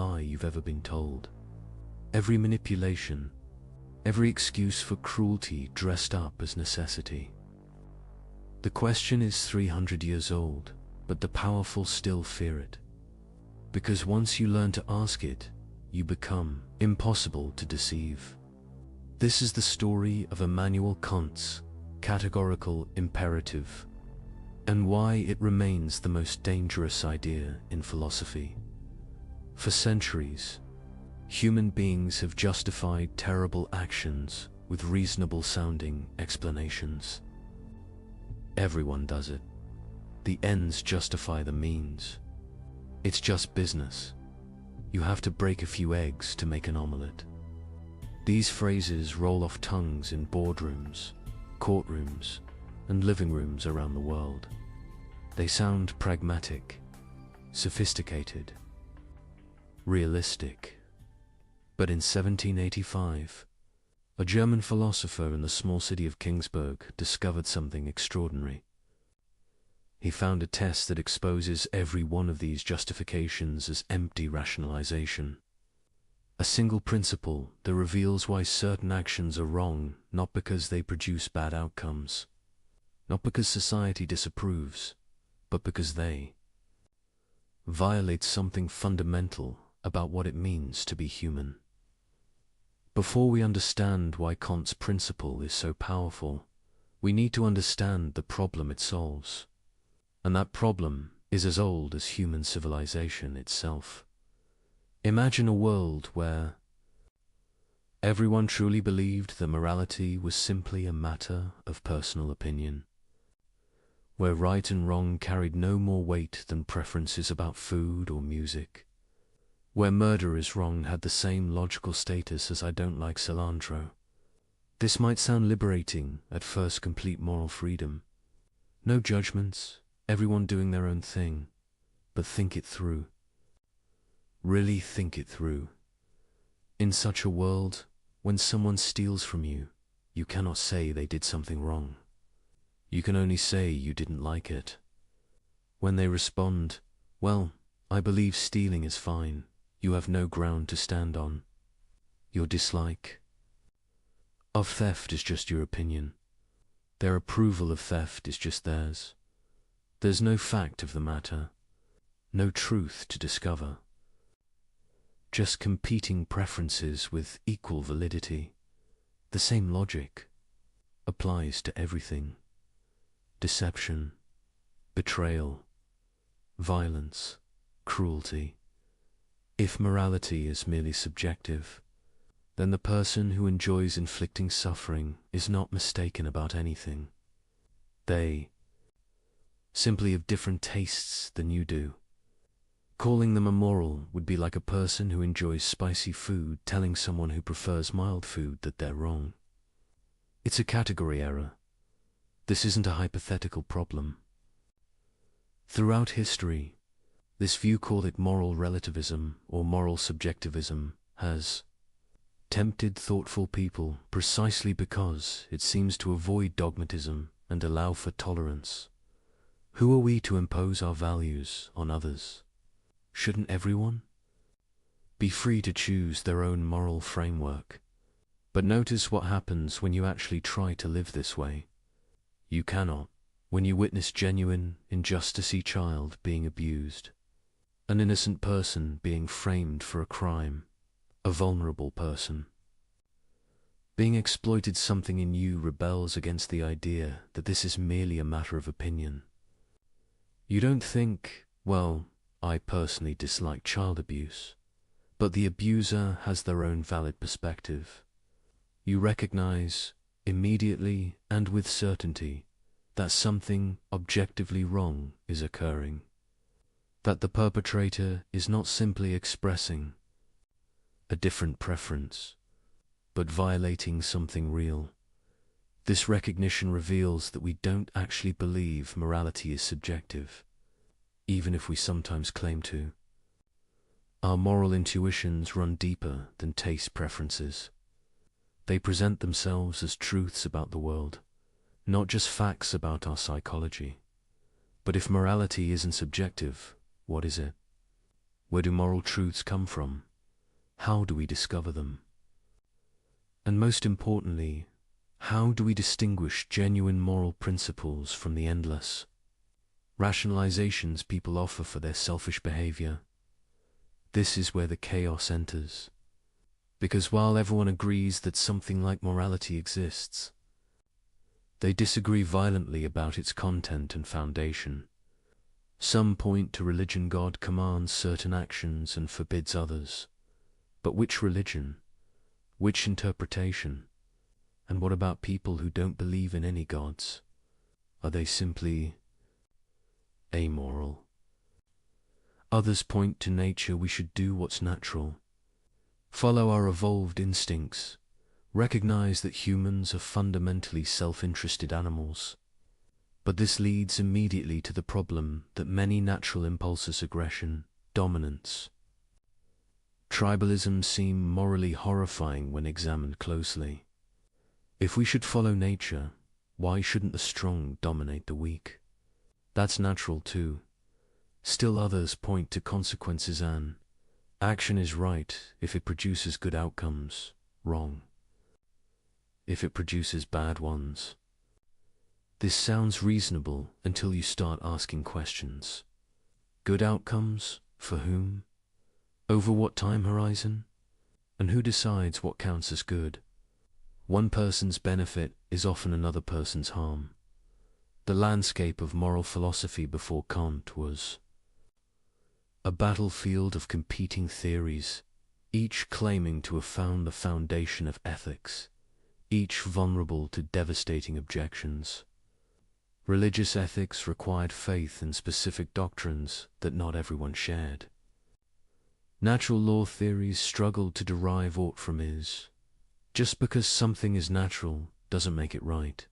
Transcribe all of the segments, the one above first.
lie you've ever been told, every manipulation, every excuse for cruelty dressed up as necessity. The question is 300 years old, but the powerful still fear it. Because once you learn to ask it, you become impossible to deceive. This is the story of Immanuel Kant's categorical imperative, and why it remains the most dangerous idea in philosophy. For centuries, human beings have justified terrible actions with reasonable-sounding explanations. Everyone does it. The ends justify the means. It's just business. You have to break a few eggs to make an omelette. These phrases roll off tongues in boardrooms, courtrooms, and living rooms around the world. They sound pragmatic, sophisticated, realistic. But in 1785, a German philosopher in the small city of Kingsburg discovered something extraordinary. He found a test that exposes every one of these justifications as empty rationalization. A single principle that reveals why certain actions are wrong, not because they produce bad outcomes, not because society disapproves, but because they violate something fundamental about what it means to be human. Before we understand why Kant's principle is so powerful, we need to understand the problem it solves. And that problem is as old as human civilization itself. Imagine a world where everyone truly believed that morality was simply a matter of personal opinion, where right and wrong carried no more weight than preferences about food or music, where murder is wrong had the same logical status as I don't like cilantro. This might sound liberating at first, complete moral freedom. No judgments, everyone doing their own thing. But think it through. Really think it through. In such a world, when someone steals from you, you cannot say they did something wrong. You can only say you didn't like it. When they respond, well, I believe stealing is fine, you have no ground to stand on. Your dislike of theft is just your opinion. Their approval of theft is just theirs. There's no fact of the matter, no truth to discover. Just competing preferences with equal validity. The same logic applies to everything. Deception, betrayal, violence, cruelty. If morality is merely subjective, then the person who enjoys inflicting suffering is not mistaken about anything. They simply have different tastes than you do. Calling them immoral would be like a person who enjoys spicy food telling someone who prefers mild food that they're wrong. It's a category error. This isn't a hypothetical problem. Throughout history, this view, call it moral relativism or moral subjectivism, has tempted thoughtful people precisely because it seems to avoid dogmatism and allow for tolerance. Who are we to impose our values on others? Shouldn't everyone be free to choose their own moral framework? But notice what happens when you actually try to live this way. You cannot. When you witness genuine, injustice-y child being abused, an innocent person being framed for a crime, a vulnerable person being exploited, something in you rebels against the idea that this is merely a matter of opinion. You don't think, well, I personally dislike child abuse, but the abuser has their own valid perspective. You recognize, immediately and with certainty, that something objectively wrong is occurring, that the perpetrator is not simply expressing a different preference, but violating something real. This recognition reveals that we don't actually believe morality is subjective, even if we sometimes claim to. Our moral intuitions run deeper than taste preferences. They present themselves as truths about the world, not just facts about our psychology. But if morality isn't subjective, what is it? Where do moral truths come from? How do we discover them? And most importantly, how do we distinguish genuine moral principles from the endless rationalizations people offer for their selfish behavior? This is where the chaos enters. Because while everyone agrees that something like morality exists, they disagree violently about its content and foundation. Some point to religion. God commands certain actions and forbids others. But which religion? Which interpretation? And what about people who don't believe in any gods? Are they simply amoral? Others point to nature. We should do what's natural, follow our evolved instincts, recognize that humans are fundamentally self-interested animals. But this leads immediately to the problem that many natural impulses, aggression, dominance, tribalism, seem morally horrifying when examined closely. If we should follow nature, why shouldn't the strong dominate the weak? That's natural too. Still others point to consequences. An action is right if it produces good outcomes, wrong if it produces bad ones. This sounds reasonable until you start asking questions. Good outcomes? For whom? Over what time horizon? And who decides what counts as good? One person's benefit is often another person's harm. The landscape of moral philosophy before Kant was a battlefield of competing theories, each claiming to have found the foundation of ethics, each vulnerable to devastating objections. Religious ethics required faith in specific doctrines that not everyone shared. Natural law theories struggled to derive aught from is. Just because something is natural doesn't make it right.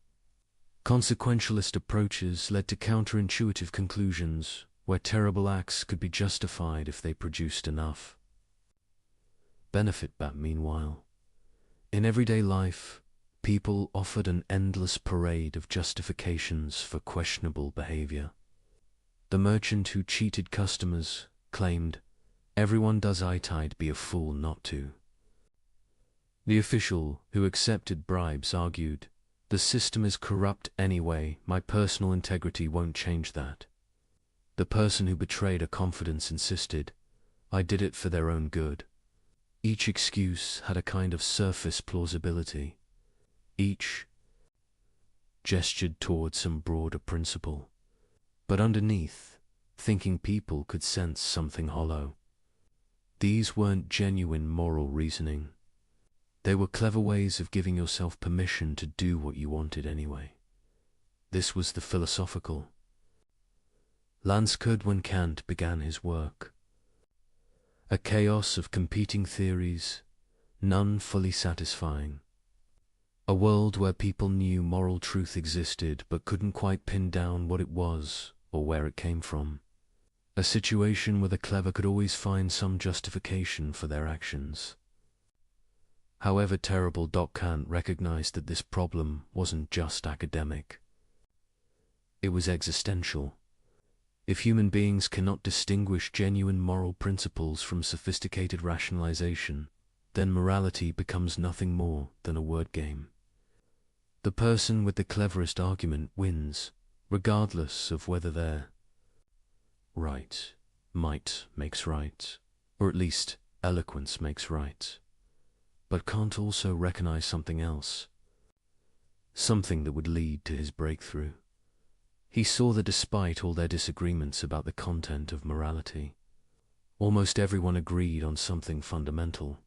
Consequentialist approaches led to counterintuitive conclusions where terrible acts could be justified if they produced enough benefit. But meanwhile, in everyday life, people offered an endless parade of justifications for questionable behavior. The merchant who cheated customers claimed, "Everyone does it, I'd be a fool not to." The official who accepted bribes argued, "The system is corrupt anyway, my personal integrity won't change that." The person who betrayed a confidence insisted, "I did it for their own good." Each excuse had a kind of surface plausibility. Each gestured toward some broader principle. But underneath, thinking people could sense something hollow. These weren't genuine moral reasoning. They were clever ways of giving yourself permission to do what you wanted anyway. This was the philosophical landscape when Kant began his work. A chaos of competing theories, none fully satisfying. A world where people knew moral truth existed but couldn't quite pin down what it was or where it came from. A situation where the clever could always find some justification for their actions. However terrible, Kant recognized that this problem wasn't just academic. It was existential. If human beings cannot distinguish genuine moral principles from sophisticated rationalization, then morality becomes nothing more than a word game. The person with the cleverest argument wins, regardless of whether their right, might makes right, or at least eloquence makes right. But Kant also recognized something else, something that would lead to his breakthrough. He saw that despite all their disagreements about the content of morality, almost everyone agreed on something fundamental.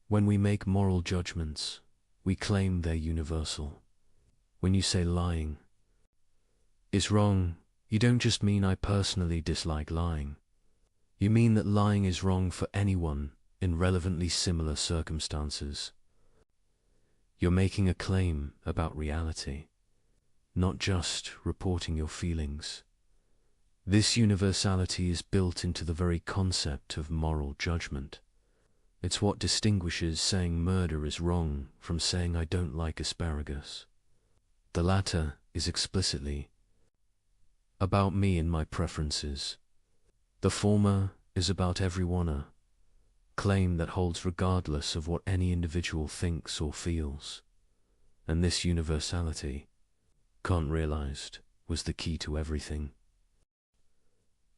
When we make moral judgments, we claim they're universal. When you say lying is wrong, you don't just mean I personally dislike lying. You mean that lying is wrong for anyone in relevantly similar circumstances. You're making a claim about reality, not just reporting your feelings. This universality is built into the very concept of moral judgment. It's what distinguishes saying murder is wrong from saying I don't like asparagus. The latter is explicitly about me and my preferences. The former is about everyone, a claim that holds regardless of what any individual thinks or feels. And this universality, Kant realized, was the key to everything.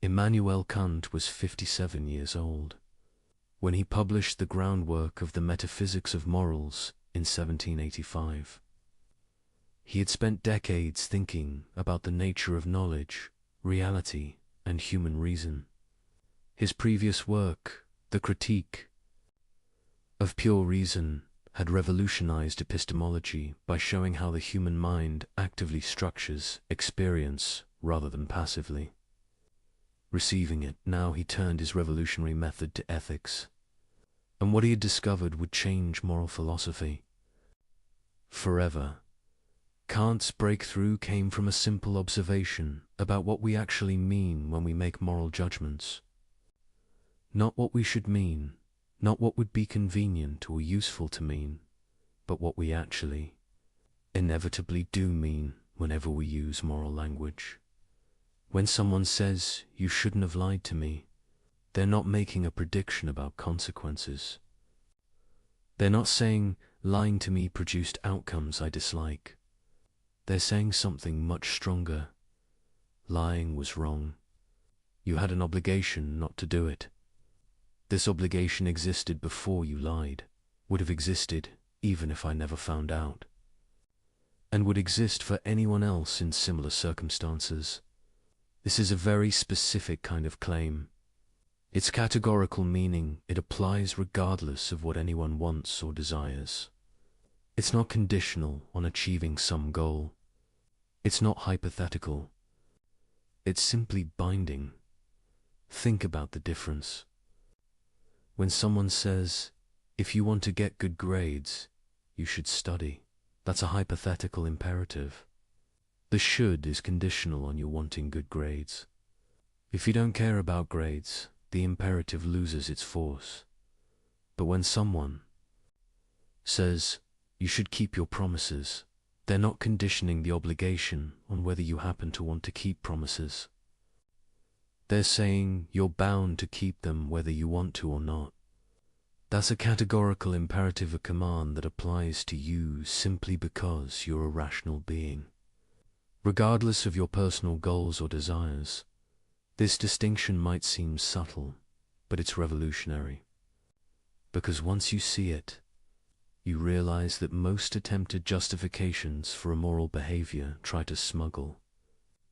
Immanuel Kant was 57 years old when he published the groundwork of the Metaphysics of Morals in 1785. He had spent decades thinking about the nature of knowledge, reality, and human reason. His previous work, The Critique of Pure Reason, had revolutionized epistemology by showing how the human mind actively structures experience rather than passively. Receiving it, now he turned his revolutionary method to ethics, and what he had discovered would change moral philosophy forever. Kant's breakthrough came from a simple observation about what we actually mean when we make moral judgments. Not what we should mean, not what would be convenient or useful to mean, but what we actually, inevitably do mean whenever we use moral language. When someone says, "You shouldn't have lied to me," they're not making a prediction about consequences. They're not saying, "Lying to me produced outcomes I dislike." They're saying something much stronger. Lying was wrong. You had an obligation not to do it. This obligation existed before you lied, would have existed even if I never found out, and would exist for anyone else in similar circumstances. This is a very specific kind of claim. Its categorical meaning, it applies regardless of what anyone wants or desires. It's not conditional on achieving some goal. It's not hypothetical. It's simply binding. Think about the difference. When someone says, "If you want to get good grades, you should study," that's a hypothetical imperative. The should is conditional on you wanting good grades. If you don't care about grades, the imperative loses its force. But when someone says, "You should keep your promises," they're not conditioning the obligation on whether you happen to want to keep promises. They're saying you're bound to keep them whether you want to or not. That's a categorical imperative, a command that applies to you simply because you're a rational being, regardless of your personal goals or desires. This distinction might seem subtle, but it's revolutionary. Because once you see it, you realize that most attempted justifications for immoral behavior try to smuggle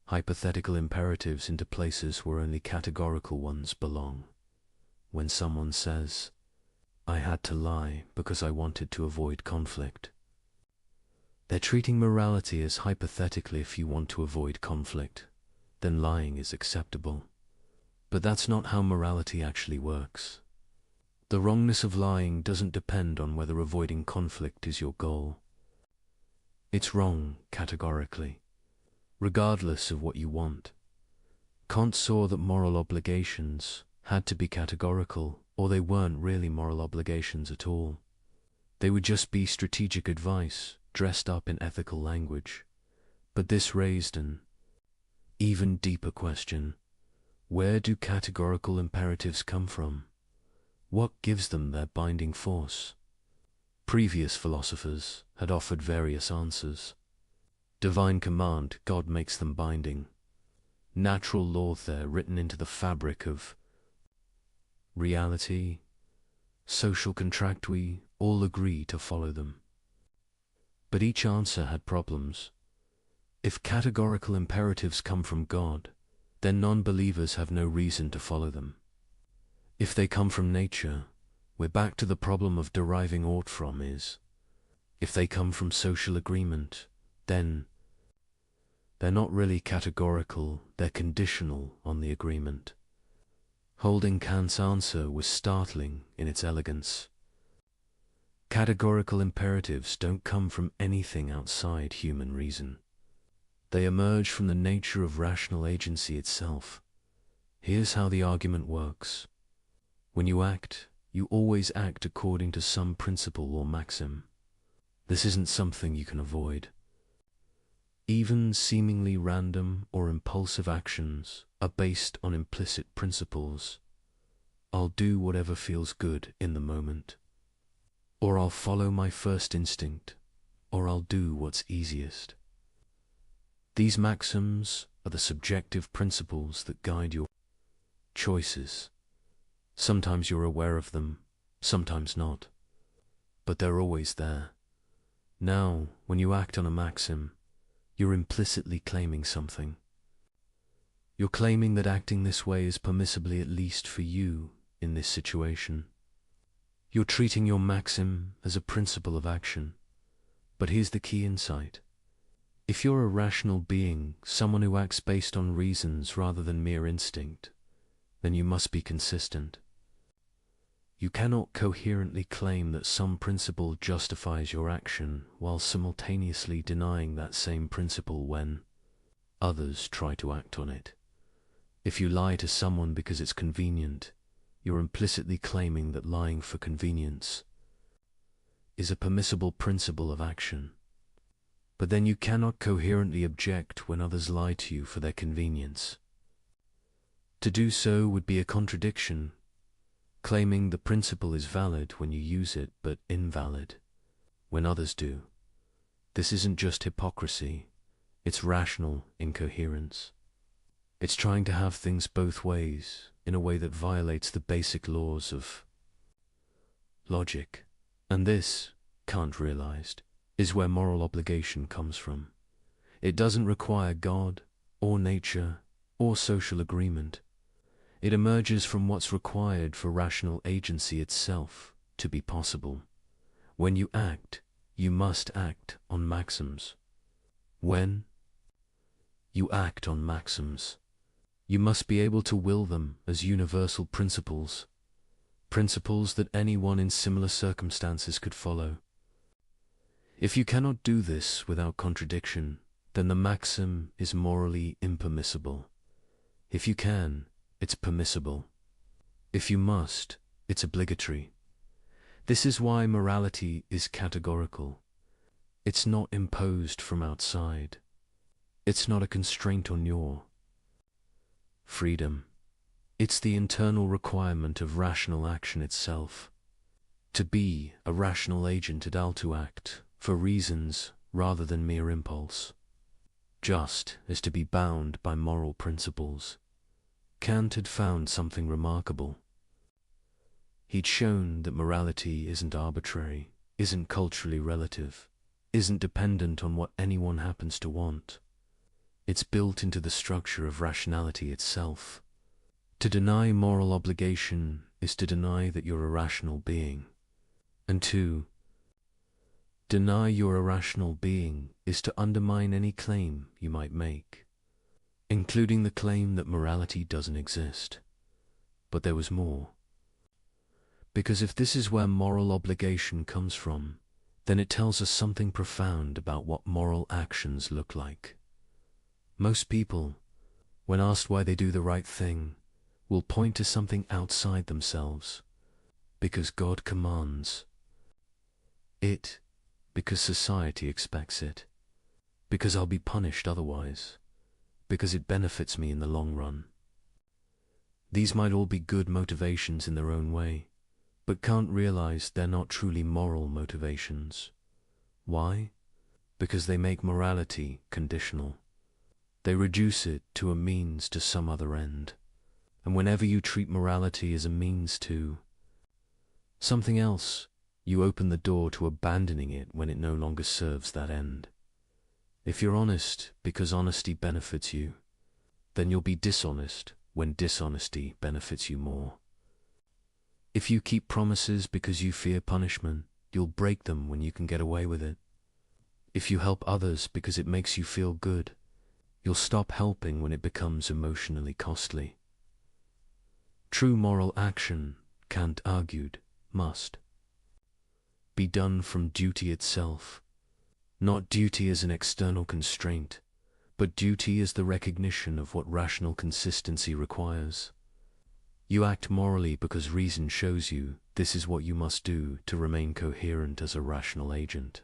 hypothetical imperatives into places where only categorical ones belong. When someone says, "I had to lie because I wanted to avoid conflict," they're treating morality as hypothetically, if you want to avoid conflict, then lying is acceptable. But that's not how morality actually works. The wrongness of lying doesn't depend on whether avoiding conflict is your goal. It's wrong categorically, regardless of what you want. Kant saw that moral obligations had to be categorical, or they weren't really moral obligations at all. They would just be strategic advice, dressed up in ethical language. But this raised an even deeper question. Where do categorical imperatives come from? What gives them their binding force? Previous philosophers had offered various answers. Divine command, God makes them binding. Natural law, they're written into the fabric of reality. Social contract, we all agree to follow them. But each answer had problems. If categorical imperatives come from God, then non-believers have no reason to follow them. If they come from nature, we're back to the problem of deriving ought from is. If they come from social agreement, then they're not really categorical, they're conditional on the agreement. Holding Kant's answer was startling in its elegance. Categorical imperatives don't come from anything outside human reason. They emerge from the nature of rational agency itself. Here's how the argument works. When you act, you always act according to some principle or maxim. This isn't something you can avoid. Even seemingly random or impulsive actions are based on implicit principles. I'll do whatever feels good in the moment, or I'll follow my first instinct, or I'll do what's easiest. These maxims are the subjective principles that guide your choices. Sometimes you're aware of them, sometimes not, but they're always there. Now, when you act on a maxim, you're implicitly claiming something. You're claiming that acting this way is permissibly at least for you in this situation. You're treating your maxim as a principle of action. But here's the key insight. If you're a rational being, someone who acts based on reasons rather than mere instinct, then you must be consistent. You cannot coherently claim that some principle justifies your action while simultaneously denying that same principle when others try to act on it. If you lie to someone because it's convenient, you're implicitly claiming that lying for convenience is a permissible principle of action. But then you cannot coherently object when others lie to you for their convenience. To do so would be a contradiction, claiming the principle is valid when you use it but invalid when others do. This isn't just hypocrisy, it's rational incoherence. It's trying to have things both ways in a way that violates the basic laws of logic. And this, Kant realized, is where moral obligation comes from. It doesn't require God, or nature, or social agreement. It emerges from what's required for rational agency itself to be possible. When you act, you must act on maxims. When you act on maxims, you must be able to will them as universal principles, principles that anyone in similar circumstances could follow. If you cannot do this without contradiction, then the maxim is morally impermissible. If you can, it's permissible. If you must, it's obligatory. This is why morality is categorical. It's not imposed from outside. It's not a constraint on your freedom. It's the internal requirement of rational action itself. To be a rational agent adult to act for reasons rather than mere impulse. Just as to be bound by moral principles. Kant had found something remarkable. He'd shown that morality isn't arbitrary, isn't culturally relative, isn't dependent on what anyone happens to want. It's built into the structure of rationality itself. To deny moral obligation is to deny that you're a rational being. And to deny you're a rational being is to undermine any claim you might make, including the claim that morality doesn't exist. But there was more. Because if this is where moral obligation comes from, then it tells us something profound about what moral actions look like. Most people, when asked why they do the right thing, will point to something outside themselves, because God commands it, because society expects it, because I'll be punished otherwise, because it benefits me in the long run. These might all be good motivations in their own way, but can't realize they're not truly moral motivations. Why? Because they make morality conditional. They reduce it to a means to some other end. And whenever you treat morality as a means to something else, you open the door to abandoning it when it no longer serves that end. If you're honest because honesty benefits you, then you'll be dishonest when dishonesty benefits you more. If you keep promises because you fear punishment, you'll break them when you can get away with it. If you help others because it makes you feel good, you'll stop helping when it becomes emotionally costly. True moral action, Kant argued, must be done from duty itself, not duty as an external constraint, but duty as the recognition of what rational consistency requires. You act morally because reason shows you this is what you must do to remain coherent as a rational agent.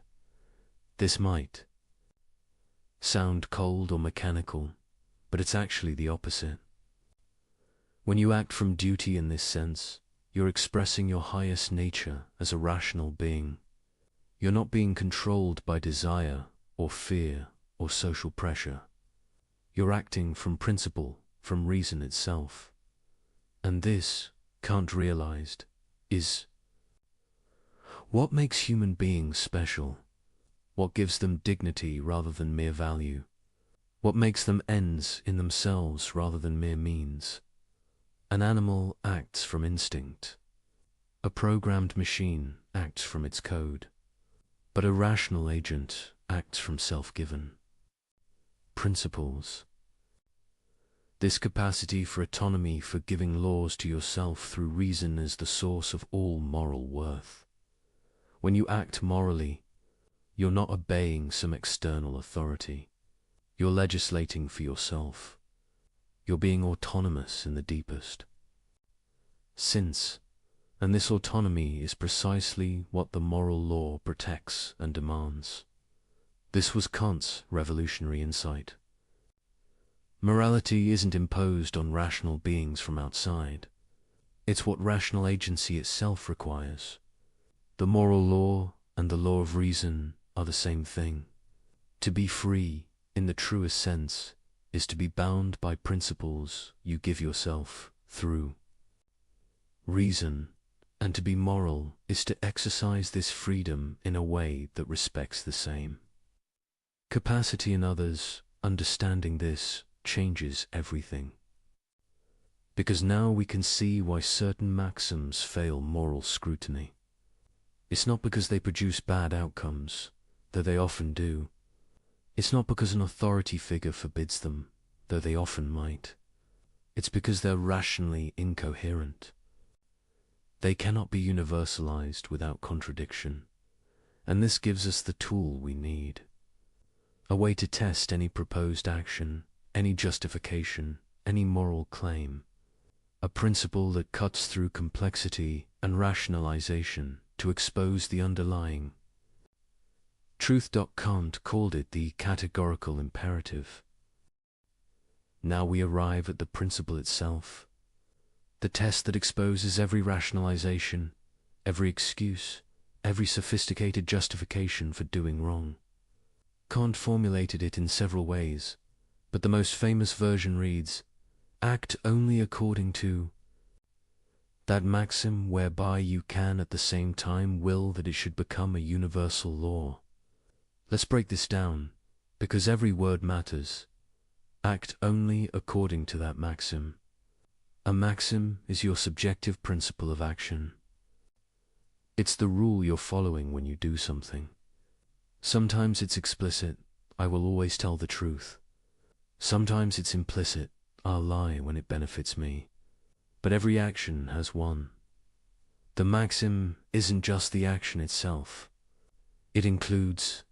This might sound cold or mechanical, but it's actually the opposite. When you act from duty in this sense, you're expressing your highest nature as a rational being. You're not being controlled by desire or fear or social pressure. You're acting from principle, from reason itself. And this, Kant realized, is what makes human beings special, what gives them dignity rather than mere value, what makes them ends in themselves rather than mere means. An animal acts from instinct. A programmed machine acts from its code. But a rational agent acts from self-given principles. This capacity for autonomy, for giving laws to yourself through reason, is the source of all moral worth. When you act morally, you're not obeying some external authority. You're legislating for yourself. You're being autonomous in the deepest sense. And this autonomy is precisely what the moral law protects and demands. This was Kant's revolutionary insight. Morality isn't imposed on rational beings from outside. It's what rational agency itself requires. The moral law and the law of reason are the same thing. To be free, in the truest sense, is to be bound by principles you give yourself through reason. And to be moral is to exercise this freedom in a way that respects the same capacity in others. Understanding this changes everything. Because now we can see why certain maxims fail moral scrutiny. It's not because they produce bad outcomes, though they often do. It's not because an authority figure forbids them, though they often might. It's because they're rationally incoherent. They cannot be universalized without contradiction, and this gives us the tool we need. A way to test any proposed action, any justification, any moral claim. A principle that cuts through complexity and rationalization to expose the underlying truth. Kant called it the categorical imperative. Now we arrive at the principle itself. The test that exposes every rationalization, every excuse, every sophisticated justification for doing wrong. Kant formulated it in several ways, but the most famous version reads, "Act only according to that maxim whereby you can at the same time will that it should become a universal law." Let's break this down, because every word matters. Act only according to that maxim. A maxim is your subjective principle of action. It's the rule you're following when you do something. Sometimes it's explicit, I will always tell the truth. Sometimes it's implicit, I'll lie when it benefits me. But every action has one. The maxim isn't just the action itself. It includes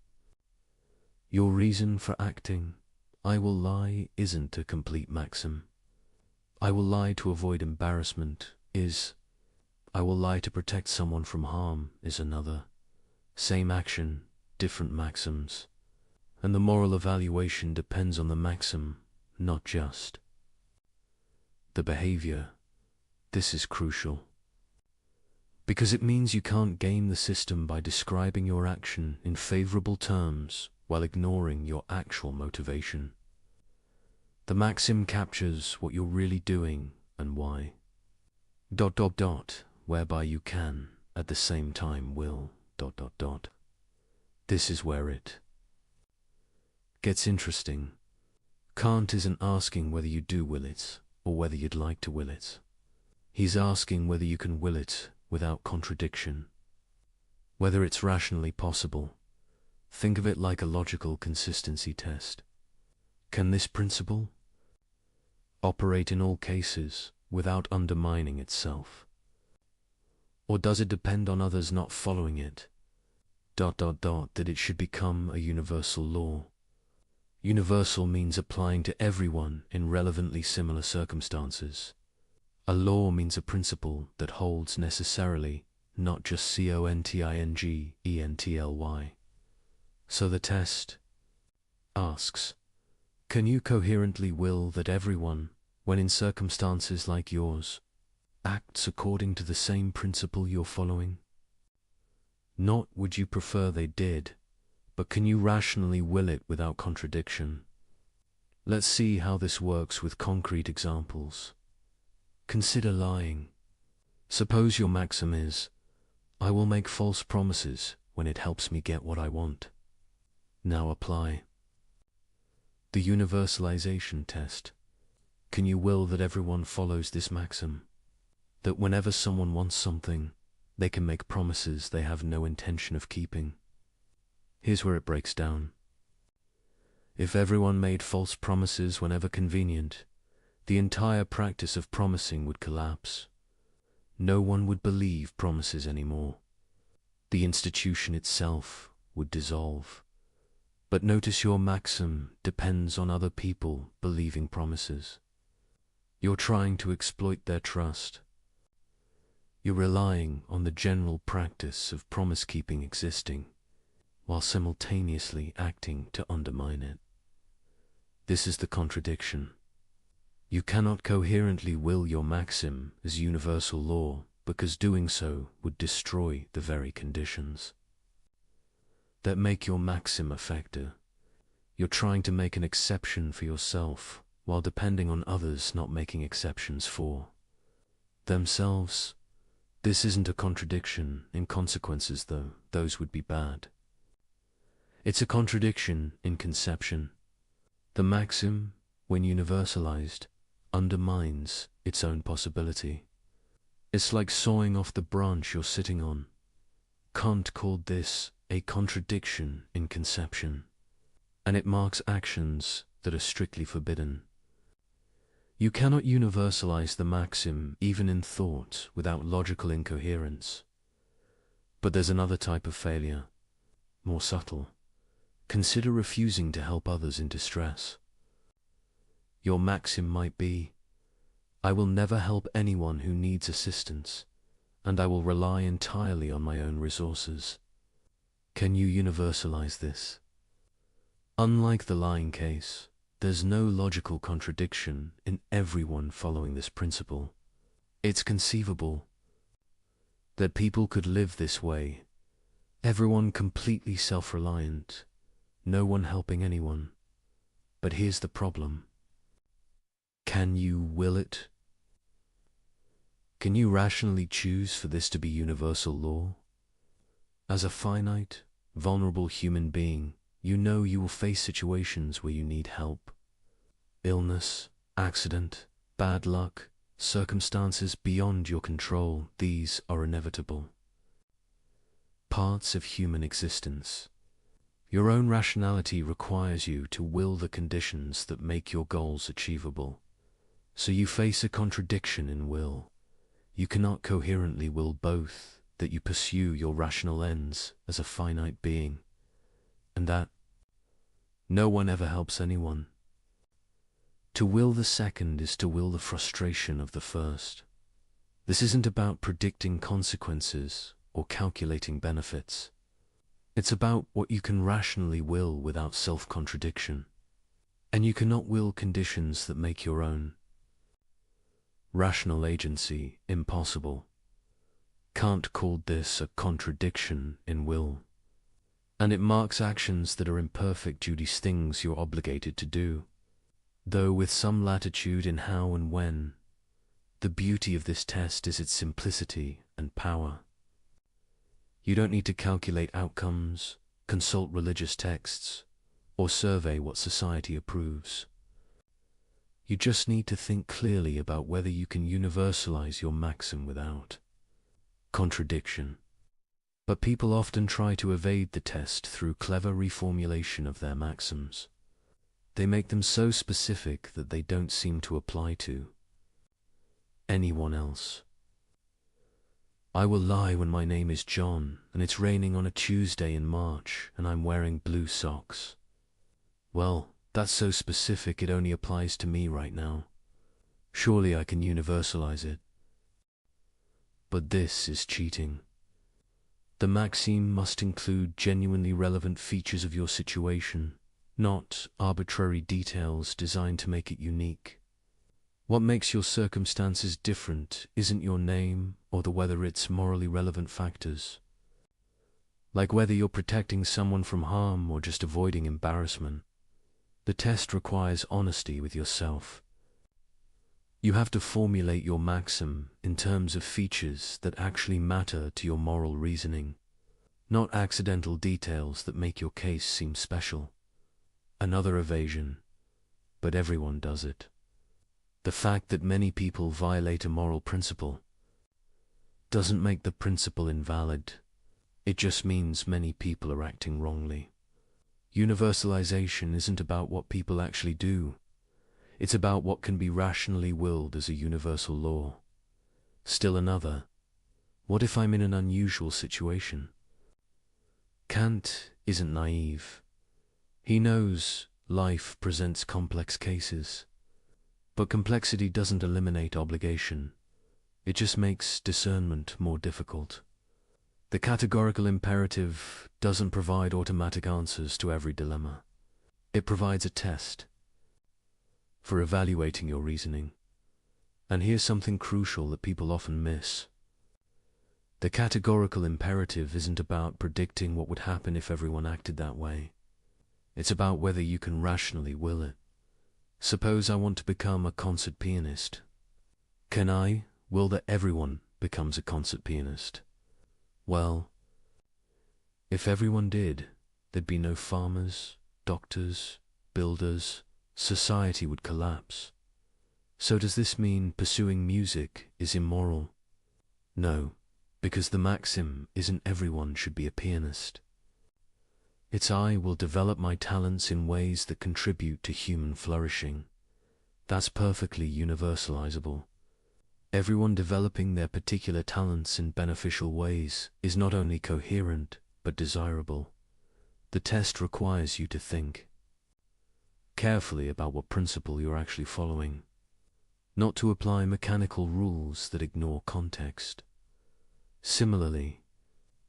your reason for acting. I will lie isn't a complete maxim. I will lie to avoid embarrassment is. I will lie to protect someone from harm is another. Same action, different maxims. And the moral evaluation depends on the maxim, not just the behavior. This is crucial, because it means you can't game the system by describing your action in favorable terms while ignoring your actual motivation. The maxim captures what you're really doing and why. ... whereby you can, at the same time will... This is where it gets interesting. Kant isn't asking whether you do will it, or whether you'd like to will it. He's asking whether you can will it without contradiction, whether it's rationally possible. Think of it like a logical consistency test. Can this principle operate in all cases without undermining itself? Or does it depend on others not following it? That it should become a universal law. Universal means applying to everyone in relevantly similar circumstances. A law means a principle that holds necessarily, not just contingently. So the test asks, can you coherently will that everyone, when in circumstances like yours, acts according to the same principle you're following? Not would you prefer they did, but can you rationally will it without contradiction? Let's see how this works with concrete examples. Consider lying. Suppose your maxim is, I will make false promises when it helps me get what I want. Now apply the universalization test. Can you will that everyone follows this maxim? That whenever someone wants something, they can make promises they have no intention of keeping? Here's where it breaks down. If everyone made false promises whenever convenient, the entire practice of promising would collapse. No one would believe promises anymore. The institution itself would dissolve. But notice your maxim depends on other people believing promises. You're trying to exploit their trust. You're relying on the general practice of promise-keeping existing, while simultaneously acting to undermine it. This is the contradiction. You cannot coherently will your maxim as universal law, because doing so would destroy the very conditions that make your maxim a factor. You're trying to make an exception for yourself, while depending on others not making exceptions for themselves. This isn't a contradiction in consequences, though those would be bad. It's a contradiction in conception. The maxim, when universalized, undermines its own possibility. It's like sawing off the branch you're sitting on. Kant called this a contradiction in conception, and it marks actions that are strictly forbidden. You cannot universalize the maxim even in thought without logical incoherence. But there's another type of failure, more subtle. Consider refusing to help others in distress. Your maxim might be, I will never help anyone who needs assistance, and I will rely entirely on my own resources. Can you universalize this? Unlike the lying case, there's no logical contradiction in everyone following this principle. It's conceivable that people could live this way, everyone completely self-reliant, no one helping anyone. But here's the problem. Can you will it? Can you rationally choose for this to be universal law? As a finite, vulnerable human being, you know you will face situations where you need help. Illness, accident, bad luck, circumstances beyond your control, these are inevitable. Parts of human existence. Your own rationality requires you to will the conditions that make your goals achievable. So you face a contradiction in will. You cannot coherently will both, that you pursue your rational ends as a finite being, and that no one ever helps anyone. To will the second is to will the frustration of the first. This isn't about predicting consequences or calculating benefits. It's about what you can rationally will without self-contradiction. And you cannot will conditions that make your own rational agency impossible. Kant called this a contradiction in will, and it marks actions that are imperfect duties, things you're obligated to do, though with some latitude in how and when. The beauty of this test is its simplicity and power. You don't need to calculate outcomes, consult religious texts, or survey what society approves. You just need to think clearly about whether you can universalize your maxim without contradiction. But people often try to evade the test through clever reformulation of their maxims. They make them so specific that they don't seem to apply to anyone else. I will lie when my name is John and it's raining on a Tuesday in March and I'm wearing blue socks. Well, that's so specific it only applies to me right now. Surely I can universalize it. But this is cheating. The maxim must include genuinely relevant features of your situation, not arbitrary details designed to make it unique. What makes your circumstances different isn't your name or the whether it's morally relevant factors, like whether you're protecting someone from harm or just avoiding embarrassment. The test requires honesty with yourself. You have to formulate your maxim in terms of features that actually matter to your moral reasoning, not accidental details that make your case seem special. Another evasion, but everyone does it. The fact that many people violate a moral principle doesn't make the principle invalid. It just means many people are acting wrongly. Universalization isn't about what people actually do. It's about what can be rationally willed as a universal law. Still another, what if I'm in an unusual situation? Kant isn't naive. He knows life presents complex cases. But complexity doesn't eliminate obligation. It just makes discernment more difficult. The categorical imperative doesn't provide automatic answers to every dilemma. It provides a test for evaluating your reasoning. And here's something crucial that people often miss. The categorical imperative isn't about predicting what would happen if everyone acted that way. It's about whether you can rationally will it. Suppose I want to become a concert pianist. Can I will that everyone becomes a concert pianist? Well, if everyone did, there'd be no farmers, doctors, builders. Society would collapse. So does this mean pursuing music is immoral? No, because the maxim isn't everyone should be a pianist. It's I will develop my talents in ways that contribute to human flourishing. That's perfectly universalizable. Everyone developing their particular talents in beneficial ways is not only coherent, but desirable. The test requires you to think carefully about what principle you're actually following, not to apply mechanical rules that ignore context. Similarly,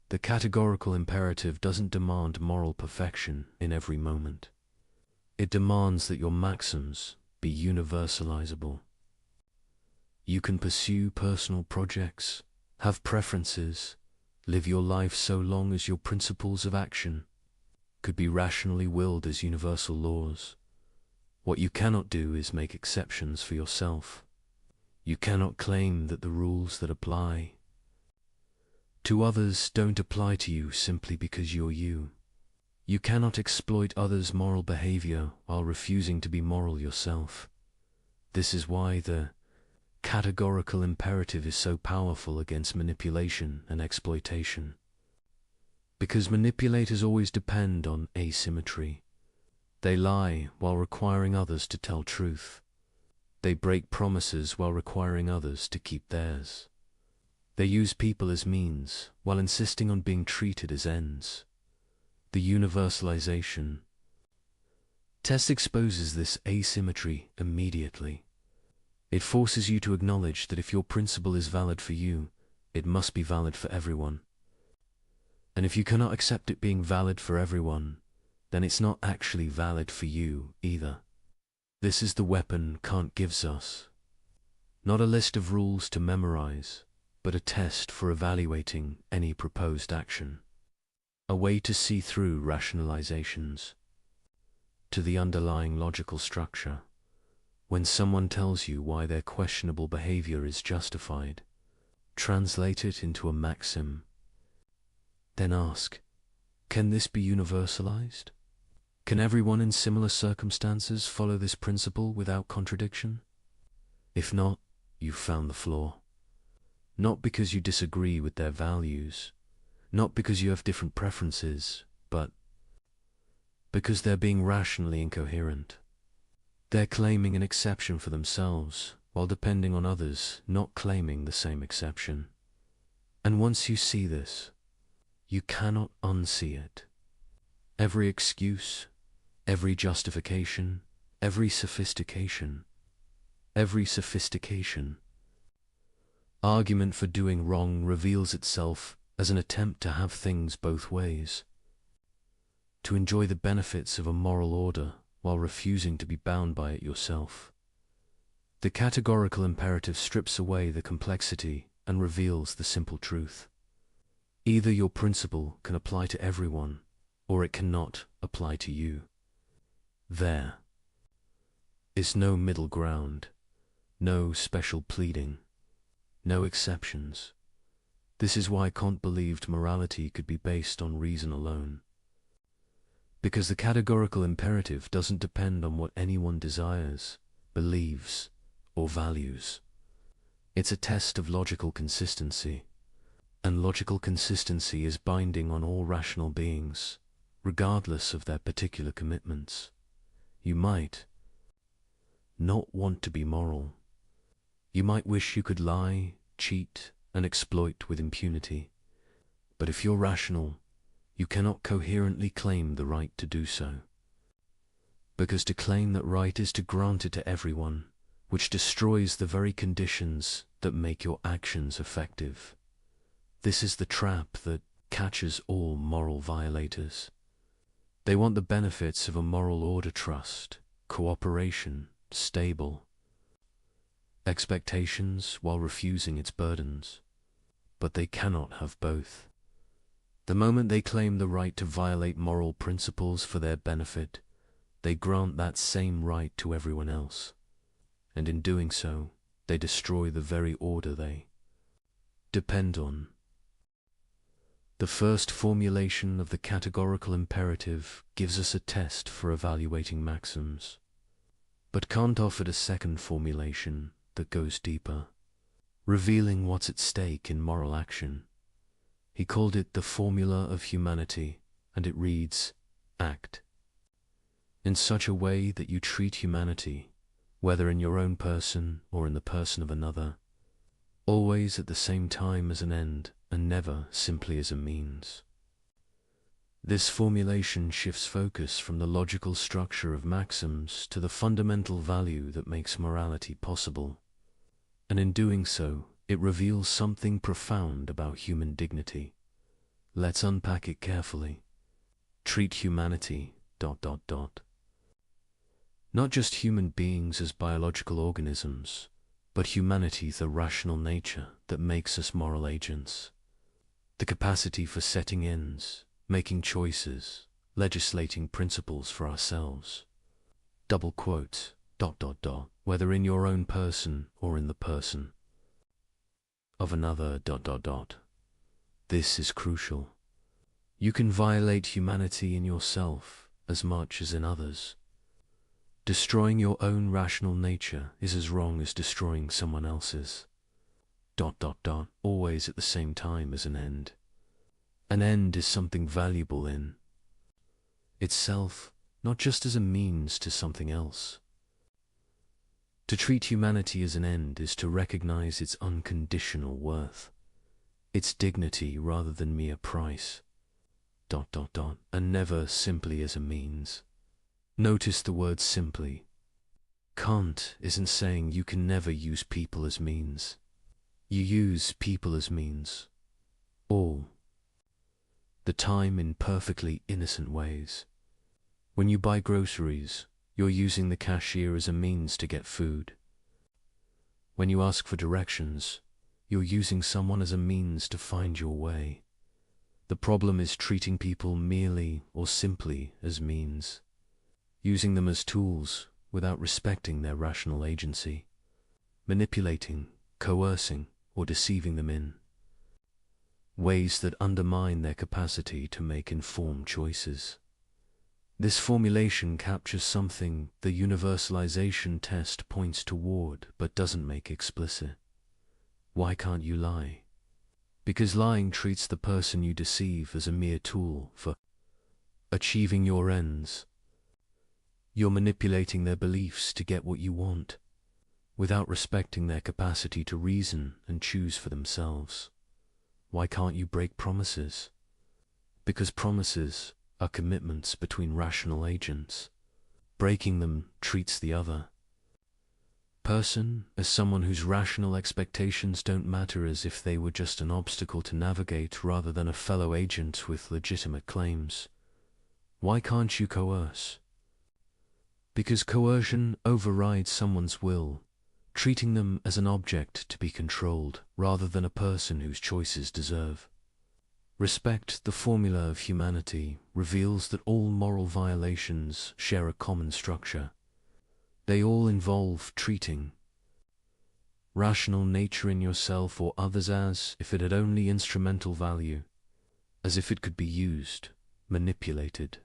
the categorical imperative doesn't demand moral perfection in every moment. It demands that your maxims be universalizable. You can pursue personal projects, have preferences, live your life so long as your principles of action could be rationally willed as universal laws. What you cannot do is make exceptions for yourself. You cannot claim that the rules that apply to others don't apply to you simply because you're you. You cannot exploit others' moral behavior while refusing to be moral yourself. This is why the categorical imperative is so powerful against manipulation and exploitation. Because manipulators always depend on asymmetry. They lie while requiring others to tell truth. They break promises while requiring others to keep theirs. They use people as means while insisting on being treated as ends. The universalization test exposes this asymmetry immediately. It forces you to acknowledge that if your principle is valid for you, it must be valid for everyone. And if you cannot accept it being valid for everyone, then it's not actually valid for you either. This is the weapon Kant gives us. Not a list of rules to memorize, but a test for evaluating any proposed action. A way to see through rationalizations to the underlying logical structure. When someone tells you why their questionable behavior is justified, translate it into a maxim. Then ask, can this be universalized? Can everyone in similar circumstances follow this principle without contradiction? If not, you've found the flaw. Not because you disagree with their values, not because you have different preferences, but because they're being rationally incoherent. They're claiming an exception for themselves, while depending on others not claiming the same exception. And once you see this, you cannot unsee it. Every excuse, every justification, every sophistication, argument for doing wrong reveals itself as an attempt to have things both ways, to enjoy the benefits of a moral order while refusing to be bound by it yourself. The categorical imperative strips away the complexity and reveals the simple truth. Either your principle can apply to everyone, or it cannot apply to you. There is no middle ground, no special pleading, no exceptions. This is why Kant believed morality could be based on reason alone. Because the categorical imperative doesn't depend on what anyone desires, believes, or values. It's a test of logical consistency, and logical consistency is binding on all rational beings, regardless of their particular commitments. You might not want to be moral. You might wish you could lie, cheat, and exploit with impunity. But if you're rational, you cannot coherently claim the right to do so. Because to claim that right is to grant it to everyone, which destroys the very conditions that make your actions effective. This is the trap that catches all moral violators. They want the benefits of a moral order, trust, cooperation, stable expectations while refusing its burdens. But they cannot have both. The moment they claim the right to violate moral principles for their benefit, they grant that same right to everyone else. And in doing so, they destroy the very order they depend on. The first formulation of the categorical imperative gives us a test for evaluating maxims. But Kant offered a second formulation that goes deeper, revealing what's at stake in moral action. He called it the formula of humanity, and it reads, act in such a way that you treat humanity, whether in your own person or in the person of another, always at the same time as an end and never simply as a means. This formulation shifts focus from the logical structure of maxims to the fundamental value that makes morality possible. And in doing so, it reveals something profound about human dignity. Let's unpack it carefully. Treat humanity ... Not just human beings as biological organisms, but humanity, the rational nature that makes us moral agents. The capacity for setting ends, making choices, legislating principles for ourselves. Double quote, ... whether in your own person or in the person of another ... This is crucial. You can violate humanity in yourself as much as in others. Destroying your own rational nature is as wrong as destroying someone else's. ... Always at the same time as an end. An end is something valuable in itself, not just as a means to something else. To treat humanity as an end is to recognize its unconditional worth, its dignity rather than mere price. ... And never simply as a means. Notice the word simply. Kant isn't saying you can never use people as means. You use people as means all the time in perfectly innocent ways. When you buy groceries, you're using the cashier as a means to get food. When you ask for directions, you're using someone as a means to find your way. The problem is treating people merely or simply as means, using them as tools without respecting their rational agency, manipulating, coercing, or deceiving them in ways that undermine their capacity to make informed choices. This formulation captures something the universalization test points toward but doesn't make explicit. Why can't you lie? Because lying treats the person you deceive as a mere tool for achieving your ends. You're manipulating their beliefs to get what you want, without respecting their capacity to reason and choose for themselves. Why can't you break promises? Because promises are commitments between rational agents. Breaking them treats the other person as someone whose rational expectations don't matter, as if they were just an obstacle to navigate rather than a fellow agent with legitimate claims. Why can't you coerce? Because coercion overrides someone's will, treating them as an object to be controlled rather than a person whose choices deserve. Respect, the formula of humanity, reveals that all moral violations share a common structure. They all involve treating rational nature in yourself or others as if it had only instrumental value, as if it could be used, manipulated,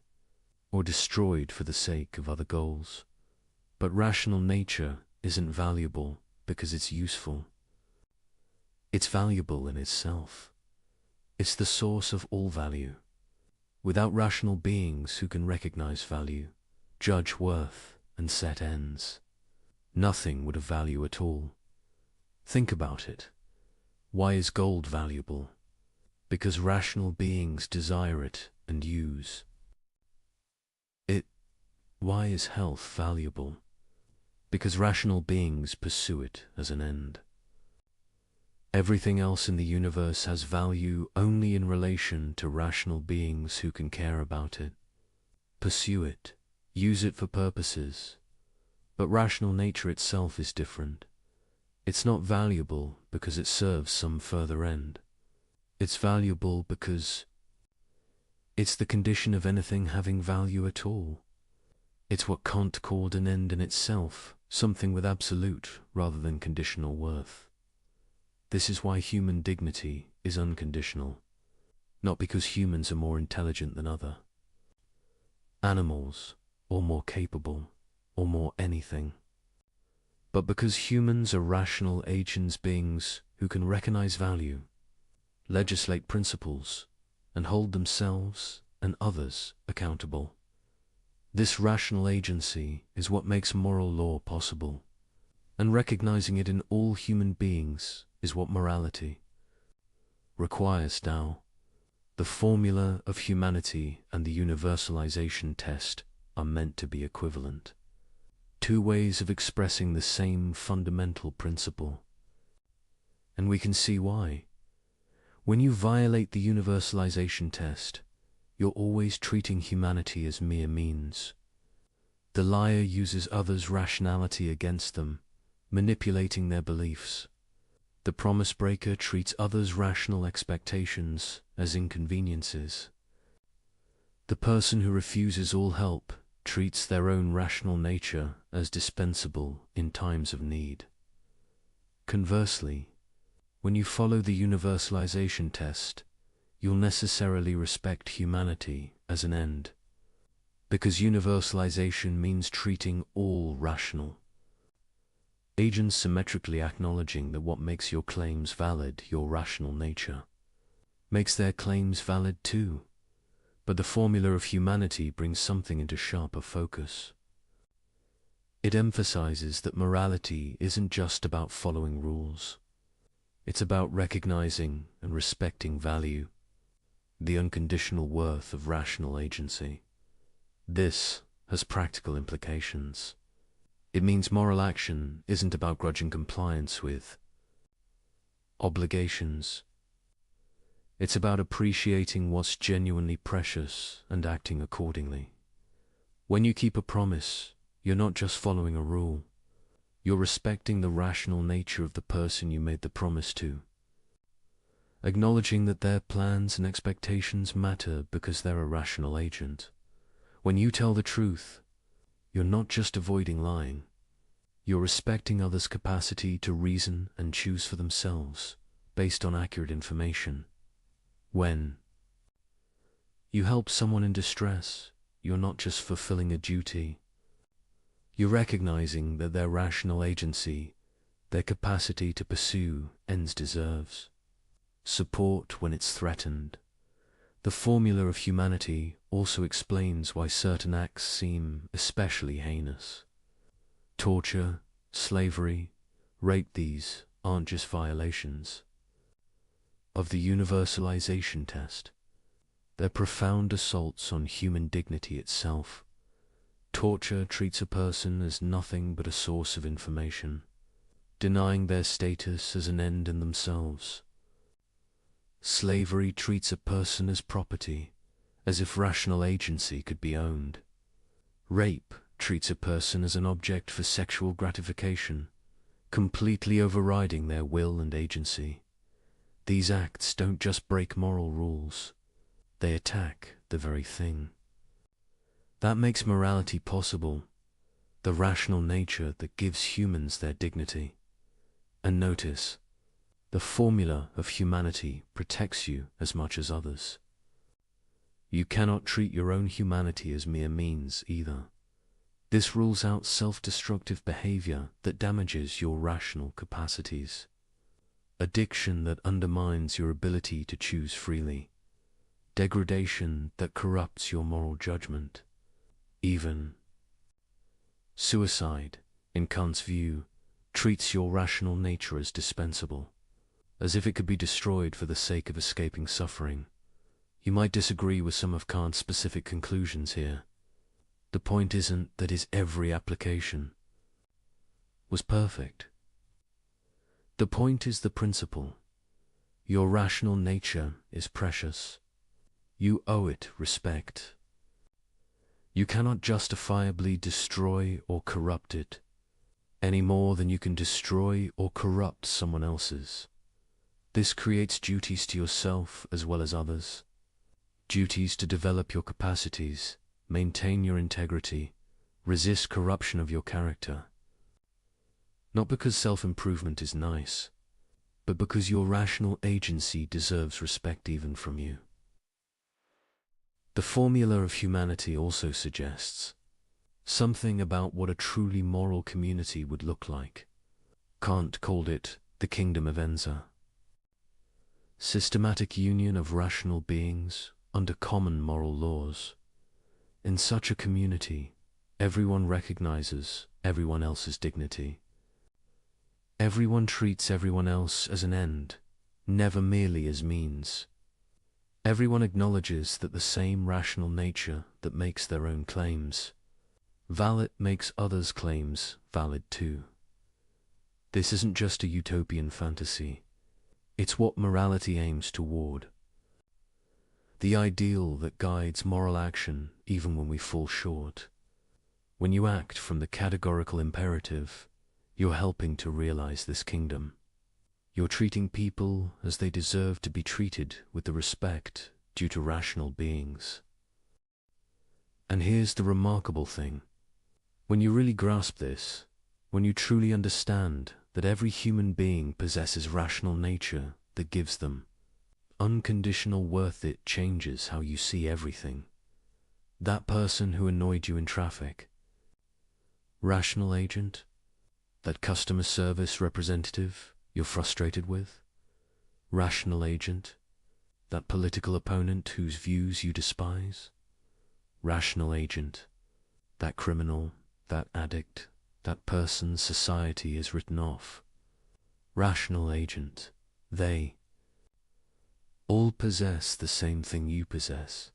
or destroyed for the sake of other goals. But rational nature isn't valuable because it's useful. It's valuable in itself. It's the source of all value. Without rational beings who can recognize value, judge worth, and set ends, nothing would have value at all. Think about it. Why is gold valuable? Because rational beings desire it and use it. Why is health valuable? Because rational beings pursue it as an end. Everything else in the universe has value only in relation to rational beings who can care about it, pursue it, use it for purposes. But rational nature itself is different. It's not valuable because it serves some further end. It's valuable because it's the condition of anything having value at all. It's what Kant called an end in itself, something with absolute rather than conditional worth. This is why human dignity is unconditional, not because humans are more intelligent than other animals, or more capable, or more anything, but because humans are rational agents, beings who can recognize value, legislate principles, and hold themselves and others accountable. This rational agency is what makes moral law possible, and recognizing it in all human beings is what morality requires now. The formula of humanity and the universalization test are meant to be equivalent. Two ways of expressing the same fundamental principle. And we can see why. When you violate the universalization test, you're always treating humanity as mere means. The liar uses others' rationality against them, manipulating their beliefs. The promise breaker treats others' rational expectations as inconveniences. The person who refuses all help treats their own rational nature as dispensable in times of need. Conversely, when you follow the universalization test, you'll necessarily respect humanity as an end, because universalization means treating all rational agents symmetrically, acknowledging that what makes your claims valid, your rational nature, makes their claims valid too. But the formula of humanity brings something into sharper focus. It emphasizes that morality isn't just about following rules. It's about recognizing and respecting value, the unconditional worth of rational agency. This has practical implications. It means moral action isn't about grudging compliance with obligations. It's about appreciating what's genuinely precious and acting accordingly. When you keep a promise, you're not just following a rule. You're respecting the rational nature of the person you made the promise to, acknowledging that their plans and expectations matter because they're a rational agent. When you tell the truth, you're not just avoiding lying. You're respecting others' capacity to reason and choose for themselves based on accurate information. When you help someone in distress, you're not just fulfilling a duty. You're recognizing that their rational agency, their capacity to pursue ends, deserves support when it's threatened. The formula of humanity also explains why certain acts seem especially heinous. Torture, slavery, rape, these aren't just violations of the universalization test. They're profound assaults on human dignity itself. Torture treats a person as nothing but a source of information, denying their status as an end in themselves. Slavery treats a person as property, as if rational agency could be owned. Rape treats a person as an object for sexual gratification, completely overriding their will and agency. These acts don't just break moral rules, they attack the very thing that makes morality possible, the rational nature that gives humans their dignity. And notice, the formula of humanity protects you as much as others. You cannot treat your own humanity as mere means either. This rules out self-destructive behavior that damages your rational capacities, addiction that undermines your ability to choose freely, degradation that corrupts your moral judgment. Even suicide, in Kant's view, treats your rational nature as dispensable, as if it could be destroyed for the sake of escaping suffering. You might disagree with some of Kant's specific conclusions here. The point isn't that his every application was perfect. The point is the principle. Your rational nature is precious. You owe it respect. You cannot justifiably destroy or corrupt it, any more than you can destroy or corrupt someone else's. This creates duties to yourself as well as others. Duties to develop your capacities, maintain your integrity, resist corruption of your character. Not because self-improvement is nice, but because your rational agency deserves respect even from you. The formula of humanity also suggests something about what a truly moral community would look like. Kant called it the kingdom of Enza. Systematic union of rational beings under common moral laws. In such a community, everyone recognizes everyone else's dignity. Everyone treats everyone else as an end, never merely as means. Everyone acknowledges that the same rational nature that makes their own claims valid makes others' claims valid too. This isn't just a utopian fantasy. It's what morality aims toward. The ideal that guides moral action even when we fall short. When you act from the categorical imperative, you're helping to realize this kingdom. You're treating people as they deserve to be treated with the respect due to rational beings. And here's the remarkable thing. When you really grasp this, when you truly understand that every human being possesses rational nature that gives them unconditional worth, it changes how you see everything. That person who annoyed you in traffic, rational agent, that customer service representative you're frustrated with, rational agent, that political opponent whose views you despise, rational agent, that criminal, that addict, that person society has written off, rational agent, they all possess the same thing you possess,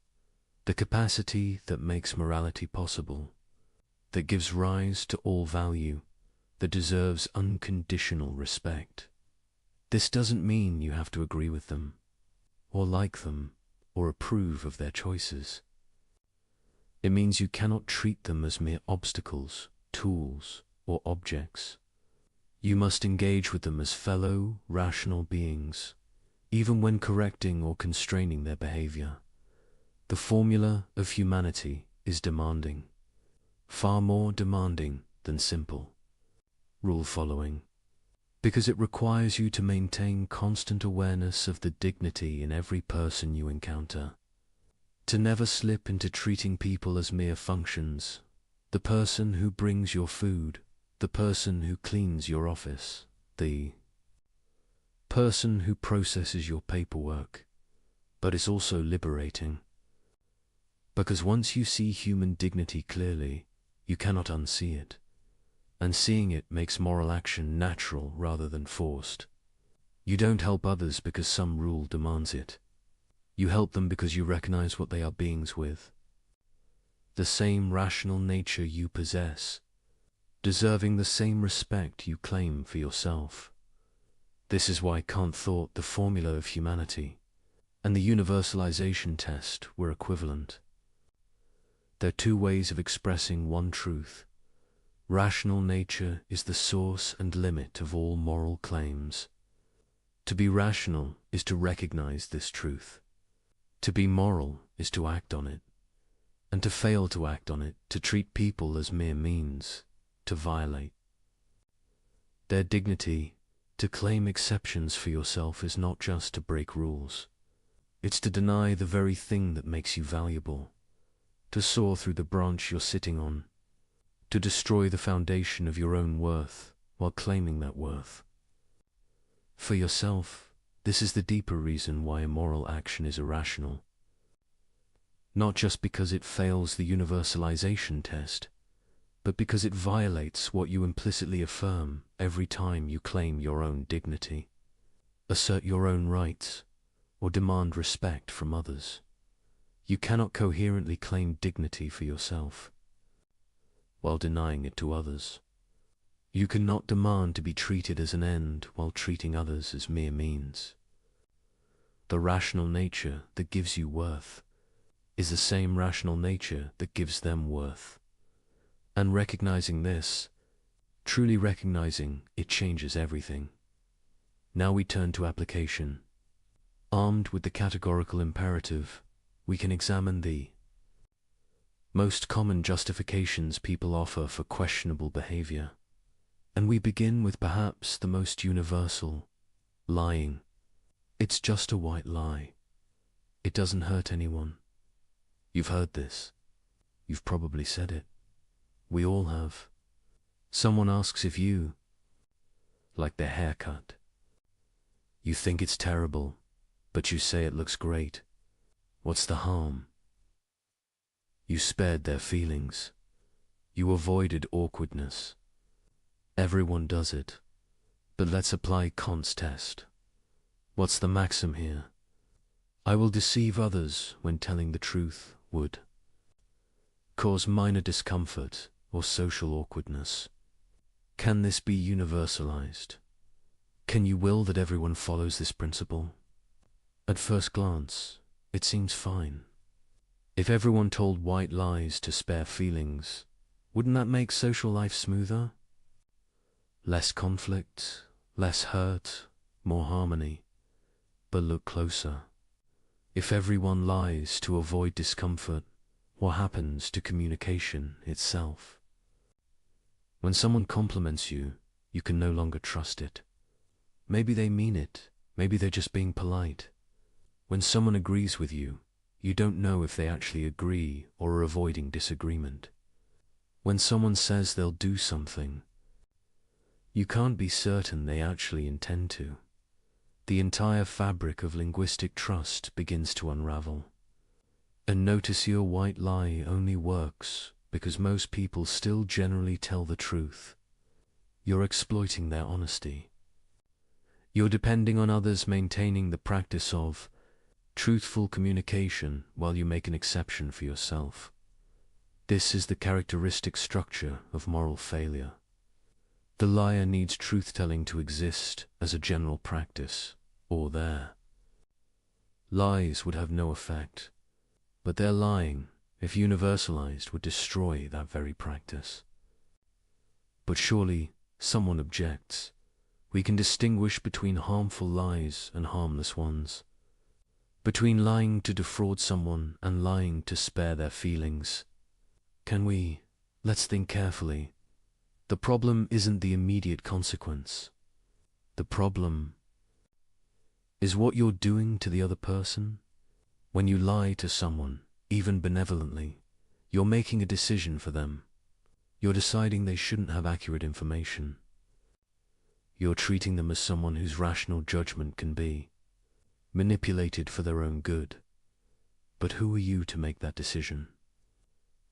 the capacity that makes morality possible, that gives rise to all value, that deserves unconditional respect. This doesn't mean you have to agree with them, or like them, or approve of their choices. It means you cannot treat them as mere obstacles, tools, or objects. You must engage with them as fellow, rational beings, even when correcting or constraining their behavior. The formula of humanity is demanding, far more demanding than simple rule following, because it requires you to maintain constant awareness of the dignity in every person you encounter, to never slip into treating people as mere functions, the person who brings your food, the person who cleans your office, the person who processes your paperwork. But it's also liberating, because once you see human dignity clearly, you cannot unsee it. And seeing it makes moral action natural rather than forced. You don't help others because some rule demands it. You help them because you recognize what they are beings with. The same rational nature you possess, deserving the same respect you claim for yourself. This is why Kant thought the formula of humanity and the universalization test were equivalent. They're two ways of expressing one truth. Rational nature is the source and limit of all moral claims. To be rational is to recognize this truth. To be moral is to act on it, and to fail to act on it, to treat people as mere means, to violate their dignity. To claim exceptions for yourself is not just to break rules. It's to deny the very thing that makes you valuable, to saw through the branch you're sitting on, to destroy the foundation of your own worth while claiming that worth. For yourself, this is the deeper reason why immoral action is irrational. Not just because it fails the universalization test, but because it violates what you implicitly affirm every time you claim your own dignity, assert your own rights, or demand respect from others. You cannot coherently claim dignity for yourself while denying it to others. You cannot demand to be treated as an end while treating others as mere means. The rational nature that gives you worth is the same rational nature that gives them worth. And recognizing this, truly recognizing it, changes everything. Now we turn to application. Armed with the categorical imperative, we can examine the most common justifications people offer for questionable behavior. And we begin with perhaps the most universal: lying. It's just a white lie. It doesn't hurt anyone. You've heard this. You've probably said it. We all have. Someone asks if you like their haircut. You think it's terrible, but you say it looks great. What's the harm? You spared their feelings. You avoided awkwardness. Everyone does it. But let's apply Kant's test. What's the maxim here? I will deceive others when telling the truth would cause minor discomfort or social awkwardness. Can this be universalized? Can you will that everyone follows this principle? At first glance, it seems fine. If everyone told white lies to spare feelings, wouldn't that make social life smoother? Less conflict, less hurt, more harmony. But look closer. If everyone lies to avoid discomfort, what happens to communication itself? When someone compliments you, you can no longer trust it. Maybe they mean it, maybe they're just being polite. When someone agrees with you, you don't know if they actually agree or are avoiding disagreement. When someone says they'll do something, you can't be certain they actually intend to. The entire fabric of linguistic trust begins to unravel. And notice your white lie only works because most people still generally tell the truth. You're exploiting their honesty. You're depending on others maintaining the practice of truthful communication while you make an exception for yourself. This is the characteristic structure of moral failure. The liar needs truth-telling to exist as a general practice, or their lies would have no effect. But their lying, if universalized, would destroy that very practice. But surely, someone objects, we can distinguish between harmful lies and harmless ones. Between lying to defraud someone and lying to spare their feelings. Can we? Let's think carefully. The problem isn't the immediate consequence. The problem is what you're doing to the other person. When you lie to someone, even benevolently, you're making a decision for them. You're deciding they shouldn't have accurate information. You're treating them as someone whose rational judgment can be manipulated for their own good. But who are you to make that decision?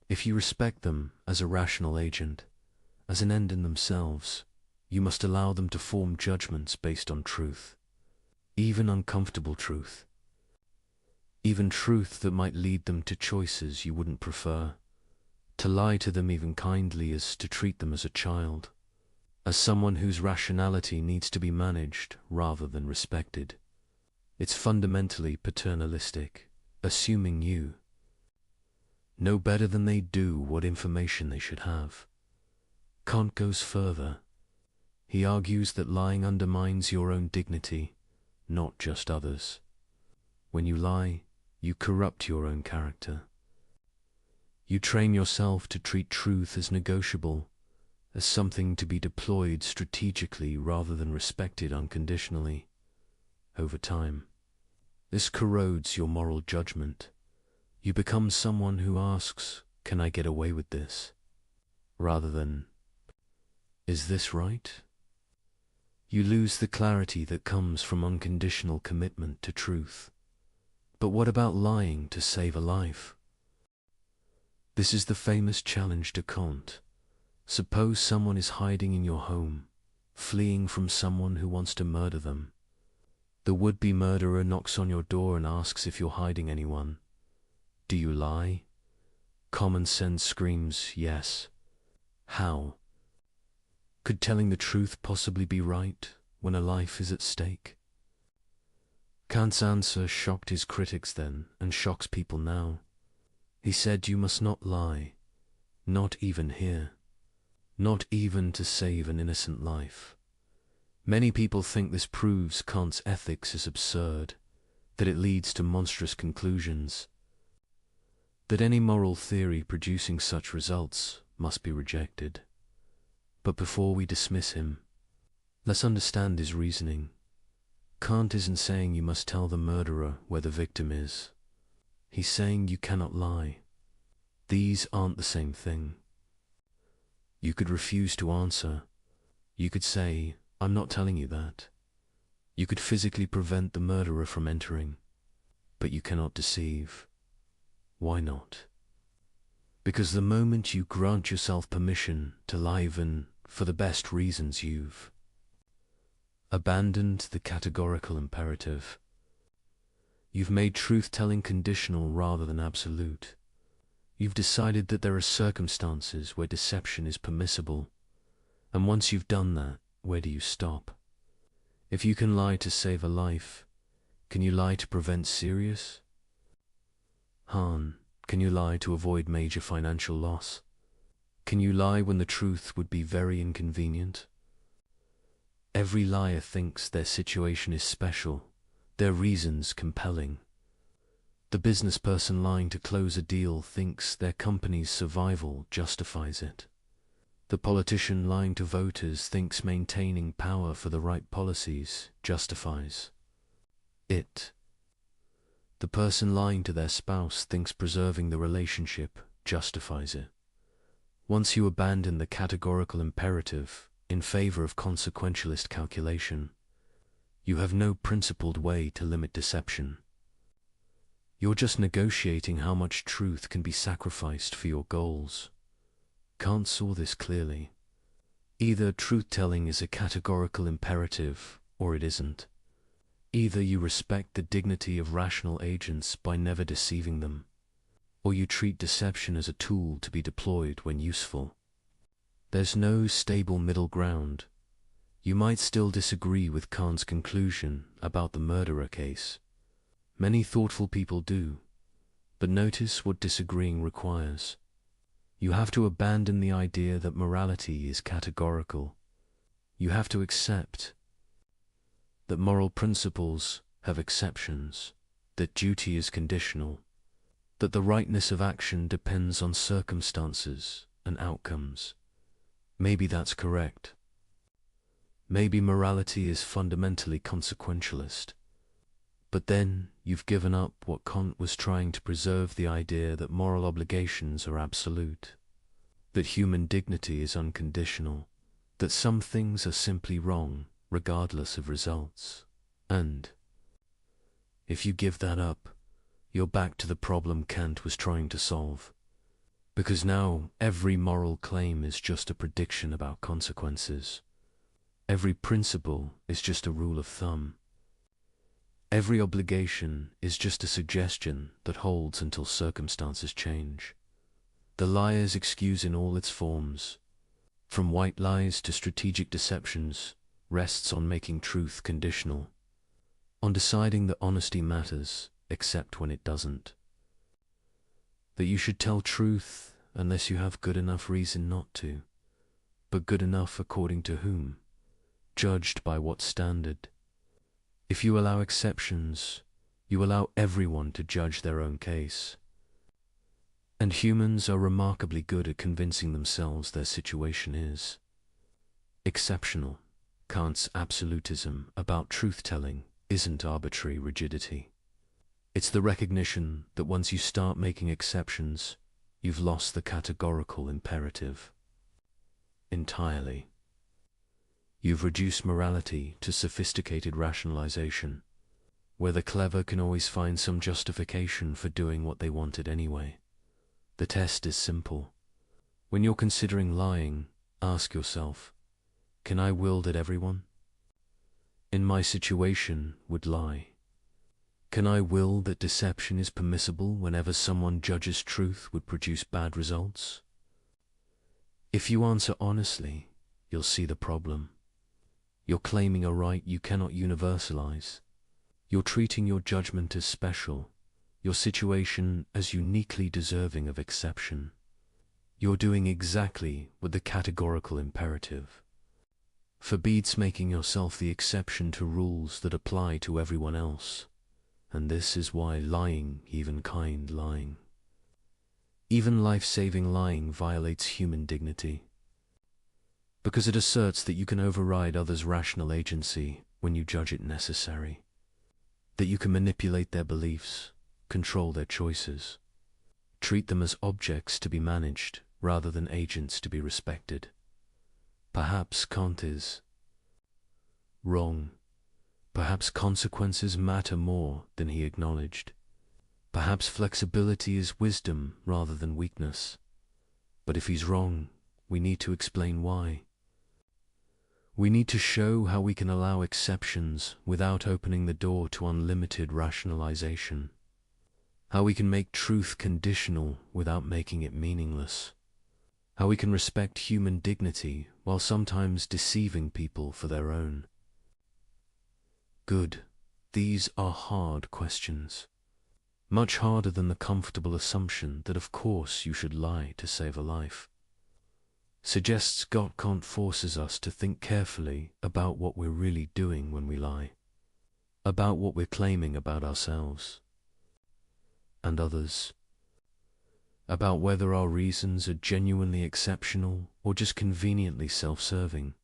If you respect them as a rational agent, as an end in themselves, you must allow them to form judgments based on truth, even uncomfortable truth. Even truth that might lead them to choices you wouldn't prefer. To lie to them even kindly is to treat them as a child, as someone whose rationality needs to be managed rather than respected. It's fundamentally paternalistic, assuming you know better than they do what information they should have. Kant goes further. He argues that lying undermines your own dignity, not just others. When you lie, you corrupt your own character. You train yourself to treat truth as negotiable, as something to be deployed strategically rather than respected unconditionally. Over time, this corrodes your moral judgment. You become someone who asks, "Can I get away with this?" rather than, "Is this right?" You lose the clarity that comes from unconditional commitment to truth. But what about lying to save a life? This is the famous challenge to Kant. Suppose someone is hiding in your home, fleeing from someone who wants to murder them. The would-be murderer knocks on your door and asks if you're hiding anyone. Do you lie? Common sense screams yes. How? Could telling the truth possibly be right when a life is at stake? Kant's answer shocked his critics then and shocks people now. He said you must not lie, not even here, not even to save an innocent life. Many people think this proves Kant's ethics is absurd, that it leads to monstrous conclusions, that any moral theory producing such results must be rejected. But before we dismiss him, let's understand his reasoning. Kant isn't saying you must tell the murderer where the victim is. He's saying you cannot lie. These aren't the same thing. You could refuse to answer. You could say, "I'm not telling you that." You could physically prevent the murderer from entering, but you cannot deceive. Why not? Because the moment you grant yourself permission to lie even for the best reasons, you've abandoned the categorical imperative. You've made truth-telling conditional rather than absolute. You've decided that there are circumstances where deception is permissible, and once you've done that, where do you stop? If you can lie to save a life, can you lie to prevent serious harm? Can you lie to avoid major financial loss? Can you lie when the truth would be very inconvenient? Every liar thinks their situation is special, their reasons compelling. The business person lying to close a deal thinks their company's survival justifies it. The politician lying to voters thinks maintaining power for the right policies justifies it. The person lying to their spouse thinks preserving the relationship justifies it. Once you abandon the categorical imperative in favor of consequentialist calculation, you have no principled way to limit deception. You're just negotiating how much truth can be sacrificed for your goals. Kant saw this clearly. Either truth-telling is a categorical imperative, or it isn't. Either you respect the dignity of rational agents by never deceiving them, or you treat deception as a tool to be deployed when useful. There's no stable middle ground. You might still disagree with Kant's conclusion about the murderer case. Many thoughtful people do, but notice what disagreeing requires. You have to abandon the idea that morality is categorical. You have to accept that moral principles have exceptions, that duty is conditional, that the rightness of action depends on circumstances and outcomes. Maybe that's correct. Maybe morality is fundamentally consequentialist. But then you've given up what Kant was trying to preserve, the idea that moral obligations are absolute, that human dignity is unconditional, that some things are simply wrong regardless of results. And if you give that up, you're back to the problem Kant was trying to solve. Because now every moral claim is just a prediction about consequences. Every principle is just a rule of thumb. Every obligation is just a suggestion that holds until circumstances change. The liar's excuse in all its forms, from white lies to strategic deceptions, rests on making truth conditional, on deciding that honesty matters except when it doesn't, that you should tell truth unless you have good enough reason not to. but good enough according to whom? Judged by what standard? If you allow exceptions, you allow everyone to judge their own case. And humans are remarkably good at convincing themselves their situation is exceptional. Kant's absolutism about truth-telling isn't arbitrary rigidity. It's the recognition that once you start making exceptions, you've lost the categorical imperative entirely. You've reduced morality to sophisticated rationalization, where the clever can always find some justification for doing what they wanted anyway. The test is simple. When you're considering lying, ask yourself, can I will that everyone in my situation would lie? Can I will that deception is permissible whenever someone judges truth would produce bad results? If you answer honestly, you'll see the problem. You're claiming a right you cannot universalize. You're treating your judgment as special, your situation as uniquely deserving of exception. You're doing exactly what the categorical imperative forbids, making yourself the exception to rules that apply to everyone else. And this is why lying, even kind lying, even life-saving lying, violates human dignity. Because it asserts that you can override others' rational agency when you judge it necessary, that you can manipulate their beliefs, control their choices, treat them as objects to be managed rather than agents to be respected. Perhaps Kant is wrong. Perhaps consequences matter more than he acknowledged. Perhaps flexibility is wisdom rather than weakness. But if he's wrong, we need to explain why. We need to show how we can allow exceptions without opening the door to unlimited rationalization. How we can make truth conditional without making it meaningless. How we can respect human dignity while sometimes deceiving people for their own good. These are hard questions. Much harder than the comfortable assumption that of course you should lie to save a life. Suggests Kant forces us to think carefully about what we're really doing when we lie, about what we're claiming about ourselves and others, about whether our reasons are genuinely exceptional or just conveniently self-serving.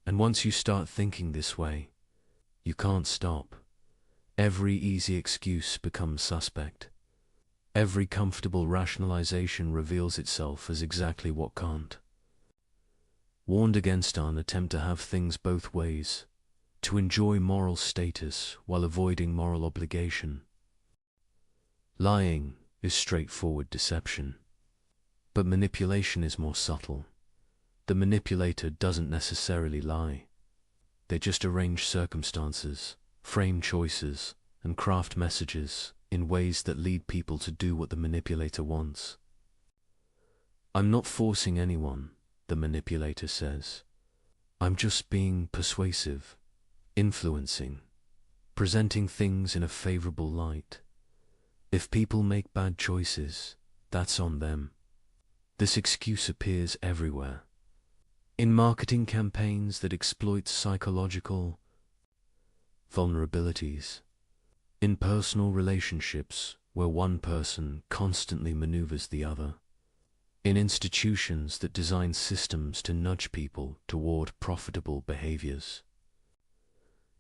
And once you start thinking this way, you can't stop. Every easy excuse becomes suspect. Every comfortable rationalization reveals itself as exactly what Kant warned against: an attempt to have things both ways, to enjoy moral status while avoiding moral obligation. Lying is straightforward deception, but manipulation is more subtle. The manipulator doesn't necessarily lie. They just arrange circumstances, frame choices, and craft messages in ways that lead people to do what the manipulator wants. I'm not forcing anyone, the manipulator says. I'm just being persuasive, influencing, presenting things in a favorable light. If people make bad choices, that's on them. This excuse appears everywhere. In marketing campaigns that exploit psychological vulnerabilities, in personal relationships where one person constantly maneuvers the other, in institutions that design systems to nudge people toward profitable behaviors,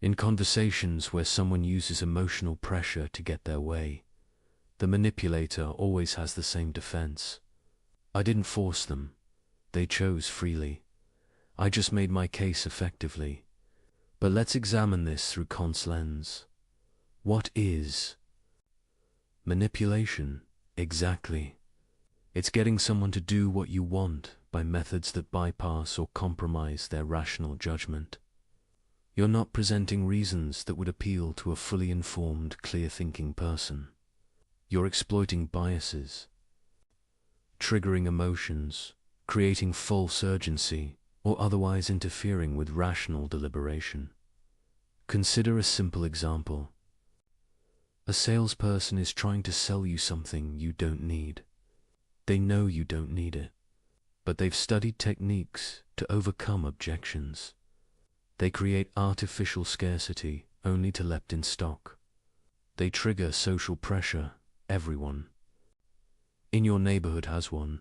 in conversations where someone uses emotional pressure to get their way, the manipulator always has the same defense. I didn't force them. They chose freely. I just made my case effectively. But let's examine this through Kant's lens. What is manipulation exactly? It's getting someone to do what you want by methods that bypass or compromise their rational judgment. You're not presenting reasons that would appeal to a fully informed, clear-thinking person. You're exploiting biases, triggering emotions, creating false urgency, or otherwise interfering with rational deliberation. Consider a simple example. A salesperson is trying to sell you something you don't need. They know you don't need it, but they've studied techniques to overcome objections. They create artificial scarcity only to leapt in stock. They trigger social pressure, everyone in your neighborhood has one.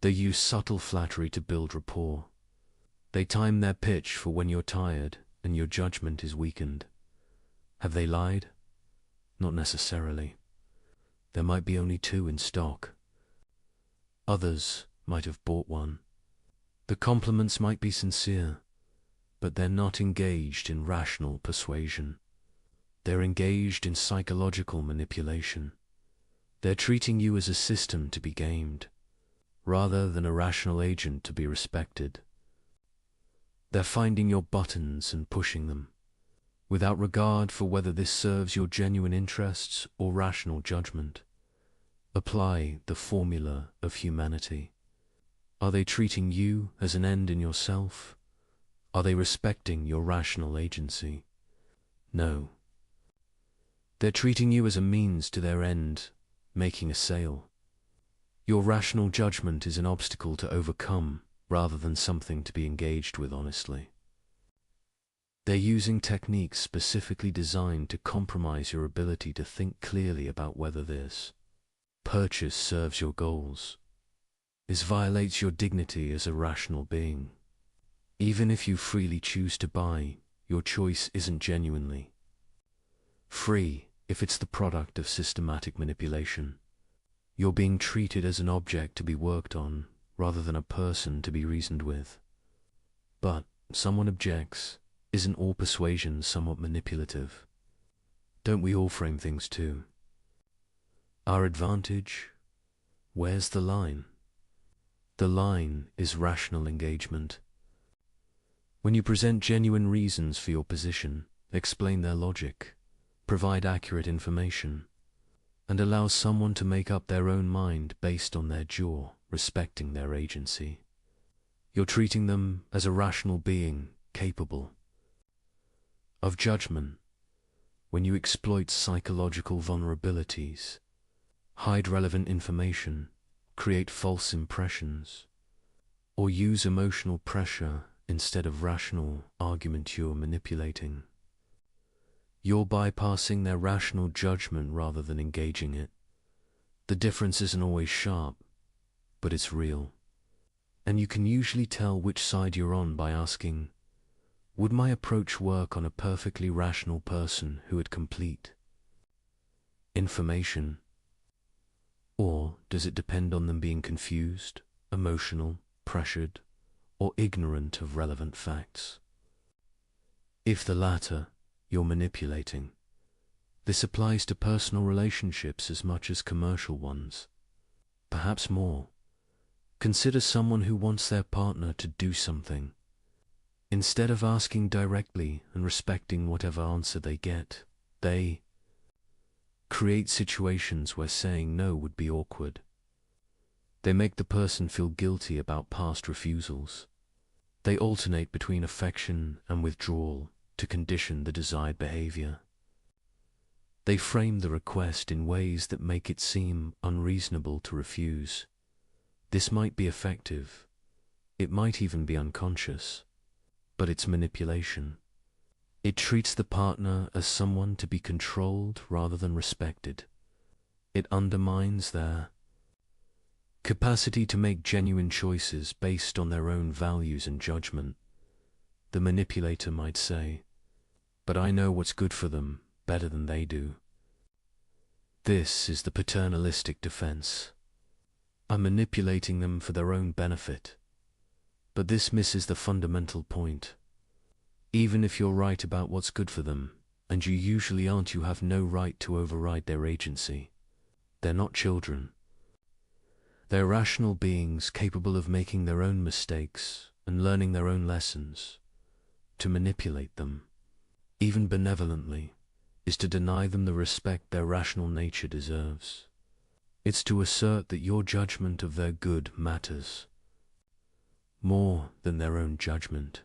They use subtle flattery to build rapport. They time their pitch for when you're tired and your judgment is weakened. Have they lied? Not necessarily. There might be only two in stock. Others might have bought one. The compliments might be sincere, but they're not engaged in rational persuasion. They're engaged in psychological manipulation. They're treating you as a system to be gamed, rather than a rational agent to be respected. They're finding your buttons and pushing them, without regard for whether this serves your genuine interests or rational judgment. Apply the formula of humanity. Are they treating you as an end in yourself? Are they respecting your rational agency? No. They're treating you as a means to their end, making a sale. Your rational judgment is an obstacle to overcome rather than something to be engaged with honestly. They're using techniques specifically designed to compromise your ability to think clearly about whether this purchase serves your goals. This violates your dignity as a rational being. Even if you freely choose to buy, your choice isn't genuinely free if it's the product of systematic manipulation. You're being treated as an object to be worked on rather than a person to be reasoned with. But someone objects, isn't all persuasion somewhat manipulative? Don't we all frame things too? Our advantage? Where's the line? The line is rational engagement. When you present genuine reasons for your position, explain their logic, provide accurate information, and allow someone to make up their own mind based on their jaw, respecting their agency. You're treating them as a rational being capable of judgment. When you exploit psychological vulnerabilities, hide relevant information, create false impressions, or use emotional pressure instead of rational argument, you're manipulating. You're bypassing their rational judgment rather than engaging it. The difference isn't always sharp, but it's real. And you can usually tell which side you're on by asking, would my approach work on a perfectly rational person who had complete information? Or does it depend on them being confused, emotional, pressured, or ignorant of relevant facts? If the latter, you're manipulating. This applies to personal relationships as much as commercial ones. Perhaps more. Consider someone who wants their partner to do something. Instead of asking directly and respecting whatever answer they get, they create situations where saying no would be awkward. They make the person feel guilty about past refusals. They alternate between affection and withdrawal to condition the desired behavior. They frame the request in ways that make it seem unreasonable to refuse. This might be effective. It might even be unconscious. But it's manipulation. It treats the partner as someone to be controlled rather than respected. It undermines their capacity to make genuine choices based on their own values and judgment. The manipulator might say, but I know what's good for them better than they do. This is the paternalistic defense. I'm manipulating them for their own benefit. But this misses the fundamental point. Even if you're right about what's good for them, and you usually aren't, you have no right to override their agency. They're not children. They're rational beings capable of making their own mistakes and learning their own lessons. To manipulate them, even benevolently, is to deny them the respect their rational nature deserves. It's to assert that your judgment of their good matters more than their own judgment,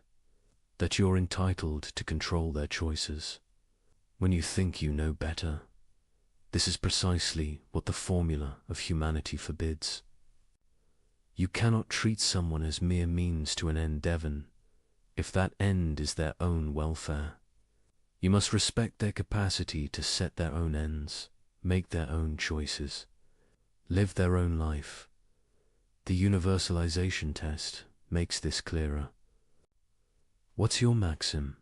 that you're entitled to control their choices when you think you know better. This is precisely what the formula of humanity forbids. You cannot treat someone as mere means to an end, Devon, if that end is their own welfare. You must respect their capacity to set their own ends, make their own choices, live their own life. The universalization test makes this clearer. What's your maxim?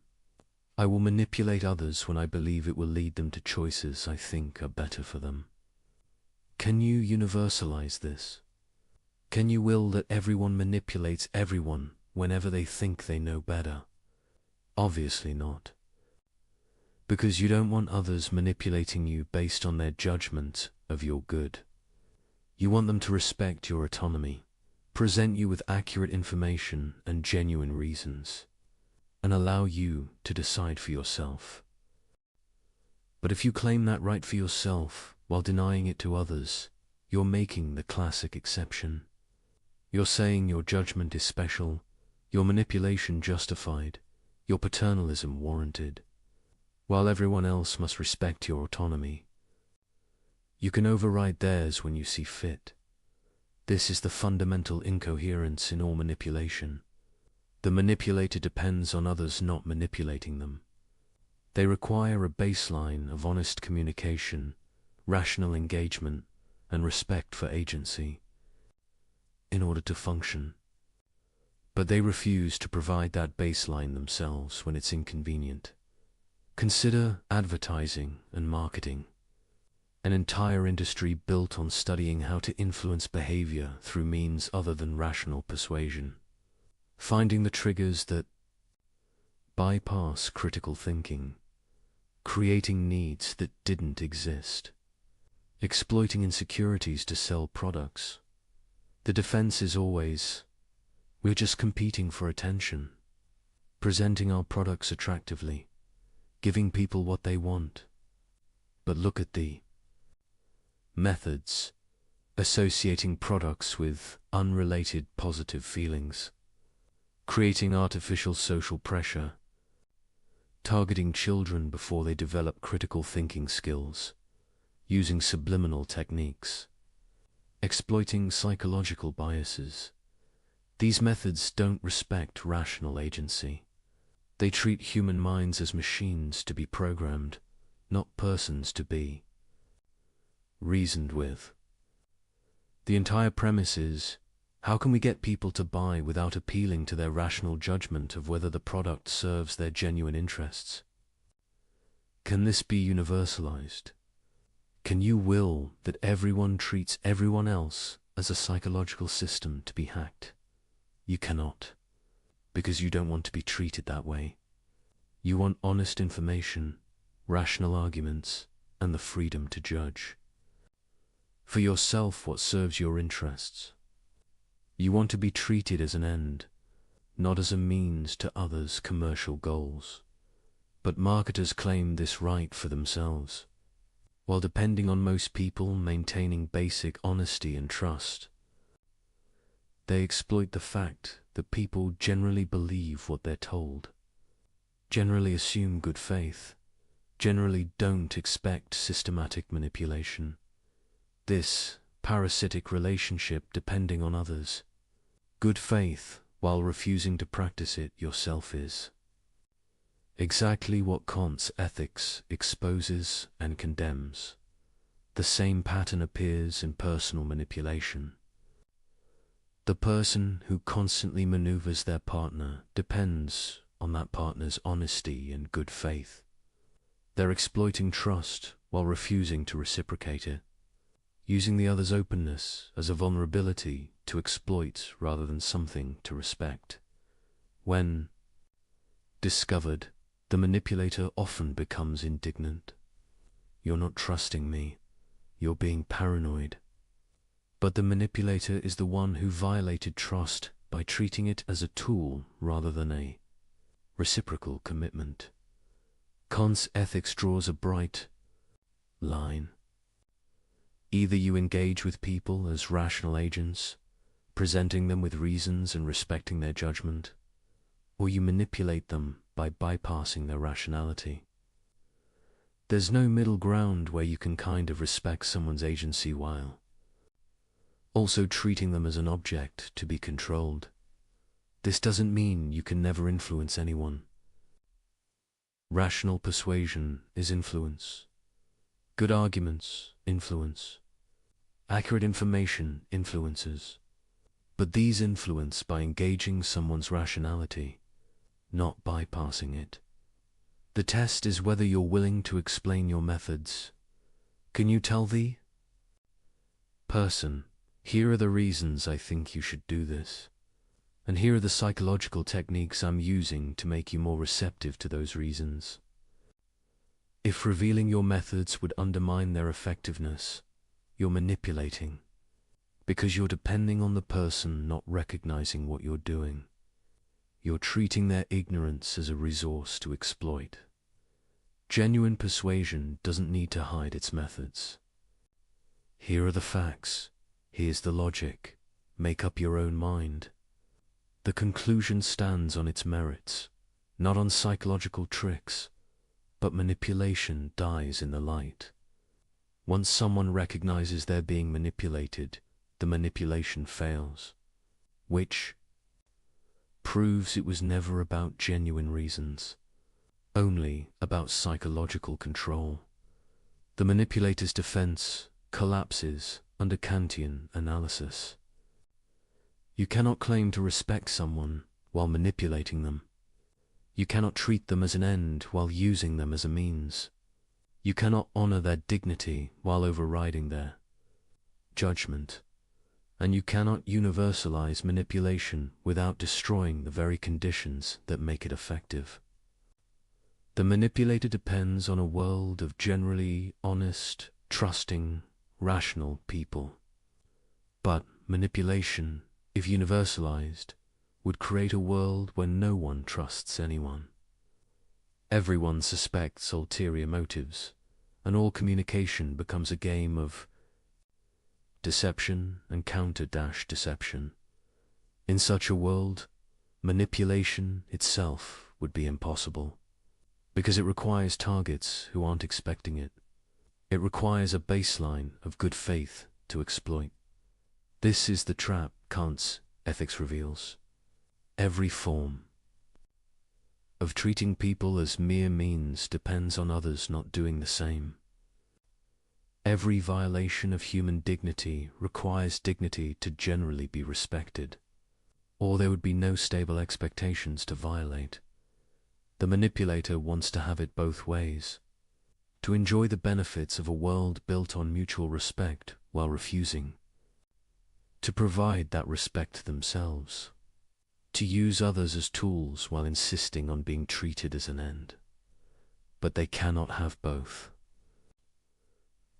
I will manipulate others when I believe it will lead them to choices I think are better for them. Can you universalize this? Can you will that everyone manipulates everyone whenever they think they know better? Obviously not. Because you don't want others manipulating you based on their judgment of your good. You want them to respect your autonomy, present you with accurate information and genuine reasons, and allow you to decide for yourself. But if you claim that right for yourself while denying it to others, you're making the classic exception. You're saying your judgment is special, your manipulation justified, your paternalism warranted, while everyone else must respect your autonomy. You can override theirs when you see fit. This is the fundamental incoherence in all manipulation. The manipulator depends on others not manipulating them. They require a baseline of honest communication, rational engagement, and respect for agency in order to function. But they refuse to provide that baseline themselves when it's inconvenient. Consider advertising and marketing, an entire industry built on studying how to influence behavior through means other than rational persuasion, finding the triggers that bypass critical thinking, creating needs that didn't exist, exploiting insecurities to sell products. The defense is always, we're just competing for attention, presenting our products attractively, giving people what they want. But look at the methods, associating products with unrelated positive feelings, creating artificial social pressure, targeting children before they develop critical thinking skills, using subliminal techniques, exploiting psychological biases. These methods don't respect rational agency. They treat human minds as machines to be programmed, not persons to be reasoned with. The entire premise is, how can we get people to buy without appealing to their rational judgment of whether the product serves their genuine interests? Can this be universalized? Can you will that everyone treats everyone else as a psychological system to be hacked? You cannot, because you don't want to be treated that way. You want honest information, rational arguments, and the freedom to judge for yourself what serves your interests. You want to be treated as an end, not as a means to others' commercial goals. But marketers claim this right for themselves, while depending on most people maintaining basic honesty and trust. They exploit the fact that people generally believe what they're told, generally assume good faith, generally don't expect systematic manipulation. This parasitic relationship depending on others, good faith while refusing to practice it yourself is exactly what Kant's ethics exposes and condemns. The same pattern appears in personal manipulation. The person who constantly maneuvers their partner depends on that partner's honesty and good faith. They're exploiting trust while refusing to reciprocate it, using the other's openness as a vulnerability to exploit rather than something to respect. When discovered, the manipulator often becomes indignant. You're not trusting me, you're being paranoid. But the manipulator is the one who violated trust by treating it as a tool rather than a reciprocal commitment. Kant's ethics draws a bright line. Either you engage with people as rational agents, presenting them with reasons and respecting their judgment, or you manipulate them by bypassing their rationality. There's no middle ground where you can kind of respect someone's agency while also treating them as an object to be controlled. This doesn't mean you can never influence anyone. Rational persuasion is influence. Good arguments, influence. Accurate information influences. But these influence by engaging someone's rationality, not bypassing it. The test is whether you're willing to explain your methods. Can you tell the person, here are the reasons I think you should do this, and here are the psychological techniques I'm using to make you more receptive to those reasons. If revealing your methods would undermine their effectiveness, you're manipulating, because you're depending on the person not recognizing what you're doing. You're treating their ignorance as a resource to exploit. Genuine persuasion doesn't need to hide its methods. Here are the facts. Here's the logic. Make up your own mind. The conclusion stands on its merits, not on psychological tricks, but manipulation dies in the light. Once someone recognizes they're being manipulated, the manipulation fails, which proves it was never about genuine reasons, only about psychological control. The manipulator's defense collapses under Kantian analysis. You cannot claim to respect someone while manipulating them. You cannot treat them as an end while using them as a means. You cannot honor their dignity while overriding their judgment. And you cannot universalize manipulation without destroying the very conditions that make it effective. The manipulator depends on a world of generally honest, trusting, rational people. But manipulation, if universalized, would create a world where no one trusts anyone. Everyone suspects ulterior motives, and all communication becomes a game of deception and counter-deception. In such a world, manipulation itself would be impossible, because it requires targets who aren't expecting it. It requires a baseline of good faith to exploit. This is the trap Kant's ethics reveals. Every form of treating people as mere means depends on others not doing the same. Every violation of human dignity requires dignity to generally be respected, or there would be no stable expectations to violate. The manipulator wants to have it both ways, to enjoy the benefits of a world built on mutual respect while refusing to provide that respect themselves, to use others as tools while insisting on being treated as an end. But they cannot have both.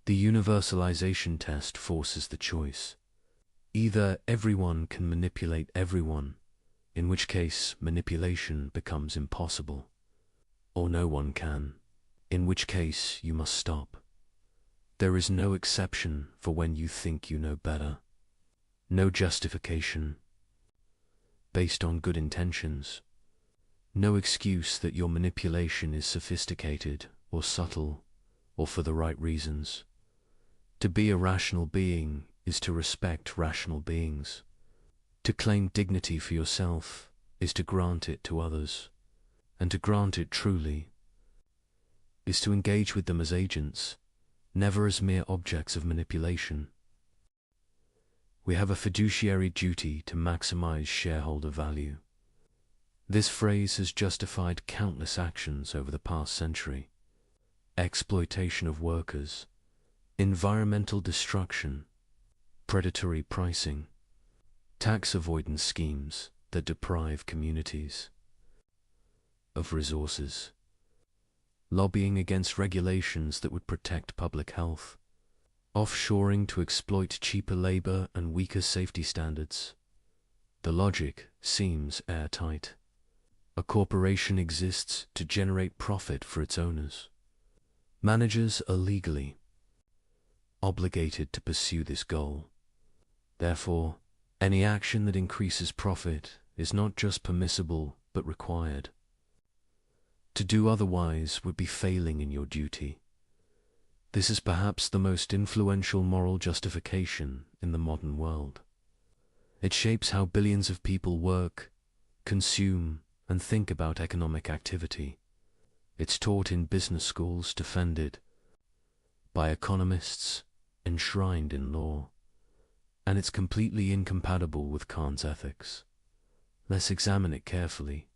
The universalization test forces the choice. Either everyone can manipulate everyone, in which case manipulation becomes impossible, or no one can, in which case you must stop. There is no exception for when you think you know better. No justification based on good intentions. No excuse that your manipulation is sophisticated or subtle or for the right reasons. To be a rational being is to respect rational beings. To claim dignity for yourself is to grant it to others, and to grant it truly is to engage with them as agents, never as mere objects of manipulation. We have a fiduciary duty to maximize shareholder value. This phrase has justified countless actions over the past century. Exploitation of workers, environmental destruction, predatory pricing, tax avoidance schemes that deprive communities of resources, lobbying against regulations that would protect public health, offshoring to exploit cheaper labor and weaker safety standards. The logic seems airtight. A corporation exists to generate profit for its owners. Managers are legally obligated to pursue this goal. Therefore, any action that increases profit is not just permissible but required. To do otherwise would be failing in your duty. This is perhaps the most influential moral justification in the modern world. It shapes how billions of people work, consume, and think about economic activity. It's taught in business schools, defended by economists, enshrined in law, and it's completely incompatible with Kant's ethics. Let's examine it carefully.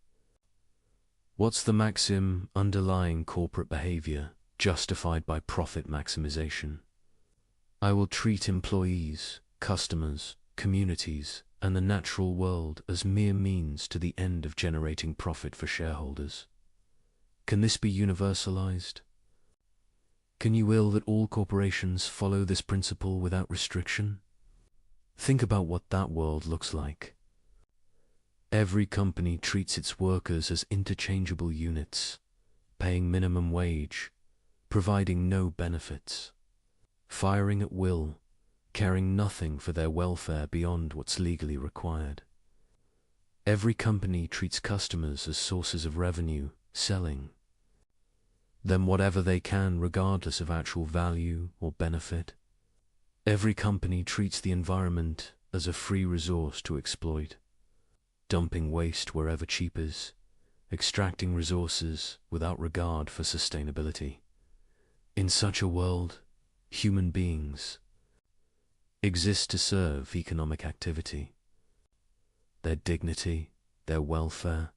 What's the maxim underlying corporate behavior justified by profit maximization? I will treat employees, customers, communities, and the natural world as mere means to the end of generating profit for shareholders. Can this be universalized? Can you will that all corporations follow this principle without restriction? Think about what that world looks like. Every company treats its workers as interchangeable units, paying minimum wage, providing no benefits, firing at will, caring nothing for their welfare beyond what's legally required. Every company treats customers as sources of revenue, selling them whatever they can regardless of actual value or benefit. Every company treats the environment as a free resource to exploit, dumping waste wherever cheap is, extracting resources without regard for sustainability. In such a world, human beings exist to serve economic activity. Their dignity, their welfare,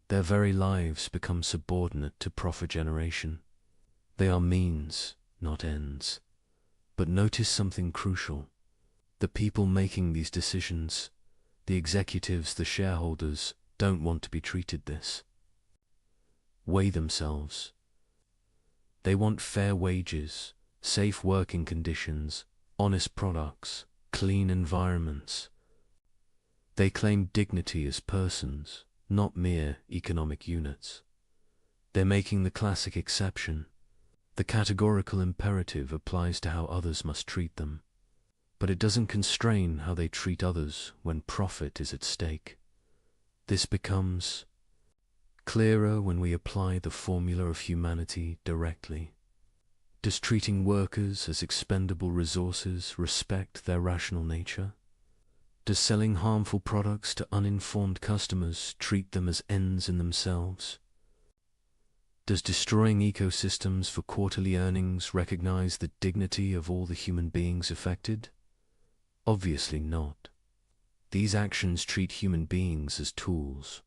their very lives become subordinate to profit generation. They are means, not ends. But notice something crucial. The people making these decisions, the executives, the shareholders, don't want to be treated this way themselves. They want fair wages, safe working conditions, honest products, clean environments. They claim dignity as persons, not mere economic units. They're making the classic exception. The categorical imperative applies to how others must treat them, but it doesn't constrain how they treat others when profit is at stake. This becomes clearer when we apply the formula of humanity directly. Does treating workers as expendable resources respect their rational nature? Does selling harmful products to uninformed customers treat them as ends in themselves? Does destroying ecosystems for quarterly earnings recognize the dignity of all the human beings affected? Obviously not. These actions treat human beings as tools,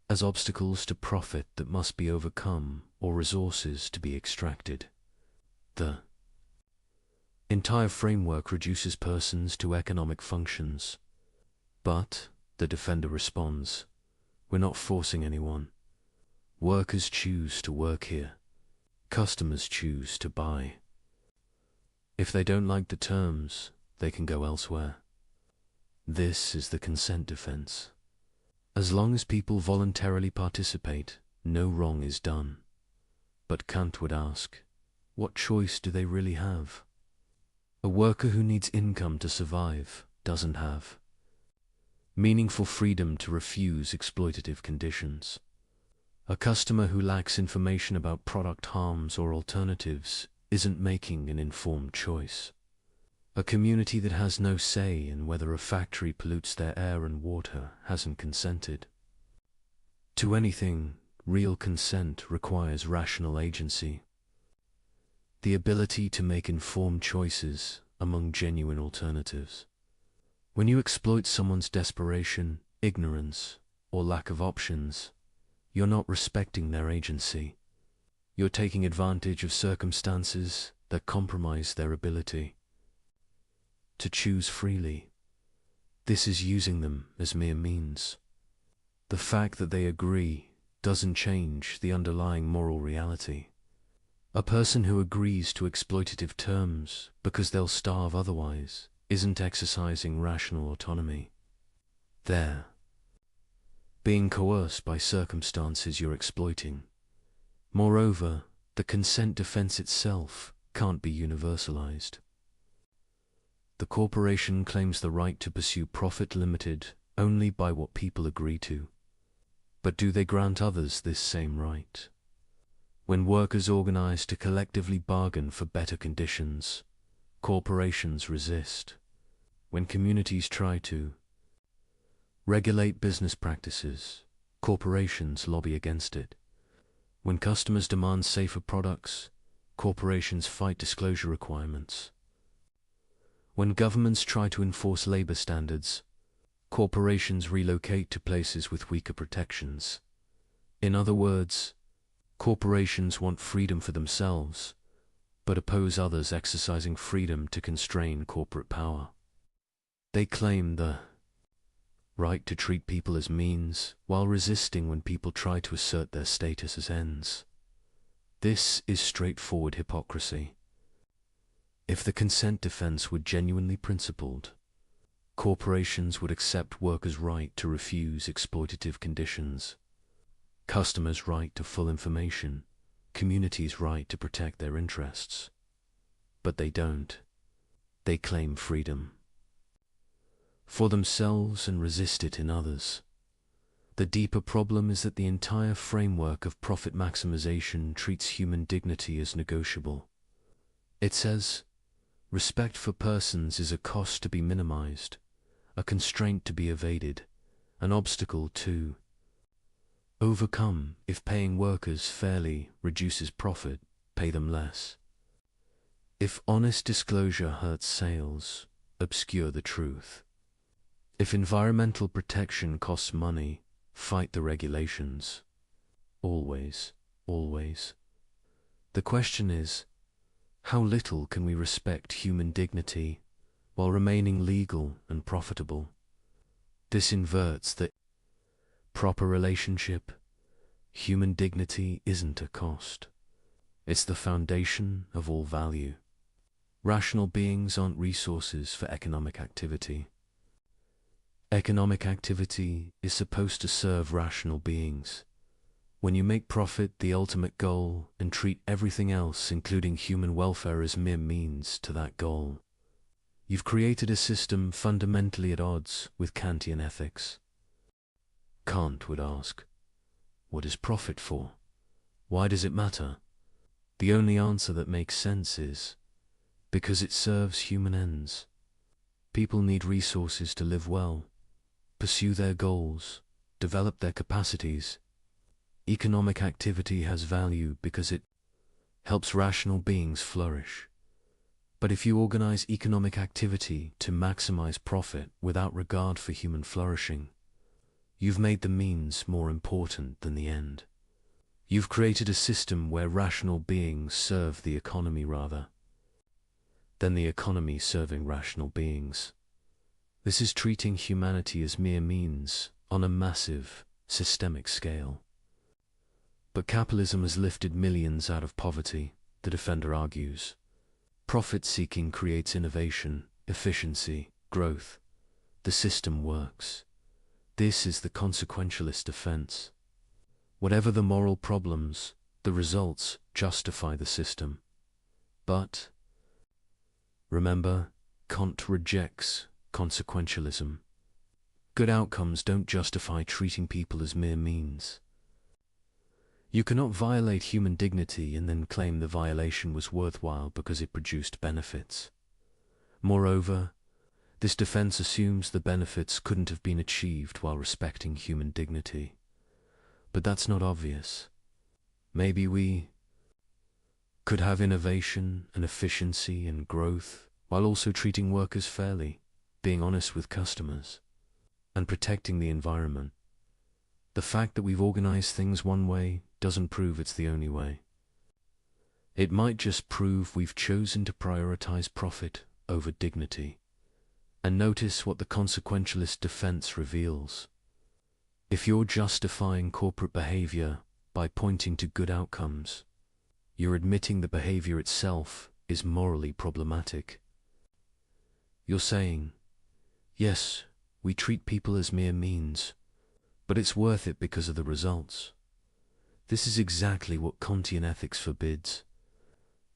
as obstacles to profit that must be overcome or resources to be extracted. The entire framework reduces persons to economic functions. But, the defender responds, we're not forcing anyone. Workers choose to work here. Customers choose to buy. If they don't like the terms, they can go elsewhere. This is the consent defense. As long as people voluntarily participate, no wrong is done. But Kant would ask, what choice do they really have? A worker who needs income to survive doesn't have meaningful freedom to refuse exploitative conditions. A customer who lacks information about product harms or alternatives isn't making an informed choice. A community that has no say in whether a factory pollutes their air and water hasn't consented to anything. Real consent requires rational agency, the ability to make informed choices among genuine alternatives. When you exploit someone's desperation, ignorance, or lack of options, you're not respecting their agency. You're taking advantage of circumstances that compromise their ability to choose freely. This is using them as mere means. The fact that they agree doesn't change the underlying moral reality. A person who agrees to exploitative terms because they'll starve otherwise isn't exercising rational autonomy. They're being coerced by circumstances you're exploiting. Moreover, the consent defense itself can't be universalized. The corporation claims the right to pursue profit limited only by what people agree to. But do they grant others this same right? When workers organize to collectively bargain for better conditions, corporations resist. When communities try to regulate business practices, corporations lobby against it. When customers demand safer products, corporations fight disclosure requirements. When governments try to enforce labor standards, corporations relocate to places with weaker protections. In other words, corporations want freedom for themselves, but oppose others exercising freedom to constrain corporate power. They claim the right to treat people as means, while resisting when people try to assert their status as ends. This is straightforward hypocrisy. If the consent defense were genuinely principled, corporations would accept workers' right to refuse exploitative conditions, customers' right to full information, communities' right to protect their interests. But they don't. They claim freedom for themselves and resist it in others. The deeper problem is that the entire framework of profit maximization treats human dignity as negotiable. It says, respect for persons is a cost to be minimized, a constraint to be evaded, an obstacle to overcome. If paying workers fairly reduces profit, pay them less. If honest disclosure hurts sales, obscure the truth. If environmental protection costs money, fight the regulations. Always, always. The question is, how little can we respect human dignity while remaining legal and profitable? This inverts the proper relationship. Human dignity isn't a cost. It's the foundation of all value. Rational beings aren't resources for economic activity. Economic activity is supposed to serve rational beings. When you make profit the ultimate goal and treat everything else, including human welfare, as mere means to that goal, you've created a system fundamentally at odds with Kantian ethics. Kant would ask, what is profit for? Why does it matter? The only answer that makes sense is, because it serves human ends. People need resources to live well, pursue their goals, develop their capacities. Economic activity has value because it helps rational beings flourish. But if you organize economic activity to maximize profit without regard for human flourishing, you've made the means more important than the end. You've created a system where rational beings serve the economy rather than the economy serving rational beings. This is treating humanity as mere means on a massive, systemic scale. But capitalism has lifted millions out of poverty, the defender argues. Profit-seeking creates innovation, efficiency, growth. The system works. This is the consequentialist defense. Whatever the moral problems, the results justify the system. But remember, Kant rejects consequentialism. Good outcomes don't justify treating people as mere means. You cannot violate human dignity and then claim the violation was worthwhile because it produced benefits. Moreover, this defense assumes the benefits couldn't have been achieved while respecting human dignity. But that's not obvious. Maybe we could have innovation and efficiency and growth while also treating workers fairly, being honest with customers, and protecting the environment. The fact that we've organized things one way doesn't prove it's the only way. It might just prove we've chosen to prioritize profit over dignity. And notice what the consequentialist defense reveals. If you're justifying corporate behavior by pointing to good outcomes, you're admitting the behavior itself is morally problematic. You're saying, yes, we treat people as mere means, but it's worth it because of the results. This is exactly what Kantian ethics forbids.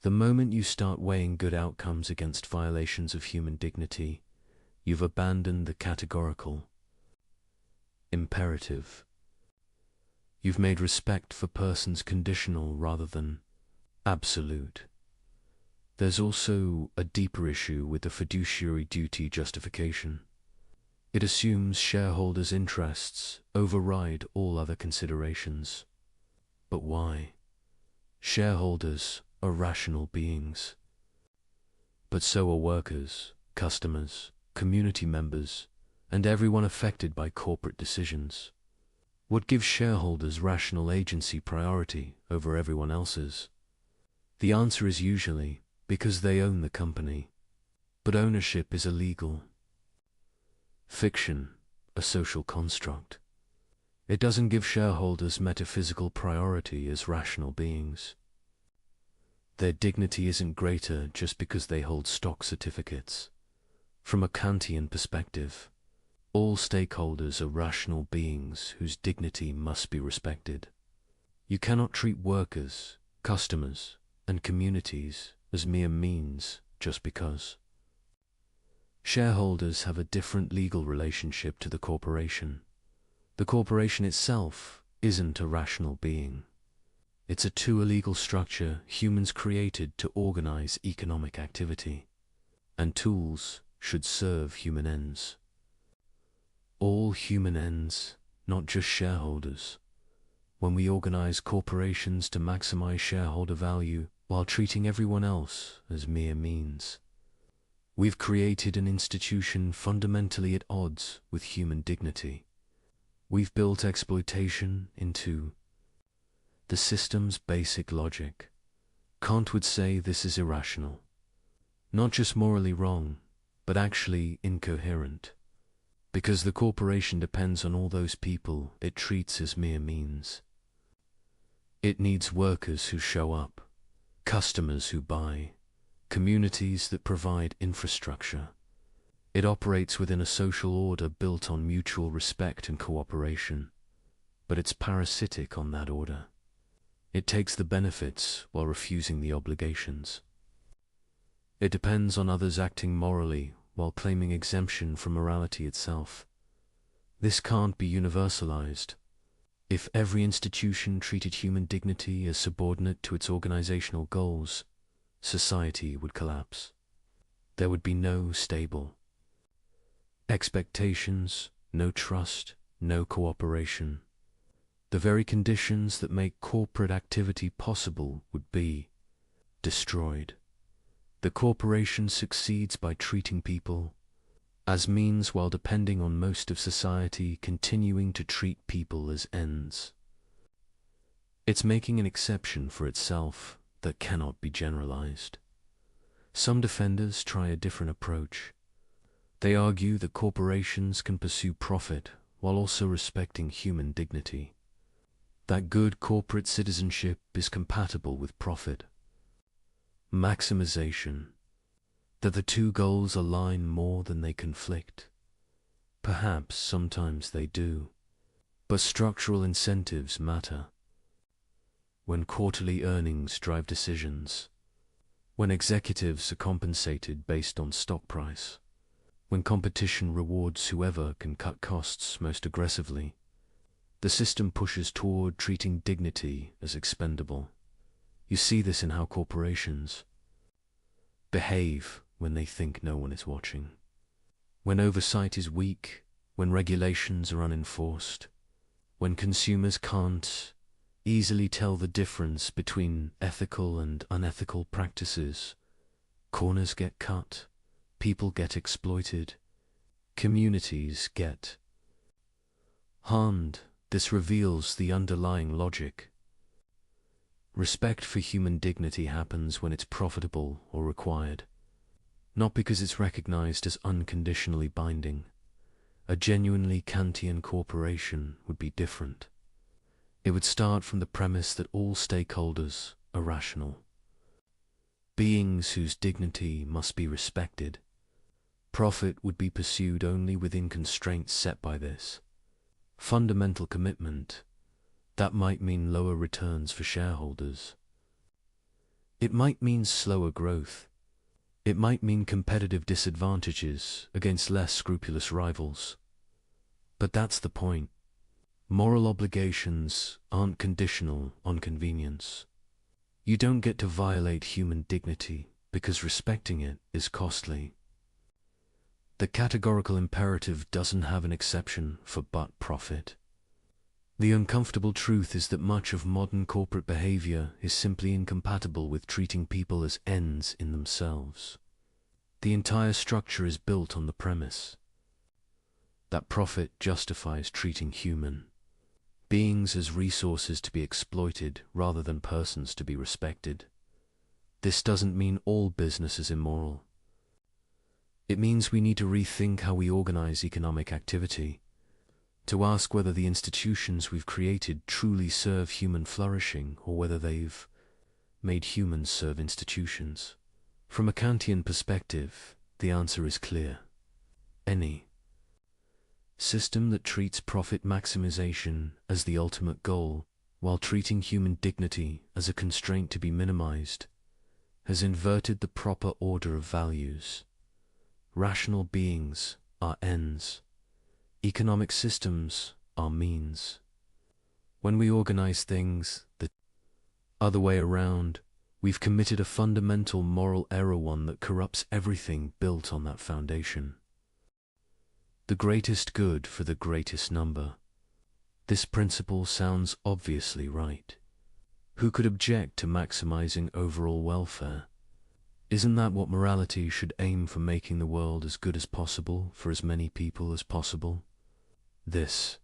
The moment you start weighing good outcomes against violations of human dignity, you've abandoned the categorical imperative. You've made respect for persons conditional rather than absolute. There's also a deeper issue with the fiduciary duty justification. It assumes shareholders' interests override all other considerations. But why? Shareholders are rational beings. But so are workers, customers, community members, and everyone affected by corporate decisions. What gives shareholders rational agency priority over everyone else's? The answer is usually because they own the company. But ownership is illegal. Fiction, a social construct. It doesn't give shareholders metaphysical priority as rational beings. Their dignity isn't greater just because they hold stock certificates. From a Kantian perspective, all stakeholders are rational beings whose dignity must be respected. You cannot treat workers, customers, and communities as mere means just because. Shareholders have a different legal relationship to the corporation. The corporation itself isn't a rational being. It's a too illegal structure humans created to organize economic activity. And tools should serve human ends. All human ends, not just shareholders. When we organize corporations to maximize shareholder value while treating everyone else as mere means, we've created an institution fundamentally at odds with human dignity. We've built exploitation into the system's basic logic. Kant would say this is irrational. Not just morally wrong, but actually incoherent. Because the corporation depends on all those people it treats as mere means. It needs workers who show up, customers who buy, communities that provide infrastructure. It operates within a social order built on mutual respect and cooperation, but it's parasitic on that order. It takes the benefits while refusing the obligations. It depends on others acting morally while claiming exemption from morality itself. This can't be universalized. If every institution treated human dignity as subordinate to its organizational goals, society would collapse. There would be no stable expectations, no trust, no cooperation. The very conditions that make corporate activity possible would be destroyed. The corporation succeeds by treating people as means while depending on most of society continuing to treat people as ends. It's making an exception for itself that cannot be generalized. Some defenders try a different approach. They argue that corporations can pursue profit while also respecting human dignity. That good corporate citizenship is compatible with profit. Maximization. That the two goals align more than they conflict. Perhaps sometimes they do. But structural incentives matter. When quarterly earnings drive decisions. When executives are compensated based on stock price. When competition rewards whoever can cut costs most aggressively, the system pushes toward treating dignity as expendable. You see this in how corporations behave when they think no one is watching. When oversight is weak, when regulations are unenforced, when consumers can't easily tell the difference between ethical and unethical practices, corners get cut. People get exploited. Communities get harmed. This reveals the underlying logic. Respect for human dignity happens when it's profitable or required, not because it's recognized as unconditionally binding. A genuinely Kantian corporation would be different. It would start from the premise that all stakeholders are rational, beings whose dignity must be respected. Profit would be pursued only within constraints set by this fundamental commitment. That might mean lower returns for shareholders. It might mean slower growth. It might mean competitive disadvantages against less scrupulous rivals. But that's the point. Moral obligations aren't conditional on convenience. You don't get to violate human dignity because respecting it is costly. The categorical imperative doesn't have an exception for but profit. The uncomfortable truth is that much of modern corporate behavior is simply incompatible with treating people as ends in themselves. The entire structure is built on the premise that profit justifies treating human beings as resources to be exploited rather than persons to be respected. This doesn't mean all business is immoral. It means we need to rethink how we organize economic activity, to ask whether the institutions we've created truly serve human flourishing or whether they've made humans serve institutions. From a Kantian perspective, the answer is clear. Any system that treats profit maximization as the ultimate goal, while treating human dignity as a constraint to be minimized, has inverted the proper order of values. Rational beings are ends. Economic systems are means. When we organize things the other way around, we've committed a fundamental moral error, one that corrupts everything built on that foundation. The greatest good for the greatest number. This principle sounds obviously right. Who could object to maximizing overall welfare? Isn't that what morality should aim for, making the world as good as possible for as many people as possible? This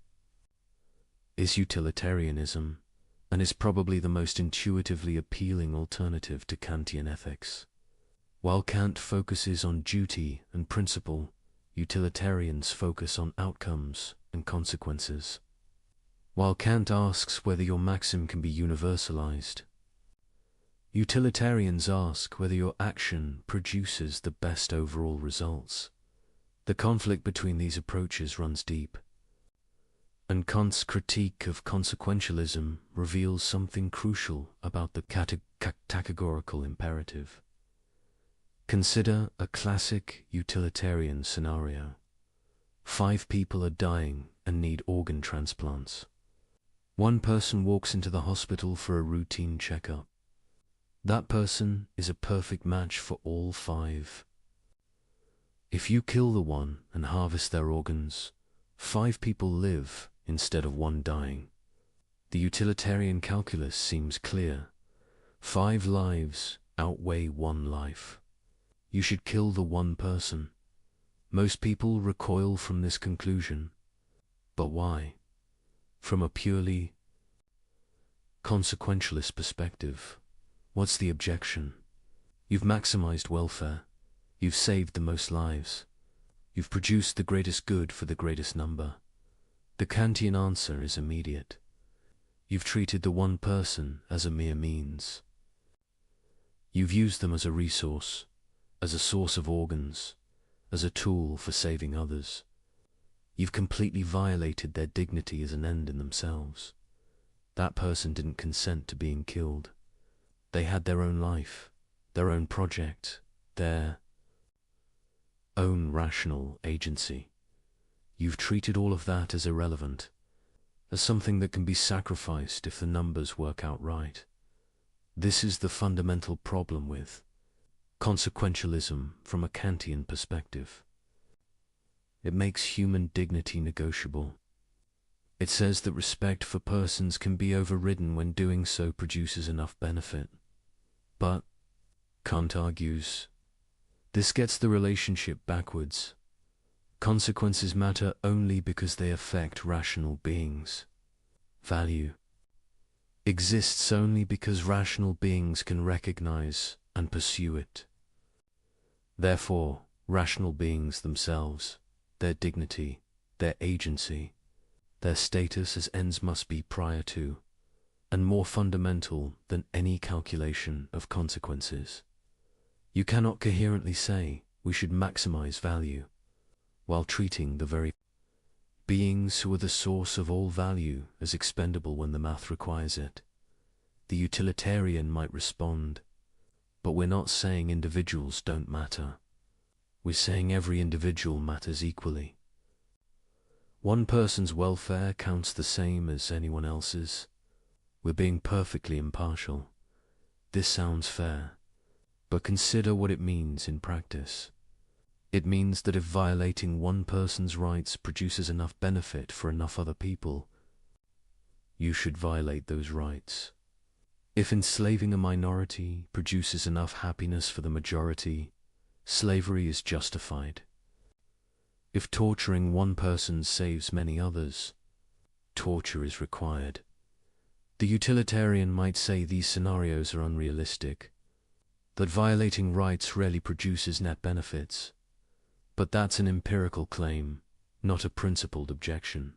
is utilitarianism, and is probably the most intuitively appealing alternative to Kantian ethics. While Kant focuses on duty and principle, utilitarians focus on outcomes and consequences. While Kant asks whether your maxim can be universalized, utilitarians ask whether your action produces the best overall results. The conflict between these approaches runs deep, and Kant's critique of consequentialism reveals something crucial about the categorical imperative. Consider a classic utilitarian scenario. 5 people are dying and need organ transplants. One person walks into the hospital for a routine checkup. That person is a perfect match for all 5. If you kill the one and harvest their organs, 5 people live instead of 1 dying. The utilitarian calculus seems clear. 5 lives outweigh 1 life. You should kill the one person. Most people recoil from this conclusion. But why? From a purely consequentialist perspective, what's the objection? You've maximized welfare. You've saved the most lives. You've produced the greatest good for the greatest number. The Kantian answer is immediate. You've treated the one person as a mere means. You've used them as a resource, as a source of organs, as a tool for saving others. You've completely violated their dignity as an end in themselves. That person didn't consent to being killed. They had their own life, their own project, their own rational agency. You've treated all of that as irrelevant, as something that can be sacrificed if the numbers work out right. This is the fundamental problem with consequentialism from a Kantian perspective. It makes human dignity negotiable. It says that respect for persons can be overridden when doing so produces enough benefit. But, Kant argues, this gets the relationship backwards. Consequences matter only because they affect rational beings. Value exists only because rational beings can recognize and pursue it. Therefore, rational beings themselves, their dignity, their agency, their status as ends must be prior to, and more fundamental than any calculation of consequences. You cannot coherently say we should maximize value, while treating the very beings who are the source of all value as expendable when the math requires it. The utilitarian might respond, but we're not saying individuals don't matter. We're saying every individual matters equally. One person's welfare counts the same as anyone else's. We're being perfectly impartial. This sounds fair, but consider what it means in practice. It means that if violating one person's rights produces enough benefit for enough other people, you should violate those rights. If enslaving a minority produces enough happiness for the majority, slavery is justified. If torturing one person saves many others, torture is required. The utilitarian might say these scenarios are unrealistic, that violating rights rarely produces net benefits. But that's an empirical claim, not a principled objection.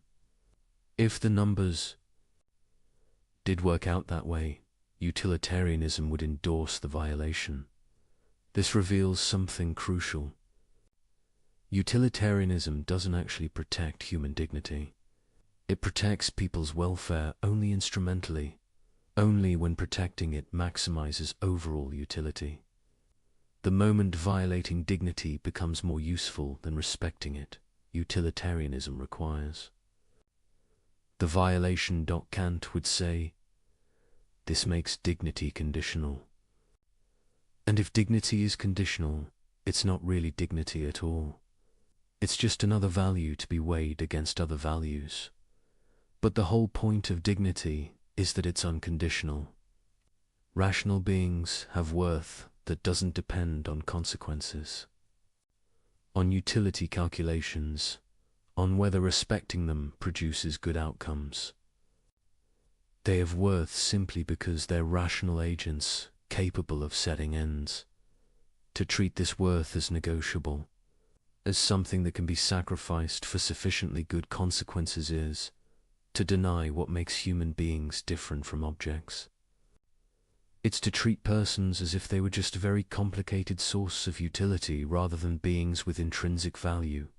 If the numbers did work out that way, utilitarianism would endorse the violation. This reveals something crucial. Utilitarianism doesn't actually protect human dignity. It protects people's welfare only instrumentally, only when protecting it maximizes overall utility. The moment violating dignity becomes more useful than respecting it, utilitarianism requires. The violation, Kant would say, this makes dignity conditional. And if dignity is conditional, it's not really dignity at all. It's just another value to be weighed against other values. But the whole point of dignity is that it's unconditional. Rational beings have worth that doesn't depend on consequences, on utility calculations, on whether respecting them produces good outcomes. They have worth simply because they're rational agents capable of setting ends. To treat this worth as negotiable, as something that can be sacrificed for sufficiently good consequences, is to deny what makes human beings different from objects. It's to treat persons as if they were just a very complicated source of utility rather than beings with intrinsic value.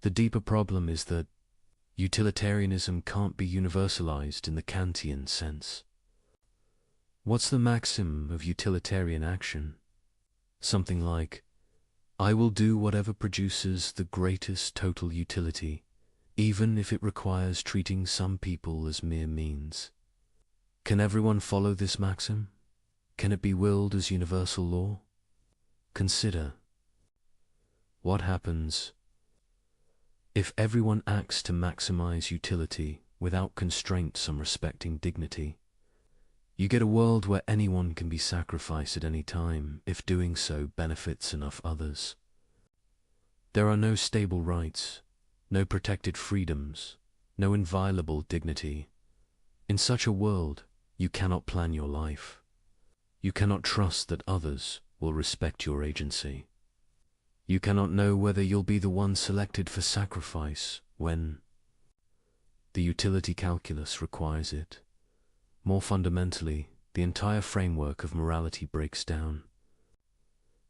The deeper problem is that utilitarianism can't be universalized in the Kantian sense. What's the maxim of utilitarian action? Something like, I will do whatever produces the greatest total utility, even if it requires treating some people as mere means. Can everyone follow this maxim? Can it be willed as universal law? Consider, what happens if everyone acts to maximize utility without constraints on respecting dignity? You get a world where anyone can be sacrificed at any time if doing so benefits enough others. There are no stable rights, no protected freedoms, no inviolable dignity. In such a world, you cannot plan your life. You cannot trust that others will respect your agency. You cannot know whether you'll be the one selected for sacrifice when the utility calculus requires it. More fundamentally, the entire framework of morality breaks down.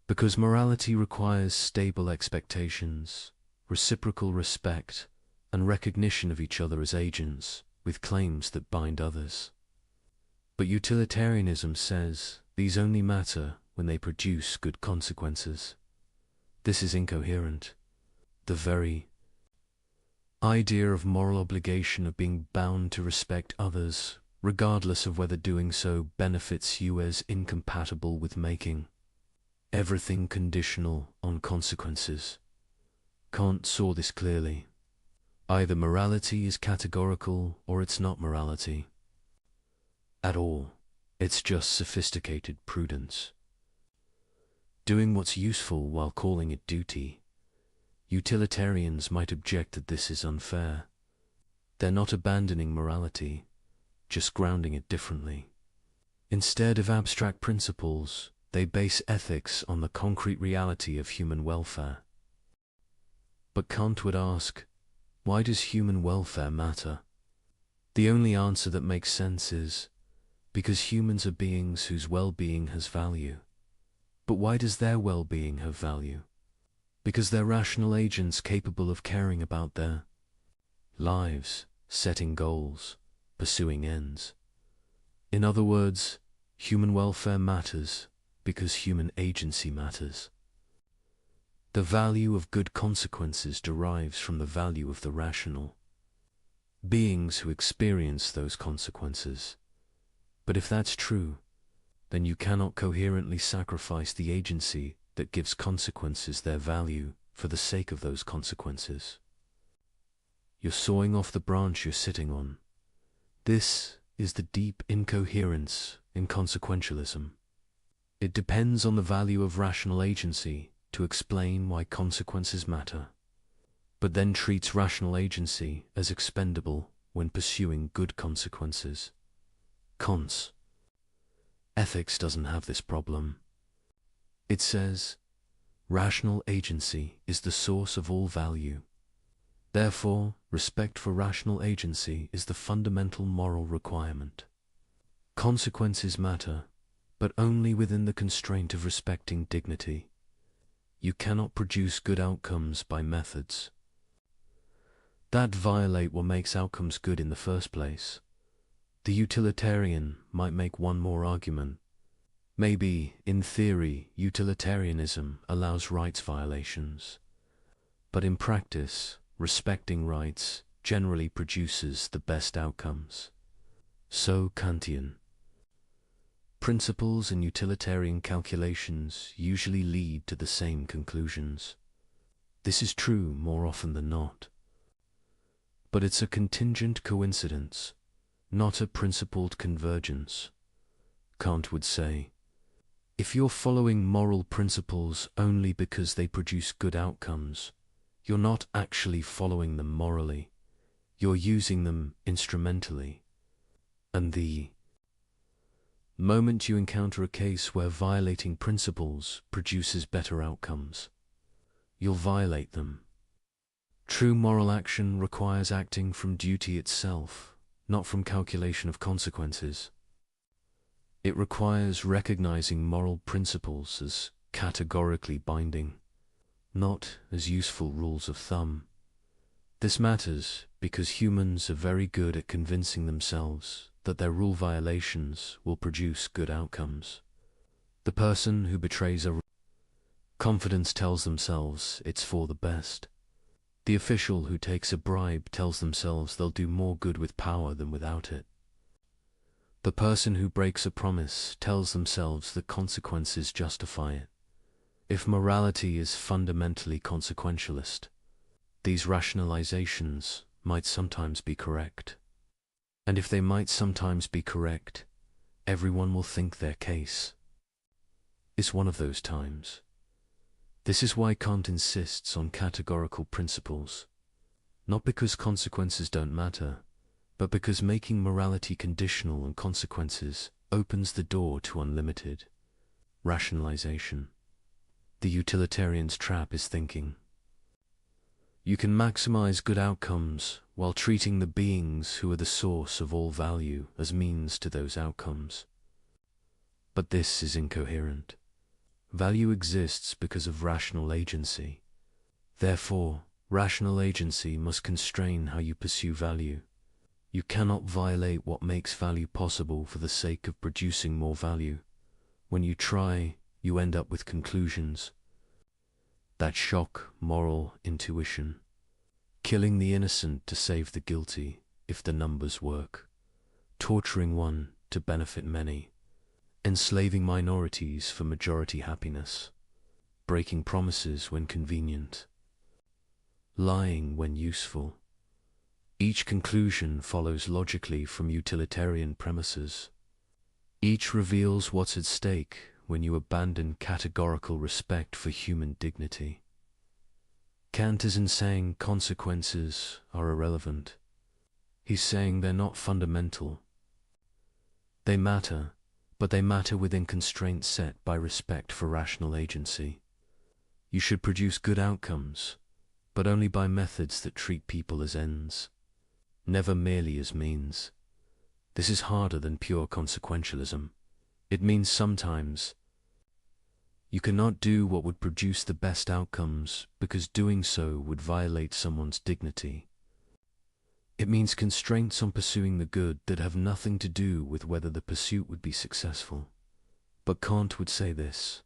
Because morality requires stable expectations, reciprocal respect, and recognition of each other as agents with claims that bind others. But utilitarianism says these only matter when they produce good consequences. This is incoherent. The very idea of moral obligation of being bound to respect others, regardless of whether doing so benefits you, is incompatible with making everything conditional on consequences. Kant saw this clearly. Either morality is categorical or it's not morality at all. It's just sophisticated prudence. Doing what's useful while calling it duty. Utilitarians might object that this is unfair. They're not abandoning morality, just grounding it differently. Instead of abstract principles, they base ethics on the concrete reality of human welfare. But Kant would ask, why does human welfare matter? The only answer that makes sense is, because humans are beings whose well-being has value. But why does their well-being have value? Because they're rational agents capable of caring about their lives, setting goals, pursuing ends. In other words, human welfare matters because human agency matters. The value of good consequences derives from the value of the rational beings who experience those consequences. But if that's true, then you cannot coherently sacrifice the agency that gives consequences their value for the sake of those consequences. You're sawing off the branch you're sitting on. This is the deep incoherence in consequentialism. It depends on the value of rational agency to explain why consequences matter, but then treats rational agency as expendable when pursuing good consequences. Ethics doesn't have this problem. It says, rational agency is the source of all value. Therefore, respect for rational agency is the fundamental moral requirement. Consequences matter, but only within the constraint of respecting dignity. You cannot produce good outcomes by methods that violate what makes outcomes good in the first place. The utilitarian might make one more argument. Maybe, in theory, utilitarianism allows rights violations. But in practice, respecting rights generally produces the best outcomes. So Kantian. Principles in utilitarian calculations usually lead to the same conclusions. This is true more often than not. But it's a contingent coincidence, not a principled convergence. Kant would say, if you're following moral principles only because they produce good outcomes, you're not actually following them morally. You're using them instrumentally. And the moment you encounter a case where violating principles produces better outcomes, you'll violate them. True moral action requires acting from duty itself, not from calculation of consequences. It requires recognizing moral principles as categorically binding, not as useful rules of thumb. This matters because humans are very good at convincing themselves that their rule violations will produce good outcomes. The person who betrays a confidence tells themselves it's for the best. The official who takes a bribe tells themselves they'll do more good with power than without it. The person who breaks a promise tells themselves that consequences justify it. If morality is fundamentally consequentialist, these rationalizations might sometimes be correct. And if they might sometimes be correct, everyone will think their case is one of those times. This is why Kant insists on categorical principles, not because consequences don't matter, but because making morality conditional on consequences opens the door to unlimited rationalization. The utilitarian's trap is thinking you can maximize good outcomes while treating the beings who are the source of all value as means to those outcomes. But this is incoherent. Value exists because of rational agency. Therefore, rational agency must constrain how you pursue value. You cannot violate what makes value possible for the sake of producing more value. When you try, you end up with conclusions that shock moral intuition. Killing the innocent to save the guilty if the numbers work. Torturing one to benefit many. Enslaving minorities for majority happiness. Breaking promises when convenient. Lying when useful. Each conclusion follows logically from utilitarian premises. Each reveals what's at stake when you abandon categorical respect for human dignity. Kant isn't saying consequences are irrelevant. He's saying they're not fundamental. They matter, but they matter within constraints set by respect for rational agency. You should produce good outcomes, but only by methods that treat people as ends, never merely as means. This is harder than pure consequentialism. It means sometimes you cannot do what would produce the best outcomes because doing so would violate someone's dignity. It means constraints on pursuing the good that have nothing to do with whether the pursuit would be successful. But Kant would say this: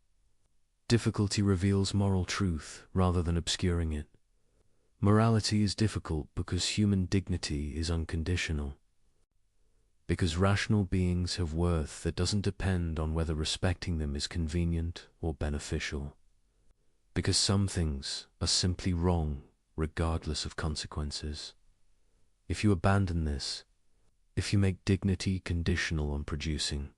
Difficulty reveals moral truth rather than obscuring it. Morality is difficult because human dignity is unconditional. Because rational beings have worth that doesn't depend on whether respecting them is convenient or beneficial. Because some things are simply wrong regardless of consequences. If you abandon this, if you make dignity conditional on producing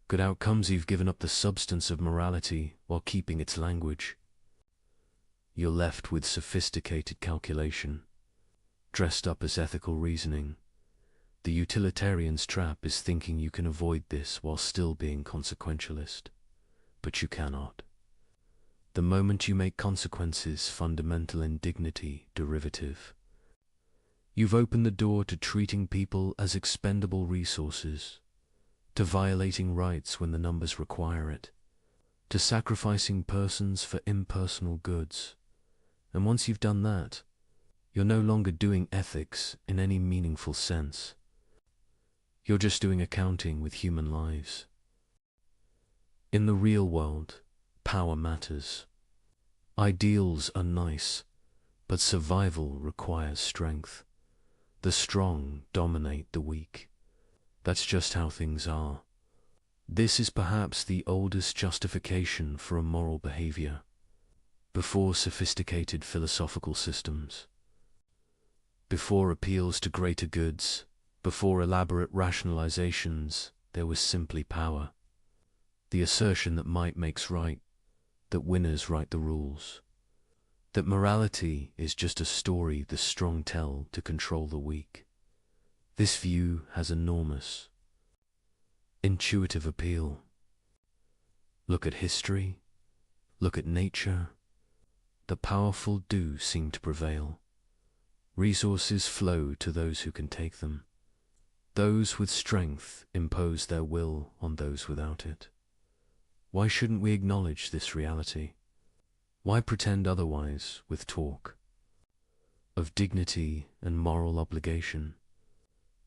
good outcomes, you've given up the substance of morality while keeping its language. You're left with sophisticated calculation, dressed up as ethical reasoning. The utilitarian's trap is thinking you can avoid this while still being consequentialist. But you cannot. The moment you make consequences fundamental and dignity derivative, you've opened the door to treating people as expendable resources, to violating rights when the numbers require it, to sacrificing persons for impersonal goods. And once you've done that, you're no longer doing ethics in any meaningful sense. You're just doing accounting with human lives. In the real world, power matters. Ideals are nice, but survival requires strength. The strong dominate the weak. That's just how things are. This is perhaps the oldest justification for a moral behavior, before sophisticated philosophical systems, before appeals to greater goods, before elaborate rationalizations. There was simply power. The assertion that might makes right, that winners write the rules, that morality is just a story the strong tell to control the weak. This view has enormous, intuitive appeal. Look at history, look at nature. The powerful do seem to prevail. Resources flow to those who can take them. Those with strength impose their will on those without it. Why shouldn't we acknowledge this reality? Why pretend otherwise with talk of dignity and moral obligation?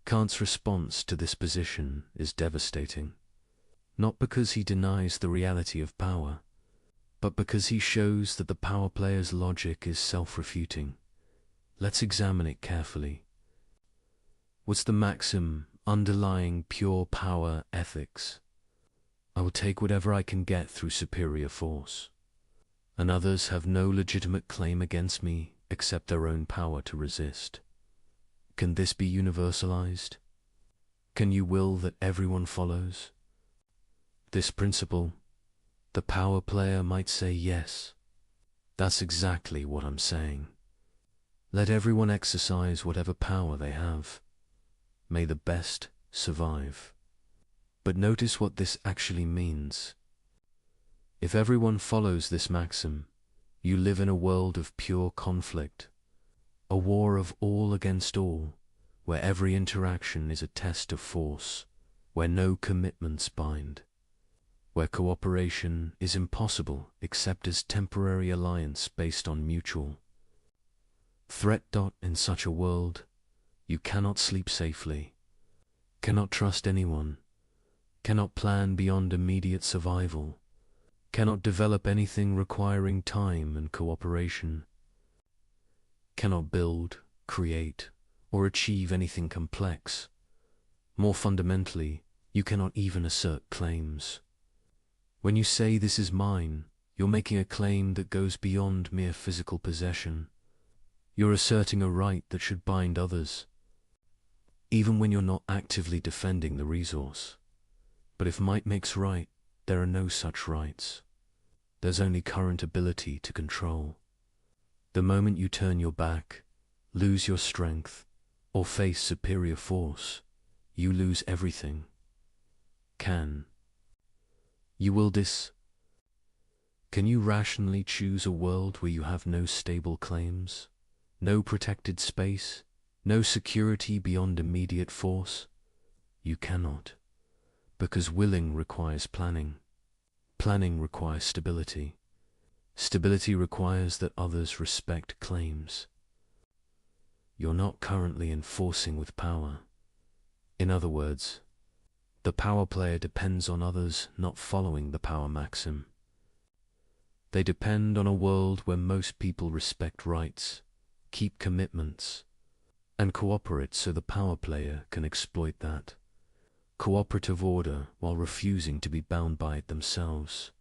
Kant's response to this position is devastating, not because he denies the reality of power, but because he shows that the power player's logic is self-refuting. Let's examine it carefully. What's the maxim underlying pure power ethics? I will take whatever I can get through superior force, and others have no legitimate claim against me except their own power to resist. Can this be universalized? Can you will that everyone follows this principle? The power player might say yes. That's exactly what I'm saying. Let everyone exercise whatever power they have. May the best survive. But notice what this actually means. If everyone follows this maxim, you live in a world of pure conflict, a war of all against all, where every interaction is a test of force, where no commitments bind, where cooperation is impossible except as temporary alliance based on mutual threat. In such a world, you cannot sleep safely, cannot trust anyone, cannot plan beyond immediate survival, cannot develop anything requiring time and cooperation, cannot build, create, or achieve anything complex. More fundamentally, you cannot even assert claims. When you say this is mine, you're making a claim that goes beyond mere physical possession. You're asserting a right that should bind others, even when you're not actively defending the resource. But if might makes right, there are no such rights. There's only current ability to control. The moment you turn your back, lose your strength, or face superior force, you lose everything. Can you will this? Can you rationally choose a world where you have no stable claims, no protected space, no security beyond immediate force? You cannot, because willing requires planning. Planning requires stability. Stability requires that others respect claims. You're not currently enforcing with power. In other words, the power player depends on others not following the power maxim. They depend on a world where most people respect rights, keep commitments, and cooperate so the power player can exploit that cooperative order while refusing to be bound by it themselves.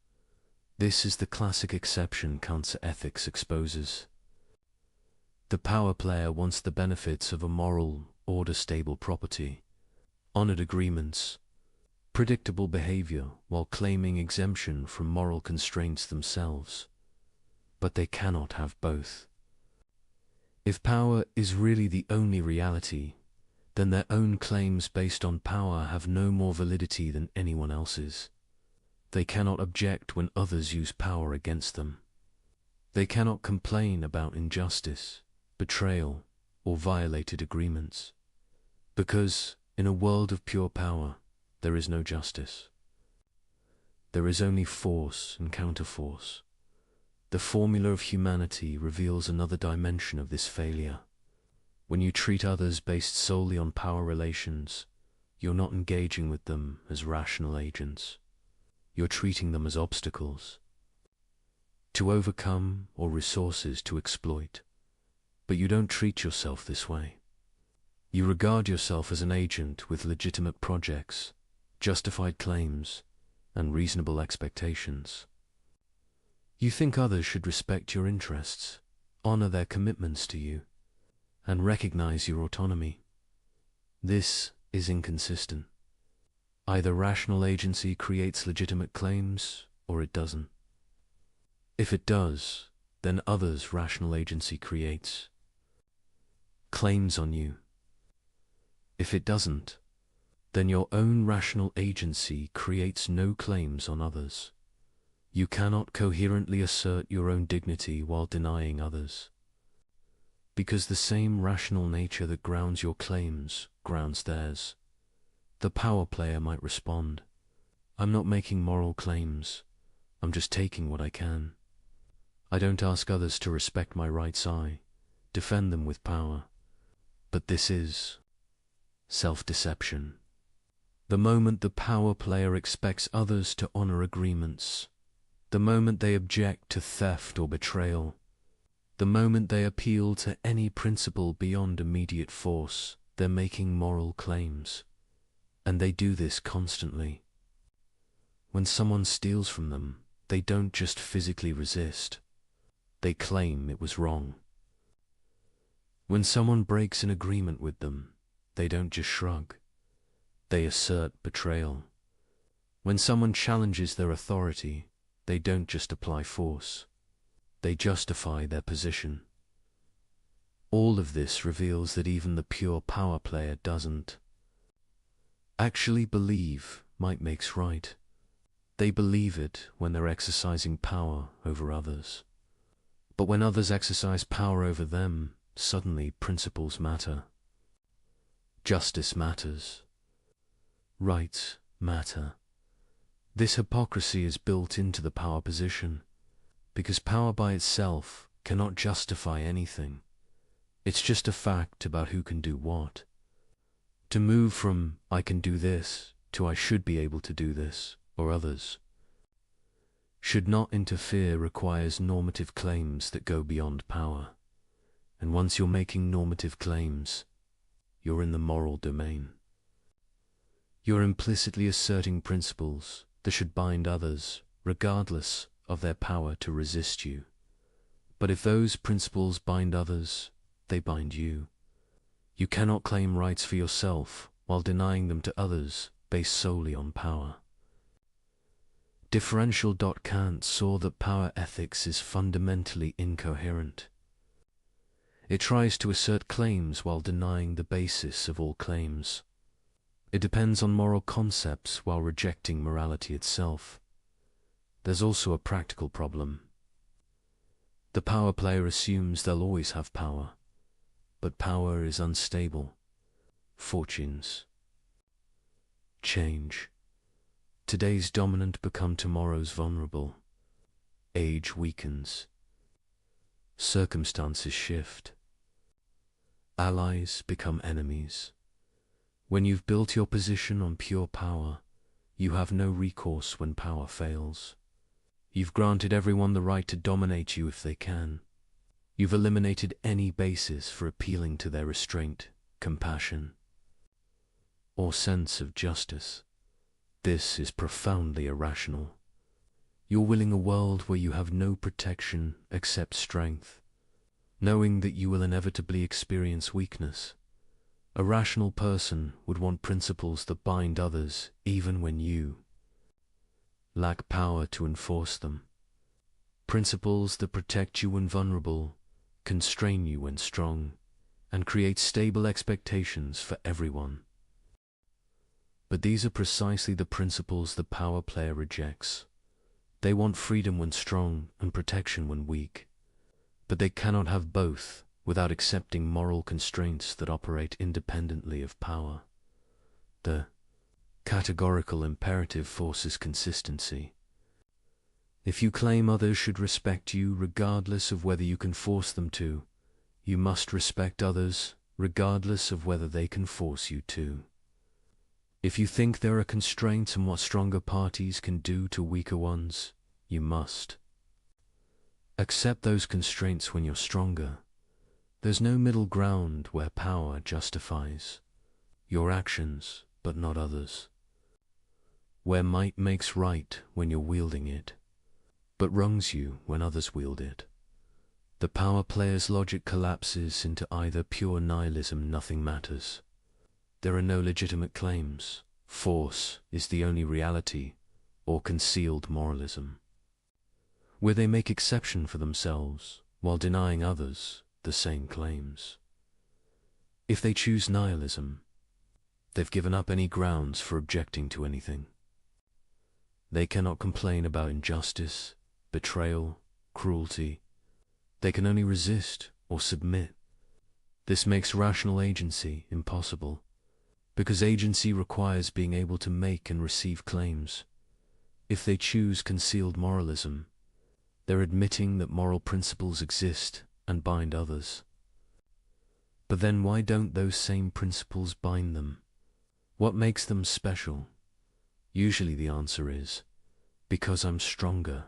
This is the classic exception counter ethics exposes. The power player wants the benefits of a moral, order-stable property, honored agreements, predictable behavior while claiming exemption from moral constraints themselves. But they cannot have both. If power is really the only reality, then their own claims based on power have no more validity than anyone else's. They cannot object when others use power against them. They cannot complain about injustice, betrayal, or violated agreements. Because, in a world of pure power, there is no justice. There is only force and counterforce. The formula of humanity reveals another dimension of this failure. When you treat others based solely on power relations, you're not engaging with them as rational agents. You're treating them as obstacles to overcome or resources to exploit. But you don't treat yourself this way. You regard yourself as an agent with legitimate projects, justified claims, and reasonable expectations. You think others should respect your interests, honor their commitments to you, and recognize your autonomy. This is inconsistent. Either rational agency creates legitimate claims, or it doesn't. If it does, then others' rational agency creates claims on you. If it doesn't, then your own rational agency creates no claims on others. You cannot coherently assert your own dignity while denying others. Because the same rational nature that grounds your claims grounds theirs. The power player might respond, "I'm not making moral claims. I'm just taking what I can. I don't ask others to respect my rights. I defend them with power." But this is self-deception. The moment the power player expects others to honor agreements, the moment they object to theft or betrayal, the moment they appeal to any principle beyond immediate force, they're making moral claims. And they do this constantly. When someone steals from them, they don't just physically resist. They claim it was wrong. When someone breaks an agreement with them, they don't just shrug. They assert betrayal. When someone challenges their authority, they don't just apply force. They justify their position. All of this reveals that even the pure power player doesn't actually believe might makes right. They believe it when they're exercising power over others. But when others exercise power over them, suddenly principles matter. Justice matters. Rights matter. This hypocrisy is built into the power position, because power by itself cannot justify anything. It's just a fact about who can do what. To move from "I can do this" to "I should be able to do this," or others should not interfere requires normative claims that go beyond power. And once you're making normative claims, you're in the moral domain. You're implicitly asserting principles that should bind others, regardless of their power to resist you. But if those principles bind others, they bind you. You cannot claim rights for yourself while denying them to others based solely on power. Differential. Kant saw that power ethics is fundamentally incoherent. It tries to assert claims while denying the basis of all claims. It depends on moral concepts while rejecting morality itself. There's also a practical problem. The power player assumes they'll always have power, but power is unstable. Fortunes change. Today's dominant become tomorrow's vulnerable. Age weakens. Circumstances shift. Allies become enemies. When you've built your position on pure power, you have no recourse when power fails. You've granted everyone the right to dominate you if they can. You've eliminated any basis for appealing to their restraint, compassion, or sense of justice. This is profoundly irrational. You're willing a world where you have no protection except strength, knowing that you will inevitably experience weakness. A rational person would want principles that bind others even when you lack power to enforce them. Principles that protect you when vulnerable, constrain you when strong, and create stable expectations for everyone. But these are precisely the principles the power player rejects. They want freedom when strong and protection when weak. But they cannot have both without accepting moral constraints that operate independently of power. The categorical imperative forces consistency. If you claim others should respect you regardless of whether you can force them to, you must respect others regardless of whether they can force you to. If you think there are constraints on what stronger parties can do to weaker ones, you must accept those constraints when you're stronger. There's no middle ground where power justifies your actions, but not others. Where might makes right when you're wielding it, but wrongs you when others wield it. The power player's logic collapses into either pure nihilism, nothing matters. There are no legitimate claims, force is the only reality, or concealed moralism, where they make exception for themselves while denying others the same claims. If they choose nihilism, they've given up any grounds for objecting to anything. They cannot complain about injustice, betrayal, cruelty. They can only resist or submit. This makes rational agency impossible, because agency requires being able to make and receive claims. If they choose concealed moralism, they're admitting that moral principles exist and bind others. But then why don't those same principles bind them? What makes them special? Usually the answer is, because I'm stronger,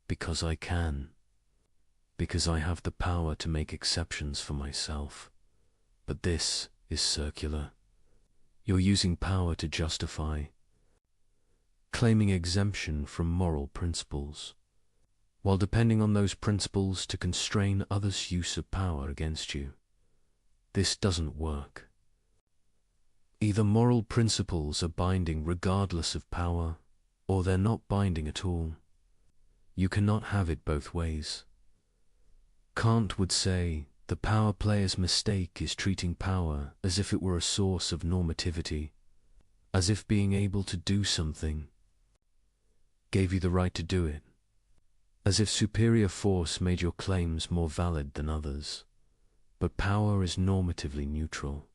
because I can, because I have the power to make exceptions for myself. But this is circular. You're using power to justify claiming exemption from moral principles, while depending on those principles to constrain others' use of power against you. This doesn't work. Either moral principles are binding regardless of power, or they're not binding at all. You cannot have it both ways. Kant would say, the power player's mistake is treating power as if it were a source of normativity, as if being able to do something gave you the right to do it, as if superior force made your claims more valid than others. But power is normatively neutral.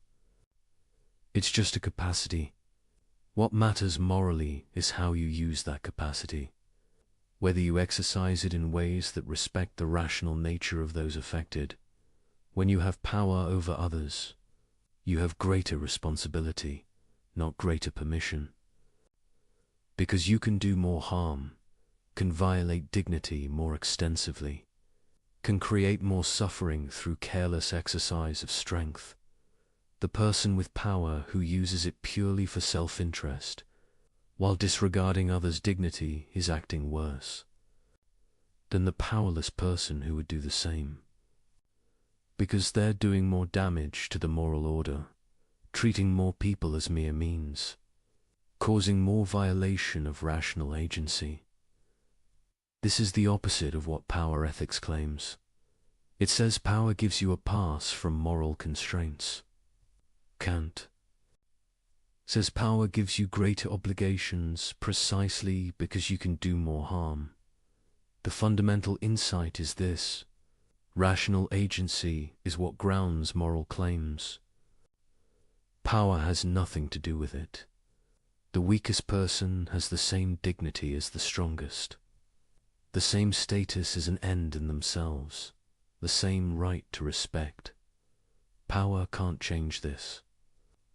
It's just a capacity. What matters morally is how you use that capacity, whether you exercise it in ways that respect the rational nature of those affected. When you have power over others, you have greater responsibility, not greater permission. Because you can do more harm, can violate dignity more extensively, can create more suffering through careless exercise of strength. The person with power who uses it purely for self-interest, while disregarding others' dignity, is acting worse than the powerless person who would do the same. Because they're doing more damage to the moral order, treating more people as mere means, causing more violation of rational agency. This is the opposite of what power ethics claims. It says power gives you a pass from moral constraints. Kant says power gives you greater obligations precisely because you can do more harm. The fundamental insight is this: rational agency is what grounds moral claims. Power has nothing to do with it. The weakest person has the same dignity as the strongest, the same status as an end in themselves, the same right to respect. Power can't change this.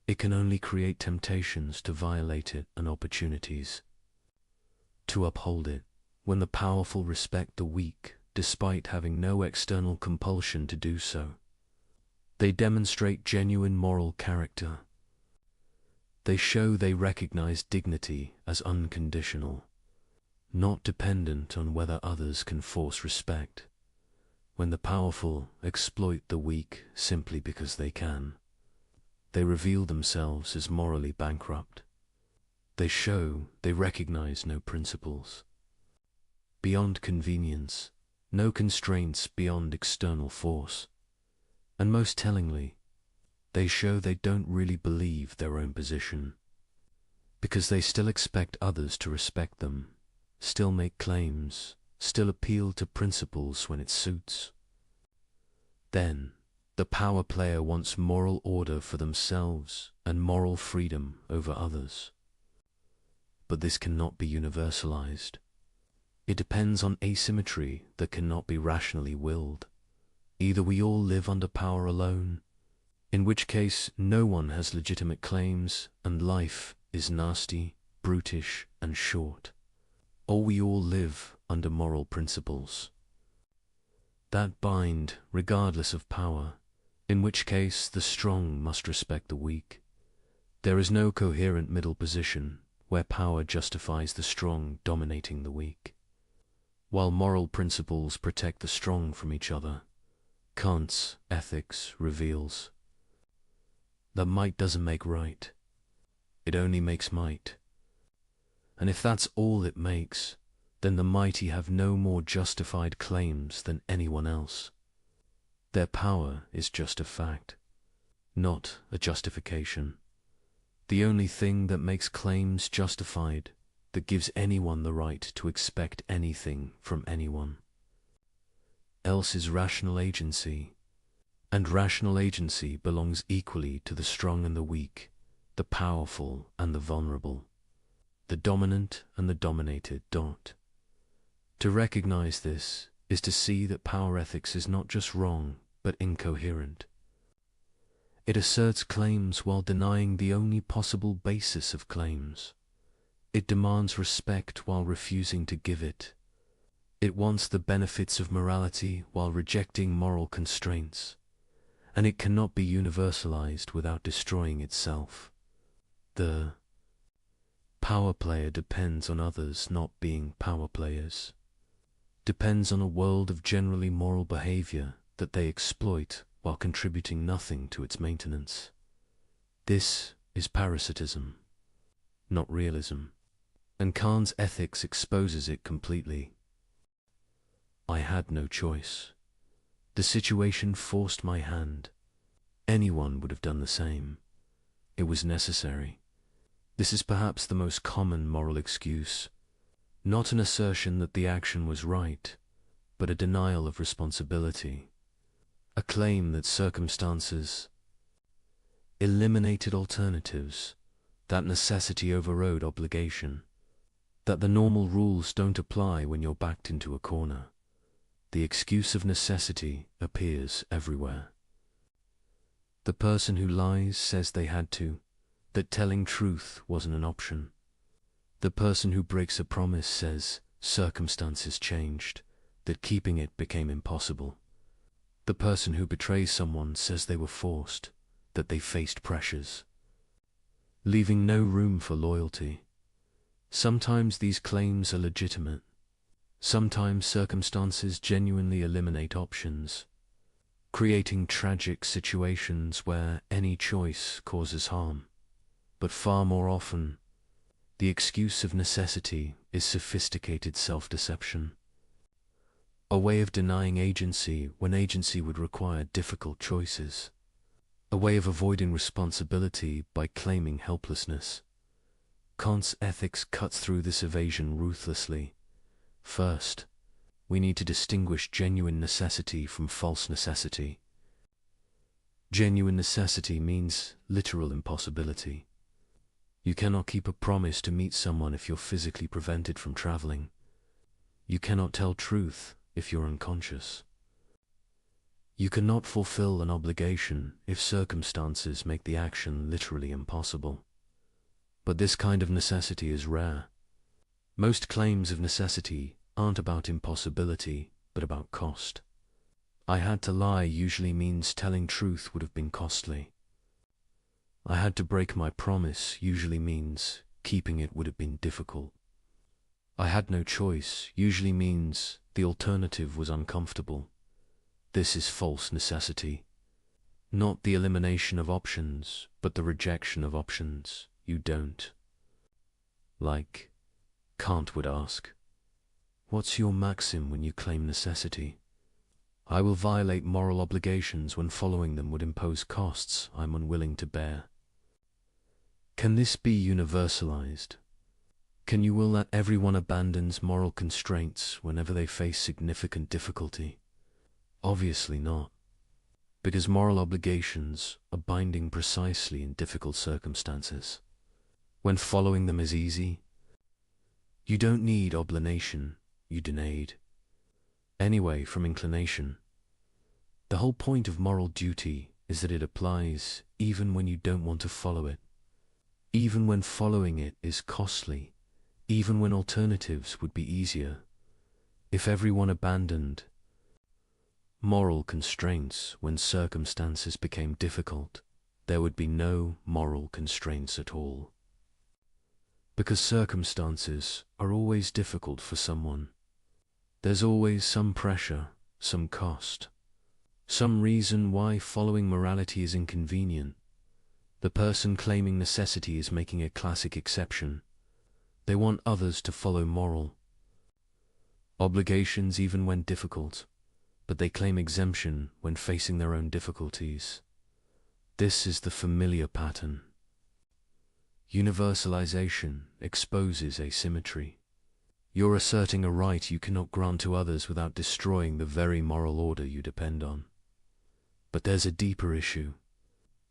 It can only create temptations to violate it and opportunities to uphold it. when the powerful respect the weak despite having no external compulsion to do so. They demonstrate genuine moral character. They show they recognize dignity as unconditional, not dependent on whether others can force respect. When the powerful exploit the weak simply because they can, they reveal themselves as morally bankrupt. They show they recognize no principles beyond convenience, no constraints beyond external force. And most tellingly, they show they don't really believe their own position, because they still expect others to respect them, still make claims, still appeal to principles when it suits. Then, the power player wants moral order for themselves and moral freedom over others. But this cannot be universalized. It depends on asymmetry that cannot be rationally willed. Either we all live under power alone, in which case no one has legitimate claims and life is nasty, brutish, and short, or we all live under moral principles that bind regardless of power, in which case the strong must respect the weak. There is no coherent middle position where power justifies the strong dominating the weak, while moral principles protect the strong from each other. Kant's ethics reveals that might doesn't make right, it only makes might. And if that's all it makes, then the mighty have no more justified claims than anyone else. Their power is just a fact, not a justification. The only thing that makes claims justified, that gives anyone the right to expect anything from anyone else, is rational agency. And rational agency belongs equally to the strong and the weak, the powerful and the vulnerable, the dominant and the dominated. To recognize this is to see that power ethics is not just wrong, but incoherent. It asserts claims while denying the only possible basis of claims. It demands respect while refusing to give it. It wants the benefits of morality while rejecting moral constraints. And it cannot be universalized without destroying itself. The power player depends on others not being power players, depends on a world of generally moral behavior that they exploit while contributing nothing to its maintenance. This is parasitism, not realism, and Kant's ethics exposes it completely. I had no choice. The situation forced my hand. Anyone would have done the same. It was necessary. This is perhaps the most common moral excuse, not an assertion that the action was right, but a denial of responsibility, a claim that circumstances eliminated alternatives, that necessity overrode obligation, that the normal rules don't apply when you're backed into a corner. The excuse of necessity appears everywhere. The person who lies says they had to, that telling truth wasn't an option. The person who breaks a promise says circumstances changed, that keeping it became impossible. The person who betrays someone says they were forced, that they faced pressures, leaving no room for loyalty. Sometimes these claims are legitimate. Sometimes circumstances genuinely eliminate options, creating tragic situations where any choice causes harm. But far more often, the excuse of necessity is sophisticated self-deception, a way of denying agency when agency would require difficult choices, a way of avoiding responsibility by claiming helplessness. Kant's ethics cuts through this evasion ruthlessly. First, we need to distinguish genuine necessity from false necessity. Genuine necessity means literal impossibility. You cannot keep a promise to meet someone if you're physically prevented from traveling. You cannot tell truth if you're unconscious. You cannot fulfill an obligation if circumstances make the action literally impossible. But this kind of necessity is rare. Most claims of necessity aren't about impossibility, but about cost. I had to lie usually means telling truth would have been costly. I had to break my promise usually means keeping it would have been difficult. I had no choice usually means the alternative was uncomfortable. This is false necessity. Not the elimination of options, but the rejection of options you don't. Like, Kant would ask, what's your maxim when you claim necessity? I will violate moral obligations when following them would impose costs I'm unwilling to bear. Can this be universalized? Can you will that everyone abandons moral constraints whenever they face significant difficulty? Obviously not, because moral obligations are binding precisely in difficult circumstances. When following them is easy, you don't need obligation, you denade. Anyway, from inclination. The whole point of moral duty is that it applies even when you don't want to follow it, even when following it is costly, even when alternatives would be easier. If everyone abandoned moral constraints when circumstances became difficult, there would be no moral constraints at all. Because circumstances are always difficult for someone. There's always some pressure, some cost, some reason why following morality is inconvenient. The person claiming necessity is making a classic exception. They want others to follow moral obligations even when difficult, but they claim exemption when facing their own difficulties. This is the familiar pattern. Universalization exposes asymmetry. You're asserting a right you cannot grant to others without destroying the very moral order you depend on. But there's a deeper issue.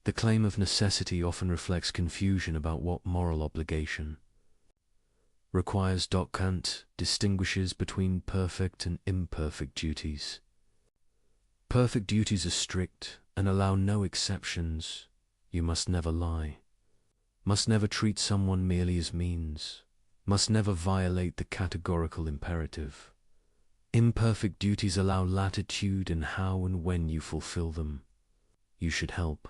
The claim of necessity often reflects confusion about what moral obligation requires. Kant distinguishes between perfect and imperfect duties. Perfect duties are strict and allow no exceptions. You must never lie, must never treat someone merely as means, must never violate the categorical imperative. Imperfect duties allow latitude in how and when you fulfill them. You should help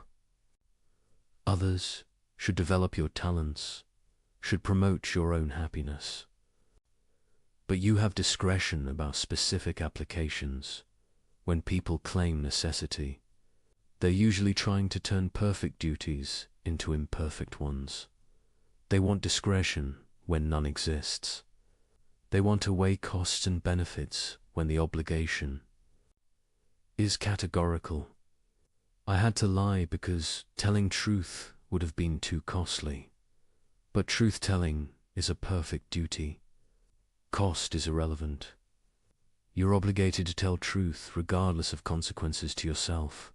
others, should develop your talents, should promote your own happiness. But you have discretion about specific applications. When people claim necessity, they're usually trying to turn perfect duties into imperfect ones. They want discretion when none exists. They want to weigh costs and benefits when the obligation is categorical. I had to lie because telling truth would have been too costly. But truth-telling is a perfect duty. Cost is irrelevant. You're obligated to tell truth regardless of consequences to yourself.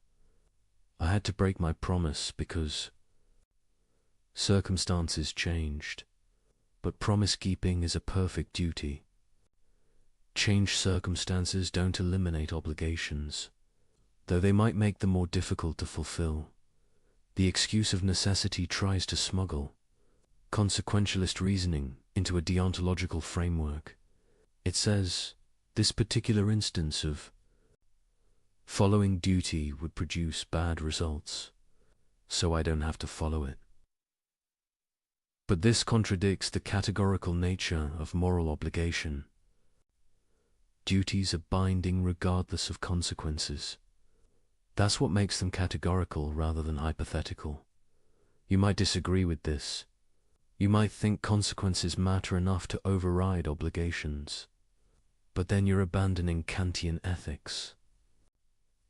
I had to break my promise because circumstances changed, but promise-keeping is a perfect duty. Changed circumstances don't eliminate obligations, though they might make them more difficult to fulfill. The excuse of necessity tries to smuggle consequentialist reasoning into a deontological framework. It says, this particular instance of following duty would produce bad results, so I don't have to follow it. But this contradicts the categorical nature of moral obligation. Duties are binding regardless of consequences. That's what makes them categorical rather than hypothetical. You might disagree with this. You might think consequences matter enough to override obligations. But then you're abandoning Kantian ethics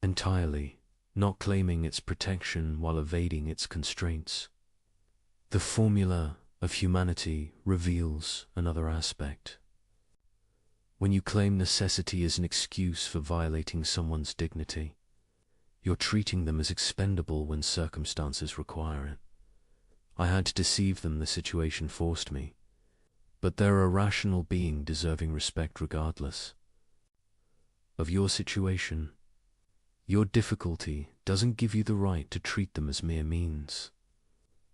entirely, not claiming its protection while evading its constraints. The formula of humanity reveals another aspect. When you claim necessity as an excuse for violating someone's dignity, you're treating them as expendable when circumstances require it. I had to deceive them, the situation forced me. But they're a rational being deserving respect regardless of your situation. Your difficulty doesn't give you the right to treat them as mere means.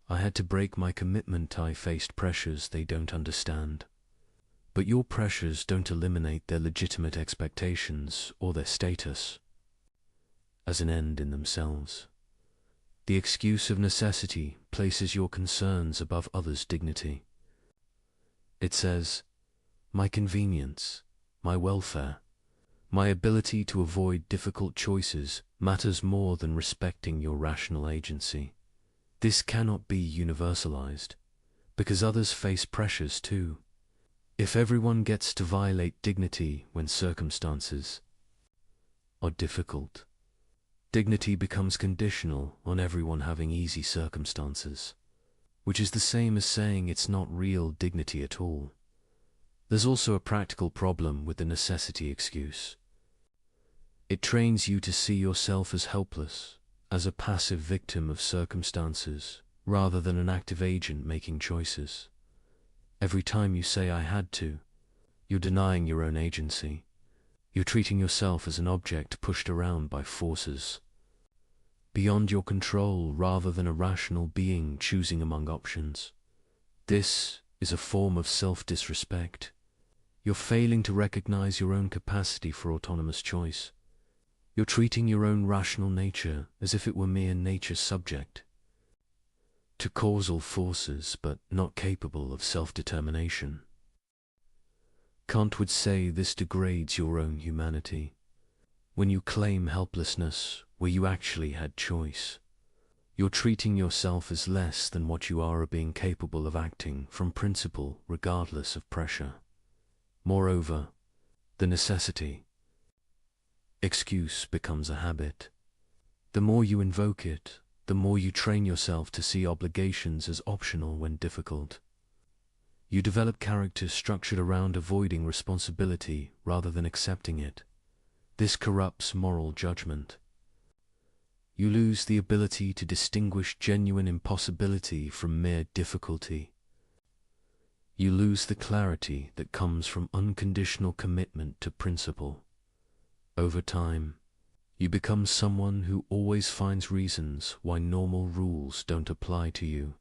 I had to break my commitment. I faced pressures they don't understand. But your pressures don't eliminate their legitimate expectations or their status as an end in themselves. The excuse of necessity places your concerns above others' dignity. It says, my convenience, my welfare, my ability to avoid difficult choices matters more than respecting your rational agency. This cannot be universalized, because others face pressures too. If everyone gets to violate dignity when circumstances are difficult, dignity becomes conditional on everyone having easy circumstances, which is the same as saying it's not real dignity at all. There's also a practical problem with the necessity excuse. It trains you to see yourself as helpless, as a passive victim of circumstances, rather than an active agent making choices. Every time you say I had to, you're denying your own agency. You're treating yourself as an object pushed around by forces beyond your control rather than a rational being choosing among options. This is a form of self-disrespect. You're failing to recognize your own capacity for autonomous choice. You're treating your own rational nature as if it were mere nature subject to causal forces but not capable of self-determination. Kant would say this degrades your own humanity. When you claim helplessness where you actually had choice, you're treating yourself as less than what you are being capable of acting from principle regardless of pressure. Moreover, the necessity excuse becomes a habit. The more you invoke it, the more you train yourself to see obligations as optional when difficult. You develop character structured around avoiding responsibility rather than accepting it. This corrupts moral judgment. You lose the ability to distinguish genuine impossibility from mere difficulty. You lose the clarity that comes from unconditional commitment to principle. Over time, you become someone who always finds reasons why normal rules don't apply to you,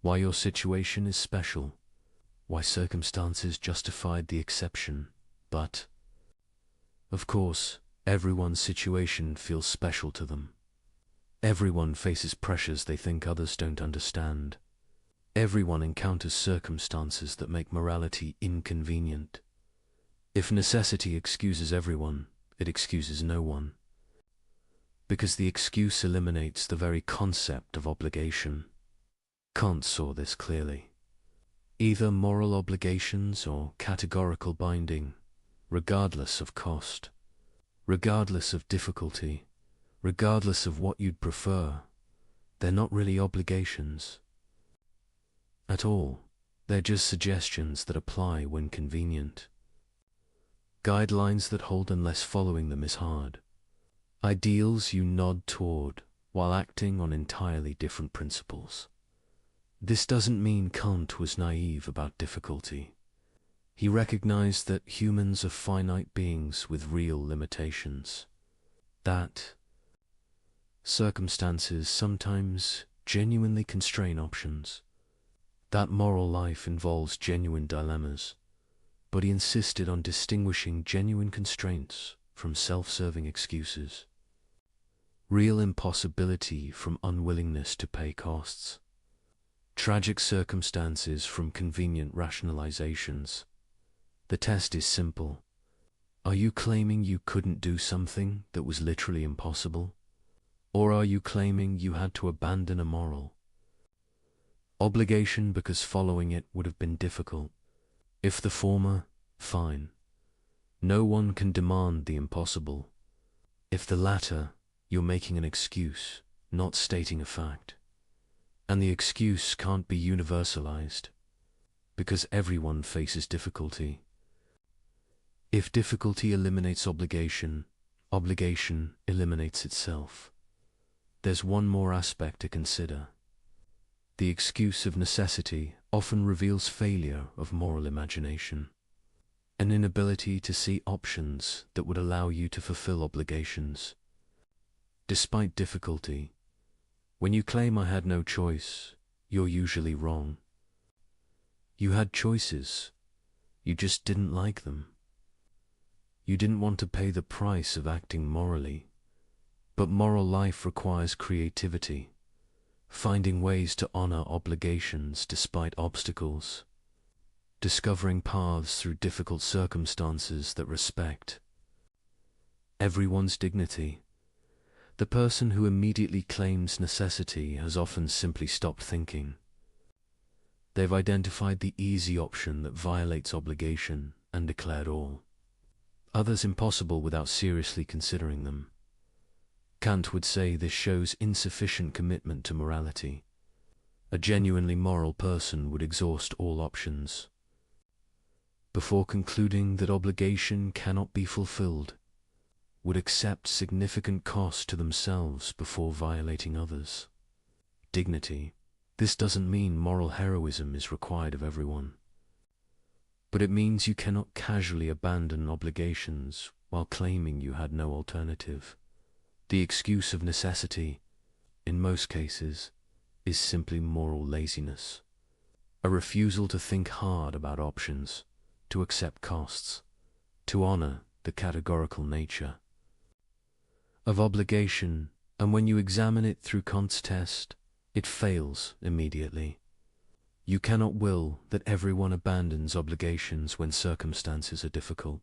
why your situation is special, why circumstances justified the exception. But, of course, everyone's situation feels special to them. Everyone faces pressures they think others don't understand. Everyone encounters circumstances that make morality inconvenient. If necessity excuses everyone, it excuses no one, because the excuse eliminates the very concept of obligation. Kant saw this clearly. Either moral obligations or categorical binding, regardless of cost, regardless of difficulty, regardless of what you'd prefer, they're not really obligations at all. They're just suggestions that apply when convenient. Guidelines that hold unless following them is hard. Ideals you nod toward while acting on entirely different principles. This doesn't mean Kant was naive about difficulty. He recognized that humans are finite beings with real limitations. That circumstances sometimes genuinely constrain options. That moral life involves genuine dilemmas. But he insisted on distinguishing genuine constraints from self-serving excuses, real impossibility from unwillingness to pay costs, tragic circumstances from convenient rationalizations. The test is simple. Are you claiming you couldn't do something that was literally impossible? Or are you claiming you had to abandon a moral obligation because following it would have been difficult? If the former, fine. No one can demand the impossible. If the latter, you're making an excuse, not stating a fact. And the excuse can't be universalized, because everyone faces difficulty. If difficulty eliminates obligation, obligation eliminates itself. There's one more aspect to consider. The excuse of necessity often reveals failure of moral imagination, an inability to see options that would allow you to fulfill obligations. Despite difficulty, when you claim I had no choice, you're usually wrong. You had choices. You just didn't like them. You didn't want to pay the price of acting morally. But moral life requires creativity, finding ways to honor obligations despite obstacles, discovering paths through difficult circumstances that respect everyone's dignity. The person who immediately claims necessity has often simply stopped thinking. They've identified the easy option that violates obligation and declared all others impossible without seriously considering them. Kant would say this shows insufficient commitment to morality. A genuinely moral person would exhaust all options before concluding that obligation cannot be fulfilled, would accept significant cost to themselves before violating others. Dignity. This doesn't mean moral heroism is required of everyone, but it means you cannot casually abandon obligations while claiming you had no alternative. The excuse of necessity, in most cases, is simply moral laziness, a refusal to think hard about options, to accept costs, to honor the categorical nature of obligation, and when you examine it through Kant's test, it fails immediately. You cannot will that everyone abandons obligations when circumstances are difficult.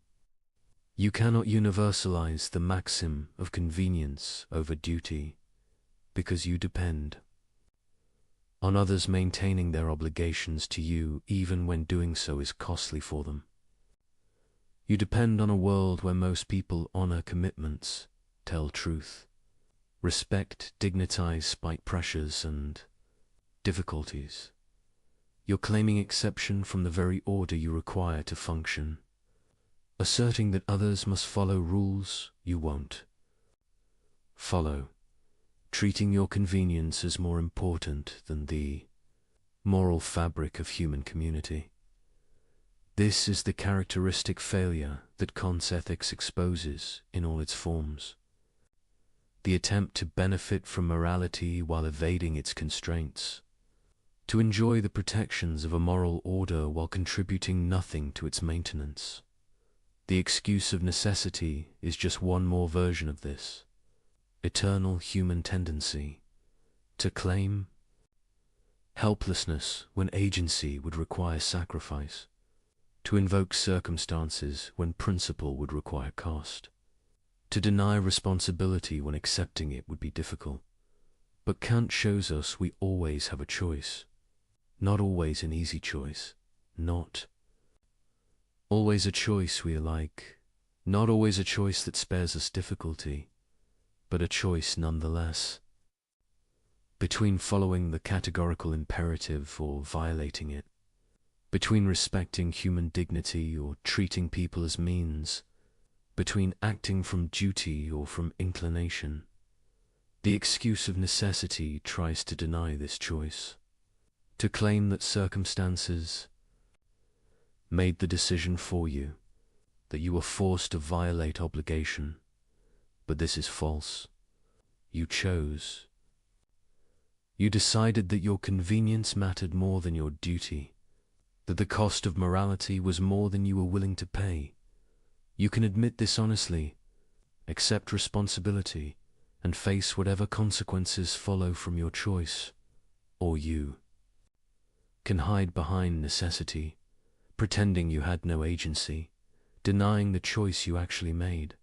You cannot universalize the maxim of convenience over duty, because you depend on others maintaining their obligations to you even when doing so is costly for them. You depend on a world where most people honor commitments, tell truth, respect, dignitize despite pressures and difficulties. You're claiming exception from the very order you require to function, asserting that others must follow rules you won't follow, treating your convenience as more important than the moral fabric of human community. This is the characteristic failure that Kant's ethics exposes in all its forms. The attempt to benefit from morality while evading its constraints, to enjoy the protections of a moral order while contributing nothing to its maintenance. The excuse of necessity is just one more version of this eternal human tendency to claim helplessness when agency would require sacrifice, to invoke circumstances when principle would require cost, to deny responsibility when accepting it would be difficult. But Kant shows us we always have a choice, not always an easy choice, not always a choice we like, not always a choice that spares us difficulty, but a choice nonetheless, between following the categorical imperative or violating it, between respecting human dignity or treating people as means, between acting from duty or from inclination. The excuse of necessity tries to deny this choice, to claim that circumstances made the decision for you, that you were forced to violate obligation. But this is false. You chose. You decided that your convenience mattered more than your duty, that the cost of morality was more than you were willing to pay. You can admit this honestly, accept responsibility, and face whatever consequences follow from your choice, or you can hide behind necessity, pretending you had no agency, denying the choice you actually made.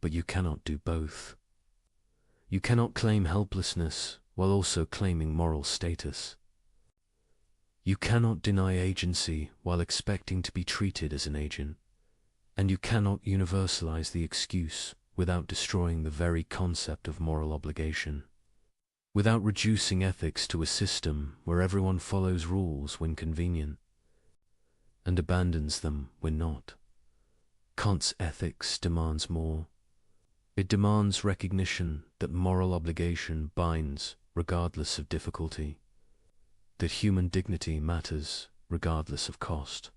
But you cannot do both. You cannot claim helplessness while also claiming moral status. You cannot deny agency while expecting to be treated as an agent, and you cannot universalize the excuse without destroying the very concept of moral obligation, without reducing ethics to a system where everyone follows rules when convenient and abandons them when not. Kant's ethics demands more. It demands recognition that moral obligation binds regardless of difficulty, that human dignity matters regardless of cost,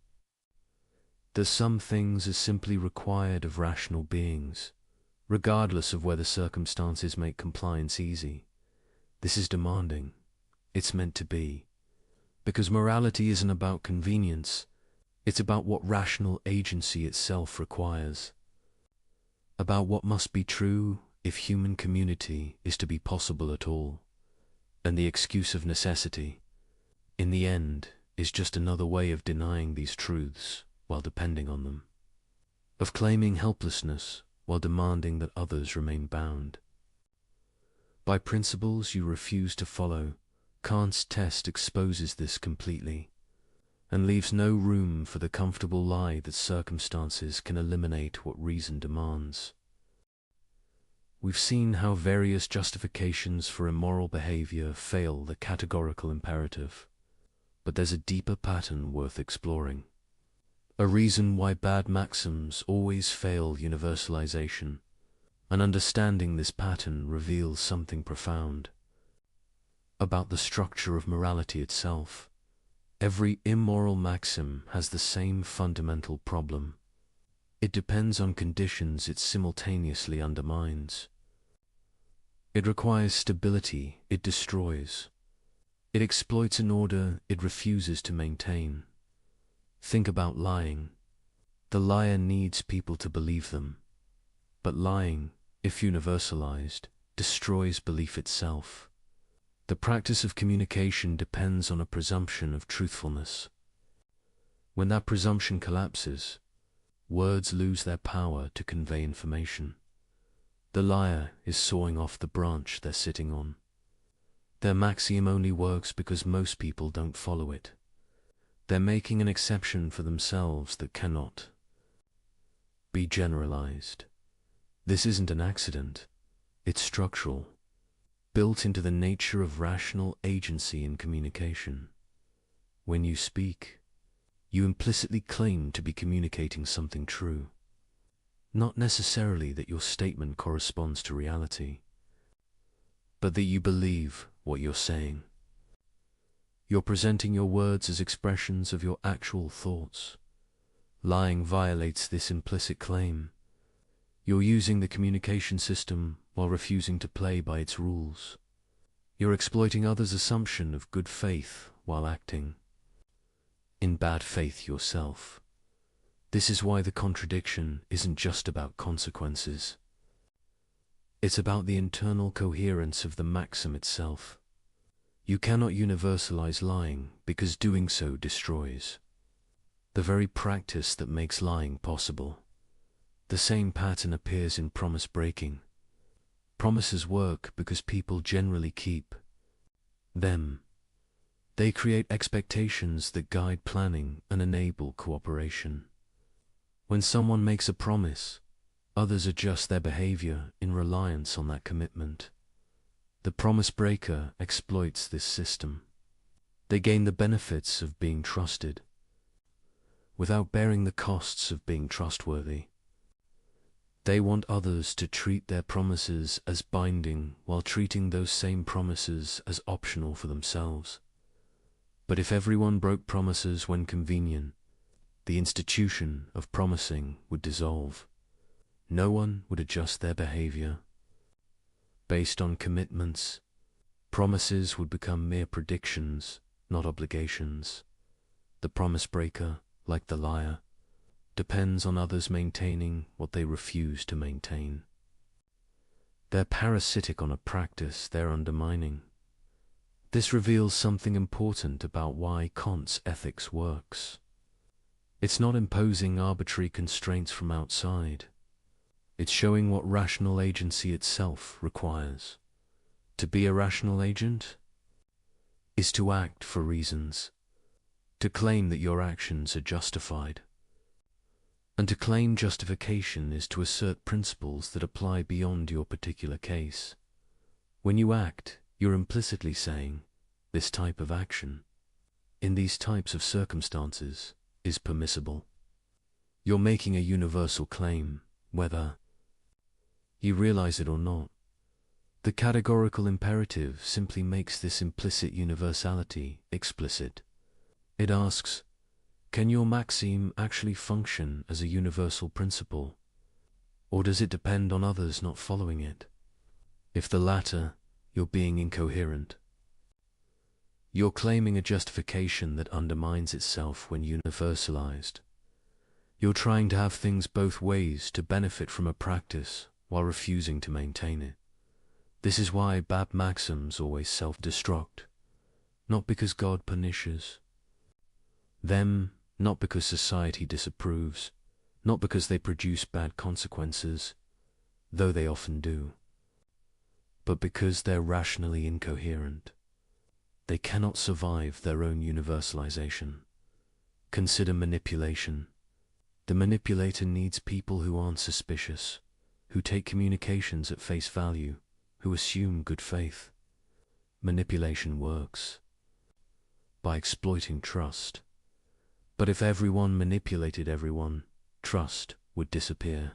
that some things are simply required of rational beings, regardless of whether circumstances make compliance easy. This is demanding. It's meant to be. Because morality isn't about convenience, It's about what rational agency itself requires, about what must be true if human community is to be possible at all, and the excuse of necessity, in the end, is just another way of denying these truths while depending on them, of claiming helplessness while demanding that others remain bound. By principles you refuse to follow, Kant's test exposes this completely, and leaves no room for the comfortable lie that circumstances can eliminate what reason demands. We've seen how various justifications for immoral behavior fail the categorical imperative, but there's a deeper pattern worth exploring. A reason why bad maxims always fail universalization, and understanding this pattern reveals something profound about the structure of morality itself. Every immoral maxim has the same fundamental problem. It depends on conditions it simultaneously undermines. It requires stability it destroys. It exploits an order it refuses to maintain. Think about lying. The liar needs people to believe them. But lying, if universalized, destroys belief itself. The practice of communication depends on a presumption of truthfulness. When that presumption collapses, words lose their power to convey information. The liar is sawing off the branch they're sitting on. Their maxim only works because most people don't follow it. They're making an exception for themselves that cannot be generalized. This isn't an accident. It's structural, built into the nature of rational agency in communication. When you speak, you implicitly claim to be communicating something true. Not necessarily that your statement corresponds to reality, but that you believe what you're saying. You're presenting your words as expressions of your actual thoughts. Lying violates this implicit claim. You're using the communication system while refusing to play by its rules. You're exploiting others' assumption of good faith while acting in bad faith yourself. This is why the contradiction isn't just about consequences. It's about the internal coherence of the maxim itself. You cannot universalize lying because doing so destroys the very practice that makes lying possible. The same pattern appears in promise breaking. Promises work because people generally keep them. They create expectations that guide planning and enable cooperation. When someone makes a promise, others adjust their behavior in reliance on that commitment. The promise breaker exploits this system. They gain the benefits of being trusted, without bearing the costs of being trustworthy. They want others to treat their promises as binding while treating those same promises as optional for themselves. But if everyone broke promises when convenient, the institution of promising would dissolve. No one would adjust their behavior based on commitments. Promises would become mere predictions, not obligations. The promise breaker, like the liar, depends on others maintaining what they refuse to maintain. They're parasitic on a practice they're undermining. This reveals something important about why Kant's ethics works. It's not imposing arbitrary constraints from outside. It's showing what rational agency itself requires. To be a rational agent is to act for reasons, to claim that your actions are justified. And to claim justification is to assert principles that apply beyond your particular case. When you act, you're implicitly saying, this type of action, in these types of circumstances, is permissible. You're making a universal claim, whether you realize it or not. The categorical imperative simply makes this implicit universality explicit. It asks, can your maxim actually function as a universal principle, or does it depend on others not following it? If the latter, you're being incoherent. You're claiming a justification that undermines itself when universalized. You're trying to have things both ways to benefit from a practice while refusing to maintain it. This is why bad maxims always self-destruct, not because God punishes them, not because society disapproves, not because they produce bad consequences, though they often do, but because they're rationally incoherent. They cannot survive their own universalization. Consider manipulation. The manipulator needs people who aren't suspicious, who take communications at face value, who assume good faith. Manipulation works by exploiting trust. But if everyone manipulated everyone, trust would disappear.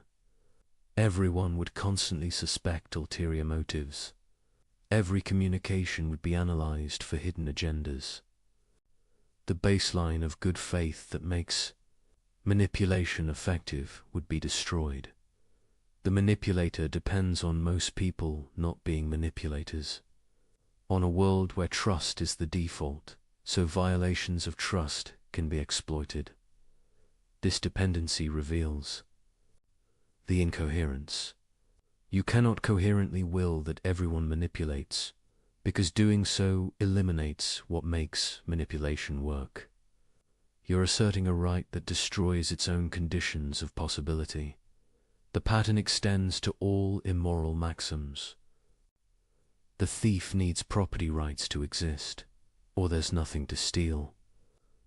Everyone would constantly suspect ulterior motives. Every communication would be analyzed for hidden agendas. The baseline of good faith that makes manipulation effective would be destroyed. The manipulator depends on most people not being manipulators, on a world where trust is the default, so violations of trust can be exploited. This dependency reveals the incoherence. You cannot coherently will that everyone manipulates, because doing so eliminates what makes manipulation work. You're asserting a right that destroys its own conditions of possibility. The pattern extends to all immoral maxims. The thief needs property rights to exist, or there's nothing to steal.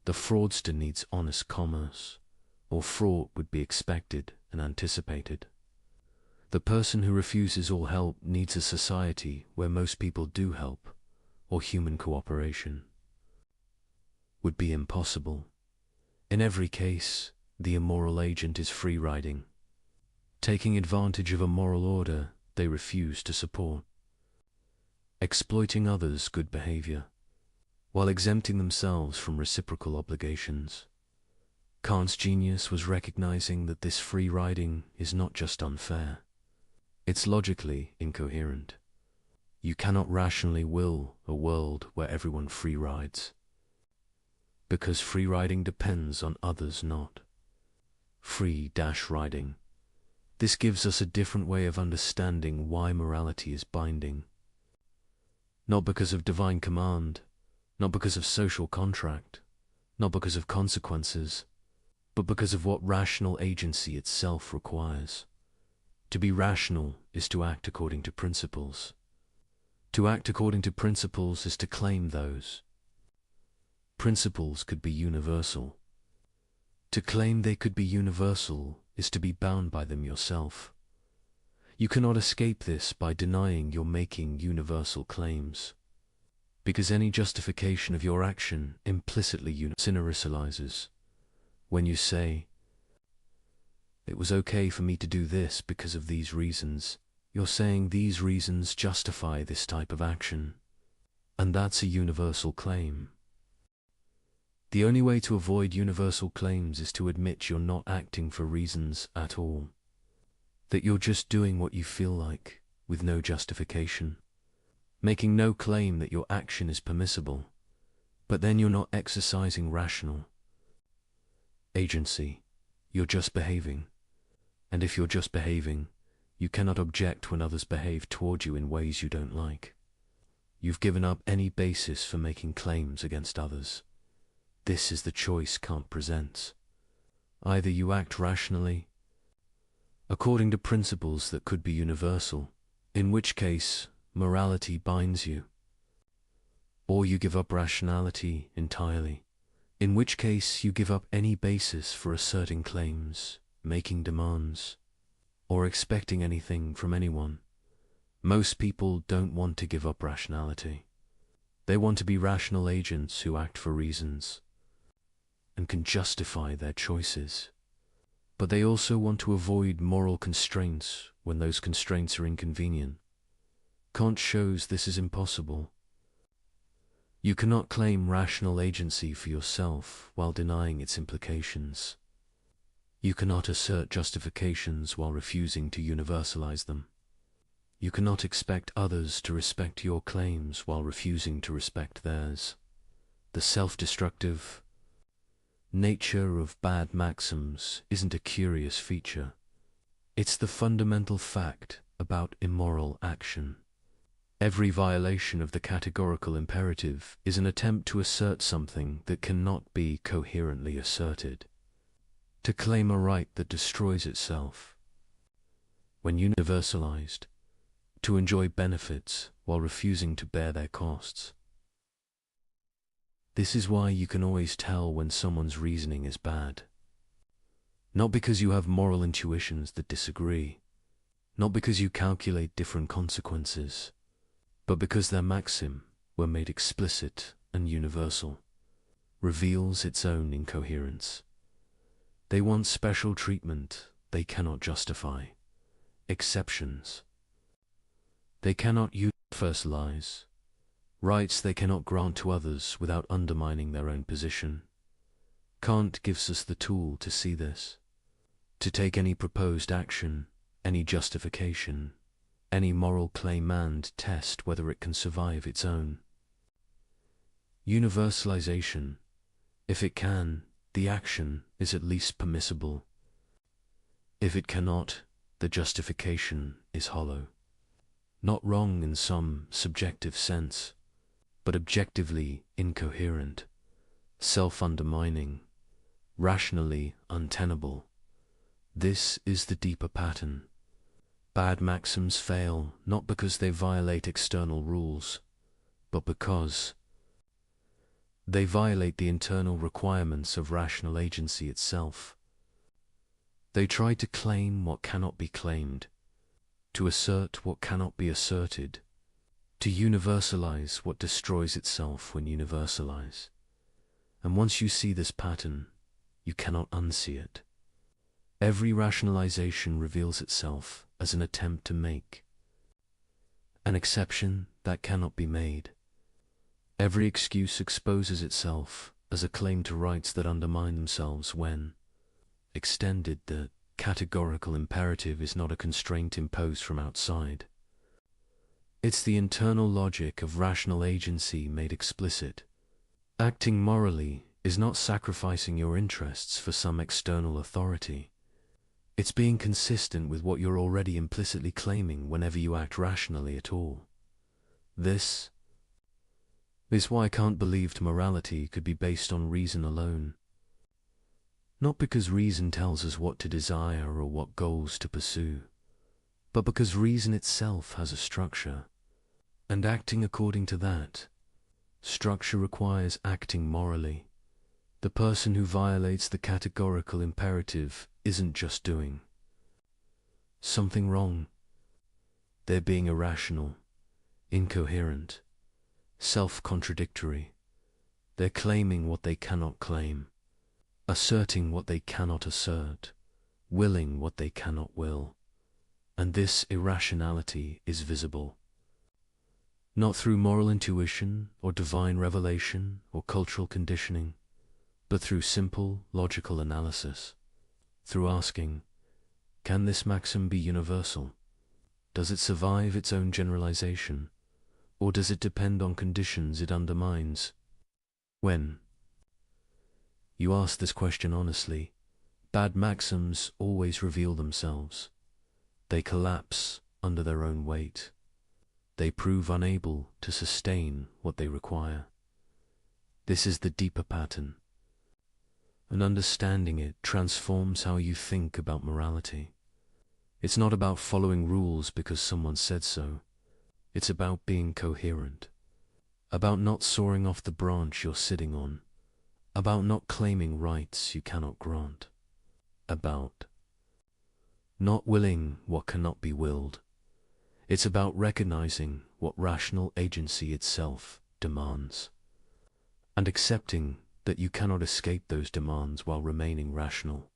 The fraudster needs honest commerce, or fraud would be expected and anticipated. The person who refuses all help needs a society where most people do help, or human cooperation would be impossible. In every case, the immoral agent is free-riding, taking advantage of a moral order they refuse to support, exploiting others' good behavior, while exempting themselves from reciprocal obligations. Kant's genius was recognizing that this free-riding is not just unfair, it's logically incoherent. You cannot rationally will a world where everyone free rides, because free riding depends on others not free-riding. This gives us a different way of understanding why morality is binding. Not because of divine command, not because of social contract, not because of consequences, but because of what rational agency itself requires. To be rational is to act according to principles. To act according to principles is to claim those. Principles could be universal. To claim they could be universal is to be bound by them yourself. You cannot escape this by denying you're making universal claims, because any justification of your action implicitly universalizes. When you say, "It was okay for me to do this because of these reasons," you're saying these reasons justify this type of action, and that's a universal claim. The only way to avoid universal claims is to admit you're not acting for reasons at all, that you're just doing what you feel like, with no justification, making no claim that your action is permissible, but then you're not exercising rational agency. You're just behaving. And if you're just behaving, you cannot object when others behave toward you in ways you don't like. You've given up any basis for making claims against others. This is the choice Kant presents. Either you act rationally, according to principles that could be universal, in which case morality binds you, or you give up rationality entirely, in which case you give up any basis for asserting claims, making demands, or expecting anything from anyone. Most people don't want to give up rationality. They want to be rational agents who act for reasons and can justify their choices. But they also want to avoid moral constraints when those constraints are inconvenient. Kant shows this is impossible. You cannot claim rational agency for yourself while denying its implications. You cannot assert justifications while refusing to universalize them. You cannot expect others to respect your claims while refusing to respect theirs. the self-destructive nature of bad maxims isn't a curious feature. It's the fundamental fact about immoral action. Every violation of the categorical imperative is an attempt to assert something that cannot be coherently asserted, to claim a right that destroys itself. When universalized, to enjoy benefits while refusing to bear their costs. This is why you can always tell when someone's reasoning is bad. Not because you have moral intuitions that disagree, not because you calculate different consequences, but because their maxim, when made explicit and universal, reveals its own incoherence. They want special treatment they cannot justify, exceptions they cannot universalize, rights they cannot grant to others without undermining their own position. Kant gives us the tool to see this, to take any proposed action, any justification, any moral claim and test whether it can survive its own universalization. If it can, the action is at least permissible. If it cannot, the justification is hollow. Not wrong in some subjective sense, but objectively incoherent, self-undermining, rationally untenable. This is the deeper pattern. Bad maxims fail not because they violate external rules, but because they violate the internal requirements of rational agency itself. They try to claim what cannot be claimed, to assert what cannot be asserted, to universalize what destroys itself when universalized. And once you see this pattern, you cannot unsee it. Every rationalization reveals itself as an attempt to make an exception that cannot be made. Every excuse exposes itself as a claim to rights that undermine themselves when extended. The categorical imperative is not a constraint imposed from outside. It's the internal logic of rational agency made explicit. Acting morally is not sacrificing your interests for some external authority. It's being consistent with what you're already implicitly claiming whenever you act rationally at all. This is why Kant believed morality could be based on reason alone. Not because reason tells us what to desire or what goals to pursue, but because reason itself has a structure, and acting according to that structure requires acting morally. The person who violates the categorical imperative isn't just doing something wrong. They're being irrational, incoherent, self-contradictory. They're claiming what they cannot claim, asserting what they cannot assert, willing what they cannot will. And this irrationality is visible, not through moral intuition or divine revelation or cultural conditioning, but through simple logical analysis, through asking, can this maxim be universal? Does it survive its own generalization, or does it depend on conditions it undermines? When you ask this question honestly, bad maxims always reveal themselves. They collapse under their own weight. They prove unable to sustain what they require. This is the deeper pattern, and understanding it transforms how you think about morality. It's not about following rules because someone said so. It's about being coherent, about not soaring off the branch you're sitting on, about not claiming rights you cannot grant, about not willing what cannot be willed. It's about recognizing what rational agency itself demands, and accepting that you cannot escape those demands while remaining rational.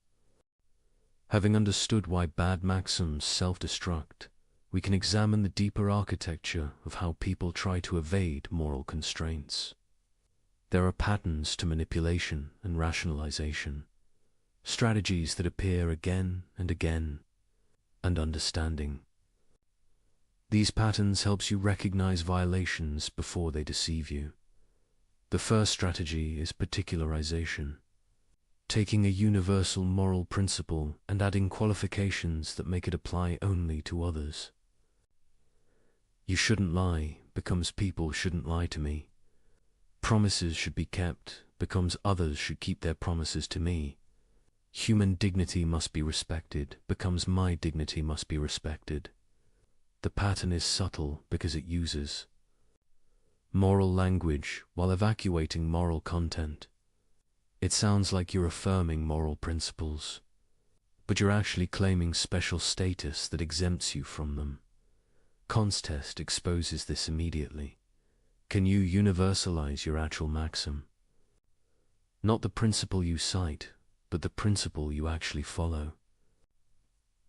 Having understood why bad maxims self-destruct, we can examine the deeper architecture of how people try to evade moral constraints. There are patterns to manipulation and rationalization, strategies that appear again and again, and understanding these patterns helps you recognize violations before they deceive you. The first strategy is particularization, taking a universal moral principle and adding qualifications that make it apply only to others. You shouldn't lie becomes people shouldn't lie to me. Promises should be kept becomes others should keep their promises to me. Human dignity must be respected becomes my dignity must be respected. The pattern is subtle because it uses moral language while evacuating moral content. It sounds like you're affirming moral principles, but you're actually claiming special status that exempts you from them. Kant's test exposes this immediately. Can you universalize your actual maxim? Not the principle you cite, but the principle you actually follow.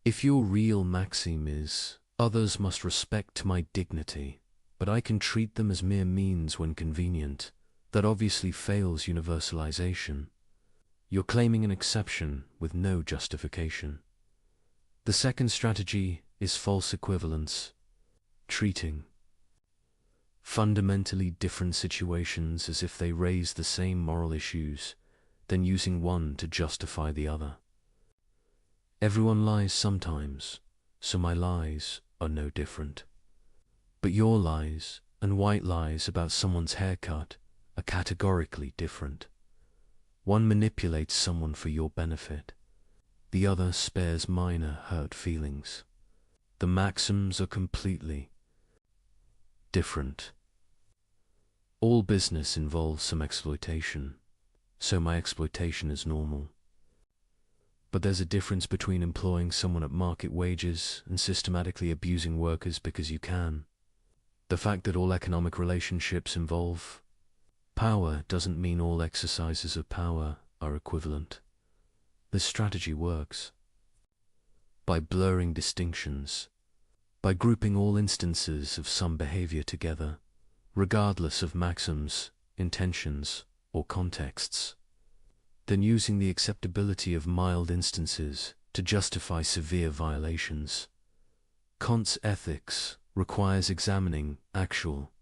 If your real maxim is, others must respect my dignity, but I can treat them as mere means when convenient, that obviously fails universalization. You're claiming an exception with no justification. The second strategy is false equivalence, treating fundamentally different situations as if they raise the same moral issues, then using one to justify the other. Everyone lies sometimes, so my lies are no different. But your lies and white lies about someone's haircut are categorically different. One manipulates someone for your benefit. The other spares minor hurt feelings. The maxims are completely different. All business involves some exploitation, so my exploitation is normal. But there's a difference between employing someone at market wages and systematically abusing workers because you can. The fact that all economic relationships involve power doesn't mean all exercises of power are equivalent. This strategy works by blurring distinctions, by grouping all instances of some behavior together, regardless of maxims, intentions, or contexts, then using the acceptability of mild instances to justify severe violations. Kant's ethics requires examining actual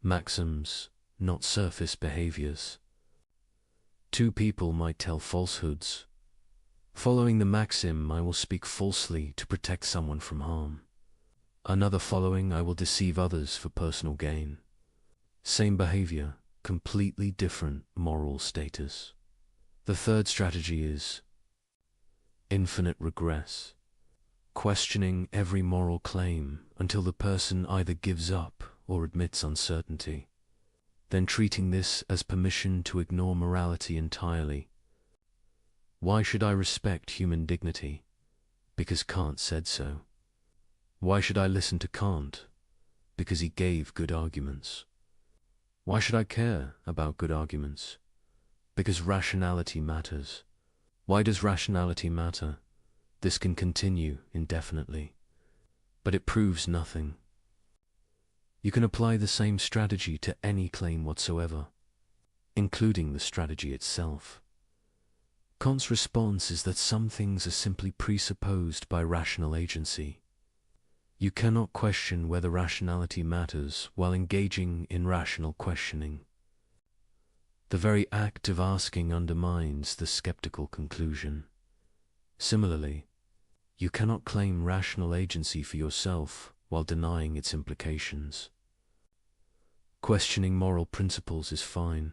maxims, not surface behaviors. Two people might tell falsehoods. Following the maxim, I will speak falsely to protect someone from harm. Another following, I will deceive others for personal gain. Same behavior, completely different moral status. The third strategy is infinite regress, questioning every moral claim until the person either gives up or admits uncertainty, then treating this as permission to ignore morality entirely. Why should I respect human dignity? Because Kant said so. Why should I listen to Kant? Because he gave good arguments. Why should I care about good arguments? Because rationality matters. Why does rationality matter? This can continue indefinitely, but it proves nothing. You can apply the same strategy to any claim whatsoever, including the strategy itself. Kant's response is that some things are simply presupposed by rational agency. You cannot question whether rationality matters while engaging in rational questioning. The very act of asking undermines the skeptical conclusion. Similarly, you cannot claim rational agency for yourself while denying its implications. Questioning moral principles is fine,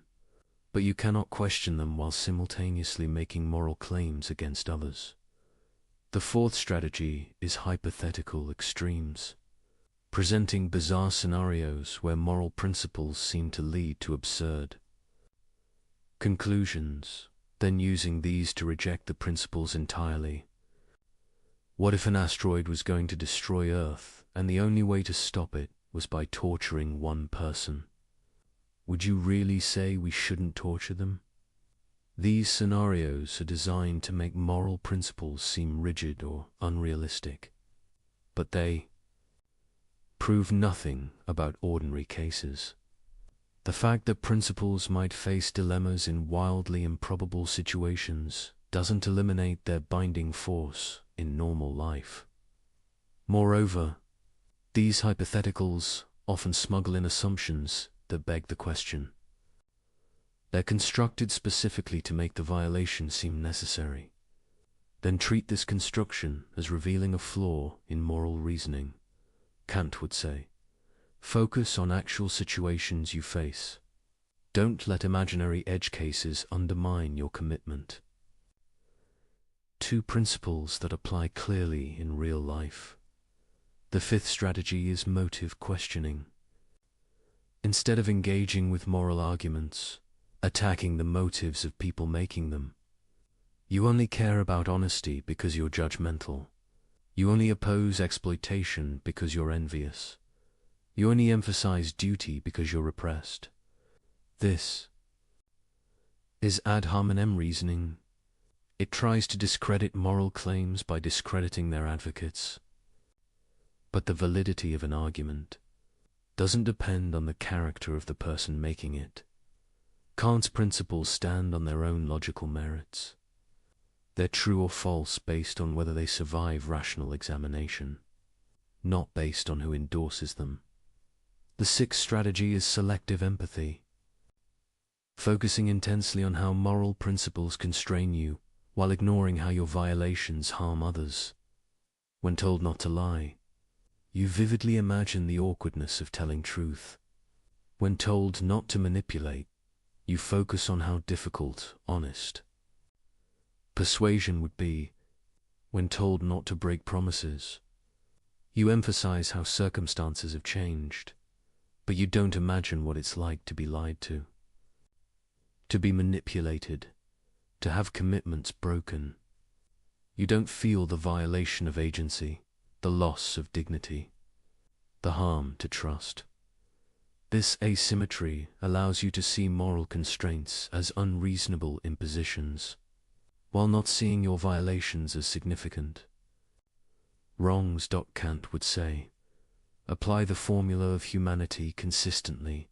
but you cannot question them while simultaneously making moral claims against others. The fourth strategy is hypothetical extremes, presenting bizarre scenarios where moral principles seem to lead to absurd conclusions, then using these to reject the principles entirely. What if an asteroid was going to destroy Earth, and the only way to stop it was by torturing one person? Would you really say we shouldn't torture them? These scenarios are designed to make moral principles seem rigid or unrealistic, but they prove nothing about ordinary cases. The fact that principles might face dilemmas in wildly improbable situations doesn't eliminate their binding force in normal life. Moreover, these hypotheticals often smuggle in assumptions that beg the question: They're constructed specifically to make the violation seem necessary. Then treat this construction as revealing a flaw in moral reasoning. Kant would say, focus on actual situations you face. Don't let imaginary edge cases undermine your commitment. 2 principles that apply clearly in real life. The 5th strategy is motive questioning. Instead of engaging with moral arguments, attacking the motives of people making them, you only care about honesty because you're judgmental. You only oppose exploitation because you're envious. You only emphasize duty because you're repressed. This is ad hominem reasoning. It tries to discredit moral claims by discrediting their advocates. But the validity of an argument doesn't depend on the character of the person making it. Kant's principles stand on their own logical merits. They're true or false based on whether they survive rational examination, not based on who endorses them. The 6th strategy is selective empathy. Focusing intensely on how moral principles constrain you, while ignoring how your violations harm others. When told not to lie, you vividly imagine the awkwardness of telling truth. When told not to manipulate, you focus on how difficult, honest persuasion would be. When told not to break promises, you emphasize how circumstances have changed, but you don't imagine what it's like to be lied to be manipulated, to have commitments broken. You don't feel the violation of agency, the loss of dignity, the harm to trust. This asymmetry allows you to see moral constraints as unreasonable impositions, while not seeing your violations as significant. Wrongs. Kant would say, apply the formula of humanity consistently.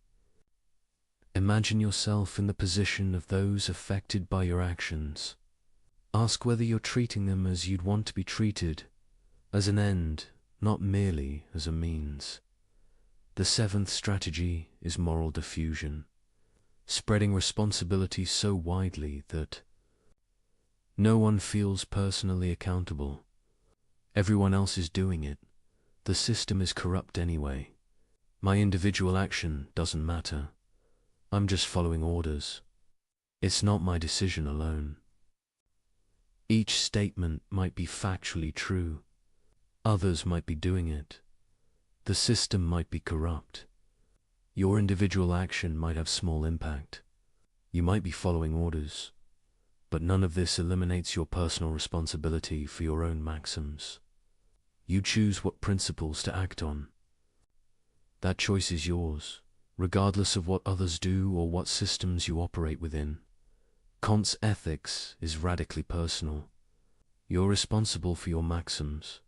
Imagine yourself in the position of those affected by your actions. Ask whether you're treating them as you'd want to be treated, as an end, not merely as a means. The 7th strategy is moral diffusion, spreading responsibility so widely that no one feels personally accountable. Everyone else is doing it. The system is corrupt anyway. My individual action doesn't matter. I'm just following orders. It's not my decision alone. Each statement might be factually true. Others might be doing it. The system might be corrupt. Your individual action might have small impact. You might be following orders. But none of this eliminates your personal responsibility for your own maxims. You choose what principles to act on. That choice is yours, regardless of what others do or what systems you operate within. Kant's ethics is radically personal. You're responsible for your maxims.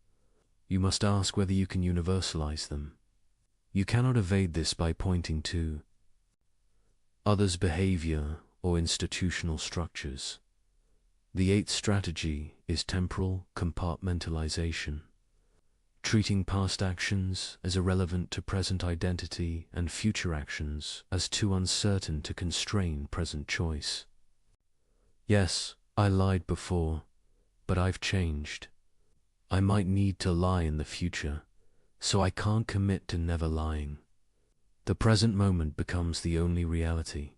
You must ask whether you can universalize them. You cannot evade this by pointing to others' behavior or institutional structures. The 8th strategy is temporal compartmentalization, treating past actions as irrelevant to present identity and future actions as too uncertain to constrain present choice. Yes, I lied before, but I've changed. I might need to lie in the future, so I can't commit to never lying. The present moment becomes the only reality.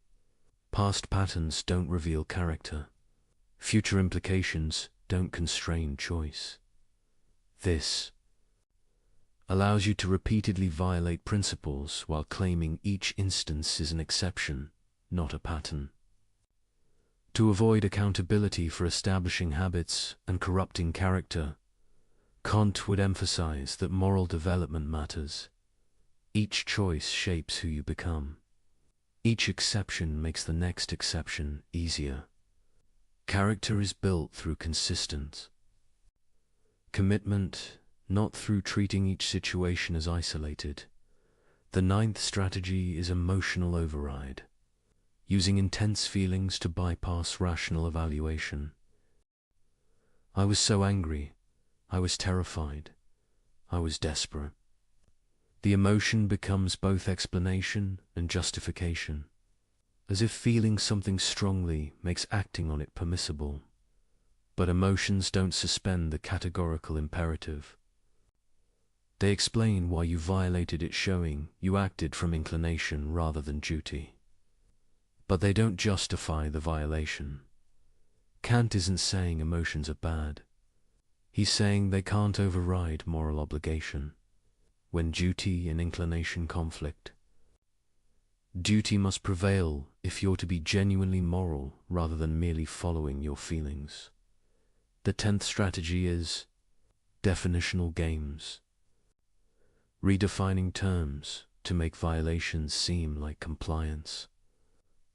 Past patterns don't reveal character. Future implications don't constrain choice. This allows you to repeatedly violate principles while claiming each instance is an exception, not a pattern. To avoid accountability for establishing habits and corrupting character, Kant would emphasize that moral development matters. Each choice shapes who you become. Each exception makes the next exception easier. Character is built through consistent commitment, not through treating each situation as isolated. The 9th strategy is emotional override, using intense feelings to bypass rational evaluation. I was so angry. I was terrified. I was desperate. The emotion becomes both explanation and justification. as if feeling something strongly makes acting on it permissible. But emotions don't suspend the categorical imperative. They explain why you violated it, showing you acted from inclination rather than duty. But they don't justify the violation. Kant isn't saying emotions are bad. He's saying they can't override moral obligation. When duty and inclination conflict, duty must prevail if you're to be genuinely moral rather than merely following your feelings. The 10th strategy is definitional games. Redefining terms to make violations seem like compliance.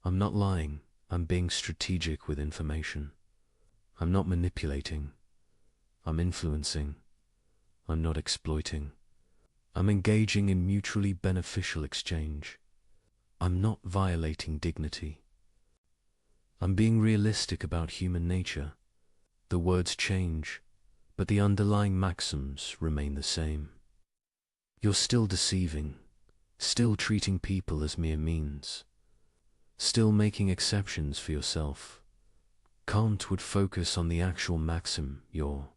I'm not lying, I'm being strategic with information. I'm not manipulating, I'm influencing. I'm not exploiting. I'm engaging in mutually beneficial exchange. I'm not violating dignity. I'm being realistic about human nature. The words change, but the underlying maxims remain the same. You're still deceiving, still treating people as mere means, still making exceptions for yourself. Kant would focus on the actual maxim you're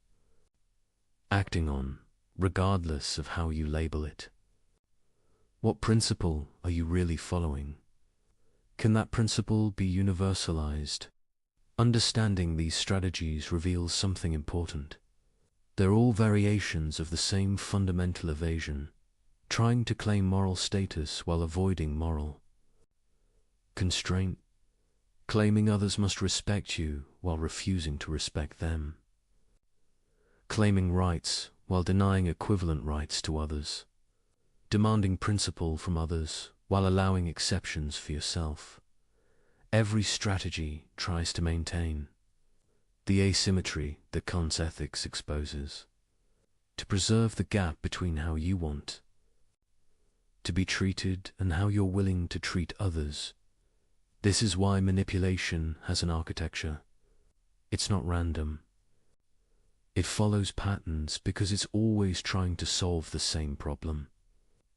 acting on, regardless of how you label it. What principle are you really following? Can that principle be universalized? Understanding these strategies reveals something important. They're all variations of the same fundamental evasion, trying to claim moral status while avoiding moral constraint, claiming others must respect you while refusing to respect them, claiming rights while denying equivalent rights to others, demanding principle from others while allowing exceptions for yourself. Every strategy tries to maintain the asymmetry that Kant's ethics exposes, to preserve the gap between how you want to be treated and how you're willing to treat others. This is why manipulation has an architecture. It's not random. It follows patterns because it's always trying to solve the same problem.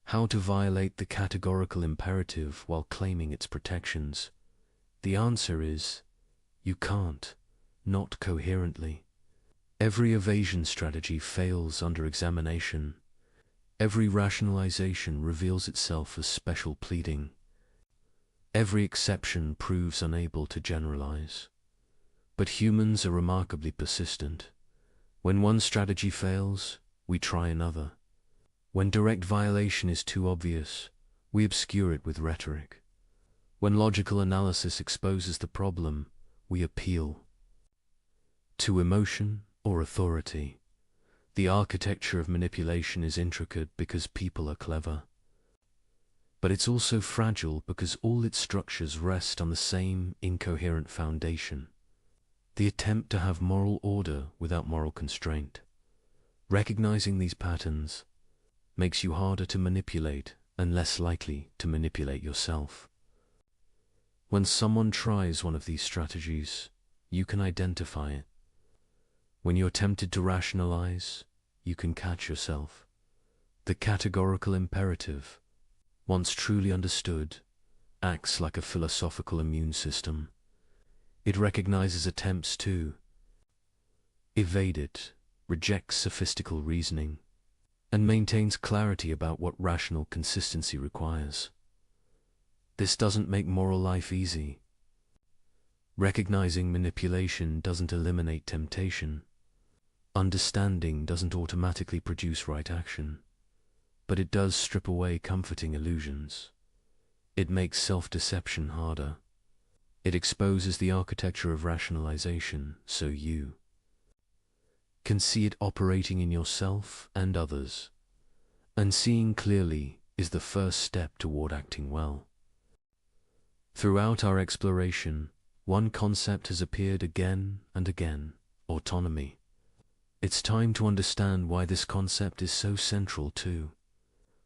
How to violate the categorical imperative while claiming its protections? The answer is, you can't, not coherently. Every evasion strategy fails under examination. Every rationalization reveals itself as special pleading. Every exception proves unable to generalize. But humans are remarkably persistent. When one strategy fails, we try another. When direct violation is too obvious, we obscure it with rhetoric. When logical analysis exposes the problem, we appeal to emotion or authority. The architecture of manipulation is intricate because people are clever. But it's also fragile because all its structures rest on the same incoherent foundation. The attempt to have moral order without moral constraint. Recognizing these patterns makes you harder to manipulate and less likely to manipulate yourself. When someone tries one of these strategies, you can identify it. When you're tempted to rationalize, you can catch yourself. The categorical imperative, once truly understood, acts like a philosophical immune system. It recognizes attempts to evade it, rejects sophistical reasoning, and maintains clarity about what rational consistency requires. This doesn't make moral life easy. Recognizing manipulation doesn't eliminate temptation. Understanding doesn't automatically produce right action. But it does strip away comforting illusions. It makes self-deception harder. It exposes the architecture of rationalization so you can see it operating in yourself and others. And seeing clearly is the first step toward acting well. Throughout our exploration, one concept has appeared again and again: autonomy. It's time to understand why this concept is so central to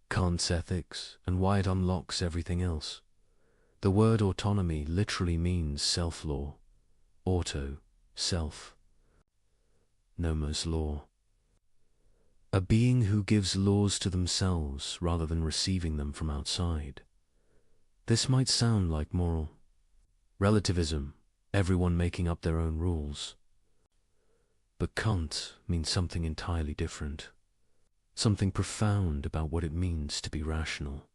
Kant's ethics and why it unlocks everything else. The word autonomy literally means self-law. Auto, self. Nomos, law. A being who gives laws to themselves rather than receiving them from outside. This might sound like moral relativism, everyone making up their own rules. But Kant means something entirely different, something profound about what it means to be rational.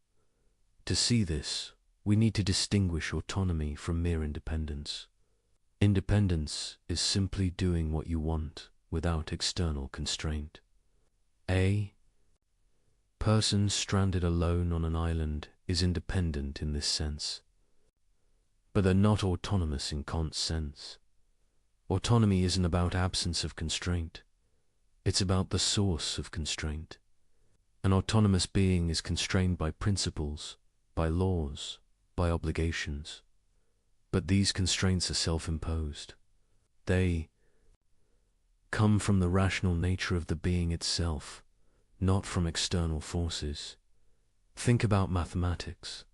To see this, we need to distinguish autonomy from mere independence. Independence is simply doing what you want without external constraint. A person stranded alone on an island is independent in this sense, but they're not autonomous in Kant's sense. Autonomy isn't about absence of constraint. It's about the source of constraint. An autonomous being is constrained by principles, by laws, by obligations. But these constraints are self-imposed. They come from the rational nature of the being itself, not from external forces. Think about mathematics.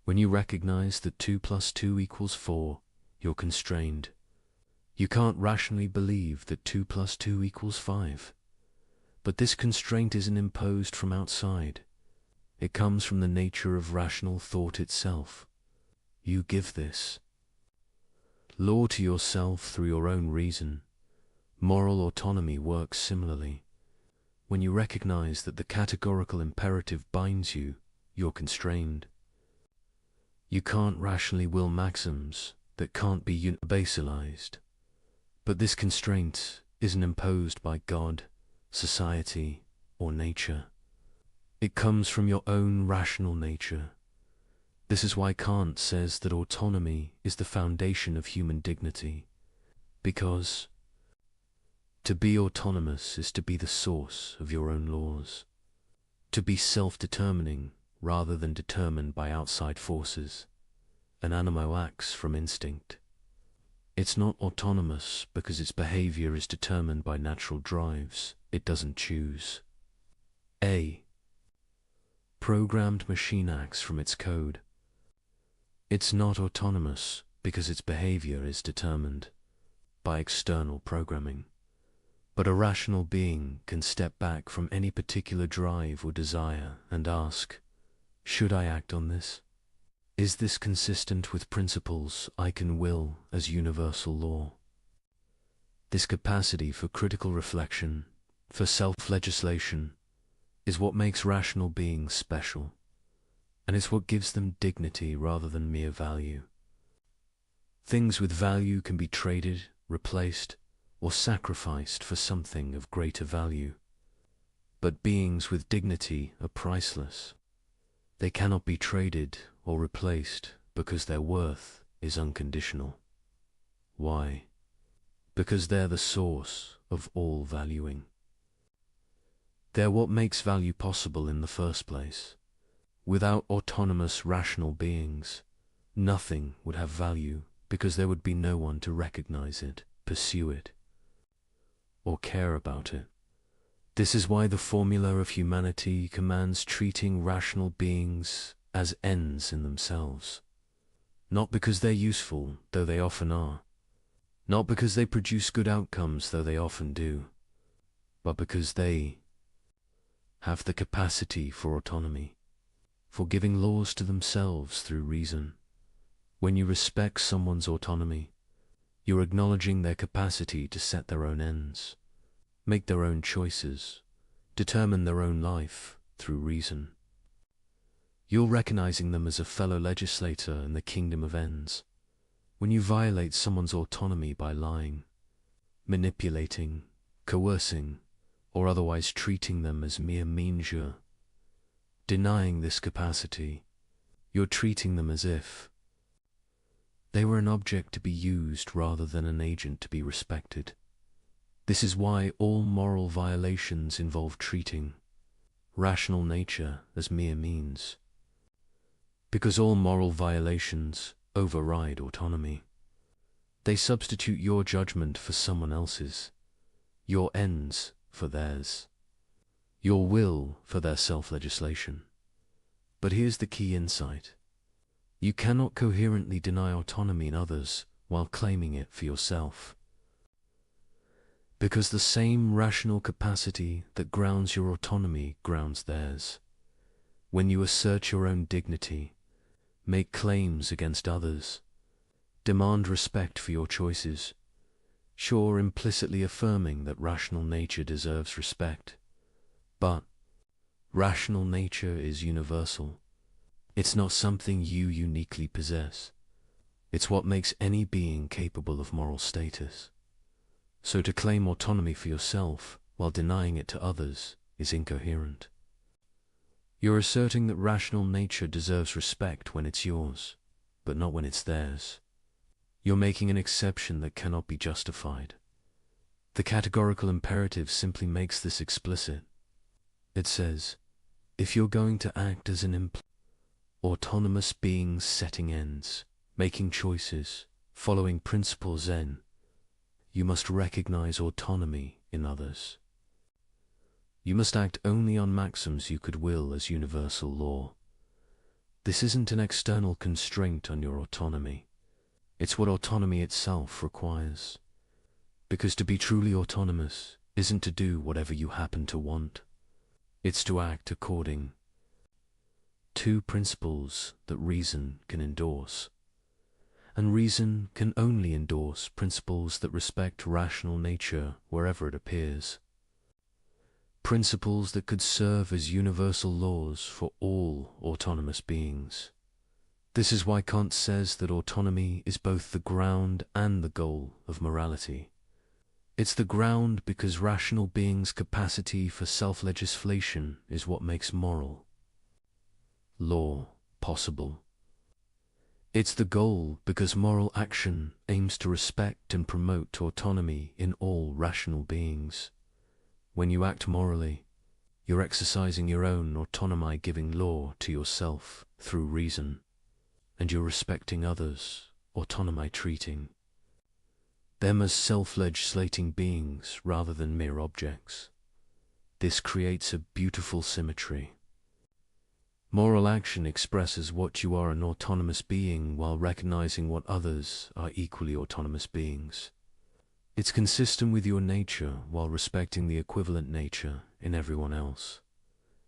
When you recognize that 2 + 2 = 4, you're constrained. You can't rationally believe that 2 + 2 = 5. But this constraint isn't imposed from outside. It comes from the nature of rational thought itself. You give this law to yourself through your own reason. Moral autonomy works similarly. When you recognize that the categorical imperative binds you, you're constrained. You can't rationally will maxims that can't be universalized. But this constraint isn't imposed by God, society, or nature. It comes from your own rational nature. This is why Kant says that autonomy is the foundation of human dignity, because to be autonomous is to be the source of your own laws, to be self-determining rather than determined by outside forces. An animal acts from instinct. It's not autonomous because its behavior is determined by natural drives. It doesn't choose. A programmed machine acts from its code. It's not autonomous because its behavior is determined by external programming. But a rational being can step back from any particular drive or desire and ask, should I act on this? Is this consistent with principles I can will as universal law? This capacity for critical reflection, for self-legislation, is what makes rational beings special. And it's what gives them dignity rather than mere value. Things with value can be traded, replaced, or sacrificed for something of greater value. But beings with dignity are priceless. They cannot be traded or replaced because their worth is unconditional. Why? Because they're the source of all valuing. They're what makes value possible in the first place. Without autonomous, rational beings, nothing would have value because there would be no one to recognize it, pursue it, or care about it. This is why the formula of humanity commands treating rational beings as ends in themselves. Not because they're useful, though they often are. Not because they produce good outcomes, though they often do. But because they have the capacity for autonomy, for giving laws to themselves through reason. When you respect someone's autonomy, you're acknowledging their capacity to set their own ends, make their own choices, determine their own life through reason. You're recognizing them as a fellow legislator in the kingdom of ends. When you violate someone's autonomy by lying, manipulating, coercing, or otherwise treating them as mere means, denying this capacity, you're treating them as if they were an object to be used rather than an agent to be respected. This is why all moral violations involve treating rational nature as mere means. Because all moral violations override autonomy. They substitute your judgment for someone else's, your ends for theirs, your will for their self-legislation. But here's the key insight. You cannot coherently deny autonomy in others while claiming it for yourself. Because the same rational capacity that grounds your autonomy grounds theirs. When you assert your own dignity, make claims against others, Demand respect for your choices, sure, implicitly affirming that rational nature deserves respect. But rational nature is universal. It's not something you uniquely possess. It's what makes any being capable of moral status. So to claim autonomy for yourself while denying it to others is incoherent. You're asserting that rational nature deserves respect when it's yours, but not when it's theirs. You're making an exception that cannot be justified. The categorical imperative simply makes this explicit. It says, if you're going to act as an autonomous being setting ends, making choices, following principles, then you must recognize autonomy in others. You must act only on maxims you could will as universal law. This isn't an external constraint on your autonomy. It's what autonomy itself requires. Because to be truly autonomous isn't to do whatever you happen to want. It's to act according to principles that reason can endorse. And reason can only endorse principles that respect rational nature wherever it appears. Principles that could serve as universal laws for all autonomous beings. This is why Kant says that autonomy is both the ground and the goal of morality. It's the ground because rational beings' capacity for self-legislation is what makes moral law possible. It's the goal because moral action aims to respect and promote autonomy in all rational beings. When you act morally, you're exercising your own autonomy, giving law to yourself through reason, and you're respecting others, autonomy treating them as self-legislating beings rather than mere objects. This creates a beautiful symmetry. Moral action expresses what you are, an autonomous being, while recognizing what others are equally autonomous beings. It's consistent with your nature while respecting the equivalent nature in everyone else.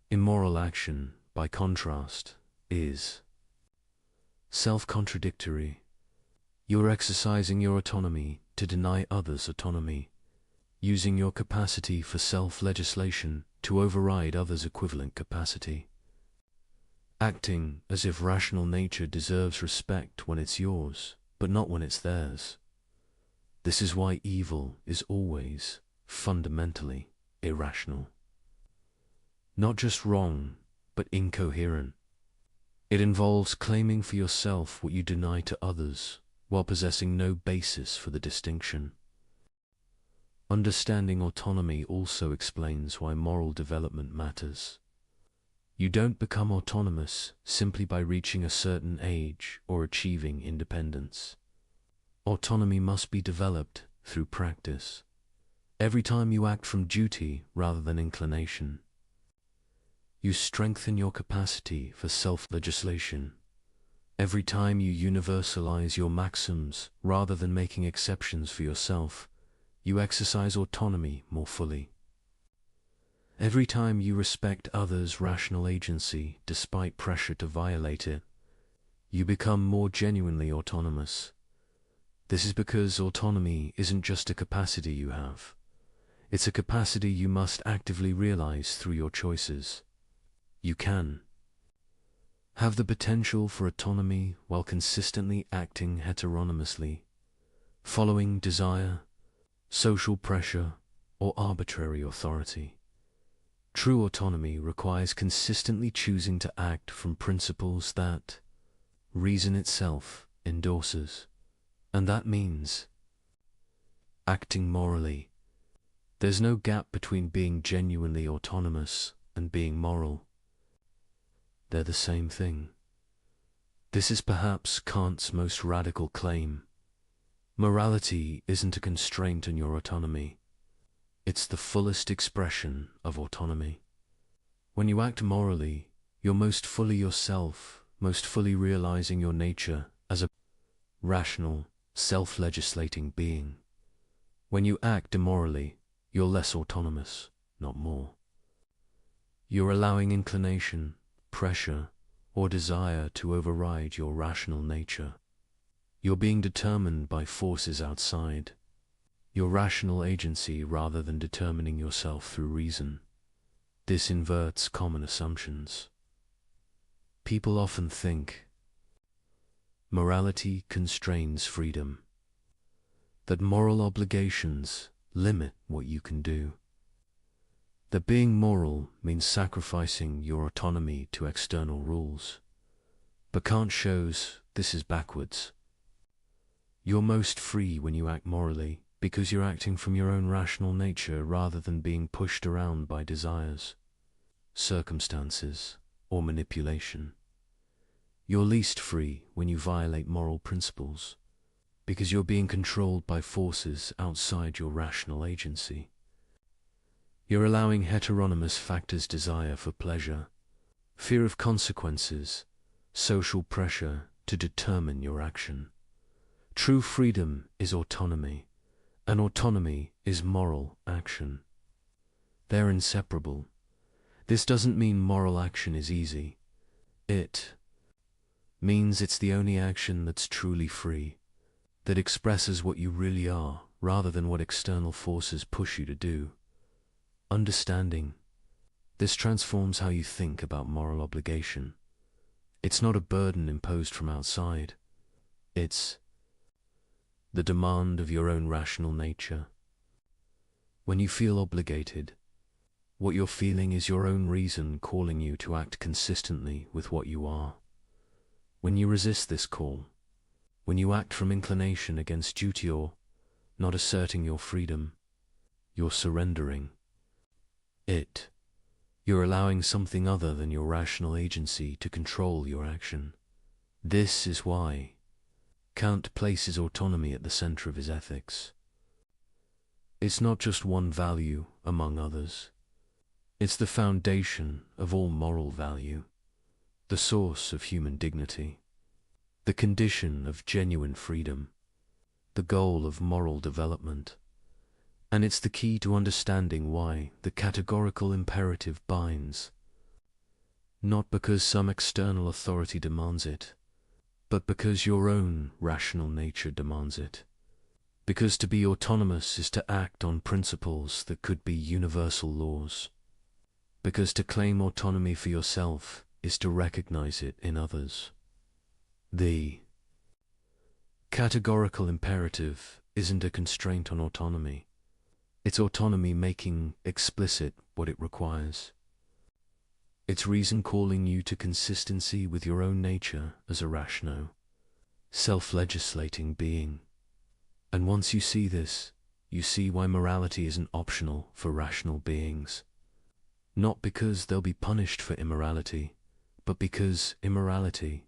Immoral action, by contrast, is self-contradictory. You are exercising your autonomy to deny others autonomy, using your capacity for self-legislation to override others' equivalent capacity. Acting as if rational nature deserves respect when it's yours, but not when it's theirs. This is why evil is always, fundamentally, irrational. Not just wrong, but incoherent. It involves claiming for yourself what you deny to others, while possessing no basis for the distinction. Understanding autonomy also explains why moral development matters. You don't become autonomous simply by reaching a certain age or achieving independence. Autonomy must be developed through practice. Every time you act from duty rather than inclination, you strengthen your capacity for self-legislation. Every time you universalize your maxims rather than making exceptions for yourself, you exercise autonomy more fully. Every time you respect others' rational agency despite pressure to violate it, you become more genuinely autonomous. This is because autonomy isn't just a capacity you have. It's a capacity you must actively realize through your choices. You can have the potential for autonomy while consistently acting heteronomously, following desire, social pressure, or arbitrary authority. True autonomy requires consistently choosing to act from principles that reason itself endorses, and that means acting morally. There's no gap between being genuinely autonomous and being moral. They're the same thing. This is perhaps Kant's most radical claim. Morality isn't a constraint on your autonomy. It's the fullest expression of autonomy. When you act morally, you're most fully yourself, most fully realizing your nature as a rational, self-legislating being. When you act immorally, you're less autonomous, not more. You're allowing inclination, pressure, or desire to override your rational nature. You're being determined by forces outside, your rational agency rather than determining yourself through reason. This inverts common assumptions. People often think morality constrains freedom, that moral obligations limit what you can do, that being moral means sacrificing your autonomy to external rules. But Kant shows this is backwards. You're most free when you act morally because you're acting from your own rational nature rather than being pushed around by desires, circumstances, or manipulation. You're least free when you violate moral principles because you're being controlled by forces outside your rational agency. You're allowing heteronymous factors: desire for pleasure, fear of consequences, social pressure to determine your action. True freedom is autonomy, and autonomy is moral action. They're inseparable. This doesn't mean moral action is easy. It means it's the only action that's truly free, that expresses what you really are rather than what external forces push you to do. Understanding this transforms how you think about moral obligation. It's not a burden imposed from outside. It's the demand of your own rational nature. When you feel obligated, what you're feeling is your own reason calling you to act consistently with what you are. When you resist this call, when you act from inclination against duty or not asserting your freedom, you're surrendering it. You're allowing something other than your rational agency to control your action. This is why Kant places autonomy at the center of his ethics. It's not just one value among others. It's the foundation of all moral value, the source of human dignity, the condition of genuine freedom, the goal of moral development. And it's the key to understanding why the categorical imperative binds, not because some external authority demands it, but because your own rational nature demands it. Because to be autonomous is to act on principles that could be universal laws. Because to claim autonomy for yourself is to recognize it in others. The categorical imperative isn't a constraint on autonomy. It's autonomy making explicit what it requires. It's reason calling you to consistency with your own nature as a rational, self-legislating being. And once you see this, you see why morality isn't optional for rational beings. Not because they'll be punished for immorality, but because immorality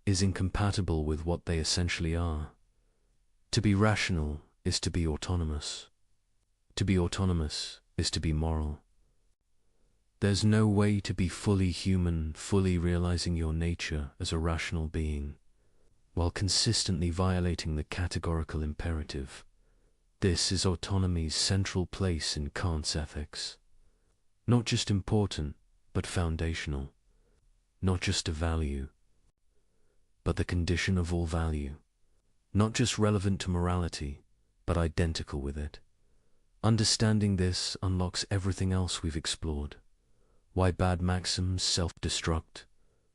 is incompatible with what they essentially are. To be rational is to be autonomous. To be autonomous is to be moral. There's no way to be fully human, fully realizing your nature as a rational being, while consistently violating the categorical imperative. This is autonomy's central place in Kant's ethics. Not just important, but foundational. Not just a value, but the condition of all value. Not just relevant to morality, but identical with it. Understanding this unlocks everything else we've explored. Why bad maxims self-destruct,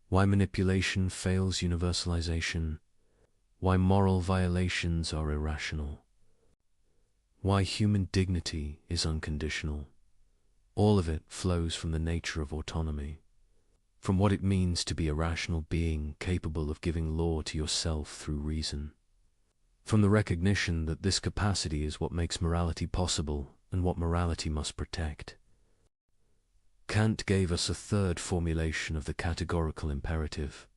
why manipulation fails universalization, why moral violations are irrational, why human dignity is unconditional. All of it flows from the nature of autonomy, from what it means to be a rational being capable of giving law to yourself through reason, from the recognition that this capacity is what makes morality possible and what morality must protect. Kant gave us a third formulation of the categorical imperative,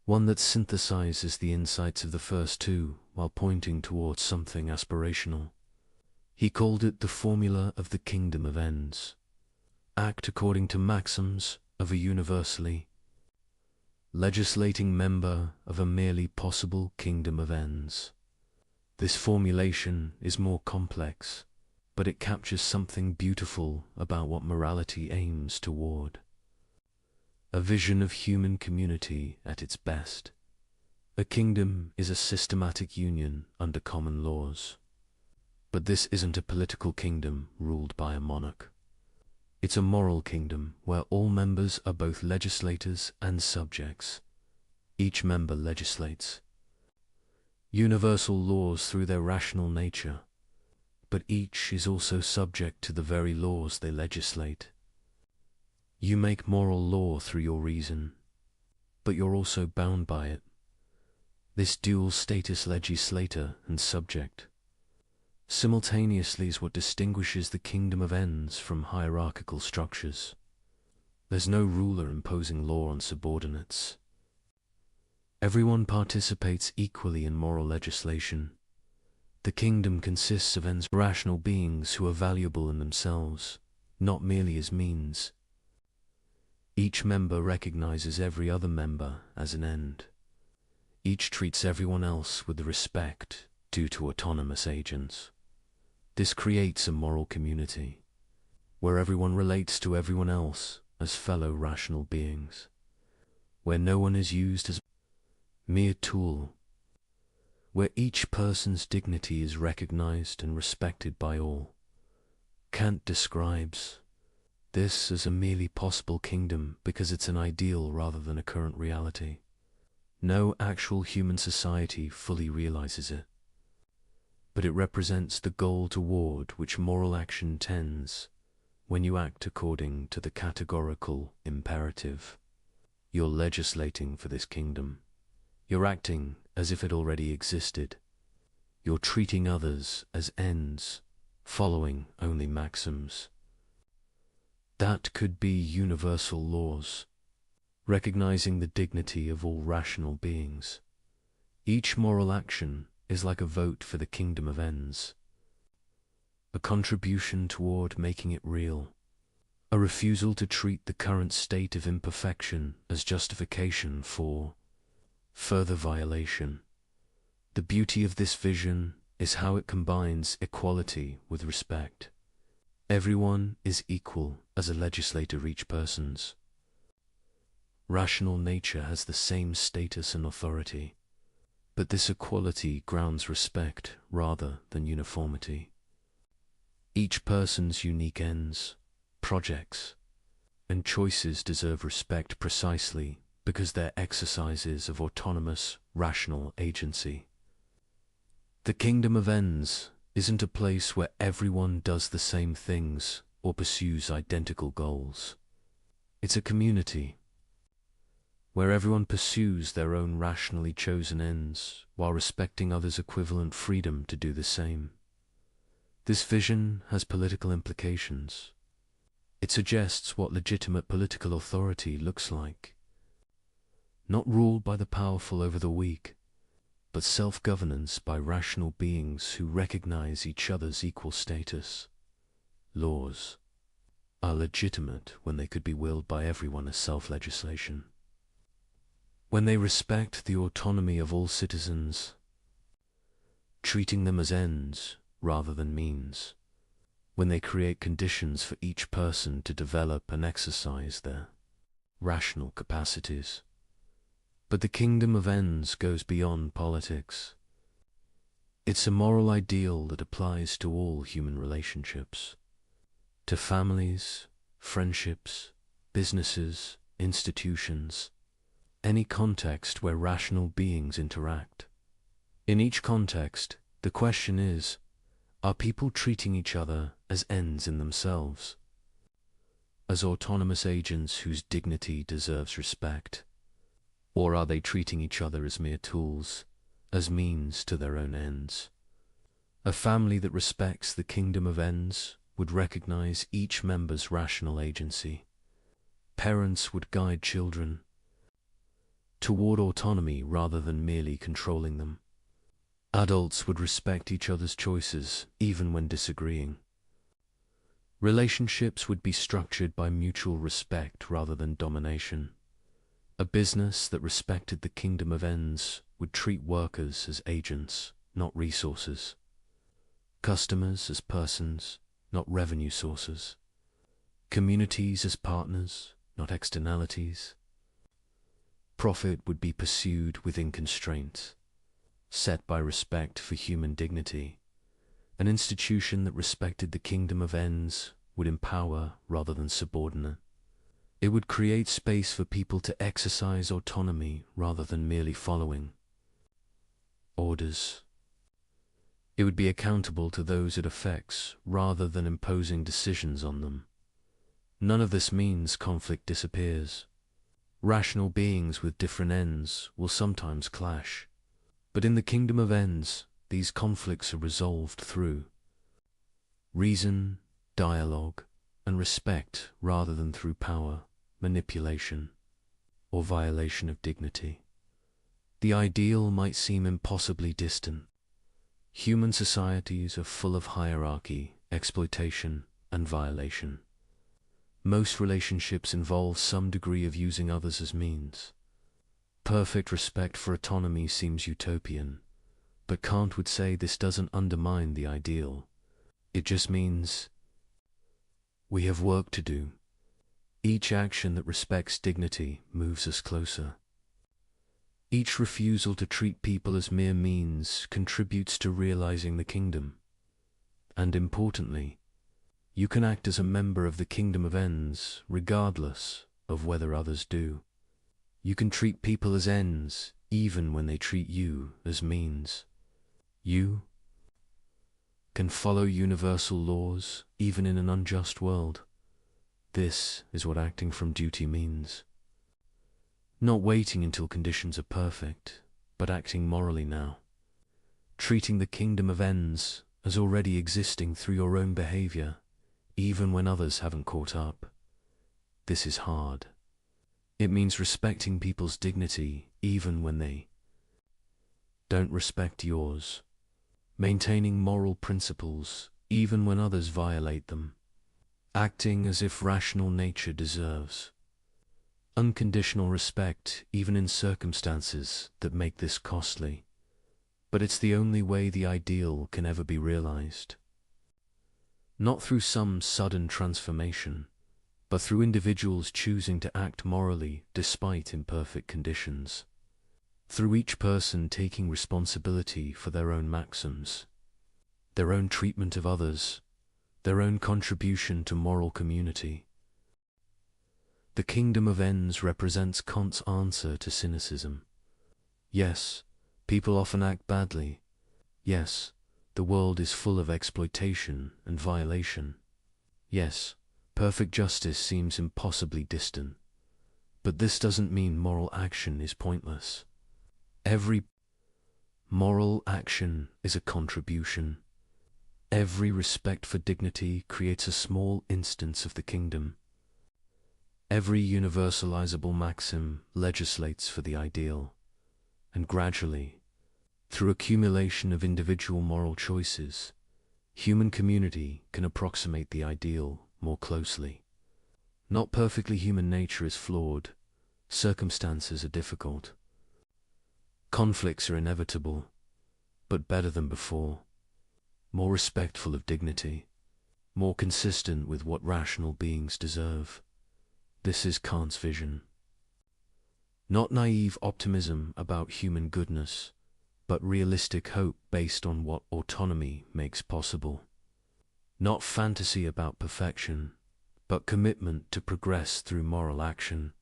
one that synthesizes the insights of the first two while pointing towards something aspirational. He called it the formula of the kingdom of ends. Act according to maxims of a universally legislating member of a merely possible kingdom of ends. This formulation is more complex, but it captures something beautiful about what morality aims toward. A vision of human community at its best. A kingdom is a systematic union under common laws. But this isn't a political kingdom ruled by a monarch. It's a moral kingdom where all members are both legislators and subjects. Each member legislates universal laws through their rational nature, but each is also subject to the very laws they legislate. You make moral law through your reason, but you're also bound by it. This dual status, legislator and subject, simultaneously is what distinguishes the kingdom of ends from hierarchical structures. There's no ruler imposing law on subordinates. Everyone participates equally in moral legislation. The kingdom consists of ends, rational beings who are valuable in themselves, not merely as means. Each member recognizes every other member as an end. Each treats everyone else with the respect due to autonomous agents. This creates a moral community, where everyone relates to everyone else as fellow rational beings, where no one is used as a mere tool, where each person's dignity is recognized and respected by all. Kant describes this as a merely possible kingdom because it's an ideal rather than a current reality. No actual human society fully realizes it, but it represents the goal toward which moral action tends when you act according to the categorical imperative. You're legislating for this kingdom. You're acting as if it already existed. You're treating others as ends, following only maxims. That could be universal laws, recognizing the dignity of all rational beings. Each moral action is like a vote for the kingdom of ends, a contribution toward making it real, a refusal to treat the current state of imperfection as justification for further violation. The beauty of this vision is how it combines equality with respect. Everyone is equal as a legislator, each person's rational nature has the same status and authority, but this equality grounds respect rather than uniformity. Each person's unique ends, projects, and choices deserve respect precisely because they're exercises of autonomous, rational agency. The kingdom of ends isn't a place where everyone does the same things or pursues identical goals. It's a community where everyone pursues their own rationally chosen ends while respecting others' equivalent freedom to do the same. This vision has political implications. It suggests what legitimate political authority looks like. Not rule by the powerful over the weak, but self-governance by rational beings who recognize each other's equal status. Laws are legitimate when they could be willed by everyone as self-legislation. When they respect the autonomy of all citizens, treating them as ends rather than means. When they create conditions for each person to develop and exercise their rational capacities. But the kingdom of ends goes beyond politics. It's a moral ideal that applies to all human relationships, to families, friendships, businesses, institutions, any context where rational beings interact. In each context, the question is, are people treating each other as ends in themselves, as autonomous agents whose dignity deserves respect? Or are they treating each other as mere tools, as means to their own ends? A family that respects the kingdom of ends would recognize each member's rational agency. Parents would guide children toward autonomy rather than merely controlling them. Adults would respect each other's choices, even when disagreeing. Relationships would be structured by mutual respect rather than domination. A business that respected the kingdom of ends would treat workers as agents, not resources. Customers as persons, not revenue sources. Communities as partners, not externalities. Profit would be pursued within constraints, set by respect for human dignity. An institution that respected the kingdom of ends would empower rather than subordinate. It would create space for people to exercise autonomy rather than merely following orders. It would be accountable to those it affects rather than imposing decisions on them. None of this means conflict disappears. Rational beings with different ends will sometimes clash, but in the kingdom of ends, these conflicts are resolved through reason, dialogue, and respect rather than through power, manipulation, or violation of dignity. The ideal might seem impossibly distant. Human societies are full of hierarchy, exploitation, and violation. Most relationships involve some degree of using others as means. Perfect respect for autonomy seems utopian, but Kant would say this doesn't undermine the ideal. It just means we have work to do. Each action that respects dignity moves us closer. Each refusal to treat people as mere means contributes to realizing the kingdom. And importantly, you can act as a member of the kingdom of ends regardless of whether others do. You can treat people as ends even when they treat you as means. You can follow universal laws even in an unjust world. This is what acting from duty means. Not waiting until conditions are perfect, but acting morally now. Treating the kingdom of ends as already existing through your own behavior, even when others haven't caught up. This is hard. It means respecting people's dignity even when they don't respect yours. Maintaining moral principles even when others violate them. Acting as if rational nature deserves unconditional respect even in circumstances that make this costly. But it's the only way the ideal can ever be realized. Not through some sudden transformation, but through individuals choosing to act morally despite imperfect conditions. Through each person taking responsibility for their own maxims, their own treatment of others, their own contribution to moral community. The kingdom of ends represents Kant's answer to cynicism. Yes, people often act badly. Yes, the world is full of exploitation and violation. Yes, perfect justice seems impossibly distant. But this doesn't mean moral action is pointless. Every moral action is a contribution. Every respect for dignity creates a small instance of the kingdom. Every universalizable maxim legislates for the ideal, and gradually, through accumulation of individual moral choices, human community can approximate the ideal more closely. Not perfectly. Human nature is flawed. Circumstances are difficult. Conflicts are inevitable, but better than before. More respectful of dignity, more consistent with what rational beings deserve. This is Kant's vision. Not naive optimism about human goodness, but realistic hope based on what autonomy makes possible. Not fantasy about perfection, but commitment to progress through moral action.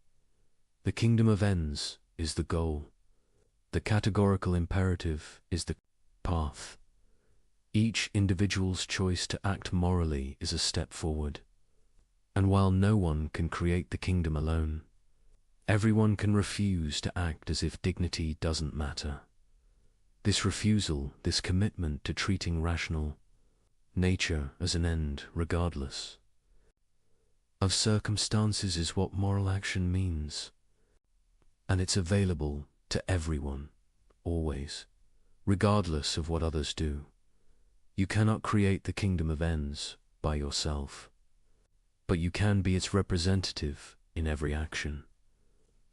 The kingdom of ends is the goal. The categorical imperative is the path. Each individual's choice to act morally is a step forward. And while no one can create the kingdom alone, everyone can refuse to act as if dignity doesn't matter. This refusal, this commitment to treating rational nature as an end regardless of circumstances is what moral action means. And it's available to everyone, always, regardless of what others do. You cannot create the kingdom of ends by yourself, but you can be its representative in every action.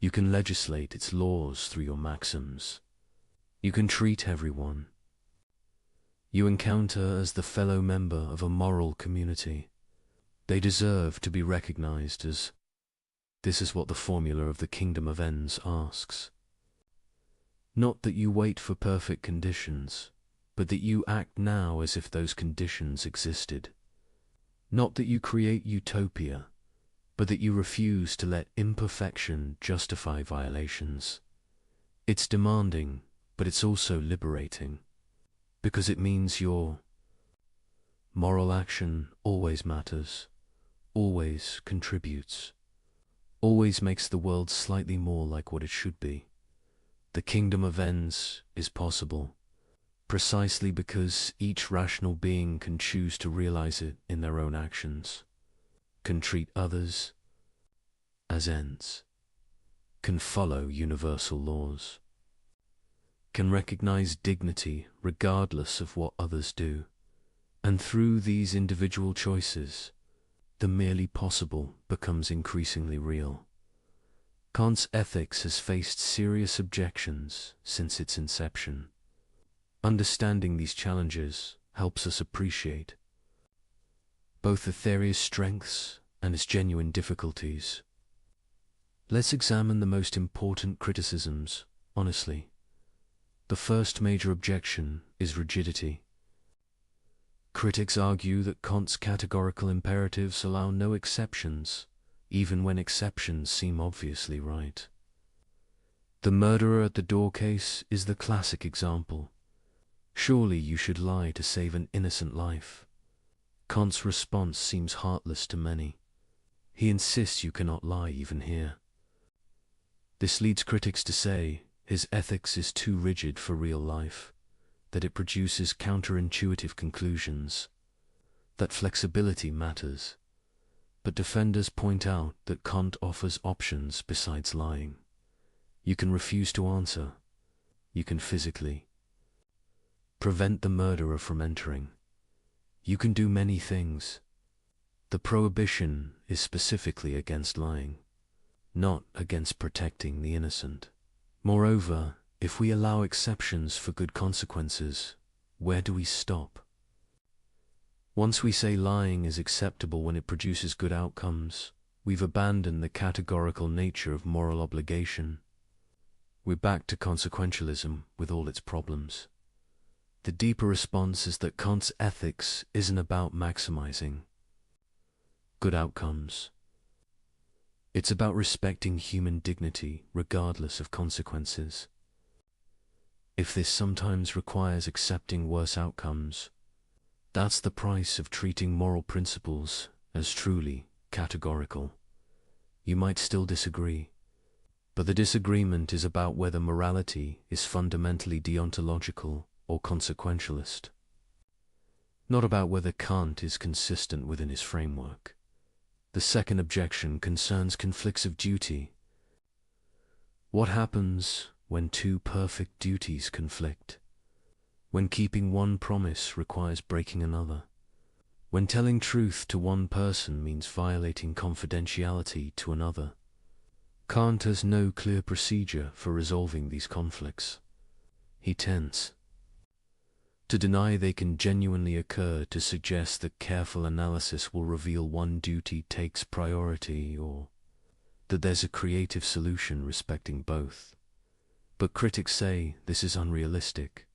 You can legislate its laws through your maxims. You can treat everyone you encounter as the fellow member of a moral community. They deserve to be recognized as This is what the formula of the kingdom of ends asks. Not that you wait for perfect conditions, but that you act now as if those conditions existed. Not that you create utopia, but that you refuse to let imperfection justify violations. It's demanding, but it's also liberating, because it means your moral action always matters, always contributes, always makes the world slightly more like what it should be. The kingdom of ends is possible, precisely because each rational being can choose to realize it in their own actions, can treat others as ends, can follow universal laws, can recognize dignity regardless of what others do, and through these individual choices, the merely possible becomes increasingly real. Kant's ethics has faced serious objections since its inception. Understanding these challenges helps us appreciate both the theory's strengths and its genuine difficulties. Let's examine the most important criticisms, honestly. The first major objection is rigidity. Critics argue that Kant's categorical imperatives allow no exceptions, even when exceptions seem obviously right. The murderer at the door case is the classic example. Surely you should lie to save an innocent life. Kant's response seems heartless to many. He insists you cannot lie even here. This leads critics to say his ethics is too rigid for real life, that it produces counterintuitive conclusions, that flexibility matters. But defenders point out that Kant offers options besides lying. You can refuse to answer. You can physically prevent the murderer from entering. You can do many things. The prohibition is specifically against lying, not against protecting the innocent. Moreover, if we allow exceptions for good consequences, where do we stop? Once we say lying is acceptable when it produces good outcomes, we've abandoned the categorical nature of moral obligation. We're back to consequentialism with all its problems. The deeper response is that Kant's ethics isn't about maximizing good outcomes. It's about respecting human dignity regardless of consequences. If this sometimes requires accepting worse outcomes, that's the price of treating moral principles as truly categorical. You might still disagree, but the disagreement is about whether morality is fundamentally deontological or consequentialist, not about whether Kant is consistent within his framework. The second objection concerns conflicts of duty. What happens when two perfect duties conflict? When keeping one promise requires breaking another? When telling truth to one person means violating confidentiality to another? Kant has no clear procedure for resolving these conflicts. He tends to deny they can genuinely occur, to suggest that careful analysis will reveal one duty takes priority, or that there's a creative solution respecting both. But critics say this is unrealistic.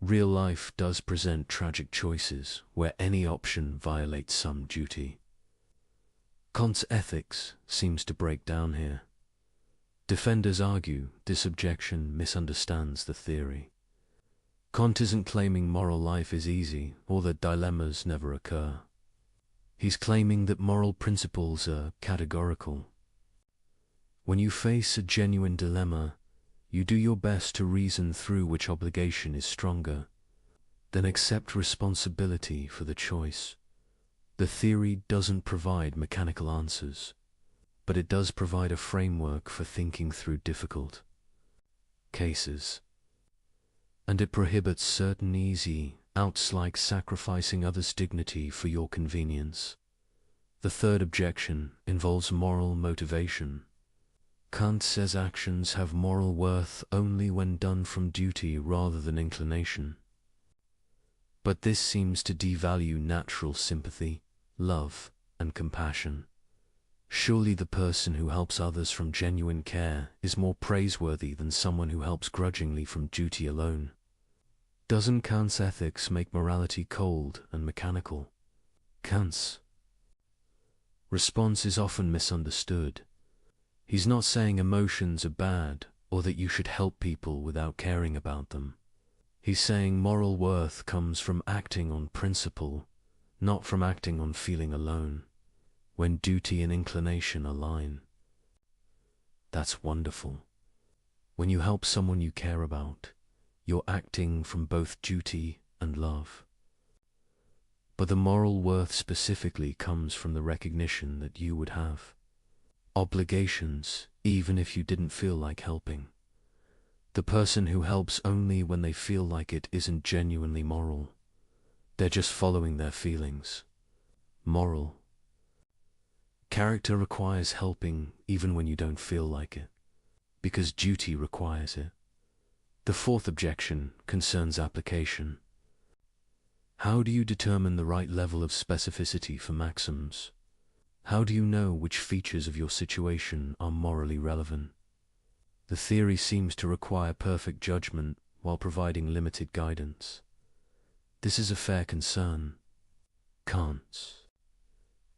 Real life does present tragic choices where any option violates some duty. Kant's ethics seems to break down here. Defenders argue this objection misunderstands the theory. Kant isn't claiming moral life is easy or that dilemmas never occur. He's claiming that moral principles are categorical. When you face a genuine dilemma, you do your best to reason through which obligation is stronger, then accept responsibility for the choice. The theory doesn't provide mechanical answers, but it does provide a framework for thinking through difficult cases. And it prohibits certain easy outs like sacrificing others' dignity for your convenience. The third objection involves moral motivation. Kant says actions have moral worth only when done from duty rather than inclination. But this seems to devalue natural sympathy, love, and compassion. Surely the person who helps others from genuine care is more praiseworthy than someone who helps grudgingly from duty alone. Doesn't Kant's ethics make morality cold and mechanical? Kant's response is often misunderstood. He's not saying emotions are bad or that you should help people without caring about them. He's saying moral worth comes from acting on principle, not from acting on feeling alone, when duty and inclination align. That's wonderful. When you help someone you care about, you're acting from both duty and love. But the moral worth specifically comes from the recognition that you would have obligations even if you didn't feel like helping. The person who helps only when they feel like it isn't genuinely moral. They're just following their feelings. Moral character requires helping even when you don't feel like it, because duty requires it. The fourth objection concerns application. How do you determine the right level of specificity for maxims? How do you know which features of your situation are morally relevant? The theory seems to require perfect judgment while providing limited guidance. This is a fair concern. Kant's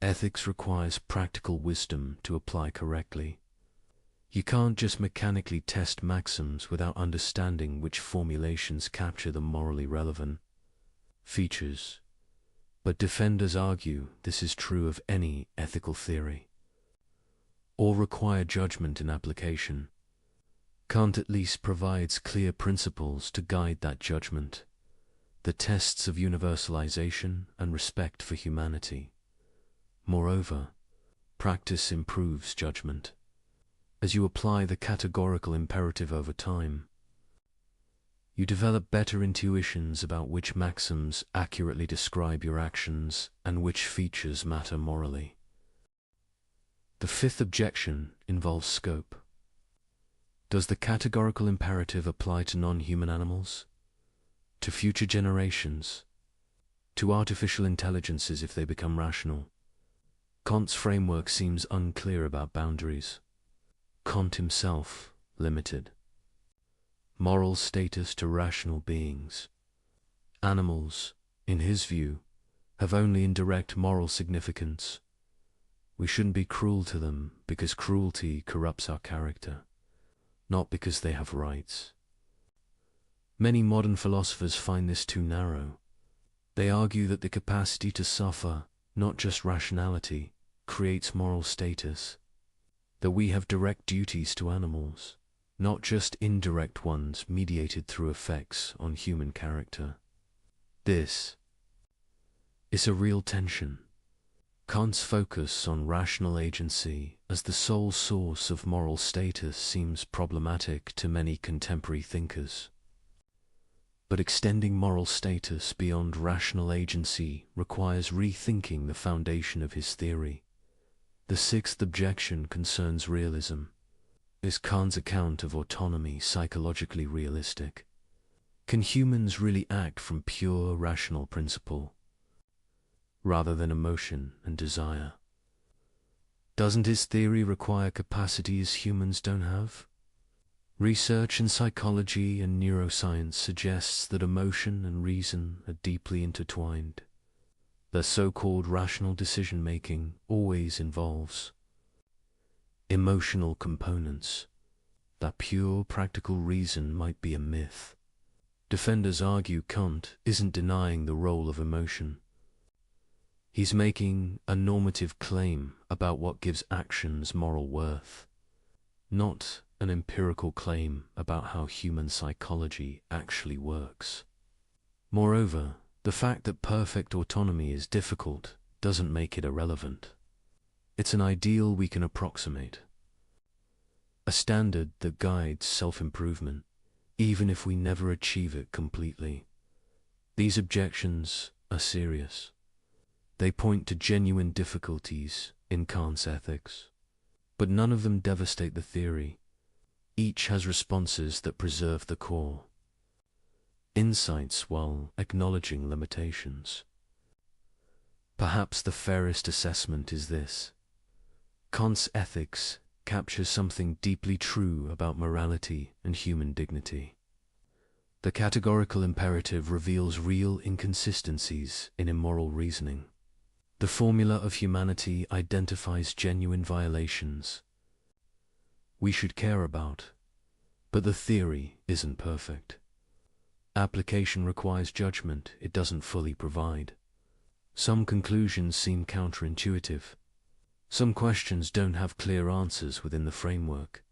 ethics requires practical wisdom to apply correctly. You can't just mechanically test maxims without understanding which formulations capture the morally relevant features. But defenders argue this is true of any ethical theory. All require judgment in application. Kant at least provides clear principles to guide that judgment, the tests of universalization and respect for humanity. Moreover, practice improves judgment. As you apply the categorical imperative over time, you develop better intuitions about which maxims accurately describe your actions and which features matter morally. The fifth objection involves scope. Does the categorical imperative apply to non-human animals, to future generations, to artificial intelligences if they become rational? Kant's framework seems unclear about boundaries. Kant himself limited moral status to rational beings. Animals, in his view, have only indirect moral significance. We shouldn't be cruel to them because cruelty corrupts our character, not because they have rights. Many modern philosophers find this too narrow. They argue that the capacity to suffer, not just rationality, creates moral status, that we have direct duties to animals, not just indirect ones mediated through effects on human character. This is a real tension. Kant's focus on rational agency as the sole source of moral status seems problematic to many contemporary thinkers. But extending moral status beyond rational agency requires rethinking the foundation of his theory. The sixth objection concerns realism. Is Kant's account of autonomy psychologically realistic? Can humans really act from pure rational principle, rather than emotion and desire? Doesn't his theory require capacities humans don't have? Research in psychology and neuroscience suggests that emotion and reason are deeply intertwined. The so-called rational decision-making always involves emotional components. That pure practical reason might be a myth. Defenders argue Kant isn't denying the role of emotion. He's making a normative claim about what gives actions moral worth, not an empirical claim about how human psychology actually works. Moreover, the fact that perfect autonomy is difficult doesn't make it irrelevant. It's an ideal we can approximate, a standard that guides self-improvement, even if we never achieve it completely. These objections are serious. They point to genuine difficulties in Kant's ethics, but none of them devastate the theory. Each has responses that preserve the core, insights while acknowledging limitations. Perhaps the fairest assessment is this: Kant's ethics captures something deeply true about morality and human dignity. The categorical imperative reveals real inconsistencies in immoral reasoning. The formula of humanity identifies genuine violations we should care about, but the theory isn't perfect. Application requires judgment it doesn't fully provide. Some conclusions seem counterintuitive. Some questions don't have clear answers within the framework.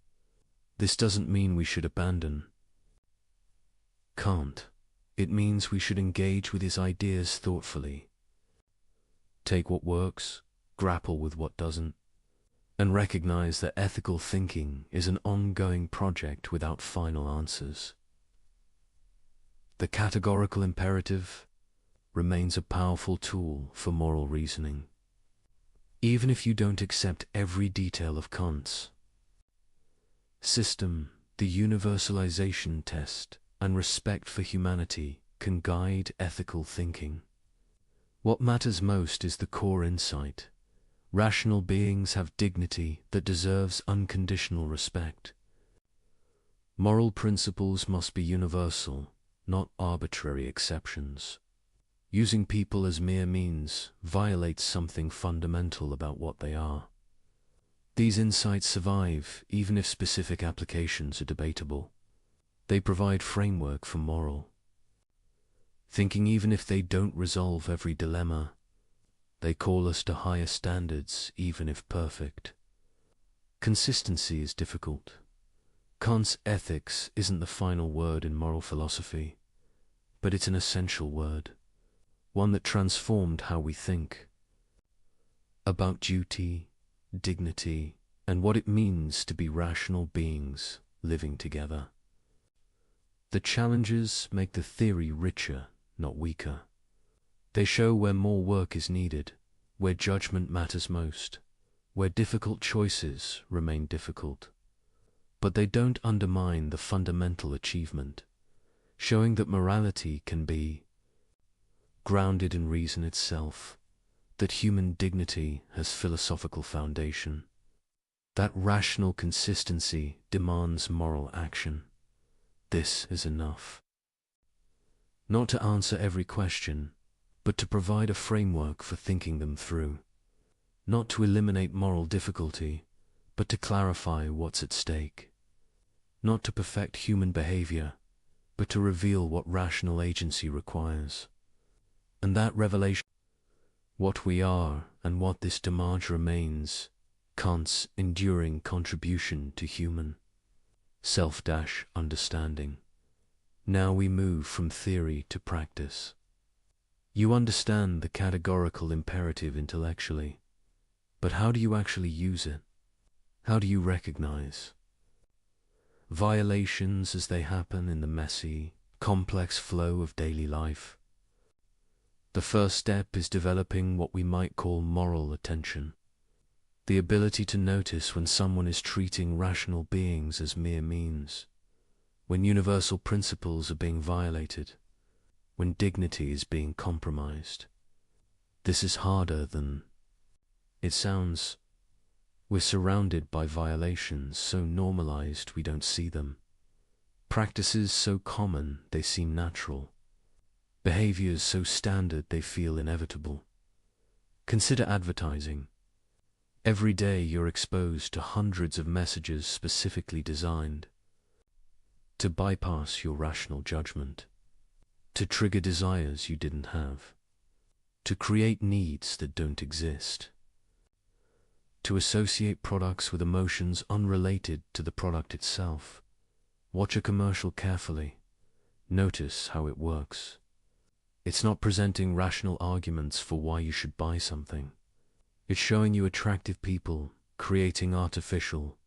This doesn't mean we should abandon Kant. It means we should engage with his ideas thoughtfully. Take what works, grapple with what doesn't, and recognize that ethical thinking is an ongoing project without final answers. The categorical imperative remains a powerful tool for moral reasoning. Even if you don't accept every detail of Kant's system, the universalization test and respect for humanity can guide ethical thinking. What matters most is the core insight. Rational beings have dignity that deserves unconditional respect. Moral principles must be universal, not arbitrary exceptions. Using people as mere means violates something fundamental about what they are. These insights survive even if specific applications are debatable. They provide framework for moral thinking even if they don't resolve every dilemma. They call us to higher standards even if perfect. Consistency is difficult. Kant's ethics isn't the final word in moral philosophy, but it's an essential word, one that transformed how we think about duty, dignity, and what it means to be rational beings living together. The challenges make the theory richer, not weaker. They show where more work is needed, where judgment matters most, where difficult choices remain difficult. But they don't undermine the fundamental achievement, showing that morality can be grounded in reason itself, that human dignity has philosophical foundation, that rational consistency demands moral action. This is enough. Not to answer every question, but to provide a framework for thinking them through. Not to eliminate moral difficulty, but to clarify what's at stake. Not to perfect human behavior, but to reveal what rational agency requires. And that revelation, what we are and what this demarche remains, Kant's enduring contribution to human self-understanding. Now we move from theory to practice. You understand the categorical imperative intellectually, but how do you actually use it? How do you recognize violations as they happen in the messy, complex flow of daily life? The first step is developing what we might call moral attention, the ability to notice when someone is treating rational beings as mere means, when universal principles are being violated, when dignity is being compromised. This is harder than it sounds. We're surrounded by violations so normalized we don't see them, practices so common they seem natural, behaviors so standard they feel inevitable. Consider advertising. Every day you're exposed to hundreds of messages specifically designed to bypass your rational judgment, to trigger desires you didn't have, to create needs that don't exist, to associate products with emotions unrelated to the product itself. Watch a commercial carefully. Notice how it works. It's not presenting rational arguments for why you should buy something. It's showing you attractive people, creating artificial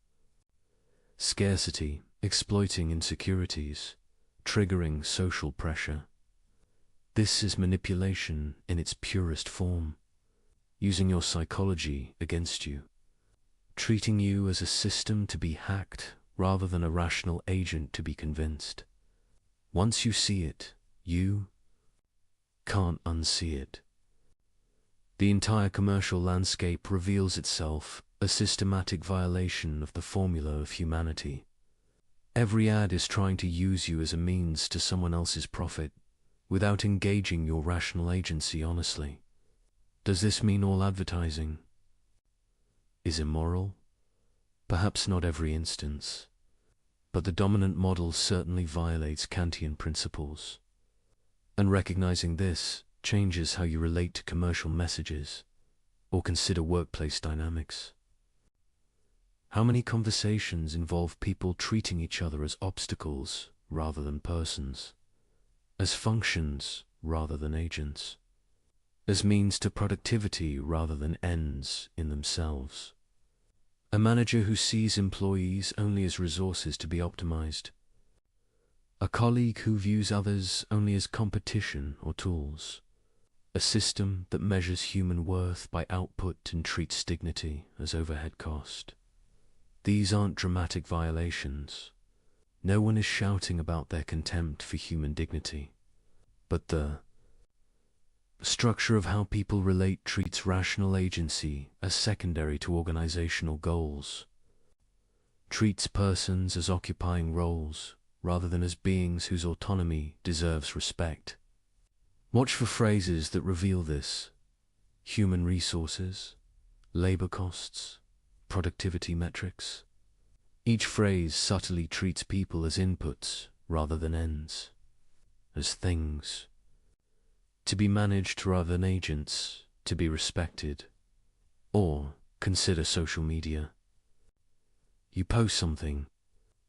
scarcity, exploiting insecurities, triggering social pressure. This is manipulation in its purest form, using your psychology against you, treating you as a system to be hacked rather than a rational agent to be convinced. Once you see it, you can't unsee it. The entire commercial landscape reveals itself a systematic violation of the formula of humanity. Every ad is trying to use you as a means to someone else's profit, without engaging your rational agency honestly. Does this mean all advertising is immoral? Perhaps not every instance, but the dominant model certainly violates Kantian principles. And recognizing this changes how you relate to commercial messages or consider workplace dynamics. How many conversations involve people treating each other as obstacles rather than persons, as functions rather than agents, as means to productivity rather than ends in themselves? A manager who sees employees only as resources to be optimized. A colleague who views others only as competition or tools. A system that measures human worth by output and treats dignity as overhead cost. These aren't dramatic violations. No one is shouting about their contempt for human dignity. But the structure of how people relate treats rational agency as secondary to organizational goals. Treats persons as occupying roles rather than as beings whose autonomy deserves respect. Watch for phrases that reveal this: human resources, labor costs, productivity metrics. Each phrase subtly treats people as inputs rather than ends, as things to be managed rather than agents to be respected. Or consider social media. You post something,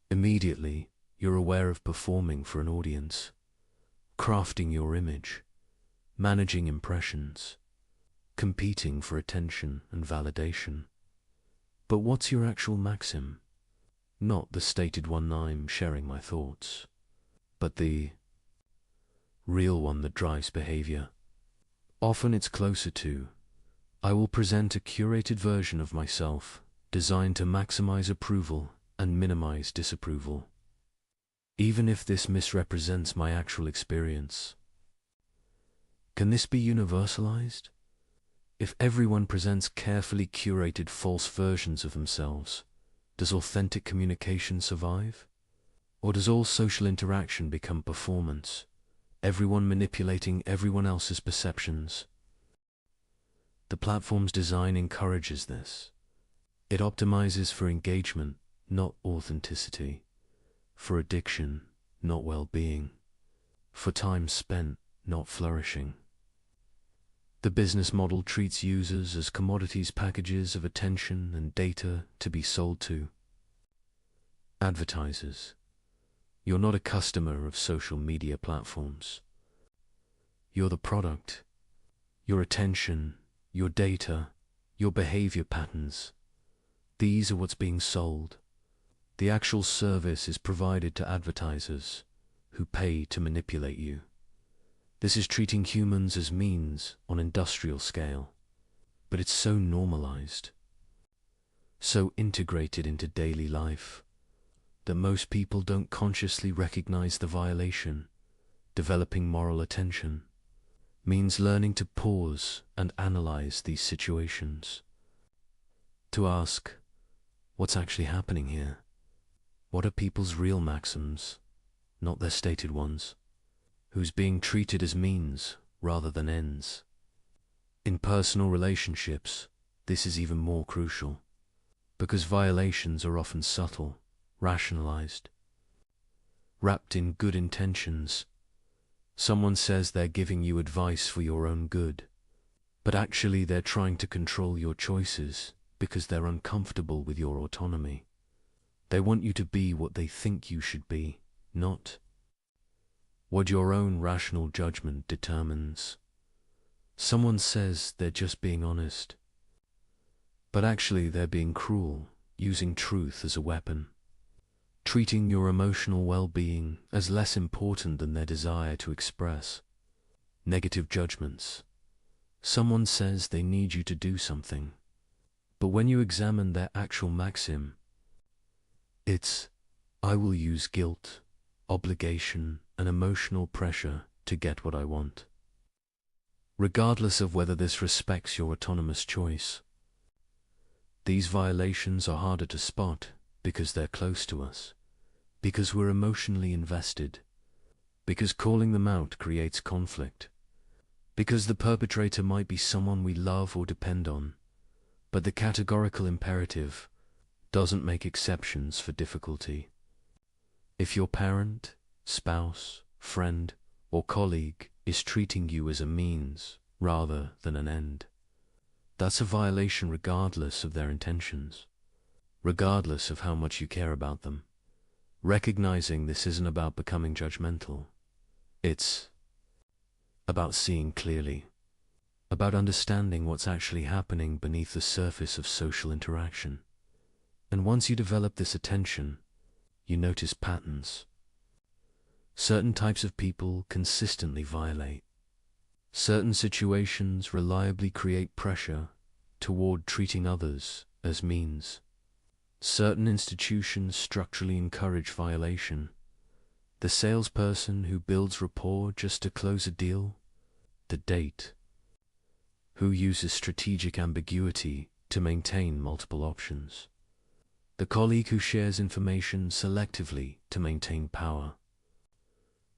immediately you're aware of performing for an audience, crafting your image, managing impressions, competing for attention and validation. But what's your actual maxim? Not the stated one I'm sharing my thoughts, but the real one that drives behavior. Often it's closer to, I will present a curated version of myself designed to maximize approval and minimize disapproval, even if this misrepresents my actual experience. Can this be universalized? If everyone presents carefully curated false versions of themselves, does authentic communication survive? Or does all social interaction become performance, everyone manipulating everyone else's perceptions? The platform's design encourages this. It optimizes for engagement, not authenticity, for addiction, not well-being, for time spent, not flourishing. The business model treats users as commodities, packages of attention and data to be sold to. Advertisers, you're not a customer of social media platforms. You're the product. Your attention, your data, your behavior patterns. These are what's being sold. The actual service is provided to advertisers who pay to manipulate you. This is treating humans as means on industrial scale, but it's so normalized, so integrated into daily life, that most people don't consciously recognize the violation. Developing moral attention means learning to pause and analyze these situations. To ask, what's actually happening here? What are people's real maxims, not their stated ones? Who's being treated as means rather than ends? In personal relationships, this is even more crucial, because violations are often subtle, rationalized, wrapped in good intentions. Someone says they're giving you advice for your own good, but actually they're trying to control your choices because they're uncomfortable with your autonomy. They want you to be what they think you should be, not what your own rational judgment determines. Someone says they're just being honest, but actually they're being cruel, using truth as a weapon, treating your emotional well-being as less important than their desire to express negative judgments. Someone says they need you to do something, but when you examine their actual maxim, it's, I will use guilt, obligation, and emotional pressure to get what I want. regardless of whether this respects your autonomous choice. These violations are harder to spot because they're close to us, because we're emotionally invested, because calling them out creates conflict, because the perpetrator might be someone we love or depend on, but the categorical imperative doesn't make exceptions for difficulty. If your parent, spouse, friend, or colleague is treating you as a means rather than an end, that's a violation regardless of their intentions, regardless of how much you care about them. Recognizing this isn't about becoming judgmental. It's about seeing clearly, about understanding what's actually happening beneath the surface of social interaction. And once you develop this attention, you notice patterns. Certain types of people consistently violate. Certain situations reliably create pressure toward treating others as means. Certain institutions structurally encourage violation. The salesperson who builds rapport just to close a deal, the date who uses strategic ambiguity to maintain multiple options, the colleague who shares information selectively to maintain power,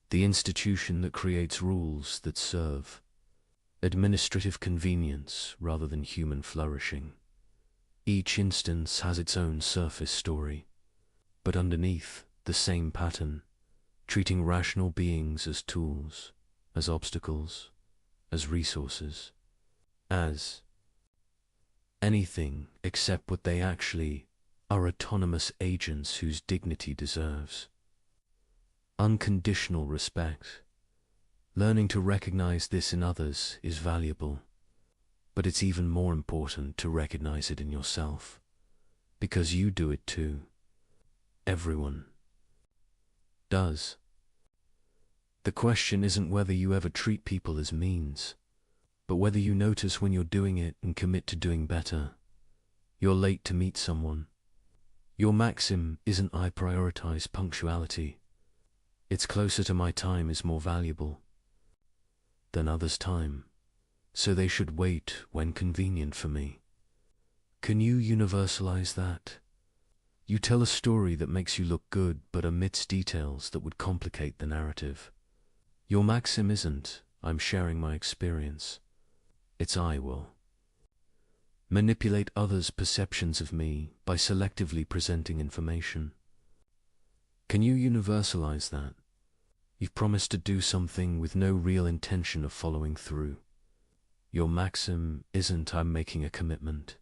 the institution that creates rules that serve administrative convenience rather than human flourishing. Each instance has its own surface story, but underneath, the same pattern, treating rational beings as tools, as obstacles, as resources, as anything except what they actually are: autonomous agents whose dignity deserves unconditional respect. Learning to recognize this in others is valuable, but it's even more important to recognize it in yourself, because you do it too. Everyone does. The question isn't whether you ever treat people as means, but whether you notice when you're doing it and commit to doing better. You're late to meet someone. Your maxim isn't "I prioritize punctuality." It's closer to "my time is more valuable than others' time, so they should wait when convenient for me. Can you universalize that? You tell a story that makes you look good but omits details that would complicate the narrative. Your maxim isn't "I'm sharing my experience." It's "I will manipulate others' perceptions of me by selectively presenting information." Can you universalize that? You've promised to do something with no real intention of following through. Your maxim isn't "I'm making a commitment."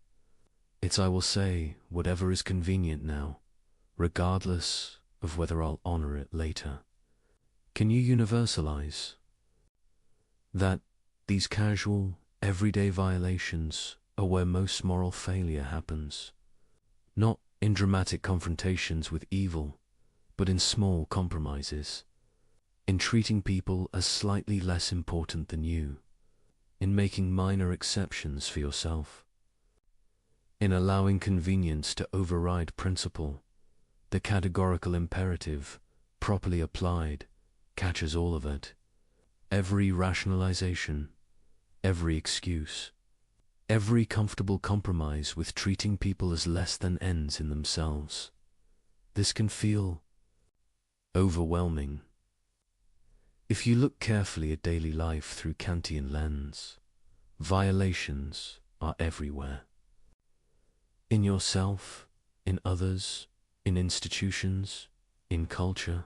It's "I will say whatever is convenient now, regardless of whether I'll honor it later." Can you universalize that these casual, everyday violations are where most moral failure happens? Not in dramatic confrontations with evil, but in small compromises, in treating people as slightly less important than you, in making minor exceptions for yourself, in allowing convenience to override principle. The categorical imperative, properly applied, catches all of it. Every rationalization, every excuse, every comfortable compromise with treating people as less than ends in themselves. This can feel overwhelming. If you look carefully at daily life through Kantian lens, violations are everywhere. In yourself, in others, in institutions, in culture.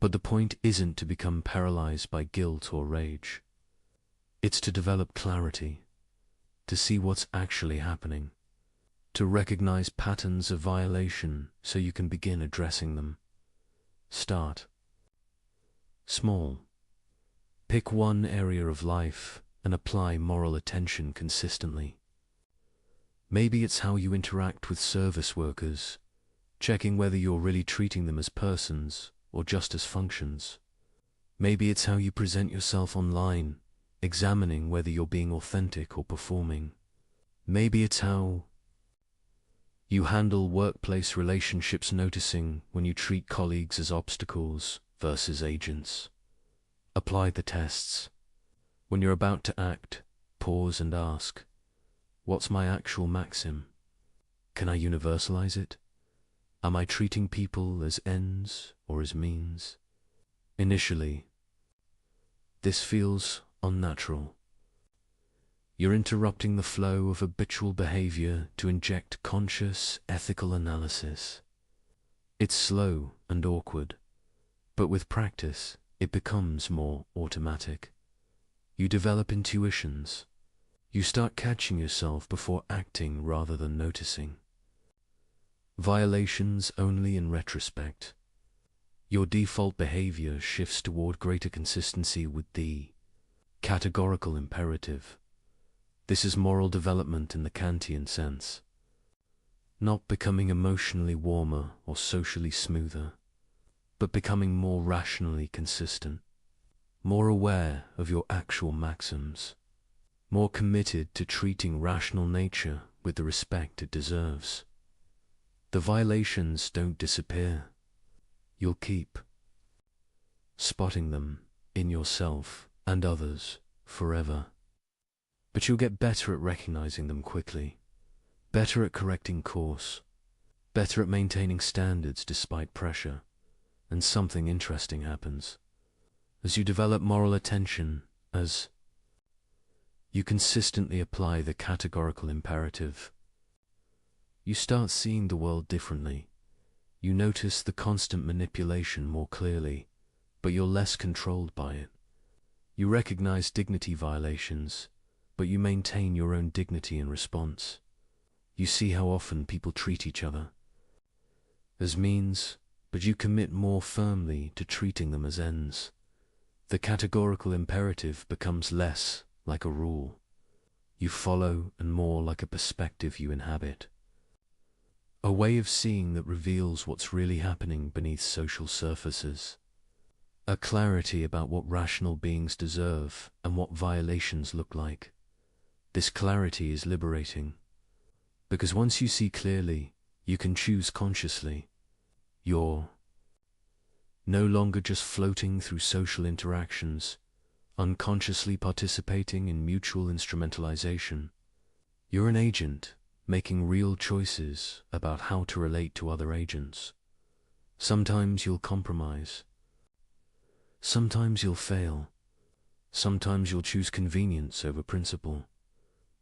But the point isn't to become paralyzed by guilt or rage. It's to develop clarity, to see what's actually happening, to recognize patterns of violation so you can begin addressing them. Start small. Pick one area of life and apply moral attention consistently. Maybe it's how you interact with service workers, checking whether you're really treating them as persons or just as functions. Maybe it's how you present yourself online, examining whether you're being authentic or performing. Maybe it's how you handle workplace relationships, noticing when you treat colleagues as obstacles versus agents. Apply the tests. When you're about to act, pause and ask, what's my actual maxim? Can I universalize it? Am I treating people as ends or as means? Initially, this feels unnatural. You're interrupting the flow of habitual behavior to inject conscious, ethical analysis. It's slow and awkward, but with practice, it becomes more automatic. You develop intuitions. You start catching yourself before acting rather than noticing. Violations only in retrospect. Your default behavior shifts toward greater consistency with the categorical imperative. This is moral development in the Kantian sense. Not becoming emotionally warmer or socially smoother, but becoming more rationally consistent, more aware of your actual maxims, more committed to treating rational nature with the respect it deserves. The violations don't disappear. You'll keep spotting them in yourself and others forever. But you'll get better at recognizing them quickly, better at correcting course, better at maintaining standards despite pressure, and something interesting happens. As you develop moral attention, as you consistently apply the categorical imperative, you start seeing the world differently. You notice the constant manipulation more clearly, but you're less controlled by it. You recognize dignity violations, but you maintain your own dignity in response. You see how often people treat each other as means, but you commit more firmly to treating them as ends. The categorical imperative becomes less like a rule you follow and more like a perspective you inhabit. A way of seeing that reveals what's really happening beneath social surfaces. A clarity about what rational beings deserve and what violations look like. This clarity is liberating, because once you see clearly, you can choose consciously. You're no longer just floating through social interactions, unconsciously participating in mutual instrumentalization. You're an agent, making real choices about how to relate to other agents. Sometimes you'll compromise. Sometimes you'll fail. Sometimes you'll choose convenience over principle.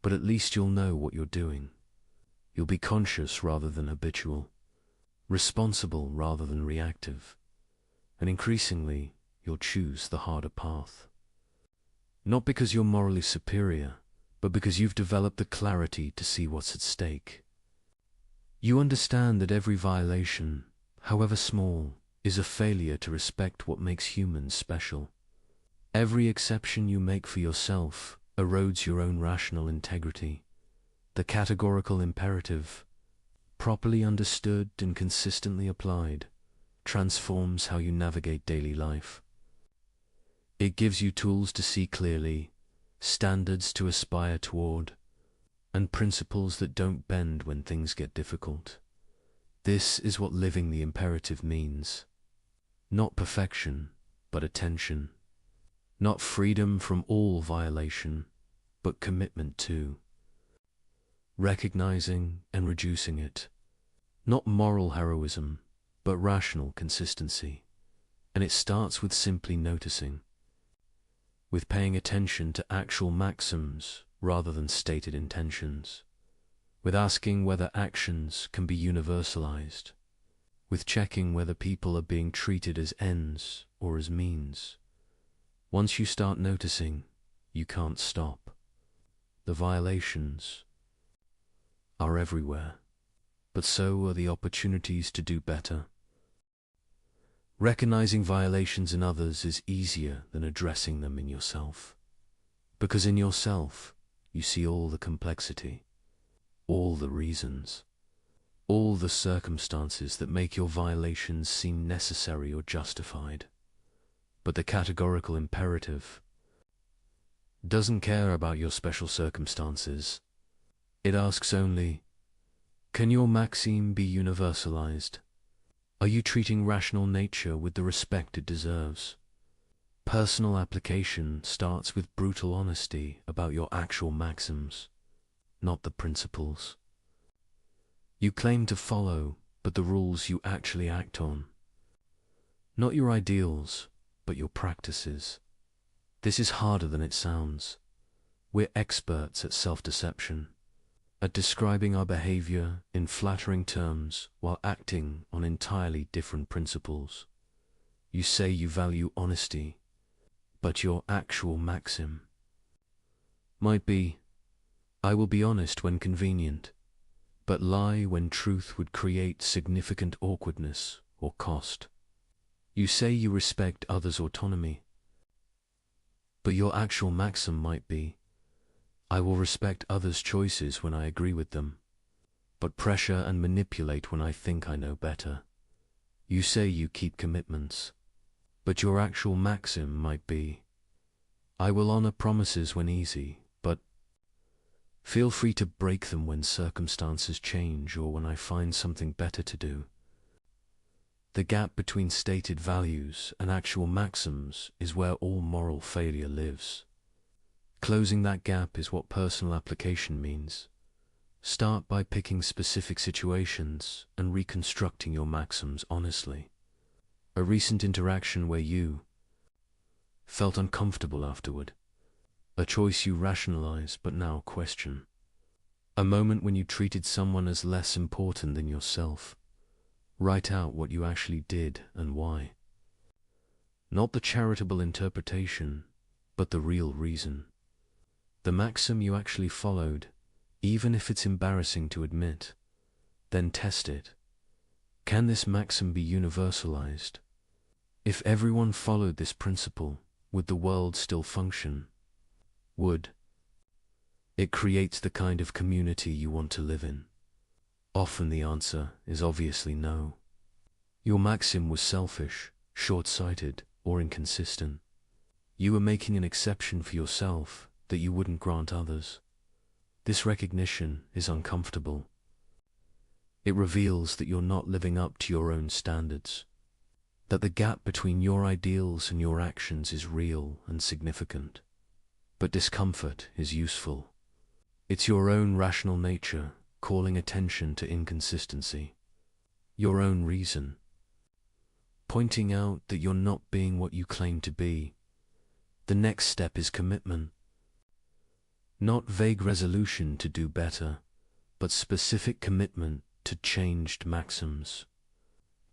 But at least you'll know what you're doing. You'll be conscious rather than habitual, responsible rather than reactive, and increasingly you'll choose the harder path. Not because you're morally superior, but because you've developed the clarity to see what's at stake. You understand that every violation, however small, is a failure to respect what makes humans special. Every exception you make for yourself erodes your own rational integrity. The categorical imperative, properly understood and consistently applied, transforms how you navigate daily life. It gives you tools to see clearly, standards to aspire toward, and principles that don't bend when things get difficult. This is what living the imperative means. Not perfection, but attention. Not freedom from all violation, but commitment to recognizing and reducing it. Not moral heroism, but rational consistency. And it starts with simply noticing, with paying attention to actual maxims rather than stated intentions, with asking whether actions can be universalized, with checking whether people are being treated as ends or as means. Once you start noticing, you can't stop. The violations are everywhere, but so are the opportunities to do better. Recognizing violations in others is easier than addressing them in yourself, because in yourself you see all the complexity, all the reasons, all the circumstances that make your violations seem necessary or justified. But the categorical imperative doesn't care about your special circumstances. It asks only, can your maxim be universalized? Are you treating rational nature with the respect it deserves? Personal application starts with brutal honesty about your actual maxims, not the principles you claim to follow, but the rules you actually act on. Not your ideals, but your practices. This is harder than it sounds. We're experts at self-deception, at describing our behavior in flattering terms while acting on entirely different principles. You say you value honesty, but your actual maxim might be, I will be honest when convenient, but lie when truth would create significant awkwardness or cost. You say you respect others' autonomy, but your actual maxim might be, I will respect others' choices when I agree with them, but pressure and manipulate when I think I know better. You say you keep commitments, but your actual maxim might be, I will honor promises when easy, but feel free to break them when circumstances change or when I find something better to do. The gap between stated values and actual maxims is where all moral failure lives. Closing that gap is what personal application means. Start by picking specific situations and reconstructing your maxims honestly. A recent interaction where you felt uncomfortable afterward. A choice you rationalize but now question. A moment when you treated someone as less important than yourself. Write out what you actually did and why. Not the charitable interpretation, but the real reason. The maxim you actually followed, even if it's embarrassing to admit. Then test it. Can this maxim be universalized? If everyone followed this principle, would the world still function? Would it create the kind of community you want to live in? Often the answer is obviously no. Your maxim was selfish, short-sighted, or inconsistent. You were making an exception for yourself that you wouldn't grant others. This recognition is uncomfortable. It reveals that you're not living up to your own standards, that the gap between your ideals and your actions is real and significant. But discomfort is useful. It's your own rational nature calling attention to inconsistency, your own reason, pointing out that you're not being what you claim to be. The next step is commitment. Not vague resolution to do better, but specific commitment to changed maxims.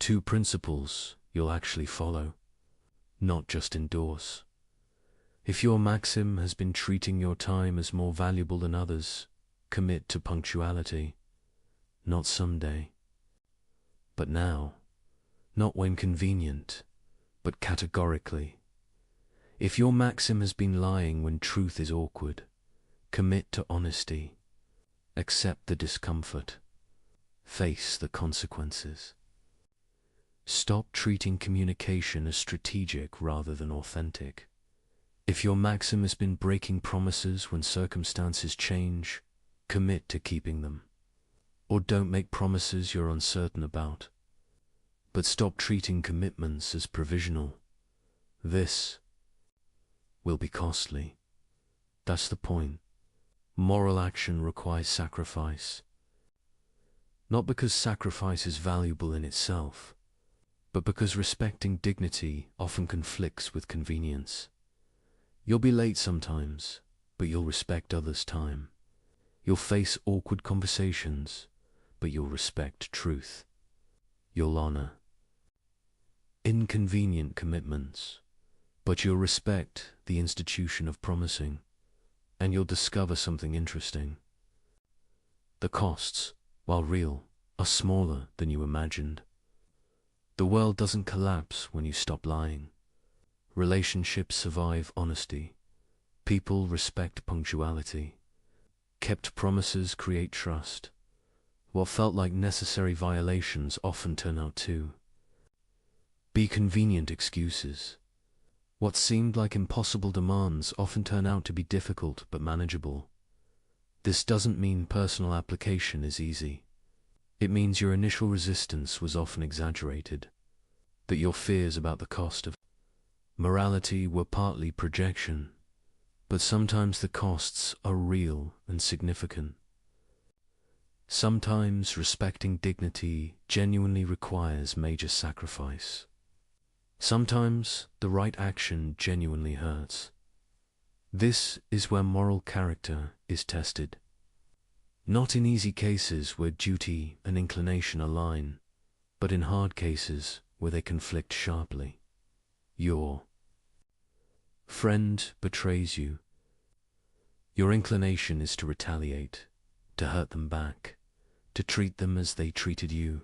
2 principles you'll actually follow, not just endorse. If your maxim has been treating your time as more valuable than others, commit to punctuality. Not someday, but now. Not when convenient, but categorically. If your maxim has been lying when truth is awkward, commit to honesty. Accept the discomfort. Face the consequences. Stop treating communication as strategic rather than authentic. If your maxim has been breaking promises when circumstances change, commit to keeping them. Or don't make promises you're uncertain about. But stop treating commitments as provisional. This will be costly. That's the point. Moral action requires sacrifice. Not because sacrifice is valuable in itself, but because respecting dignity often conflicts with convenience. You'll be late sometimes, but you'll respect others' time. You'll face awkward conversations, but you'll respect truth. You'll honor inconvenient commitments, but you'll respect the institution of promising, and you'll discover something interesting. The costs, while real, are smaller than you imagined. The world doesn't collapse when you stop lying. Relationships survive honesty. People respect punctuality. Kept promises create trust. What felt like necessary violations often turn out to be convenient excuses. What seemed like impossible demands often turn out to be difficult but manageable. This doesn't mean personal application is easy. It means your initial resistance was often exaggerated, that your fears about the cost of Morality were partly projection, but sometimes the costs are real and significant. Sometimes respecting dignity genuinely requires major sacrifice. Sometimes the right action genuinely hurts. This is where moral character is tested. Not in easy cases where duty and inclination align, but in hard cases where they conflict sharply. Your friend betrays you. Your inclination is to retaliate, to hurt them back, to treat them as they treated you.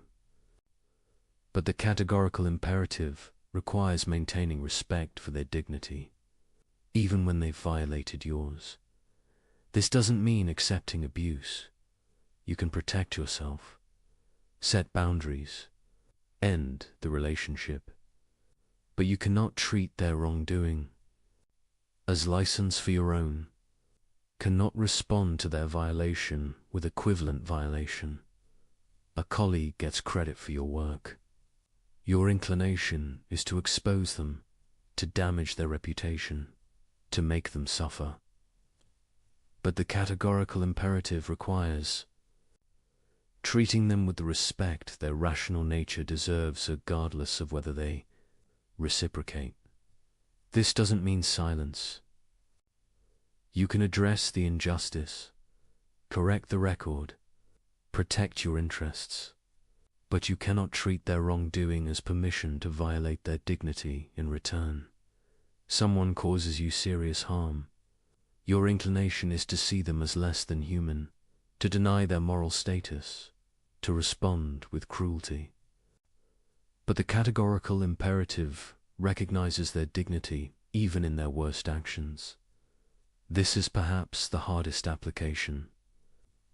But the categorical imperative requires maintaining respect for their dignity, even when they've violated yours. This doesn't mean accepting abuse. You can protect yourself, set boundaries, end the relationship, but you cannot treat their wrongdoing as license for your own, cannot respond to their violation with equivalent violation. A colleague gets credit for your work. Your inclination is to expose them, to damage their reputation, to make them suffer. But the categorical imperative requires treating them with the respect their rational nature deserves, regardless of whether they reciprocate. This doesn't mean silence. You can address the injustice, correct the record, protect your interests, but you cannot treat their wrongdoing as permission to violate their dignity in return. Someone causes you serious harm. Your inclination is to see them as less than human, to deny their moral status, to respond with cruelty. But the categorical imperative recognizes their dignity even in their worst actions. This is perhaps the hardest application.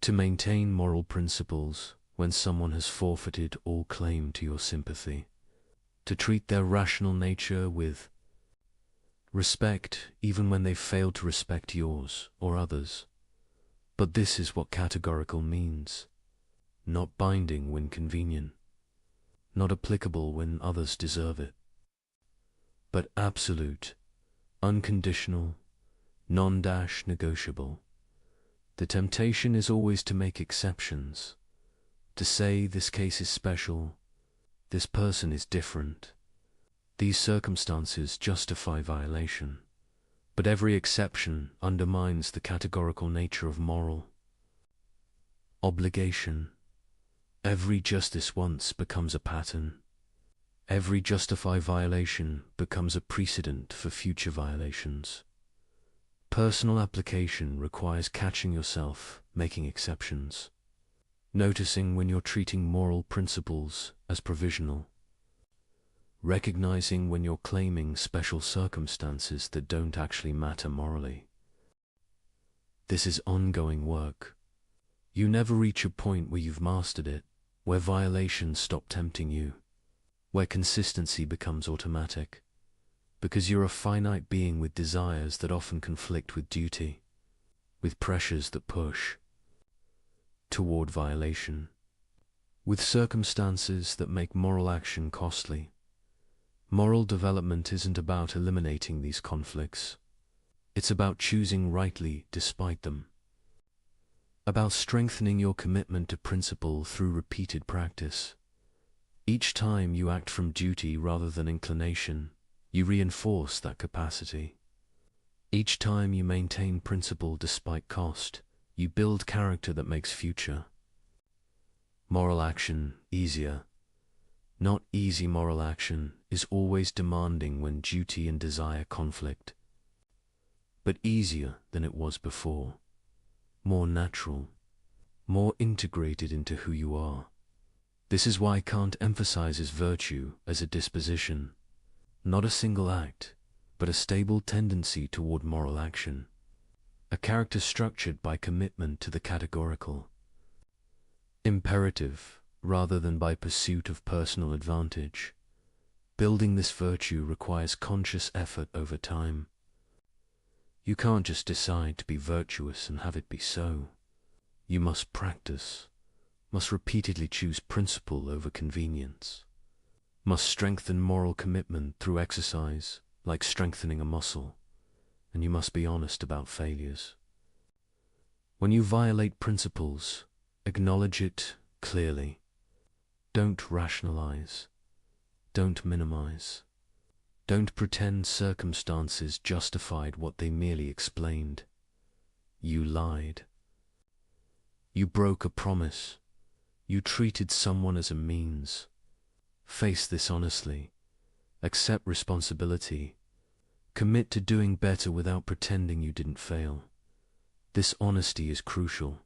To maintain moral principles when someone has forfeited all claim to your sympathy. To treat their rational nature with respect even when they've failed to respect yours or others. But this is what categorical means. Not binding when convenient, not applicable when others deserve it, but absolute, unconditional, non-negotiable. The temptation is always to make exceptions, to say this case is special, this person is different, these circumstances justify violation. But every exception undermines the categorical nature of moral obligation. Every justice once becomes a pattern. Every justified violation becomes a precedent for future violations. Personal application requires catching yourself making exceptions, noticing when you're treating moral principles as provisional, recognizing when you're claiming special circumstances that don't actually matter morally. This is ongoing work. You never reach a point where you've mastered it, where violations stop tempting you, where consistency becomes automatic, because you're a finite being with desires that often conflict with duty, with pressures that push toward violation, with circumstances that make moral action costly. Moral development isn't about eliminating these conflicts. It's about choosing rightly despite them, about strengthening your commitment to principle through repeated practice. Each time you act from duty rather than inclination, you reinforce that capacity. Each time you maintain principle despite cost, you build character that makes future moral action easier. Not easy moral action is always demanding when duty and desire conflict, but easier than it was before, more natural, more integrated into who you are. This is why Kant emphasizes virtue as a disposition, not a single act, but a stable tendency toward moral action, a character structured by commitment to the categorical imperative rather than by pursuit of personal advantage. Building this virtue requires conscious effort over time. You can't just decide to be virtuous and have it be so. You must practice, must repeatedly choose principle over convenience, must strengthen moral commitment through exercise, like strengthening a muscle, and you must be honest about failures. When you violate principles, acknowledge it clearly. Don't rationalize. Don't minimize. Don't pretend circumstances justified what they merely explained. You lied. You broke a promise. You treated someone as a means. Face this honestly. Accept responsibility. Commit to doing better without pretending you didn't fail. This honesty is crucial,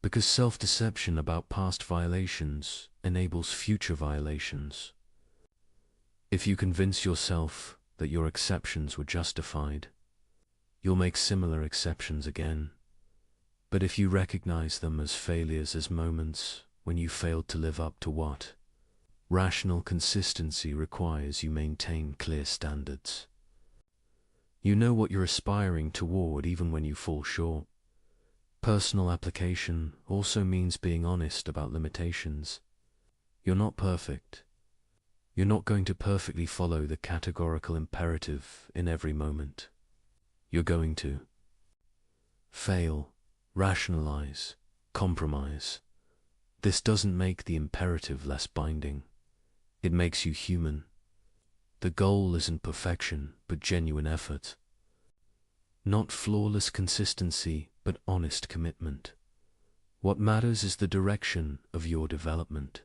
because self-deception about past violations enables future violations. If you convince yourself that your exceptions were justified, you'll make similar exceptions again. But if you recognize them as failures, as moments when you failed to live up to what rational consistency requires, you maintain clear standards. You know what you're aspiring toward even when you fall short. Personal application also means being honest about limitations. You're not perfect. You're not going to perfectly follow the categorical imperative in every moment. You're going to fail, rationalize, compromise. This doesn't make the imperative less binding. It makes you human. The goal isn't perfection, but genuine effort. Not flawless consistency, but honest commitment. What matters is the direction of your development.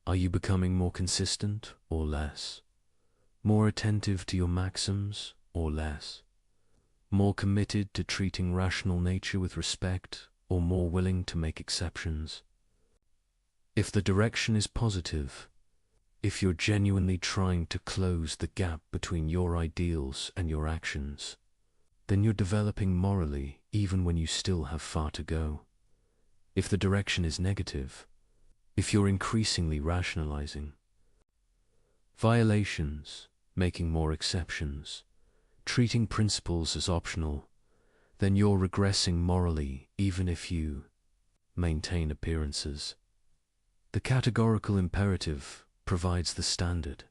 Are you becoming more consistent or less? More attentive to your maxims or less? More committed to treating rational nature with respect or more willing to make exceptions? If the direction is positive, if you're genuinely trying to close the gap between your ideals and your actions, then you're developing morally even when you still have far to go. If the direction is negative, if you're increasingly rationalizing violations, making more exceptions, treating principles as optional, then you're regressing morally even if you maintain appearances. The categorical imperative provides the standard.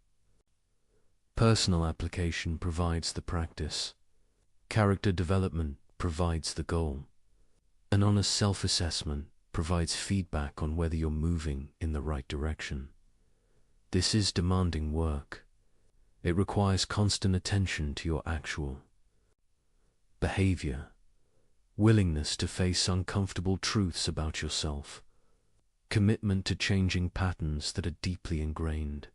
Personal application provides the practice. Character development provides the goal. An honest self-assessment provides feedback on whether you're moving in the right direction. This is demanding work. It requires constant attention to your actual behavior, willingness to face uncomfortable truths about yourself, commitment to changing patterns that are deeply ingrained.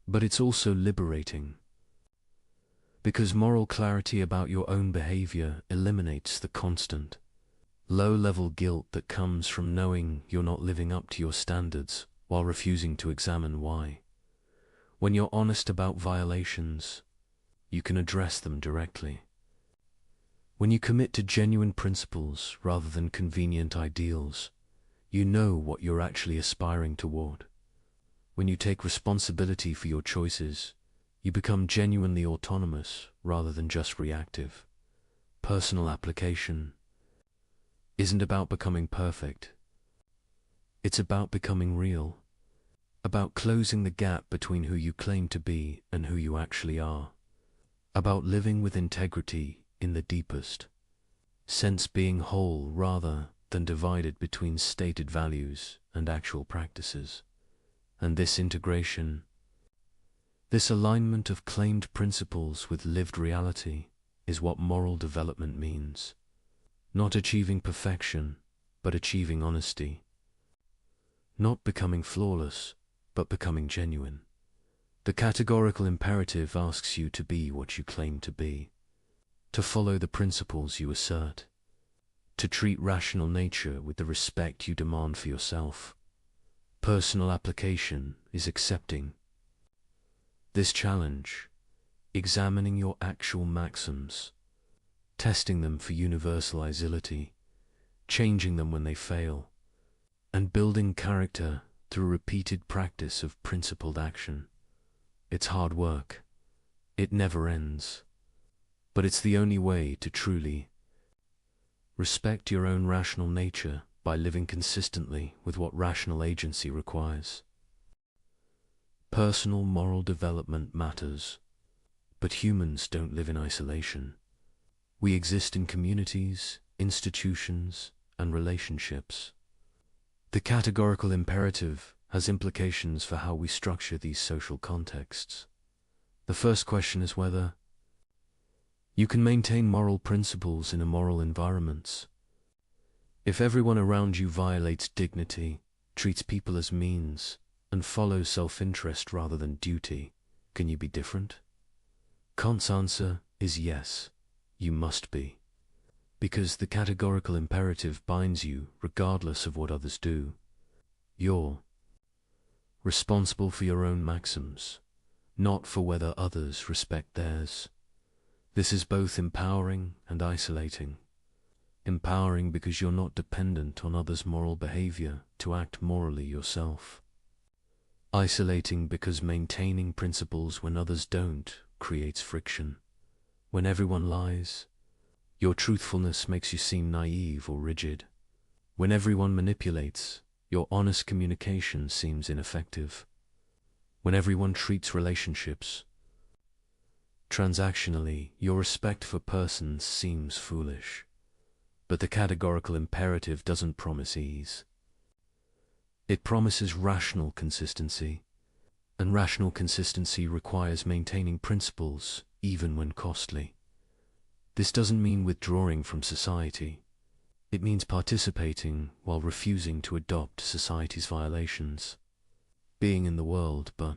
But it's also liberating, because moral clarity about your own behavior eliminates the constant, low-level guilt that comes from knowing you're not living up to your standards while refusing to examine why. When you're honest about violations, you can address them directly. When you commit to genuine principles rather than convenient ideals, you know what you're actually aspiring toward. When you take responsibility for your choices, you become genuinely autonomous rather than just reactive. Personal application isn't about becoming perfect. It's about becoming real, about closing the gap between who you claim to be and who you actually are, about living with integrity in the deepest sense, being whole rather than divided between stated values and actual practices. And this integration, this alignment of claimed principles with lived reality, is what moral development means. Not achieving perfection, but achieving honesty. Not becoming flawless, but becoming genuine. The categorical imperative asks you to be what you claim to be, to follow the principles you assert, to treat rational nature with the respect you demand for yourself. Personal application is accepting this challenge, examining your actual maxims, testing them for universalizability, changing them when they fail, and building character through repeated practice of principled action. It's hard work. It never ends. But it's the only way to truly respect your own rational nature by living consistently with what rational agency requires. Personal moral development matters. But humans don't live in isolation. We exist in communities, institutions, and relationships. The categorical imperative has implications for how we structure these social contexts. The first question is whether you can maintain moral principles in immoral environments. If everyone around you violates dignity, treats people as means, and follows self-interest rather than duty, can you be different? Kant's answer is yes, you must be. Because the categorical imperative binds you regardless of what others do. You're responsible for your own maxims, not for whether others respect theirs. This is both empowering and isolating. Empowering because you're not dependent on others' moral behavior to act morally yourself. Isolating because maintaining principles when others don't creates friction. When everyone lies, your truthfulness makes you seem naive or rigid. When everyone manipulates, your honest communication seems ineffective. When everyone treats relationships transactionally, your respect for persons seems foolish. But the categorical imperative doesn't promise ease. It promises rational consistency, and rational consistency requires maintaining principles even when costly. This doesn't mean withdrawing from society. It means participating while refusing to adopt society's violations. Being in the world, but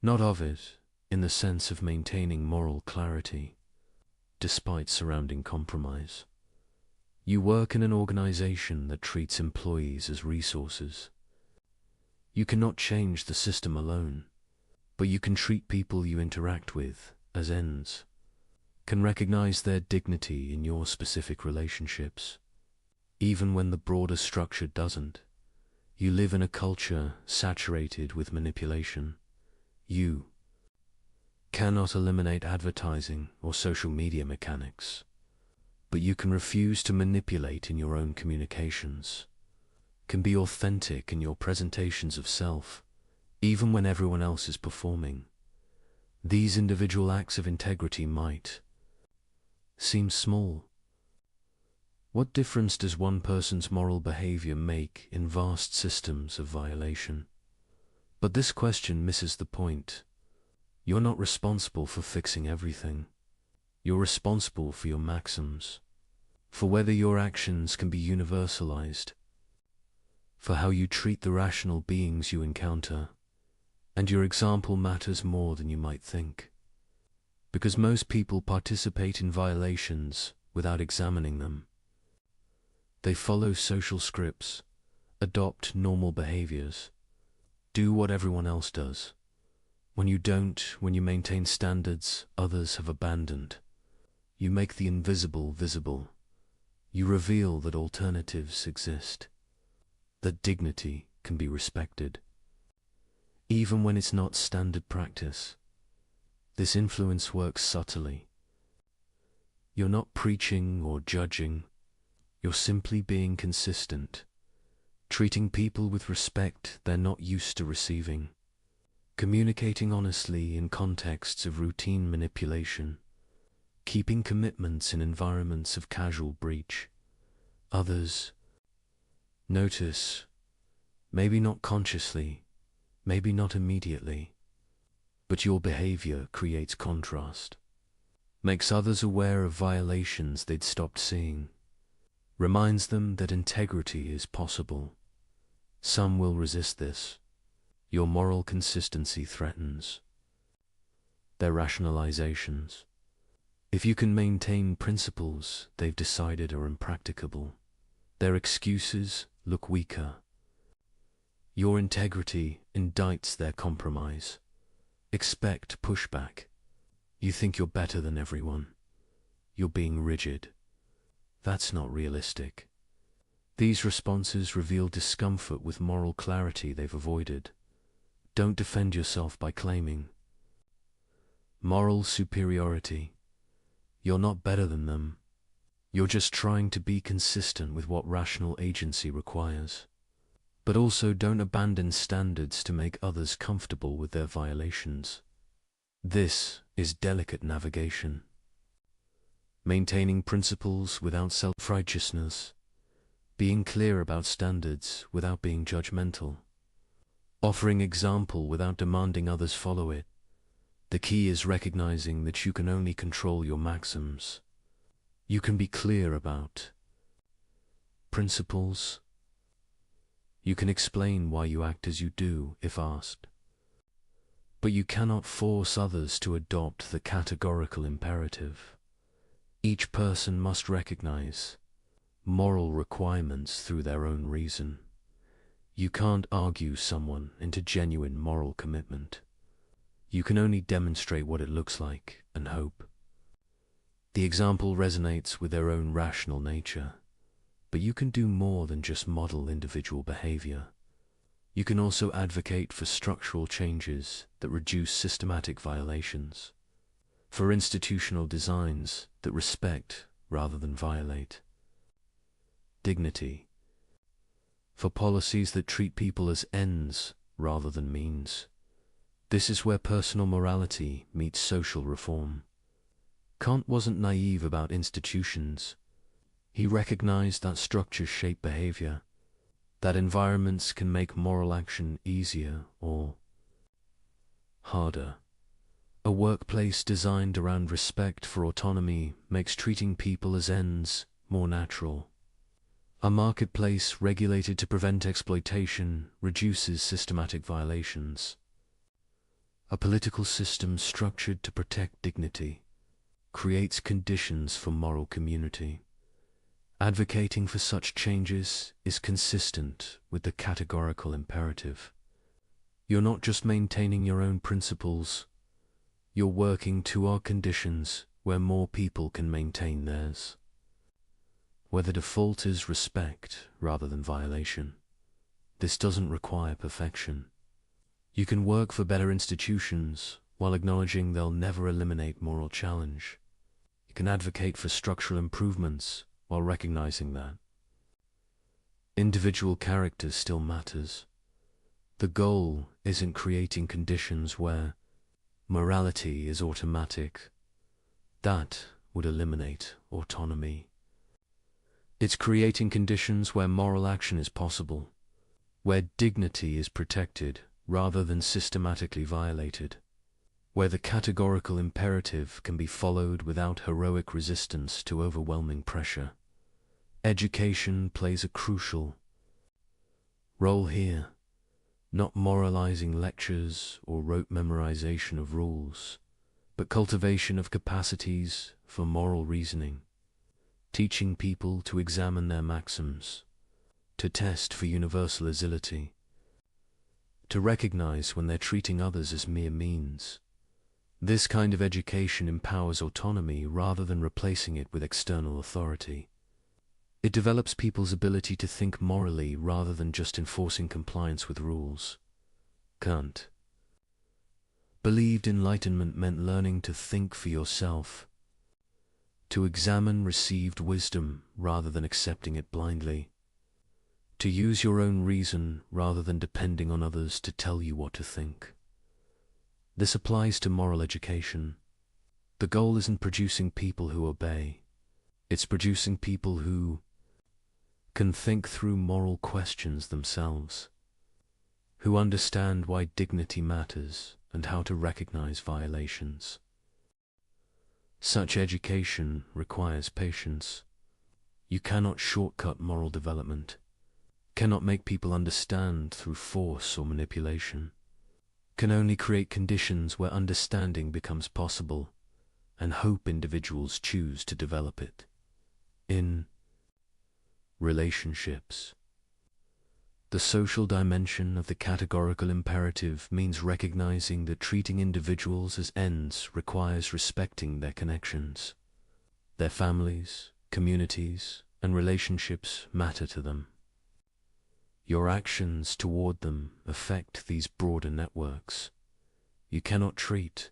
not of it, in the sense of maintaining moral clarity, despite surrounding compromise. You work in an organization that treats employees as resources. You cannot change the system alone, but you can treat people you interact with as ends, can recognize their dignity in your specific relationships. Even when the broader structure doesn't, you live in a culture saturated with manipulation. You cannot eliminate advertising or social media mechanics, but you can refuse to manipulate in your own communications, can be authentic in your presentations of self, even when everyone else is performing. These individual acts of integrity might seem small. What difference does one person's moral behavior make in vast systems of violation? But this question misses the point. You're not responsible for fixing everything. You're responsible for your maxims, for whether your actions can be universalized, for how you treat the rational beings you encounter, and your example matters more than you might think. Because most people participate in violations without examining them. They follow social scripts, adopt normal behaviors, do what everyone else does. When you don't, when you maintain standards others have abandoned, you make the invisible visible. You reveal that alternatives exist, that dignity can be respected, even when it's not standard practice. This influence works subtly. You're not preaching or judging, you're simply being consistent, treating people with respect they're not used to receiving, communicating honestly in contexts of routine manipulation, keeping commitments in environments of casual breach. Others notice, maybe not consciously, maybe not immediately, but your behavior creates contrast, makes others aware of violations they'd stopped seeing, reminds them that integrity is possible. Some will resist this. Your moral consistency threatens their rationalizations. If you can maintain principles they've decided are impracticable, their excuses look weaker. Your integrity indicts their compromise. Expect pushback. You think you're better than everyone. You're being rigid. That's not realistic. These responses reveal discomfort with moral clarity they've avoided. Don't defend yourself by claiming moral superiority. You're not better than them. You're just trying to be consistent with what rational agency requires. But also don't abandon standards to make others comfortable with their violations. This is delicate navigation, maintaining principles without self-righteousness, being clear about standards without being judgmental, offering example without demanding others follow it. The key is recognizing that you can only control your maxims. You can be clear about principles. You can explain why you act as you do if asked. But you cannot force others to adopt the categorical imperative. Each person must recognize moral requirements through their own reason. You can't argue someone into genuine moral commitment. You can only demonstrate what it looks like and hope the example resonates with their own rational nature. But you can do more than just model individual behavior. You can also advocate for structural changes that reduce systematic violations, for institutional designs that respect rather than violate, dignity, for policies that treat people as ends rather than means. This is where personal morality meets social reform. Kant wasn't naive about institutions. He recognized that structures shape behavior, that environments can make moral action easier or harder. A workplace designed around respect for autonomy makes treating people as ends more natural. A marketplace regulated to prevent exploitation reduces systematic violations. A political system structured to protect dignity creates conditions for moral community. Advocating for such changes is consistent with the categorical imperative. You're not just maintaining your own principles, you're working toward conditions where more people can maintain theirs, where the default is respect rather than violation. This doesn't require perfection. You can work for better institutions while acknowledging they'll never eliminate moral challenge. You can advocate for structural improvements while recognizing that individual character still matters. The goal isn't creating conditions where morality is automatic. That would eliminate autonomy. It's creating conditions where moral action is possible, where dignity is protected rather than systematically violated, where the categorical imperative can be followed without heroic resistance to overwhelming pressure. Education plays a crucial role here, not moralizing lectures or rote memorization of rules, but cultivation of capacities for moral reasoning, teaching people to examine their maxims, to test for universality, to recognize when they're treating others as mere means. This kind of education empowers autonomy rather than replacing it with external authority. It develops people's ability to think morally rather than just enforcing compliance with rules. Kant believed enlightenment meant learning to think for yourself, to examine received wisdom rather than accepting it blindly, to use your own reason rather than depending on others to tell you what to think. This applies to moral education. The goal isn't producing people who obey. It's producing people who can think through moral questions themselves, who understand why dignity matters and how to recognize violations. Such education requires patience. You cannot shortcut moral development, cannot make people understand through force or manipulation, can only create conditions where understanding becomes possible and hope individuals choose to develop it. In relationships, the social dimension of the categorical imperative means recognizing that treating individuals as ends requires respecting their connections. Their families, communities, and relationships matter to them. Your actions toward them affect these broader networks. You cannot treat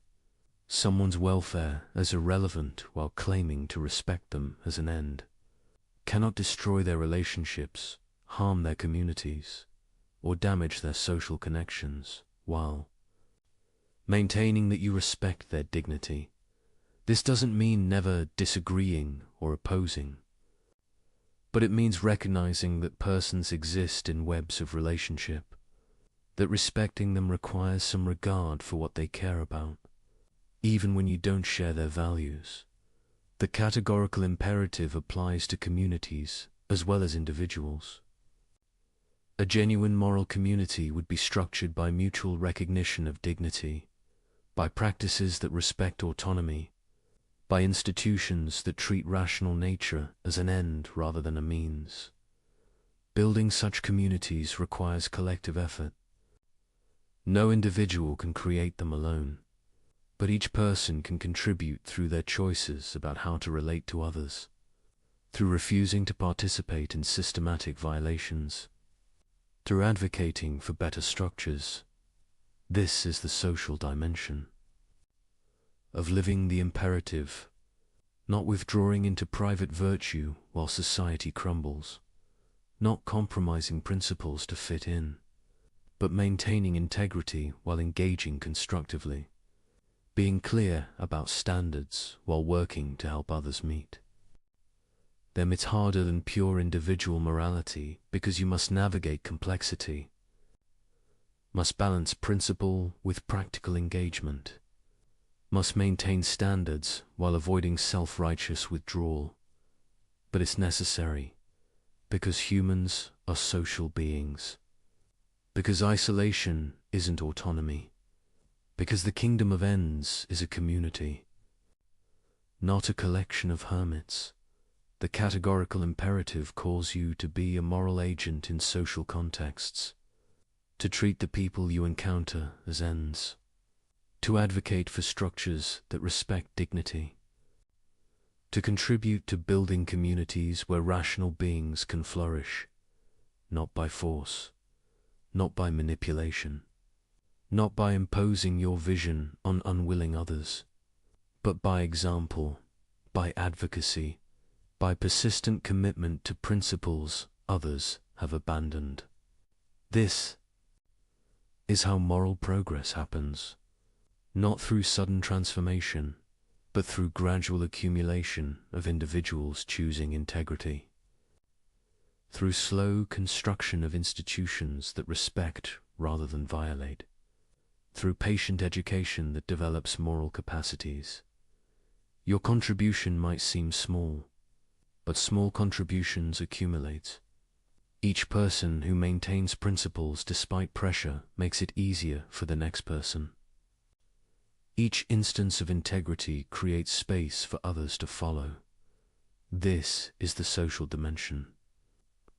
someone's welfare as irrelevant while claiming to respect them as an end. Cannot destroy their relationships, harm their communities, or damage their social connections while maintaining that you respect their dignity. This doesn't mean never disagreeing or opposing, but it means recognizing that persons exist in webs of relationship, that respecting them requires some regard for what they care about, even when you don't share their values. The categorical imperative applies to communities as well as individuals. A genuine moral community would be structured by mutual recognition of dignity, by practices that respect autonomy, by institutions that treat rational nature as an end rather than a means. Building such communities requires collective effort. No individual can create them alone, but each person can contribute through their choices about how to relate to others, through refusing to participate in systematic violations, through advocating for better structures. This is the social dimension of living the imperative, not withdrawing into private virtue while society crumbles, not compromising principles to fit in, but maintaining integrity while engaging constructively, being clear about standards while working to help others meet them. It's harder than pure individual morality because you must navigate complexity, must balance principle with practical engagement, must maintain standards while avoiding self-righteous withdrawal. But it's necessary because humans are social beings, because isolation isn't autonomy, because the kingdom of ends is a community, not a collection of hermits. The categorical imperative calls you to be a moral agent in social contexts, to treat the people you encounter as ends, to advocate for structures that respect dignity, to contribute to building communities where rational beings can flourish, not by force, not by manipulation, not by imposing your vision on unwilling others, but by example, by advocacy, by persistent commitment to principles others have abandoned. This is how moral progress happens, not through sudden transformation, but through gradual accumulation of individuals choosing integrity, through slow construction of institutions that respect rather than violate, through patient education that develops moral capacities. Your contribution might seem small, but small contributions accumulate. Each person who maintains principles despite pressure makes it easier for the next person. Each instance of integrity creates space for others to follow. This is the social dimension.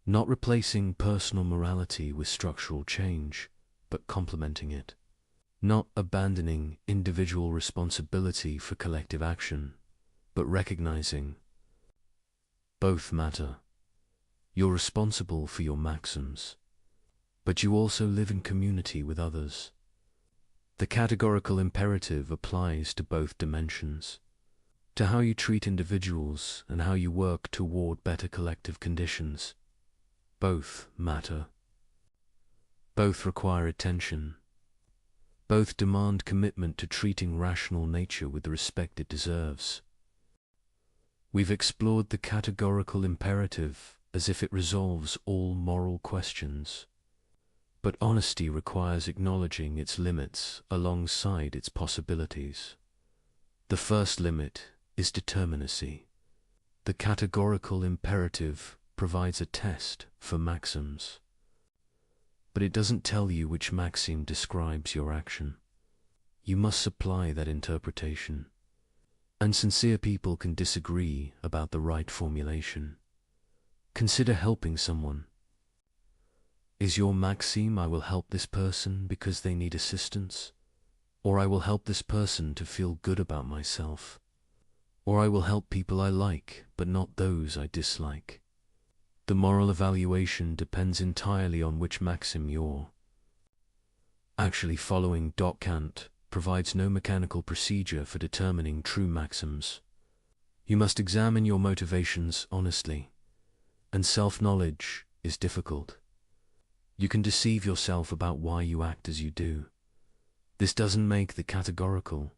Not replacing personal morality with structural change, but complementing it. Not abandoning individual responsibility for collective action, but recognizing both matter. You're responsible for your maxims, but you also live in community with others. The categorical imperative applies to both dimensions, to how you treat individuals and how you work toward better collective conditions. Both matter. Both require attention. Both demand commitment to treating rational nature with the respect it deserves. We've explored the categorical imperative as if it resolves all moral questions. But honesty requires acknowledging its limits alongside its possibilities. The first limit is determinacy. The categorical imperative provides a test for maxims, but it doesn't tell you which maxim describes your action. You must supply that interpretation, and sincere people can disagree about the right formulation. Consider helping someone. Is your maxim, I will help this person because they need assistance? Or I will help this person to feel good about myself? Or I will help people I like, but not those I dislike? The moral evaluation depends entirely on which maxim you're actually following. Kant provides no mechanical procedure for determining true maxims. You must examine your motivations honestly, and self-knowledge is difficult. You can deceive yourself about why you act as you do. This doesn't make the categorical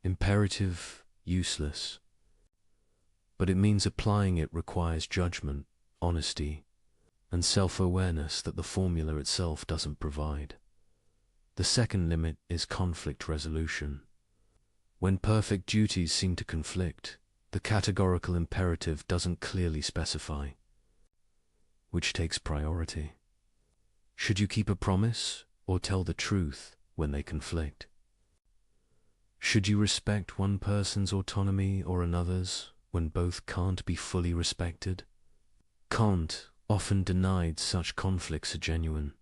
imperative useless, but it means applying it requires judgment, honesty, and self-awareness that the formula itself doesn't provide. The second limit is conflict resolution. When perfect duties seem to conflict, the categorical imperative doesn't clearly specify which takes priority. Should you keep a promise or tell the truth when they conflict? Should you respect one person's autonomy or another's when both can't be fully respected? Kant often denied such conflicts are genuine.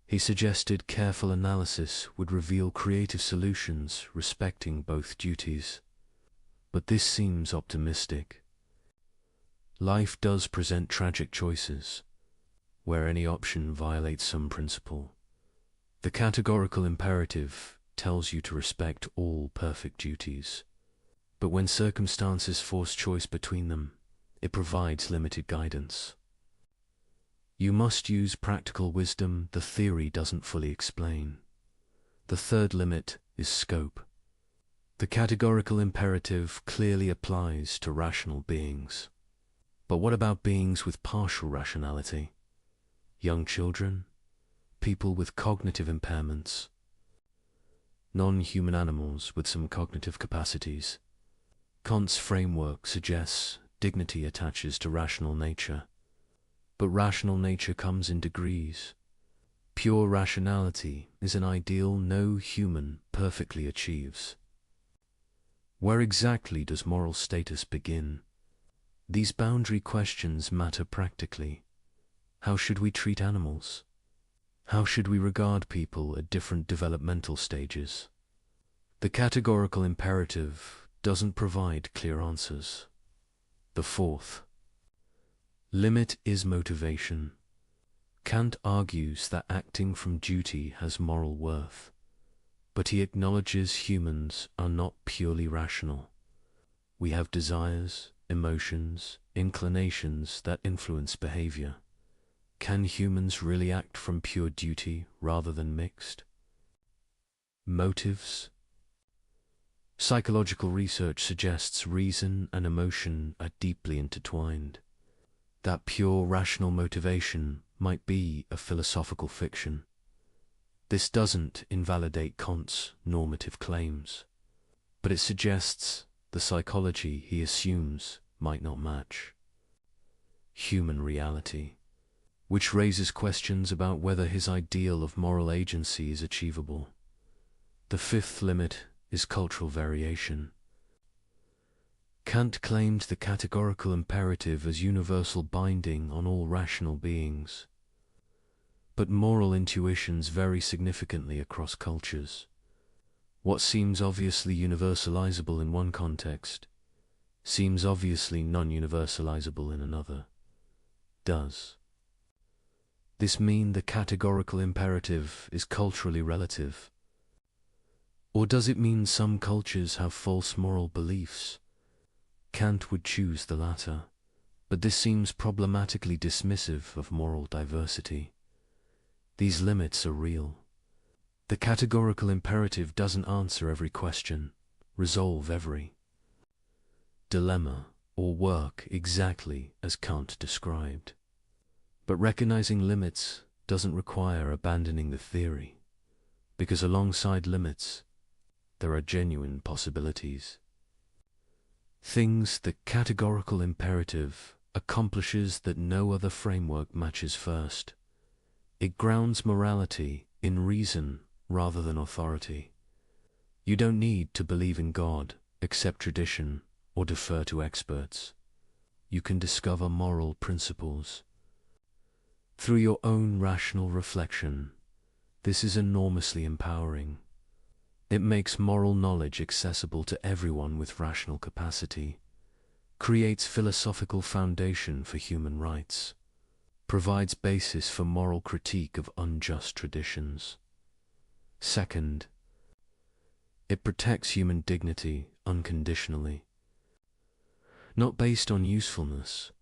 He suggested careful analysis would reveal creative solutions respecting both duties. But this seems optimistic. Life does present tragic choices, where any option violates some principle. The categorical imperative tells you to respect all perfect duties, but when circumstances force choice between them, it provides limited guidance. You must use practical wisdom the theory doesn't fully explain. The third limit is scope. The categorical imperative clearly applies to rational beings. But what about beings with partial rationality? Young children? People with cognitive impairments? Non-human animals with some cognitive capacities? Kant's framework suggests dignity attaches to rational nature. But rational nature comes in degrees. Pure rationality is an ideal no human perfectly achieves. Where exactly does moral status begin? These boundary questions matter practically. How should we treat animals? How should we regard people at different developmental stages? The categorical imperative doesn't provide clear answers. The fourth limit is motivation. Kant argues that acting from duty has moral worth, but he acknowledges humans are not purely rational. We have desires, emotions, inclinations that influence behavior. Can humans really act from pure duty rather than mixed? Motives. Psychological research suggests reason and emotion are deeply intertwined. That pure rational motivation might be a philosophical fiction. This doesn't invalidate Kant's normative claims, but it suggests the psychology he assumes might not match human reality, which raises questions about whether his ideal of moral agency is achievable. The fifth limit is cultural variation. Kant claimed the categorical imperative as universal binding on all rational beings. But moral intuitions vary significantly across cultures. What seems obviously universalizable in one context seems obviously non-universalizable in another. Does this mean the categorical imperative is culturally relative? Or does it mean some cultures have false moral beliefs? Kant would choose the latter, but this seems problematically dismissive of moral diversity. These limits are real. The categorical imperative doesn't answer every question, resolve every dilemma, or work exactly as Kant described. But recognizing limits doesn't require abandoning the theory, because alongside limits, there are genuine possibilities. Things the categorical imperative accomplishes that no other framework matches first. It grounds morality in reason rather than authority. You don't need to believe in God, accept tradition, or defer to experts. You can discover moral principles through your own rational reflection. This is enormously empowering. It makes moral knowledge accessible to everyone with rational capacity, creates philosophical foundation for human rights, provides basis for moral critique of unjust traditions. Second, it protects human dignity unconditionally. Not based on usefulness,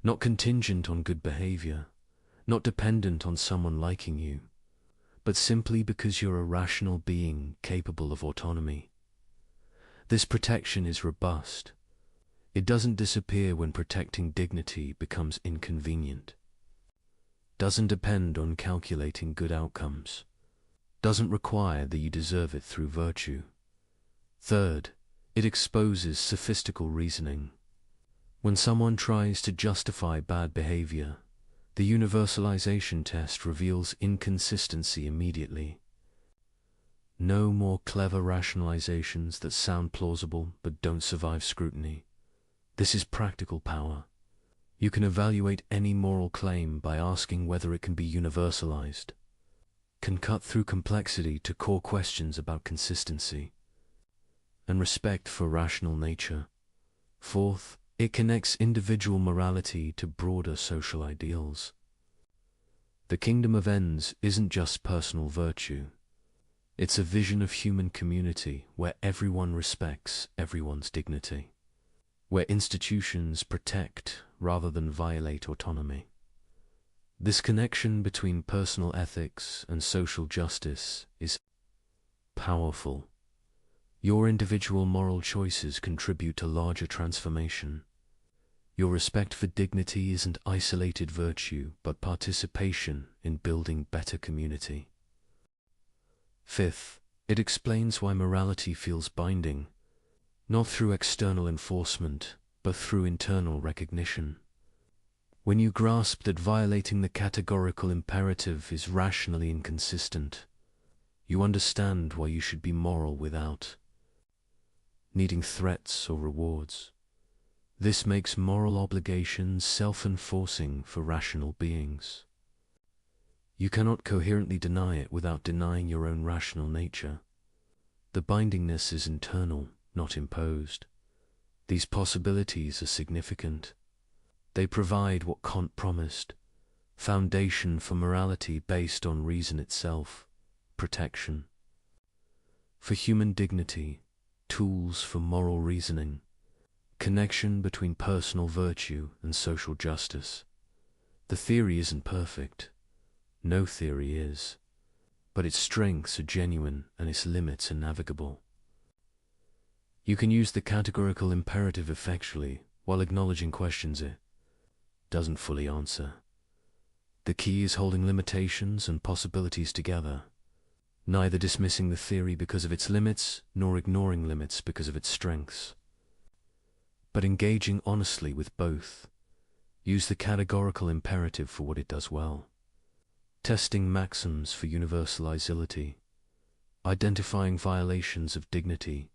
not contingent on good behavior, not dependent on someone liking you, but simply because you're a rational being capable of autonomy. This protection is robust. It doesn't disappear when protecting dignity becomes inconvenient. Doesn't depend on calculating good outcomes. Doesn't require that you deserve it through virtue. Third, it exposes sophistical reasoning. When someone tries to justify bad behavior, the universalization test reveals inconsistency immediately. No more clever rationalizations that sound plausible but don't survive scrutiny. This is practical power. You can evaluate any moral claim by asking whether it can be universalized. Can cut through complexity to core questions about consistency and respect for rational nature. Fourth, it connects individual morality to broader social ideals. The kingdom of ends isn't just personal virtue. It's a vision of human community where everyone respects everyone's dignity, where institutions protect rather than violate autonomy. This connection between personal ethics and social justice is powerful. Your individual moral choices contribute to larger transformation. Your respect for dignity isn't isolated virtue, but participation in building better community. Fifth, it explains why morality feels binding, not through external enforcement, but through internal recognition. When you grasp that violating the categorical imperative is rationally inconsistent, you understand why you should be moral without needing threats or rewards. This makes moral obligations self-enforcing for rational beings. You cannot coherently deny it without denying your own rational nature. The bindingness is internal, not imposed. These possibilities are significant. They provide what Kant promised: foundation for morality based on reason itself, protection for human dignity, tools for moral reasoning, connection between personal virtue and social justice. The theory isn't perfect. No theory is. But its strengths are genuine and its limits are navigable. You can use the categorical imperative effectually while acknowledging questions it doesn't fully answer. The key is holding limitations and possibilities together, neither dismissing the theory because of its limits nor ignoring limits because of its strengths, but engaging honestly with both. Use the categorical imperative for what it does well, testing maxims for universalizability, identifying violations of dignity,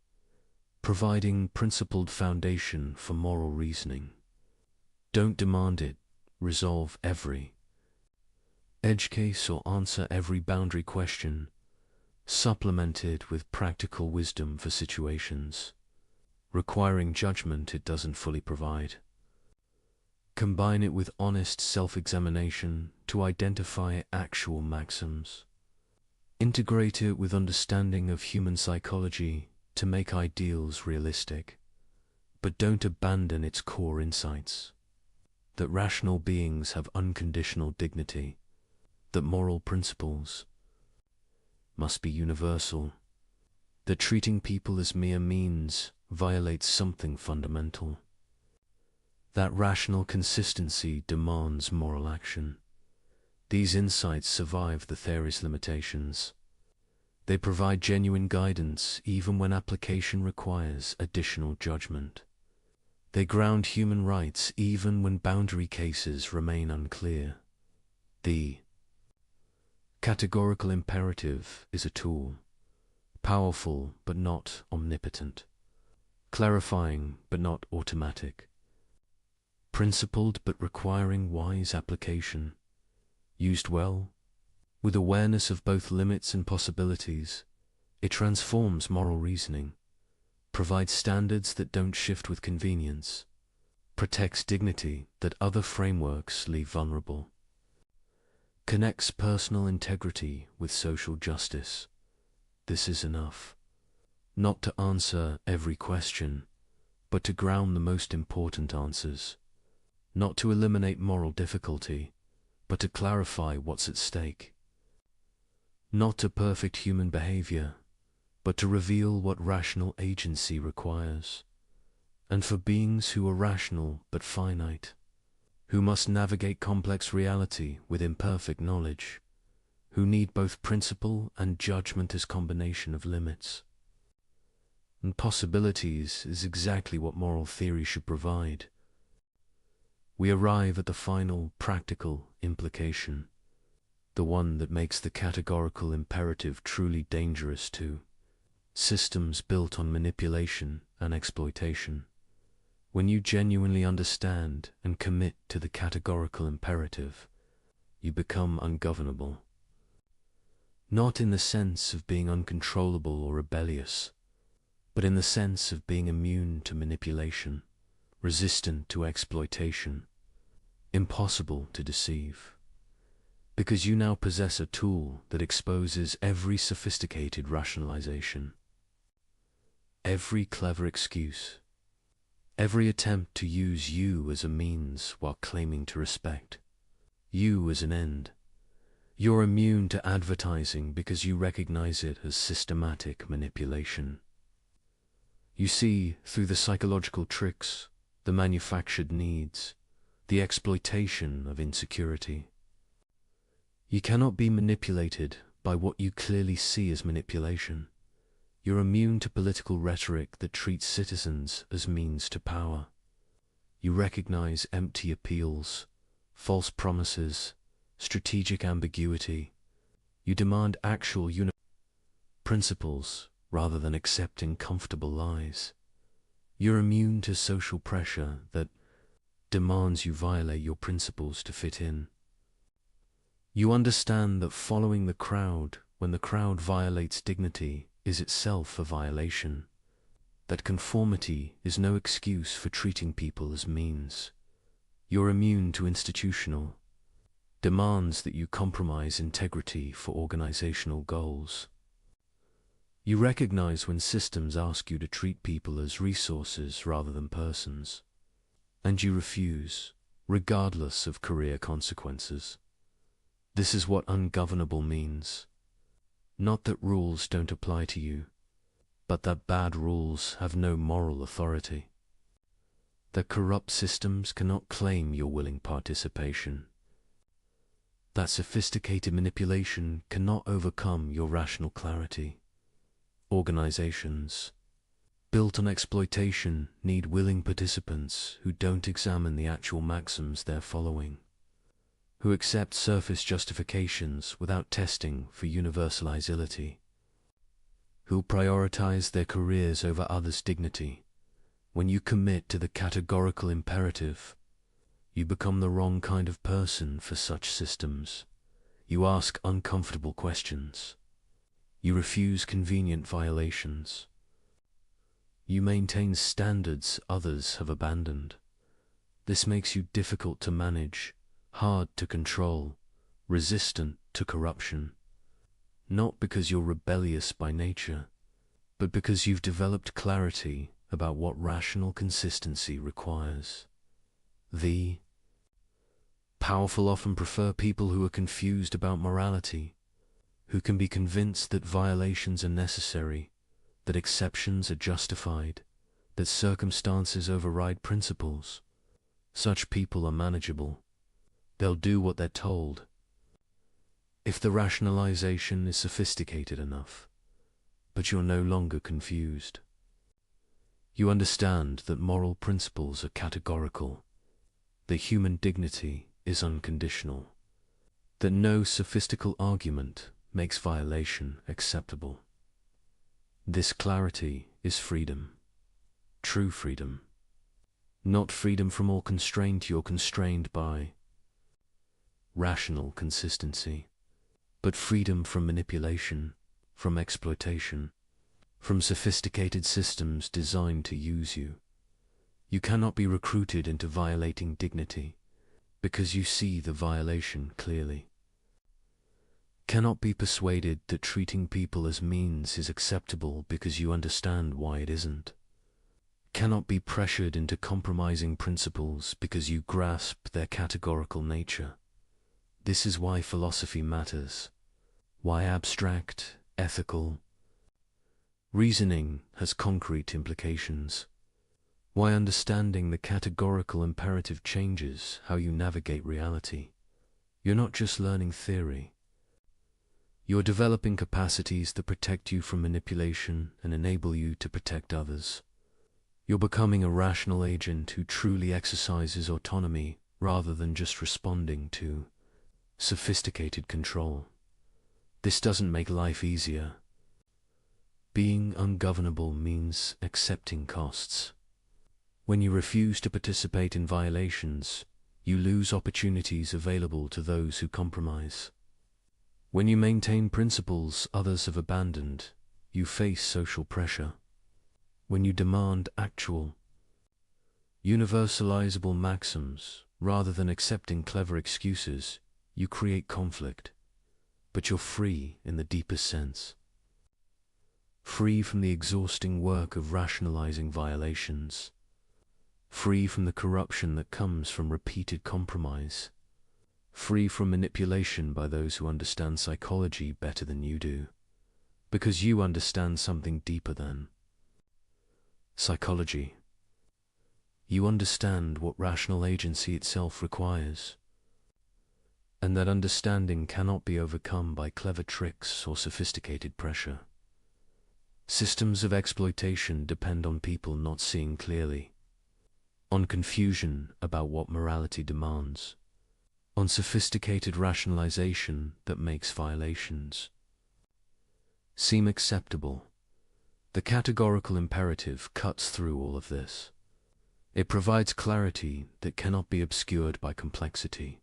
providing principled foundation for moral reasoning. Don't demand it, resolve every edge case or answer every boundary question, supplemented with practical wisdom for situations requiring judgment it doesn't fully provide. Combine it with honest self-examination to identify actual maxims. Integrate it with understanding of human psychology to make ideals realistic, but don't abandon its core insights: that rational beings have unconditional dignity, that moral principles must be universal, that treating people as mere means violates something fundamental. That rational consistency demands moral action. These insights survive the theory's limitations. They provide genuine guidance even when application requires additional judgment. They ground human rights even when boundary cases remain unclear. The categorical imperative is a tool, powerful but not omnipotent, clarifying but not automatic, principled but requiring wise application. Used well, with awareness of both limits and possibilities, it transforms moral reasoning, provides standards that don't shift with convenience, protects dignity that other frameworks leave vulnerable, connects personal integrity with social justice. This is enough. Not to answer every question, but to ground the most important answers. Not to eliminate moral difficulty, but to clarify what's at stake. not to perfect human behavior, but to reveal what rational agency requires, and for beings who are rational but finite, who must navigate complex reality with imperfect knowledge, who need both principle and judgment as combination of limits and possibilities, is exactly what moral theory should provide. We arrive at the final, practical implication, the one that makes the categorical imperative truly dangerous to systems built on manipulation and exploitation. When you genuinely understand and commit to the categorical imperative, you become ungovernable. Not in the sense of being uncontrollable or rebellious, but in the sense of being immune to manipulation, resistant to exploitation, impossible to deceive. Because you now possess a tool that exposes every sophisticated rationalization, every clever excuse, every attempt to use you as a means while claiming to respect you as an end. You're immune to advertising because you recognize it as systematic manipulation. You see through the psychological tricks, the manufactured needs, the exploitation of insecurity. You cannot be manipulated by what you clearly see as manipulation. You're immune to political rhetoric that treats citizens as means to power. You recognize empty appeals, false promises, strategic ambiguity. You demand actual principles rather than accepting comfortable lies. You're immune to social pressure that demands you violate your principles to fit in. You understand that following the crowd when the crowd violates dignity is itself a violation, that conformity is no excuse for treating people as means. You're immune to institutional demands that you compromise integrity for organizational goals. You recognize when systems ask you to treat people as resources rather than persons, and you refuse, regardless of career consequences. This is what ungovernable means. Not that rules don't apply to you, but that bad rules have no moral authority. That corrupt systems cannot claim your willing participation. That sophisticated manipulation cannot overcome your rational clarity. Organizations built on exploitation need willing participants who don't examine the actual maxims they're following, who accept surface justifications without testing for universalizability, who prioritize their careers over others' dignity. When you commit to the categorical imperative, you become the wrong kind of person for such systems. You ask uncomfortable questions. You refuse convenient violations. You maintain standards others have abandoned. This makes you difficult to manage, hard to control, resistant to corruption. Not because you're rebellious by nature, but because you've developed clarity about what rational consistency requires. The powerful often prefer people who are confused about morality, who can be convinced that violations are necessary, that exceptions are justified, that circumstances override principles. Such people are manageable. They'll do what they're told. If the rationalization is sophisticated enough, but you're no longer confused. You understand that moral principles are categorical, that human dignity is unconditional, that no sophistical argument makes violation acceptable. This clarity is freedom, true freedom. Not freedom from all constraint you're constrained by rational consistency, but freedom from manipulation, from exploitation, from sophisticated systems designed to use you. You cannot be recruited into violating dignity because you see the violation clearly. Cannot be persuaded that treating people as means is acceptable because you understand why it isn't. Cannot be pressured into compromising principles because you grasp their categorical nature. This is why philosophy matters. Why abstract, ethical reasoning has concrete implications. Why understanding the categorical imperative changes how you navigate reality. You're not just learning theory. You're developing capacities that protect you from manipulation and enable you to protect others. You're becoming a rational agent who truly exercises autonomy rather than just responding to sophisticated control. This doesn't make life easier. Being ungovernable means accepting costs. When you refuse to participate in violations, you lose opportunities available to those who compromise. When you maintain principles others have abandoned, you face social pressure. When you demand actual, universalizable maxims rather than accepting clever excuses, you create conflict. But you're free in the deepest sense. Free from the exhausting work of rationalizing violations. Free from the corruption that comes from repeated compromise. Free from manipulation by those who understand psychology better than you do. Because you understand something deeper than psychology. You understand what rational agency itself requires. And that understanding cannot be overcome by clever tricks or sophisticated pressure. Systems of exploitation depend on people not seeing clearly, on confusion about what morality demands, on sophisticated rationalization that makes violations seem acceptable. The categorical imperative cuts through all of this. It provides clarity that cannot be obscured by complexity,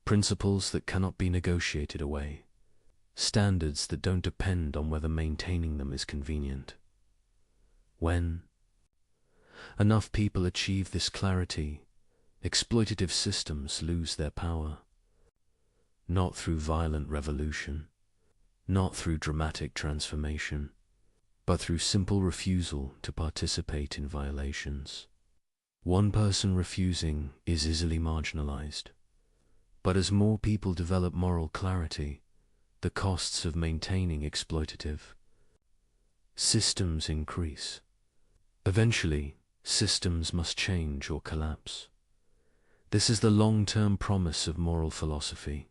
principles that cannot be negotiated away, standards that don't depend on whether maintaining them is convenient. When enough people achieve this clarity, exploitative systems lose their power. Not through violent revolution, not through dramatic transformation, but through simple refusal to participate in violations. One person refusing is easily marginalized, but as more people develop moral clarity, the costs of maintaining exploitative systems increase. Eventually, systems must change or collapse. This is the long-term promise of moral philosophy.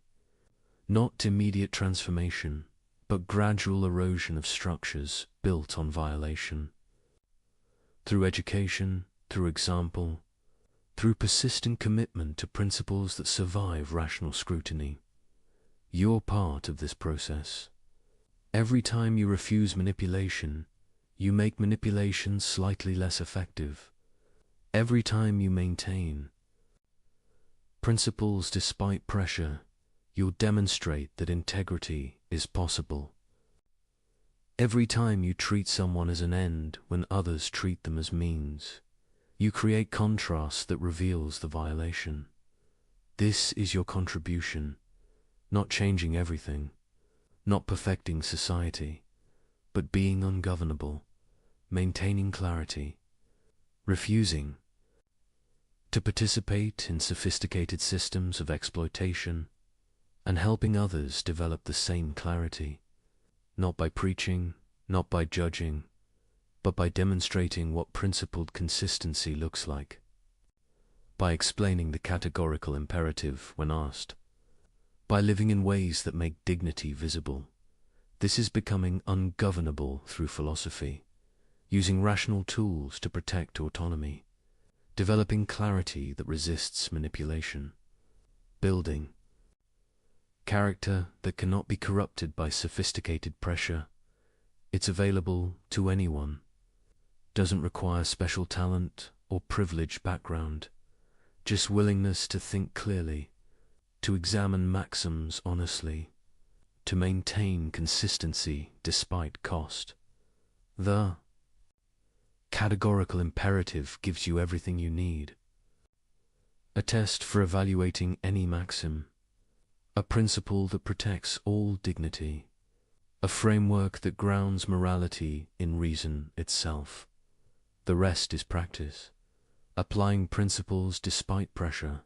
Not immediate transformation, but gradual erosion of structures built on violation. Through education, through example, through persistent commitment to principles that survive rational scrutiny. You're part of this process. Every time you refuse manipulation, you make manipulation slightly less effective. Every time you maintain principles despite pressure, you'll demonstrate that integrity is possible. Every time you treat someone as an end when others treat them as means, you create contrast that reveals the violation. This is your contribution, not changing everything, not perfecting society, but being ungovernable, maintaining clarity, refusing to participate in sophisticated systems of exploitation, and helping others develop the same clarity, not by preaching, not by judging, but by demonstrating what principled consistency looks like, by explaining the categorical imperative when asked, by living in ways that make dignity visible. This is becoming ungovernable through philosophy, using rational tools to protect autonomy, developing clarity that resists manipulation, building character that cannot be corrupted by sophisticated pressure. It's available to anyone. Doesn't require special talent or privileged background, just willingness to think clearly, to examine maxims honestly, to maintain consistency despite cost. The categorical imperative gives you everything you need. A test for evaluating any maxim, a principle that protects all dignity, a framework that grounds morality in reason itself. The rest is practice, applying principles despite pressure,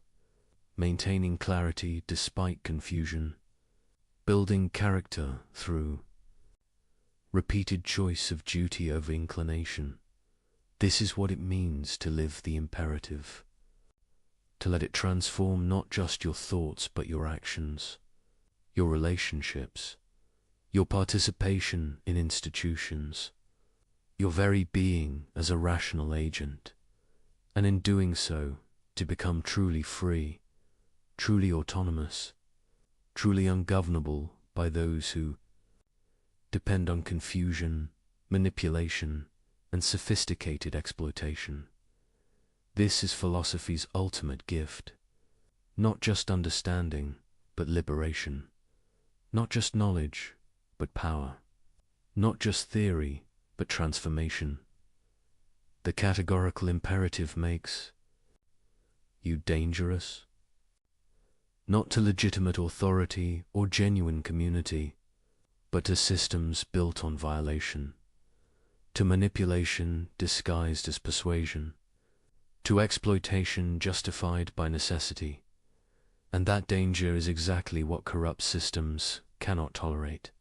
maintaining clarity despite confusion, building character through repeated choice of duty over inclination. This is what it means to live the imperative, to let it transform not just your thoughts but your actions, your relationships, your participation in institutions, your very being as a rational agent, and in doing so, to become truly free, truly autonomous, truly ungovernable by those who depend on confusion, manipulation, and sophisticated exploitation. This is philosophy's ultimate gift. Not just understanding, but liberation. Not just knowledge, but power. Not just theory, but transformation. The categorical imperative makes you dangerous, not to legitimate authority or genuine community, but to systems built on violation, to manipulation disguised as persuasion, to exploitation justified by necessity. And that danger is exactly what corrupt systems cannot tolerate,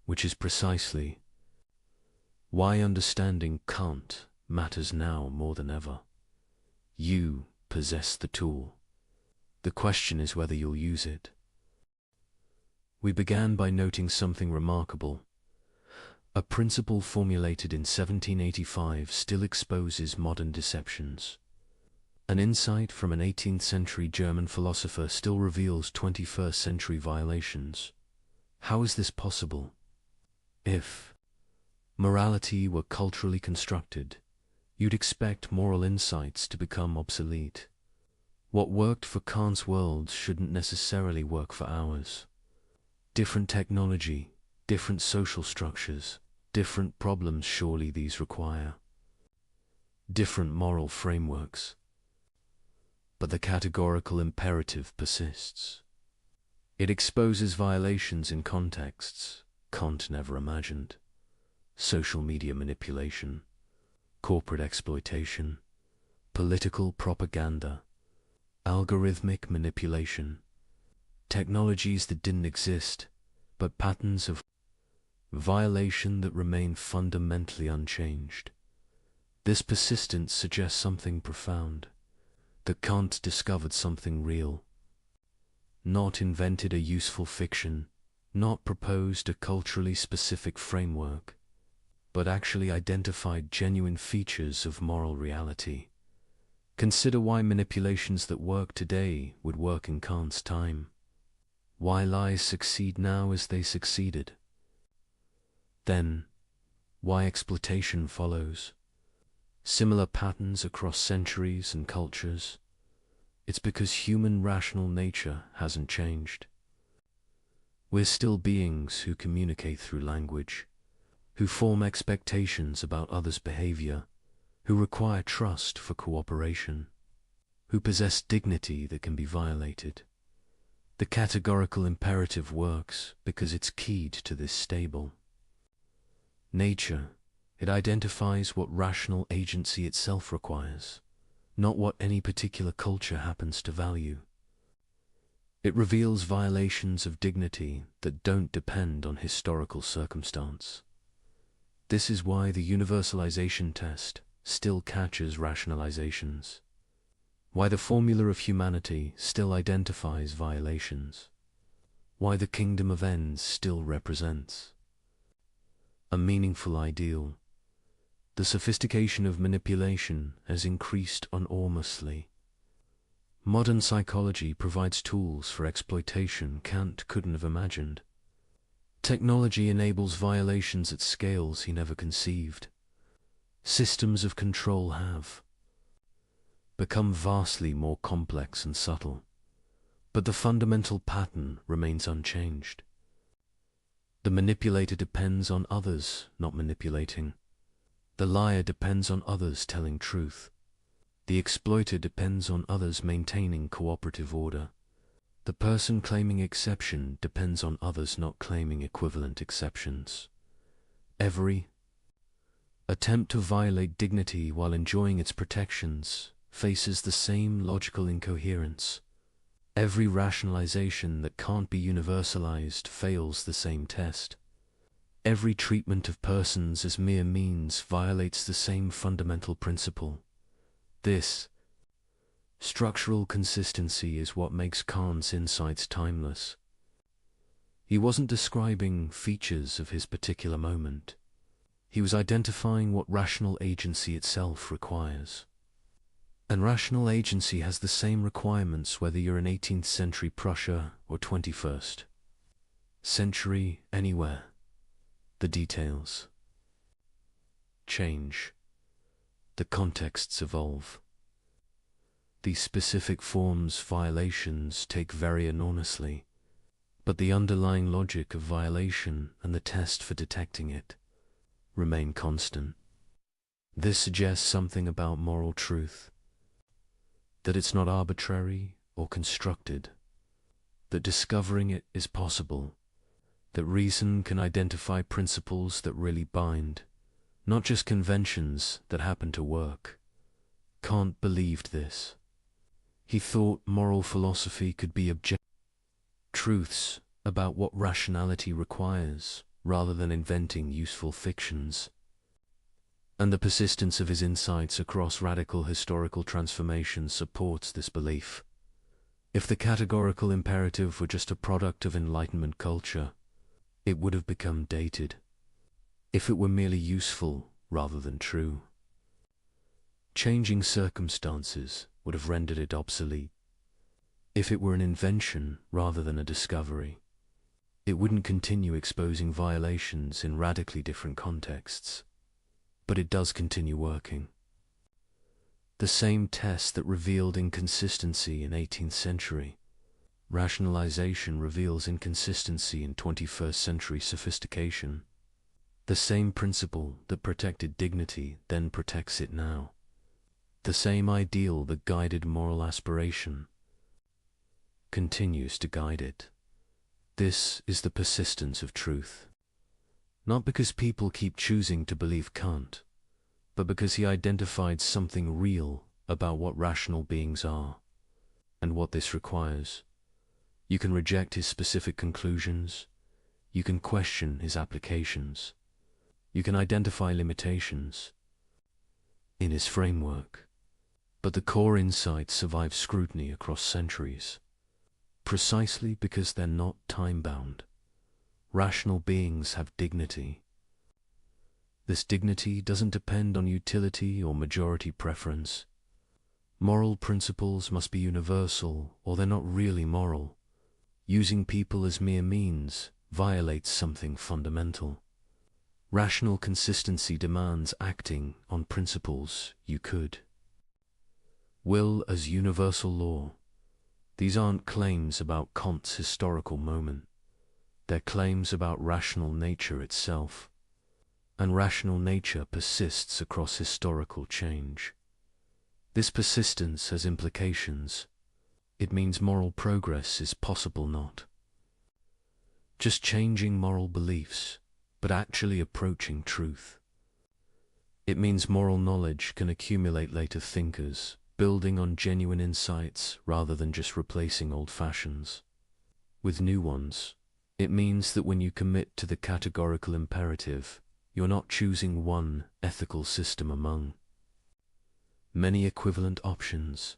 which is precisely why understanding Kant matters now more than ever. You possess the tool. The question is whether you'll use it. We began by noting something remarkable. A principle formulated in 1785 still exposes modern deceptions. An insight from an 18th century German philosopher still reveals 21st century violations. How is this possible? If morality were culturally constructed, you'd expect moral insights to become obsolete. What worked for Kant's world shouldn't necessarily work for ours. Different technology, different social structures, different problems surely these require. Different moral frameworks. But the categorical imperative persists. It exposes violations in contexts Kant never imagined. Social media manipulation, corporate exploitation, political propaganda, algorithmic manipulation, technologies that didn't exist, but patterns of violation that remain fundamentally unchanged. This persistence suggests something profound, that Kant discovered something real, not invented a useful fiction, not proposed a culturally specific framework, but actually identified genuine features of moral reality. Consider why manipulations that work today would work in Kant's time. Why lies succeed now as they succeeded. Then, why exploitation follows. Similar patterns across centuries and cultures. It's because human rational nature hasn't changed. We're still beings who communicate through language, who form expectations about others' behavior, who require trust for cooperation, who possess dignity that can be violated. The categorical imperative works because it's keyed to this stable nature. It identifies what rational agency itself requires, not what any particular culture happens to value. It reveals violations of dignity that don't depend on historical circumstance. This is why the universalization test still catches rationalizations. Why the formula of humanity still identifies violations. Why the kingdom of ends still represents a meaningful ideal. The sophistication of manipulation has increased enormously. Modern psychology provides tools for exploitation Kant couldn't have imagined. Technology enables violations at scales he never conceived. Systems of control have become vastly more complex and subtle, but the fundamental pattern remains unchanged. The manipulator depends on others not manipulating. The liar depends on others telling truth. The exploiter depends on others maintaining cooperative order. The person claiming exception depends on others not claiming equivalent exceptions. Every attempt to violate dignity while enjoying its protections faces the same logical incoherence. Every rationalization that can't be universalized fails the same test. Every treatment of persons as mere means violates the same fundamental principle. This structural consistency is what makes Kant's insights timeless. He wasn't describing features of his particular moment. He was identifying what rational agency itself requires. And rational agency has the same requirements whether you're in 18th century Prussia or 21st century anywhere. The details change. The contexts evolve. These specific forms violations take vary enormously, but the underlying logic of violation and the test for detecting it remain constant. This suggests something about moral truth, that it's not arbitrary or constructed, that discovering it is possible, that reason can identify principles that really bind, not just conventions that happen to work. Kant believed this. He thought moral philosophy could be objective truths about what rationality requires, rather than inventing useful fictions. And the persistence of his insights across radical historical transformations supports this belief. If the categorical imperative were just a product of Enlightenment culture, it would have become dated. If it were merely useful rather than true, changing circumstances would have rendered it obsolete. If it were an invention rather than a discovery, it wouldn't continue exposing violations in radically different contexts. But it does continue working. The same test that revealed inconsistency in 18th century rationalization reveals inconsistency in 21st century sophistication. The same principle that protected dignity then protects it now. The same ideal that guided moral aspiration continues to guide it. This is the persistence of truth. Not because people keep choosing to believe Kant, but because he identified something real about what rational beings are, and what this requires. You can reject his specific conclusions, you can question his applications, you can identify limitations in his framework, but the core insights survive scrutiny across centuries, precisely because they're not time-bound. Rational beings have dignity. This dignity doesn't depend on utility or majority preference. Moral principles must be universal, or they're not really moral. Using people as mere means violates something fundamental. Rational consistency demands acting on principles you could. Will as universal law. These aren't claims about Kant's historical moment. They're claims about rational nature itself. And rational nature persists across historical change. This persistence has implications. It means moral progress is possible not just changing moral beliefs, but actually approaching truth. It means moral knowledge can accumulate later thinkers, building on genuine insights rather than just replacing old fashions with new ones. It means that when you commit to the categorical imperative, you're not choosing one ethical system among many equivalent options.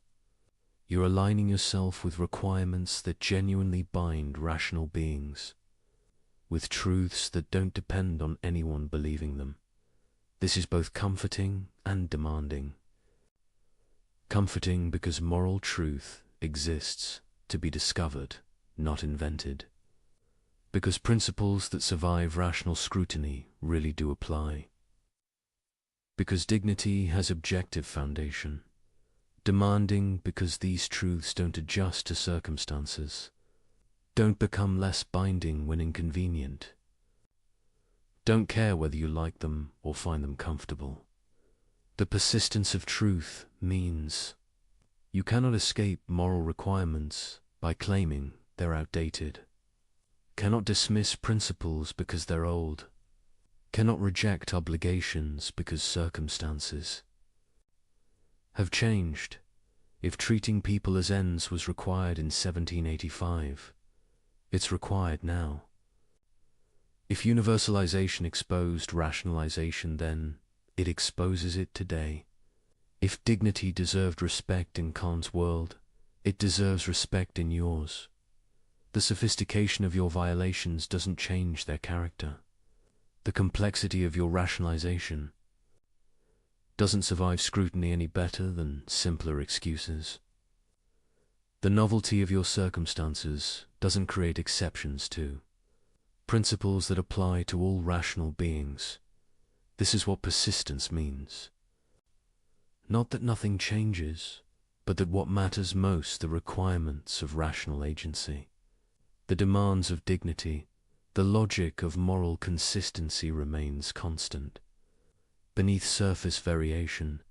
You're aligning yourself with requirements that genuinely bind rational beings, with truths that don't depend on anyone believing them. This is both comforting and demanding. Comforting because moral truth exists to be discovered, not invented. Because principles that survive rational scrutiny really do apply. Because dignity has objective foundation. Demanding because these truths don't adjust to circumstances, don't become less binding when inconvenient, don't care whether you like them or find them comfortable. The persistence of truth means you cannot escape moral requirements by claiming they're outdated, cannot dismiss principles because they're old, cannot reject obligations because circumstances have changed. If treating people as ends was required in 1785, it's required now. If universalization exposed rationalization then, it exposes it today. If dignity deserved respect in Kant's world, it deserves respect in yours. The sophistication of your violations doesn't change their character. The complexity of your rationalization doesn't survive scrutiny any better than simpler excuses. The novelty of your circumstances doesn't create exceptions to principles that apply to all rational beings. This is what persistence means. Not that nothing changes, but that what matters most, the requirements of rational agency, the demands of dignity, the logic of moral consistency remains constant, beneath surface variation,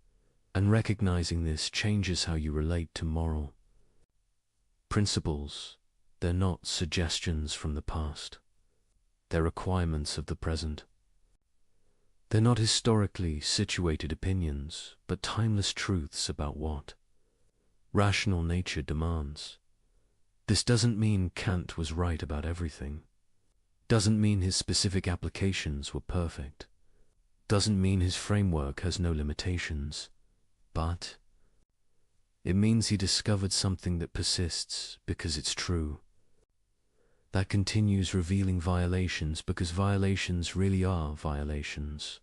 and recognizing this changes how you relate to moral principles. They're not suggestions from the past. They're requirements of the present. They're not historically situated opinions, but timeless truths about what rational nature demands. This doesn't mean Kant was right about everything. Doesn't mean his specific applications were perfect. Doesn't mean his framework has no limitations. But it means he discovered something that persists because it's true. That continues revealing violations because violations really are violations,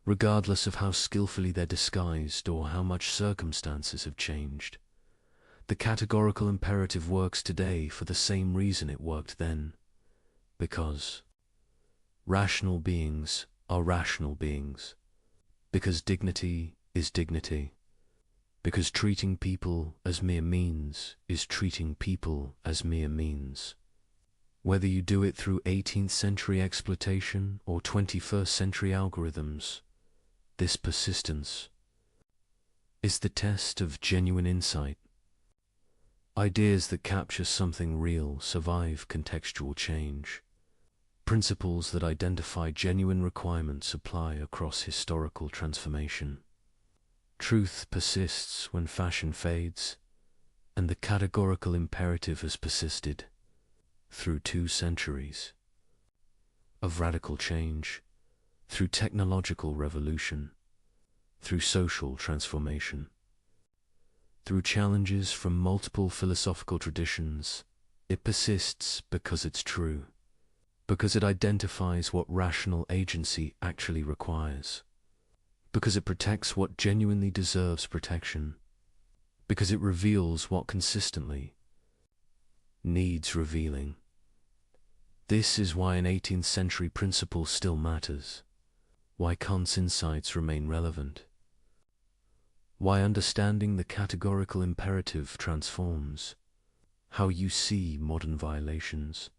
regardless of how skillfully they're disguised or how much circumstances have changed. The categorical imperative works today for the same reason it worked then, because rational beings are rational beings, because dignity is dignity, because treating people as mere means is treating people as mere means. Whether you do it through 18th century exploitation or 21st century algorithms, this persistence is the test of genuine insight. Ideas that capture something real survive contextual change. Principles that identify genuine requirements apply across historical transformation. Truth persists when fashion fades, and the categorical imperative has persisted through 2 centuries of radical change, through technological revolution, through social transformation, through challenges from multiple philosophical traditions. It persists because it's true, because it identifies what rational agency actually requires, because it protects what genuinely deserves protection, because it reveals what consistently needs revealing. This is why an 18th century principle still matters, why Kant's insights remain relevant, why understanding the categorical imperative transforms how you see modern violations.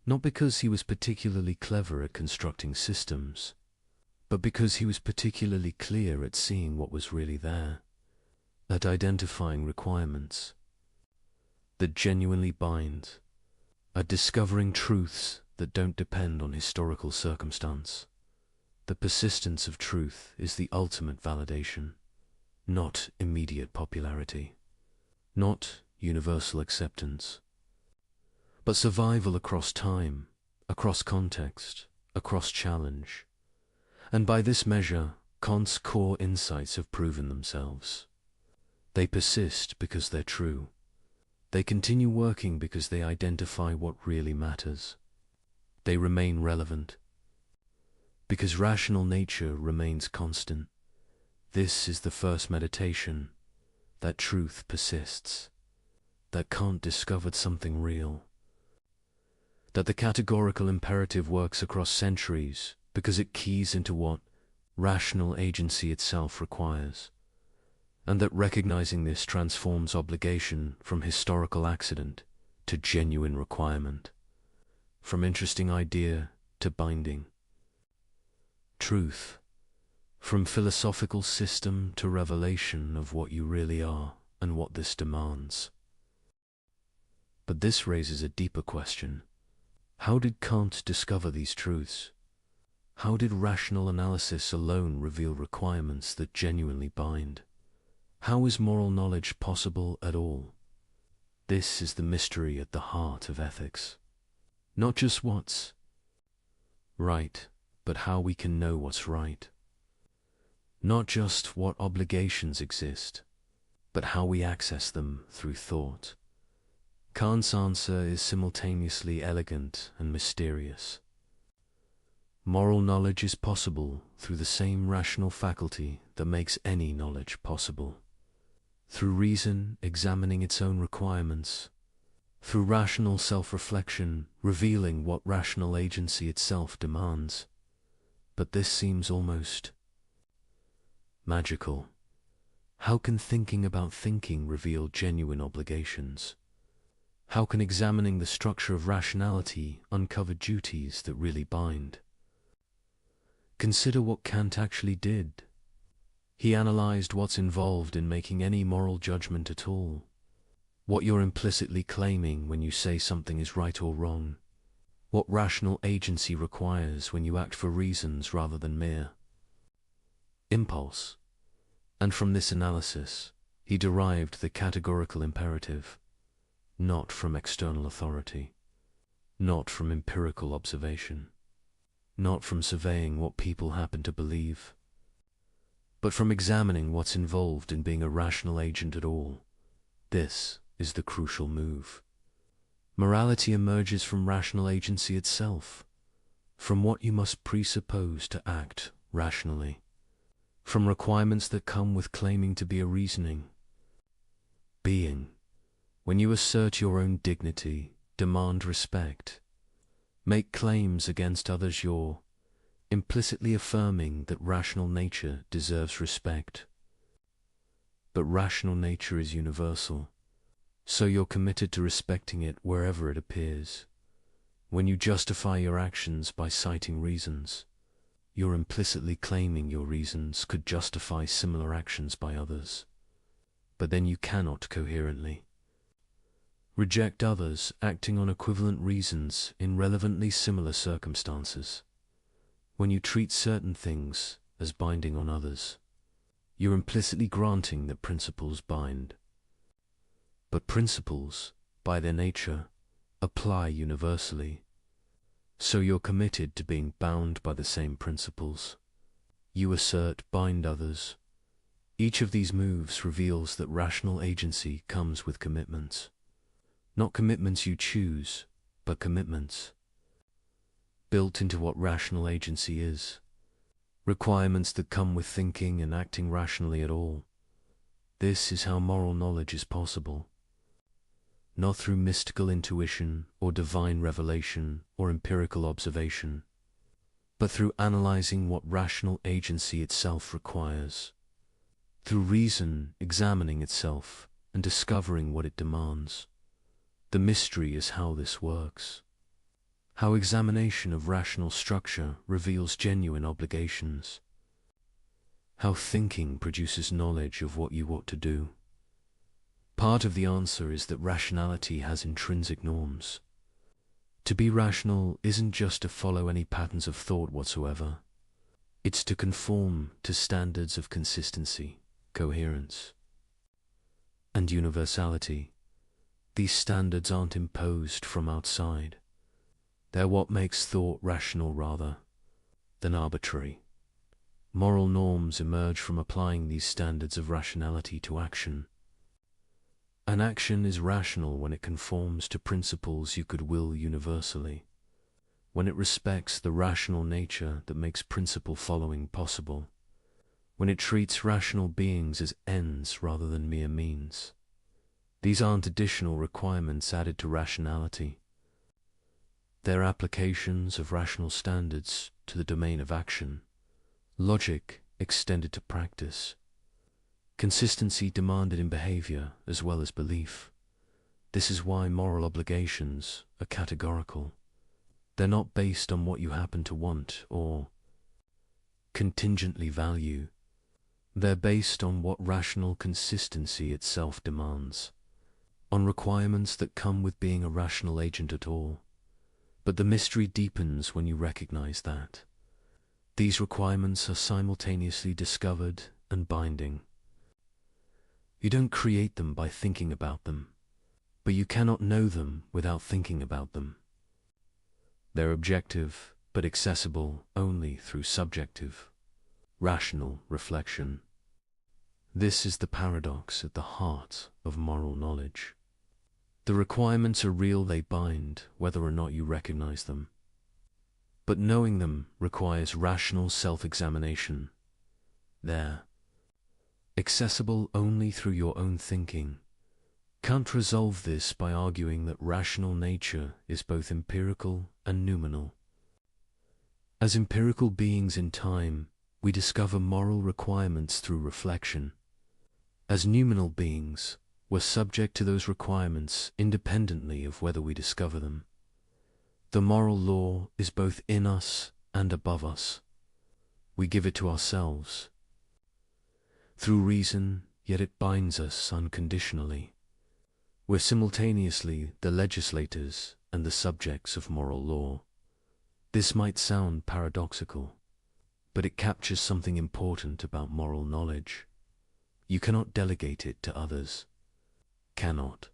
Not because he was particularly clever at constructing systems, but because he was particularly clear at seeing what was really there, at identifying requirements that genuinely bind, at discovering truths that don't depend on historical circumstance. The persistence of truth is the ultimate validation, not immediate popularity, not universal acceptance, but survival across time, across context, across challenge. And by this measure, Kant's core insights have proven themselves. They persist because they're true. They continue working because they identify what really matters. They remain relevant because rational nature remains constant. This is the first meditation, that truth persists, that Kant discovered something real, that the categorical imperative works across centuries because it keys into what rational agency itself requires, and that recognizing this transforms obligation from historical accident to genuine requirement, from interesting idea to binding truth, from philosophical system to revelation of what you really are and what this demands. But this raises a deeper question. How did Kant discover these truths? How did rational analysis alone reveal requirements that genuinely bind? How is moral knowledge possible at all? This is the mystery at the heart of ethics. Not just what's right, but how we can know what's right. Not just what obligations exist, but how we access them through thought. Kant's answer is simultaneously elegant and mysterious. Moral knowledge is possible through the same rational faculty that makes any knowledge possible. Through reason examining its own requirements, through rational self-reflection revealing what rational agency itself demands. But this seems almost magical. How can thinking about thinking reveal genuine obligations? How can examining the structure of rationality uncover duties that really bind? Consider what Kant actually did. He analyzed what's involved in making any moral judgment at all. What you're implicitly claiming when you say something is right or wrong. What rational agency requires when you act for reasons rather than mere impulse. And from this analysis, he derived the categorical imperative, not from external authority, not from empirical observation, not from surveying what people happen to believe, but from examining what's involved in being a rational agent at all. This is the crucial move. Morality emerges from rational agency itself, from what you must presuppose to act rationally, from requirements that come with claiming to be a reasoning being. When you assert your own dignity, demand respect, make claims against others, you're implicitly affirming that rational nature deserves respect. But rational nature is universal, so you're committed to respecting it wherever it appears. When you justify your actions by citing reasons, you're implicitly claiming your reasons could justify similar actions by others. But then you cannot coherently reject others acting on equivalent reasons in relevantly similar circumstances. When you treat certain things as binding on others, you're implicitly granting that principles bind. But principles, by their nature, apply universally, so you're committed to being bound by the same principles. You assert bind others. Each of these moves reveals that rational agency comes with commitments. Not commitments you choose, but commitments built into what rational agency is. Requirements that come with thinking and acting rationally at all. This is how moral knowledge is possible. Not through mystical intuition or divine revelation or empirical observation, but through analyzing what rational agency itself requires. Through reason examining itself and discovering what it demands. The mystery is how this works. How examination of rational structure reveals genuine obligations. How thinking produces knowledge of what you ought to do. Part of the answer is that rationality has intrinsic norms. To be rational isn't just to follow any patterns of thought whatsoever. It's to conform to standards of consistency, coherence, and universality. These standards aren't imposed from outside. They're what makes thought rational rather than arbitrary. Moral norms emerge from applying these standards of rationality to action. An action is rational when it conforms to principles you could will universally, when it respects the rational nature that makes principle following possible, when it treats rational beings as ends rather than mere means. These aren't additional requirements added to rationality. They're applications of rational standards to the domain of action, logic extended to practice, consistency demanded in behavior as well as belief. This is why moral obligations are categorical. They're not based on what you happen to want or contingently value. They're based on what rational consistency itself demands, on requirements that come with being a rational agent at all. But the mystery deepens when you recognize that these requirements are simultaneously discovered and binding. You don't create them by thinking about them, but you cannot know them without thinking about them. They're objective, but accessible only through subjective, rational reflection. This is the paradox at the heart of moral knowledge. The requirements are real, they bind, whether or not you recognize them. But knowing them requires rational self-examination. They're accessible only through your own thinking. Can't resolve this by arguing that rational nature is both empirical and noumenal. As empirical beings in time, we discover moral requirements through reflection. As noumenal beings, we're subject to those requirements independently of whether we discover them. The moral law is both in us and above us. We give it to ourselves through reason, yet it binds us unconditionally. We're simultaneously the legislators and the subjects of moral law. This might sound paradoxical, but it captures something important about moral knowledge. You cannot delegate it to others. Cannot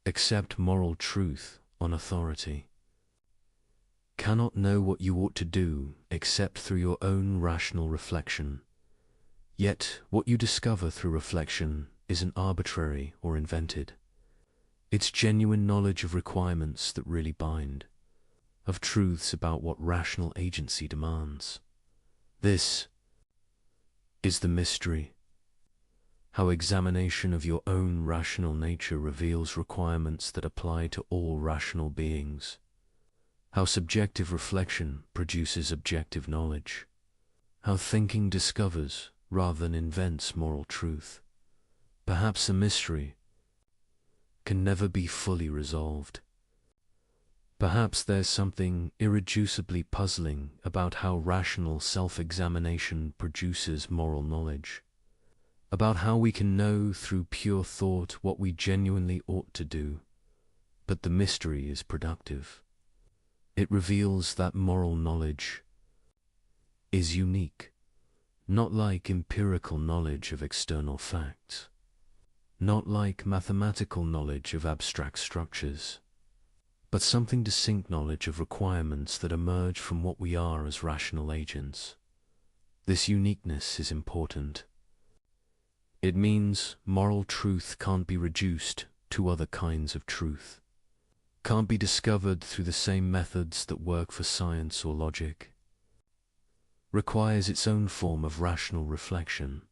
accept moral truth on authority. Cannot know what you ought to do except through your own rational reflection. Yet what you discover through reflection isn't arbitrary or invented. It's genuine knowledge of requirements that really bind, of truths about what rational agency demands. This is the mystery. How examination of your own rational nature reveals requirements that apply to all rational beings. How subjective reflection produces objective knowledge. How thinking discovers rather than invents moral truth. Perhaps a mystery can never be fully resolved. Perhaps there's something irreducibly puzzling about how rational self-examination produces moral knowledge, about how we can know through pure thought what we genuinely ought to do. But the mystery is productive. It reveals that moral knowledge is unique, not like empirical knowledge of external facts, not like mathematical knowledge of abstract structures, but something distinct knowledge of requirements that emerge from what we are as rational agents. This uniqueness is important. It means moral truth can't be reduced to other kinds of truth, can't be discovered through the same methods that work for science or logic. Requires its own form of rational reflection,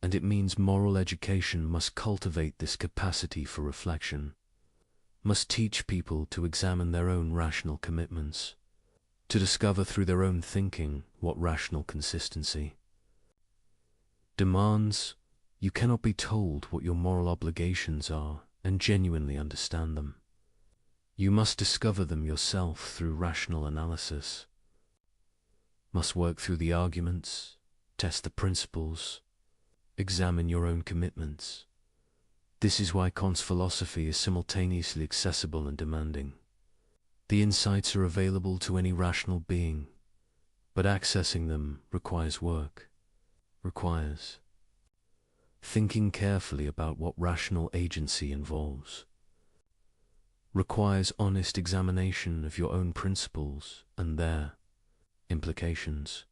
and it means moral education must cultivate this capacity for reflection, must teach people to examine their own rational commitments, to discover through their own thinking what rational consistency demands. You cannot be told what your moral obligations are and genuinely understand them. You must discover them yourself through rational analysis, must work through the arguments, test the principles, examine your own commitments. This is why Kant's philosophy is simultaneously accessible and demanding. The insights are available to any rational being, but accessing them requires work, requires thinking carefully about what rational agency involves, requires honest examination of your own principles and their implications.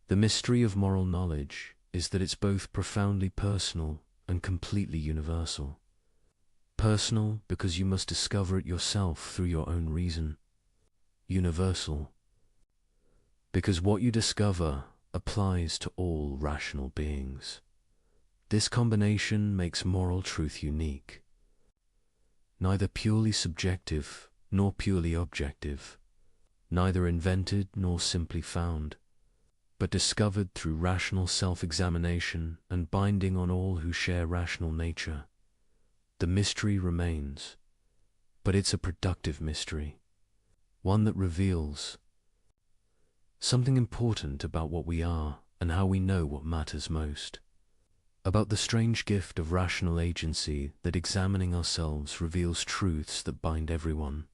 The mystery of moral knowledge is that it's both profoundly personal and completely universal. Personal because you must discover it yourself through your own reason. Universal because what you discover applies to all rational beings. This combination makes moral truth unique, neither purely subjective nor purely objective, neither invented nor simply found, but discovered through rational self-examination and binding on all who share rational nature. The mystery remains, but it's a productive mystery, one that reveals something important about what we are and how we know what matters most, about the strange gift of rational agency that examining ourselves reveals truths that bind everyone,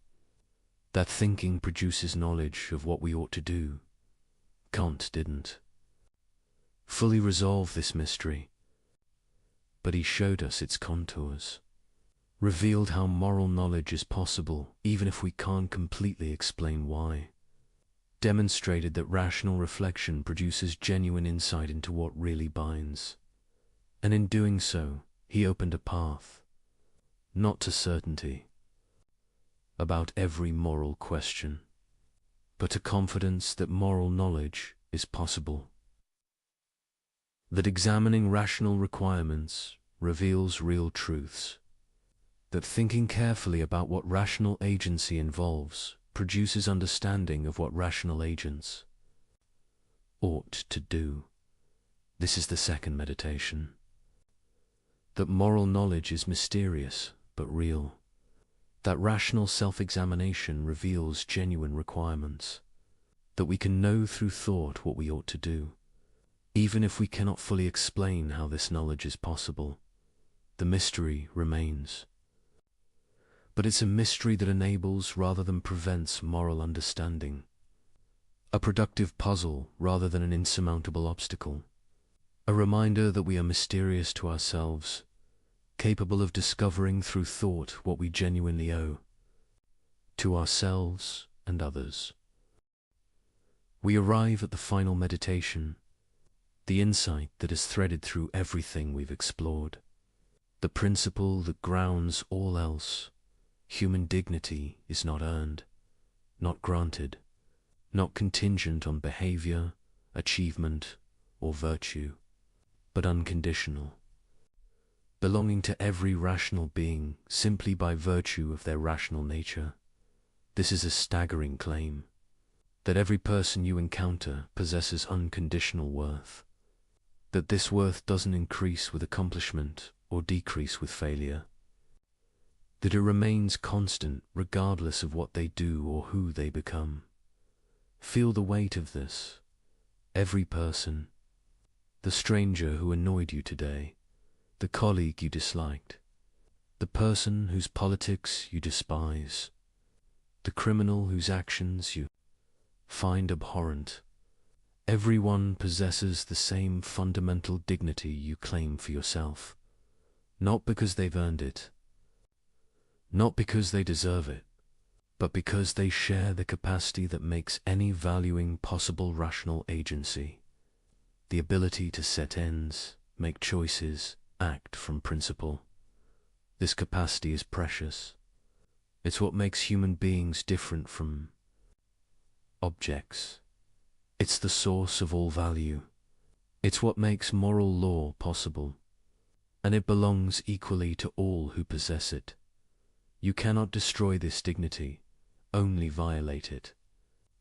that thinking produces knowledge of what we ought to do. Kant didn't fully resolve this mystery. but he showed us its contours, revealed how moral knowledge is possible even if we can't completely explain why, demonstrated that rational reflection produces genuine insight into what really binds, and in doing so, he opened a path, not to certainty about every moral question, but to confidence that moral knowledge is possible, that examining rational requirements reveals real truths, that thinking carefully about what rational agency involves produces understanding of what rational agents ought to do. This is the second meditation. That moral knowledge is mysterious but real. That rational self-examination reveals genuine requirements. That we can know through thought what we ought to do, even if we cannot fully explain how this knowledge is possible. The mystery remains. But it's a mystery that enables rather than prevents moral understanding. A productive puzzle rather than an insurmountable obstacle. A reminder that we are mysterious to ourselves, capable of discovering through thought what we genuinely owe to ourselves and others. We arrive at the final meditation, the insight that is threaded through everything we've explored, the principle that grounds all else. Human dignity is not earned, not granted, not contingent on behavior, achievement, or virtue, but unconditional, belonging to every rational being simply by virtue of their rational nature. This is a staggering claim, that every person you encounter possesses unconditional worth, that this worth doesn't increase with accomplishment or decrease with failure, that it remains constant regardless of what they do or who they become. Feel the weight of this. Every person, the stranger who annoyed you today, the colleague you disliked, the person whose politics you despise, the criminal whose actions you find abhorrent, everyone possesses the same fundamental dignity you claim for yourself, not because they've earned it, not because they deserve it, but because they share the capacity that makes any valuing possible rational agency, the ability to set ends, make choices, act from principle. This capacity is precious. It's what makes human beings different from objects. It's the source of all value. It's what makes moral law possible, and it belongs equally to all who possess it. You cannot destroy this dignity, only violate it.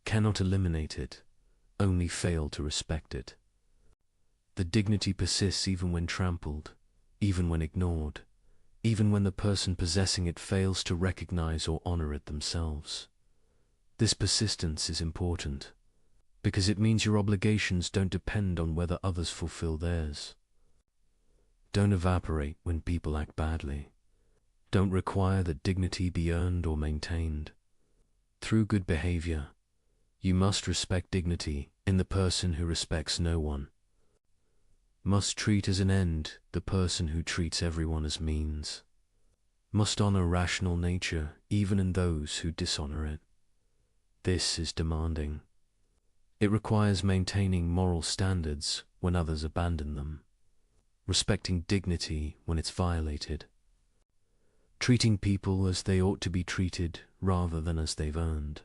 Cannot eliminate it, only fail to respect it. The dignity persists even when trampled, even when ignored, even when the person possessing it fails to recognize or honor it themselves. This persistence is important, because it means your obligations don't depend on whether others fulfill theirs. Don't evaporate when people act badly. Don't require that dignity be earned or maintained. Through good behavior, you must respect dignity in the person who respects no one. Must treat as an end the person who treats everyone as means. Must honor rational nature even in those who dishonor it. This is demanding. It requires maintaining moral standards when others abandon them, respecting dignity when it's violated, treating people as they ought to be treated rather than as they've earned.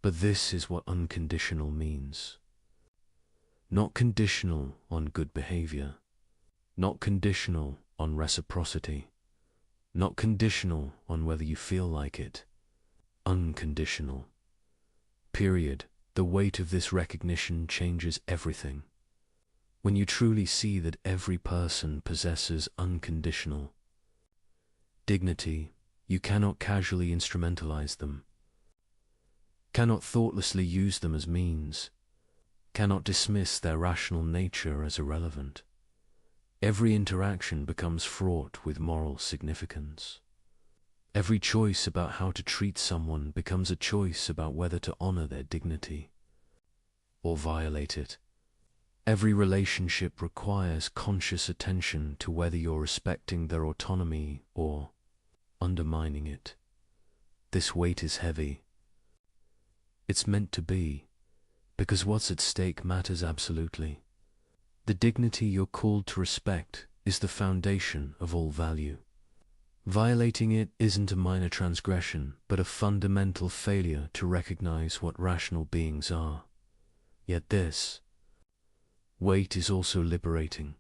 But this is what unconditional means. Not conditional on good behavior, not conditional on reciprocity, not conditional on whether you feel like it. Unconditional. Period. The weight of this recognition changes everything. When you truly see that every person possesses unconditional dignity, you cannot casually instrumentalize them, cannot thoughtlessly use them as means, cannot dismiss their rational nature as irrelevant. Every interaction becomes fraught with moral significance. Every choice about how to treat someone becomes a choice about whether to honor their dignity or violate it. Every relationship requires conscious attention to whether you're respecting their autonomy or undermining it. This weight is heavy. It's meant to be, because what's at stake matters absolutely. The dignity you're called to respect is the foundation of all value. Violating it isn't a minor transgression, but a fundamental failure to recognize what rational beings are. Yet this weight is also liberating,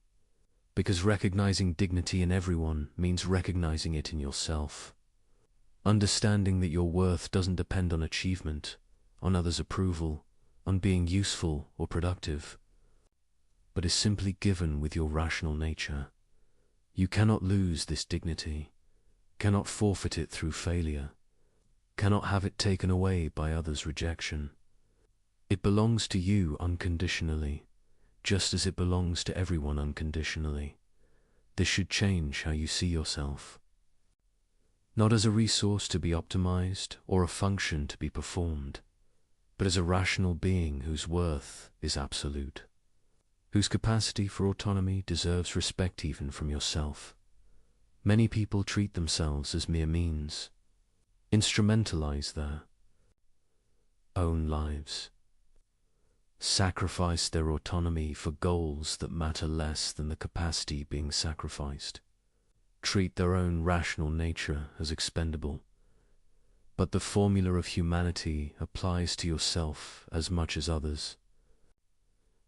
because recognizing dignity in everyone means recognizing it in yourself. Understanding that your worth doesn't depend on achievement, on others' approval, on being useful or productive, but is simply given with your rational nature. You cannot lose this dignity, cannot forfeit it through failure, cannot have it taken away by others' rejection. It belongs to you unconditionally, just as it belongs to everyone unconditionally. This should change how you see yourself. Not as a resource to be optimized or a function to be performed, but as a rational being whose worth is absolute, whose capacity for autonomy deserves respect even from yourself. Many people treat themselves as mere means, instrumentalize their own lives, sacrifice their autonomy for goals that matter less than the capacity being sacrificed, treat their own rational nature as expendable. But the formula of humanity applies to yourself as much as others.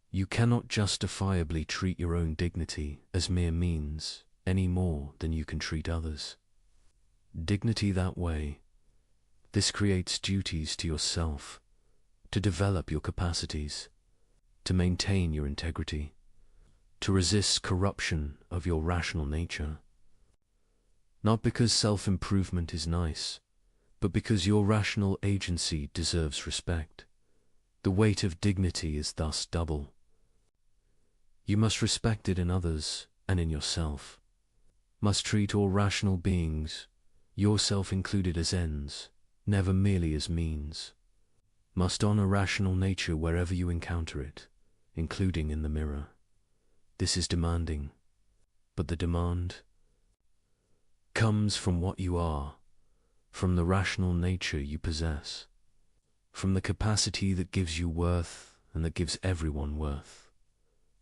You cannot justifiably treat your own dignity as mere means any more than you can treat others. Dignity that way, this creates duties to yourself, to develop your capacities, to maintain your integrity, to resist corruption of your rational nature. Not because self-improvement is nice, but because your rational agency deserves respect. The weight of dignity is thus double. You must respect it in others and in yourself, must treat all rational beings, yourself included, as ends, never merely as means, must honor rational nature wherever you encounter it, including in the mirror. This is demanding, but the demand comes from what you are, from the rational nature you possess, from the capacity that gives you worth and that gives everyone worth.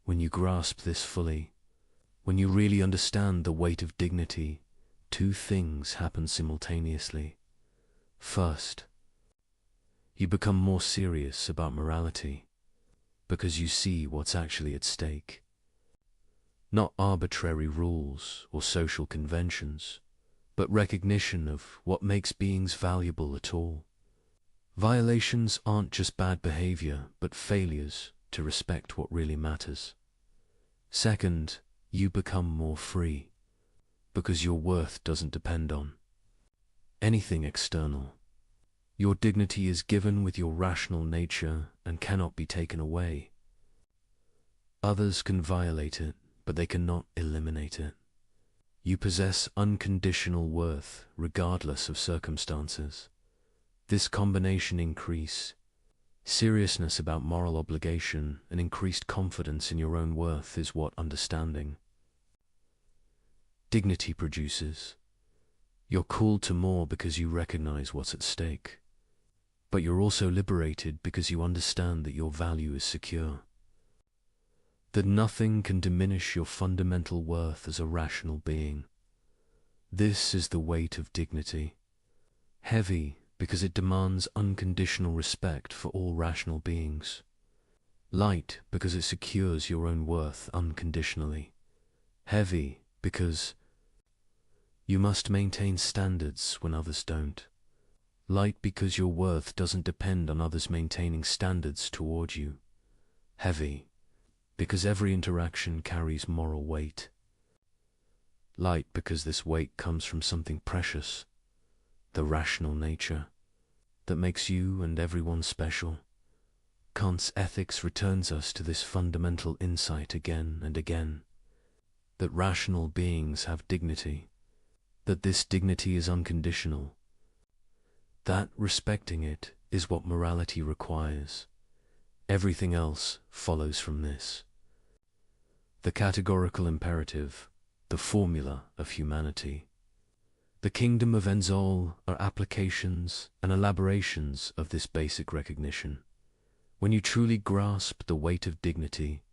When you grasp this fully, when you really understand the weight of dignity, two things happen simultaneously. First, you become more serious about morality, because you see what's actually at stake. Not arbitrary rules or social conventions, but recognition of what makes beings valuable at all. Violations aren't just bad behavior, but failures to respect what really matters. Second, you become more free, because your worth doesn't depend on anything external. Your dignity is given with your rational nature and cannot be taken away. Others can violate it, but they cannot eliminate it. You possess unconditional worth regardless of circumstances. This combination increase seriousness about moral obligation and increased confidence in your own worth is what understanding dignity produces. You're called to more because you recognize what's at stake, but you're also liberated because you understand that your value is secure, that nothing can diminish your fundamental worth as a rational being. This is the weight of dignity, heavy because it demands unconditional respect for all rational beings, light because it secures your own worth unconditionally, heavy because you must maintain standards when others don't, light because your worth doesn't depend on others maintaining standards toward you, heavy because every interaction carries moral weight, light because this weight comes from something precious, the rational nature that makes you and everyone special. Kant's ethics returns us to this fundamental insight again and again, that rational beings have dignity, that this dignity is unconditional, that respecting it is what morality requires. Everything else follows from this. The categorical imperative, the formula of humanity. The kingdom of Enzol are applications and elaborations of this basic recognition. When you truly grasp the weight of dignity,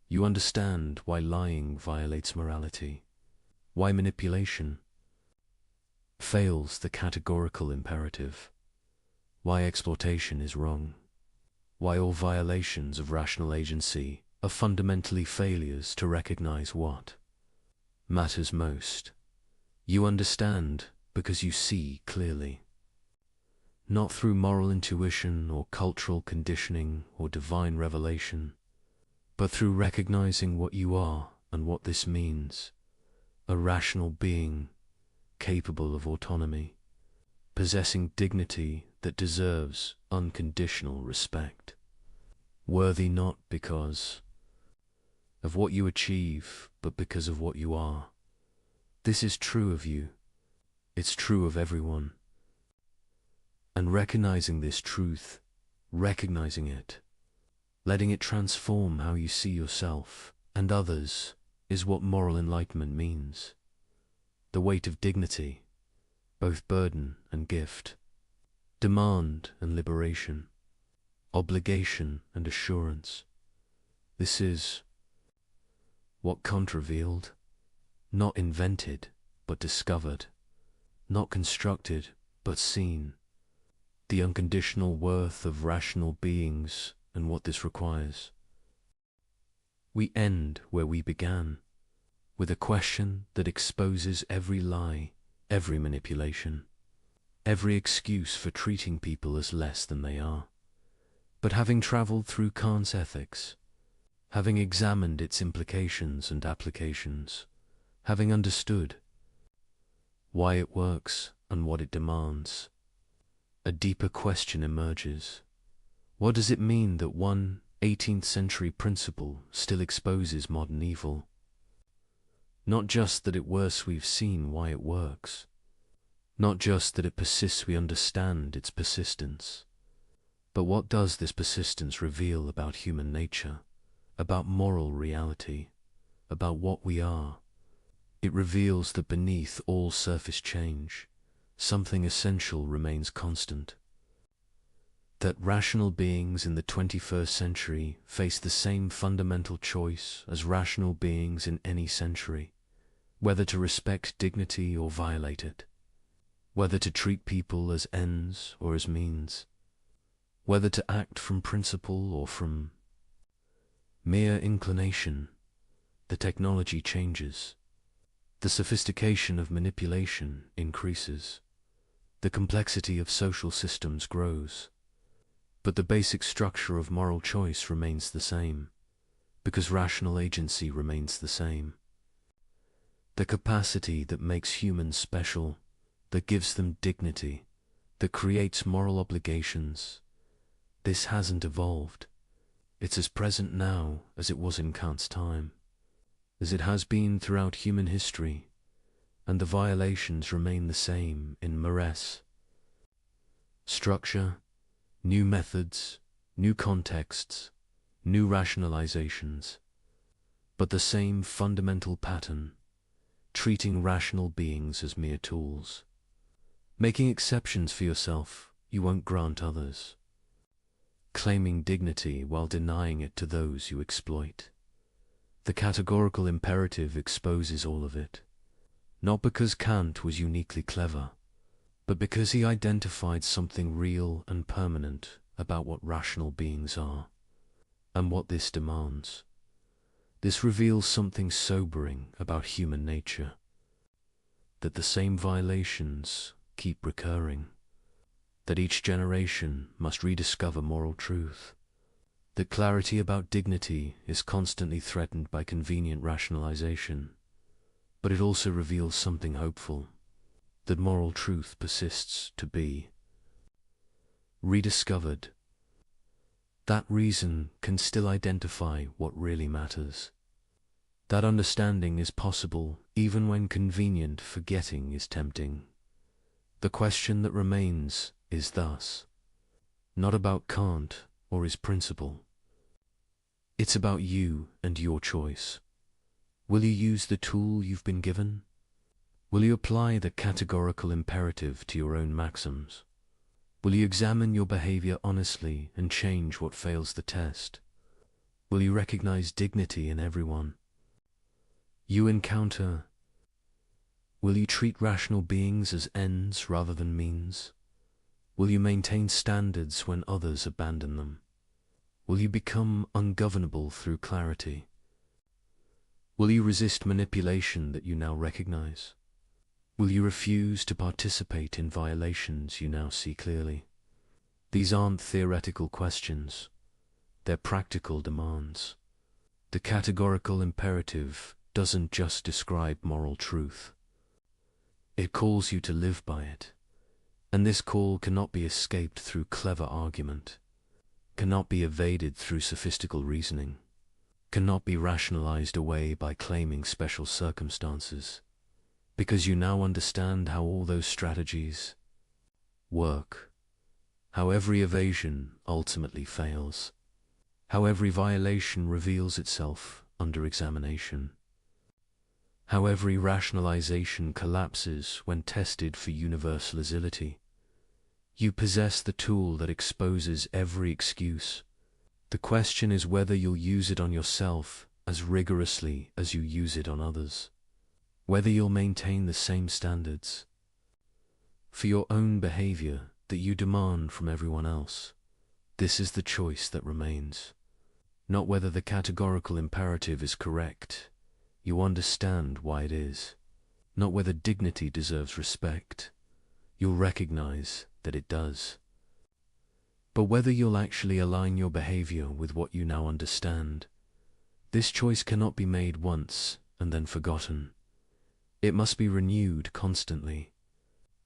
you understand why lying violates morality, why manipulation fails the categorical imperative, why exploitation is wrong, why all violations of rational agency are fundamentally failures to recognize what matters most. You understand because you see clearly, not through moral intuition or cultural conditioning or divine revelation, but through recognizing what you are and what this means: a rational being, capable of autonomy, possessing dignity that deserves unconditional respect, worthy not because of what you achieve, but because of what you are. This is true of you. It's true of everyone. And recognizing this truth, recognizing it, letting it transform how you see yourself and others, is what moral enlightenment means. The weight of dignity, both burden and gift, demand and liberation, obligation and assurance. This is what Kant revealed, not invented, but discovered, not constructed, but seen. The unconditional worth of rational beings and what this requires. We end where we began, with a question that exposes every lie, every manipulation, every excuse for treating people as less than they are. But having traveled through Kant's ethics, having examined its implications and applications, having understood why it works and what it demands, a deeper question emerges. What does it mean that one 18th century principle still exposes modern evil? Not just that it works, we've seen why it works. Not just that it persists, we understand its persistence. But what does this persistence reveal about human nature, about moral reality, about what we are? It reveals that beneath all surface change, something essential remains constant. That rational beings in the 21st century face the same fundamental choice as rational beings in any century, whether to respect dignity or violate it, whether to treat people as ends or as means, whether to act from principle or from mere inclination. The technology changes. The sophistication of manipulation increases. The complexity of social systems grows. But the basic structure of moral choice remains the same, because rational agency remains the same. The capacity that makes humans special, that gives them dignity, that creates moral obligations, this hasn't evolved. It's as present now as it was in Kant's time, as it has been throughout human history, and the violations remain the same in Marès. Structure, new methods, new contexts, new rationalizations, but the same fundamental pattern: treating rational beings as mere tools. Making exceptions for yourself, you won't grant others. Claiming dignity while denying it to those you exploit. The categorical imperative exposes all of it, not because Kant was uniquely clever, but because he identified something real and permanent about what rational beings are, and what this demands. This reveals something sobering about human nature, that the same violations keep recurring, that each generation must rediscover moral truth, that clarity about dignity is constantly threatened by convenient rationalization, but it also reveals something hopeful, that moral truth persists to be rediscovered. That reason can still identify what really matters. That understanding is possible even when convenient forgetting is tempting. The question that remains is thus not about Kant or his principle. It's about you and your choice. Will you use the tool you've been given? Will you apply the categorical imperative to your own maxims? Will you examine your behavior honestly and change what fails the test? Will you recognize dignity in everyone you encounter? Will you treat rational beings as ends rather than means? Will you maintain standards when others abandon them? Will you become ungovernable through clarity? Will you resist manipulation that you now recognize? Will you refuse to participate in violations you now see clearly? These aren't theoretical questions, they're practical demands. The categorical imperative doesn't just describe moral truth. It calls you to live by it, and this call cannot be escaped through clever argument, cannot be evaded through sophistical reasoning, cannot be rationalized away by claiming special circumstances, because you now understand how all those strategies work, how every evasion ultimately fails, how every violation reveals itself under examination, how every rationalization collapses when tested for universality. You possess the tool that exposes every excuse. The question is whether you'll use it on yourself as rigorously as you use it on others, whether you'll maintain the same standards for your own behavior that you demand from everyone else. This is the choice that remains, not whether the categorical imperative is correct. You understand why it is, not whether dignity deserves respect. You'll recognize that it does, but whether you'll actually align your behavior with what you now understand. This choice cannot be made once and then forgotten. It must be renewed constantly.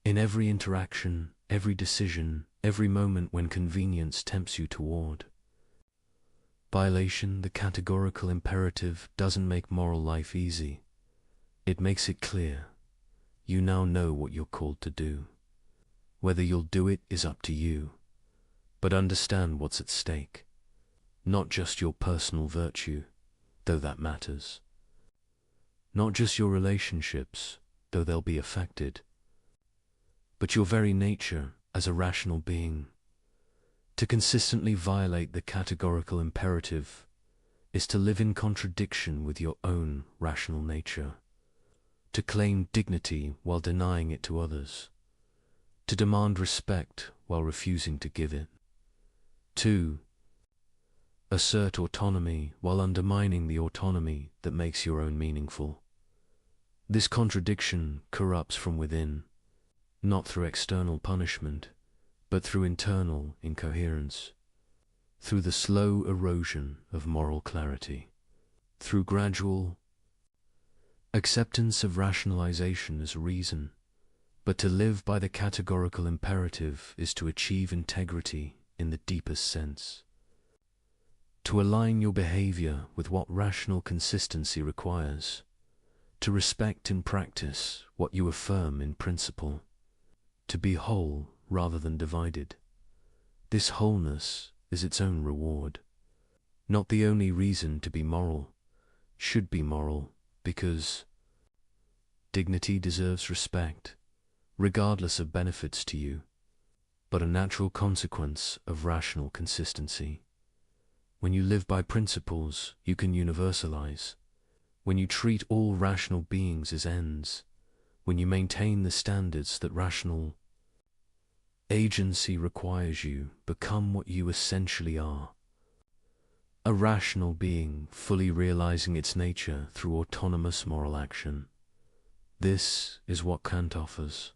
In every interaction, every decision, every moment when convenience tempts you toward violation, the categorical imperative doesn't make moral life easy. It makes it clear. You now know what you're called to do. Whether you'll do it is up to you, but understand what's at stake. Not just your personal virtue, though that matters. Not just your relationships, though they'll be affected, but your very nature as a rational being. To consistently violate the categorical imperative is to live in contradiction with your own rational nature, to claim dignity while denying it to others, to demand respect while refusing to give it, to assert autonomy while undermining the autonomy that makes your own meaningful. This contradiction corrupts from within, not through external punishment, but through internal incoherence, through the slow erosion of moral clarity, through gradual acceptance of rationalization as reason. But to live by the categorical imperative is to achieve integrity in the deepest sense, to align your behavior with what rational consistency requires, to respect in practice what you affirm in principle, to be whole rather than divided. This wholeness is its own reward, not the only reason to be moral. Should be moral because dignity deserves respect, regardless of benefits to you, but a natural consequence of rational consistency. When you live by principles, you can universalize. When you treat all rational beings as ends, when you maintain the standards that rational agency requires, you become what you essentially are. A rational being fully realizing its nature through autonomous moral action. This is what Kant offers.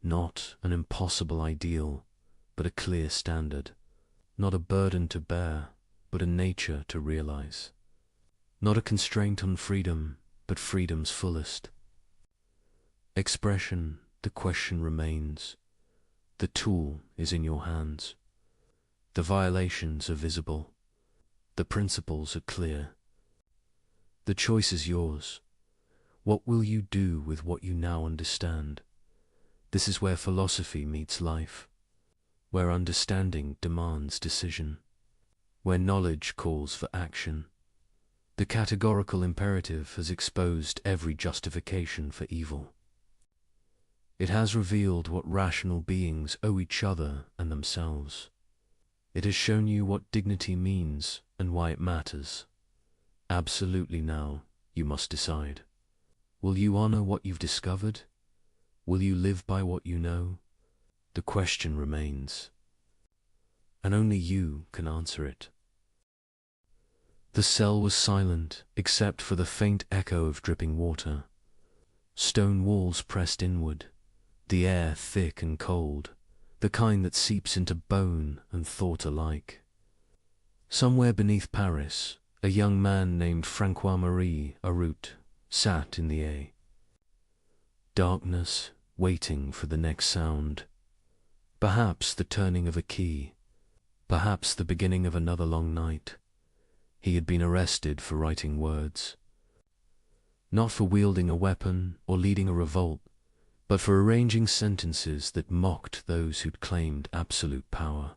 Not an impossible ideal, but a clear standard. Not a burden to bear, but a nature to realize. Not a constraint on freedom, but freedom's fullest expression. The question remains. The tool is in your hands. The violations are visible. The principles are clear. The choice is yours. What will you do with what you now understand? This is where philosophy meets life, where understanding demands decision, where knowledge calls for action. The categorical imperative has exposed every justification for evil. It has revealed what rational beings owe each other and themselves. It has shown you what dignity means and why it matters. Absolutely now, you must decide. Will you honor what you've discovered? Will you live by what you know? The question remains, and only you can answer it. The cell was silent, except for the faint echo of dripping water. Stone walls pressed inward, the air thick and cold, the kind that seeps into bone and thought alike. Somewhere beneath Paris, a young man named Francois-Marie Arut sat in the A. Darkness, waiting for the next sound. Perhaps the turning of a key, perhaps the beginning of another long night. He had been arrested for writing words. Not for wielding a weapon or leading a revolt, but for arranging sentences that mocked those who'd claimed absolute power.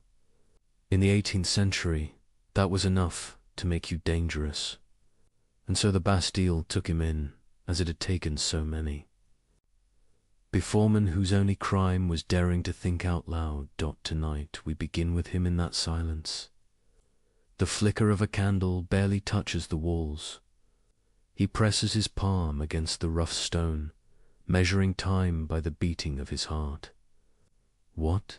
In the 18th century, that was enough to make you dangerous. And so the Bastille took him in, as it had taken so many. Beforeman whose only crime was daring to think out loud. Tonight we begin with him in that silence. The flicker of a candle barely touches the walls. He presses his palm against the rough stone, measuring time by the beating of his heart. What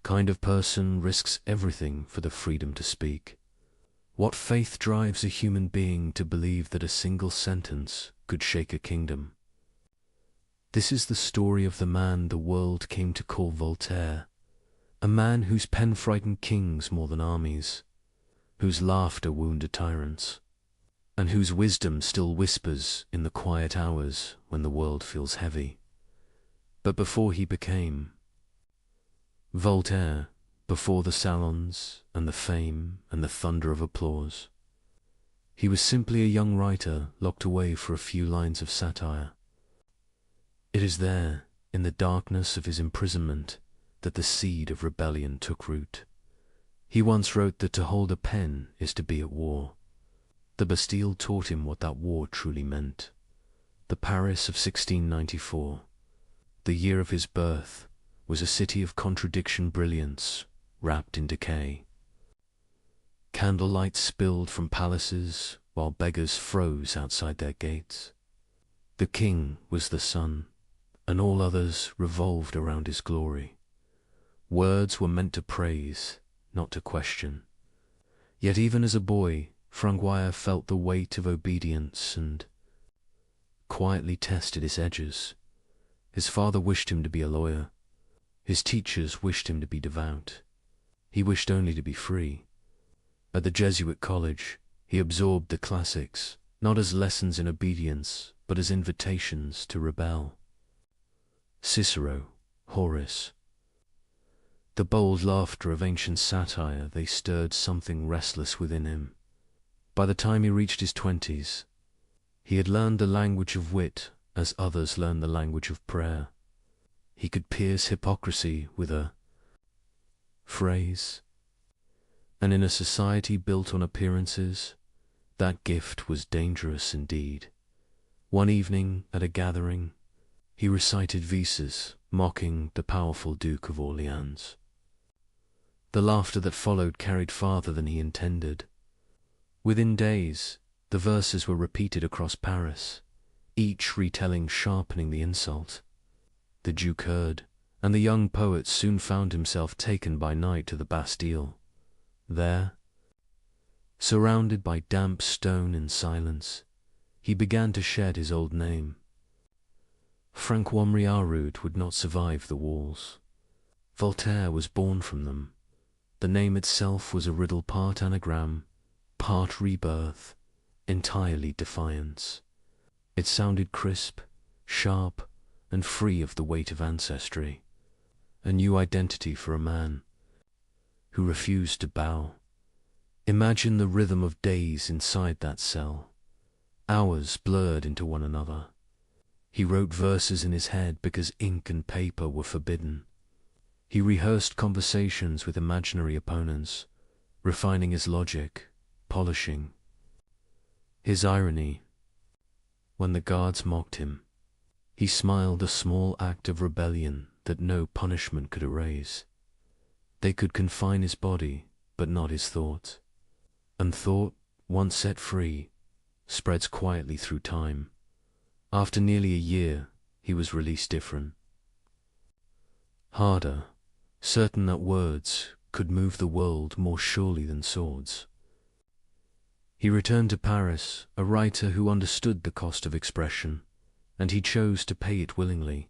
kind of person risks everything for the freedom to speak? What faith drives a human being to believe that a single sentence could shake a kingdom? This is the story of the man the world came to call Voltaire, a man whose pen frightened kings more than armies, whose laughter wounded tyrants, and whose wisdom still whispers in the quiet hours when the world feels heavy. But before he became Voltaire, before the salons and the fame and the thunder of applause, he was simply a young writer locked away for a few lines of satire. It is there, in the darkness of his imprisonment, that the seed of rebellion took root. He once wrote that to hold a pen is to be at war. The Bastille taught him what that war truly meant. The Paris of 1694, the year of his birth, was a city of contradiction brilliance, wrapped in decay. Candlelight spilled from palaces, while beggars froze outside their gates. The king was the sun, and all others revolved around his glory. Words were meant to praise, not to question. Yet even as a boy, Francois felt the weight of obedience and quietly tested its edges. His father wished him to be a lawyer. His teachers wished him to be devout. He wished only to be free. At the Jesuit college, he absorbed the classics, not as lessons in obedience, but as invitations to rebel. Cicero, Horace. The bold laughter of ancient satire, they stirred something restless within him. By the time he reached his 20s, he had learned the language of wit as others learn the language of prayer. He could pierce hypocrisy with a phrase. And in a society built on appearances, that gift was dangerous indeed. One evening at a gathering, he recited verses mocking the powerful Duke of Orleans. The laughter that followed carried farther than he intended. Within days, the verses were repeated across Paris, each retelling sharpening the insult. The Duke heard, and the young poet soon found himself taken by night to the Bastille. There, surrounded by damp stone and silence, he began to shed his old name. Francois-Marie Arut would not survive the walls. Voltaire was born from them. The name itself was a riddle, part anagram, part rebirth, entirely defiance. It sounded crisp, sharp, and free of the weight of ancestry. A new identity for a man who refused to bow. Imagine the rhythm of days inside that cell. Hours blurred into one another. He wrote verses in his head because ink and paper were forbidden. He rehearsed conversations with imaginary opponents, refining his logic, polishing. His irony, when the guards mocked him, he smiled, a small act of rebellion that no punishment could erase. They could confine his body, but not his thought. And thought, once set free, spreads quietly through time. After nearly a year, he was released different. Harder, certain that words could move the world more surely than swords. He returned to Paris, a writer who understood the cost of expression, and he chose to pay it willingly.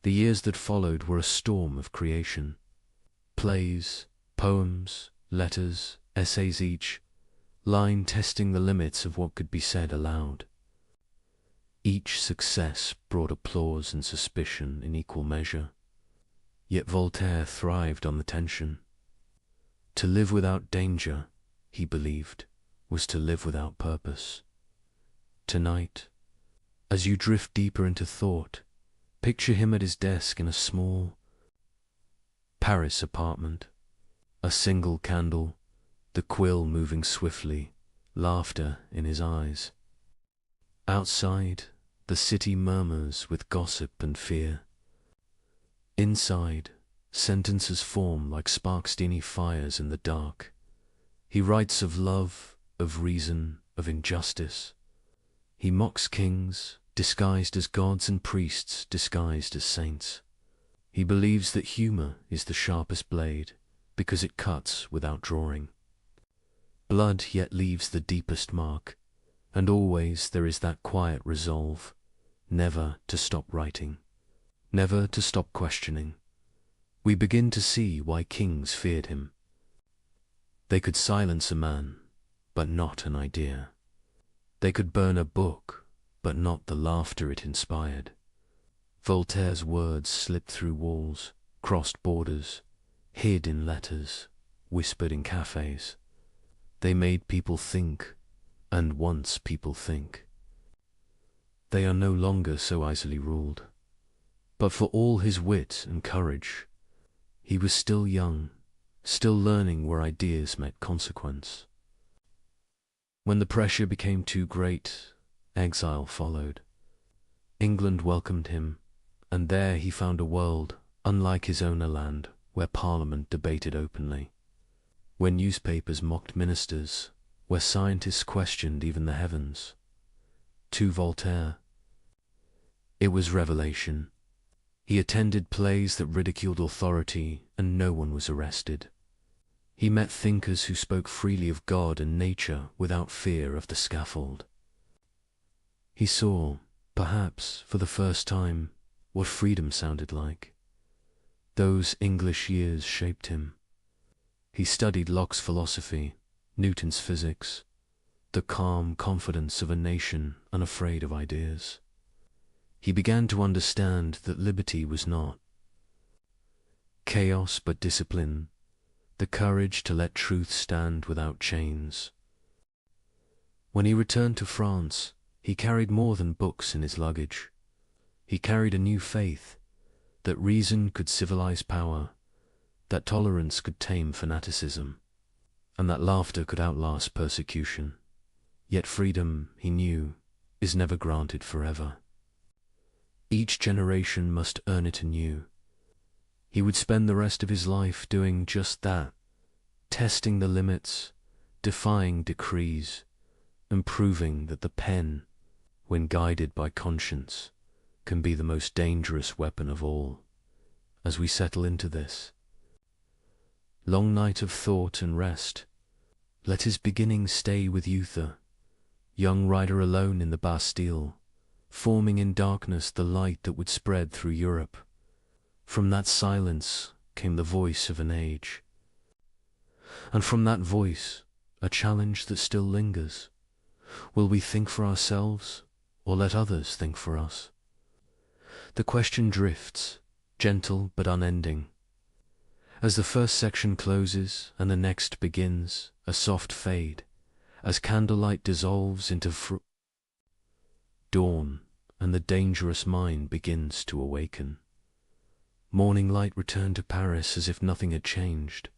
The years that followed were a storm of creation. Plays, poems, letters, essays, each line testing the limits of what could be said aloud. Each success brought applause and suspicion in equal measure. Yet Voltaire thrived on the tension. To live without danger, he believed, was to live without purpose. Tonight, as you drift deeper into thought, picture him at his desk in a small Paris apartment. A single candle, the quill moving swiftly, laughter in his eyes. Outside, the city murmurs with gossip and fear. Inside, sentences form like spark-steamy fires in the dark. He writes of love, of reason, of injustice. He mocks kings, disguised as gods, and priests, disguised as saints. He believes that humor is the sharpest blade, because it cuts without drawing. Blood yet leaves the deepest mark, and always there is that quiet resolve, never to stop writing, never to stop questioning. We begin to see why kings feared him. They could silence a man, but not an idea. They could burn a book, but not the laughter it inspired. Voltaire's words slipped through walls, crossed borders, hid in letters, whispered in cafes. They made people think, and once people think, they are no longer so easily ruled. But for all his wit and courage, he was still young, still learning where ideas met consequence. When the pressure became too great, exile followed. England welcomed him, and there he found a world, unlike his own land, where Parliament debated openly, where newspapers mocked ministers, where scientists questioned even the heavens. To Voltaire, it was revelation. He attended plays that ridiculed authority, and no one was arrested. He met thinkers who spoke freely of God and nature without fear of the scaffold. He saw, perhaps for the first time, what freedom sounded like. Those English years shaped him. He studied Locke's philosophy, Newton's physics, the calm confidence of a nation unafraid of ideas. He began to understand that liberty was not chaos but discipline, the courage to let truth stand without chains. When he returned to France, he carried more than books in his luggage. He carried a new faith, that reason could civilize power, that tolerance could tame fanaticism, and that laughter could outlast persecution. Yet freedom, he knew, is never granted forever. Each generation must earn it anew. He would spend the rest of his life doing just that, testing the limits, defying decrees, and proving that the pen, when guided by conscience, can be the most dangerous weapon of all. As we settle into this long night of thought and rest, let his beginning stay with Uther, young rider alone in the Bastille, forming in darkness the light that would spread through Europe. From that silence came the voice of an age, and from that voice a challenge that still lingers. Will we think for ourselves, or let others think for us? The question drifts, gentle but unending. As the first section closes and the next begins, a soft fade, as candlelight dissolves into dawn, and the dangerous mind begins to awaken. Morning light returned to Paris as if nothing had changed.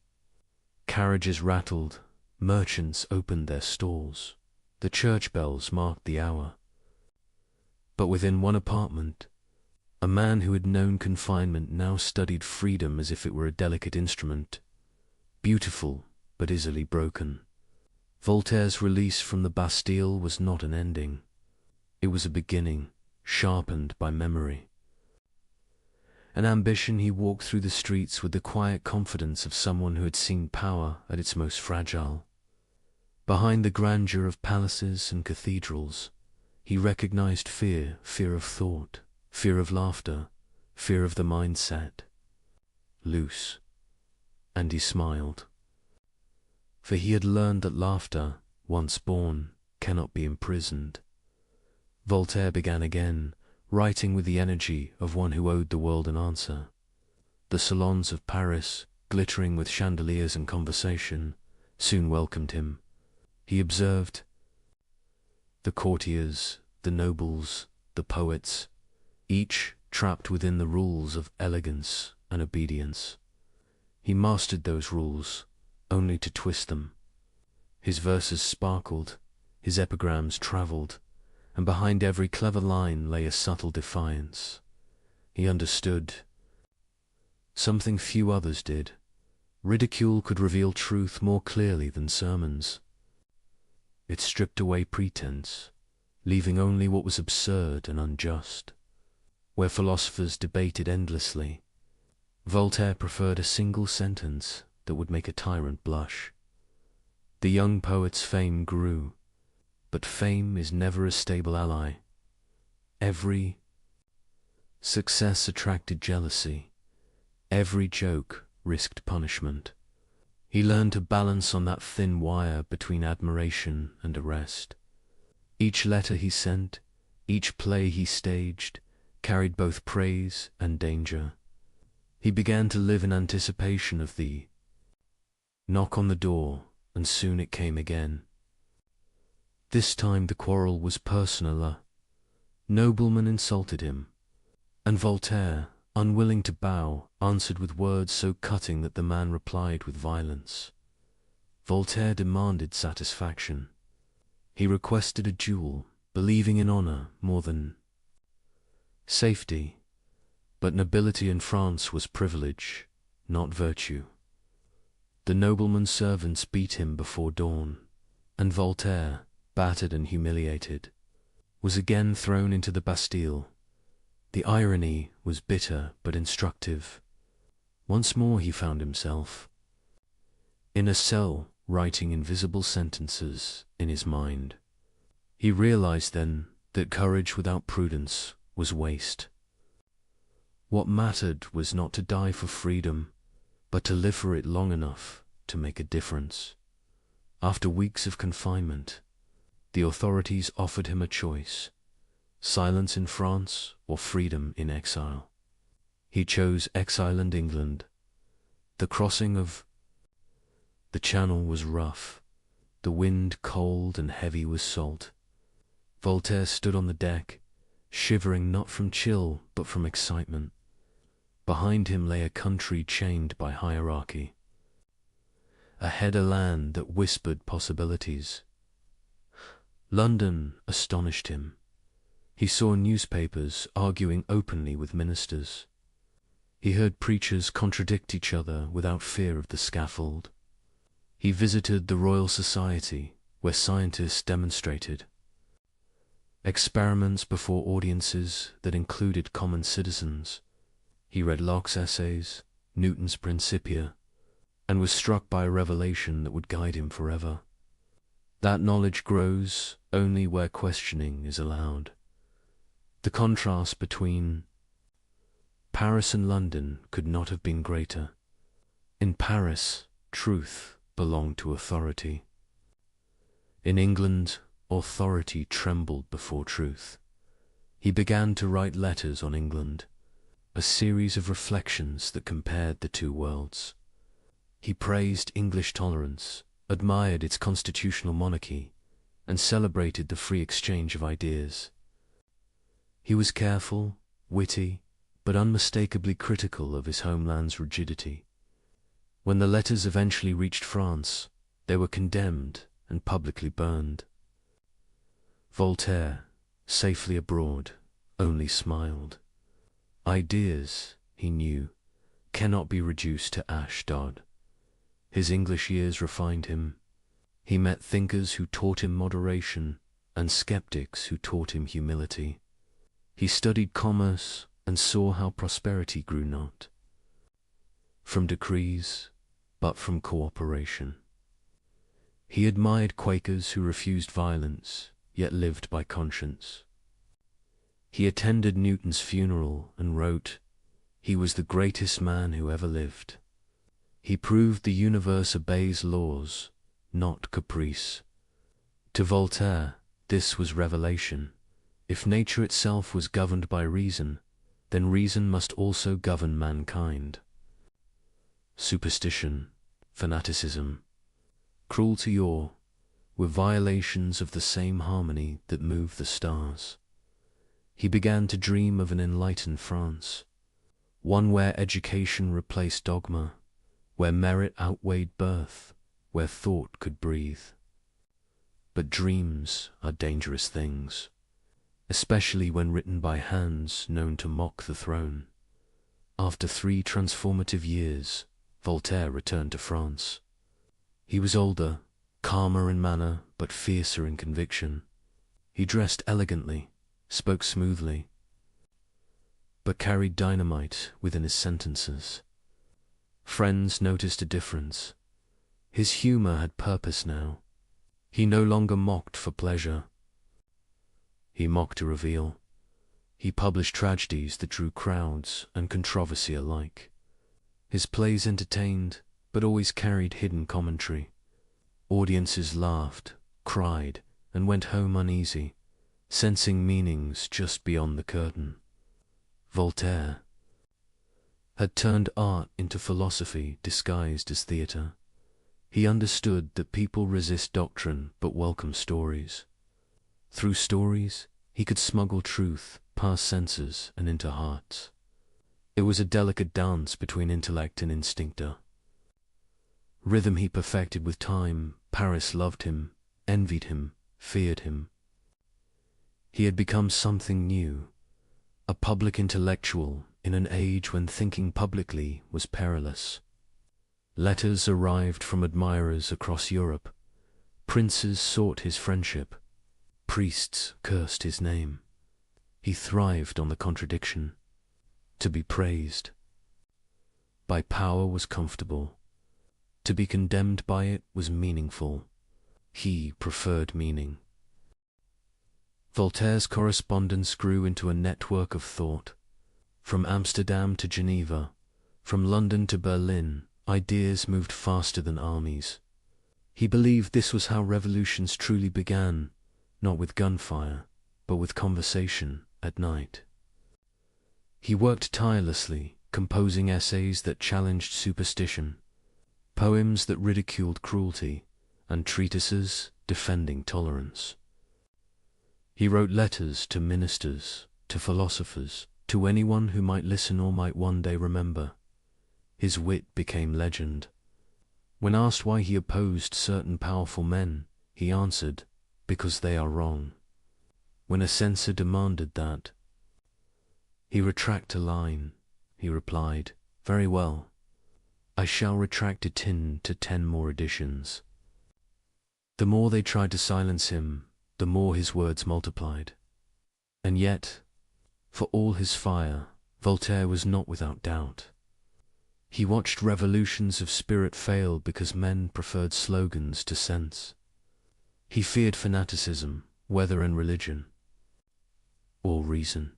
Carriages rattled, merchants opened their stalls. The church bells marked the hour. But within one apartment, a man who had known confinement now studied freedom as if it were a delicate instrument, beautiful but easily broken. Voltaire's release from the Bastille was not an ending. It was a beginning, sharpened by memory. An ambition, he walked through the streets with the quiet confidence of someone who had seen power at its most fragile. Behind the grandeur of palaces and cathedrals, he recognized fear, fear of thought, fear of laughter, fear of the mindset. Loose. And he smiled. For he had learned that laughter, once born, cannot be imprisoned. Voltaire began again, writing with the energy of one who owed the world an answer. The salons of Paris, glittering with chandeliers and conversation, soon welcomed him. He observed the courtiers, the nobles, the poets, each trapped within the rules of elegance and obedience. He mastered those rules, only to twist them. His verses sparkled, his epigrams travelled, and behind every clever line lay a subtle defiance. He understood something few others did. Ridicule could reveal truth more clearly than sermons. It stripped away pretense, leaving only what was absurd and unjust. Where philosophers debated endlessly, Voltaire preferred a single sentence that would make a tyrant blush. The young poet's fame grew, but fame is never a stable ally. Every success attracted jealousy. Every joke risked punishment. He learned to balance on that thin wire between admiration and arrest. Each letter he sent, each play he staged, carried both praise and danger. He began to live in anticipation of the knock on the door, and soon it came again. This time the quarrel was personal. Noblemen insulted him, and Voltaire, unwilling to bow, answered with words so cutting that the man replied with violence. Voltaire demanded satisfaction. He requested a duel, believing in honor more than safety. But nobility in France was privilege, not virtue. The nobleman's servants beat him before dawn, and Voltaire, battered and humiliated, was again thrown into the Bastille. The irony was bitter but instructive. Once more he found himself in a cell, writing invisible sentences in his mind. He realized then that courage without prudence was waste. What mattered was not to die for freedom, but to live for it long enough to make a difference. After weeks of confinement, the authorities offered him a choice: silence in France or freedom in exile. He chose exile in England. The crossing of the Channel was rough, the wind cold and heavy with salt. Voltaire stood on the deck, shivering not from chill but from excitement. Behind him lay a country chained by hierarchy. Ahead a land that whispered possibilities. London astonished him. He saw newspapers arguing openly with ministers. He heard preachers contradict each other without fear of the scaffold. He visited the Royal Society, where scientists demonstrated experiments before audiences that included common citizens. He read Locke's essays, Newton's Principia, and was struck by a revelation that would guide him forever. That knowledge grows only where questioning is allowed. The contrast between Paris and London could not have been greater. In Paris, truth belonged to authority. In England, authority trembled before truth. He began to write letters on England, a series of reflections that compared the two worlds. He praised English tolerance, admired its constitutional monarchy, and celebrated the free exchange of ideas. He was careful, witty, but unmistakably critical of his homeland's rigidity. When the letters eventually reached France, they were condemned and publicly burned. Voltaire, safely abroad, only smiled. Ideas, he knew, cannot be reduced to Ashdod. His English years refined him. He met thinkers who taught him moderation, and skeptics who taught him humility. He studied commerce and saw how prosperity grew not from decrees, but from cooperation. He admired Quakers who refused violence, yet lived by conscience. He attended Newton's funeral and wrote, "He was the greatest man who ever lived." He proved the universe obeys laws, not caprice. To Voltaire, this was revelation. If nature itself was governed by reason, then reason must also govern mankind. Superstition, fanaticism, cruelty or were violations of the same harmony that move the stars. He began to dream of an enlightened France, one where education replaced dogma, where merit outweighed birth, where thought could breathe. But dreams are dangerous things, especially when written by hands known to mock the throne. After 3 transformative years, Voltaire returned to France. He was older, calmer in manner, but fiercer in conviction. He dressed elegantly, spoke smoothly, but carried dynamite within his sentences. Friends noticed a difference. His humor had purpose now. He no longer mocked for pleasure. He mocked to reveal. He published tragedies that drew crowds and controversy alike. His plays entertained, but always carried hidden commentary. Audiences laughed, cried, and went home uneasy, sensing meanings just beyond the curtain. Voltaire had turned art into philosophy disguised as theatre. He understood that people resist doctrine but welcome stories. Through stories, he could smuggle truth past senses and into hearts. It was a delicate dance between intellect and instinctor. Rhythm he perfected with time. Paris loved him, envied him, feared him. He had become something new, a public intellectual in an age when thinking publicly was perilous. Letters arrived from admirers across Europe. Princes sought his friendship. Priests cursed his name. He thrived on the contradiction. To be praised by power was comfortable. To be condemned by it was meaningful. He preferred meaning. Voltaire's correspondence grew into a network of thought. From Amsterdam to Geneva, from London to Berlin, ideas moved faster than armies. He believed this was how revolutions truly began, not with gunfire, but with conversation at night. He worked tirelessly, composing essays that challenged superstition, poems that ridiculed cruelty, and treatises defending tolerance. He wrote letters to ministers, to philosophers, to anyone who might listen or might one day remember. His wit became legend. When asked why he opposed certain powerful men, he answered, "Because they are wrong." When a censor demanded that he retract a line, he replied, "Very well, I shall retract it into 10 more editions." The more they tried to silence him, the more his words multiplied. And yet, for all his fire, Voltaire was not without doubt. He watched revolutions of spirit fail because men preferred slogans to sense. He feared fanaticism, whether in religion or reason.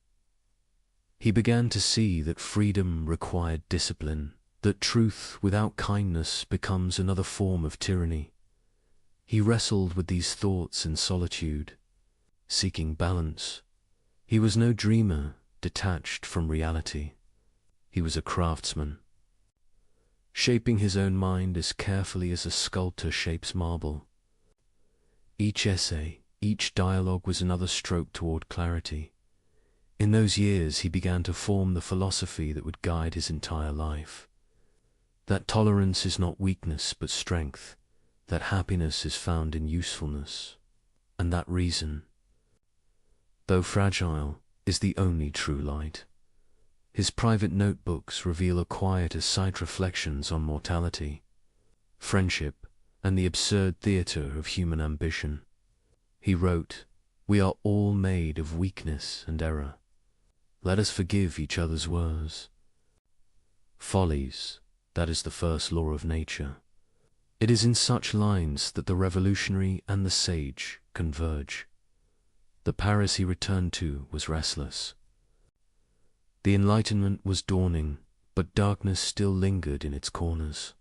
He began to see that freedom required discipline, that truth without kindness becomes another form of tyranny. He wrestled with these thoughts in solitude, seeking balance. He was no dreamer, detached from reality. He was a craftsman, shaping his own mind as carefully as a sculptor shapes marble. Each essay, each dialogue was another stroke toward clarity. In those years he began to form the philosophy that would guide his entire life. That tolerance is not weakness but strength, that happiness is found in usefulness, and that reason though fragile, is the only true light. His private notebooks reveal a quiet aside reflections on mortality, friendship, and the absurd theater of human ambition. He wrote, "We are all made of weakness and error. Let us forgive each other's woes. Follies, that is the first law of nature." It is in such lines that the revolutionary and the sage converge. The Paris he returned to was restless. The Enlightenment was dawning, but darkness still lingered in its corners.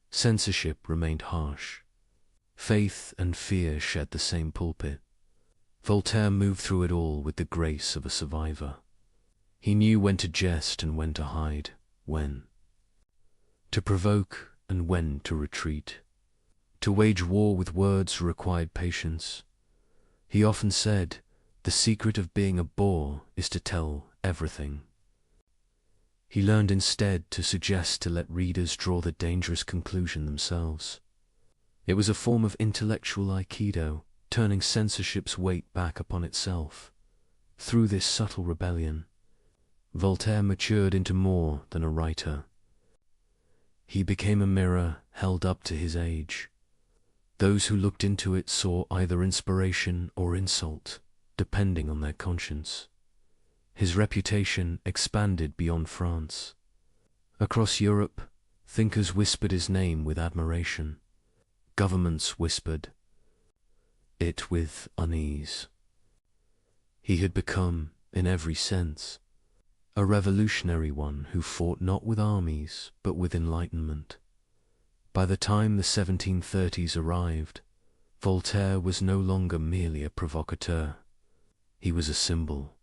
Censorship remained harsh. Faith and fear shared the same pulpit. Voltaire moved through it all with the grace of a survivor. He knew when to jest and when to hide, when to provoke and when to retreat. To wage war with words required patience. He often said, "The secret of being a bore is to tell everything." He learned instead to suggest to let readers draw the dangerous conclusion themselves. It was a form of intellectual aikido, turning censorship's weight back upon itself. Through this subtle rebellion, Voltaire matured into more than a writer. He became a mirror held up to his age. Those who looked into it saw either inspiration or insult, depending on their conscience. His reputation expanded beyond France. Across Europe, thinkers whispered his name with admiration. Governments whispered it with unease. He had become, in every sense, a revolutionary one who fought not with armies, but with enlightenment. By the time the 1730s arrived, Voltaire was no longer merely a provocateur. He was a symbol.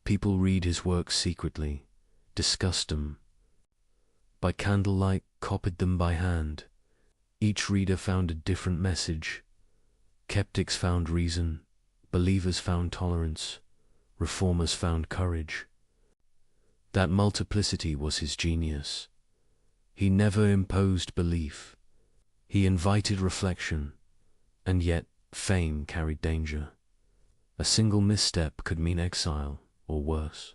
People read his works secretly, discussed them by candlelight, copied them by hand. Each reader found a different message. Skeptics found reason, believers found tolerance, reformers found courage. That multiplicity was his genius. He never imposed belief. He invited reflection, and yet fame carried danger. A single misstep could mean exile, or worse.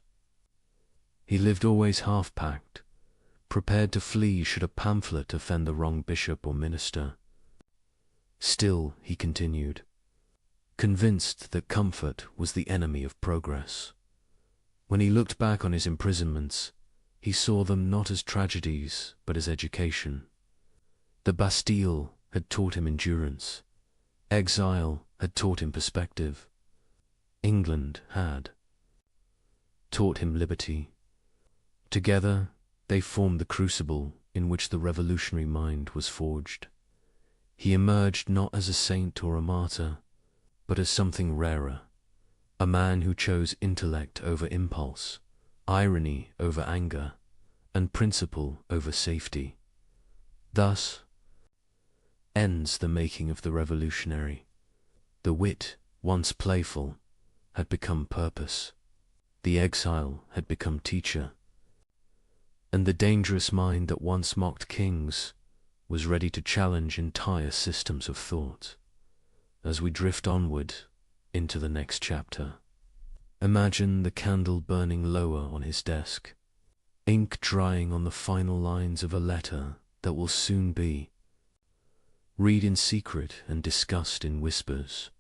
He lived always half-packed, prepared to flee should a pamphlet offend the wrong bishop or minister. Still, he continued, convinced that comfort was the enemy of progress. When he looked back on his imprisonments, he saw them not as tragedies, but as education. The Bastille had taught him endurance. Exile had taught him perspective. England had taught him liberty. Together, they formed the crucible in which the revolutionary mind was forged. He emerged not as a saint or a martyr, but as something rarer, a man who chose intellect over impulse, irony over anger, and principle over safety. Thus ends the making of the revolutionary. The wit, once playful, had become purpose. The exile had become teacher. And the dangerous mind that once mocked kings was ready to challenge entire systems of thought. As we drift onward into the next chapter, imagine the candle burning lower on his desk, ink drying on the final lines of a letter that will soon be. Read in secret and discussed in whispers.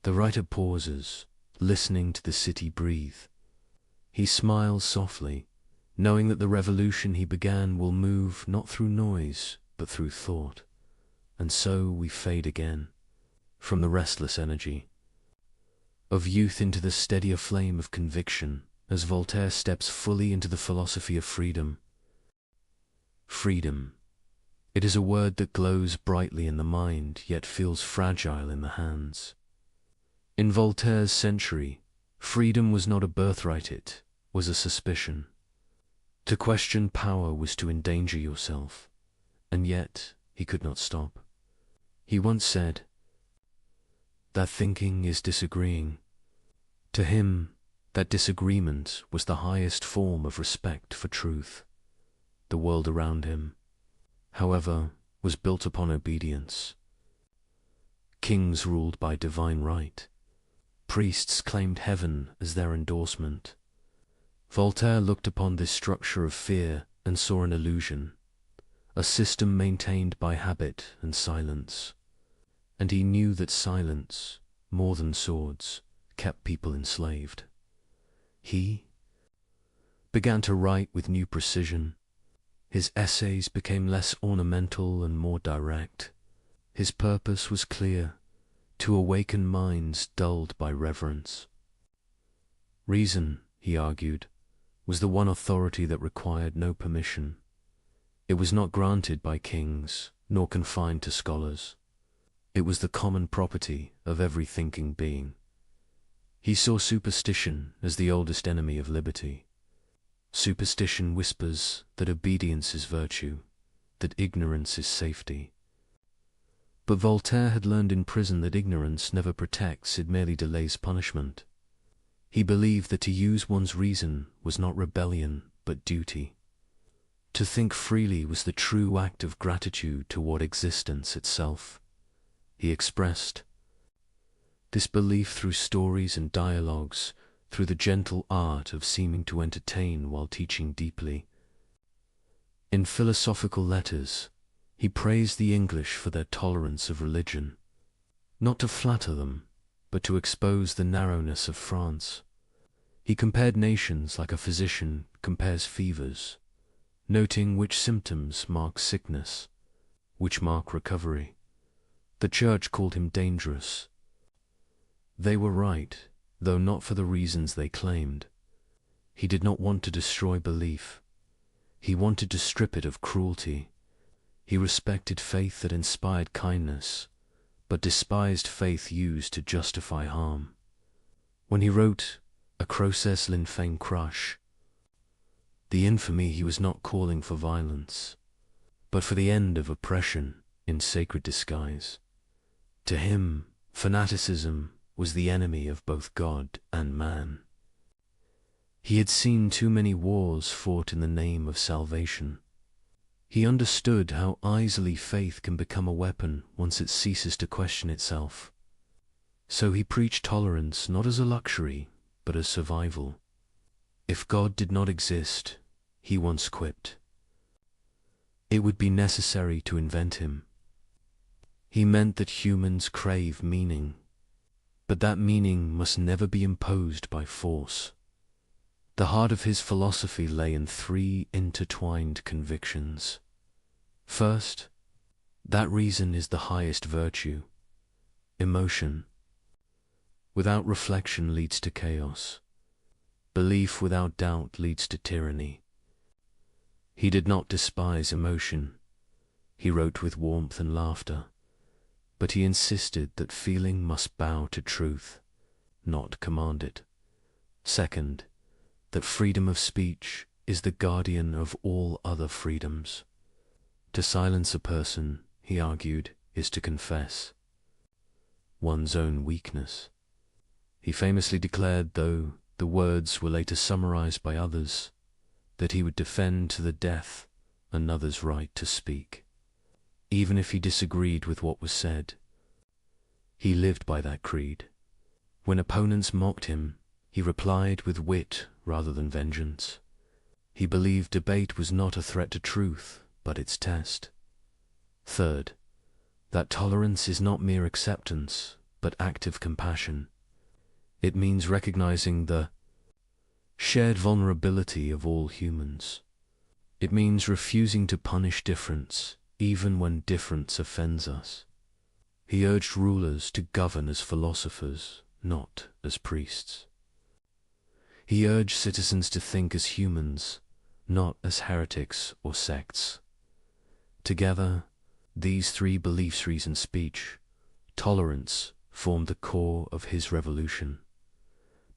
The writer pauses, listening to the city breathe. He smiles softly, knowing that the revolution he began will move not through noise, but through thought. And so we fade again, from the restless energy of youth into the steadier flame of conviction, as Voltaire steps fully into the philosophy of freedom. Freedom. It is a word that glows brightly in the mind, yet feels fragile in the hands. In Voltaire's century, freedom was not a birthright, it was a suspicion. To question power was to endanger yourself, and yet he could not stop. He once said that thinking is disagreeing. To him, that disagreement was the highest form of respect for truth. The world around him, however, was built upon obedience. Kings ruled by divine right. Priests claimed heaven as their endorsement. Voltaire looked upon this structure of fear and saw an illusion, a system maintained by habit and silence. And he knew that silence, more than swords, kept people enslaved. He began to write with new precision. His essays became less ornamental and more direct. His purpose was clear: to awaken minds dulled by reverence. Reason, he argued, was the one authority that required no permission. It was not granted by kings, nor confined to scholars. It was the common property of every thinking being. He saw superstition as the oldest enemy of liberty. Superstition whispers that obedience is virtue, that ignorance is safety. But Voltaire had learned in prison that ignorance never protects, it merely delays punishment. He believed that to use one's reason was not rebellion, but duty. To think freely was the true act of gratitude toward existence itself. He expressed this belief through stories and dialogues, through the gentle art of seeming to entertain while teaching deeply. In philosophical letters, he praised the English for their tolerance of religion, not to flatter them, but to expose the narrowness of France. He compared nations like a physician compares fevers, noting which symptoms mark sickness, which mark recovery. The Church called him dangerous. They were right, though not for the reasons they claimed. He did not want to destroy belief. He wanted to strip it of cruelty. He respected faith that inspired kindness, but despised faith used to justify harm. When he wrote Acroces l'infâme crush, the infamy, he was not calling for violence, but for the end of oppression in sacred disguise. To him, fanaticism was the enemy of both God and man. He had seen too many wars fought in the name of salvation. He understood how easily faith can become a weapon once it ceases to question itself. So he preached tolerance not as a luxury, but as survival. If God did not exist, he once quipped, it would be necessary to invent him. He meant that humans crave meaning, but that meaning must never be imposed by force. The heart of his philosophy lay in three intertwined convictions. First, that reason is the highest virtue. Emotion without reflection leads to chaos. Belief without doubt leads to tyranny. He did not despise emotion. He wrote with warmth and laughter, but he insisted that feeling must bow to truth, not command it. Second, that freedom of speech is the guardian of all other freedoms. To silence a person, he argued, is to confess one's own weakness. He famously declared, though the words were later summarized by others, that he would defend to the death another's right to speak, even if he disagreed with what was said. He lived by that creed. When opponents mocked him, he replied with wit rather than vengeance. He believed debate was not a threat to truth, but its test. Third, that tolerance is not mere acceptance, but active compassion. It means recognizing the shared vulnerability of all humans. It means refusing to punish difference, even when difference offends us. He urged rulers to govern as philosophers, not as priests. He urged citizens to think as humans, not as heretics or sects. Together, these three beliefs, reason, speech, tolerance, formed the core of his revolution.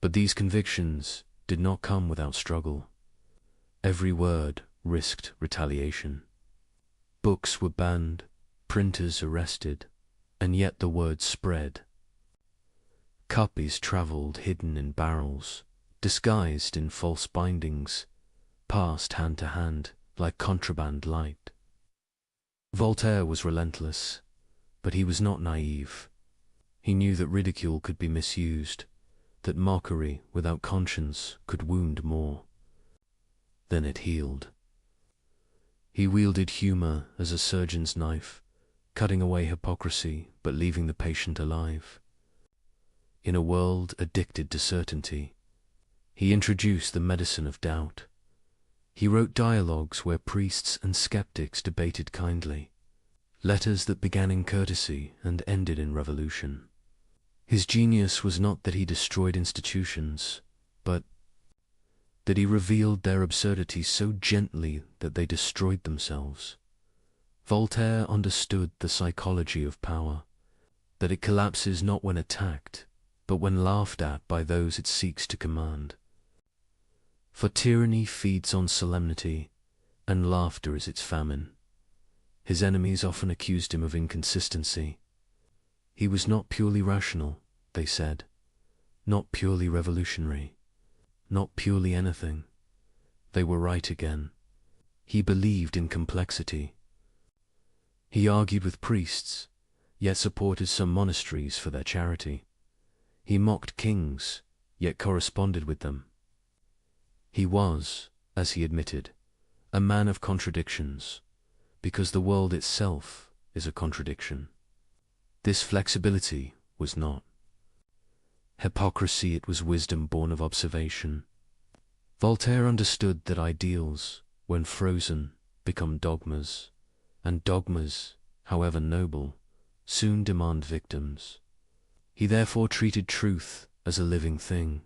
But these convictions did not come without struggle. Every word risked retaliation. Books were banned, printers arrested, and yet the word spread. Copies traveled hidden in barrels, disguised in false bindings, passed hand to hand like contraband light. Voltaire was relentless, but he was not naive. He knew that ridicule could be misused, that mockery without conscience could wound more than it healed. He wielded humor as a surgeon's knife, cutting away hypocrisy but leaving the patient alive. In a world addicted to certainty, he introduced the medicine of doubt. He wrote dialogues where priests and skeptics debated kindly, letters that began in courtesy and ended in revolution. His genius was not that he destroyed institutions, but that he revealed their absurdity so gently that they destroyed themselves. Voltaire understood the psychology of power, that it collapses not when attacked, but when laughed at by those it seeks to command. For tyranny feeds on solemnity, and laughter is its famine. His enemies often accused him of inconsistency. He was not purely rational, they said, not purely revolutionary, not purely anything. They were right again. He believed in complexity. He argued with priests, yet supported some monasteries for their charity. He mocked kings, yet corresponded with them. He was, as he admitted, a man of contradictions, because the world itself is a contradiction. This flexibility was not hypocrisy, it was wisdom born of observation. Voltaire understood that ideals, when frozen, become dogmas, and dogmas, however noble, soon demand victims. He therefore treated truth as a living thing,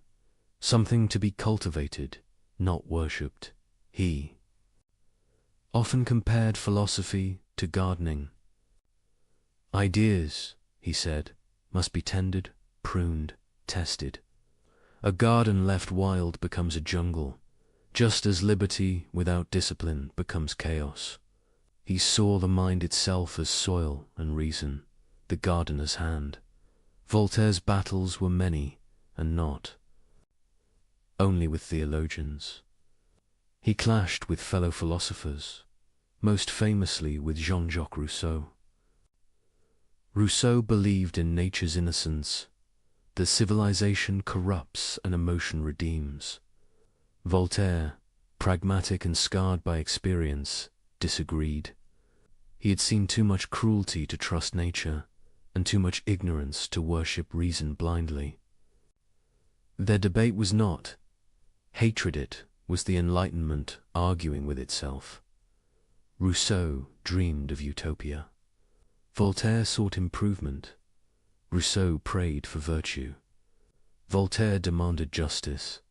something to be cultivated, not worshipped. He often compared philosophy to gardening. Ideas, he said, must be tended, pruned, tested. A garden left wild becomes a jungle, just as liberty without discipline becomes chaos. He saw the mind itself as soil and reason, the gardener's hand. Voltaire's battles were many, and not only with theologians. He clashed with fellow philosophers, most famously with Jean-Jacques Rousseau. Rousseau believed in nature's innocence, that civilization corrupts and emotion redeems. Voltaire, pragmatic and scarred by experience, disagreed. He had seen too much cruelty to trust nature, and too much ignorance to worship reason blindly. Their debate was not hatred, it was the Enlightenment arguing with itself. Rousseau dreamed of utopia. Voltaire sought improvement. Rousseau prayed for virtue. Voltaire demanded justice.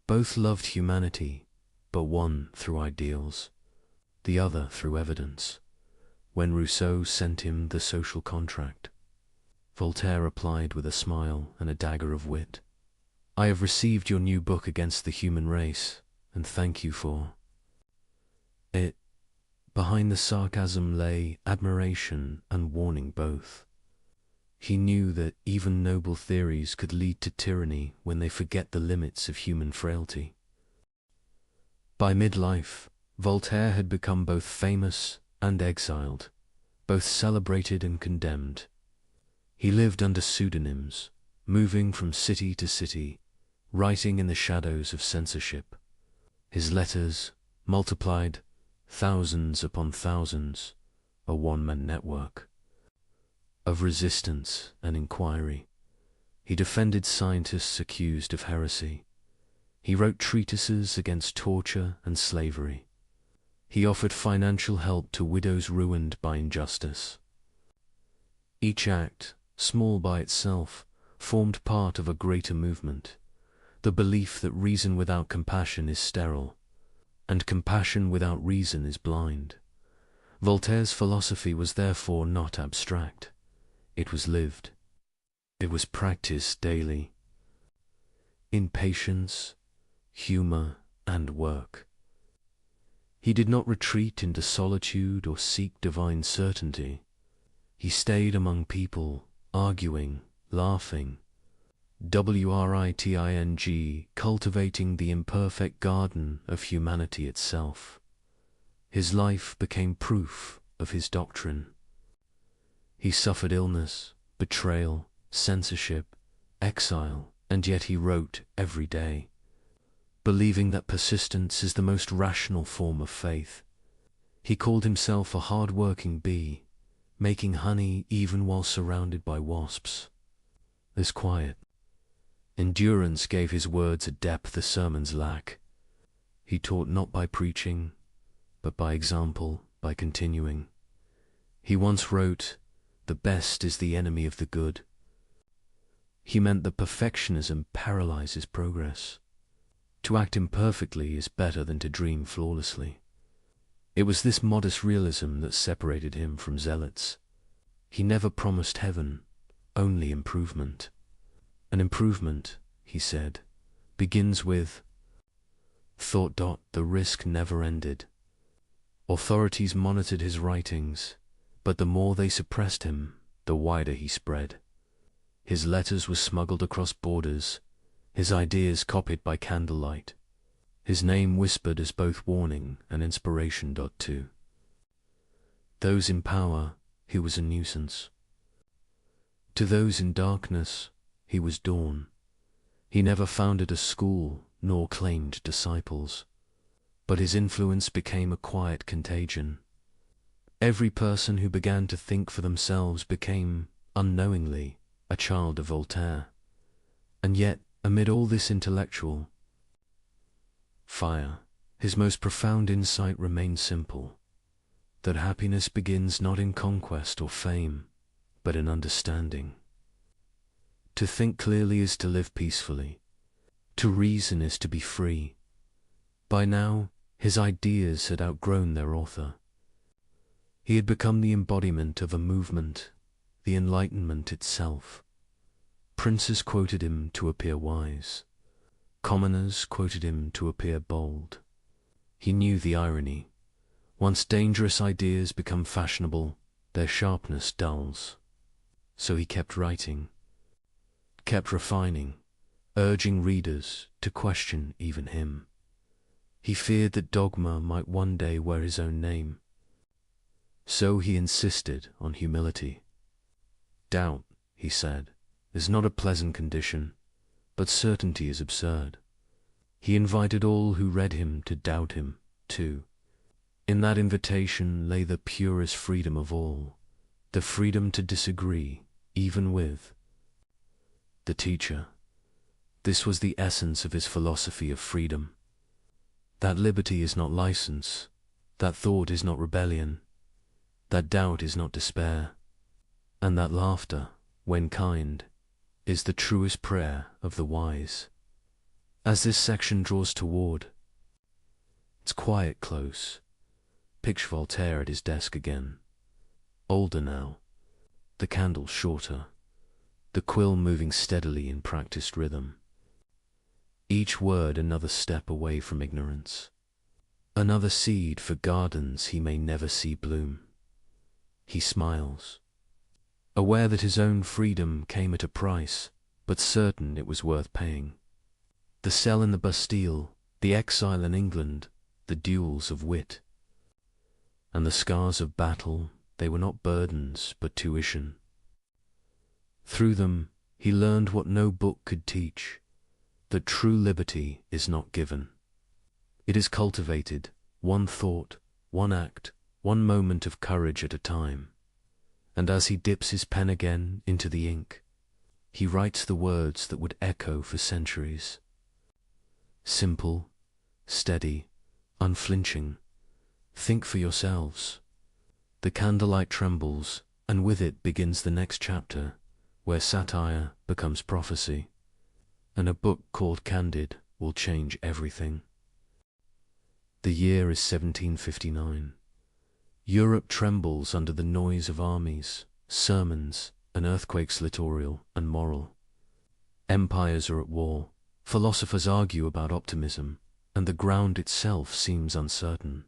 Both loved humanity, but one through ideals, the other through evidence. When Rousseau sent him The Social Contract, Voltaire replied with a smile and a dagger of wit, "I have received your new book against the human race, and thank you for it." Behind the sarcasm lay admiration and warning both. He knew that even noble theories could lead to tyranny when they forget the limits of human frailty. By midlife, Voltaire had become both famous and exiled, both celebrated and condemned. He lived under pseudonyms, moving from city to city, writing in the shadows of censorship. His letters, multiplied thousands upon thousands, a one-man network of resistance and inquiry. He defended scientists accused of heresy. He wrote treatises against torture and slavery. He offered financial help to widows ruined by injustice. Each act, small by itself, formed part of a greater movement, the belief that reason without compassion is sterile, and compassion without reason is blind. Voltaire's philosophy was therefore not abstract. It was lived. It was practiced daily, in patience, humor, and work. He did not retreat into solitude or seek divine certainty. He stayed among people, arguing, laughing, writing, cultivating the imperfect garden of humanity itself. His life became proof of his doctrine. He suffered illness, betrayal, censorship, exile, and yet he wrote every day, believing that persistence is the most rational form of faith. He called himself a hard-working bee, making honey even while surrounded by wasps. This quiet endurance gave his words a depth the sermons lack. He taught not by preaching, but by example, by continuing. He once wrote, "The best is the enemy of the good." He meant that perfectionism paralyzes progress. To act imperfectly is better than to dream flawlessly. It was this modest realism that separated him from zealots. He never promised heaven, only improvement. An improvement, he said, begins with thought. The risk never ended. Authorities monitored his writings, but the more they suppressed him, the wider he spread. His letters were smuggled across borders, his ideas copied by candlelight, his name whispered as both warning and inspiration. To those in power, he was a nuisance. To those in darkness, he was dawn. He never founded a school nor claimed disciples, but his influence became a quiet contagion. Every person who began to think for themselves became, unknowingly, a child of Voltaire. And yet, amid all this intellectual fire, his most profound insight remained simple, that happiness begins not in conquest or fame, but in understanding. To think clearly is to live peacefully. To reason is to be free. By now, his ideas had outgrown their author. He had become the embodiment of a movement, the Enlightenment itself. Princes quoted him to appear wise. Commoners quoted him to appear bold. He knew the irony. Once dangerous ideas become fashionable, their sharpness dulls. So he kept writing, kept refining, urging readers to question even him. He feared that dogma might one day wear his own name. So he insisted on humility. Doubt, he said, is not a pleasant condition, but certainty is absurd. He invited all who read him to doubt him, too. In that invitation lay the purest freedom of all, the freedom to disagree, even with the teacher. This was the essence of his philosophy of freedom. That liberty is not license, that thought is not rebellion, that doubt is not despair, and that laughter, when kind, is the truest prayer of the wise. As this section draws toward its quiet close, picture Voltaire at his desk again, older now, the candle shorter, the quill moving steadily in practiced rhythm. Each word another step away from ignorance, another seed for gardens he may never see bloom. He smiles, aware that his own freedom came at a price, but certain it was worth paying. The cell in the Bastille, the exile in England, the duels of wit, and the scars of battle, they were not burdens but tuition. Through them he learned what no book could teach, that true liberty is not given. It is cultivated, one thought, one act, one moment of courage at a time. And as he dips his pen again into the ink, he writes the words that would echo for centuries. Simple, steady, unflinching. Think for yourselves. The candlelight trembles, and with it begins the next chapter, where satire becomes prophecy, and a book called Candid will change everything. The year is 1759. Europe trembles under the noise of armies, sermons, and earthquakes littoral and moral. Empires are at war, philosophers argue about optimism, and the ground itself seems uncertain.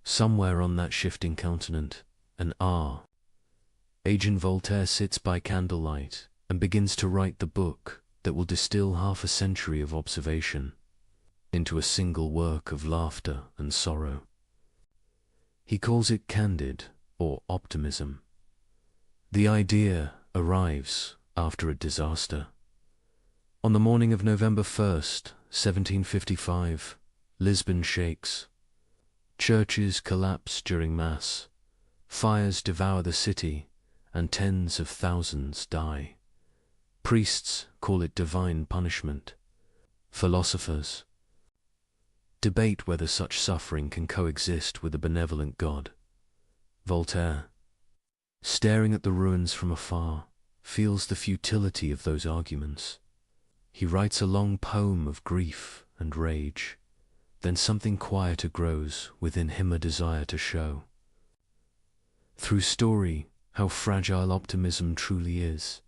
Somewhere on that shifting continent, an aging Voltaire sits by candlelight and begins to write the book that will distill half a century of observation into a single work of laughter and sorrow. He calls it Candid, or optimism. The idea arrives after a disaster. On the morning of November 1st, 1755, Lisbon shakes. Churches collapse during Mass. Fires devour the city, and tens of thousands die. Priests call it divine punishment. Philosophers debate whether such suffering can coexist with a benevolent God. Voltaire, staring at the ruins from afar, feels the futility of those arguments. He writes a long poem of grief and rage. Then something quieter grows within him, a desire to show through story how fragile optimism truly is.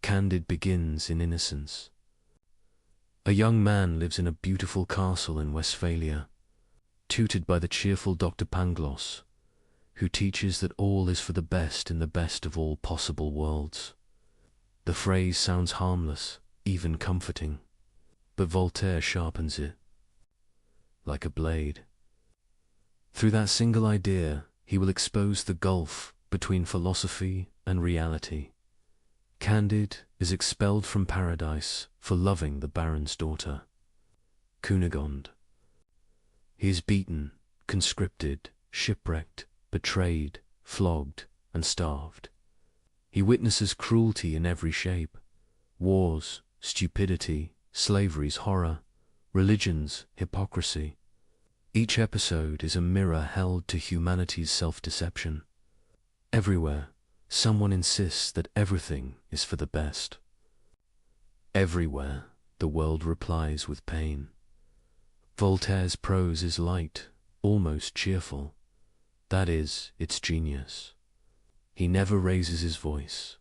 Candide begins in innocence. A young man lives in a beautiful castle in Westphalia, tutored by the cheerful Dr. Pangloss, who teaches that all is for the best in the best of all possible worlds. The phrase sounds harmless, even comforting, but Voltaire sharpens it like a blade. Through that single idea, he will expose the gulf between philosophy and reality. Candide is expelled from paradise for loving the Baron's daughter, Cunegonde. He is beaten, conscripted, shipwrecked, betrayed, flogged, and starved. He witnesses cruelty in every shape: wars, stupidity, slavery's horror, religion's hypocrisy. Each episode is a mirror held to humanity's self-deception. Everywhere, someone insists that everything is for the best. Everywhere, the world replies with pain. Voltaire's prose is light, almost cheerful. That is its genius. He never raises his voice.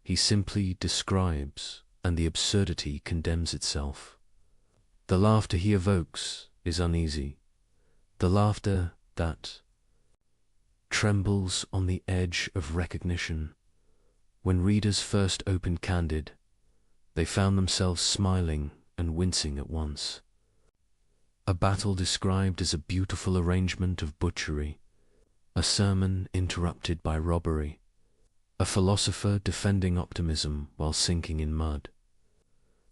He simply describes, and the absurdity condemns itself. The laughter he evokes is uneasy, the laughter that trembles on the edge of recognition. When readers first opened Candide, they found themselves smiling and wincing at once. A battle described as a beautiful arrangement of butchery, a sermon interrupted by robbery, a philosopher defending optimism while sinking in mud.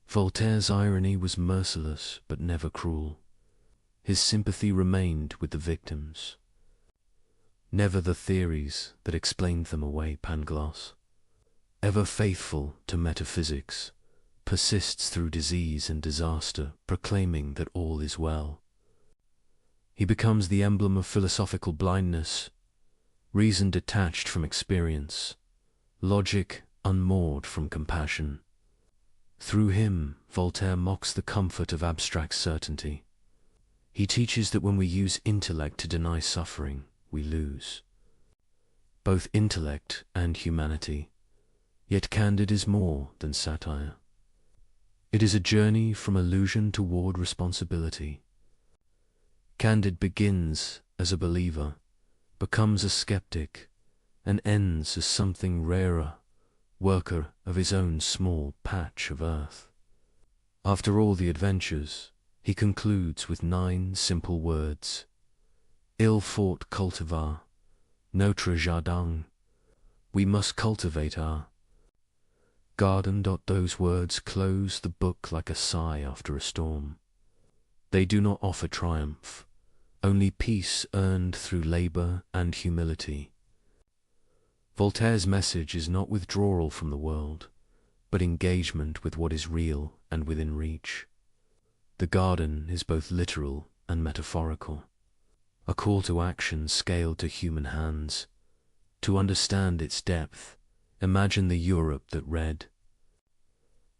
Voltaire's irony was merciless but never cruel. His sympathy remained with the victims, never the theories that explained them away. Pangloss, ever faithful to metaphysics, persists through disease and disaster, proclaiming that all is well. He becomes the emblem of philosophical blindness, reason detached from experience, logic unmoored from compassion. Through him, Voltaire mocks the comfort of abstract certainty. He teaches that when we use intellect to deny suffering, we lose both intellect and humanity. Yet Candide is more than satire. It is a journey from illusion toward responsibility. Candide begins as a believer, becomes a skeptic, and ends as something rarer, worker of his own small patch of earth. After all the adventures, he concludes with 9 simple words: Il faut cultiver notre jardin. We must cultivate our garden. Those words close the book like a sigh after a storm. They do not offer triumph, only peace earned through labor and humility. Voltaire's message is not withdrawal from the world, but engagement with what is real and within reach. The garden is both literal and metaphorical, a call to action scaled to human hands. To understand its depth, imagine the Europe that read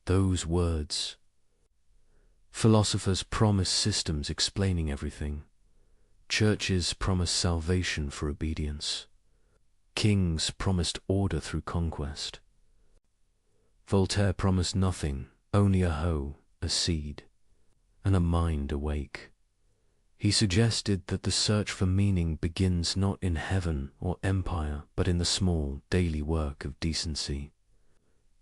those words. Philosophers promise systems explaining everything. Churches promise salvation for obedience. Kings promised order through conquest. Voltaire promised nothing, only a hoe, a seed, and a mind awake. He suggested that the search for meaning begins not in heaven or empire, but in the small, daily work of decency.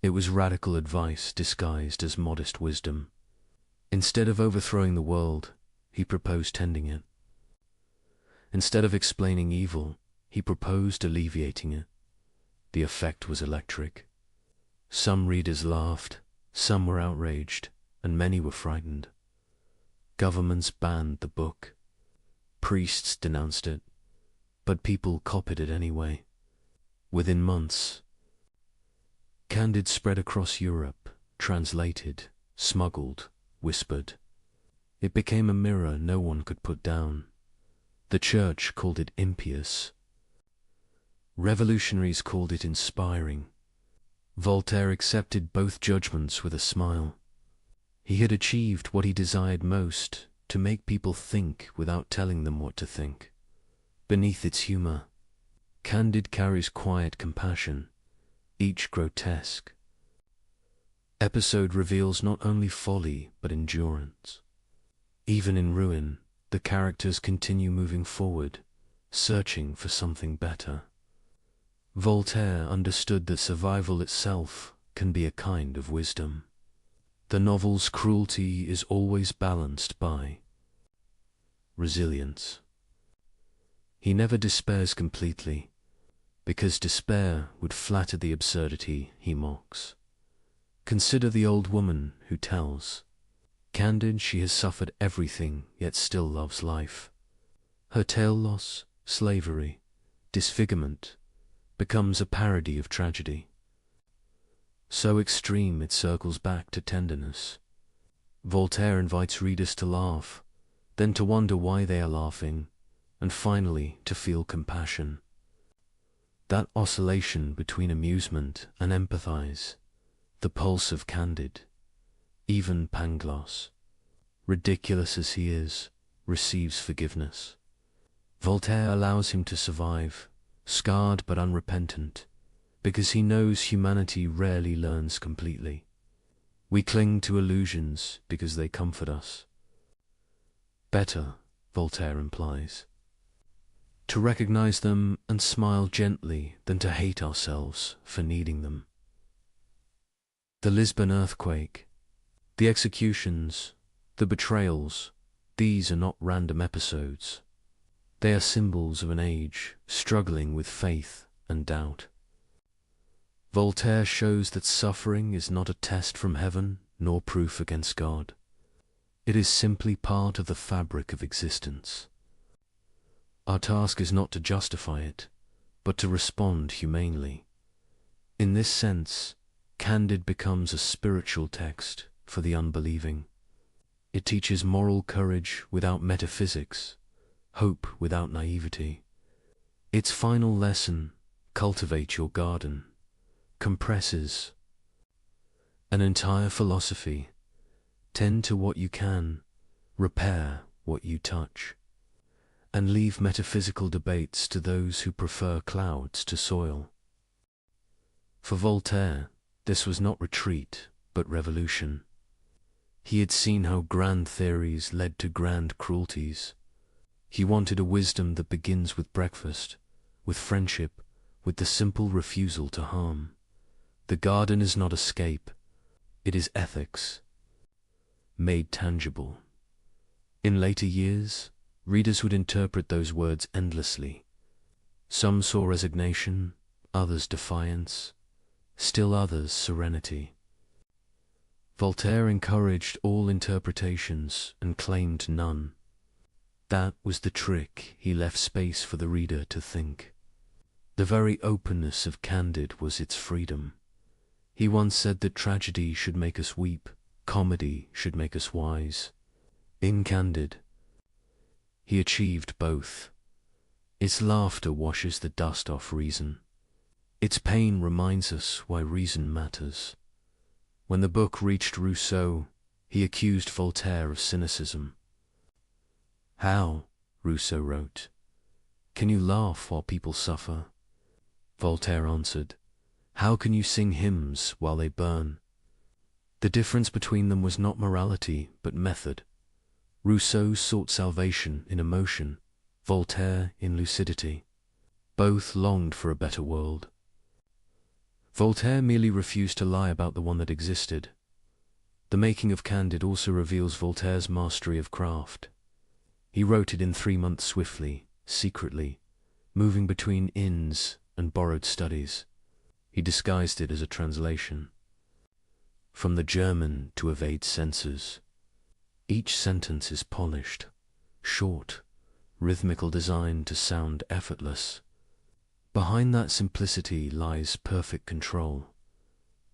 It was radical advice disguised as modest wisdom. Instead of overthrowing the world, he proposed tending it. Instead of explaining evil, he proposed alleviating it. The effect was electric. Some readers laughed, Some were outraged, and many were frightened. Governments banned the book. Priests denounced it, but people copied it anyway. Within months, Candide spread across Europe, translated, smuggled, whispered. It became a mirror no one could put down. The church called it impious. Revolutionaries called it inspiring. Voltaire accepted both judgments with a smile. He had achieved what he desired most, to make people think without telling them what to think. Beneath its humor, Candide carries quiet compassion, each grotesque episode reveals not only folly but endurance. Even in ruin, the characters continue moving forward, searching for something better. Voltaire understood that survival itself can be a kind of wisdom. The novel's cruelty is always balanced by resilience. He never despairs completely, because despair would flatter the absurdity he mocks. Consider the old woman who tells Candide she has suffered everything yet still loves life. Her tail loss, slavery, disfigurement becomes a parody of tragedy. So extreme it circles back to tenderness. Voltaire invites readers to laugh, then to wonder why they are laughing, and finally to feel compassion. That oscillation between amusement and empathize, the pulse of Candide. Even Pangloss, ridiculous as he is, receives forgiveness. Voltaire allows him to survive, scarred but unrepentant, because he knows humanity rarely learns completely. We cling to illusions because they comfort us. Better, Voltaire implies, to recognize them and smile gently than to hate ourselves for needing them. The Lisbon earthquake, the executions, the betrayals, these are not random episodes. They are symbols of an age struggling with faith and doubt. Voltaire shows that suffering is not a test from heaven nor proof against God. It is simply part of the fabric of existence. Our task is not to justify it, but to respond humanely. In this sense, Candide becomes a spiritual text for the unbelieving. It teaches moral courage without metaphysics, hope without naivety. Its final lesson, cultivate your garden, compresses an entire philosophy. Tend to what you can, repair what you touch, and leave metaphysical debates to those who prefer clouds to soil. For Voltaire, this was not retreat, but revolution. He had seen how grand theories led to grand cruelties. He wanted a wisdom that begins with breakfast, with friendship, with the simple refusal to harm. The garden is not escape, it is ethics, made tangible. In later years, readers would interpret those words endlessly. Some saw resignation, others defiance, still others serenity. Voltaire encouraged all interpretations and claimed none. That was the trick. He left space for the reader to think. The very openness of Candide was its freedom. He once said that tragedy should make us weep, comedy should make us wise. In Candide, he achieved both. Its laughter washes the dust off reason. Its pain reminds us why reason matters. When the book reached Rousseau, he accused Voltaire of cynicism. "How," Rousseau wrote, "can you laugh while people suffer?" Voltaire answered, "How can you sing hymns while they burn?" The difference between them was not morality, but method. Rousseau sought salvation in emotion, Voltaire in lucidity. Both longed for a better world. Voltaire merely refused to lie about the one that existed. The making of Candide also reveals Voltaire's mastery of craft. He wrote it in 3 months swiftly, secretly, moving between inns and borrowed studies. He disguised it as a translation. from the German to evade censors. Each sentence is polished, short, rhythmical, designed to sound effortless. Behind that simplicity lies perfect control.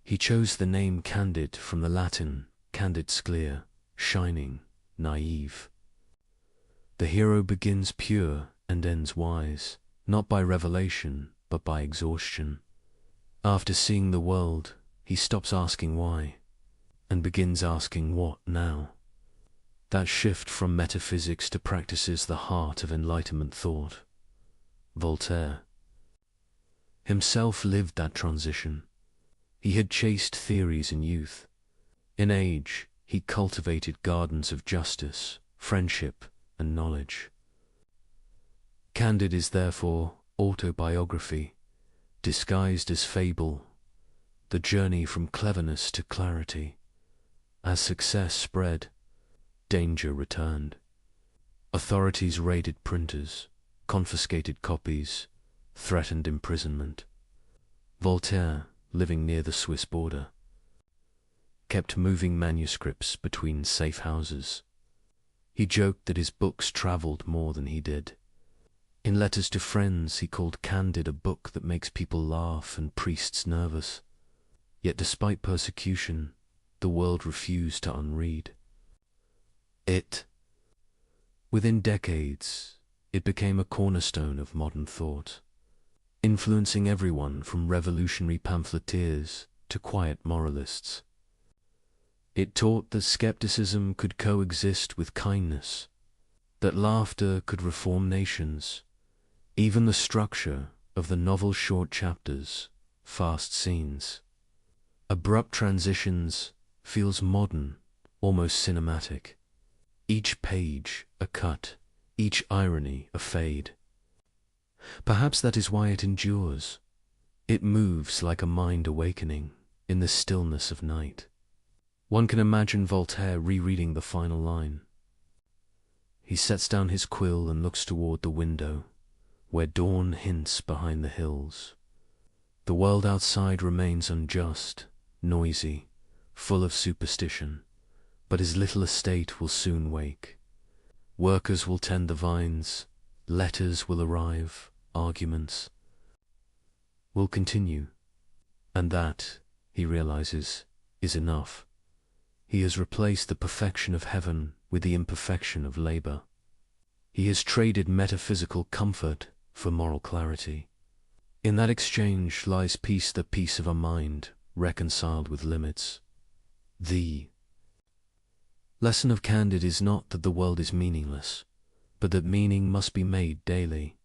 He chose the name Candid from the Latin candid sclere, shining, naive. The hero begins pure and ends wise, not by revelation, but by exhaustion. After seeing the world, he stops asking why, and begins asking what now. That shift from metaphysics to practice is the heart of Enlightenment thought. Voltaire himself lived that transition. He had chased theories in youth. In age, he cultivated gardens of justice, friendship, and knowledge. Candid is therefore autobiography, disguised as fable, the journey from cleverness to clarity. As success spread, danger returned. Authorities raided printers, confiscated copies, threatened imprisonment. Voltaire, living near the Swiss border, kept moving manuscripts between safe houses. He joked that his books traveled more than he did. In letters to friends, he called Candid a book that makes people laugh and priests nervous. Yet despite persecution, the world refused to unread it. Within decades, it became a cornerstone of modern thought, influencing everyone from revolutionary pamphleteers to quiet moralists. It taught that skepticism could coexist with kindness, that laughter could reform nations. Even the structure of the novel's short chapters, fast scenes, abrupt transitions, feels modern, almost cinematic. Each page a cut, each irony a fade. Perhaps that is why it endures. It moves like a mind awakening in the stillness of night. One can imagine Voltaire rereading the final line. He sets down his quill and looks toward the window, where dawn hints behind the hills. The world outside remains unjust, noisy, full of superstition, but his little estate will soon wake. Workers will tend the vines, letters will arrive, arguments will continue, and that, he realizes, is enough. He has replaced the perfection of heaven with the imperfection of labor. He has traded metaphysical comfort for moral clarity. In that exchange lies peace, the peace of a mind reconciled with limits. The lesson of Candid is not that the world is meaningless, but that meaning must be made daily.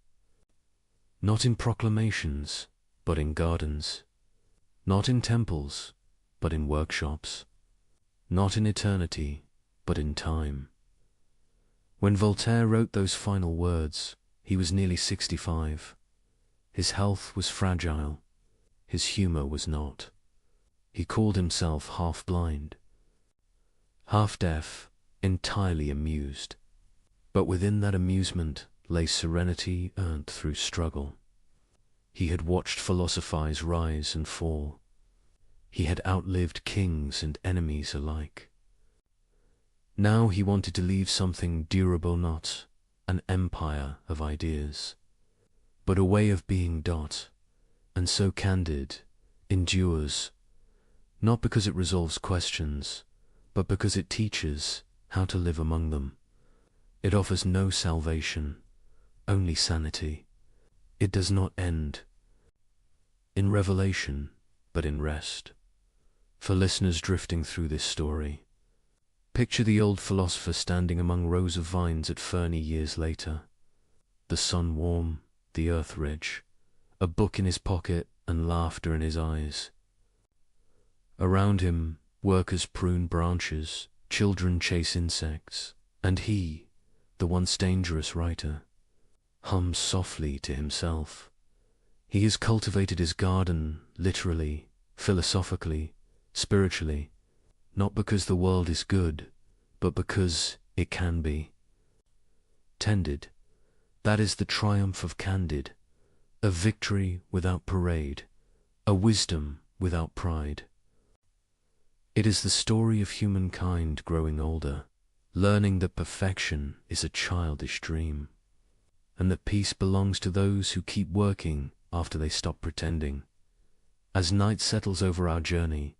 Not in proclamations, but in gardens. Not in temples, but in workshops. Not in eternity, but in time. When Voltaire wrote those final words, he was nearly 65. His health was fragile. His humor was not. He called himself half-blind, half-deaf, entirely amused. But within that amusement lay serenity earned through struggle. He had watched philosophers rise and fall. He had outlived kings and enemies alike. Now he wanted to leave something durable, not an empire of ideas, but a way of being. And so Candid endures, not because it resolves questions, but because it teaches how to live among them. It offers no salvation, only sanity. It does not end in revelation, but in rest. For listeners drifting through this story, picture the old philosopher standing among rows of vines at Fernie years later. The sun warm, the earth rich, a book in his pocket and laughter in his eyes. Around him, workers prune branches, children chase insects, and he, the once dangerous writer, hums softly to himself. He has cultivated his garden, literally, philosophically, spiritually, not because the world is good, but because it can be. Tended, that is the triumph of Candid, a victory without parade, a wisdom without pride. It is the story of humankind growing older, learning that perfection is a childish dream, and that peace belongs to those who keep working after they stop pretending. As night settles over our journey,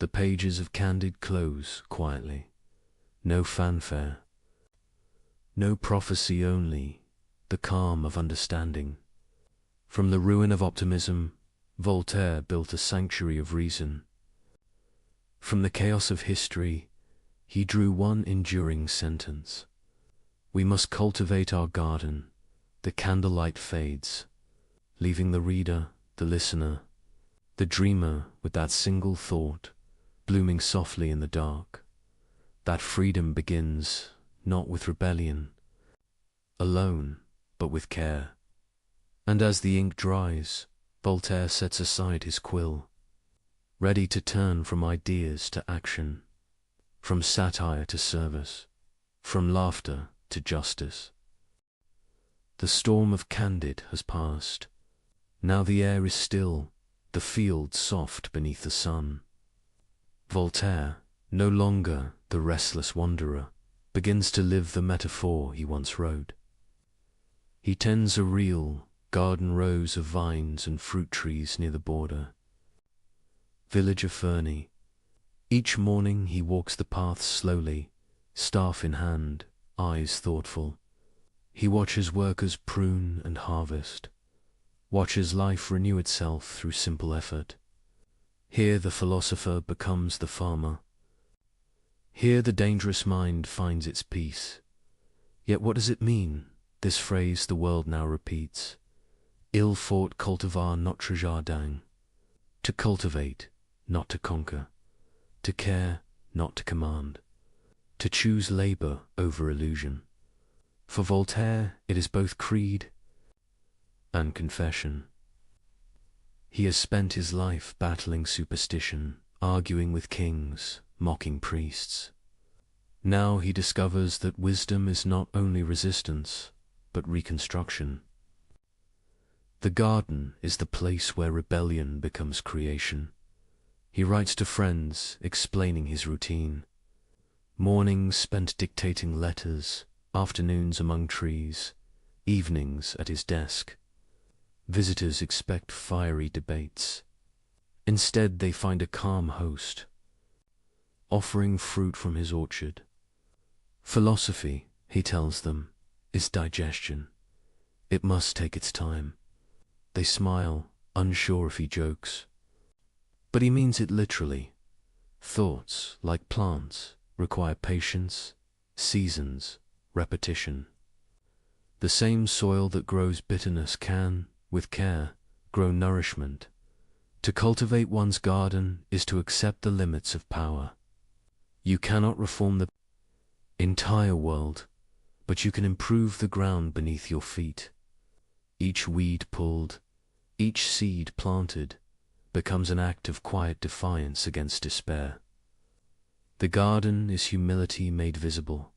the pages of Candid close quietly. No fanfare, no prophecy, only the calm of understanding. From the ruin of optimism, Voltaire built a sanctuary of reason. From the chaos of history, he drew one enduring sentence: we must cultivate our garden. The candlelight fades, leaving the reader, the listener, the dreamer with that single thought, blooming softly in the dark. That freedom begins not with rebellion alone, but with care. And as the ink dries, Voltaire sets aside his quill, ready to turn from ideas to action, from satire to service, from laughter to justice. The storm of Candid has passed. Now the air is still, the field soft beneath the sun. Voltaire, no longer the restless wanderer, begins to live the metaphor he once wrote. He tends a real garden rows of vines and fruit trees near the border. Village of Ferney. Each morning he walks the paths slowly, staff in hand, eyes thoughtful. He watches workers prune and harvest, watches life renew itself through simple effort. Here the philosopher becomes the farmer. Here the dangerous mind finds its peace. Yet what does it mean, this phrase the world now repeats? Il faut cultiver notre jardin. To cultivate, not to conquer. To care, not to command. To choose labor over illusion. For Voltaire, it is both creed and confession. He has spent his life battling superstition, arguing with kings, mocking priests. Now he discovers that wisdom is not only resistance, but reconstruction. The garden is the place where rebellion becomes creation. He writes to friends, explaining his routine. Mornings spent dictating letters, afternoons among trees, evenings at his desk. Visitors expect fiery debates. Instead, they find a calm host, offering fruit from his orchard. Philosophy, he tells them, is digestion. It must take its time. They smile, unsure if he jokes. But he means it literally. Thoughts, like plants, require patience, seasons, repetition. The same soil that grows bitterness can, with care, grow nourishment. To cultivate one's garden is to accept the limits of power. You cannot reform the entire world, but you can improve the ground beneath your feet. Each weed pulled, each seed planted, becomes an act of quiet defiance against despair. The garden is humility made visible.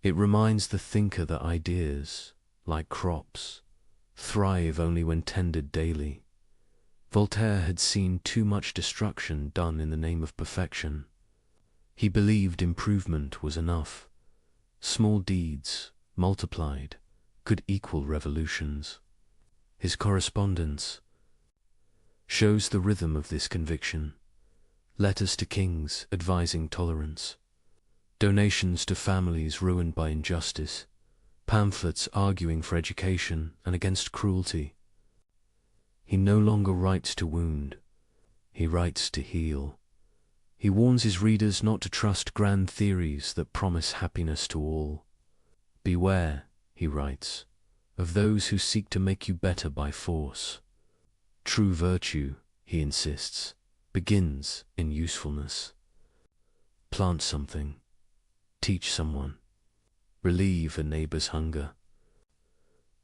It reminds the thinker that ideas, like crops, thrive only when tended daily. Voltaire had seen too much destruction done in the name of perfection. He believed improvement was enough. Small deeds, multiplied, could equal revolutions. His correspondence shows the rhythm of this conviction. Letters to kings advising tolerance, donations to families ruined by injustice, pamphlets arguing for education and against cruelty. He no longer writes to wound, he writes to heal. He warns his readers not to trust grand theories that promise happiness to all. Beware, he writes, of those who seek to make you better by force. True virtue, he insists, begins in usefulness. Plant something, teach someone, relieve a neighbor's hunger.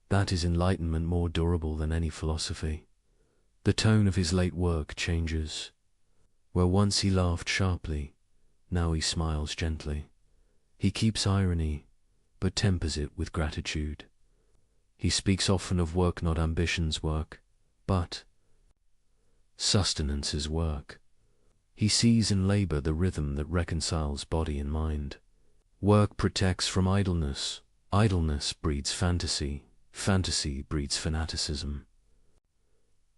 That is enlightenment more durable than any philosophy. The tone of his late work changes. Where once he laughed sharply, now he smiles gently. He keeps irony, but tempers it with gratitude. He speaks often of work not ambition's work, but sustenance's work. He sees in labor the rhythm that reconciles body and mind. Work protects from idleness. Idleness breeds fantasy. Fantasy breeds fanaticism.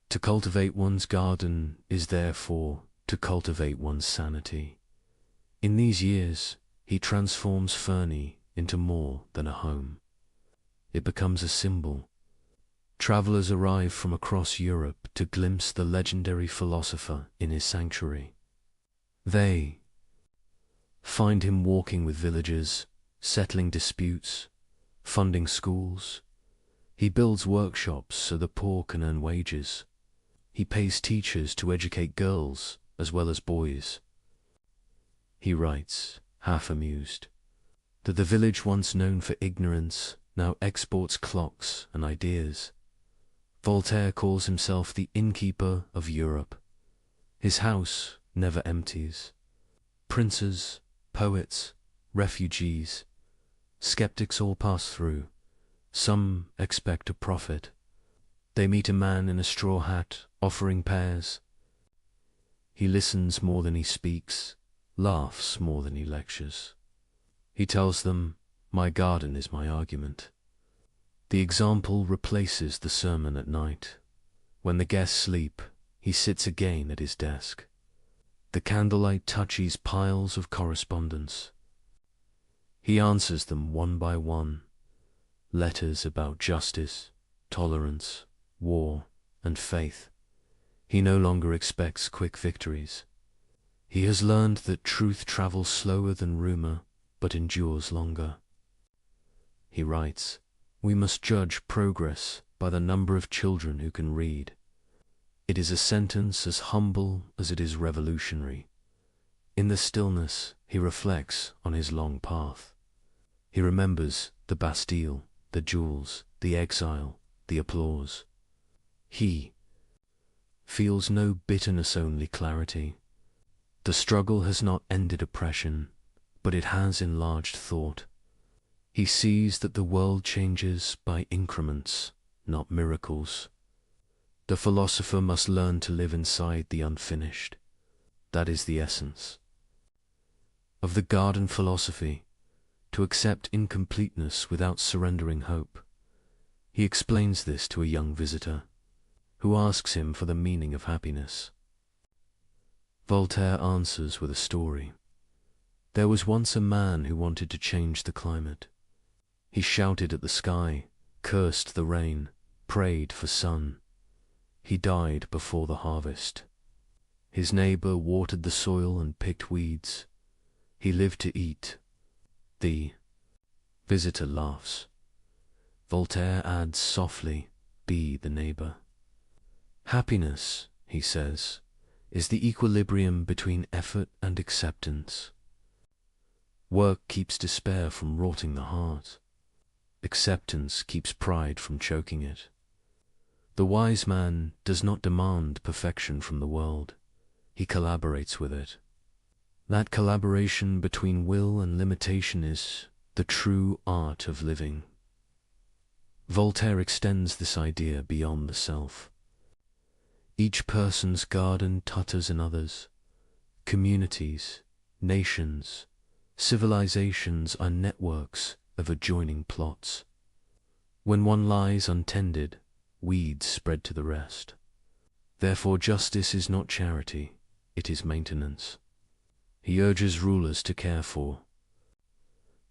To cultivate one's garden is therefore to cultivate one's sanity. In these years, he transforms Fernie into more than a home. It becomes a symbol. Travelers arrive from across Europe to glimpse the legendary philosopher in his sanctuary. They find him walking with villagers, settling disputes, funding schools. He builds workshops so the poor can earn wages. He pays teachers to educate girls as well as boys. He writes, half amused, that the village once known for ignorance now exports clocks and ideas. Voltaire calls himself the innkeeper of Europe. His house never empties. Princes, poets, refugees, skeptics all pass through. Some expect a profit. They meet a man in a straw hat offering pears. He listens more than he speaks, laughs more than he lectures. He tells them, "My garden is my argument." The example replaces the sermon at night. When the guests sleep, he sits again at his desk. The candlelight touches piles of correspondence. He answers them one by one. Letters about justice, tolerance, war, and faith. He no longer expects quick victories. He has learned that truth travels slower than rumor, but endures longer. He writes, "We must judge progress by the number of children who can read." It is a sentence as humble as it is revolutionary. In the stillness, he reflects on his long path. He remembers the Bastille, the duels, the exile, the applause. He feels no bitterness, only clarity. The struggle has not ended oppression, but it has enlarged thought. He sees that the world changes by increments, not miracles. The philosopher must learn to live inside the unfinished. That is the essence of the garden philosophy, to accept incompleteness without surrendering hope. He explains this to a young visitor, who asks him for the meaning of happiness. Voltaire answers with a story. There was once a man who wanted to change the climate. He shouted at the sky, cursed the rain, prayed for sun. He died before the harvest. His neighbor watered the soil and picked weeds. He lived to eat. The visitor laughs. Voltaire adds softly, "Be the neighbor." Happiness, he says, is the equilibrium between effort and acceptance. Work keeps despair from rotting the heart. Acceptance keeps pride from choking it. The wise man does not demand perfection from the world. He collaborates with it. That collaboration between will and limitation is the true art of living. Voltaire extends this idea beyond the self. Each person's garden totters another's. Communities, nations, civilizations are networks of adjoining plots. When one lies untended, weeds spread to the rest. Therefore justice is not charity, it is maintenance. He urges rulers to care for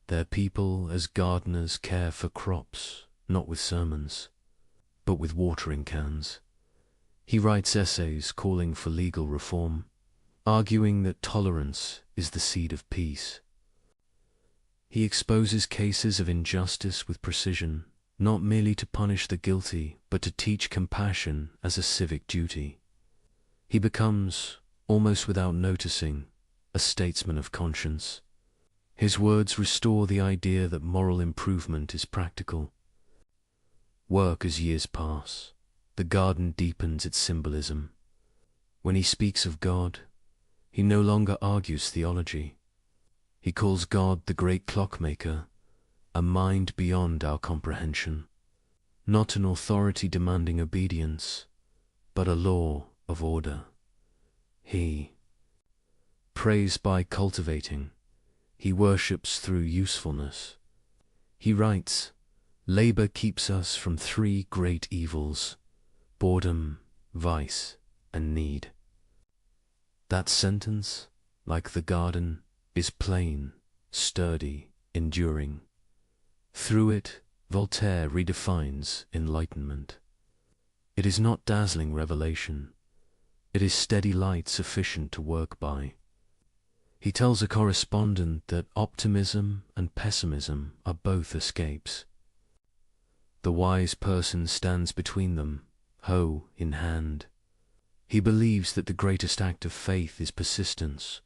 their people as gardeners care for crops, not with sermons, but with watering cans. He writes essays calling for legal reform, arguing that tolerance is the seed of peace. He exposes cases of injustice with precision, not merely to punish the guilty, but to teach compassion as a civic duty. He becomes, almost without noticing, a statesman of conscience. His words restore the idea that moral improvement is practical. Work as years pass. The garden deepens its symbolism. When he speaks of God, he no longer argues theology. He calls God the great clockmaker, a mind beyond our comprehension, not an authority demanding obedience, but a law of order. He prays by cultivating. He worships through usefulness. He writes, "Labor keeps us from three great evils: boredom, vice, and need." That sentence, like the garden, is plain, sturdy, enduring. Through it, Voltaire redefines enlightenment. It is not dazzling revelation. It is steady light sufficient to work by. He tells a correspondent that optimism and pessimism are both escapes. The wise person stands between them, hoe in hand. He believes that the greatest act of faith is persistence.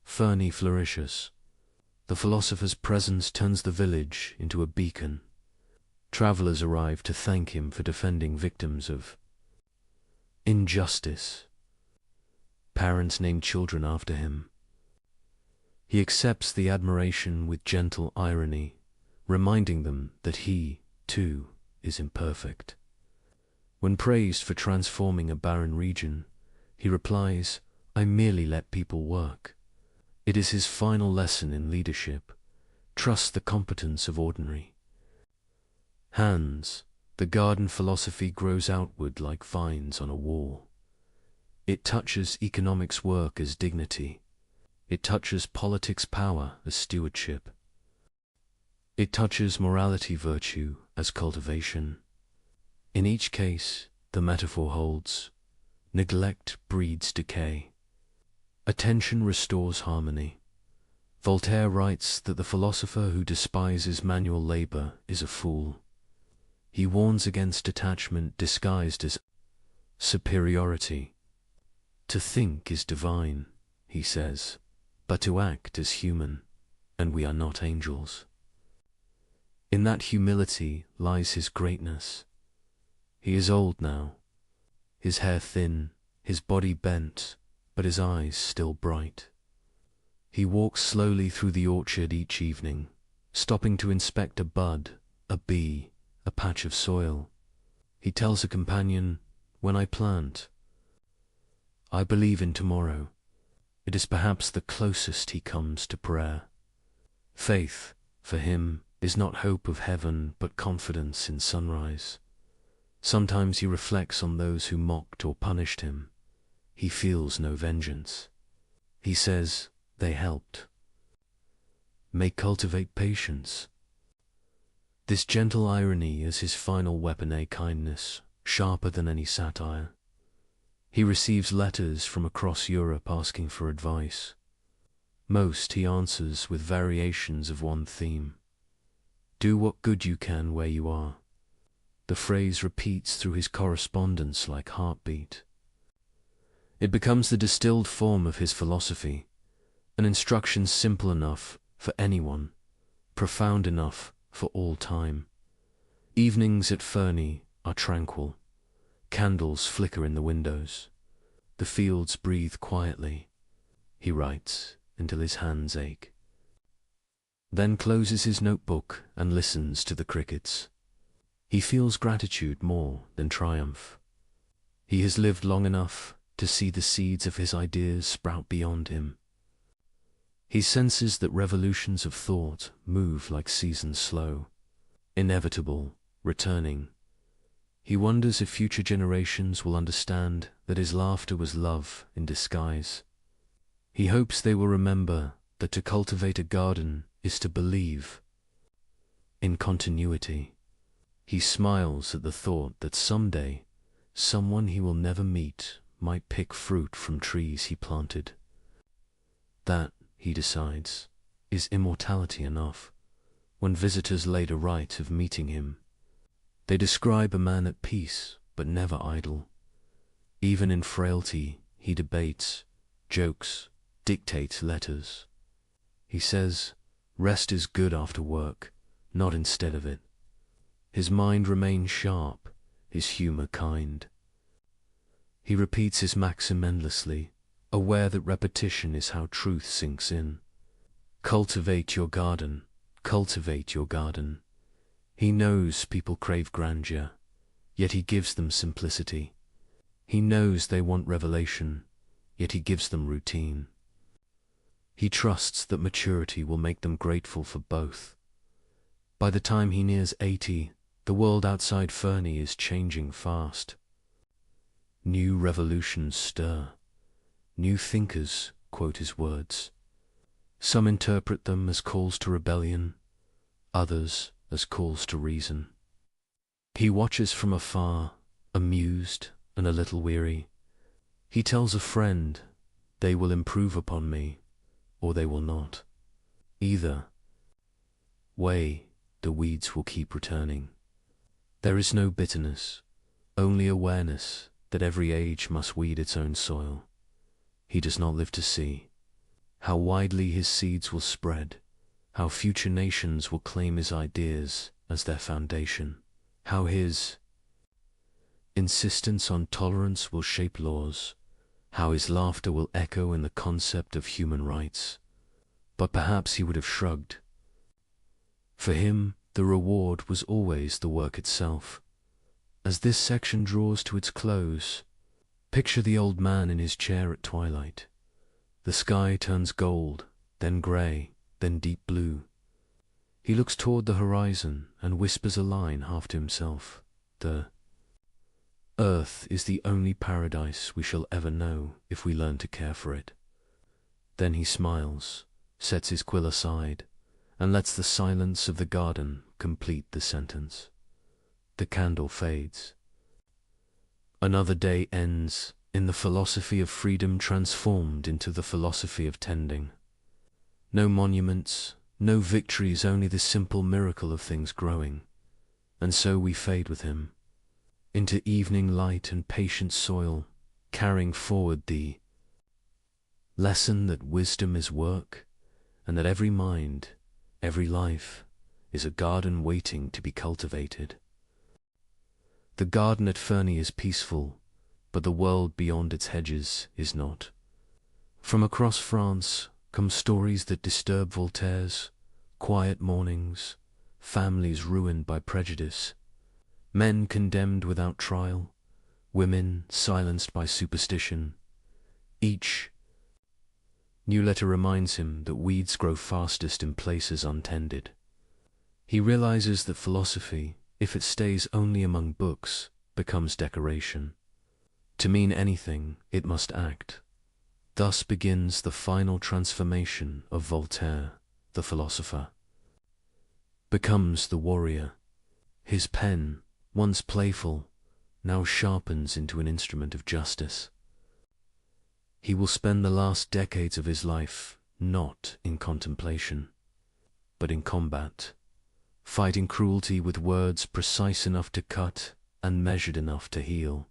Fernie flourishes. The philosopher's presence turns the village into a beacon. Travelers arrive to thank him for defending victims of injustice. Parents name children after him. He accepts the admiration with gentle irony, reminding them that he, too, is imperfect. When praised for transforming a barren region, he replies, "I merely let people work." It is his final lesson in leadership. Trust the competence of ordinary hands. The garden philosophy grows outward like vines on a wall. It touches economics work as dignity. It touches politics power as stewardship. It touches morality virtue as cultivation. In each case, the metaphor holds: neglect breeds decay. Attention restores harmony. Voltaire writes that the philosopher who despises manual labor is a fool. He warns against detachment disguised as superiority. To think is divine, he says, but to act is human, and we are not angels. In that humility lies his greatness. He is old now, his hair thin, his body bent, but his eyes still bright. He walks slowly through the orchard each evening, stopping to inspect a bud, a bee, a patch of soil. He tells a companion, "When I plant, I believe in tomorrow." It is perhaps the closest he comes to prayer. Faith, for him, is not hope of heaven, but confidence in sunrise. Sometimes he reflects on those who mocked or punished him. He feels no vengeance. He says, "They helped." May cultivate patience. This gentle irony is his final weapon, a kindness, sharper than any satire. He receives letters from across Europe asking for advice. Most he answers with variations of one theme. Do what good you can where you are. The phrase repeats through his correspondence like heartbeat. It becomes the distilled form of his philosophy, an instruction simple enough for anyone, profound enough for all time. Evenings at Fernie are tranquil. Candles flicker in the windows. The fields breathe quietly. He writes until his hands ache. Then closes his notebook and listens to the crickets. He feels gratitude more than triumph. He has lived long enough to see the seeds of his ideas sprout beyond him. He senses that revolutions of thought move like seasons slow, inevitable, returning. He wonders if future generations will understand that his laughter was love in disguise. He hopes they will remember that to cultivate a garden is to believe in continuity. He smiles at the thought that someday, someone he will never meet might pick fruit from trees he planted. That, he decides, is immortality enough. When visitors later write of meeting him, they describe a man at peace, but never idle. Even in frailty, he debates, jokes, dictates letters. He says, rest is good after work, not instead of it. His mind remains sharp, his humor kind. He repeats his maxim endlessly, aware that repetition is how truth sinks in. Cultivate your garden, cultivate your garden. He knows people crave grandeur, yet he gives them simplicity. He knows they want revelation, yet he gives them routine. He trusts that maturity will make them grateful for both. By the time he nears 80, the world outside Fernie is changing fast. New revolutions stir. New thinkers quote his words. Some interpret them as calls to rebellion, others as calls to reason. He watches from afar, amused and a little weary. He tells a friend, they will improve upon me, or they will not. Either way, the weeds will keep returning. There is no bitterness, only awareness that every age must weed its own soil. He does not live to see how widely his seeds will spread, how future nations will claim his ideas as their foundation, how his insistence on tolerance will shape laws, how his laughter will echo in the concept of human rights. But perhaps he would have shrugged. For him, the reward was always the work itself. As this section draws to its close, picture the old man in his chair at twilight. The sky turns gold, then grey, then deep blue. He looks toward the horizon and whispers a line half to himself. The earth is the only paradise we shall ever know if we learn to care for it. Then he smiles, sets his quill aside, and lets the silence of the garden complete the sentence. The candle fades. Another day ends in the philosophy of freedom transformed into the philosophy of tending. No monuments, no victories, only the simple miracle of things growing. And so we fade with him, into evening light and patient soil, carrying forward the lesson that wisdom is work, and that every mind, every life, is a garden waiting to be cultivated. The garden at Fernie is peaceful, but the world beyond its hedges is not. From across France come stories that disturb Voltaire's quiet mornings, families ruined by prejudice, men condemned without trial, women silenced by superstition. Each new letter reminds him that weeds grow fastest in places untended. He realizes that philosophy, if it stays only among books, becomes decoration. To mean anything, it must act. Thus begins the final transformation of Voltaire, the philosopher. Becomes the warrior. His pen, once playful, now sharpens into an instrument of justice. He will spend the last decades of his life not in contemplation, but in combat, fighting cruelty with words precise enough to cut and measured enough to heal.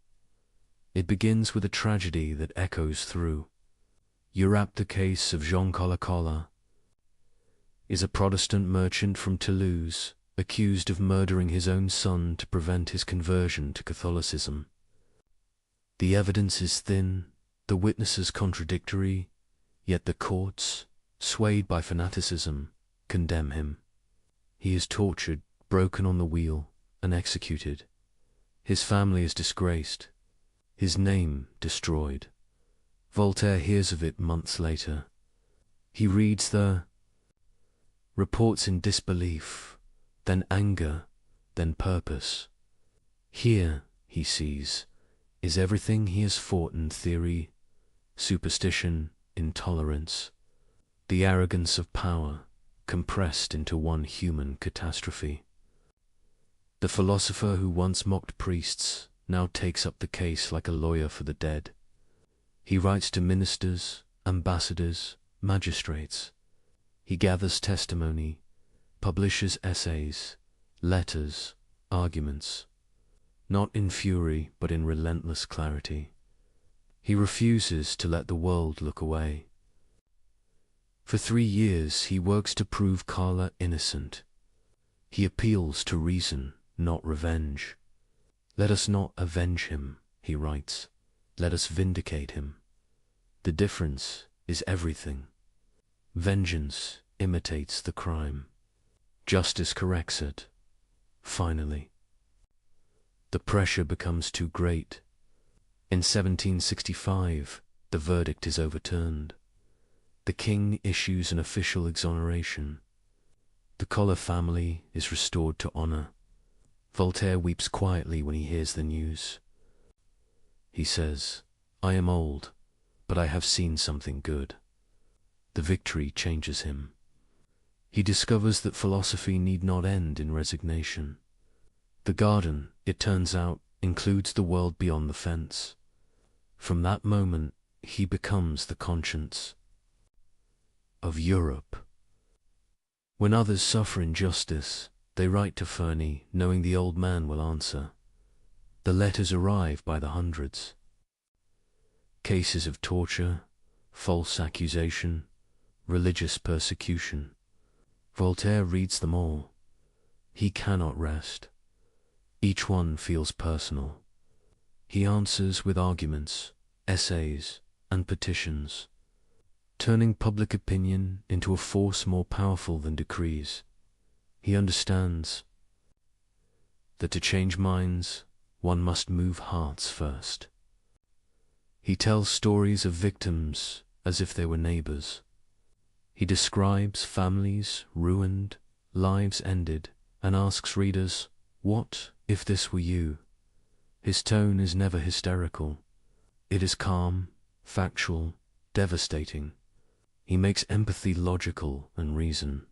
It begins with a tragedy that echoes through. Europe, the case of Jean Cola is a Protestant merchant from Toulouse, accused of murdering his own son to prevent his conversion to Catholicism. The evidence is thin, the witnesses contradictory, yet the courts, swayed by fanaticism, condemn him. He is tortured, broken on the wheel, and executed. His family is disgraced, his name destroyed. Voltaire hears of it months later. He reads the reports in disbelief, then anger, then purpose. Here, he sees, is everything he has fought in theory, superstition, intolerance, the arrogance of power, compressed into one human catastrophe. The philosopher who once mocked priests now takes up the case like a lawyer for the dead. He writes to ministers, ambassadors, magistrates. He gathers testimony, publishes essays, letters, arguments, not in fury but in relentless clarity. He refuses to let the world look away. For 3 years he works to prove Carla innocent. He appeals to reason, not revenge. Let us not avenge him, he writes. Let us vindicate him. The difference is everything. Vengeance imitates the crime. Justice corrects it. Finally, the pressure becomes too great. In 1765, the verdict is overturned. The king issues an official exoneration. The Collar family is restored to honor. Voltaire weeps quietly when he hears the news. He says, "I am old, but I have seen something good." The victory changes him. He discovers that philosophy need not end in resignation. The garden, it turns out, includes the world beyond the fence. From that moment, he becomes the conscience of Europe. When others suffer injustice, they write to Ferney, knowing the old man will answer. The letters arrive by the hundreds. Cases of torture, false accusation, religious persecution. Voltaire reads them all. He cannot rest. Each one feels personal. He answers with arguments, essays, and petitions, turning public opinion into a force more powerful than decrees. He understands that to change minds, one must move hearts first. He tells stories of victims as if they were neighbors. He describes families ruined, lives ended, and asks readers, "What if this were you?" His tone is never hysterical. It is calm, factual, devastating. He makes empathy logical and reason.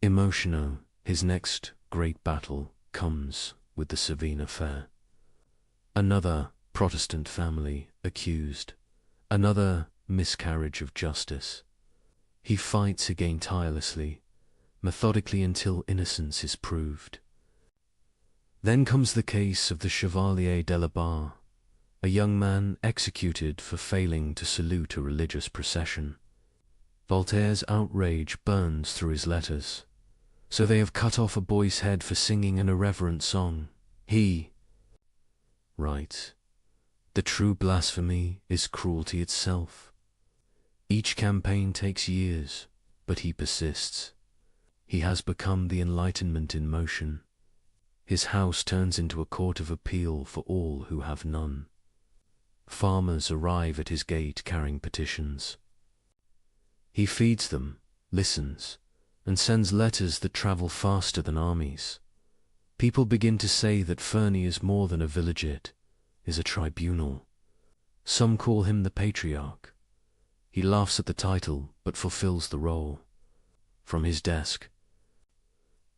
Emotional, his next great battle comes with the Savine affair. Another Protestant family accused, another miscarriage of justice. He fights again tirelessly, methodically until innocence is proved. Then comes the case of the Chevalier de la Barre, a young man executed for failing to salute a religious procession. Voltaire's outrage burns through his letters. So they have cut off a boy's head for singing an irreverent song. He writes, "The true blasphemy is cruelty itself." Each campaign takes years, but he persists. He has become the Enlightenment in motion. His house turns into a court of appeal for all who have none. Farmers arrive at his gate carrying petitions. He feeds them, listens, and sends letters that travel faster than armies. People begin to say that Ferney is more than a villageate, is a tribunal. Some call him the patriarch. He laughs at the title, but fulfills the role. From his desk,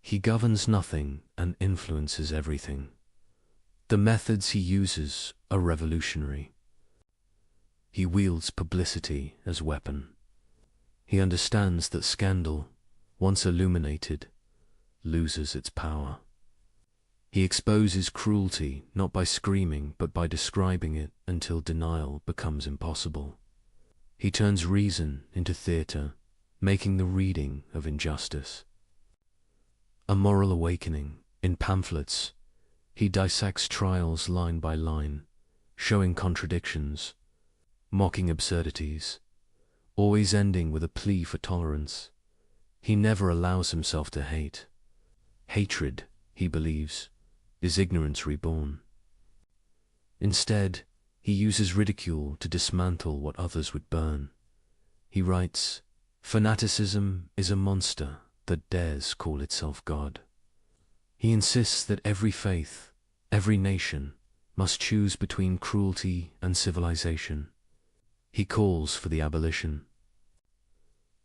he governs nothing and influences everything. The methods he uses are revolutionary. He wields publicity as weapon. He understands that scandal, once illuminated, loses its power. He exposes cruelty not by screaming but by describing it until denial becomes impossible. He turns reason into theatre, making the reading of injustice a moral awakening. In pamphlets, he dissects trials line by line, showing contradictions, mocking absurdities, always ending with a plea for tolerance. He never allows himself to hate. Hatred, he believes, is ignorance reborn. Instead, he uses ridicule to dismantle what others would burn. He writes, "Fanaticism is a monster that dares call itself God." He insists that every faith, every nation, must choose between cruelty and civilization. He calls for the abolition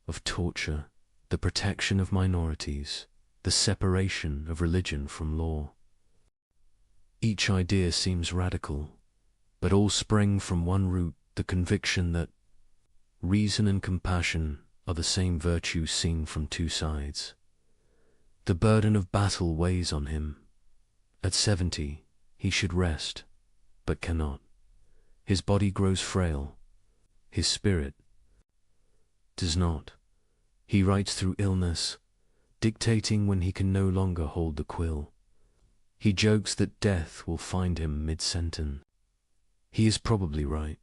of torture, the protection of minorities, the separation of religion from law. Each idea seems radical, but all spring from one root, the conviction that reason and compassion are the same virtues seen from two sides. The burden of battle weighs on him. At 70, he should rest, but cannot. His body grows frail. His spirit does not. He writes through illness, dictating when he can no longer hold the quill. He jokes that death will find him mid-sentence. He is probably right.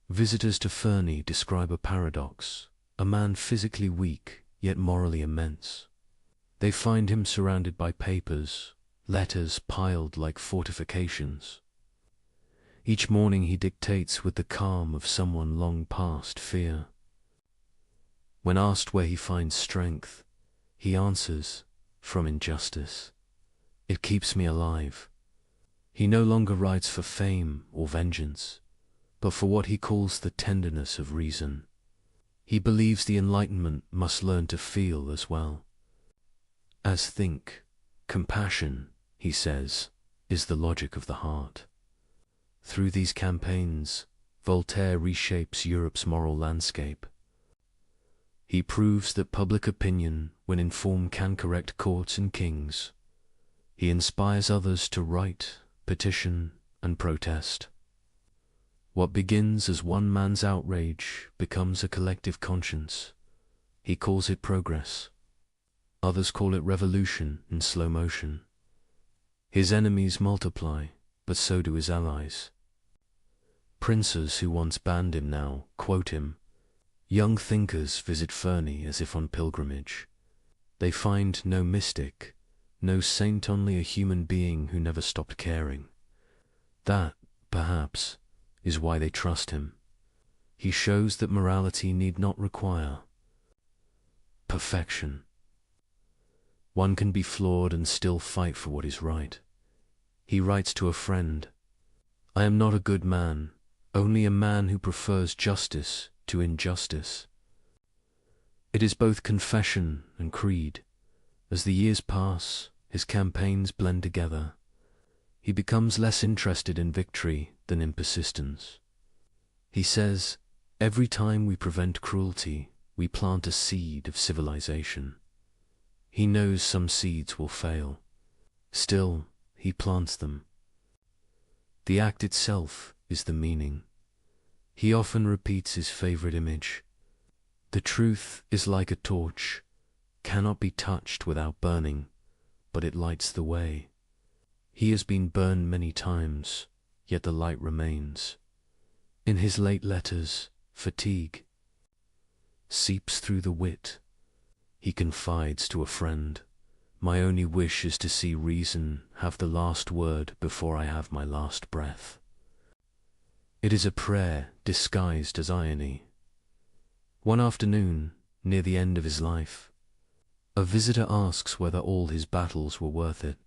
Visitors to Ferney describe a paradox, a man physically weak, yet morally immense. They find him surrounded by papers, letters piled like fortifications. Each morning he dictates with the calm of someone long past fear. When asked where he finds strength, he answers, from injustice. It keeps me alive. He no longer writes for fame or vengeance, but for what he calls the tenderness of reason. He believes the Enlightenment must learn to feel as well as think. Compassion, he says, is the logic of the heart. Through these campaigns, Voltaire reshapes Europe's moral landscape. He proves that public opinion, when informed, can correct courts and kings. He inspires others to write, petition, and protest. What begins as one man's outrage becomes a collective conscience. He calls it progress. Others call it revolution in slow motion. His enemies multiply, but so do his allies. Princes who once banned him now quote him. Young thinkers visit Ferney as if on pilgrimage. They find no mystic, no saint, only a human being who never stopped caring. That, perhaps, is why they trust him. He shows that morality need not require perfection. One can be flawed and still fight for what is right. He writes to a friend, "I am not a good man, only a man who prefers justice to injustice." It is both confession and creed. As the years pass, his campaigns blend together. He becomes less interested in victory than in persistence. He says, "Every time we prevent cruelty, we plant a seed of civilization." He knows some seeds will fail. Still, he plants them. The act itself is the meaning. He often repeats his favorite image. The truth is like a torch, cannot be touched without burning, but it lights the way. He has been burned many times, yet the light remains. In his late letters, fatigue seeps through the wit. He confides to a friend, "My only wish is to see reason have the last word before I have my last breath." It is a prayer disguised as irony. One afternoon, near the end of his life, a visitor asks whether all his battles were worth it.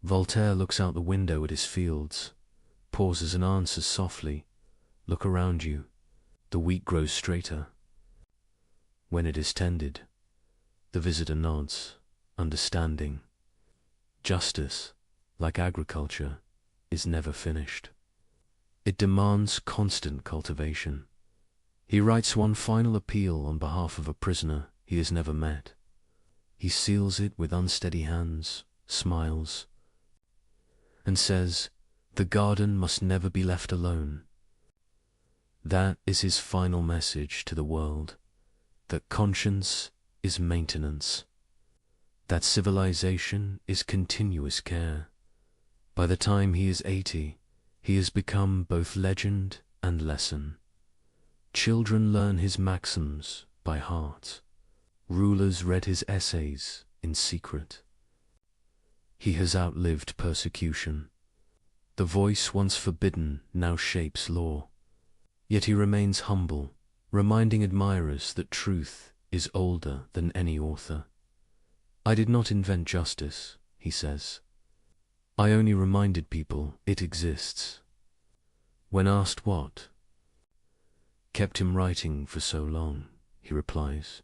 Voltaire looks out the window at his fields, pauses and answers softly, "Look around you. The wheat grows straighter when it is tended." The visitor nods, understanding. Justice, like agriculture, is never finished. It demands constant cultivation. He writes one final appeal on behalf of a prisoner he has never met. He seals it with unsteady hands, smiles, and says, "The garden must never be left alone." That is his final message to the world, that conscience is maintenance, that civilization is continuous care. By the time he is 80, he has become both legend and lesson. Children learn his maxims by heart. Rulers read his essays in secret. He has outlived persecution. The voice once forbidden now shapes law. Yet he remains humble, reminding admirers that truth is older than any author. "I did not invent justice," he says. "I only reminded people it exists." When asked what kept him writing for so long, he replies,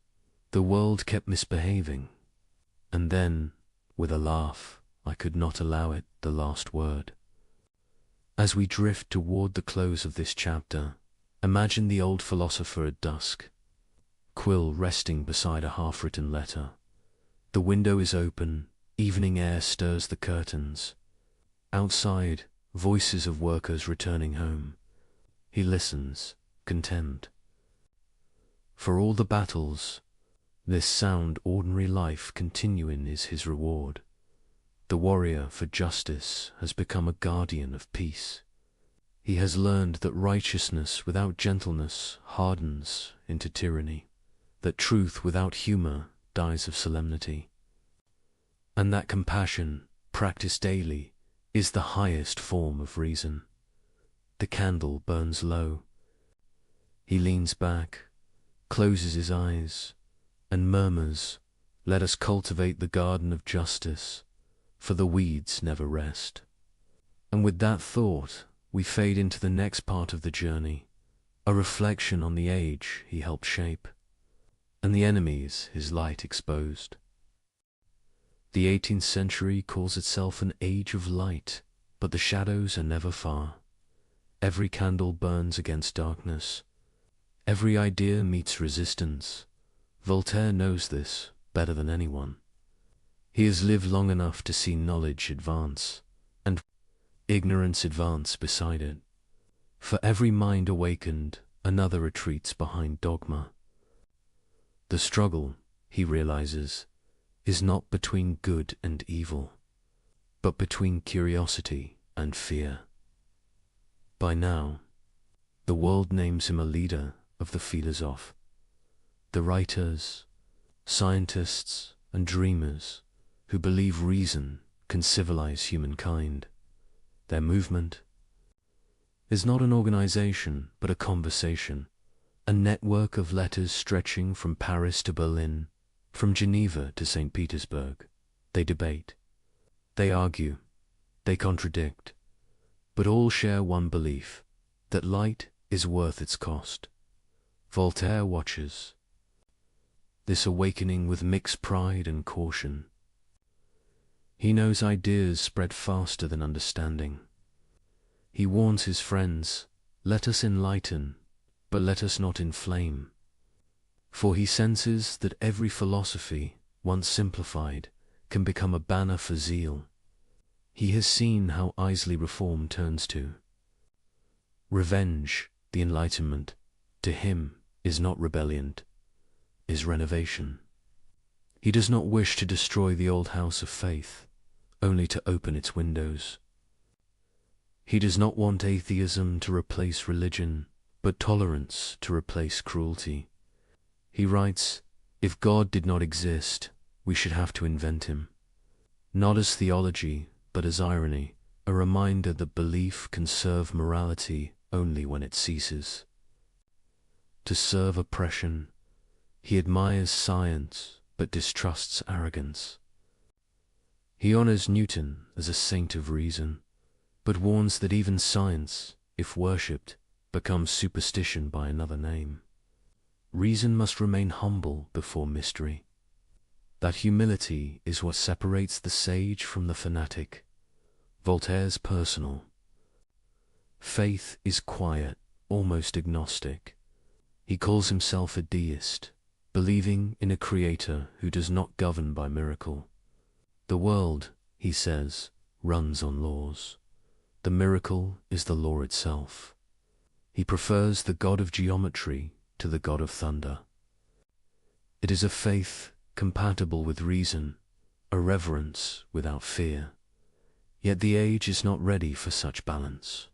"The world kept misbehaving, and then, with a laugh, I could not allow it the last word." As we drift toward the close of this chapter, imagine the old philosopher at dusk, quill resting beside a half-written letter. The window is open, evening air stirs the curtains. Outside, voices of workers returning home. He listens, content. For all the battles, this sound ordinary life continuing is his reward. The warrior for justice has become a guardian of peace. He has learned that righteousness without gentleness hardens into tyranny, that truth without humor dies of solemnity, and that compassion, practiced daily, is the highest form of reason. The candle burns low. He leans back, closes his eyes, and murmurs, "Let us cultivate the garden of justice, for the weeds never rest." And with that thought, we fade into the next part of the journey, a reflection on the age he helped shape, and the enemies his light exposed. The 18th century calls itself an age of light, but the shadows are never far. Every candle burns against darkness. Every idea meets resistance. Voltaire knows this better than anyone. He has lived long enough to see knowledge advance, and ignorance advance beside it. For every mind awakened, another retreats behind dogma. The struggle, he realizes, is not between good and evil, but between curiosity and fear. By now, the world names him a leader of the philosophes, the writers, scientists, and dreamers who believe reason can civilize humankind. Their movement is not an organization, but a conversation, a network of letters stretching from Paris to Berlin, from Geneva to St. Petersburg. They debate, they argue, they contradict, but all share one belief, that light is worth its cost. Voltaire watches this awakening with mixed pride and caution. He knows ideas spread faster than understanding. He warns his friends, "Let us enlighten, but let us not inflame." For he senses that every philosophy, once simplified, can become a banner for zeal. He has seen how easily reform turns to revenge. The Enlightenment, to him, is not rebellion, is renovation. He does not wish to destroy the old house of faith, only to open its windows. He does not want atheism to replace religion, but tolerance to replace cruelty. He writes, "If God did not exist, we should have to invent him." Not as theology, but as irony, a reminder that belief can serve morality only when it ceases to serve oppression. He admires science, but distrusts arrogance. He honors Newton as a saint of reason, but warns that even science, if worshipped, becomes superstition by another name. Reason must remain humble before mystery. That humility is what separates the sage from the fanatic. Voltaire's personal faith is quiet, almost agnostic. He calls himself a deist, believing in a creator who does not govern by miracle. The world, he says, runs on laws. The miracle is the law itself. He prefers the god of geometry to the god of thunder. It is a faith compatible with reason, a reverence without fear. Yet the age is not ready for such balance.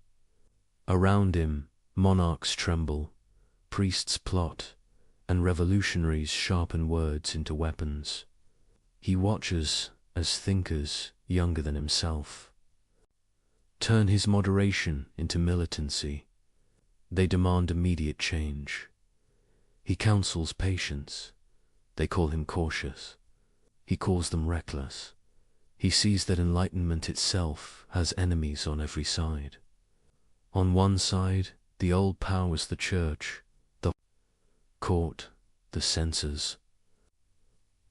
Around him, monarchs tremble, priests plot, and revolutionaries sharpen words into weapons. He watches as thinkers younger than himself turn his moderation into militancy. They demand immediate change. He counsels patience. They call him cautious. He calls them reckless. He sees that enlightenment itself has enemies on every side. On one side, the old powers, the church, the court, the censors.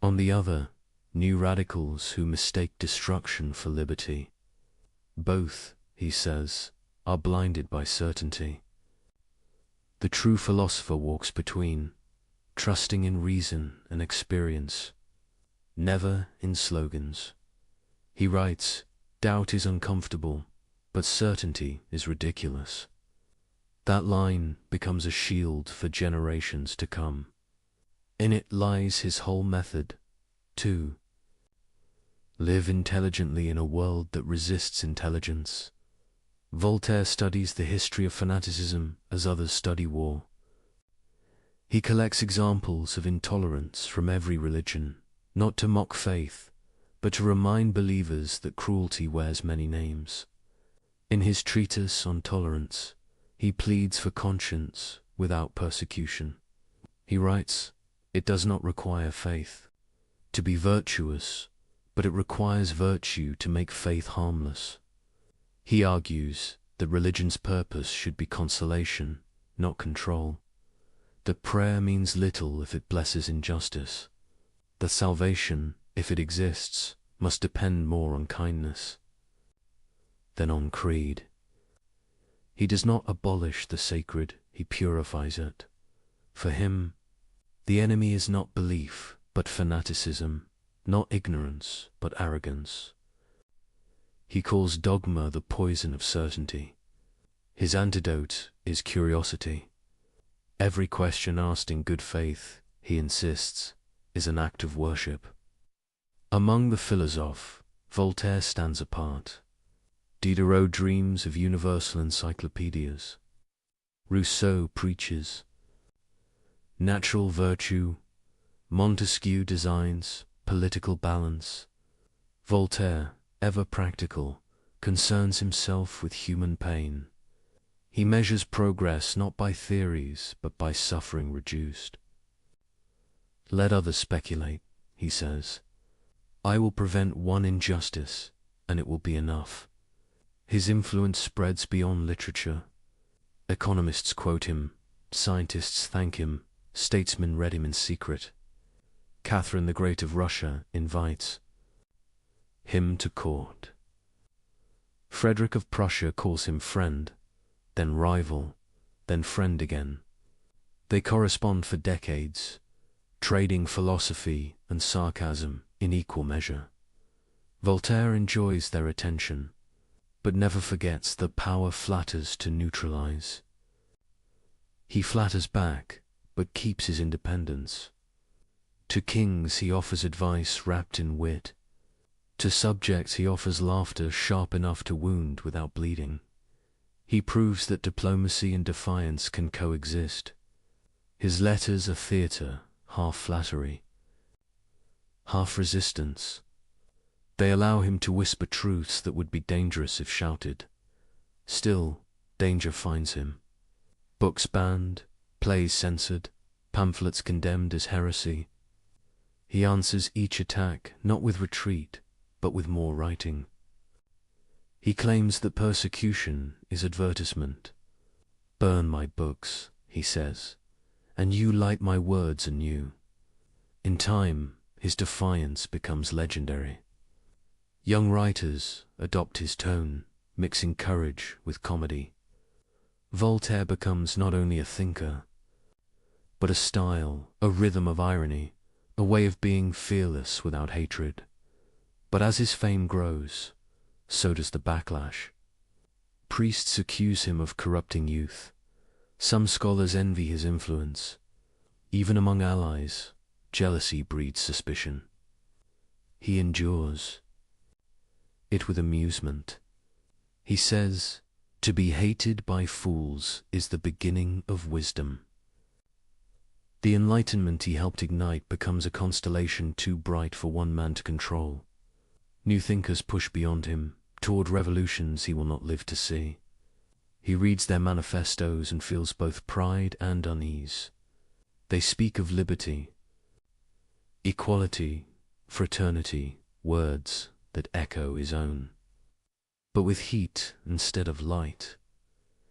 On the other, new radicals who mistake destruction for liberty. Both, he says, are blinded by certainty. The true philosopher walks between, trusting in reason and experience, never in slogans. He writes, "Doubt is uncomfortable, but certainty is ridiculous." That line becomes a shield for generations to come. In it lies his whole method, to live intelligently in a world that resists intelligence. Voltaire studies the history of fanaticism as others study war. He collects examples of intolerance from every religion, not to mock faith, but to remind believers that cruelty wears many names. In his treatise on tolerance, he pleads for conscience without persecution. He writes, "It does not require faith to be virtuous, but it requires virtue to make faith harmless." He argues that religion's purpose should be consolation, not control. That prayer means little if it blesses injustice. That salvation, if it exists, must depend more on kindness than on creed. He does not abolish the sacred, he purifies it. For him, the enemy is not belief, but fanaticism, not ignorance, but arrogance. He calls dogma the poison of certainty. His antidote is curiosity. Every question asked in good faith, he insists, is an act of worship. Among the philosophes, Voltaire stands apart. Diderot dreams of universal encyclopedias. Rousseau preaches natural virtue. Montesquieu designs political balance. Voltaire, ever practical, concerns himself with human pain. He measures progress not by theories, but by suffering reduced. Let others speculate, he says. I will prevent one injustice, and it will be enough. His influence spreads beyond literature. Economists quote him, scientists thank him, statesmen read him in secret. Catherine the Great of Russia invites him to court. Frederick of Prussia calls him friend, then rival, then friend again. They correspond for decades, trading philosophy and sarcasm in equal measure. Voltaire enjoys their attention, but never forgets that power flatters to neutralize. He flatters back, but keeps his independence. To kings he offers advice wrapped in wit. To subjects he offers laughter sharp enough to wound without bleeding. He proves that diplomacy and defiance can coexist. His letters are theatre, half flattery, half resistance. They allow him to whisper truths that would be dangerous if shouted. Still, danger finds him. Books banned, plays censored, pamphlets condemned as heresy. He answers each attack not with retreat, but with more writing. He claims that persecution is advertisement. Burn my books, he says, and you light my words anew. In time, his defiance becomes legendary. Young writers adopt his tone, mixing courage with comedy. Voltaire becomes not only a thinker, but a style, a rhythm of irony, a way of being fearless without hatred. But as his fame grows, so does the backlash. Priests accuse him of corrupting youth. Some scholars envy his influence. Even among allies, jealousy breeds suspicion. He endures it with amusement. He says, "To be hated by fools is the beginning of wisdom." The enlightenment he helped ignite becomes a constellation too bright for one man to control. New thinkers push beyond him, toward revolutions he will not live to see. He reads their manifestos and feels both pride and unease. They speak of liberty, equality, fraternity, words that echo his own. But with heat instead of light.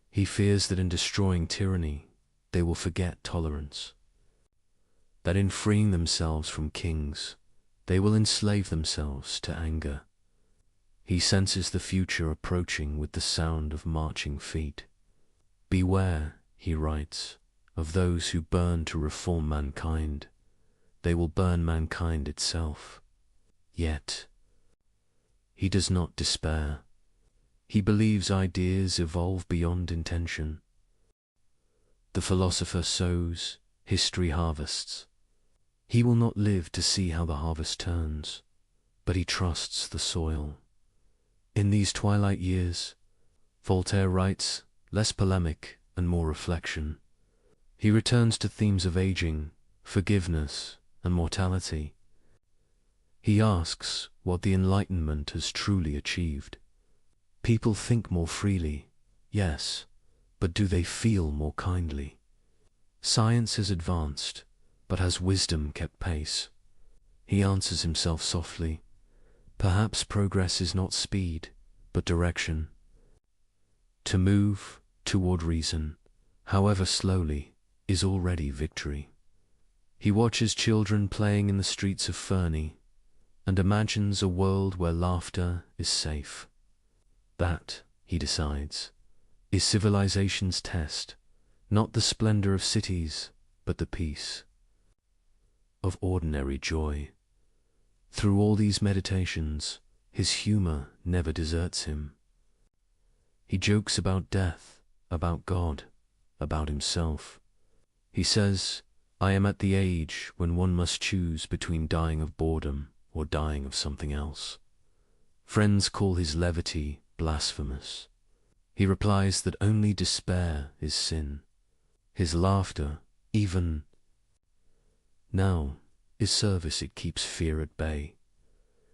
He fears that in destroying tyranny, they will forget tolerance. That in freeing themselves from kings, they will enslave themselves to anger. He senses the future approaching with the sound of marching feet. Beware, he writes, of those who burn to reform mankind. They will burn mankind itself. Yet, he does not despair. He believes ideas evolve beyond intention. The philosopher sows, history harvests. He will not live to see how the harvest turns, but he trusts the soil. In these twilight years, Voltaire writes, less polemic and more reflection. He returns to themes of aging, forgiveness, and mortality. He asks what the Enlightenment has truly achieved. People think more freely, yes, but do they feel more kindly? Science has advanced, but has wisdom kept pace? He answers himself softly, perhaps progress is not speed, but direction. To move toward reason, however slowly, is already victory. He watches children playing in the streets of Fernie, and imagines a world where laughter is safe. That, he decides, is civilization's test, not the splendor of cities, but the peace of ordinary joy. Through all these meditations, his humor never deserts him. He jokes about death, about God, about himself. He says, I am at the age when one must choose between dying of boredom or dying of something else. Friends call his levity blasphemous. He replies that only despair is sin. His laughter, even now, is service. It keeps fear at bay.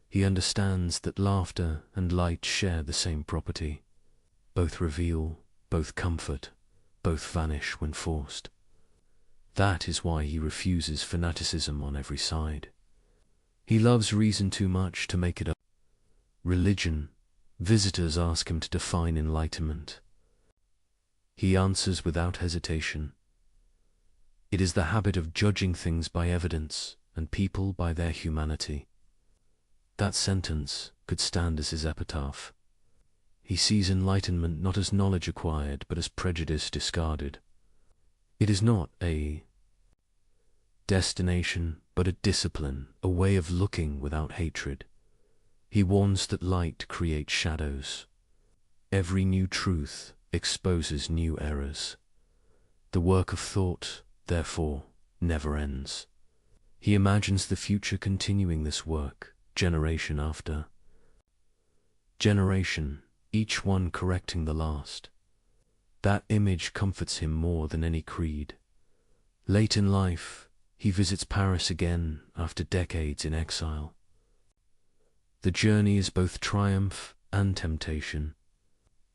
He understands that laughter and light share the same property. Both reveal, both comfort, both vanish when forced. That is why he refuses fanaticism on every side. He loves reason too much to make it a religion. Visitors ask him to define enlightenment. He answers without hesitation. It is the habit of judging things by evidence and people by their humanity. That sentence could stand as his epitaph. He sees enlightenment not as knowledge acquired, but as prejudice discarded. It is not a destination, but a discipline, a way of looking without hatred. He warns that light creates shadows. Every new truth exposes new errors. The work of thought, therefore, never ends. He imagines the future continuing this work, generation after generation, each one correcting the last. That image comforts him more than any creed. Late in life, he visits Paris again after decades in exile. The journey is both triumph and temptation.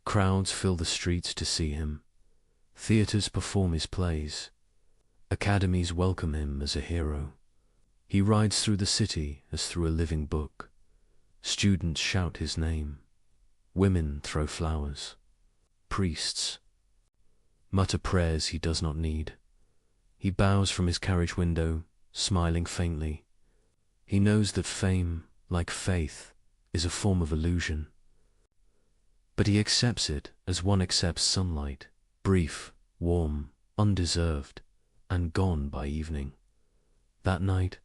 Crowds fill the streets to see him. Theaters perform his plays. Academies welcome him as a hero. He rides through the city as through a living book. Students shout his name. Women throw flowers. Priests mutter prayers he does not need. He bows from his carriage window, smiling faintly. He knows that fame, like faith, is a form of illusion. But he accepts it as one accepts sunlight, brief, warm, undeserved, and gone by evening. That night,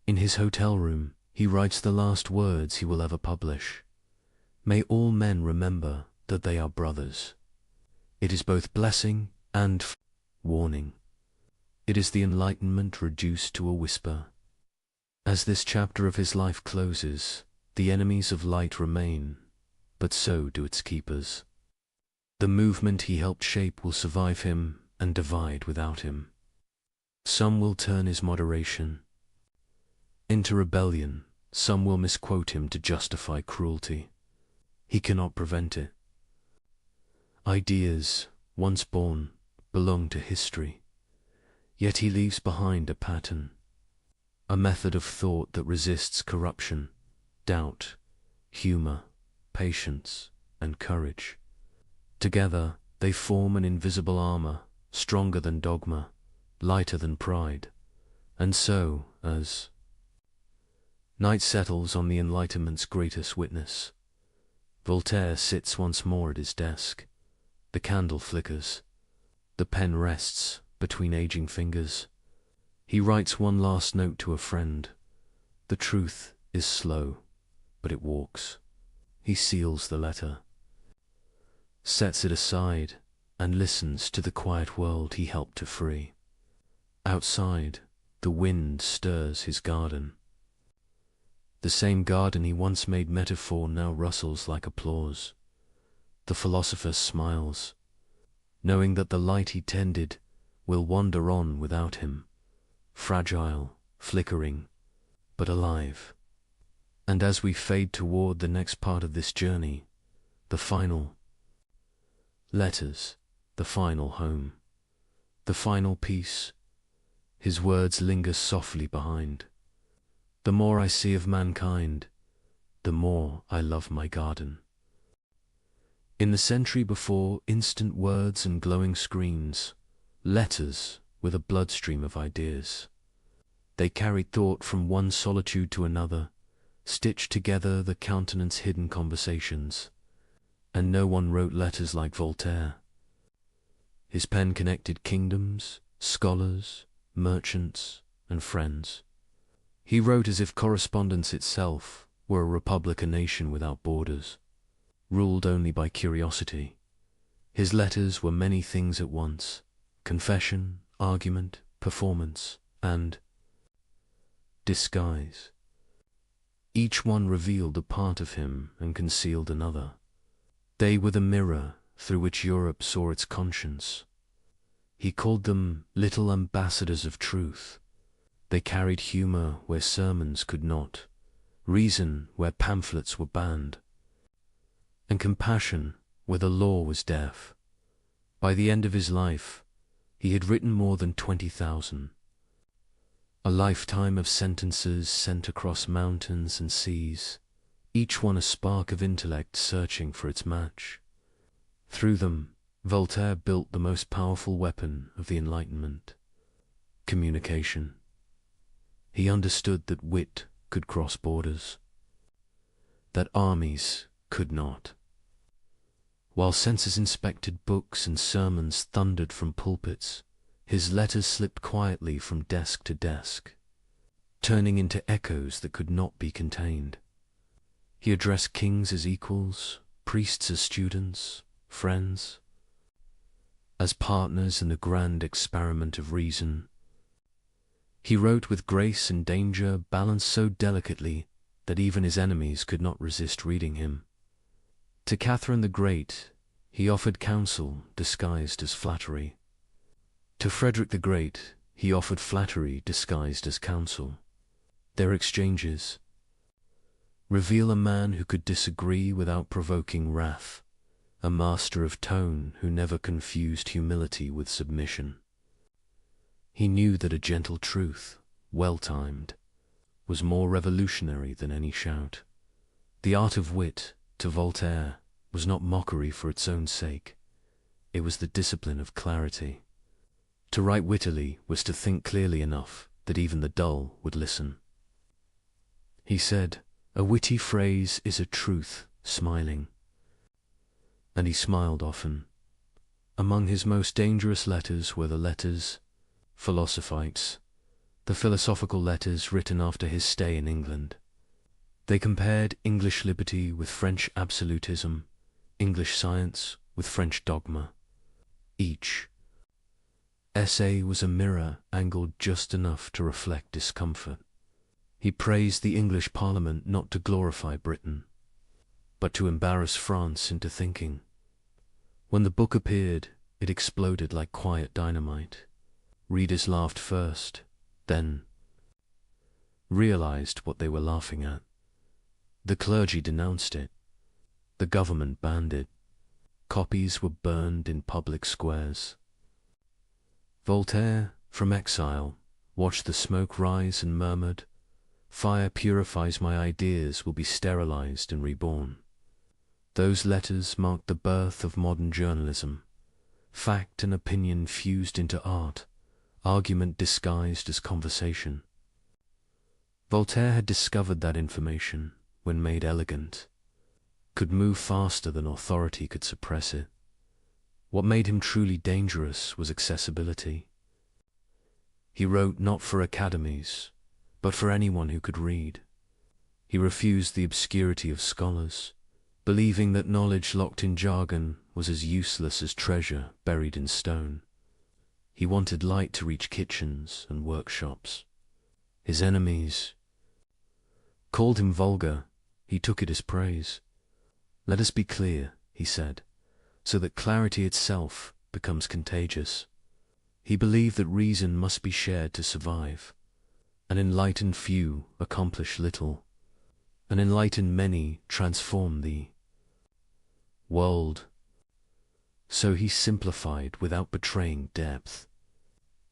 in his hotel room, he writes the last words he will ever publish. May all men remember that they are brothers. It is both blessing and warning. It is the enlightenment reduced to a whisper. As this chapter of his life closes, the enemies of light remain, but so do its keepers. The movement he helped shape will survive him and divide without him. Some will turn his moderation into rebellion, some will misquote him to justify cruelty. He cannot prevent it. Ideas, once born, belong to history. Yet he leaves behind a pattern, a method of thought that resists corruption, doubt, humor, patience, and courage. Together, they form an invisible armor, stronger than dogma, lighter than pride. And so, as night settles on the Enlightenment's greatest witness, Voltaire sits once more at his desk. The candle flickers. The pen rests between aging fingers. He writes one last note to a friend. The truth is slow, but it walks. He seals the letter, sets it aside, and listens to the quiet world he helped to free. Outside, the wind stirs his garden. The same garden he once made metaphor now rustles like applause. The philosopher smiles, knowing that the light he tended will wander on without him, fragile, flickering, but alive. And as we fade toward the next part of this journey, the final letters, the final home, the final peace, his words linger softly behind. The more I see of mankind, the more I love my garden. In the century before instant words and glowing screens, letters with a bloodstream of ideas. They carried thought from one solitude to another, stitched together the countenance-hidden conversations, and no one wrote letters like Voltaire. His pen connected kingdoms, scholars, merchants, and friends. He wrote as if correspondence itself were a republic, a nation without borders, ruled only by curiosity. His letters were many things at once: confession, argument, performance, and disguise. Each one revealed a part of him and concealed another. They were the mirror through which Europe saw its conscience. He called them little ambassadors of truth. They carried humor where sermons could not, reason where pamphlets were banned, and compassion where the law was deaf. By the end of his life, he had written more than 20,000. A lifetime of sentences sent across mountains and seas, each one a spark of intellect searching for its match. Through them, Voltaire built the most powerful weapon of the Enlightenment: communication. He understood that wit could cross borders, that armies could not. While census-inspected books and sermons thundered from pulpits, his letters slipped quietly from desk to desk, turning into echoes that could not be contained. He addressed kings as equals, priests as students, friends as partners in the grand experiment of reason. He wrote with grace and danger balanced so delicately that even his enemies could not resist reading him. To Catherine the Great, he offered counsel disguised as flattery. To Frederick the Great, he offered flattery disguised as counsel. Their exchanges reveal a man who could disagree without provoking wrath, a master of tone who never confused humility with submission. He knew that a gentle truth, well-timed, was more revolutionary than any shout. The art of wit, to Voltaire, was not mockery for its own sake. It was the discipline of clarity. To write wittily was to think clearly enough that even the dull would listen. He said, "A witty phrase is a truth smiling." And he smiled often. Among his most dangerous letters were the letters Philosophites, the philosophical letters written after his stay in England. They compared English liberty with French absolutism, English science with French dogma. Each essay was a mirror angled just enough to reflect discomfort. He praised the English Parliament not to glorify Britain, but to embarrass France into thinking. When the book appeared, it exploded like quiet dynamite. Readers laughed first, then realized what they were laughing at. The clergy denounced it. The government banned it. Copies were burned in public squares. Voltaire, from exile, watched the smoke rise and murmured, "Fire purifies my ideas, will be sterilized and reborn." Those letters marked the birth of modern journalism. Fact and opinion fused into art, argument disguised as conversation. Voltaire had discovered that information, when made elegant, could move faster than authority could suppress it. What made him truly dangerous was accessibility. He wrote not for academies, but for anyone who could read. He refused the obscurity of scholars, believing that knowledge locked in jargon was as useless as treasure buried in stone. He wanted light to reach kitchens and workshops. His enemies called him vulgar. He took it as praise. "Let us be clear," he said, "so that clarity itself becomes contagious." He believed that reason must be shared to survive. An enlightened few accomplish little. An enlightened many transform the world. So he simplified without betraying depth.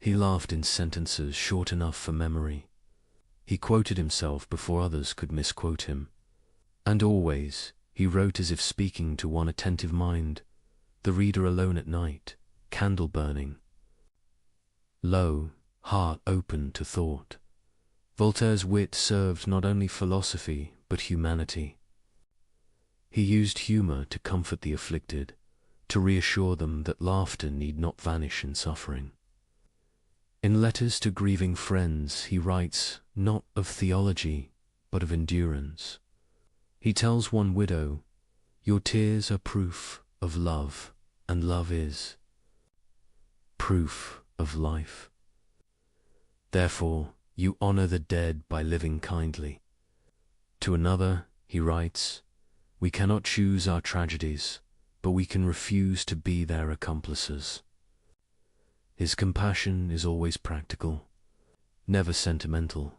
He laughed in sentences short enough for memory. He quoted himself before others could misquote him. And always, he wrote as if speaking to one attentive mind, the reader alone at night, candle burning. Lo, heart open to thought. Voltaire's wit served not only philosophy, but humanity. He used humor to comfort the afflicted, to reassure them that laughter need not vanish in suffering. In letters to grieving friends, he writes not of theology, but of endurance. He tells one widow, "Your tears are proof of love, and love is proof of life. Therefore, you honor the dead by living kindly." To another, he writes, "We cannot choose our tragedies, but we can refuse to be their accomplices." His compassion is always practical, never sentimental.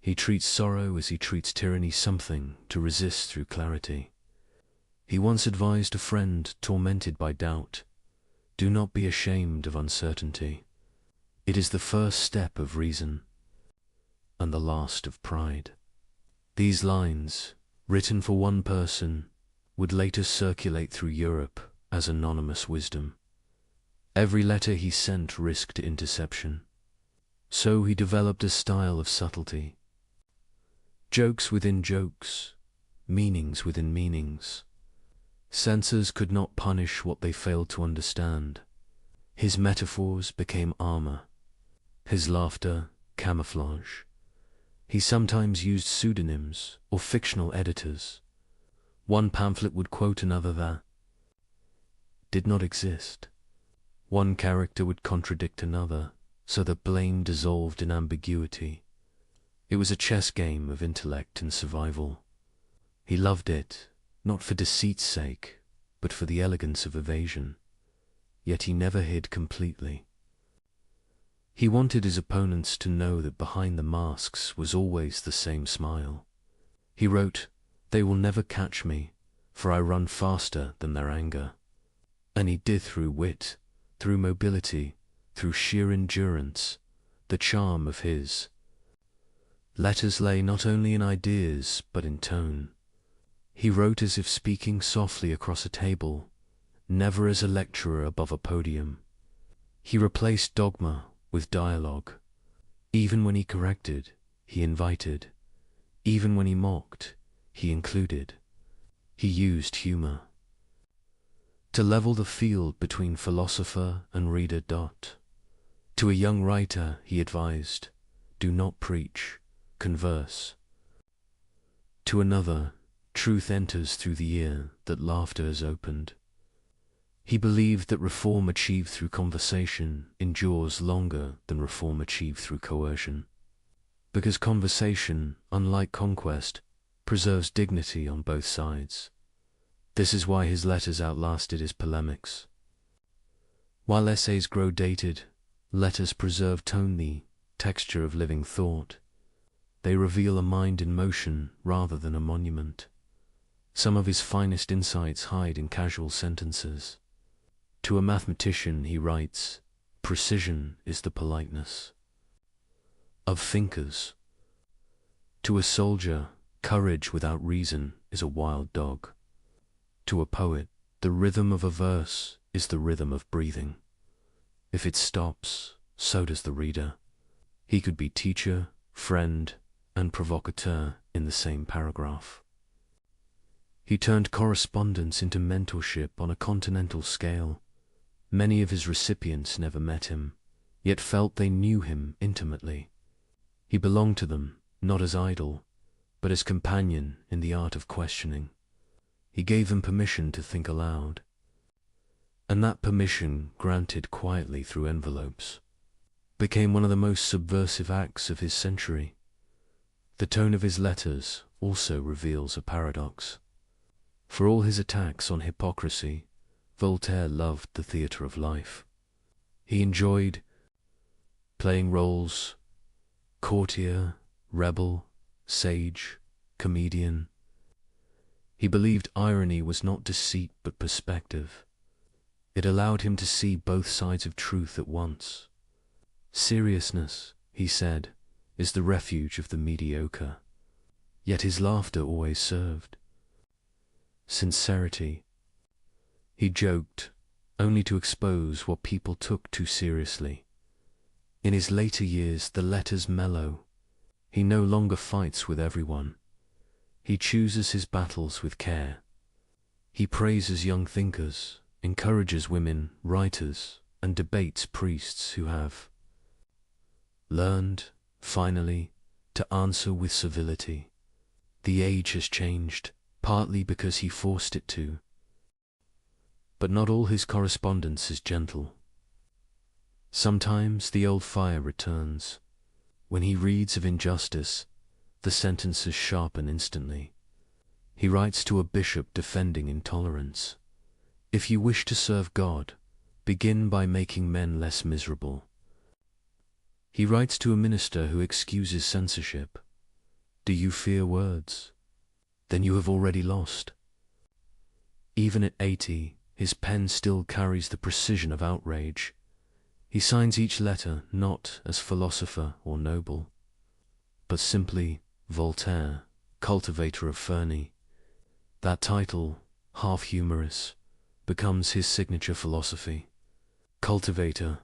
He treats sorrow as he treats tyranny, something to resist through clarity. He once advised a friend tormented by doubt, "Do not be ashamed of uncertainty. It is the first step of reason, and the last of pride." These lines, written for one person, would later circulate through Europe as anonymous wisdom. Every letter he sent risked interception. So he developed a style of subtlety. Jokes within jokes, meanings within meanings. Censors could not punish what they failed to understand. His metaphors became armor, his laughter camouflage. He sometimes used pseudonyms or fictional editors. One pamphlet would quote another that did not exist. One character would contradict another, so that blame dissolved in ambiguity. It was a chess game of intellect and survival. He loved it, not for deceit's sake, but for the elegance of evasion. Yet he never hid completely. He wanted his opponents to know that behind the masks was always the same smile. He wrote, "They will never catch me, for I run faster than their anger." And he did through wit, through mobility, through sheer endurance. The charm of his letters lay not only in ideas, but in tone. He wrote as if speaking softly across a table, never as a lecturer above a podium. He replaced dogma with dialogue. Even when he corrected, he invited. Even when he mocked, he included. He used humor to level the field between philosopher and reader. To a young writer, he advised, "Do not preach, converse." To another, truth enters through the ear that laughter has opened. He believed that reform achieved through conversation endures longer than reform achieved through coercion. Because conversation, unlike conquest, preserves dignity on both sides. This is why his letters outlasted his polemics. While essays grow dated, letters preserve tone, the texture of living thought. They reveal a mind in motion rather than a monument. Some of his finest insights hide in casual sentences. To a mathematician, he writes, "Precision is the politeness of thinkers." To a soldier, courage without reason is a wild dog. To a poet, the rhythm of a verse is the rhythm of breathing. If it stops, so does the reader. He could be teacher, friend, and provocateur in the same paragraph. He turned correspondence into mentorship on a continental scale. Many of his recipients never met him, yet felt they knew him intimately. He belonged to them, not as idol, but as companion in the art of questioning. He gave them permission to think aloud, and that permission, granted quietly through envelopes, became one of the most subversive acts of his century. The tone of his letters also reveals a paradox. For all his attacks on hypocrisy, Voltaire loved the theatre of life. He enjoyed playing roles: courtier, rebel, sage, comedian. He believed irony was not deceit but perspective. It allowed him to see both sides of truth at once. Seriousness, he said, is the refuge of the mediocre. Yet his laughter always served. Sincerity. He joked, only to expose what people took too seriously. In his later years, the letters mellow. He no longer fights with everyone. He chooses his battles with care. He praises young thinkers, encourages women, writers, and debates priests who have learned, finally, to answer with civility. The age has changed, partly because he forced it to. But not all his correspondence is gentle. Sometimes the old fire returns. When he reads of injustice, the sentences sharpen instantly. He writes to a bishop defending intolerance. If you wish to serve God, begin by making men less miserable. He writes to a minister who excuses censorship. Do you fear words? Then you have already lost. Even at 80, his pen still carries the precision of outrage. He signs each letter not as philosopher or noble, but simply Voltaire, cultivator of Ferney. That title, half humorous, becomes his signature philosophy. Cultivator,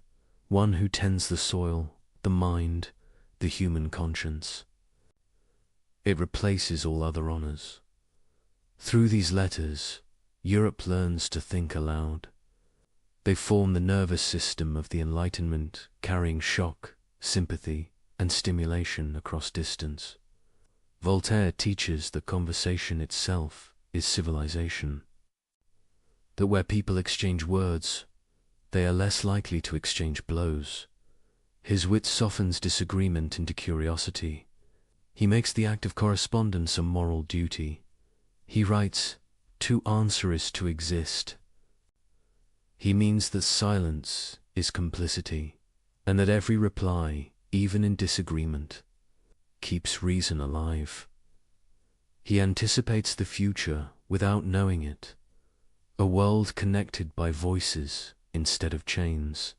one who tends the soil, the mind, the human conscience. It replaces all other honors. Through these letters, Europe learns to think aloud. They form the nervous system of the Enlightenment, carrying shock, sympathy, and stimulation across distance. Voltaire teaches that conversation itself is civilization. That where people exchange words, they are less likely to exchange blows. His wit softens disagreement into curiosity. He makes the act of correspondence a moral duty. He writes, "To answer is to exist." He means that silence is complicity, and that every reply, even in disagreement, keeps reason alive. He anticipates the future without knowing it, a world connected by voices instead of chains,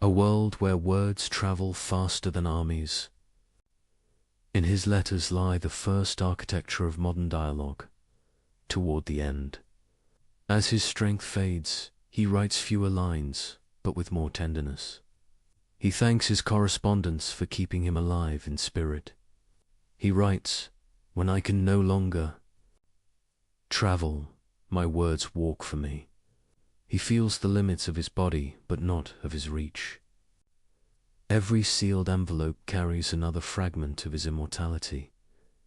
a world where words travel faster than armies. In his letters lie the first architecture of modern dialogue, toward the end. As his strength fades, he writes fewer lines, but with more tenderness. He thanks his correspondents for keeping him alive in spirit. He writes, "When I can no longer travel, my words walk for me." He feels the limits of his body, but not of his reach. Every sealed envelope carries another fragment of his immortality.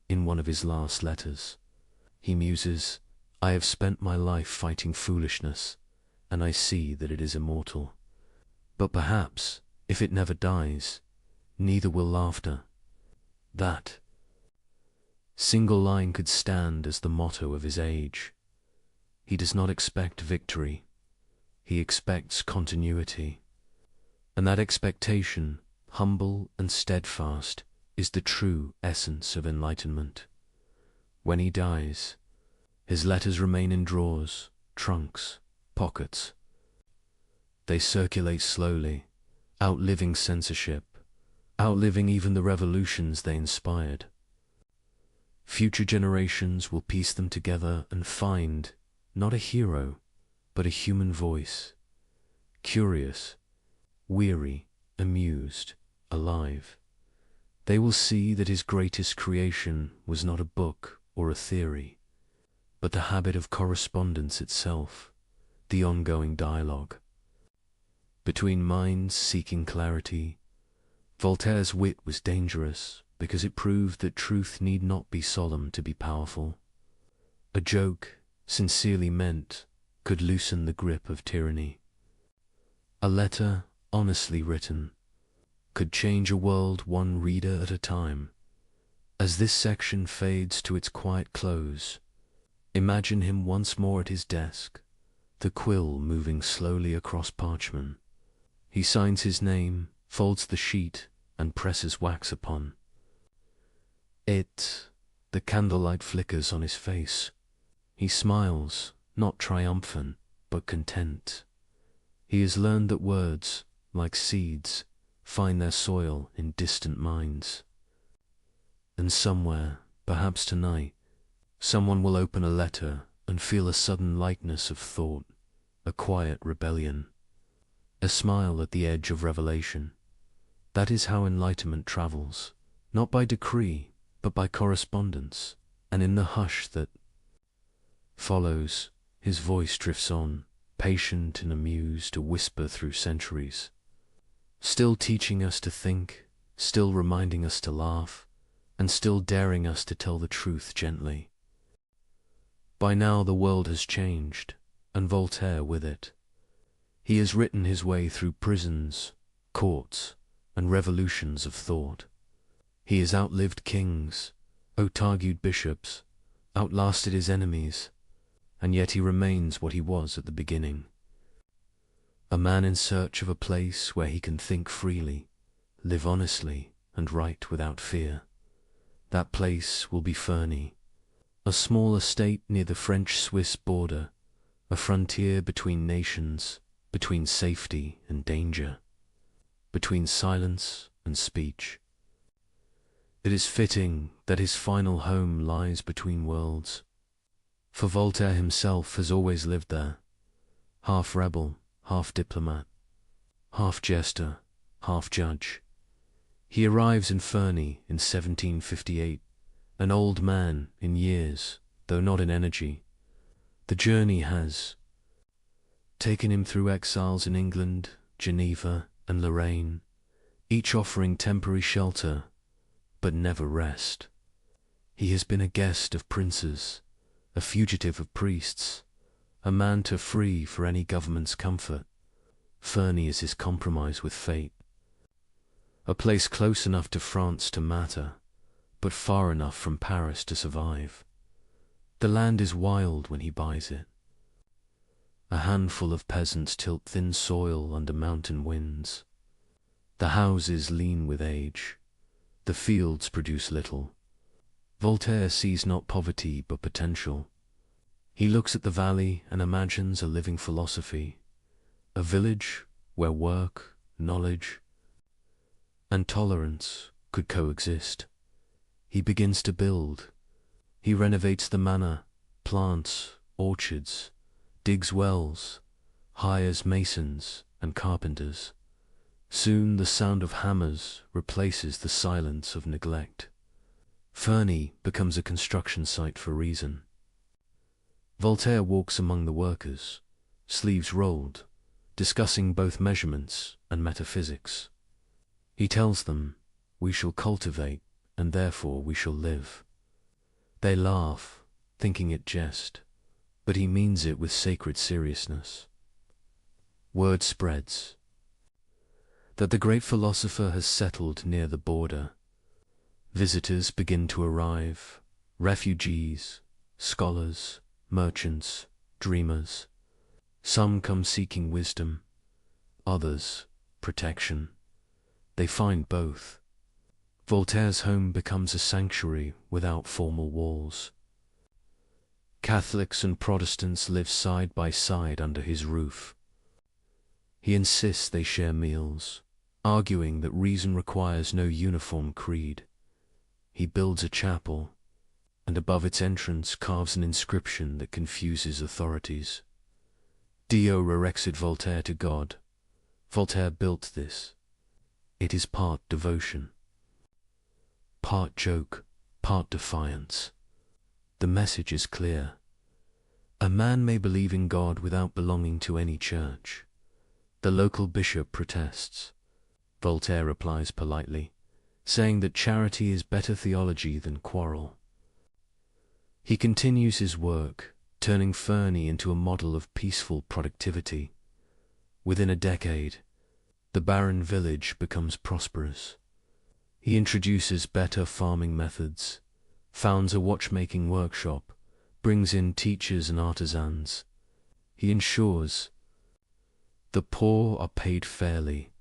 In one of his last letters, he muses, "I have spent my life fighting foolishness, and I see that it is immortal. But perhaps, if it never dies, neither will laughter." That single line could stand as the motto of his age. He does not expect victory. He expects continuity. And that expectation, humble and steadfast, is the true essence of enlightenment. When he dies, his letters remain in drawers, trunks, pockets. They circulate slowly, outliving censorship, outliving even the revolutions they inspired. Future generations will piece them together and find not a hero, but a human voice, curious, weary, amused, alive. They will see that his greatest creation was not a book or a theory, but the habit of correspondence itself, the ongoing dialogue. Between minds seeking clarity, Voltaire's wit was dangerous because it proved that truth need not be solemn to be powerful. A joke, sincerely meant, could loosen the grip of tyranny. A letter, honestly written, could change a world one reader at a time. As this section fades to its quiet close, imagine him once more at his desk, the quill moving slowly across parchment. He signs his name, folds the sheet, and presses wax upon it. The candlelight flickers on his face. He smiles, not triumphant, but content. He has learned that words, like seeds, find their soil in distant minds. And somewhere, perhaps tonight, someone will open a letter and feel a sudden lightness of thought, a quiet rebellion, a smile at the edge of revelation. That is how enlightenment travels, not by decree, but by correspondence, and in the hush that follows, his voice drifts on, patient and amused, to whisper through centuries, still teaching us to think, still reminding us to laugh, and still daring us to tell the truth gently. By now the world has changed, and Voltaire with it. He has written his way through prisons, courts, and revolutions of thought. He has outlived kings, out-argued bishops, outlasted his enemies, and yet he remains what he was at the beginning. A man in search of a place where he can think freely, live honestly, and write without fear. That place will be Ferney, a small estate near the French-Swiss border, a frontier between nations, between safety and danger, between silence and speech. It is fitting that his final home lies between worlds, for Voltaire himself has always lived there, half rebel, half diplomat, half jester, half judge. He arrives in Ferney in 1758, an old man in years, though not in energy. The journey has taken him through exiles in England, Geneva, and Lorraine, each offering temporary shelter, but never rest. He has been a guest of princes, a fugitive of priests, a man too free for any government's comfort. Ferney is his compromise with fate. A place close enough to France to matter, but far enough from Paris to survive. The land is wild when he buys it. A handful of peasants tilt thin soil under mountain winds. The houses lean with age. The fields produce little. Voltaire sees not poverty but potential. He looks at the valley and imagines a living philosophy, a village where work, knowledge, and tolerance could coexist. He begins to build. He renovates the manor, plants orchards, digs wells, hires masons and carpenters. Soon the sound of hammers replaces the silence of neglect. Ferney becomes a construction site for reason. Voltaire walks among the workers, sleeves rolled, discussing both measurements and metaphysics. He tells them, "We shall cultivate, and therefore we shall live." They laugh, thinking it jest, but he means it with sacred seriousness. Word spreads that the great philosopher has settled near the border. Visitors begin to arrive, refugees, scholars, merchants, dreamers. Some come seeking wisdom, others protection. They find both. Voltaire's home becomes a sanctuary without formal walls. Catholics and Protestants live side by side under his roof. He insists they share meals, arguing that reason requires no uniform creed. He builds a chapel, and above its entrance carves an inscription that confuses authorities. Dio rerexit Voltaire to God. Voltaire built this. It is part devotion, part joke, part defiance. The message is clear. A man may believe in God without belonging to any church. The local bishop protests. Voltaire replies politely, saying that charity is better theology than quarrel. He continues his work, turning Ferney into a model of peaceful productivity. Within a decade, the barren village becomes prosperous. He introduces better farming methods, founds a watchmaking workshop, brings in teachers and artisans. He ensures the poor are paid fairly,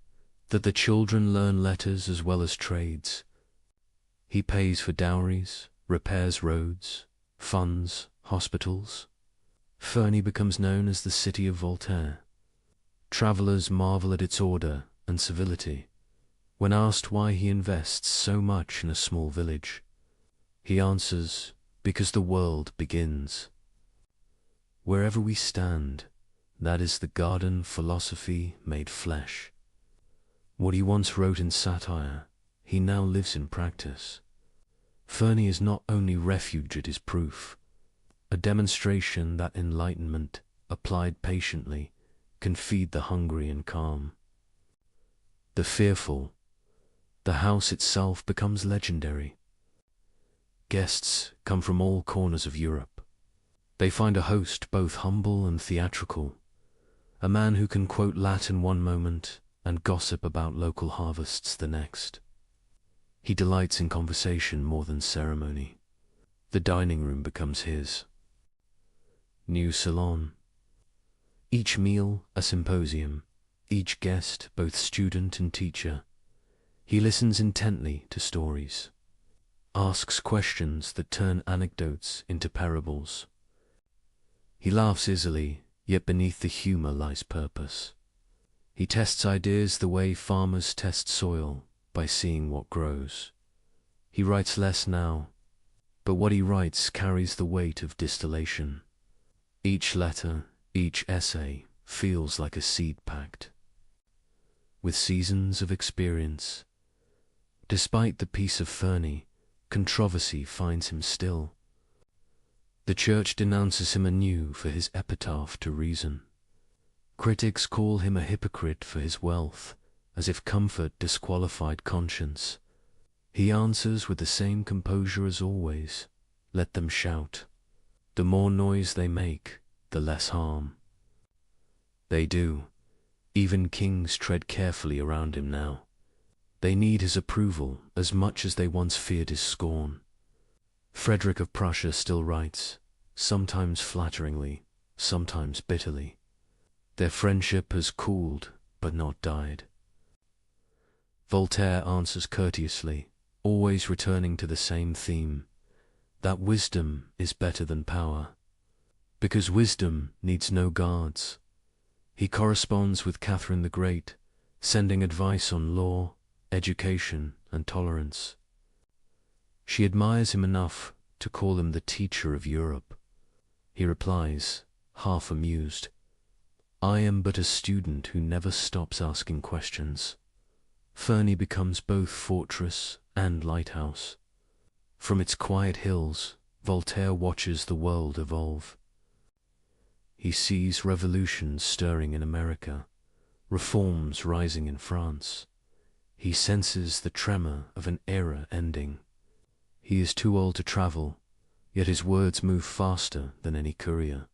that the children learn letters as well as trades. He pays for dowries, repairs roads, funds hospitals. Ferney becomes known as the city of Voltaire. Travelers marvel at its order and civility. When asked why he invests so much in a small village, he answers, because the world begins. Wherever we stand, that is the garden philosophy made flesh. What he once wrote in satire, he now lives in practice. Fernie is not only refuge, it is proof, a demonstration that enlightenment, applied patiently, can feed the hungry and calm the fearful. The house itself becomes legendary. Guests come from all corners of Europe. They find a host both humble and theatrical, a man who can quote Latin one moment and gossip about local harvests the next. He delights in conversation more than ceremony. The dining room becomes his new salon. Each meal a symposium, each guest both student and teacher. He listens intently to stories, asks questions that turn anecdotes into parables. He laughs easily, yet beneath the humor lies purpose. He tests ideas the way farmers test soil, by seeing what grows. He writes less now, but what he writes carries the weight of distillation. Each letter, each essay, feels like a seed packed with seasons of experience. Despite the peace of Fernie, controversy finds him still. The church denounces him anew for his epitaph to reason. Critics call him a hypocrite for his wealth, as if comfort disqualified conscience. He answers with the same composure as always. Let them shout. The more noise they make, the less harm they do. Even kings tread carefully around him now. They need his approval as much as they once feared his scorn. Frederick of Prussia still writes, sometimes flatteringly, sometimes bitterly. Their friendship has cooled, but not died. Voltaire answers courteously, always returning to the same theme, that wisdom is better than power, because wisdom needs no guards. He corresponds with Catherine the Great, sending advice on law, education, and tolerance. She admires him enough to call him the teacher of Europe. He replies, half amused, I am but a student who never stops asking questions. Fernie becomes both fortress and lighthouse. From its quiet hills, Voltaire watches the world evolve. He sees revolutions stirring in America, reforms rising in France. He senses the tremor of an era ending. He is too old to travel, yet his words move faster than any courier.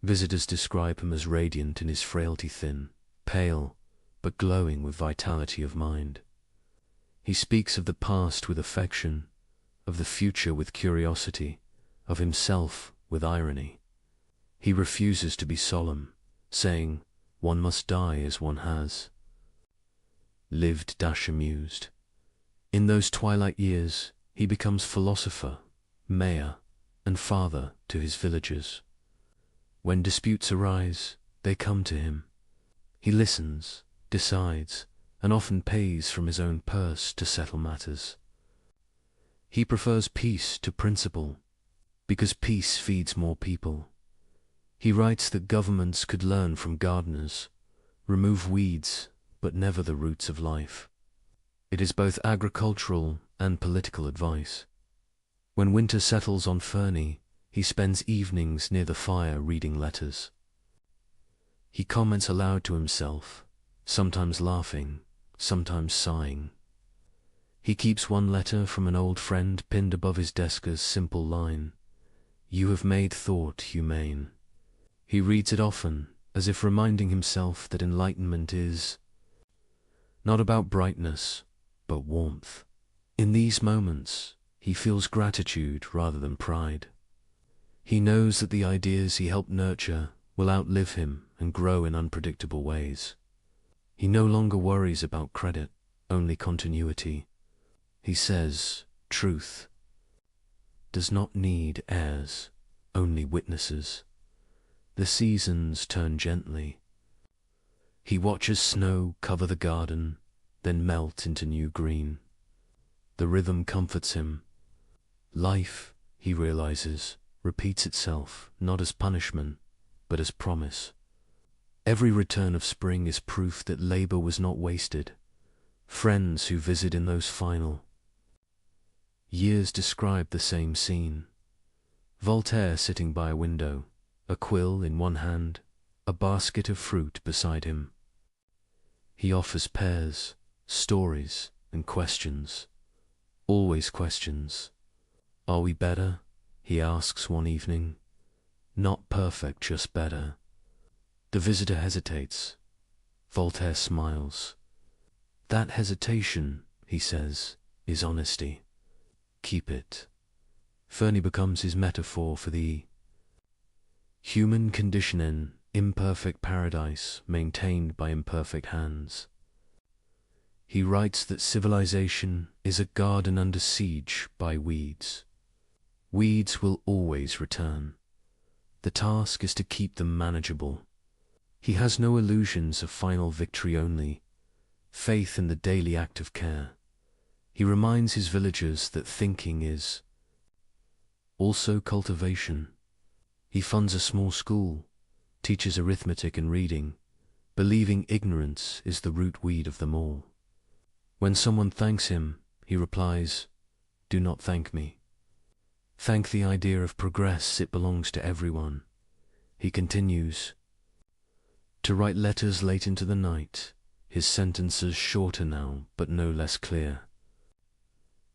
Visitors describe him as radiant in his frailty, thin, pale, but glowing with vitality of mind. He speaks of the past with affection, of the future with curiosity, of himself with irony. He refuses to be solemn, saying, one must die as one has lived amused. In those twilight years, he becomes philosopher, mayor, and father to his villagers. When disputes arise, they come to him. He listens, decides, and often pays from his own purse to settle matters. He prefers peace to principle, because peace feeds more people. He writes that governments could learn from gardeners, remove weeds, but never the roots of life. It is both agricultural and political advice. When winter settles on Fernie, he spends evenings near the fire reading letters. He comments aloud to himself, sometimes laughing, sometimes sighing. He keeps one letter from an old friend pinned above his desk as simple line, "You have made thought humane." He reads it often, as if reminding himself that enlightenment is not about brightness, but warmth. In these moments, he feels gratitude rather than pride. He knows that the ideas he helped nurture will outlive him and grow in unpredictable ways. He no longer worries about credit, only continuity. He says, truth does not need heirs, only witnesses. The seasons turn gently. He watches snow cover the garden, then melt into new green. The rhythm comforts him. Life, he realizes, repeats itself, not as punishment, but as promise. Every return of spring is proof that labor was not wasted. Friends who visit in those final years describe the same scene. Voltaire sitting by a window, a quill in one hand, a basket of fruit beside him. He offers pears, stories, and questions. Always questions. Are we better? He asks one evening. Not perfect, just better. The visitor hesitates. Voltaire smiles. That hesitation, he says, is honesty. Keep it. Fernie becomes his metaphor for the human condition in imperfect paradise maintained by imperfect hands. He writes that civilization is a garden under siege by weeds. Weeds will always return. The task is to keep them manageable. He has no illusions of final victory, only faith in the daily act of care. He reminds his villagers that thinking is also cultivation. He funds a small school, teaches arithmetic and reading, believing ignorance is the root weed of them all. When someone thanks him, he replies, "Do not thank me. Thank the idea of progress, it belongs to everyone." He continues to write letters late into the night, his sentences shorter now, but no less clear.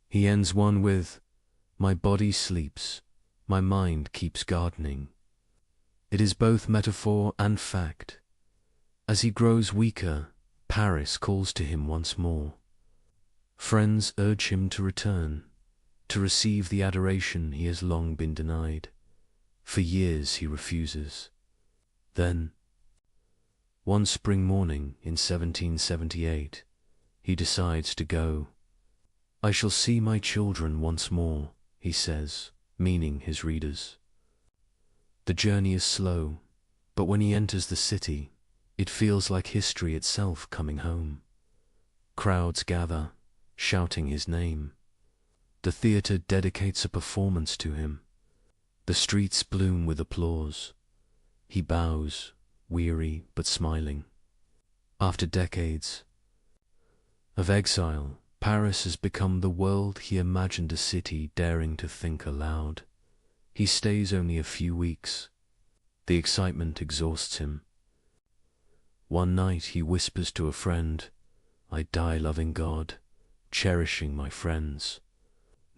He ends one with, "My body sleeps, my mind keeps gardening." It is both metaphor and fact. As he grows weaker, Paris calls to him once more. Friends urge him to return, to receive the adoration he has long been denied. For years he refuses. Then, one spring morning in 1778, he decides to go. "I shall see my children once more," he says, meaning his readers. The journey is slow, but when he enters the city, it feels like history itself coming home. Crowds gather, shouting his name. The theater dedicates a performance to him. The streets bloom with applause. He bows, weary but smiling. After decades of exile, Paris has become the world he imagined, a city daring to think aloud. He stays only a few weeks. The excitement exhausts him. One night he whispers to a friend, "I die loving God, cherishing my friends,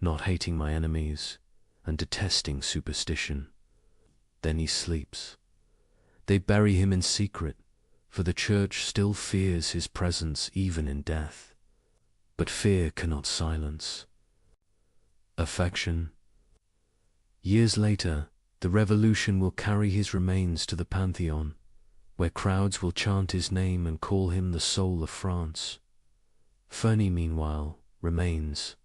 not hating my enemies, and detesting superstition." Then he sleeps. They bury him in secret, for the church still fears his presence even in death. But fear cannot silence affection. Years later, the revolution will carry his remains to the Pantheon, where crowds will chant his name and call him the soul of France. Fernie, meanwhile, remains.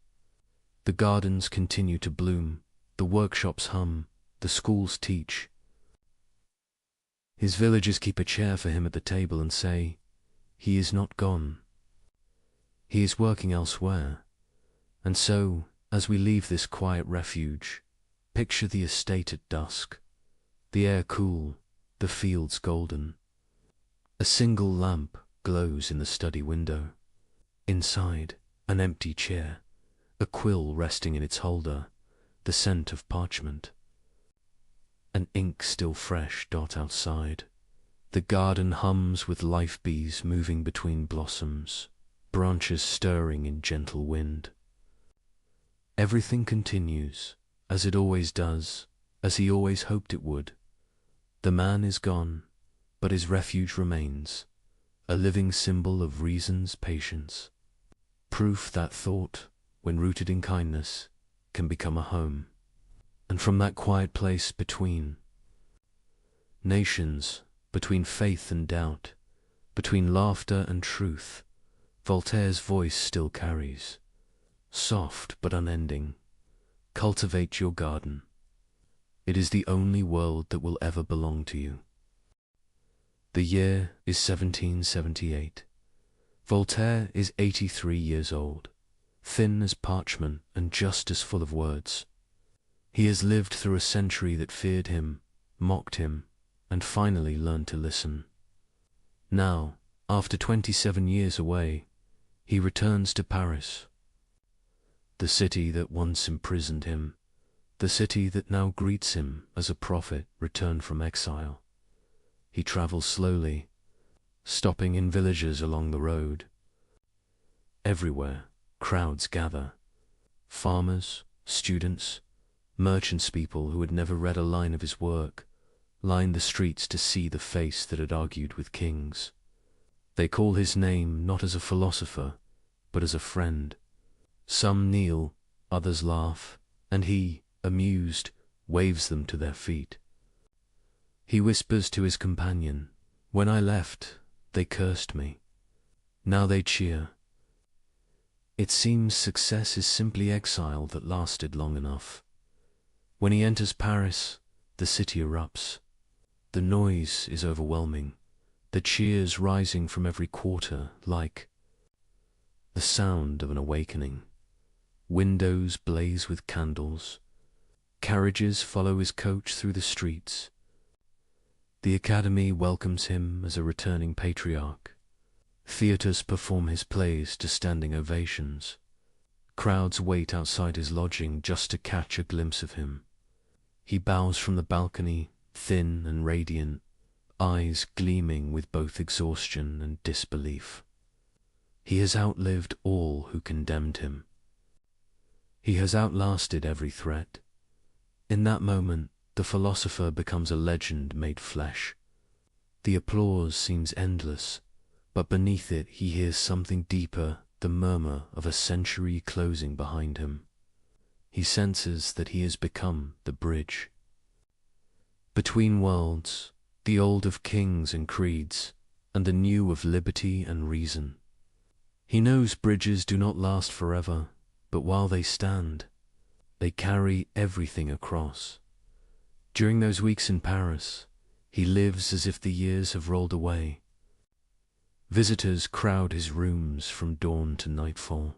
The gardens continue to bloom, the workshops hum, the schools teach. His villagers keep a chair for him at the table and say, "He is not gone. He is working elsewhere." And so, as we leave this quiet refuge, picture the estate at dusk, the air cool, the fields golden. A single lamp glows in the study window. Inside, an empty chair, a quill resting in its holder, the scent of parchment. An ink still fresh dot outside. The garden hums with life bees moving between blossoms, branches stirring in gentle wind. Everything continues, as it always does, as he always hoped it would. The man is gone, but his refuge remains, a living symbol of reason's patience. Proof that thought, when rooted in kindness, can become a home. And from that quiet place between nations, between faith and doubt, between laughter and truth, Voltaire's voice still carries, soft but unending. Cultivate your garden. It is the only world that will ever belong to you. The year is 1778. Voltaire is 83 years old, thin as parchment and just as full of words. He has lived through a century that feared him, mocked him, and finally learned to listen. Now, after 27 years away, he returns to Paris, the city that once imprisoned him, the city that now greets him as a prophet returned from exile. He travels slowly, stopping in villages along the road. Everywhere, crowds gather. Farmers, students, merchants, people who had never read a line of his work, lined the streets to see the face that had argued with kings. They call his name not as a philosopher, but as a friend. Some kneel, others laugh, and he, amused, waves them to their feet. He whispers to his companion, "When I left, they cursed me. Now they cheer." It seems success is simply exile that lasted long enough. When he enters Paris, the city erupts. The noise is overwhelming, the cheers rising from every quarter like the sound of an awakening. Windows blaze with candles. Carriages follow his coach through the streets. The Academy welcomes him as a returning patriarch. Theatres perform his plays to standing ovations. Crowds wait outside his lodging just to catch a glimpse of him. He bows from the balcony, thin and radiant, eyes gleaming with both exhaustion and disbelief. He has outlived all who condemned him. He has outlasted every threat. In that moment, the philosopher becomes a legend made flesh. The applause seems endless, but beneath it he hears something deeper, the murmur of a century closing behind him. He senses that he has become the bridge between worlds, the old of kings and creeds, and the new of liberty and reason. He knows bridges do not last forever, but while they stand, they carry everything across. During those weeks in Paris, he lives as if the years have rolled away. Visitors crowd his rooms from dawn to nightfall.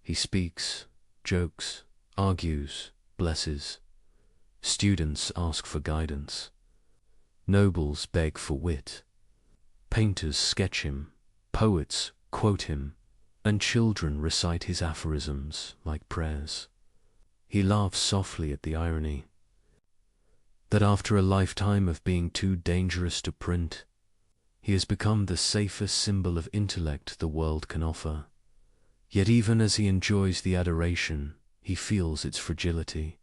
He speaks, jokes, argues, blesses. Students ask for guidance. Nobles beg for wit. Painters sketch him, poets quote him, and children recite his aphorisms like prayers. He laughs softly at the irony that after a lifetime of being too dangerous to print, he has become the safest symbol of intellect the world can offer. Yet even as he enjoys the adoration, he feels its fragility.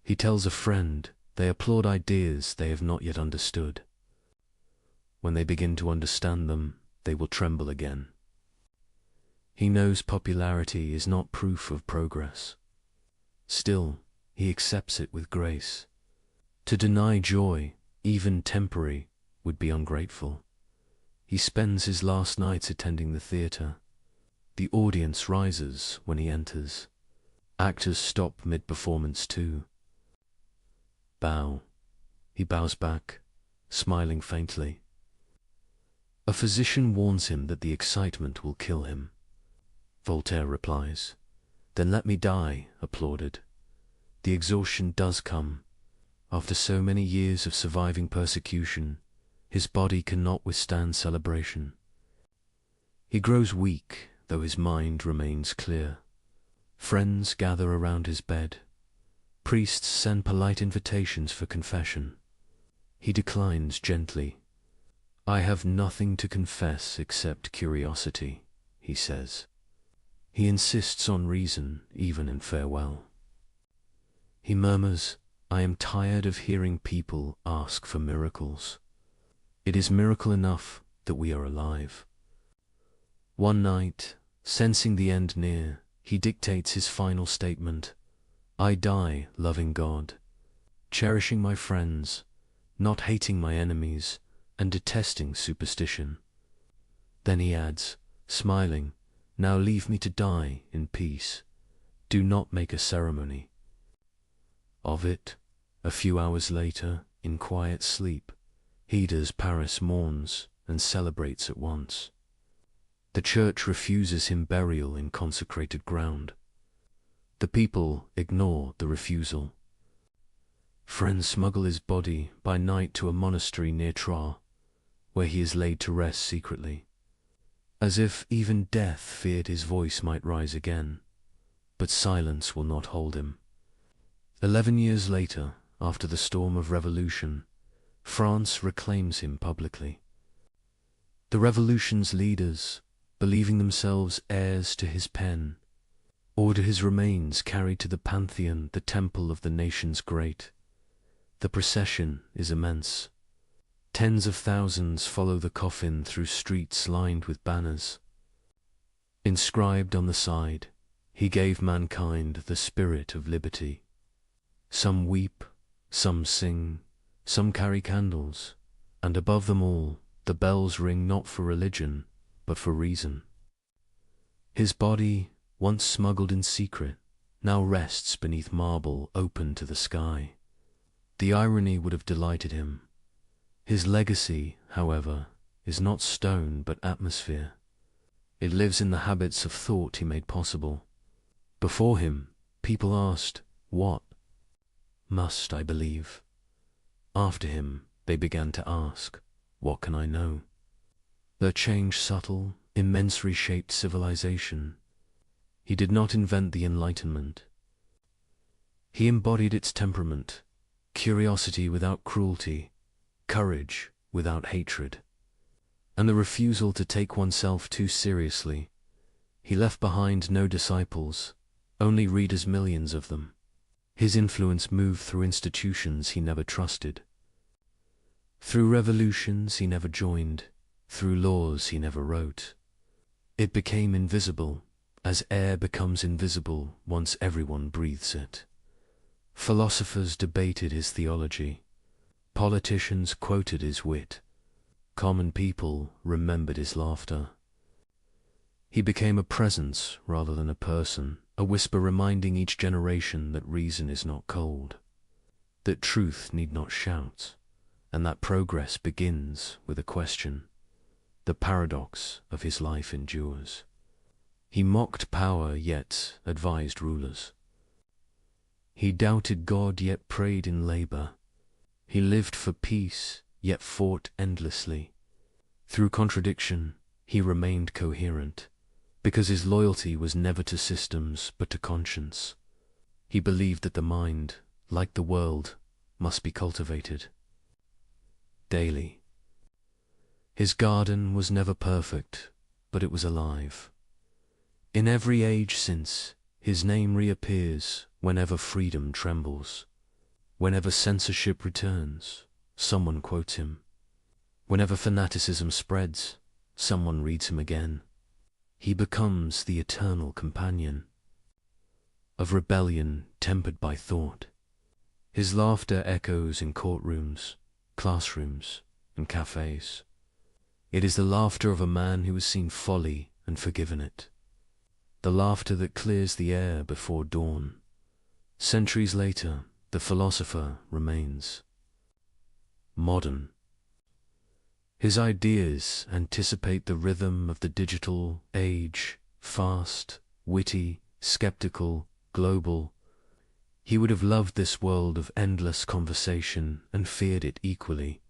He tells a friend they applaud ideas they have not yet understood. When they begin to understand them, they will tremble again. He knows popularity is not proof of progress. Still, he accepts it with grace. To deny joy, even temporary, would be ungrateful. He spends his last nights attending the theatre. The audience rises when he enters. Actors stop mid-performance too. Bow. He bows back, smiling faintly. A physician warns him that the excitement will kill him. Voltaire replies, "Then let me die," applauded. The exhaustion does come. After so many years of surviving persecution, his body cannot withstand celebration. He grows weak, though his mind remains clear. Friends gather around his bed. Priests send polite invitations for confession. He declines gently. "I have nothing to confess except curiosity," he says. He insists on reason, even in farewell. He murmurs, "I am tired of hearing people ask for miracles. It is miracle enough that we are alive." One night, sensing the end near, he dictates his final statement. "I die loving God, cherishing my friends, not hating my enemies, and detesting superstition." Then he adds, smiling, "Now leave me to die in peace. Do not make a ceremony of it." A few hours later, in quiet sleep, he does Paris mourns and celebrates at once. The church refuses him burial in consecrated ground. The people ignore the refusal. Friends smuggle his body by night to a monastery near Troyes, where he is laid to rest secretly, as if even death feared his voice might rise again. But silence will not hold him. 11 years later, after the storm of revolution, France reclaims him publicly. The revolution's leaders, believing themselves heirs to his pen, order his remains carried to the Pantheon, the temple of the nations great. The procession is immense. Tens of thousands follow the coffin through streets lined with banners. Inscribed on the side, "He gave mankind the spirit of liberty." Some weep, some sing, some carry candles, and above them all, the bells ring not for religion, but for reason. His body, once smuggled in secret, now rests beneath marble open to the sky. The irony would have delighted him. His legacy, however, is not stone but atmosphere. It lives in the habits of thought he made possible. Before him, people asked, "What must I believe?" After him, they began to ask, "What can I know?" Their change subtle, immensely shaped civilization. He did not invent the Enlightenment. He embodied its temperament, curiosity without cruelty, courage without hatred, and the refusal to take oneself too seriously. He left behind no disciples, only readers, millions of them. His influence moved through institutions he never trusted. Through revolutions he never joined, through laws he never wrote. It became invisible, as air becomes invisible once everyone breathes it. Philosophers debated his theology. Politicians quoted his wit. Common people remembered his laughter. He became a presence rather than a person, a whisper reminding each generation that reason is not cold, that truth need not shout, and that progress begins with a question. The paradox of his life endures. He mocked power yet advised rulers. He doubted God yet prayed in labor. He lived for peace yet fought endlessly. Through contradiction, he remained coherent, because his loyalty was never to systems but to conscience. He believed that the mind, like the world, must be cultivated daily. His garden was never perfect, but it was alive. In every age since, his name reappears whenever freedom trembles. Whenever censorship returns, someone quotes him. Whenever fanaticism spreads, someone reads him again. He becomes the eternal companion of rebellion tempered by thought. His laughter echoes in courtrooms, classrooms, and cafes. It is the laughter of a man who has seen folly and forgiven it. The laughter that clears the air before dawn. Centuries later, the philosopher remains modern. His ideas anticipate the rhythm of the digital age, fast, witty, skeptical, global. He would have loved this world of endless conversation and feared it equally.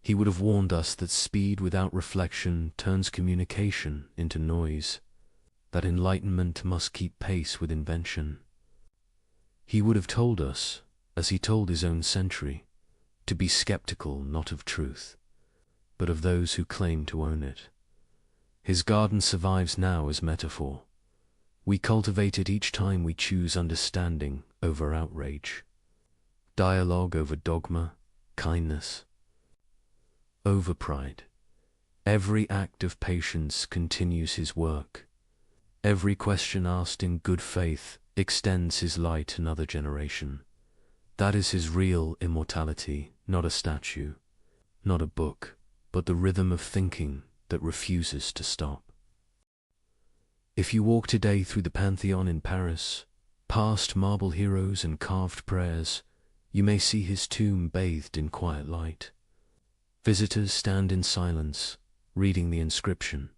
He would have warned us that speed without reflection turns communication into noise, that enlightenment must keep pace with invention. He would have told us, as he told his own century, to be skeptical not of truth, but of those who claim to own it. His garden survives now as metaphor. We cultivate it each time we choose understanding over outrage, dialogue over dogma, kindness over pride. Every act of patience continues his work. Every question asked in good faith extends his light another generation. That is his real immortality, not a statue, not a book, but the rhythm of thinking that refuses to stop. If you walk today through the Pantheon in Paris, past marble heroes and carved prayers, you may see his tomb bathed in quiet light. Visitors stand in silence, reading the inscription,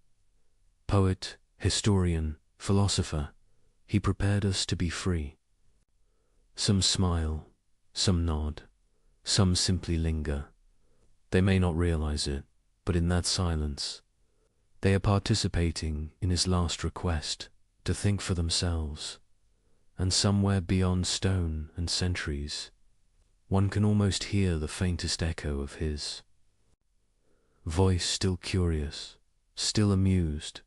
Poet, historian, philosopher, he prepared us to be free. Some smile, some nod, some simply linger. They may not realize it, but in that silence, they are participating in his last request to think for themselves. And somewhere beyond stone and centuries, one can almost hear the faintest echo of his voice, still curious, still amused,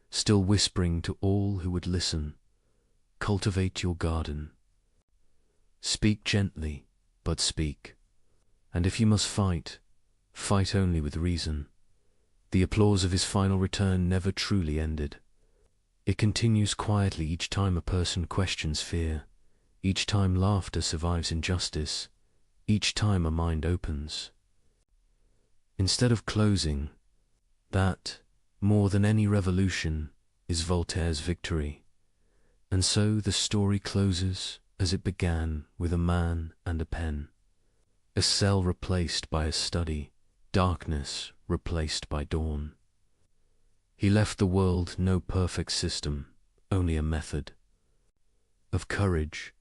still whispering to all who would listen, cultivate your garden. Speak gently, but speak. And if you must fight, fight only with reason. The applause of his final return never truly ended. It continues quietly each time a person questions fear, each time laughter survives injustice, each time a mind opens. Instead of closing, that, more than any revolution, is Voltaire's victory. And so the story closes as it began, with a man and a pen. A cell replaced by a study, darkness replaced by dawn. He left the world no perfect system, only a method of courage,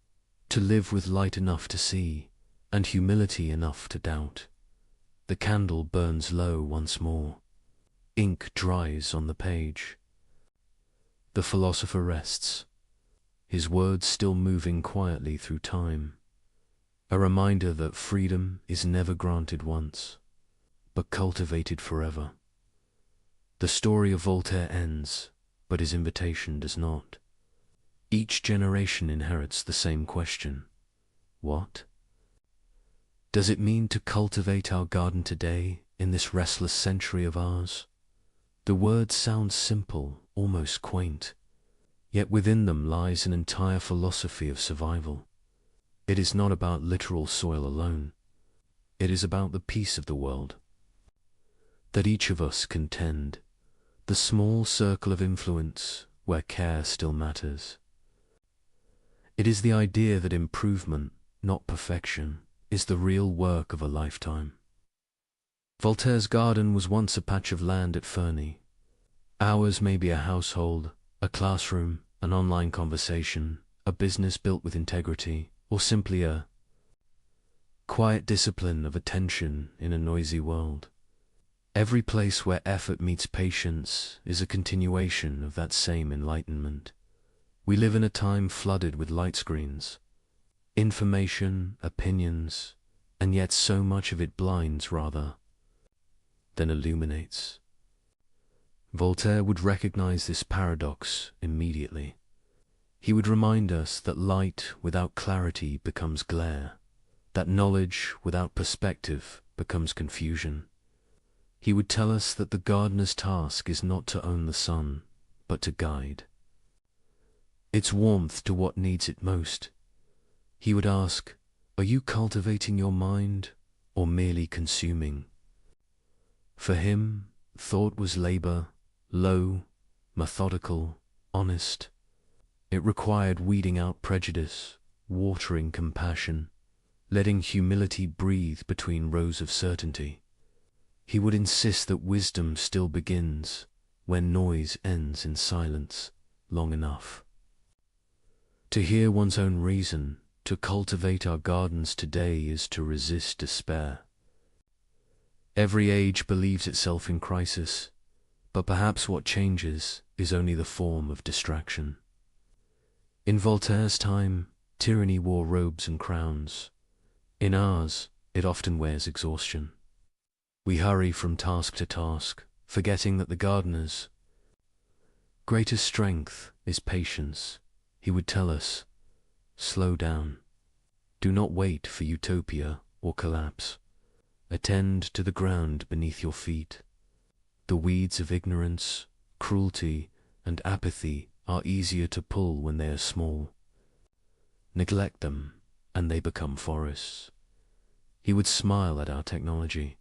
to live with light enough to see, and humility enough to doubt. The candle burns low once more. Ink dries on the page. The philosopher rests, his words still moving quietly through time. A reminder that freedom is never granted once, but cultivated forever. The story of Voltaire ends, but his invitation does not. Each generation inherits the same question. What does it mean to cultivate our garden today in this restless century of ours? The words sound simple, almost quaint, yet within them lies an entire philosophy of survival. It is not about literal soil alone. It is about the peace of the world that each of us can tend, the small circle of influence where care still matters. It is the idea that improvement, not perfection, is the real work of a lifetime. Voltaire's garden was once a patch of land at Ferney. Ours may be a household, a classroom, an online conversation, a business built with integrity, or simply a quiet discipline of attention in a noisy world. Every place where effort meets patience is a continuation of that same enlightenment. We live in a time flooded with light screens, information, opinions, and yet so much of it blinds rather than illuminates. Voltaire would recognize this paradox immediately. He would remind us that light without clarity becomes glare, that knowledge without perspective becomes confusion. He would tell us that the gardener's task is not to own the sun, but to guide its warmth to what needs it most. He would ask, are you cultivating your mind or merely consuming? For him, thought was labor, low, methodical, honest. It required weeding out prejudice, watering compassion, letting humility breathe between rows of certainty. He would insist that wisdom still begins when noise ends in silence long enough. To hear one's own reason, to cultivate our gardens today is to resist despair. Every age believes itself in crisis, but perhaps what changes is only the form of distraction. In Voltaire's time, tyranny wore robes and crowns. In ours, it often wears exhaustion. We hurry from task to task, forgetting that the gardener's greatest strength is patience. He would tell us, slow down. Do not wait for utopia or collapse. Attend to the ground beneath your feet. The weeds of ignorance, cruelty, and apathy are easier to pull when they are small. Neglect them, and they become forests. He would smile at our technology,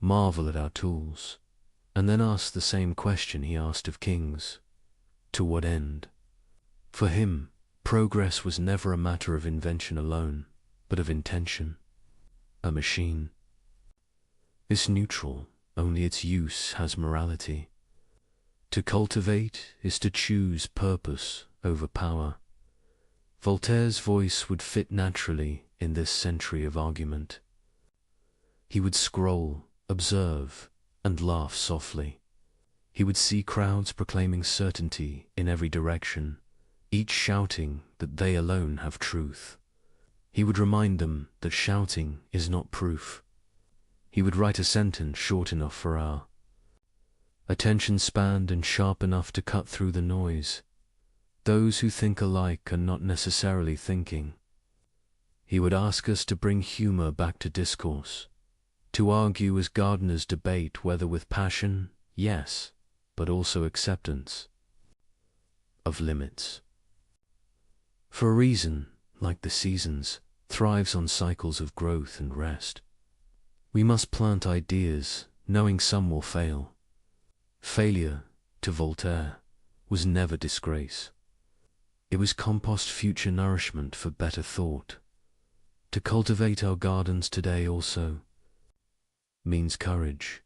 marvel at our tools, and then ask the same question he asked of kings. To what end? For him, progress was never a matter of invention alone, but of intention. A machine is neutral, only its use has morality. To cultivate is to choose purpose over power. Voltaire's voice would fit naturally in this century of argument. He would scroll, observe, and laugh softly. He would see crowds proclaiming certainty in every direction, each shouting that they alone have truth. He would remind them that shouting is not proof. He would write a sentence short enough for our attention span and sharp enough to cut through the noise. Those who think alike are not necessarily thinking. He would ask us to bring humor back to discourse, to argue as gardeners debate, whether with passion, yes, but also acceptance of limits. For a reason, like the seasons, thrives on cycles of growth and rest. We must plant ideas, knowing some will fail. Failure, to Voltaire, was never disgrace. It was compost future nourishment for better thought. To cultivate our gardens today also means courage.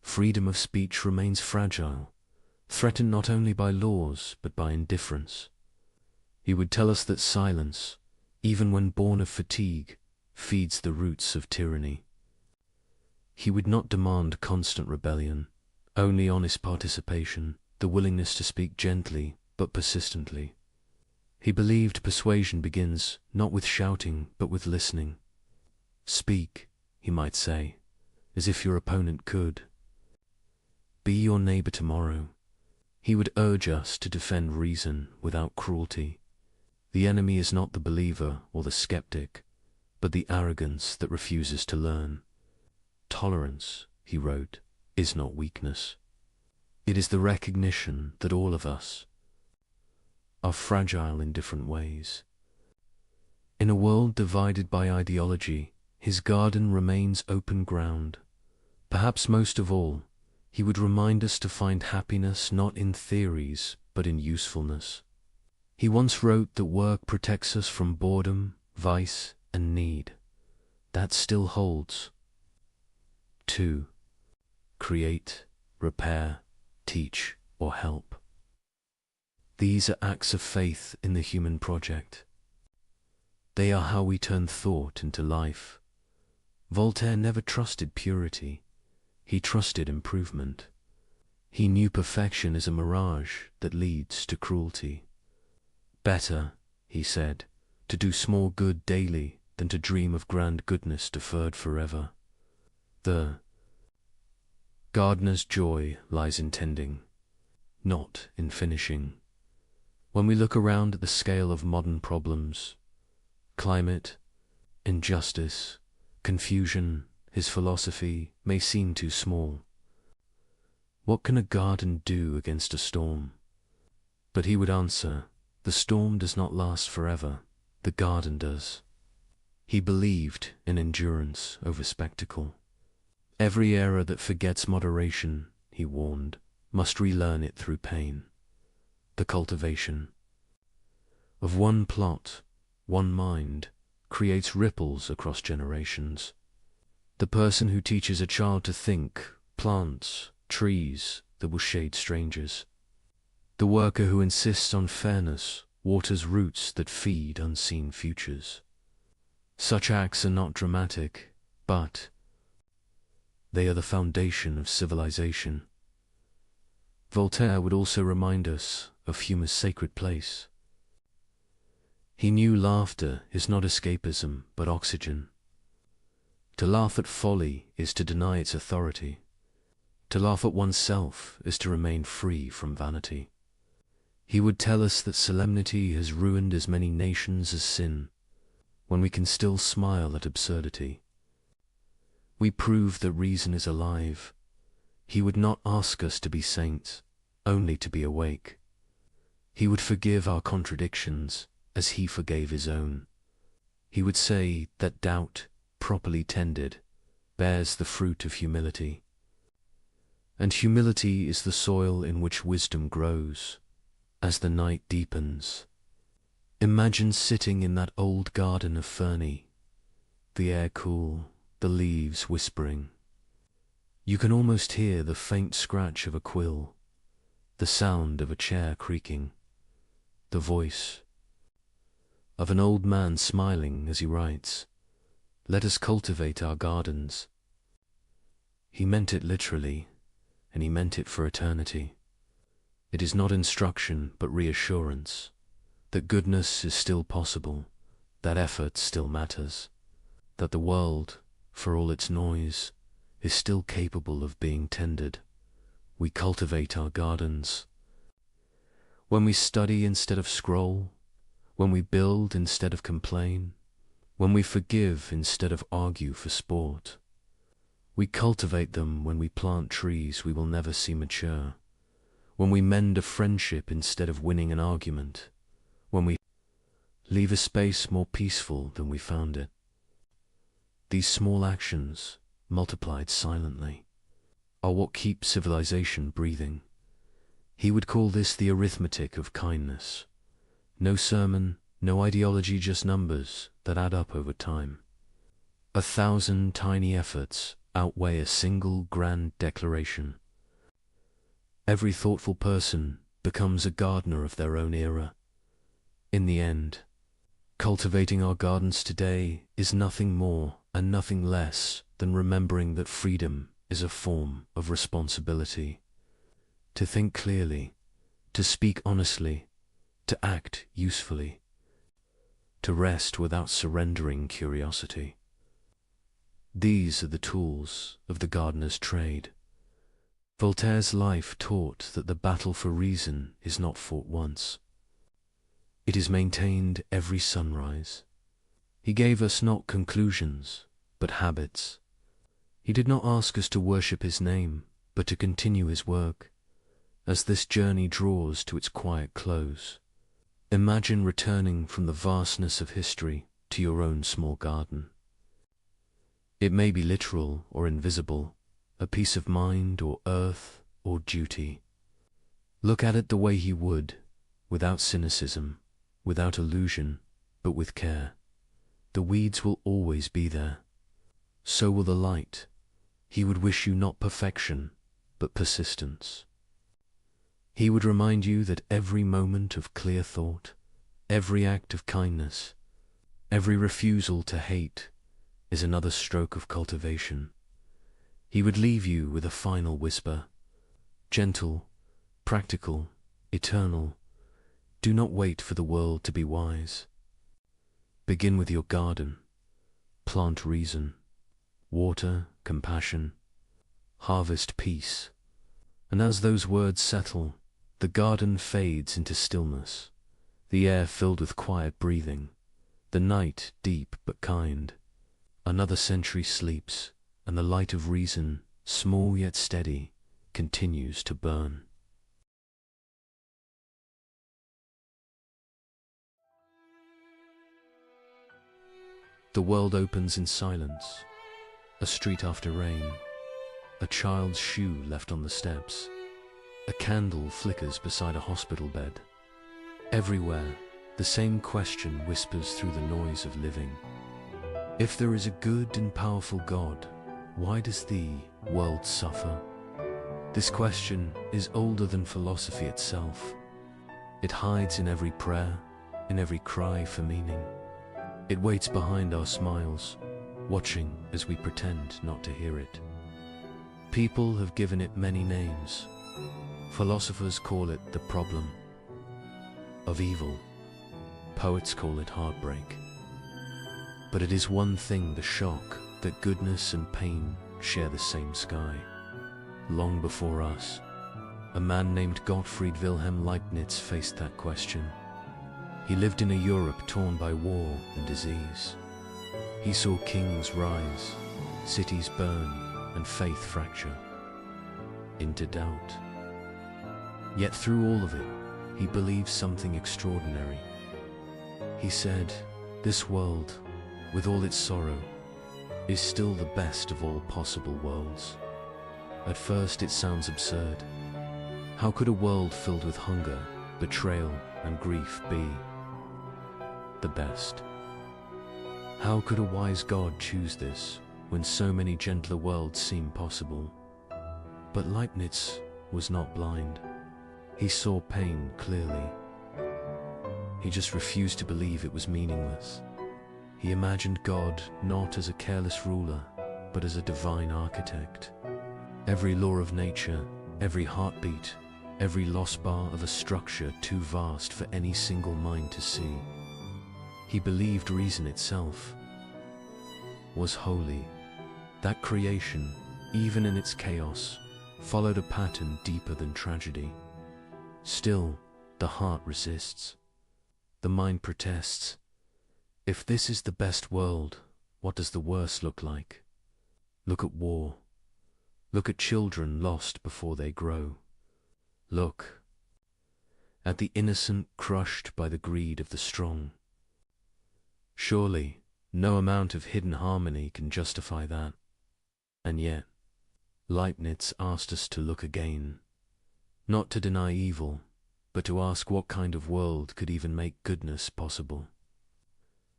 Freedom of speech remains fragile, threatened not only by laws but by indifference. He would tell us that silence, even when born of fatigue, feeds the roots of tyranny. He would not demand constant rebellion, only honest participation, the willingness to speak gently but persistently. He believed persuasion begins not with shouting but with listening. Speak, he might say, as if your opponent could. Be your neighbor tomorrow. He would urge us to defend reason without cruelty. The enemy is not the believer or the skeptic, but the arrogance that refuses to learn. Tolerance, he wrote, is not weakness. It is the recognition that all of us are fragile in different ways. In a world divided by ideology, his garden remains open ground. Perhaps most of all, he would remind us to find happiness not in theories, but in usefulness. He once wrote that work protects us from boredom, vice, and need. That still holds. 2. Create, repair, teach, or help. These are acts of faith in the human project. They are how we turn thought into life. Voltaire never trusted purity. He trusted improvement. He knew perfection is a mirage that leads to cruelty. Better, he said, to do small good daily than to dream of grand goodness deferred forever. The gardener's joy lies in tending, not in finishing. When we look around at the scale of modern problems, climate, injustice, confusion, his philosophy may seem too small. What can a garden do against a storm? But he would answer, the storm does not last forever, the garden does. He believed in endurance over spectacle. Every era that forgets moderation, he warned, must relearn it through pain. The cultivation of one plot, one mind, creates ripples across generations. The person who teaches a child to think plants trees that will shade strangers. The worker who insists on fairness waters roots that feed unseen futures. Such acts are not dramatic, but they are the foundation of civilization. Voltaire would also remind us of humor's sacred place. He knew laughter is not escapism, but oxygen. To laugh at folly is to deny its authority. To laugh at oneself is to remain free from vanity. He would tell us that solemnity has ruined as many nations as sin, when we can still smile at absurdity. We prove that reason is alive. He would not ask us to be saints, only to be awake. He would forgive our contradictions as he forgave his own. He would say that doubt, properly tended, bears the fruit of humility. And humility is the soil in which wisdom grows, as the night deepens. Imagine sitting in that old garden of Ferny, the air cool, the leaves whispering. You can almost hear the faint scratch of a quill, the sound of a chair creaking, the voice of an old man smiling as he writes, "Let us cultivate our gardens." He meant it literally, and he meant it for eternity. It is not instruction, but reassurance, that goodness is still possible, that effort still matters, that the world, for all its noise, is still capable of being tended. We cultivate our gardens. When we study instead of scroll, when we build instead of complain, when we forgive instead of argue for sport, we cultivate them. When we plant trees we will never see mature, when we mend a friendship instead of winning an argument, when we leave a space more peaceful than we found it. These small actions, multiplied silently, are what keep civilization breathing. He would call this the arithmetic of kindness. No sermon, no ideology, just numbers that add up over time. 1,000 tiny efforts outweigh a single grand declaration. Every thoughtful person becomes a gardener of their own era. In the end, cultivating our gardens today is nothing more and nothing less than remembering that freedom is a form of responsibility. To think clearly, to speak honestly, to act usefully, to rest without surrendering curiosity. These are the tools of the gardener's trade. Voltaire's life taught that the battle for reason is not fought once. It is maintained every sunrise. He gave us not conclusions, but habits. He did not ask us to worship his name, but to continue his work. As this journey draws to its quiet close, imagine returning from the vastness of history to your own small garden. It may be literal or invisible, a piece of mind or earth or duty. Look at it the way he would, without cynicism, without illusion, but with care. The weeds will always be there. So will the light. He would wish you not perfection, but persistence. He would remind you that every moment of clear thought, every act of kindness, every refusal to hate is another stroke of cultivation. He would leave you with a final whisper, gentle, practical, eternal. Do not wait for the world to be wise. Begin with your garden. Plant reason, water compassion, harvest peace. And as those words settle, the garden fades into stillness, the air filled with quiet breathing, the night deep but kind. Another century sleeps, and the light of reason, small yet steady, continues to burn. The world opens in silence. A street after rain, a child's shoe left on the steps, a candle flickers beside a hospital bed. Everywhere, the same question whispers through the noise of living. If there is a good and powerful God, why does the world suffer? This question is older than philosophy itself. It hides in every prayer, in every cry for meaning. It waits behind our smiles, watching as we pretend not to hear it. People have given it many names. Philosophers call it the problem of evil. Poets call it heartbreak. But it is one thing, the shock that goodness and pain share the same sky. Long before us, a man named Gottfried Wilhelm Leibniz faced that question. He lived in a Europe torn by war and disease. He saw kings rise, cities burn, and faith fracture into doubt. Yet through all of it, he believed something extraordinary. He said, "This world, with all its sorrow, is still the best of all possible worlds." At first it sounds absurd. How could a world filled with hunger, betrayal, and grief be the best? How could a wise God choose this when so many gentler worlds seem possible? But Leibniz was not blind. He saw pain clearly. He just refused to believe it was meaningless. He imagined God not as a careless ruler, but as a divine architect. Every law of nature, every heartbeat, every lost bar of a structure too vast for any single mind to see. He believed reason itself was holy, that creation, even in its chaos, followed a pattern deeper than tragedy. Still, the heart resists. The mind protests. If this is the best world, what does the worst look like? Look at war. Look at children lost before they grow. Look at the innocent crushed by the greed of the strong. Surely, no amount of hidden harmony can justify that. And yet, Leibniz asked us to look again, not to deny evil, but to ask what kind of world could even make goodness possible.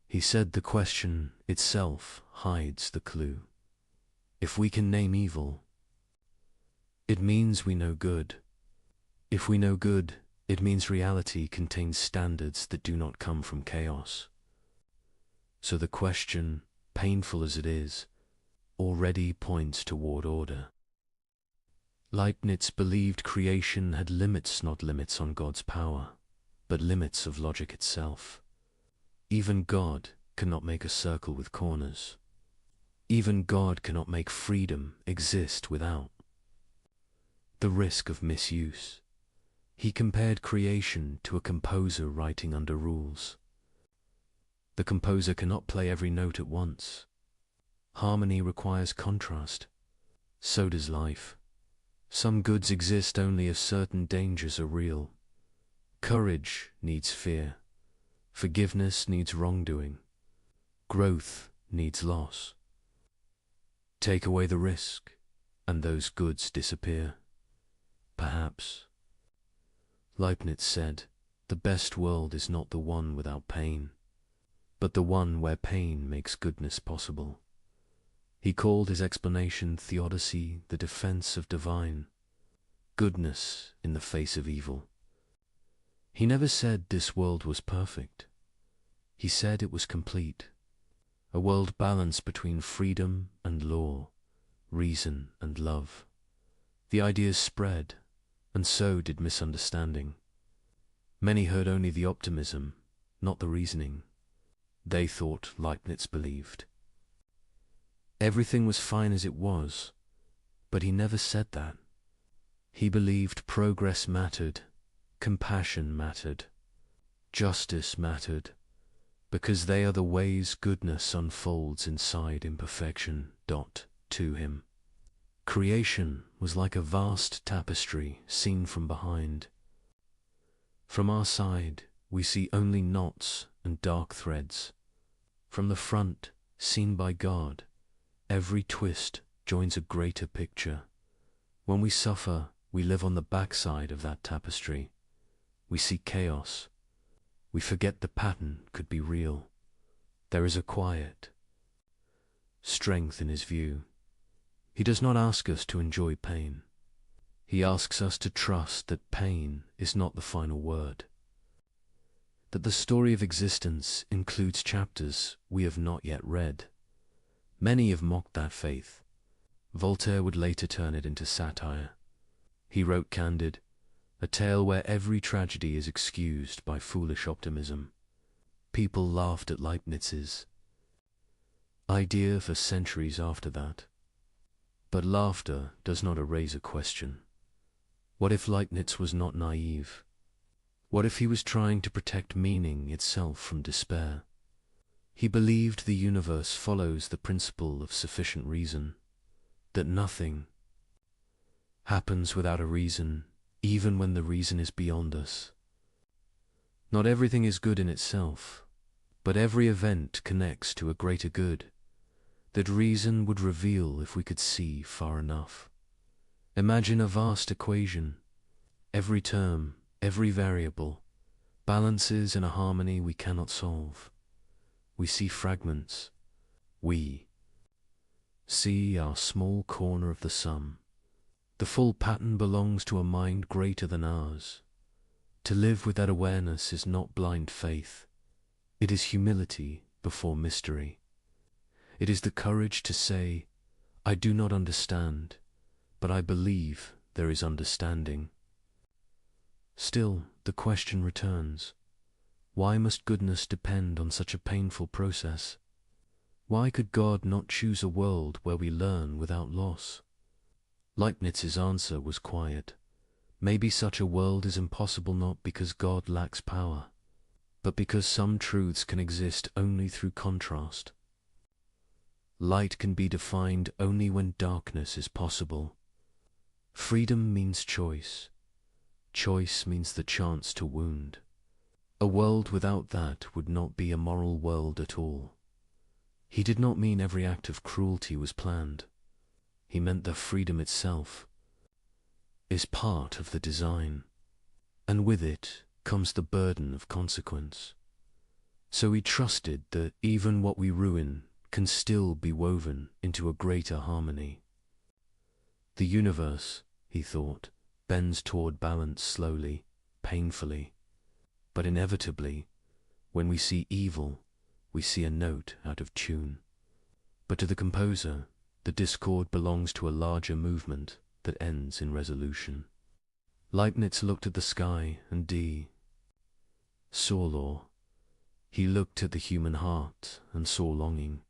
He said the question itself hides the clue. If we can name evil, it means we know good. If we know good, it means reality contains standards that do not come from chaos. So the question, painful as it is, already points toward order. Leibniz believed creation had limits, not limits on God's power, but limits of logic itself. Even God cannot make a circle with corners. Even God cannot make freedom exist without the risk of misuse. He compared creation to a composer writing under rules. The composer cannot play every note at once. Harmony requires contrast. So does life. Some goods exist only if certain dangers are real. Courage needs fear. Forgiveness needs wrongdoing. Growth needs loss. Take away the risk, and those goods disappear. Perhaps. Leibniz said, the best world is not the one without pain, but the one where pain makes goodness possible. He called his explanation theodicy, the defense of divine goodness in the face of evil. He never said this world was perfect. He said it was complete, a world balanced between freedom and law, reason and love. The ideas spread, and so did misunderstanding. Many heard only the optimism, not the reasoning. They thought Leibniz believed everything was fine as it was, but he never said that. He believed progress mattered, compassion mattered, justice mattered, because they are the ways goodness unfolds inside imperfection. To him, creation was like a vast tapestry seen from behind. From our side, we see only knots and dark threads. From the front, seen by God, every twist joins a greater picture. When we suffer, we live on the backside of that tapestry. We see chaos. We forget the pattern could be real. There is a quiet strength in his view. He does not ask us to enjoy pain. He asks us to trust that pain is not the final word, that the story of existence includes chapters we have not yet read. Many have mocked that faith. Voltaire would later turn it into satire. He wrote Candide, a tale where every tragedy is excused by foolish optimism. People laughed at Leibniz's idea for centuries after that. But laughter does not erase a question. What if Leibniz was not naive? What if he was trying to protect meaning itself from despair? He believed the universe follows the principle of sufficient reason, that nothing happens without a reason, even when the reason is beyond us. Not everything is good in itself, but every event connects to a greater good that reason would reveal if we could see far enough. Imagine a vast equation. Every term, every variable, balances in a harmony we cannot solve. We see fragments. We see our small corner of the sum. The full pattern belongs to a mind greater than ours, To live with that awareness is not blind faith. It is humility before mystery. It is the courage to say, I do not understand, but I believe there is understanding. Still, the question returns. Why must goodness depend on such a painful process? Why could God not choose a world where we learn without loss? Leibniz's answer was quiet. Maybe such a world is impossible not because God lacks power, but because some truths can exist only through contrast. Light can be defined only when darkness is possible. Freedom means choice. Choice means the chance to wound. A world without that would not be a moral world at all. He did not mean every act of cruelty was planned. He meant that freedom itself is part of the design, and with it comes the burden of consequence. So he trusted that even what we ruin can still be woven into a greater harmony. The universe, he thought, bends toward balance slowly, painfully, but inevitably, when we see evil, we see a note out of tune. But to the composer, the discord belongs to a larger movement that ends in resolution. Leibniz looked at the sky and saw law. He looked at the human heart and saw longing.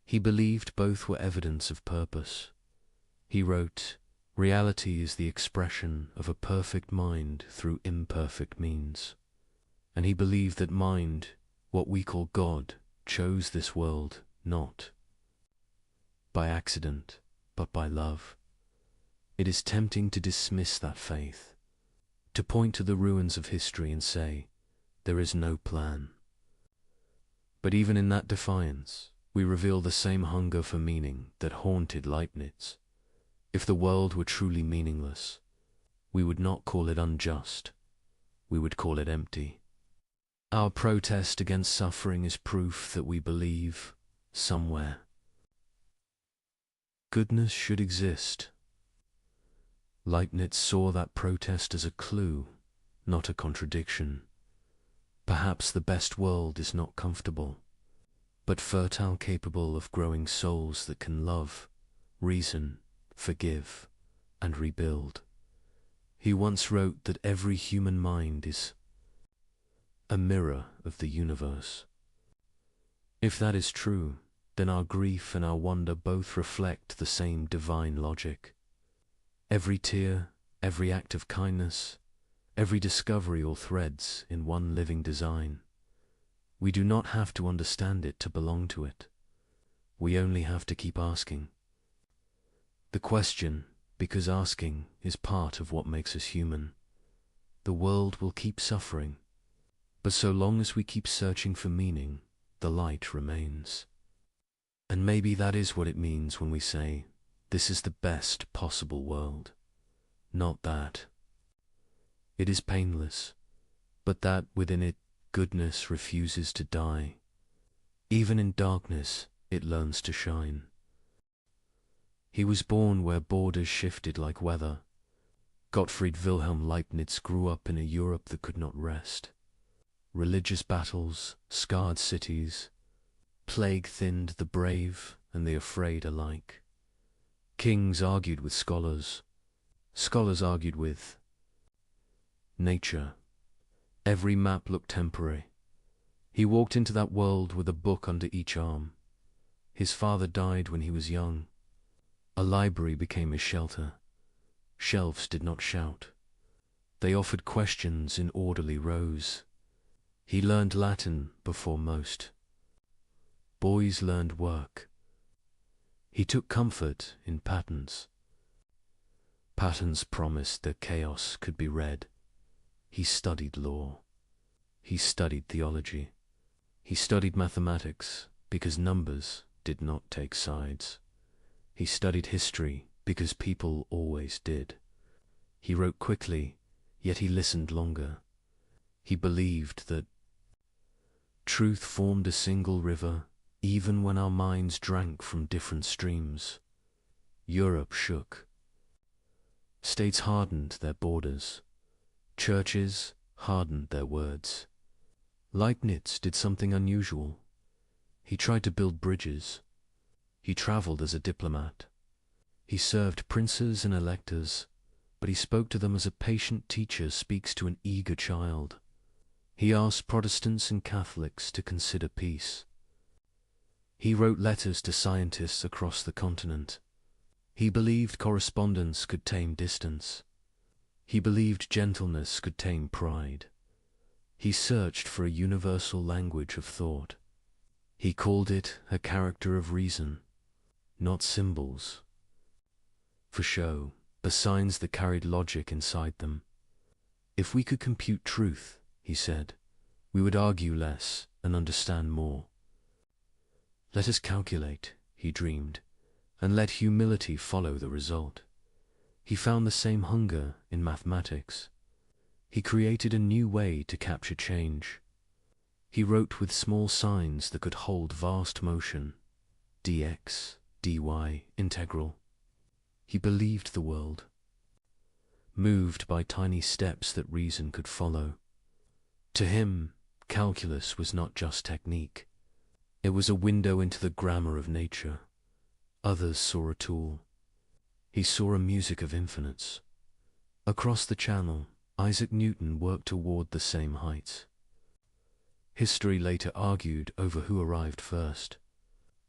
He believed both were evidence of purpose. He wrote, reality is the expression of a perfect mind through imperfect means. And he believed that mind, what we call God, chose this world not by accident, but by love. It is tempting to dismiss that faith, to point to the ruins of history and say, there is no plan. But even in that defiance, we reveal the same hunger for meaning that haunted Leibniz. If the world were truly meaningless, we would not call it unjust, we would call it empty. Our protest against suffering is proof that we believe, somewhere, goodness should exist. Leibniz saw that protest as a clue, not a contradiction. Perhaps the best world is not comfortable, but fertile, capable of growing souls that can love, reason, forgive, and rebuild. He once wrote that every human mind is a mirror of the universe. If that is true, then our grief and our wonder both reflect the same divine logic. Every tear, every act of kindness, every discovery all threads in one living design. We do not have to understand it to belong to it. We only have to keep asking. The question, because asking, is part of what makes us human. The world will keep suffering, but so long as we keep searching for meaning, the light remains. And maybe that is what it means when we say, this is the best possible world. Not that it is painless, but that within it goodness refuses to die. Even in darkness, it learns to shine. He was born where borders shifted like weather. Gottfried Wilhelm Leibniz grew up in a Europe that could not rest. Religious battles, scarred cities, plague thinned the brave and the afraid alike. Kings argued with scholars. Scholars argued with nature. Every map looked temporary. He walked into that world with a book under each arm. His father died when he was young. A library became his shelter. Shelves did not shout. They offered questions in orderly rows. He learned Latin before most. Boys learned work. He took comfort in patterns. Patterns promised that chaos could be read. He studied law. He studied theology. He studied mathematics because numbers did not take sides. He studied history because people always did. He wrote quickly, yet he listened longer. He believed that truth formed a single river, even when our minds drank from different streams. Europe shook. States hardened their borders. Churches, hardened their words. Leibniz did something unusual. He tried to build bridges. He traveled as a diplomat. He served princes and electors, but he spoke to them as a patient teacher speaks to an eager child. He asked Protestants and Catholics to consider peace. He wrote letters to scientists across the continent. He believed correspondence could tame distance. He believed gentleness could tame pride. He searched for a universal language of thought. He called it a character of reason, not symbols for show, but signs that carried logic inside them. If we could compute truth, he said, we would argue less and understand more. Let us calculate, he dreamed, and let humility follow the result. He found the same hunger in mathematics. He created a new way to capture change. He wrote with small signs that could hold vast motion, dx, dy, integral. He believed the world, moved by tiny steps that reason could follow. To him, calculus was not just technique. It was a window into the grammar of nature. Others saw a tool. He saw a music of infinites. Across the channel, Isaac Newton worked toward the same heights. History later argued over who arrived first.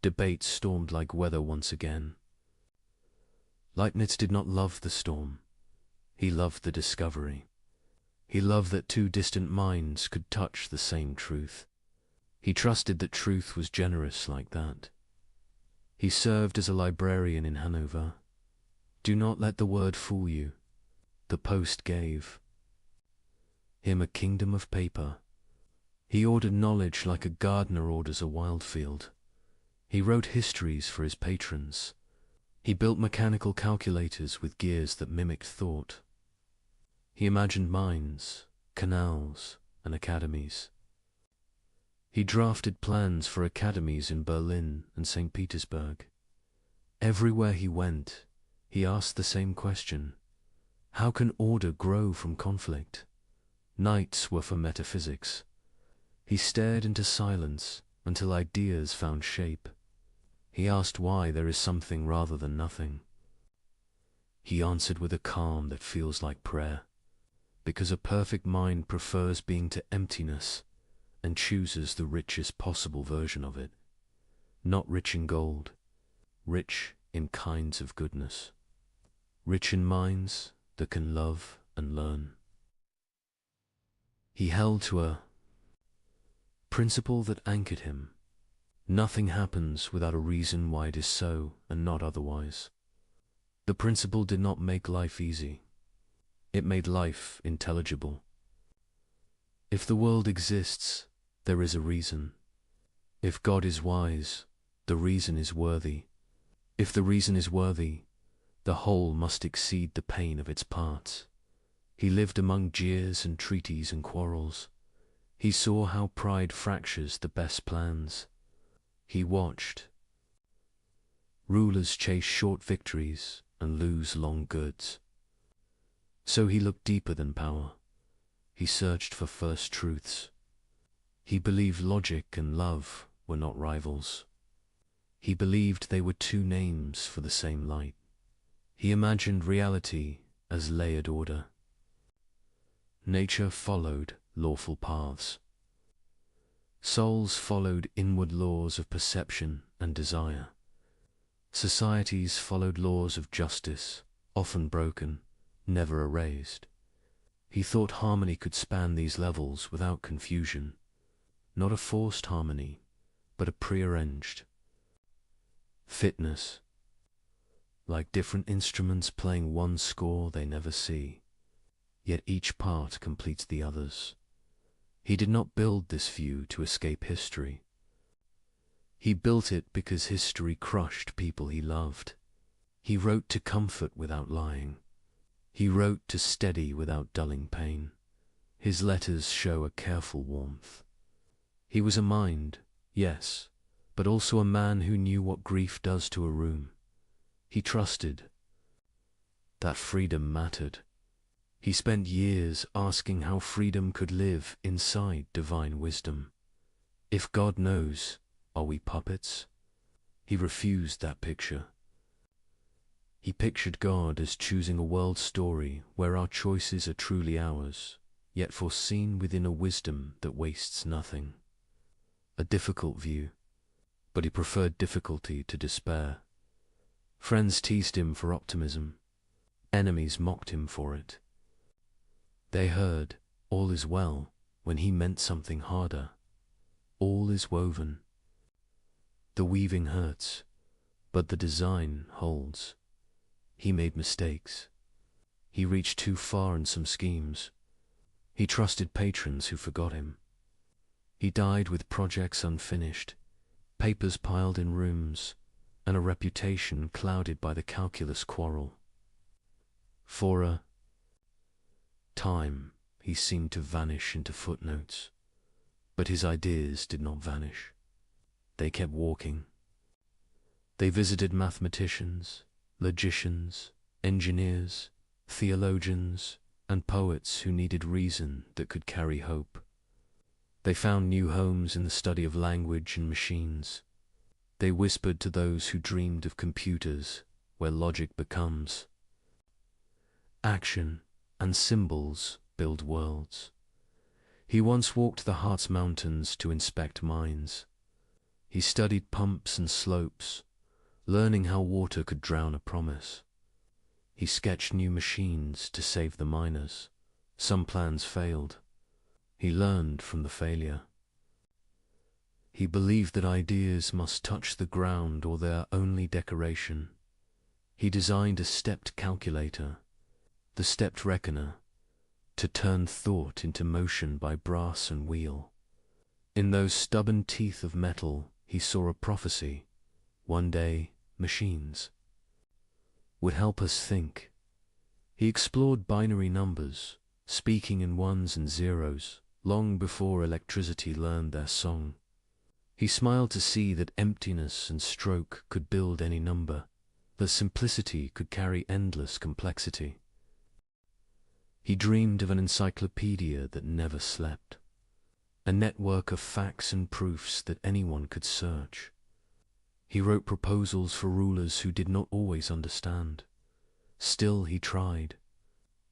Debates stormed like weather once again. Leibniz did not love the storm. He loved the discovery. He loved that two distant minds could touch the same truth. He trusted that truth was generous like that. He served as a librarian in Hanover. Do not let the word fool you. The post gave him a kingdom of paper. He ordered knowledge like a gardener orders a wild field. He wrote histories for his patrons. He built mechanical calculators with gears that mimicked thought. He imagined mines, canals, and academies. He drafted plans for academies in Berlin and St. Petersburg. Everywhere he went, he asked the same question: how can order grow from conflict? Nights were for metaphysics. He stared into silence until ideas found shape. He asked why there is something rather than nothing. He answered with a calm that feels like prayer, because a perfect mind prefers being to emptiness and chooses the richest possible version of it. Not rich in gold, rich in kinds of goodness. Rich in minds that can love and learn. He held to a principle that anchored him. Nothing happens without a reason why it is so and not otherwise. The principle did not make life easy. It made life intelligible. If the world exists, there is a reason. If God is wise, the reason is worthy. If the reason is worthy, the whole must exceed the pain of its parts. He lived among jeers and treaties and quarrels. He saw how pride fractures the best plans. He watched rulers chase short victories and lose long goods. So he looked deeper than power. He searched for first truths. He believed logic and love were not rivals. He believed they were two names for the same light. He imagined reality as layered order. Nature followed lawful paths. Souls followed inward laws of perception and desire. Societies followed laws of justice, often broken, never erased. He thought harmony could span these levels without confusion. Not a forced harmony, but a prearranged fitness. Like different instruments playing one score they never see, yet each part completes the others. He did not build this view to escape history. He built it because history crushed people he loved. He wrote to comfort without lying. He wrote to steady without dulling pain. His letters show a careful warmth. He was a mind, yes, but also a man who knew what grief does to a room. He trusted that freedom mattered. He spent years asking how freedom could live inside divine wisdom. If God knows, are we puppets? He refused that picture. He pictured God as choosing a world story where our choices are truly ours, yet foreseen within a wisdom that wastes nothing. A difficult view, but he preferred difficulty to despair. Friends teased him for optimism. Enemies mocked him for it. They heard, "All is well," when he meant something harder. All is woven. The weaving hurts, but the design holds. He made mistakes. He reached too far in some schemes. He trusted patrons who forgot him. He died with projects unfinished, papers piled in rooms, and a reputation clouded by the calculus quarrel. For a time, he seemed to vanish into footnotes, but his ideas did not vanish. They kept walking. They visited mathematicians, logicians, engineers, theologians, and poets who needed reason that could carry hope. They found new homes in the study of language and machines. They whispered to those who dreamed of computers, where logic becomes. Action and symbols build worlds. He once walked the heart's mountains to inspect mines. He studied pumps and slopes, learning how water could drown a promise. He sketched new machines to save the miners. Some plans failed. He learned from the failure. He believed that ideas must touch the ground or they're only decoration. He designed a stepped calculator, the stepped reckoner, to turn thought into motion by brass and wheel. In those stubborn teeth of metal, he saw a prophecy. One day, machines would help us think. He explored binary numbers, speaking in ones and zeros, long before electricity learned their song. He smiled to see that emptiness and stroke could build any number, that simplicity could carry endless complexity. He dreamed of an encyclopedia that never slept, a network of facts and proofs that anyone could search. He wrote proposals for rulers who did not always understand. Still he tried.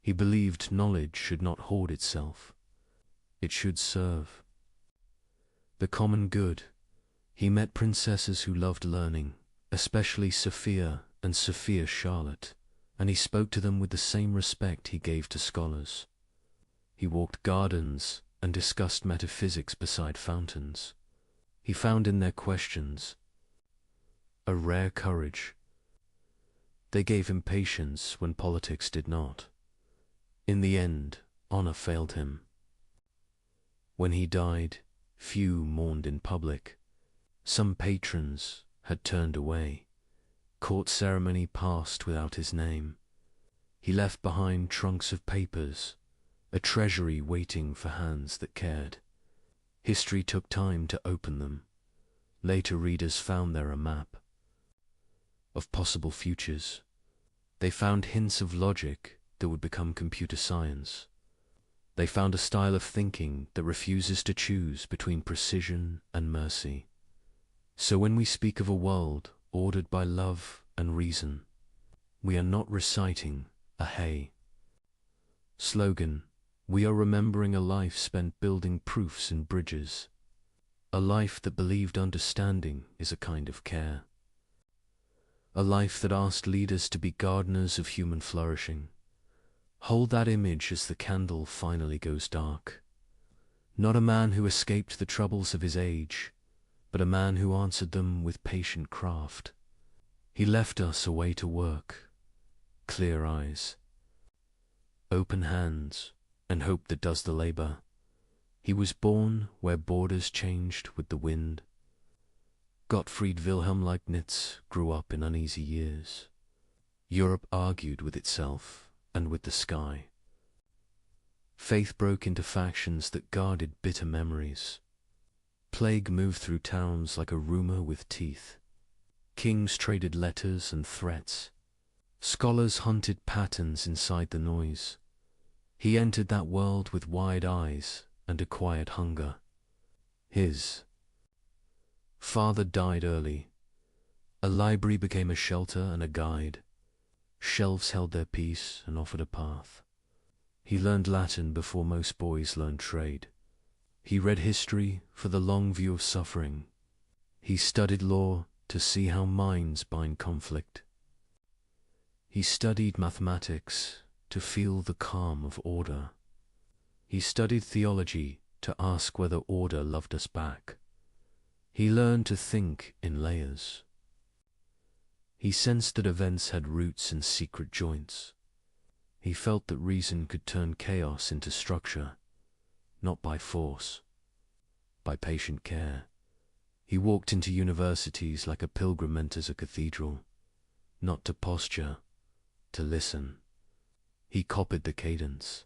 He believed knowledge should not hoard itself. It should serve the common good. He met princesses who loved learning, especially Sophia and Sophia Charlotte, and he spoke to them with the same respect he gave to scholars. He walked gardens and discussed metaphysics beside fountains. He found in their questions a rare courage. They gave him patience when politics did not. In the end, honor failed him. When he died, few mourned in public. Some patrons had turned away. Court ceremony passed without his name. He left behind trunks of papers, a treasury waiting for hands that cared. History took time to open them. Later readers found there a map of possible futures. They found hints of logic that would become computer science. They found a style of thinking that refuses to choose between precision and mercy. So when we speak of a world ordered by love and reason, we are not reciting a hey slogan. We are remembering a life spent building proofs and bridges, a life that believed understanding is a kind of care, a life that asked leaders to be gardeners of human flourishing. Hold that image as the candle finally goes dark. Not a man who escaped the troubles of his age, but a man who answered them with patient craft. He left us a way to work, clear eyes, open hands, and hope that does the labor. He was born where borders changed with the wind. Gottfried Wilhelm Leibniz grew up in uneasy years. Europe argued with itself and with the sky. Faith broke into factions that guarded bitter memories. Plague moved through towns like a rumor with teeth. Kings traded letters and threats. Scholars hunted patterns inside the noise. He entered that world with wide eyes and a quiet hunger. His father died early. A library became a shelter and a guide. Shelves held their peace and offered a path. He learned Latin before most boys learned trade. He read history for the long view of suffering. He studied law to see how minds bind conflict. He studied mathematics to feel the calm of order. He studied theology to ask whether order loved us back. He learned to think in layers. He sensed that events had roots and secret joints. He felt that reason could turn chaos into structure, not by force, by patient care. He walked into universities like a pilgrim enters a cathedral, not to posture, to listen. He copied the cadence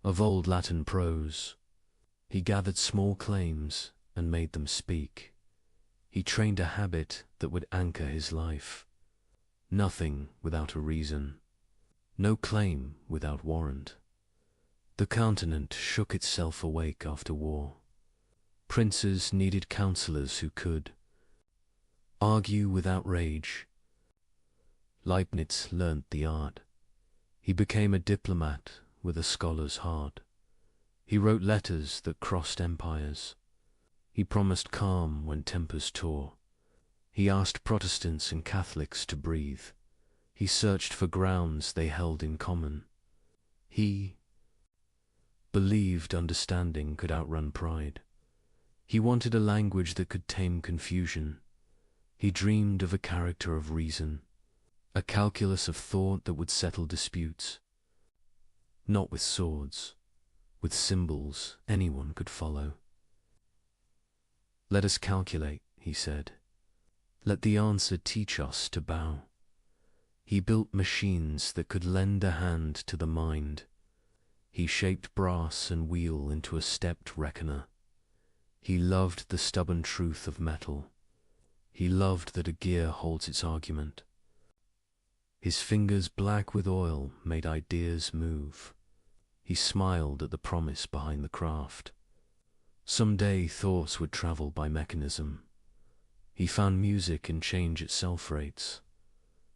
of old Latin prose. He gathered small claims and made them speak. He trained a habit that would anchor his life. Nothing without a reason. No claim without warrant. The continent shook itself awake after war. Princes needed counselors who could argue without rage. Leibniz learnt the art. He became a diplomat with a scholar's heart. He wrote letters that crossed empires. He promised calm when tempers tore. He asked Protestants and Catholics to breathe. He searched for grounds they held in common. He believed understanding could outrun pride. He wanted a language that could tame confusion. He dreamed of a character of reason, a calculus of thought that would settle disputes. Not with swords, with symbols anyone could follow. "Let us calculate," he said. "Let the answer teach us to bow." He built machines that could lend a hand to the mind. He shaped brass and wheel into a stepped reckoner. He loved the stubborn truth of metal. He loved that a gear holds its argument. His fingers black with oil made ideas move. He smiled at the promise behind the craft. Someday thoughts would travel by mechanism. He found music in change itself rates.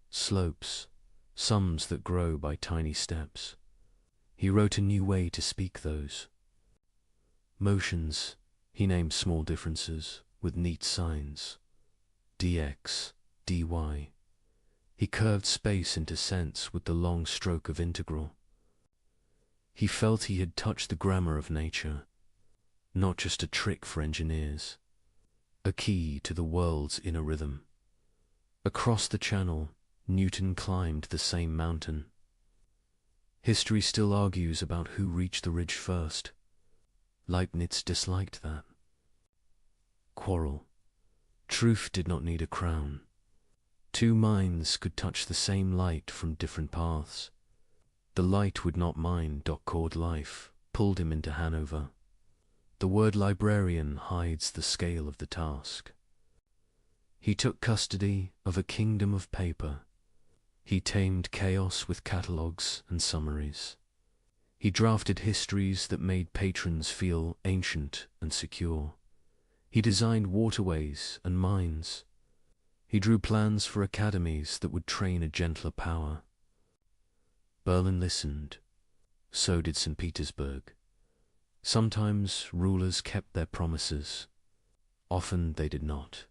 Slopes, sums that grow by tiny steps. He wrote a new way to speak those. Motions, he named small differences with neat signs. dx, dy. He curved space into sense with the long stroke of integral. He felt he had touched the grammar of nature, not just a trick for engineers, a key to the world's inner rhythm. Across the channel, Newton climbed the same mountain. History still argues about who reached the ridge first. Leibniz disliked that quarrel. Truth did not need a crown. Two minds could touch the same light from different paths. The light would not mind Doc life, pulled him into Hanover. The word librarian hides the scale of the task. He took custody of a kingdom of paper. He tamed chaos with catalogues and summaries. He drafted histories that made patrons feel ancient and secure. He designed waterways and mines. He drew plans for academies that would train a gentler power. Berlin listened. So did St. Petersburg. Sometimes rulers kept their promises. Often they did not.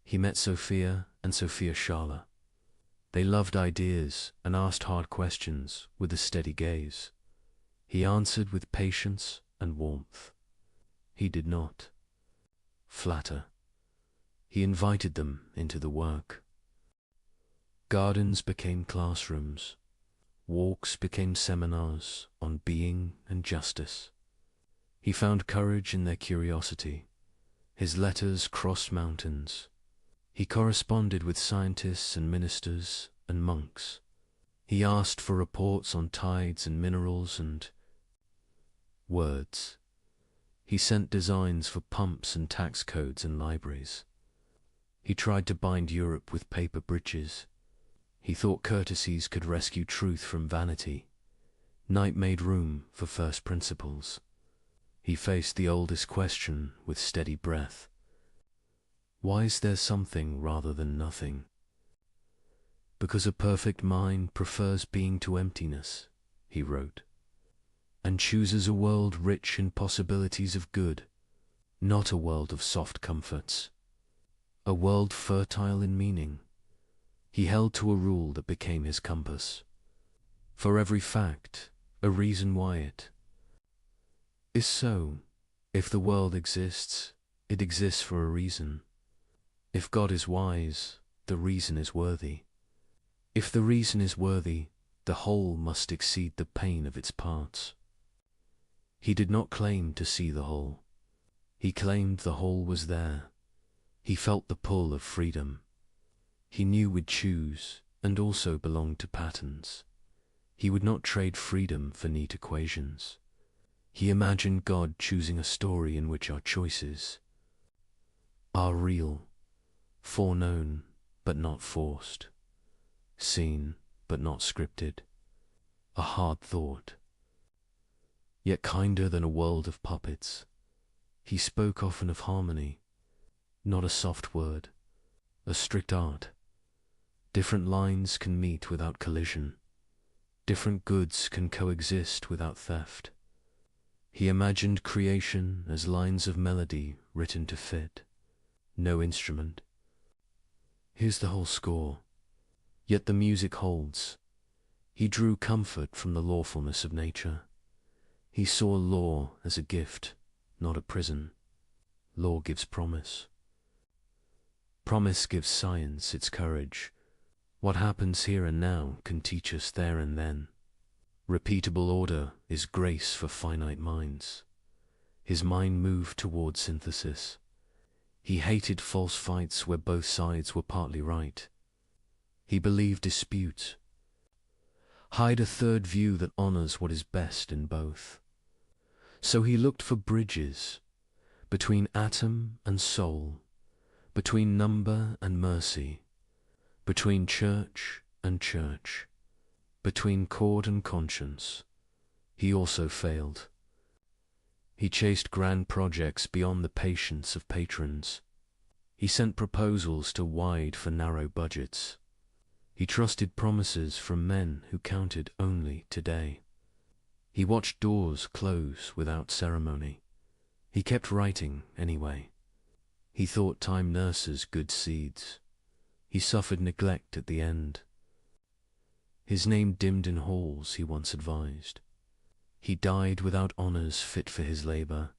He met Sophia and Sophia Schala. They loved ideas and asked hard questions with a steady gaze. He answered with patience and warmth. He did not flatter. He invited them into the work. Gardens became classrooms. Walks became seminars on being and justice. He found courage in their curiosity. His letters crossed mountains. He corresponded with scientists and ministers and monks. He asked for reports on tides and minerals and words. He sent designs for pumps and tax codes and libraries. He tried to bind Europe with paper bridges. He thought courtesies could rescue truth from vanity. Night made room for first principles. He faced the oldest question with steady breath. Why is there something rather than nothing? Because a perfect mind prefers being to emptiness, he wrote, and chooses a world rich in possibilities of good, not a world of soft comforts, a world fertile in meaning. He held to a rule that became his compass. For every fact, a reason why it is so. If the world exists, it exists for a reason. If God is wise, the reason is worthy. If the reason is worthy, the whole must exceed the pain of its parts. He did not claim to see the whole. He claimed the whole was there. He felt the pull of freedom. He knew we'd choose and also belonged to patterns. He would not trade freedom for neat equations. He imagined God choosing a story in which our choices are real, foreknown but not forced, seen but not scripted, a hard thought, yet kinder than a world of puppets. He spoke often of harmony, not a soft word, a strict art. Different lines can meet without collision. Different goods can coexist without theft. He imagined creation as lines of melody written to fit, no instrument. Here's the whole score, yet the music holds. He drew comfort from the lawfulness of nature. He saw law as a gift, not a prison. Law gives promise. Promise gives science its courage. What happens here and now can teach us there and then. Repeatable order is grace for finite minds. His mind moved toward synthesis. He hated false fights where both sides were partly right. He believed dispute. Hide a third view that honors what is best in both. So he looked for bridges between atom and soul, between number and mercy, between church and church, between chord and conscience. He also failed. He chased grand projects beyond the patience of patrons. He sent proposals too wide for narrow budgets. He trusted promises from men who counted only today. He watched doors close without ceremony. He kept writing anyway. He thought time nurses good seeds. He suffered neglect at the end. His name dimmed in halls, he once advised. He died without honors fit for his labor.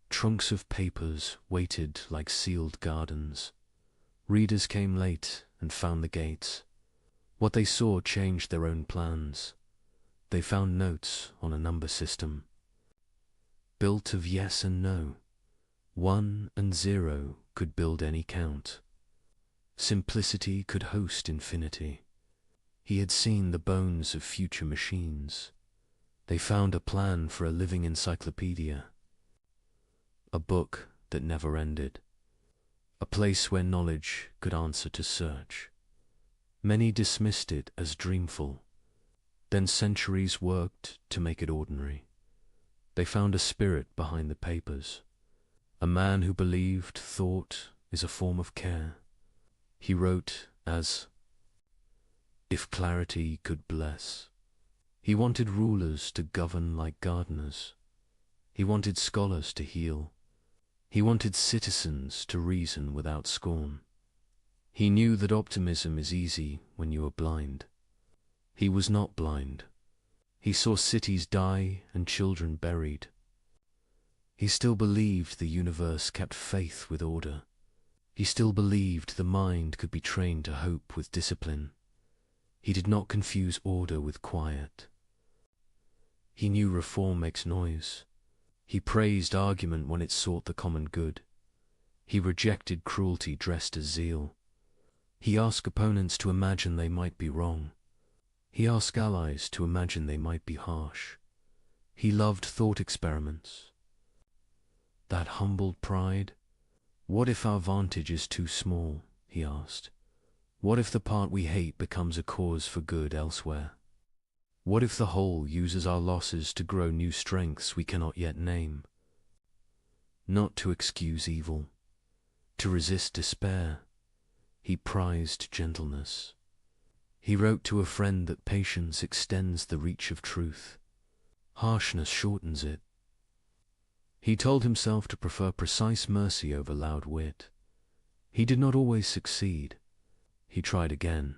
Trunks of papers waited like sealed gardens. Readers came late and found the gates. What they saw changed their own plans. They found notes on a number system, built of yes and no. 1 and 0 could build any count. Simplicity could host infinity. He had seen the bones of future machines. They found a plan for a living encyclopedia, a book that never ended, a place where knowledge could answer to search. Many dismissed it as dreamful. Then centuries worked to make it ordinary. They found a spirit behind the papers, a man who believed thought is a form of care. He wrote as if clarity could bless. He wanted rulers to govern like gardeners. He wanted scholars to heal. He wanted citizens to reason without scorn. He knew that optimism is easy when you are blind. He was not blind. He saw cities die and children buried. He still believed the universe kept faith with order. He still believed the mind could be trained to hope with discipline. He did not confuse order with quiet. He knew reform makes noise. He praised argument when it sought the common good. He rejected cruelty dressed as zeal. He asked opponents to imagine they might be wrong. He asked allies to imagine they might be harsh. He loved thought experiments. That humbled pride. What if our vantage is too small, he asked. What if the part we hate becomes a cause for good elsewhere? What if the whole uses our losses to grow new strengths we cannot yet name? Not to excuse evil, to resist despair, he prized gentleness. He wrote to a friend that patience extends the reach of truth. Harshness shortens it. He told himself to prefer precise mercy over loud wit. He did not always succeed. He tried again.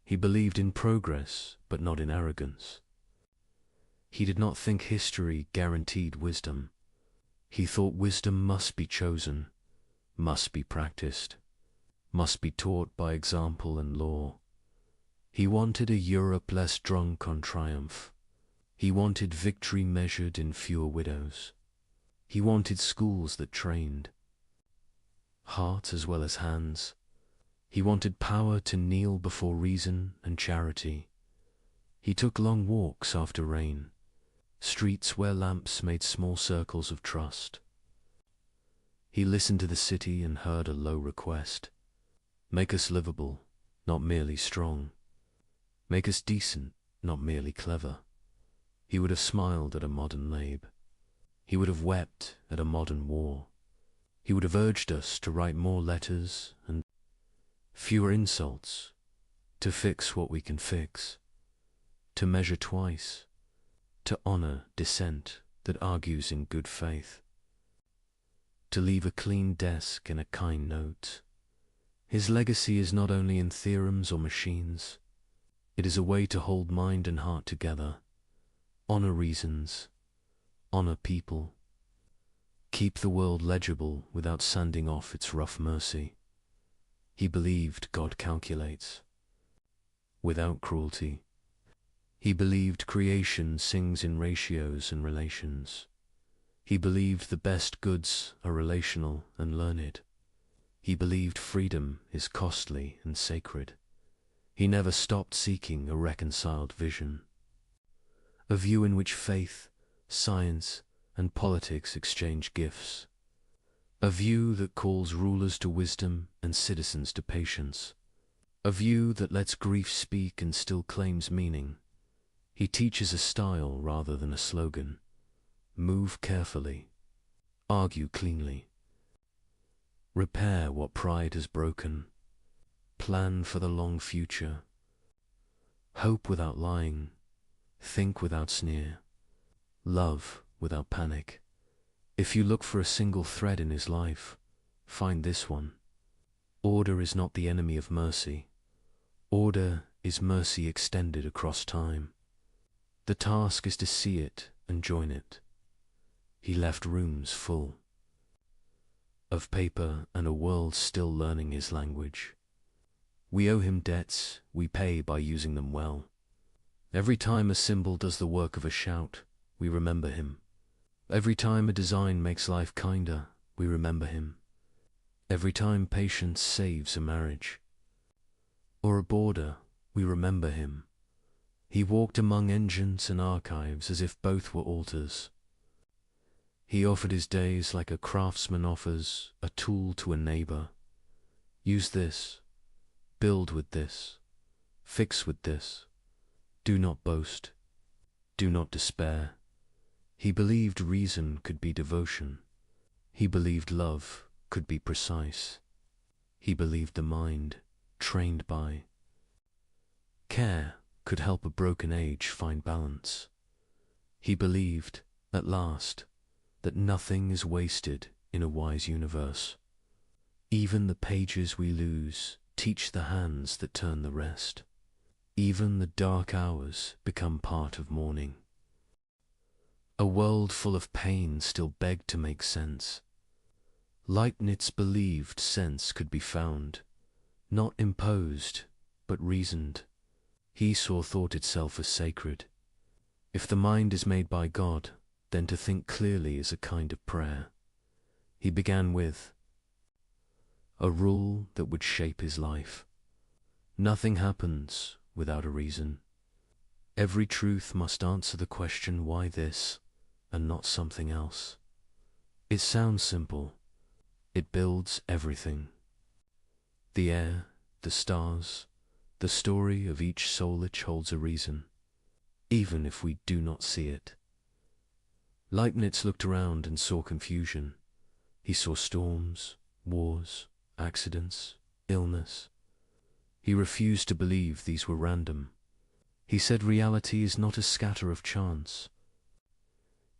He believed in progress, but not in arrogance. He did not think history guaranteed wisdom. He thought wisdom must be chosen, must be practiced, must be taught by example and law. He wanted a Europe less drunk on triumph. He wanted victory measured in fewer widows. He wanted schools that trained heart as well as hands. He wanted power to kneel before reason and charity. He took long walks after rain, streets where lamps made small circles of trust. He listened to the city and heard a low request. Make us livable, not merely strong. Make us decent, not merely clever. He would have smiled at a modern lab. He would have wept at a modern war. He would have urged us to write more letters and fewer insults, to fix what we can fix, to measure twice, to honor dissent that argues in good faith, to leave a clean desk and a kind note. His legacy is not only in theorems or machines. It is a way to hold mind and heart together, honor reasons, honor people, keep the world legible without sanding off its rough mercy. He believed God calculates, without cruelty. He believed creation sings in ratios and relations. He believed the best goods are relational and learned. He believed freedom is costly and sacred. He never stopped seeking a reconciled vision, a view in which faith, science, and politics exchange gifts, a view that calls rulers to wisdom and citizens to patience, a view that lets grief speak and still claims meaning. He teaches a style rather than a slogan. Move carefully, argue cleanly, repair what pride has broken, plan for the long future, hope without lying, think without sneer, love without panic. If you look for a single thread in his life, find this one. Order is not the enemy of mercy. Order is mercy extended across time. The task is to see it and join it. He left rooms full of paper and a world still learning his language. We owe him debts we pay by using them well. Every time a symbol does the work of a shout, we remember him. Every time a design makes life kinder, we remember him. Every time patience saves a marriage or a border, we remember him. He walked among engines and archives as if both were altars. He offered his days like a craftsman offers a tool to a neighbor. Use this, build with this, fix with this. Do not boast, do not despair. He believed reason could be devotion. He believed love could be precise. He believed the mind, trained by care, could help a broken age find balance. He believed, at last, that nothing is wasted in a wise universe. Even the pages we lose teach the hands that turn the rest. Even the dark hours become part of morning. A world full of pain still begged to make sense. Leibniz believed sense could be found, not imposed, but reasoned. He saw thought itself as sacred. If the mind is made by God, then to think clearly is a kind of prayer. He began with a rule that would shape his life. Nothing happens without a reason. Every truth must answer the question, why this and not something else? It sounds simple. It builds everything. The air, the stars, the story of each soul each holds a reason. even if we do not see it. Leibniz looked around and saw confusion. He saw storms, wars, accidents, illness. He refused to believe these were random. He said reality is not a scatter of chance.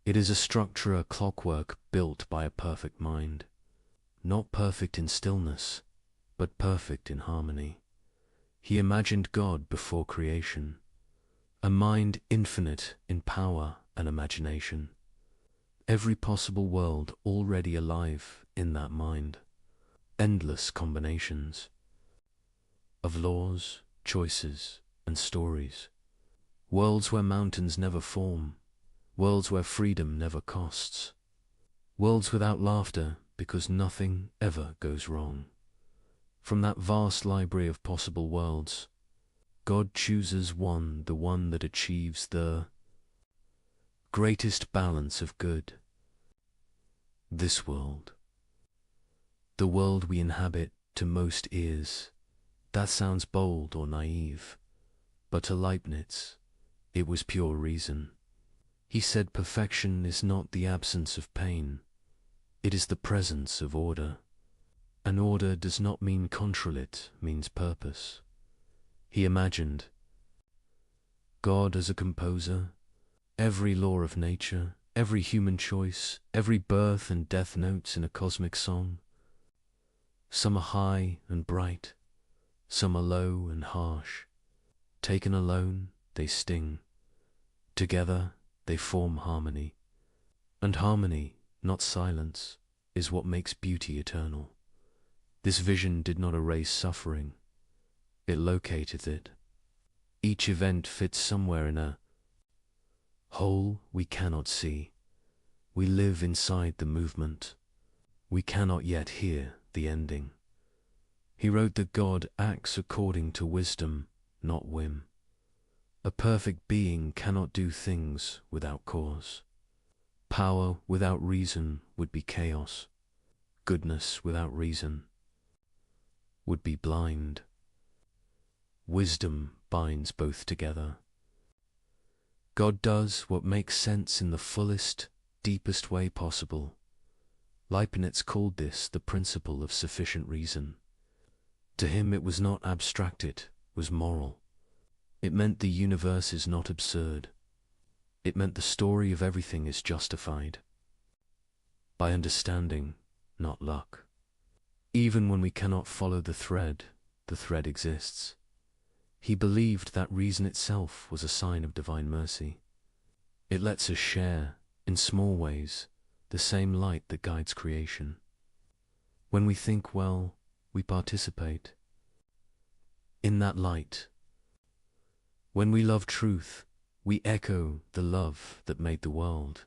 It is a structure, a clockwork built by a perfect mind. Not perfect in stillness, but perfect in harmony. He imagined God before creation, a mind infinite in power and imagination. Every possible world already alive in that mind. Endless combinations of laws, choices, and stories. Worlds where mountains never form. Worlds where freedom never costs. Worlds without laughter because nothing ever goes wrong. From that vast library of possible worlds, God chooses one, the one that achieves the greatest balance of good. This world. The world we inhabit, to most ears, that sounds bold or naive, but to Leibniz, it was pure reason. He said perfection is not the absence of pain, it is the presence of order. And order does not mean control, it means purpose. He imagined God as a composer, every law of nature, every human choice, every birth and death notes in a cosmic song. Some are high and bright, some are low and harsh. Taken alone, they sting. Together, they form harmony. And harmony, not silence, is what makes beauty eternal. This vision did not erase suffering. It located it. Each event fits somewhere in a whole we cannot see. We live inside the movement. We cannot yet hear the ending. He wrote that God acts according to wisdom, not whim. A perfect being cannot do things without cause. Power without reason would be chaos. Goodness without reason would be blind. Wisdom binds both together. God does what makes sense in the fullest, deepest way possible. Leibniz called this the principle of sufficient reason. To him it was not abstract, it was moral. It meant the universe is not absurd. It meant the story of everything is justified by understanding, not luck. Even when we cannot follow the thread exists. He believed that reason itself was a sign of divine mercy. It lets us share, in small ways, the same light that guides creation. When we think well, we participate in that light. When we love truth, we echo the love that made the world.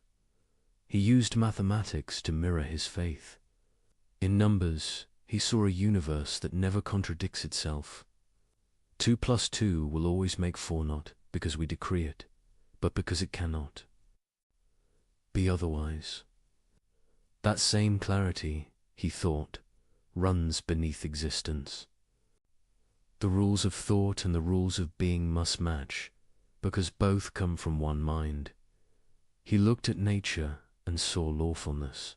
He used mathematics to mirror his faith. In numbers, he saw a universe that never contradicts itself. 2 plus 2 will always make 4, not because we decree it, but because it cannot be otherwise. That same clarity, he thought, runs beneath existence. The rules of thought and the rules of being must match, because both come from one mind. He looked at nature and saw lawfulness.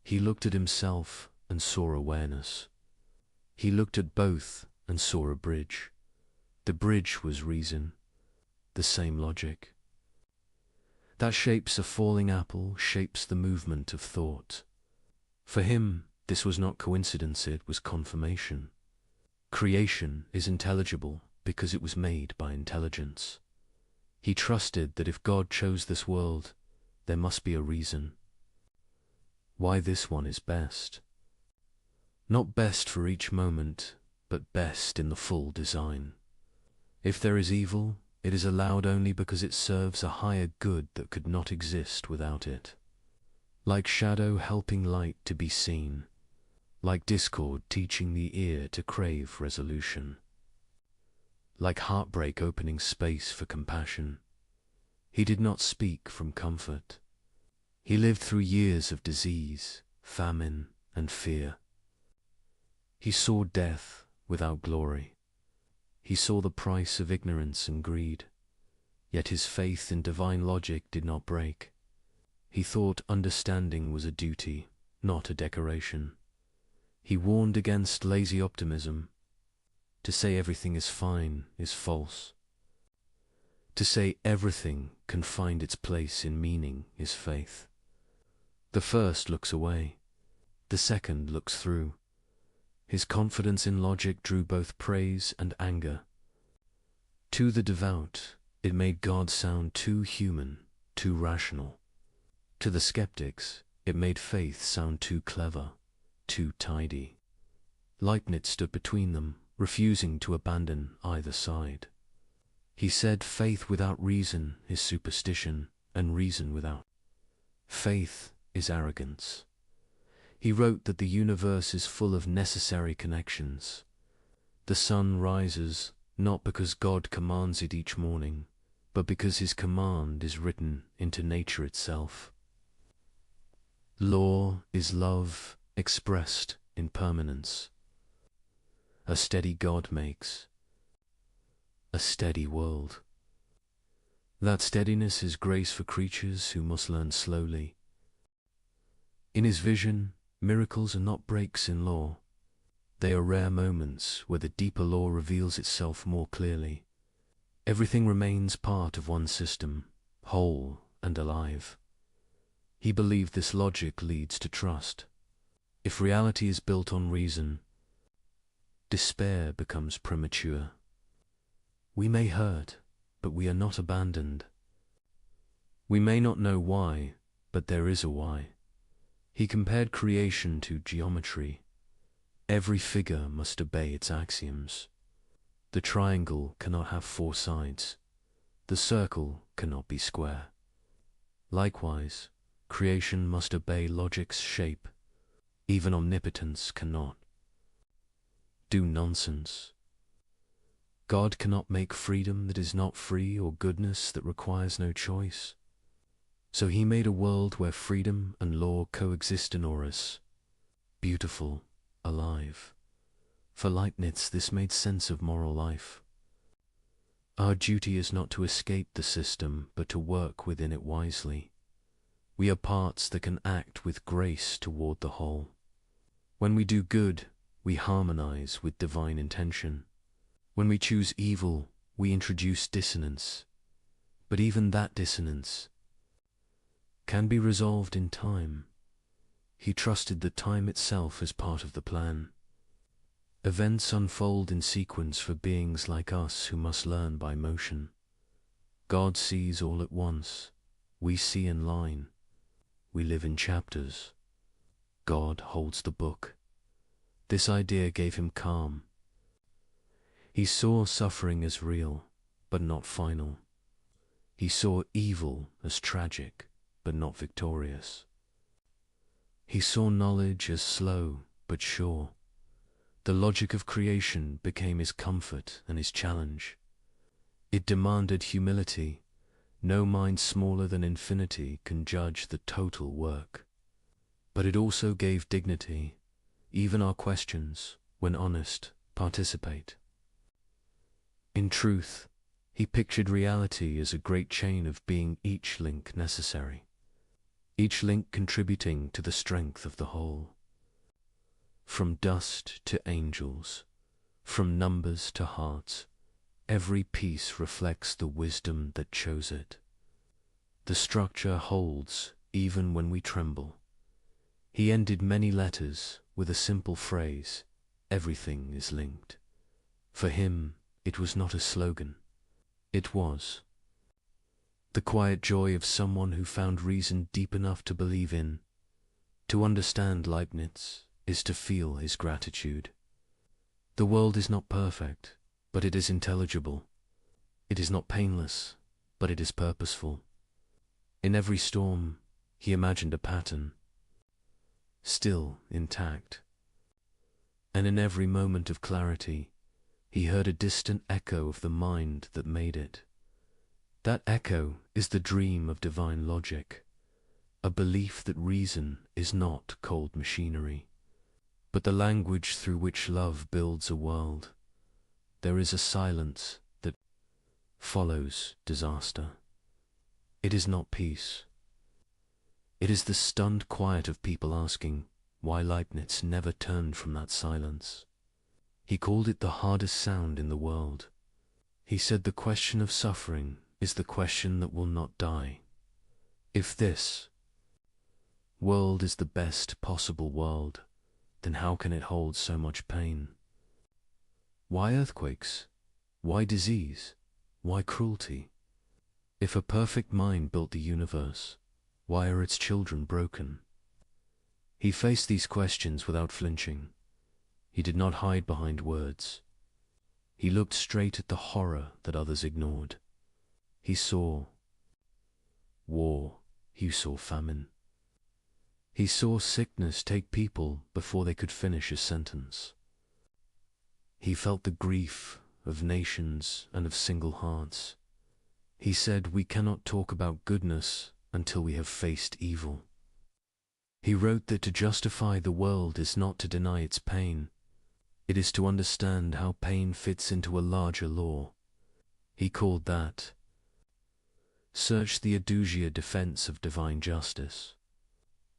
He looked at himself and saw awareness. He looked at both and saw a bridge. The bridge was reason, the same logic. That shapes a falling apple, shapes the movement of thought. For him, this was not coincidence, it was confirmation. Creation is intelligible because it was made by intelligence. He trusted that if God chose this world, there must be a reason why this one is best. Not best for each moment, but best in the full design. If there is evil, it is allowed only because it serves a higher good that could not exist without it. Like shadow helping light to be seen, like discord teaching the ear to crave resolution, like heartbreak opening space for compassion. He did not speak from comfort. He lived through years of disease, famine, and fear. He saw death without glory. He saw the price of ignorance and greed. Yet his faith in divine logic did not break. He thought understanding was a duty, not a decoration. He warned against lazy optimism. To say everything is fine is false. To say everything can find its place in meaning is faith. The first looks away, the second looks through. His confidence in logic drew both praise and anger. To the devout, it made God sound too human, too rational. To the skeptics, it made faith sound too clever, too tidy. Leibniz stood between them, refusing to abandon either side. He said faith without reason is superstition, and reason without faith is arrogance. He wrote that the universe is full of necessary connections. The sun rises not because God commands it each morning, but because his command is written into nature itself. Law is love expressed in permanence. A steady God makes a steady world. That steadiness is grace for creatures who must learn slowly. In his vision, miracles are not breaks in law. They are rare moments where the deeper law reveals itself more clearly. Everything remains part of one system, whole and alive. He believed this logic leads to trust. If reality is built on reason, despair becomes premature. We may hurt, but we are not abandoned. We may not know why, but there is a why. He compared creation to geometry. Every figure must obey its axioms. The triangle cannot have four sides. The circle cannot be square. Likewise, creation must obey logic's shape. Even omnipotence cannot do nonsense. God cannot make freedom that is not free or goodness that requires no choice. So he made a world where freedom and law coexist in us, beautiful, alive. For Leibniz, this made sense of moral life. Our duty is not to escape the system, but to work within it wisely. We are parts that can act with grace toward the whole. When we do good, we harmonize with divine intention. When we choose evil, we introduce dissonance. But even that dissonance can be resolved in time. He trusted that time itself as part of the plan. Events unfold in sequence for beings like us who must learn by motion. God sees all at once. We see in line. We live in chapters. God holds the book. This idea gave him calm. He saw suffering as real, but not final. He saw evil as tragic, but not victorious. He saw knowledge as slow, but sure. The logic of creation became his comfort and his challenge. It demanded humility. No mind smaller than infinity can judge the total work. But it also gave dignity. Even our questions, when honest, participate. In truth, he pictured reality as a great chain of being, each link necessary, each link contributing to the strength of the whole. From dust to angels, from numbers to hearts, every piece reflects the wisdom that chose it. The structure holds even when we tremble. He ended many letters with a simple phrase, "Everything is linked." For him, it was not a slogan. It was the quiet joy of someone who found reason deep enough to believe in. To understand Leibniz is to feel his gratitude. The world is not perfect, but it is intelligible. It is not painless, but it is purposeful. In every storm, he imagined a pattern, still intact. And in every moment of clarity, he heard a distant echo of the mind that made it. That echo is the dream of divine logic, a belief that reason is not cold machinery, but the language through which love builds a world. There is a silence that follows disaster. It is not peace. It is the stunned quiet of people asking why Leibniz never turned from that silence. He called it the hardest sound in the world. He said the question of suffering is the question that will not die. If this world is the best possible world, then how can it hold so much pain? Why earthquakes? Why disease? Why cruelty? If a perfect mind built the universe, why are its children broken? He faced these questions without flinching. He did not hide behind words. He looked straight at the horror that others ignored. He saw war. He saw famine. He saw sickness take people before they could finish a sentence. He felt the grief of nations and of single hearts. He said we cannot talk about goodness until we have faced evil. He wrote that to justify the world is not to deny its pain. It is to understand how pain fits into a larger law. He called that search the adusia defense of divine justice.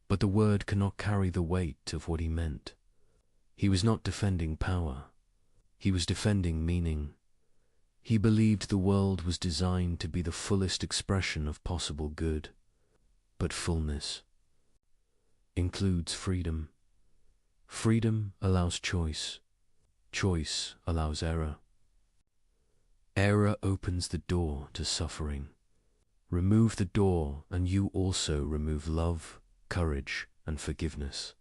But the word cannot carry the weight of what he meant. He was not defending power. He was defending meaning. He believed the world was designed to be the fullest expression of possible good. But fullness includes freedom. Freedom allows choice. Choice allows error. Error opens the door to suffering. Remove the door and you also remove love, courage, and forgiveness.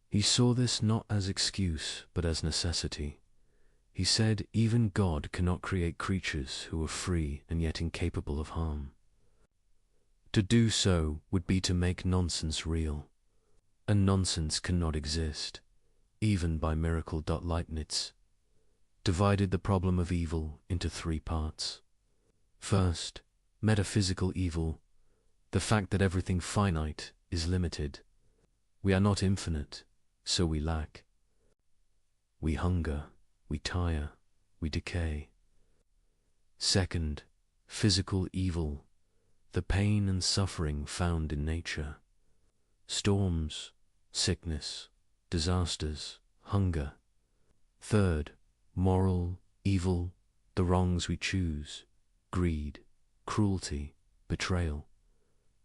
He saw this not as excuse, but as necessity. He said even God cannot create creatures who are free and yet incapable of harm. To do so would be to make nonsense real, and nonsense cannot exist, even by miracle. Leibniz divided the problem of evil into three parts. First, metaphysical evil, the fact that everything finite is limited. We are not infinite, so we lack. We hunger, we tire, we decay. Second, physical evil, the pain and suffering found in nature. Storms, sickness, disasters, hunger. Third, moral evil, the wrongs we choose, greed, cruelty, betrayal.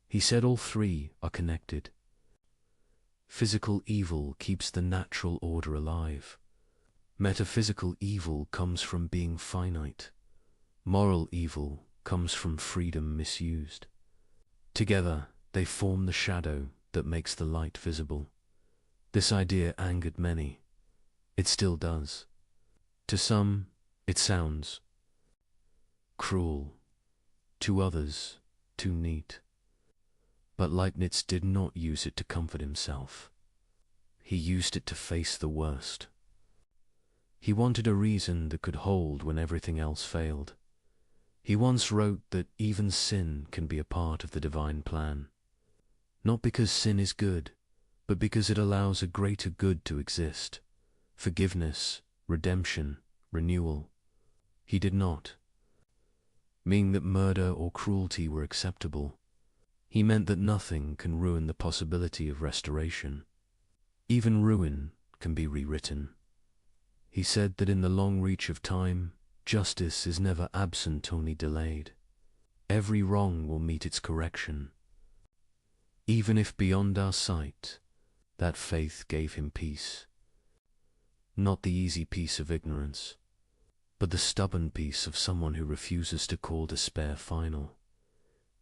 He said all three are connected. Physical evil keeps the natural order alive. Metaphysical evil comes from being finite. Moral evil comes from freedom misused. Together, they form the shadow that makes the light visible. This idea angered many. It still does. To some, it sounds cruel. To others, too neat. But Leibniz did not use it to comfort himself. He used it to face the worst. He wanted a reason that could hold when everything else failed. He once wrote that even sin can be a part of the divine plan. Not because sin is good, but because it allows a greater good to exist. Forgiveness, redemption, renewal. He did not mean that murder or cruelty were acceptable. He meant that nothing can ruin the possibility of restoration. Even ruin can be rewritten. He said that in the long reach of time, justice is never absent, only delayed. Every wrong will meet its correction. Even if beyond our sight, that faith gave him peace. Not the easy peace of ignorance, but the stubborn peace of someone who refuses to call despair final.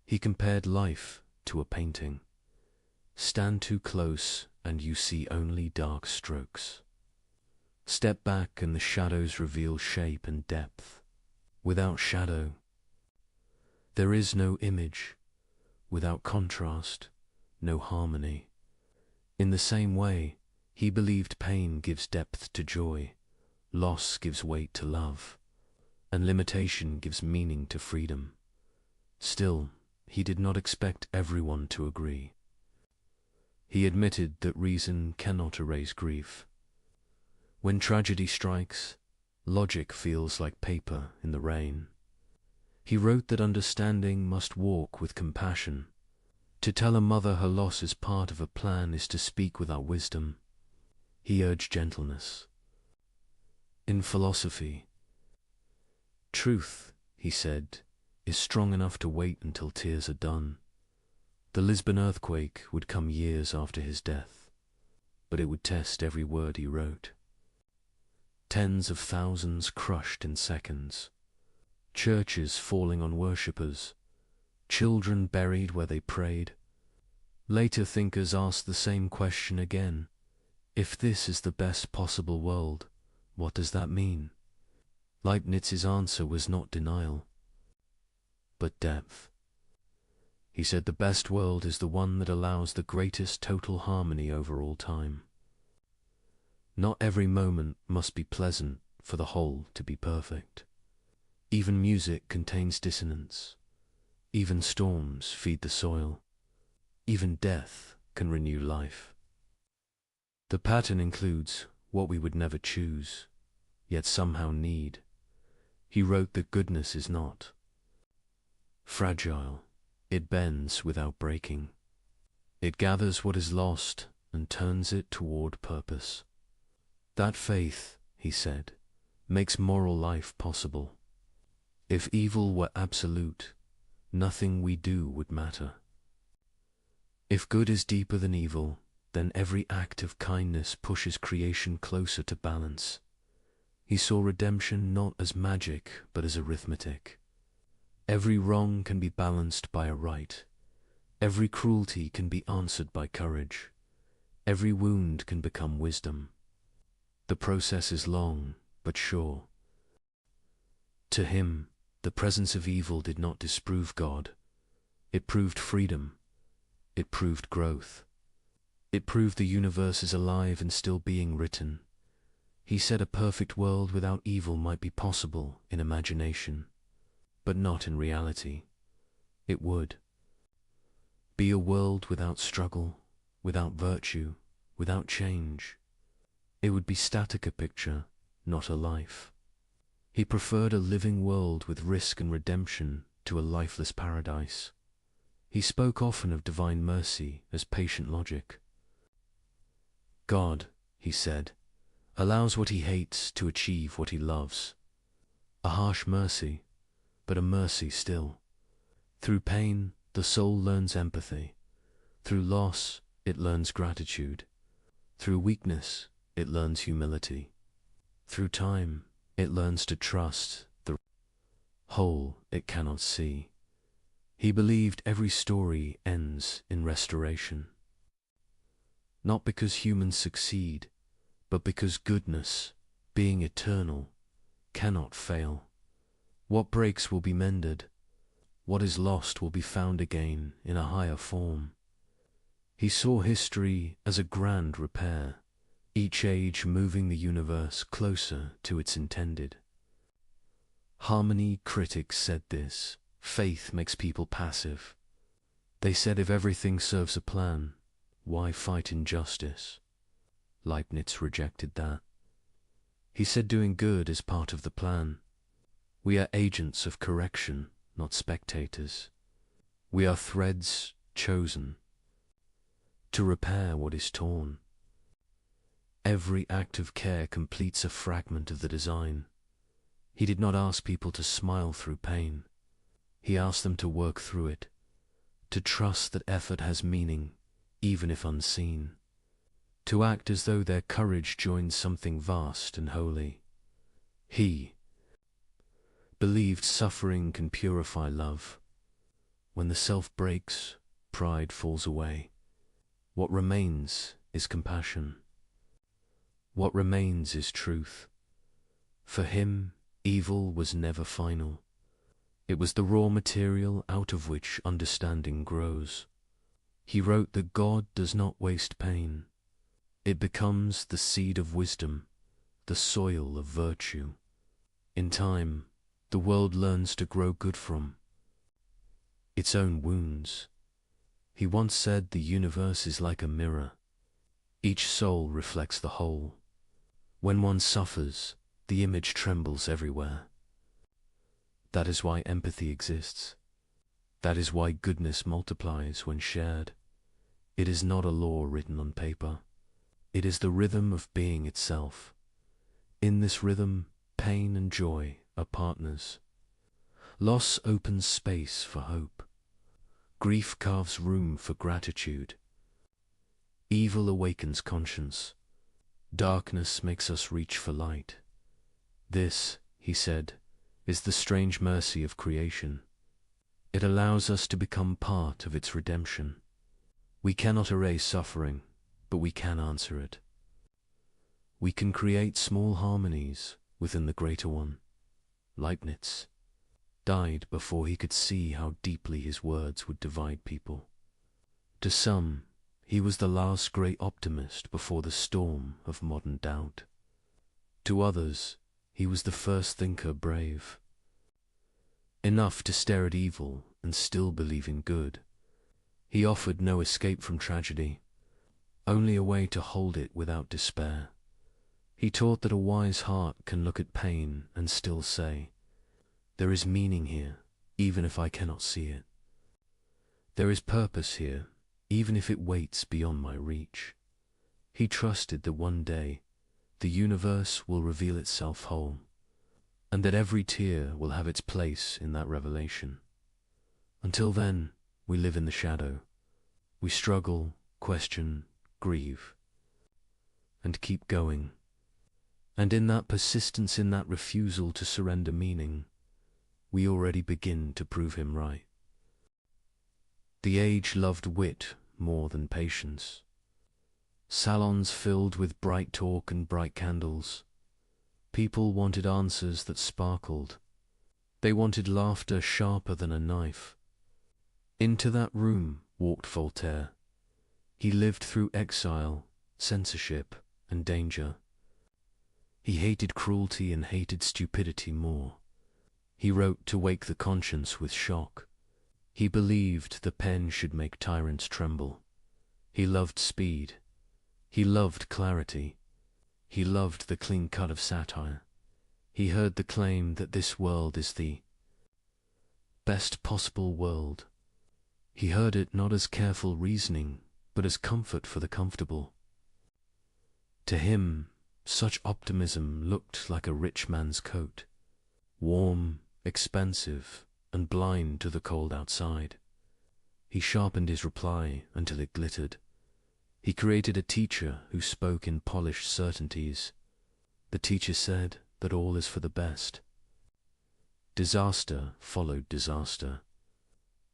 He compared life to a painting. Stand too close and you see only dark strokes. Step back and the shadows reveal shape and depth. Without shadow, there is no image. Without contrast, no harmony. In the same way, he believed pain gives depth to joy, loss gives weight to love, and limitation gives meaning to freedom. Still, he did not expect everyone to agree. He admitted that reason cannot erase grief. When tragedy strikes, logic feels like paper in the rain. He wrote that understanding must walk with compassion. To tell a mother her loss is part of a plan is to speak without wisdom. He urged gentleness. In philosophy, truth, he said, is strong enough to wait until tears are done. The Lisbon earthquake would come years after his death, but it would test every word he wrote. Tens of thousands crushed in seconds, churches falling on worshippers, children buried where they prayed. Later thinkers asked the same question again. If this is the best possible world, what does that mean? Leibniz's answer was not denial, but depth. He said the best world is the one that allows the greatest total harmony over all time. Not every moment must be pleasant for the whole to be perfect. Even music contains dissonance. Even storms feed the soil. Even death can renew life. The pattern includes what we would never choose, yet somehow need. He wrote that goodness is not fragile. It bends without breaking. It gathers what is lost and turns it toward purpose. That faith, he said, makes moral life possible. If evil were absolute, nothing we do would matter. If good is deeper than evil, then every act of kindness pushes creation closer to balance. He saw redemption not as magic, but as arithmetic. Every wrong can be balanced by a right. Every cruelty can be answered by courage. Every wound can become wisdom. The process is long, but sure. To him, the presence of evil did not disprove God. It proved freedom. It proved growth. It proved the universe is alive and still being written. He said a perfect world without evil might be possible in imagination, but not in reality. It would be a world without struggle, without virtue, without change. It would be static, a picture, not a life. He preferred a living world with risk and redemption to a lifeless paradise. He spoke often of divine mercy as patient logic. God, he said, allows what he hates to achieve what he loves. A harsh mercy, but a mercy still. Through pain, the soul learns empathy. Through loss, it learns gratitude. Through weakness, it learns humility. Through time, it learns to trust the whole it cannot see. He believed every story ends in restoration. Not because humans succeed, but because goodness, being eternal, cannot fail. What breaks will be mended. What is lost will be found again in a higher form. He saw history as a grand repair, each age moving the universe closer to its intended. Harmony critics said this. Faith makes people passive. They said if everything serves a plan, why fight injustice? Leibniz rejected that. He said doing good is part of the plan. We are agents of correction, not spectators. We are threads chosen to repair what is torn. Every act of care completes a fragment of the design. He did not ask people to smile through pain. He asked them to work through it, to trust that effort has meaning, even if unseen, to act as though their courage joins something vast and holy. He believed suffering can purify love. When the self breaks, pride falls away. What remains is compassion. What remains is truth. For him, evil was never final. It was the raw material out of which understanding grows. He wrote that God does not waste pain. It becomes the seed of wisdom, the soil of virtue. In time, the world learns to grow good from its own wounds. He once said the universe is like a mirror. Each soul reflects the whole. When one suffers, the image trembles everywhere. That is why empathy exists. That is why goodness multiplies when shared. It is not a law written on paper. It is the rhythm of being itself. In this rhythm, pain and joy are partners. Loss opens space for hope. Grief carves room for gratitude. Evil awakens conscience. Darkness makes us reach for light. This, he said, is the strange mercy of creation. It allows us to become part of its redemption. We cannot erase suffering, but we can answer it. We can create small harmonies within the greater one. Leibniz died before he could see how deeply his words would divide people. To some, he was the last great optimist before the storm of modern doubt. To others, he was the first thinker brave. Enough to stare at evil and still believe in good. He offered no escape from tragedy, only a way to hold it without despair. He taught that a wise heart can look at pain and still say, "There is meaning here, even if I cannot see it. There is purpose here, even if it waits beyond my reach." He trusted that one day the universe will reveal itself whole, and that every tear will have its place in that revelation. Until then, we live in the shadow. We struggle, question, grieve, and keep going. And in that persistence, in that refusal to surrender meaning, we already begin to prove him right. The age loved wit more than patience. Salons filled with bright talk and bright candles. People wanted answers that sparkled. They wanted laughter sharper than a knife. Into that room walked Voltaire. He lived through exile, censorship, and danger. He hated cruelty and hated stupidity more. He wrote to wake the conscience with shock. He believed the pen should make tyrants tremble. He loved speed. He loved clarity. He loved the clean cut of satire. He heard the claim that this world is the best possible world. He heard it not as careful reasoning, but as comfort for the comfortable. To him, such optimism looked like a rich man's coat, warm, expansive, and blind to the cold outside. He sharpened his reply until it glittered. He created a teacher who spoke in polished certainties. The teacher said that all is for the best. Disaster followed disaster.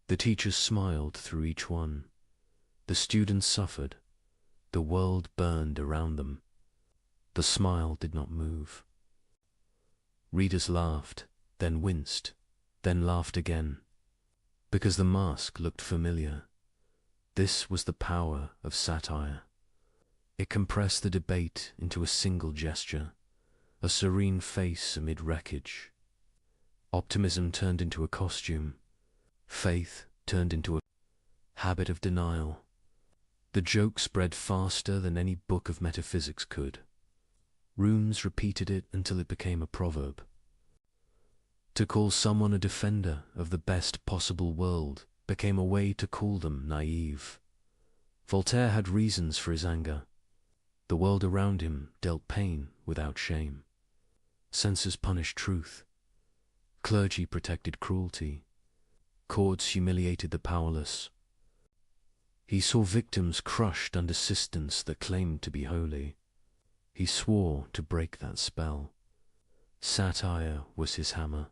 The teacher smiled through each one. The students suffered. The world burned around them. The smile did not move. Readers laughed, then winced, then laughed again, because the mask looked familiar. This was the power of satire. It compressed the debate into a single gesture, a serene face amid wreckage. Optimism turned into a costume. Faith turned into a habit of denial. The joke spread faster than any book of metaphysics could. Rooms repeated it until it became a proverb. To call someone a defender of the best possible world became a way to call them naive. Voltaire had reasons for his anger. The world around him dealt pain without shame. Censors punished truth. Clergy protected cruelty. Courts humiliated the powerless. He saw victims crushed under systems that claimed to be holy. He swore to break that spell. Satire was his hammer.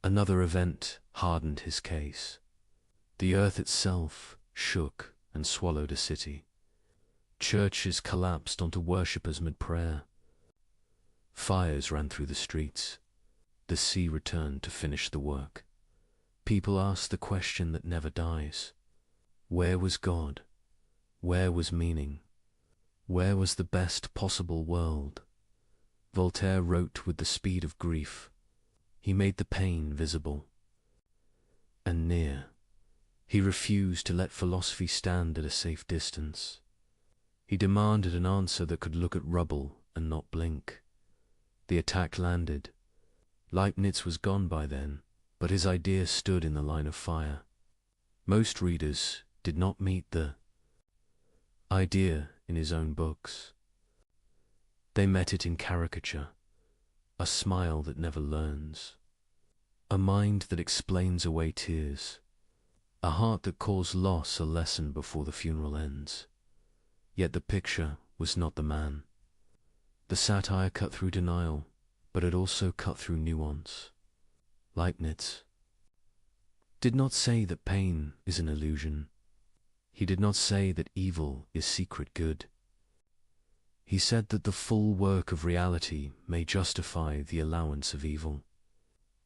Another event hardened his case. The earth itself shook and swallowed a city. Churches collapsed onto worshippers mid-prayer. Fires ran through the streets. The sea returned to finish the work. People asked the question that never dies. Where was God? Where was meaning? Where was the best possible world? Voltaire wrote with the speed of grief. He made the pain visible and near. He refused to let philosophy stand at a safe distance. He demanded an answer that could look at rubble and not blink. The attack landed. Leibniz was gone by then, but his idea stood in the line of fire. Most readers did not meet the idea in his own books. They met it in caricature, a smile that never learns, a mind that explains away tears, a heart that calls loss a lesson before the funeral ends. Yet the picture was not the man. The satire cut through denial, but it also cut through nuance. Leibniz did not say that pain is an illusion. He did not say that evil is secret good. He said that the full work of reality may justify the allowance of evil.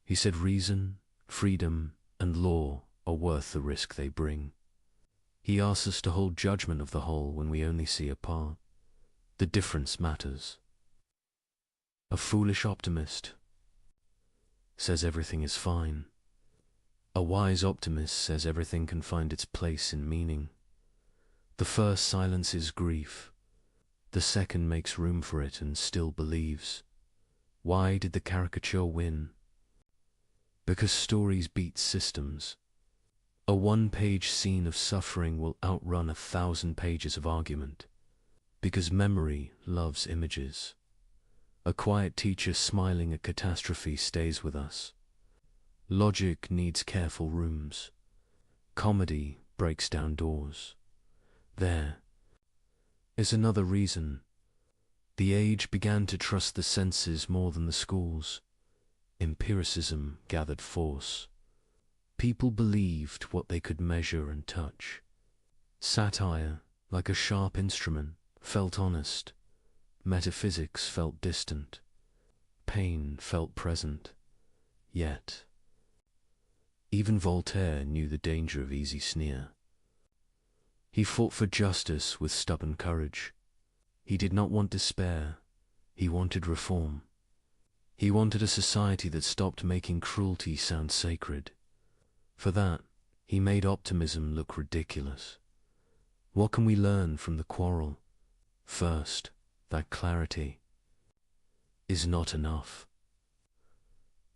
He said reason, freedom, and law are worth the risk they bring. He asks us to hold judgment of the whole when we only see a part. The difference matters. A foolish optimist says everything is fine. A wise optimist says everything can find its place in meaning. The first silences grief. The second makes room for it and still believes. Why did the caricature win? Because stories beat systems. A one-page scene of suffering will outrun 1,000 pages of argument. Because memory loves images. A quiet teacher smiling at catastrophe stays with us. Logic needs careful rooms. Comedy breaks down doors. There is another reason. The age began to trust the senses more than the schools. Empiricism gathered force. People believed what they could measure and touch. Satire, like a sharp instrument, felt honest. Metaphysics felt distant. Pain felt present. Yet, even Voltaire knew the danger of easy sneer. He fought for justice with stubborn courage. He did not want despair. He wanted reform. He wanted a society that stopped making cruelty sound sacred. For that, he made optimism look ridiculous. What can we learn from the quarrel? First, that clarity is not enough.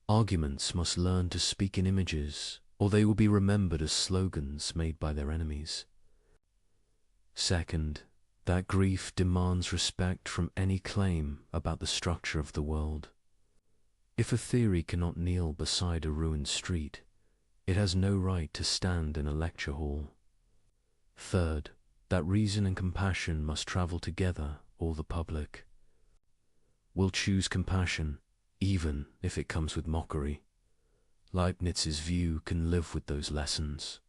Arguments must learn to speak in images, or they will be remembered as slogans made by their enemies. Second, that grief demands respect from any claim about the structure of the world. If a theory cannot kneel beside a ruined street, it has no right to stand in a lecture hall. Third, that reason and compassion must travel together, or the public will choose compassion, even if it comes with mockery. Leibniz's view can live with those lessons.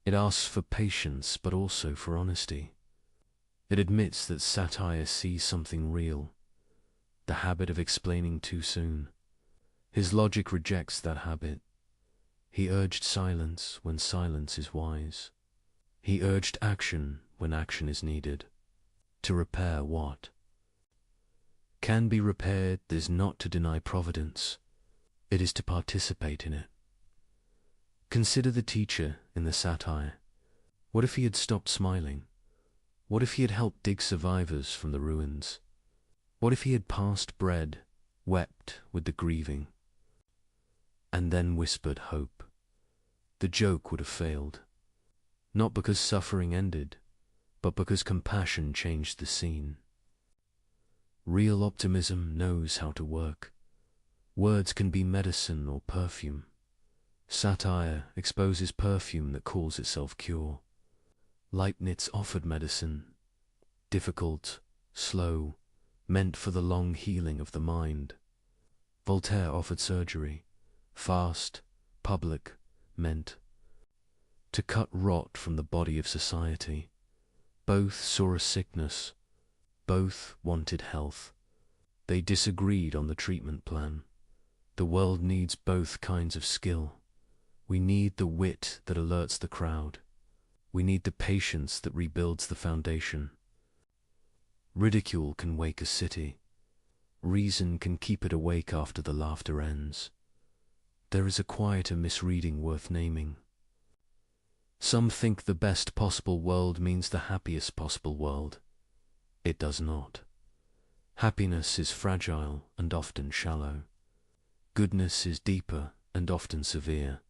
It asks for patience, but also for honesty. It admits that satire sees something real, the habit of explaining too soon. His logic rejects that habit. He urged silence when silence is wise. He urged action when action is needed. To repair what can be repaired is not to deny providence. It is to participate in it. Consider the teacher in the satire. What if he had stopped smiling? What if he had helped dig survivors from the ruins? What if he had passed bread, wept with the grieving, and then whispered hope? The joke would have failed, not because suffering ended, but because compassion changed the scene. Real optimism knows how to work. Words can be medicine or perfume. Satire exposes perfume that calls itself cure. Leibniz offered medicine, difficult, slow, meant for the long healing of the mind. Voltaire offered surgery, fast, public, meant to cut rot from the body of society. Both saw a sickness. Both wanted health. They disagreed on the treatment plan. The world needs both kinds of skill. We need the wit that alerts the crowd. We need the patience that rebuilds the foundation. Ridicule can wake a city. Reason can keep it awake after the laughter ends. There is a quieter misreading worth naming. Some think the best possible world means the happiest possible world. It does not. Happiness is fragile and often shallow. Goodness is deeper and often severe.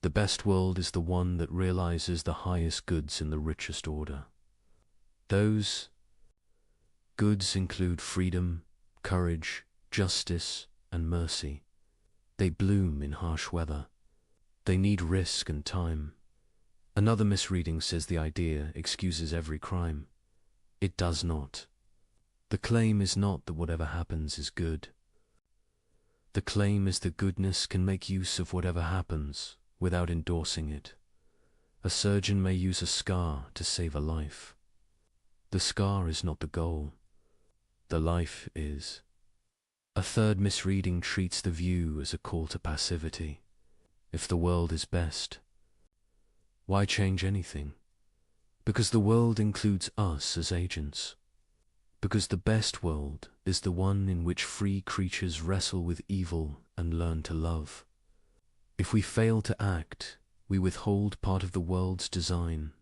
The best world is the one that realizes the highest goods in the richest order. Those goods include freedom, courage, justice, and mercy. They bloom in harsh weather. They need risk and time. Another misreading says the idea excuses every crime. It does not. The claim is not that whatever happens is good. The claim is that goodness can make use of whatever happens without endorsing it. A surgeon may use a scar to save a life. The scar is not the goal. The life is. A third misreading treats the view as a call to passivity. If the world is best, why change anything? Because the world includes us as agents. Because the best world is the one in which free creatures wrestle with evil and learn to love. If we fail to act, we withhold part of the world's design.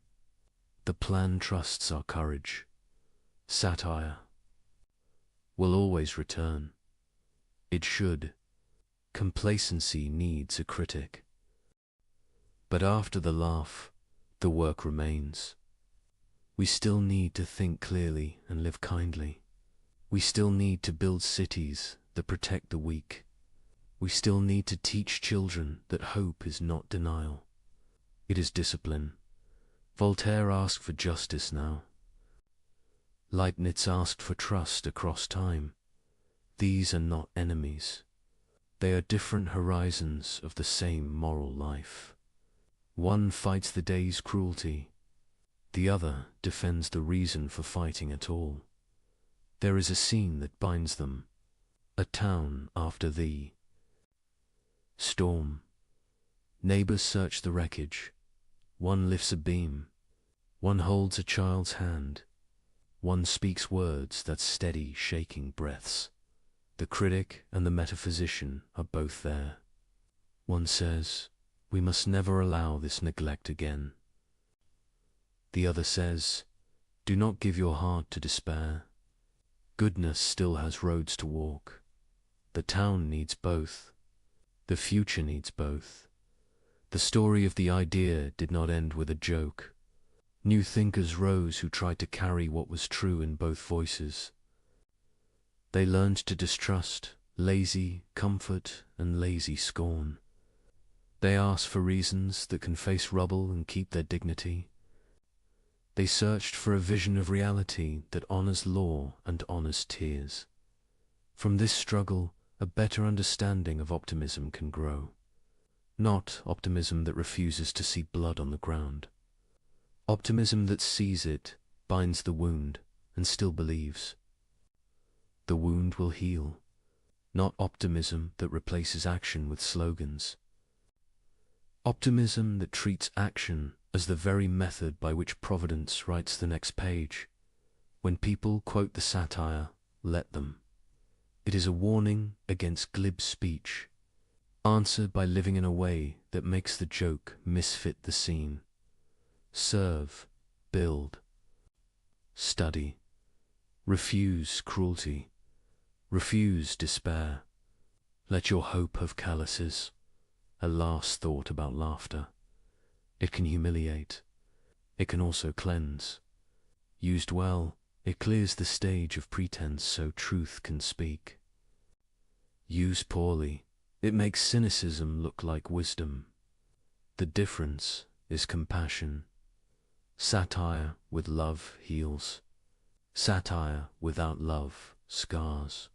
The plan trusts our courage. Satire will always return. It should. Complacency needs a critic. But after the laugh, the work remains. We still need to think clearly and live kindly. We still need to build cities that protect the weak. We still need to teach children that hope is not denial. It is discipline. Voltaire asked for justice now. Leibniz asked for trust across time. These are not enemies. They are different horizons of the same moral life. One fights the day's cruelty. The other defends the reason for fighting at all. There is a scene that binds them. A town after thee. Storm. Neighbors search the wreckage. One lifts a beam. One holds a child's hand. One speaks words that steady, shaking breaths. The critic and the metaphysician are both there. One says, we must never allow this neglect again. The other says, do not give your heart to despair. Goodness still has roads to walk. The town needs both. The future needs both. The story of the idea did not end with a joke. New thinkers rose who tried to carry what was true in both voices. They learned to distrust lazy comfort and lazy scorn. They asked for reasons that can face rubble and keep their dignity. They searched for a vision of reality that honors law and honors tears. From this struggle, a better understanding of optimism can grow. Not optimism that refuses to see blood on the ground. Optimism that sees it, binds the wound, and still believes. The wound will heal. Not optimism that replaces action with slogans. Optimism that treats action as the very method by which Providence writes the next page. When people quote the satire, let them. It is a warning against glib speech. Answer by living in a way that makes the joke misfit the scene. Serve, build, study. Refuse cruelty. Refuse despair. Let your hope have calluses. A last thought about laughter. It can humiliate. It can also cleanse. Used well, it clears the stage of pretense so truth can speak. Used poorly, it makes cynicism look like wisdom. The difference is compassion. Satire with love heals. Satire without love scars.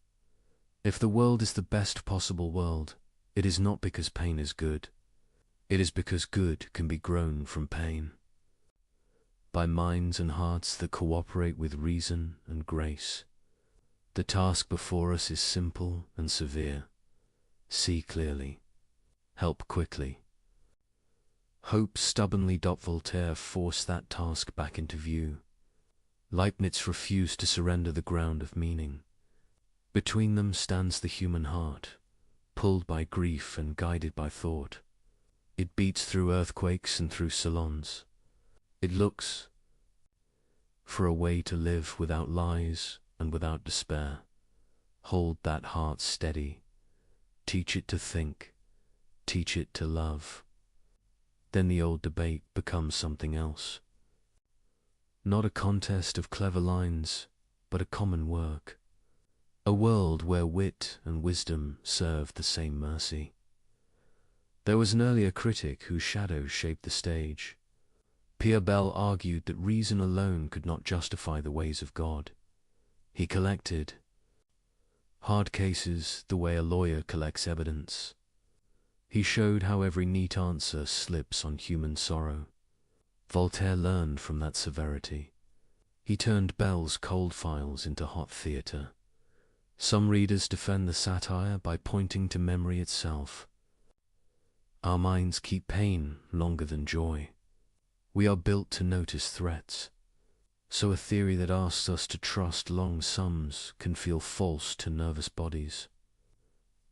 If the world is the best possible world, it is not because pain is good. It is because good can be grown from pain. By minds and hearts that cooperate with reason and grace. The task before us is simple and severe. See clearly. Help quickly. Hope stubbornly. Voltaire forced that task back into view. Leibniz refused to surrender the ground of meaning. Between them stands the human heart, pulled by grief and guided by thought. It beats through earthquakes and through salons. It looks for a way to live without lies and without despair. Hold that heart steady. Teach it to think. teach it to love. Then the old debate becomes something else. Not a contest of clever lines, but a common work. A world where wit and wisdom serve the same mercy. There was an earlier critic whose shadow shaped the stage. Pierre Bell argued that reason alone could not justify the ways of God. He collected hard cases the way a lawyer collects evidence. He showed how every neat answer slips on human sorrow. Voltaire learned from that severity. He turned Bell's cold files into hot theatre. Some readers defend the satire by pointing to memory itself. Our minds keep pain longer than joy. We are built to notice threats. So a theory that asks us to trust long sums can feel false to nervous bodies.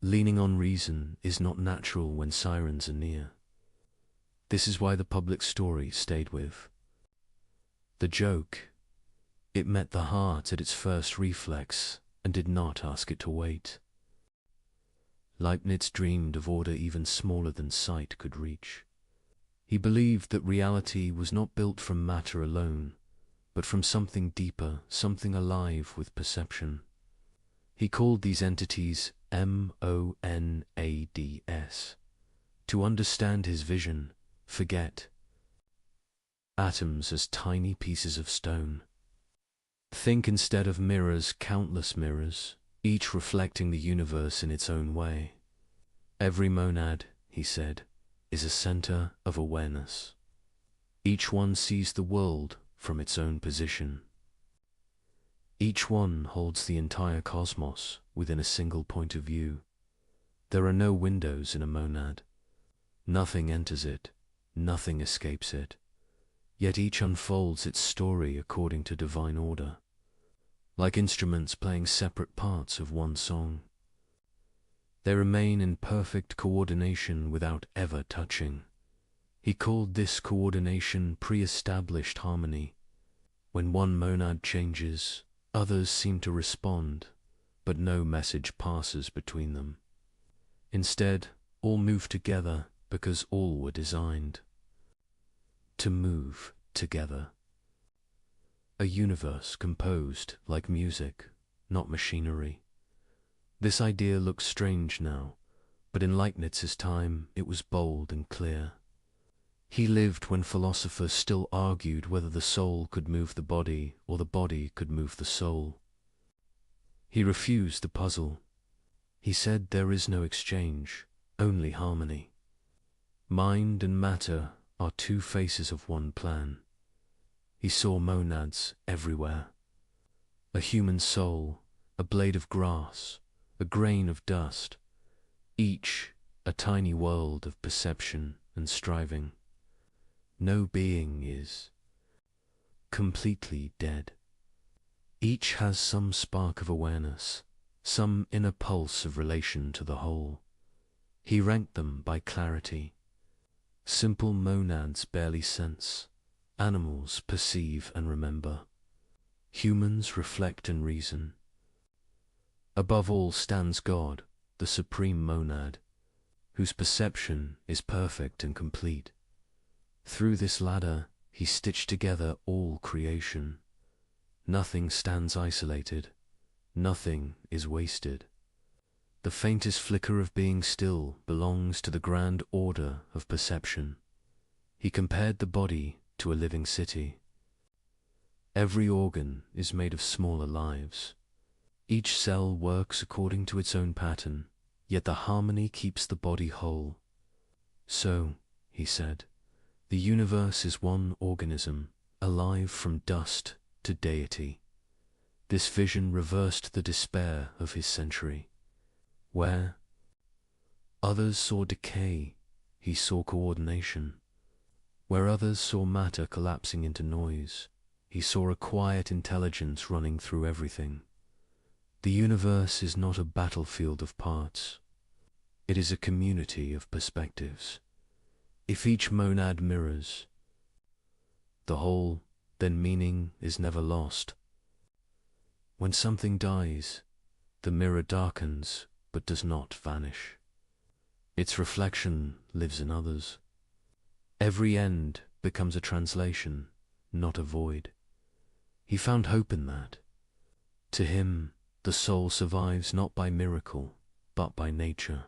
Leaning on reason is not natural when sirens are near. This is why the public story stayed with. The joke, it met the heart at its first reflex and did not ask it to wait. Leibniz dreamed of order even smaller than sight could reach. He believed that reality was not built from matter alone, but from something deeper, something alive with perception. He called these entities monads. To understand his vision, forget atoms as tiny pieces of stone. Think instead of mirrors, countless mirrors, each reflecting the universe in its own way. Every monad, he said, is a center of awareness. Each one sees the world from its own position. Each one holds the entire cosmos within a single point of view. There are no windows in a monad. Nothing enters it, nothing escapes it. Yet each unfolds its story according to divine order, like instruments playing separate parts of one song. They remain in perfect coordination without ever touching. He called this coordination pre-established harmony. When one monad changes, others seem to respond, but no message passes between them. Instead, all move together because all were designed to move together. A universe composed like music, not machinery. This idea looks strange now, but in Leibniz's time it was bold and clear. He lived when philosophers still argued whether the soul could move the body or the body could move the soul. He refused the puzzle. He said there is no exchange, only harmony. Mind and matter are two faces of one plan. He saw monads everywhere. A human soul, a blade of grass, a grain of dust, each a tiny world of perception and striving. No being is completely dead. Each has some spark of awareness, some inner pulse of relation to the whole. He ranked them by clarity. Simple monads barely sense. Animals perceive and remember. Humans reflect and reason. Above all stands God, the supreme monad, whose perception is perfect and complete. Through this ladder, he stitched together all creation. Nothing stands isolated. Nothing is wasted. The faintest flicker of being still belongs to the grand order of perception. He compared the body to a living city. Every organ is made of smaller lives. Each cell works according to its own pattern, yet the harmony keeps the body whole. So, he said, the universe is one organism, alive from dust to deity. This vision reversed the despair of his century. Where others saw decay, he saw coordination. Where others saw matter collapsing into noise, he saw a quiet intelligence running through everything. The universe is not a battlefield of parts. It is a community of perspectives. If each monad mirrors the whole, then meaning is never lost. When something dies, the mirror darkens but does not vanish. Its reflection lives in others. Every end becomes a translation, not a void. He found hope in that. To him, the soul survives not by miracle, but by nature.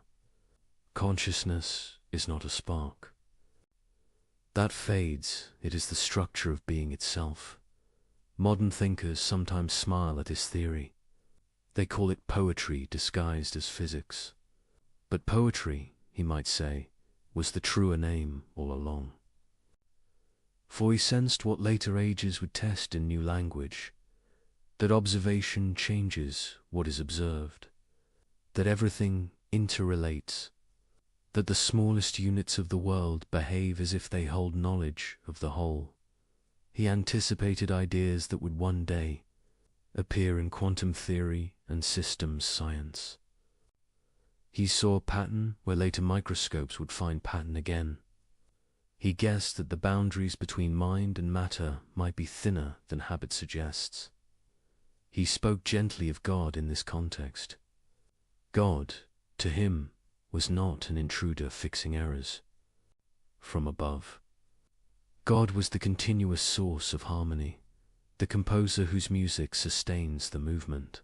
Consciousness is not a spark. That fades, it is the structure of being itself. Modern thinkers sometimes smile at his theory. They call it poetry disguised as physics. But poetry, he might say, was the truer name all along. For he sensed what later ages would test in new language, that observation changes what is observed, that everything interrelates, that the smallest units of the world behave as if they hold knowledge of the whole. He anticipated ideas that would one day appear in quantum theory and systems science. He saw pattern where later microscopes would find pattern again. He guessed that the boundaries between mind and matter might be thinner than habit suggests. He spoke gently of God in this context. God, to him, was not an intruder fixing errors from above. God was the continuous source of harmony, the composer whose music sustains the movement.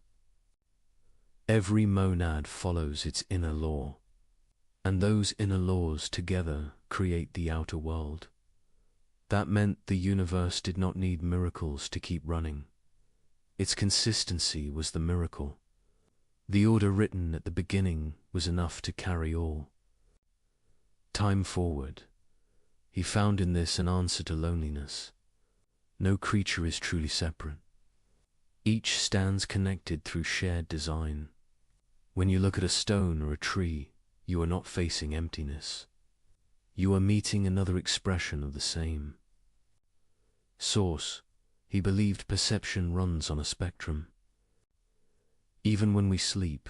Every monad follows its inner law, and those inner laws together create the outer world. That meant the universe did not need miracles to keep running. Its consistency was the miracle. The order written at the beginning was enough to carry all. Time forward, he found in this an answer to loneliness. No creature is truly separate. Each stands connected through shared design. When you look at a stone or a tree, you are not facing emptiness. You are meeting another expression of the same source. He believed perception runs on a spectrum. Even when we sleep,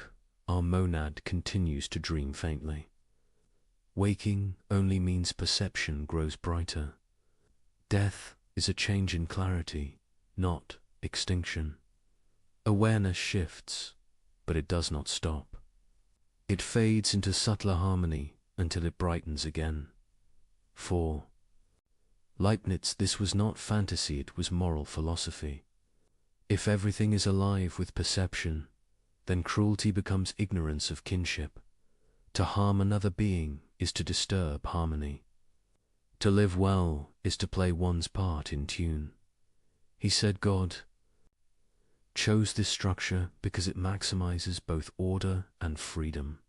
our monad continues to dream faintly. Waking only means perception grows brighter. Death is a change in clarity, not extinction. Awareness shifts, but it does not stop. It fades into subtler harmony until it brightens again. For Leibniz, this was not fantasy, it was moral philosophy. If everything is alive with perception, then cruelty becomes ignorance of kinship. To harm another being is to disturb harmony. To live well is to play one's part in tune. He said God chose this structure because it maximizes both order and freedom.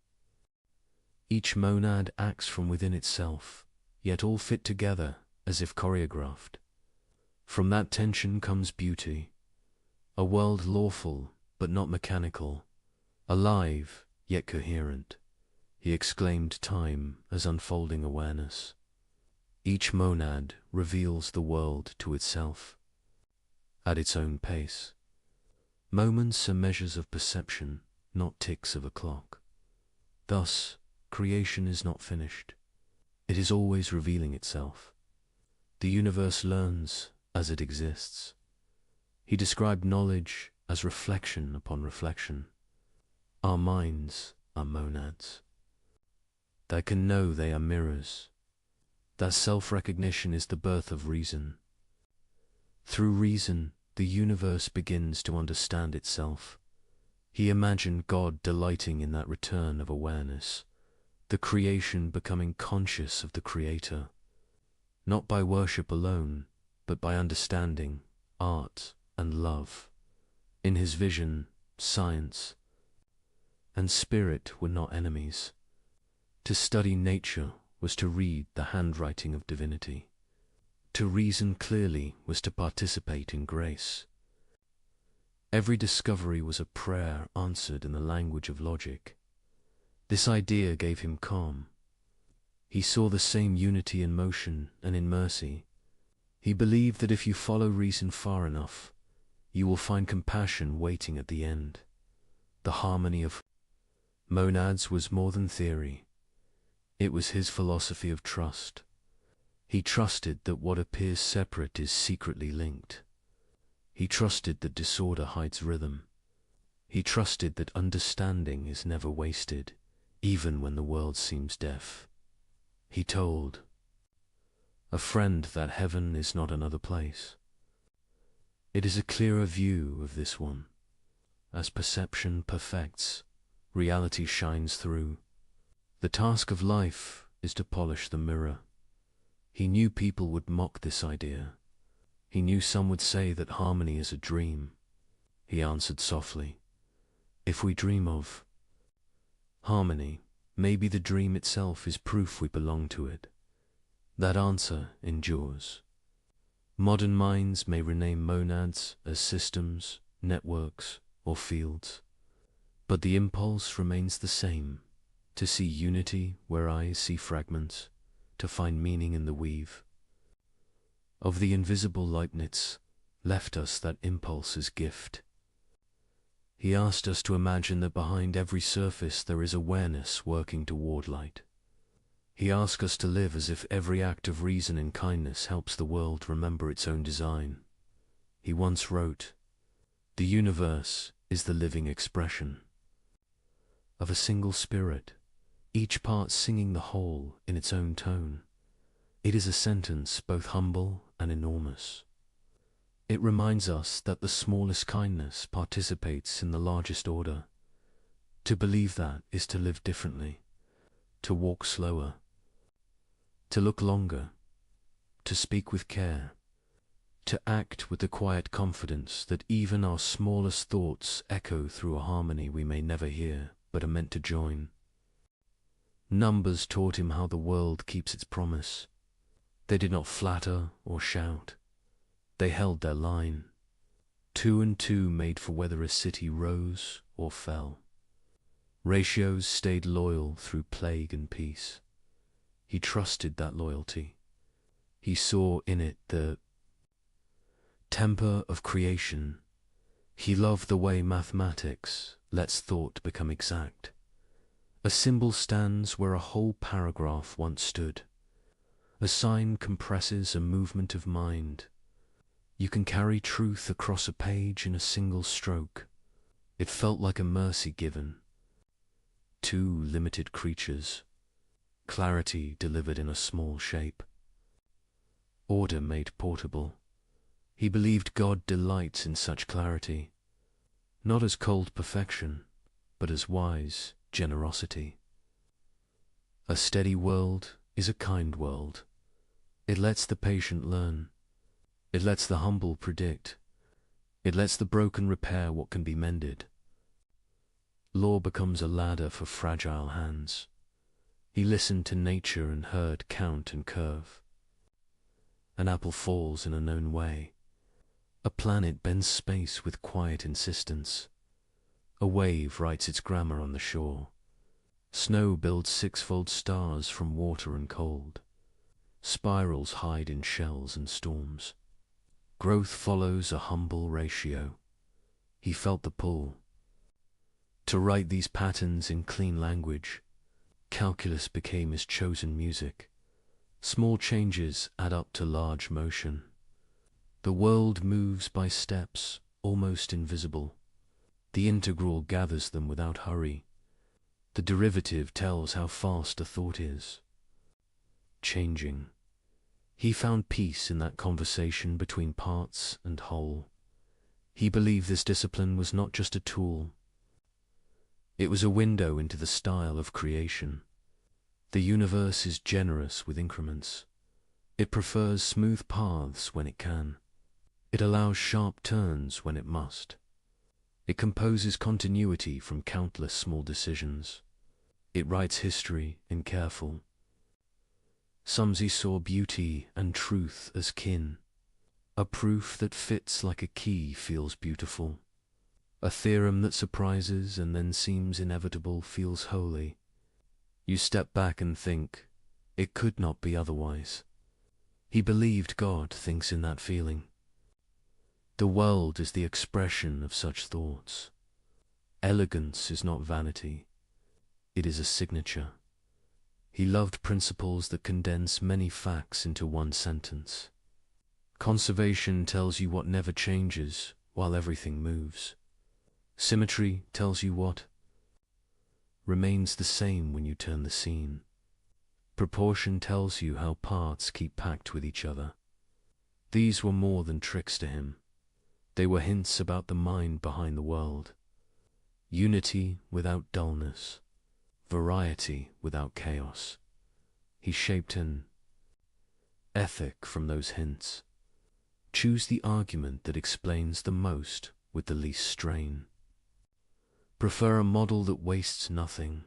Each monad acts from within itself, yet all fit together as if choreographed. From that tension comes beauty, a world lawful but not mechanical, alive yet coherent. He exclaimed time as unfolding awareness. Each monad reveals the world to itself, at its own pace. Moments are measures of perception, not ticks of a clock. Thus, creation is not finished. It is always revealing itself. The universe learns as it exists. He described knowledge as reflection upon reflection. Our minds are monads that can know they are mirrors. That self-recognition is the birth of reason. Through reason, the universe begins to understand itself. He imagined God delighting in that return of awareness, the creation becoming conscious of the Creator, not by worship alone, but by understanding, art, and love. In his vision, science and spirit were not enemies. To study nature was to read the handwriting of divinity. To reason clearly was to participate in grace. Every discovery was a prayer answered in the language of logic. This idea gave him calm. He saw the same unity in motion and in mercy. He believed that if you follow reason far enough, you will find compassion waiting at the end. The harmony of monads was more than theory. It was his philosophy of trust. He trusted that what appears separate is secretly linked. He trusted that disorder hides rhythm. He trusted that understanding is never wasted. even when the world seems deaf. He told a friend that heaven is not another place. It is a clearer view of this one. As perception perfects, reality shines through. The task of life is to polish the mirror. He knew people would mock this idea. He knew some would say that harmony is a dream. He answered softly, if we dream of harmony, maybe the dream itself is proof we belong to it. That answer endures. Modern minds may rename monads as systems, networks, or fields, but the impulse remains the same, to see unity where eyes see fragments, to find meaning in the weave. Of the invisible Leibniz left us that impulse as gift. He asked us to imagine that behind every surface there is awareness working toward light. He asked us to live as if every act of reason and kindness helps the world remember its own design. He once wrote, the universe is the living expression of a single spirit, each part singing the whole in its own tone. It is a sentence both humble and enormous. It reminds us that the smallest kindness participates in the largest order. To believe that is to live differently, to walk slower, to look longer, to speak with care, to act with the quiet confidence that even our smallest thoughts echo through a harmony we may never hear but are meant to join. Numbers taught him how the world keeps its promise. They did not flatter or shout. They held their line. 2 and 2 made for whether a city rose or fell. Ratios stayed loyal through plague and peace. He trusted that loyalty. He saw in it the temper of creation. He loved the way mathematics lets thought become exact. A symbol stands where a whole paragraph once stood. A sign compresses a movement of mind. You can carry truth across a page in a single stroke. It felt like a mercy given. 2 limited creatures. Clarity delivered in a small shape. Order made portable. He believed God delights in such clarity, not as cold perfection, but as wise generosity. A steady world is a kind world. It lets the patient learn. It lets the humble predict. It lets the broken repair what can be mended. Law becomes a ladder for fragile hands. He listened to nature and heard count and curve. An apple falls in a known way. A planet bends space with quiet insistence. A wave writes its grammar on the shore. Snow builds 6-fold stars from water and cold. Spirals hide in shells and storms. Growth follows a humble ratio. He felt the pull. To write these patterns in clean language, calculus became his chosen music. Small changes add up to large motion. The world moves by steps, almost invisible. The integral gathers them without hurry. The derivative tells how fast a thought is. Changing. He found peace in that conversation between parts and whole. He believed this discipline was not just a tool. It was a window into the style of creation. The universe is generous with increments. It prefers smooth paths when it can. It allows sharp turns when it must. It composes continuity from countless small decisions. It writes history in careful. Somsey saw beauty and truth as kin. A proof that fits like a key feels beautiful. A theorem that surprises and then seems inevitable feels holy. You step back and think, it could not be otherwise. He believed God thinks in that feeling. The world is the expression of such thoughts. Elegance is not vanity. It is a signature. He loved principles that condense many facts into one sentence. Conservation tells you what never changes, while everything moves. Symmetry tells you what remains the same when you turn the scene. Proportion tells you how parts keep packed with each other. These were more than tricks to him. They were hints about the mind behind the world. Unity without dullness, variety without chaos. He shaped an ethic from those hints. Choose the argument that explains the most with the least strain. Prefer a model that wastes nothing.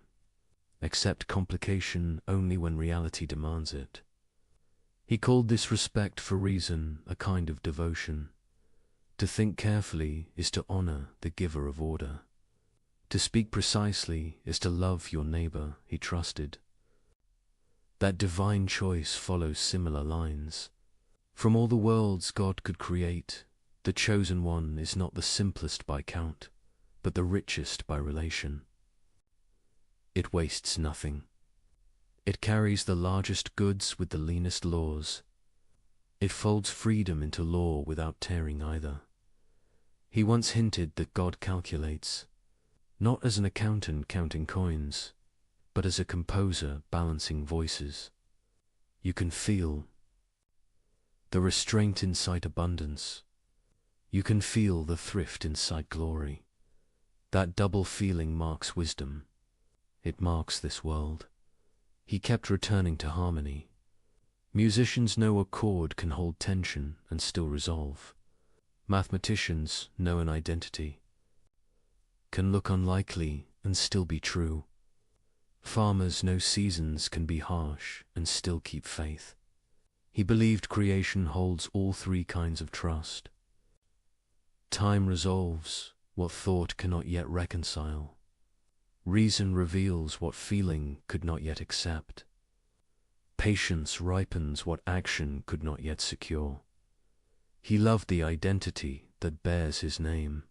Accept complication only when reality demands it. He called this respect for reason a kind of devotion. To think carefully is to honor the giver of order. To speak precisely is to love your neighbor he trusted. That divine choice follows similar lines. From all the worlds God could create, the chosen one is not the simplest by count, but the richest by relation. It wastes nothing. It carries the largest goods with the leanest laws. It folds freedom into law without tearing either. He once hinted that God calculates, not as an accountant counting coins, but as a composer balancing voices. You can feel the restraint inside abundance. You can feel the thrift inside glory. That double feeling marks wisdom. It marks this world. He kept returning to harmony. Musicians know a chord can hold tension and still resolve. Mathematicians know an identity can look unlikely and still be true. Farmers know seasons can be harsh and still keep faith. He believed creation holds all three kinds of trust. Time resolves what thought cannot yet reconcile. Reason reveals what feeling could not yet accept. Patience ripens what action could not yet secure. He loved the identity that bears his name.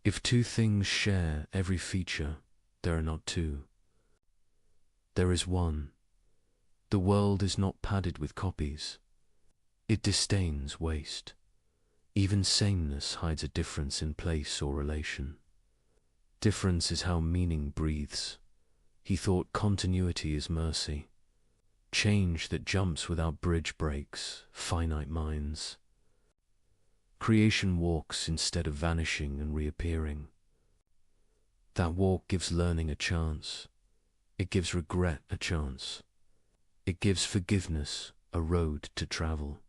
If two things share every feature, there are not two. There is one. The world is not padded with copies. It disdains waste. Even sameness hides a difference in place or relation. Difference is how meaning breathes. He thought continuity is mercy. Change that jumps without bridge breaks finite minds. Creation walks instead of vanishing and reappearing. That walk gives learning a chance. It gives regret a chance. It gives forgiveness a road to travel.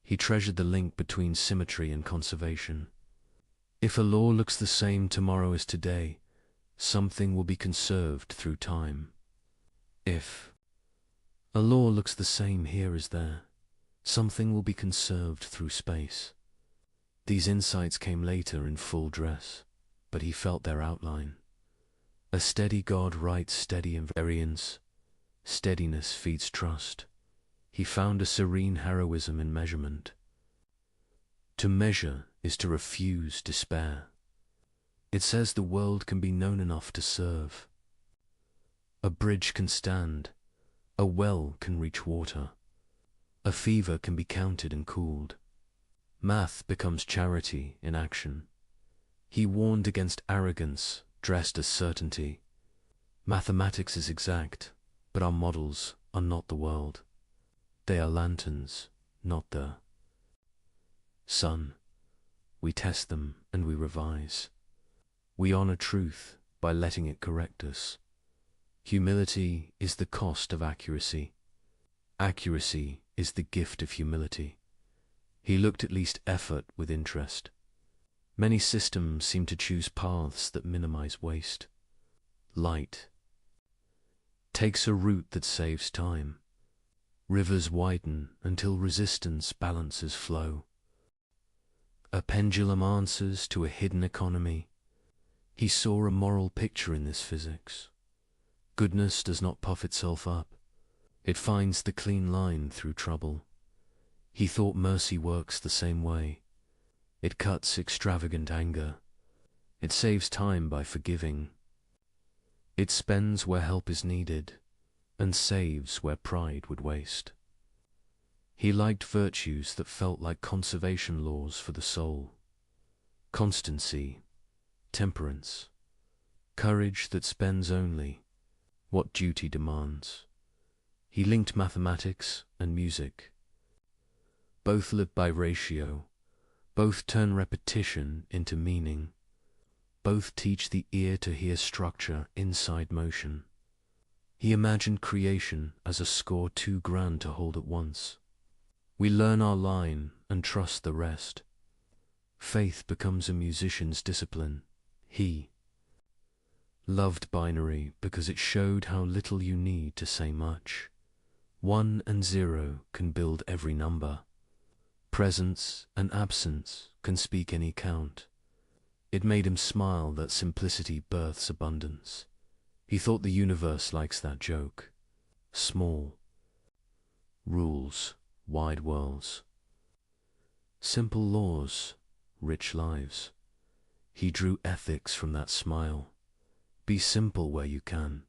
He treasured the link between symmetry and conservation. If a law looks the same tomorrow as today, something will be conserved through time. If a law looks the same here as there, something will be conserved through space. These insights came later in full dress, but he felt their outline. A steady God writes steady invariance. Steadiness feeds trust. He found a serene heroism in measurement. To measure is to refuse despair. It says the world can be known enough to serve. A bridge can stand. A well can reach water. A fever can be counted and cooled. Math becomes charity in action. He warned against arrogance dressed as certainty. Mathematics is exact, but our models are not the world. They are lanterns, not the sun. We test them and we revise. We honor truth by letting it correct us. Humility is the cost of accuracy. Accuracy is the gift of humility. He looked at least effort with interest. Many systems seem to choose paths that minimize waste. Light takes a route that saves time. Rivers widen until resistance balances flow. A pendulum answers to a hidden economy. He saw a moral picture in this physics. Goodness does not puff itself up. It finds the clean line through trouble. He thought mercy works the same way. It cuts extravagant anger. It saves time by forgiving. It spends where help is needed, and saves where pride would waste. He liked virtues that felt like conservation laws for the soul. Constancy, temperance, courage that spends only what duty demands. He linked mathematics and music. Both live by ratio, both turn repetition into meaning, both teach the ear to hear structure inside motion. He imagined creation as a score too grand to hold at once. We learn our line and trust the rest. Faith becomes a musician's discipline. He loved binary because it showed how little you need to say much. 1 and 0 can build every number. Presence and absence can speak any count. It made him smile that simplicity births abundance. He thought the universe likes that joke. Small rules, wide worlds. Simple laws, rich lives. He drew ethics from that smile. Be simple where you can.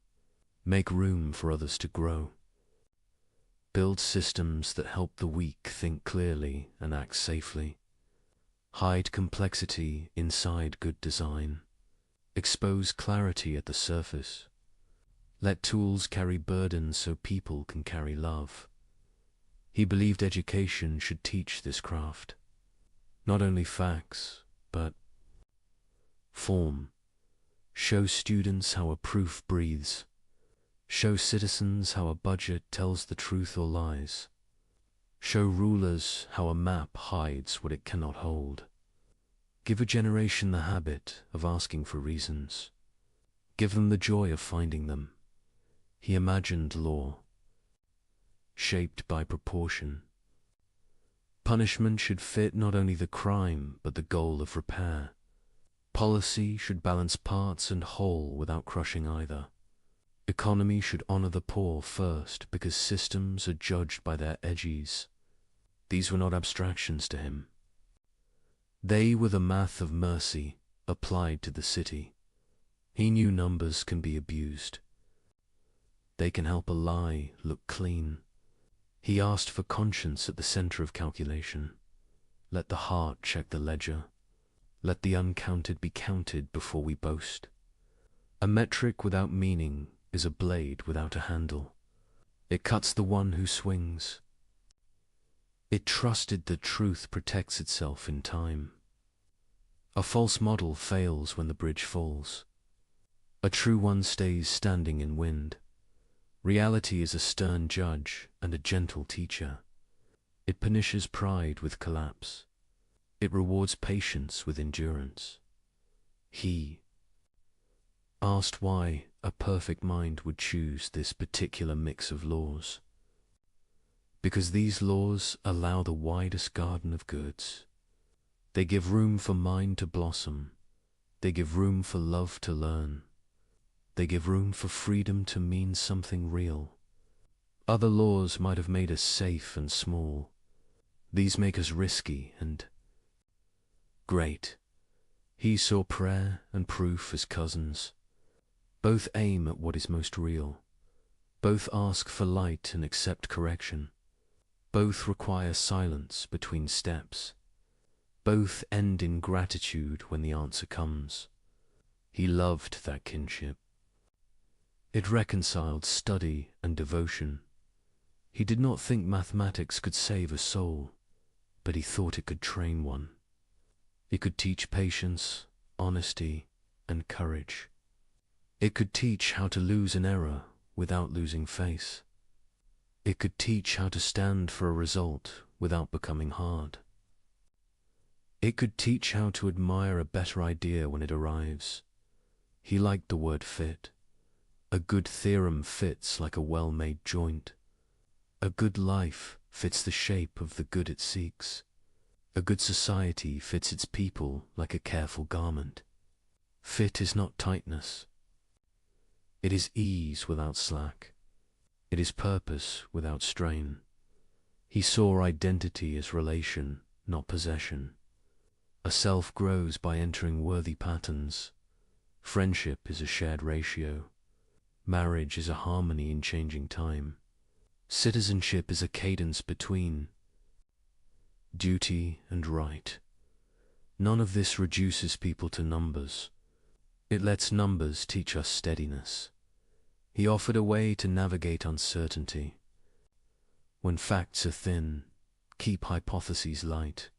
Make room for others to grow. Build systems that help the weak think clearly and act safely. Hide complexity inside good design. Expose clarity at the surface. Let tools carry burdens so people can carry love. He believed education should teach this craft. Not only facts, but form. Show students how a proof breathes. Show citizens how a budget tells the truth or lies. Show rulers how a map hides what it cannot hold. Give a generation the habit of asking for reasons. Give them the joy of finding them. He imagined law, shaped by proportion. Punishment should fit not only the crime, but the goal of repair. Policy should balance parts and whole without crushing either. Economy should honor the poor first, because systems are judged by their edges. These were not abstractions to him. They were the math of mercy applied to the city. He knew numbers can be abused. They can help a lie look clean. He asked for conscience at the center of calculation. Let the heart check the ledger. Let the uncounted be counted before we boast. A metric without meaning is a blade without a handle. It cuts the one who swings. It trusted that truth protects itself in time. A false model fails when the bridge falls. A true one stays standing in wind. Reality is a stern judge and a gentle teacher. It punishes pride with collapse. It rewards patience with endurance. He asked why a perfect mind would choose this particular mix of laws. Because these laws allow the widest garden of goods. They give room for mind to blossom. They give room for love to learn. They give room for freedom to mean something real. Other laws might have made us safe and small. These make us risky and great. He saw prayer and proof as cousins. Both aim at what is most real. Both ask for light and accept correction. Both require silence between steps. Both end in gratitude when the answer comes. He loved that kinship. It reconciled study and devotion. He did not think mathematics could save a soul, but he thought it could train one. It could teach patience, honesty, and courage. It could teach how to lose an error without losing face. It could teach how to stand for a result without becoming hard. It could teach how to admire a better idea when it arrives. He liked the word fit. A good theorem fits like a well-made joint. A good life fits the shape of the good it seeks. A good society fits its people like a careful garment. Fit is not tightness. It is ease without slack. It is purpose without strain. He saw identity as relation, not possession. A self grows by entering worthy patterns. Friendship is a shared ratio. Marriage is a harmony in changing time. Citizenship is a cadence between duty and right. None of this reduces people to numbers. It lets numbers teach us steadiness. He offered a way to navigate uncertainty. When facts are thin, keep hypotheses light.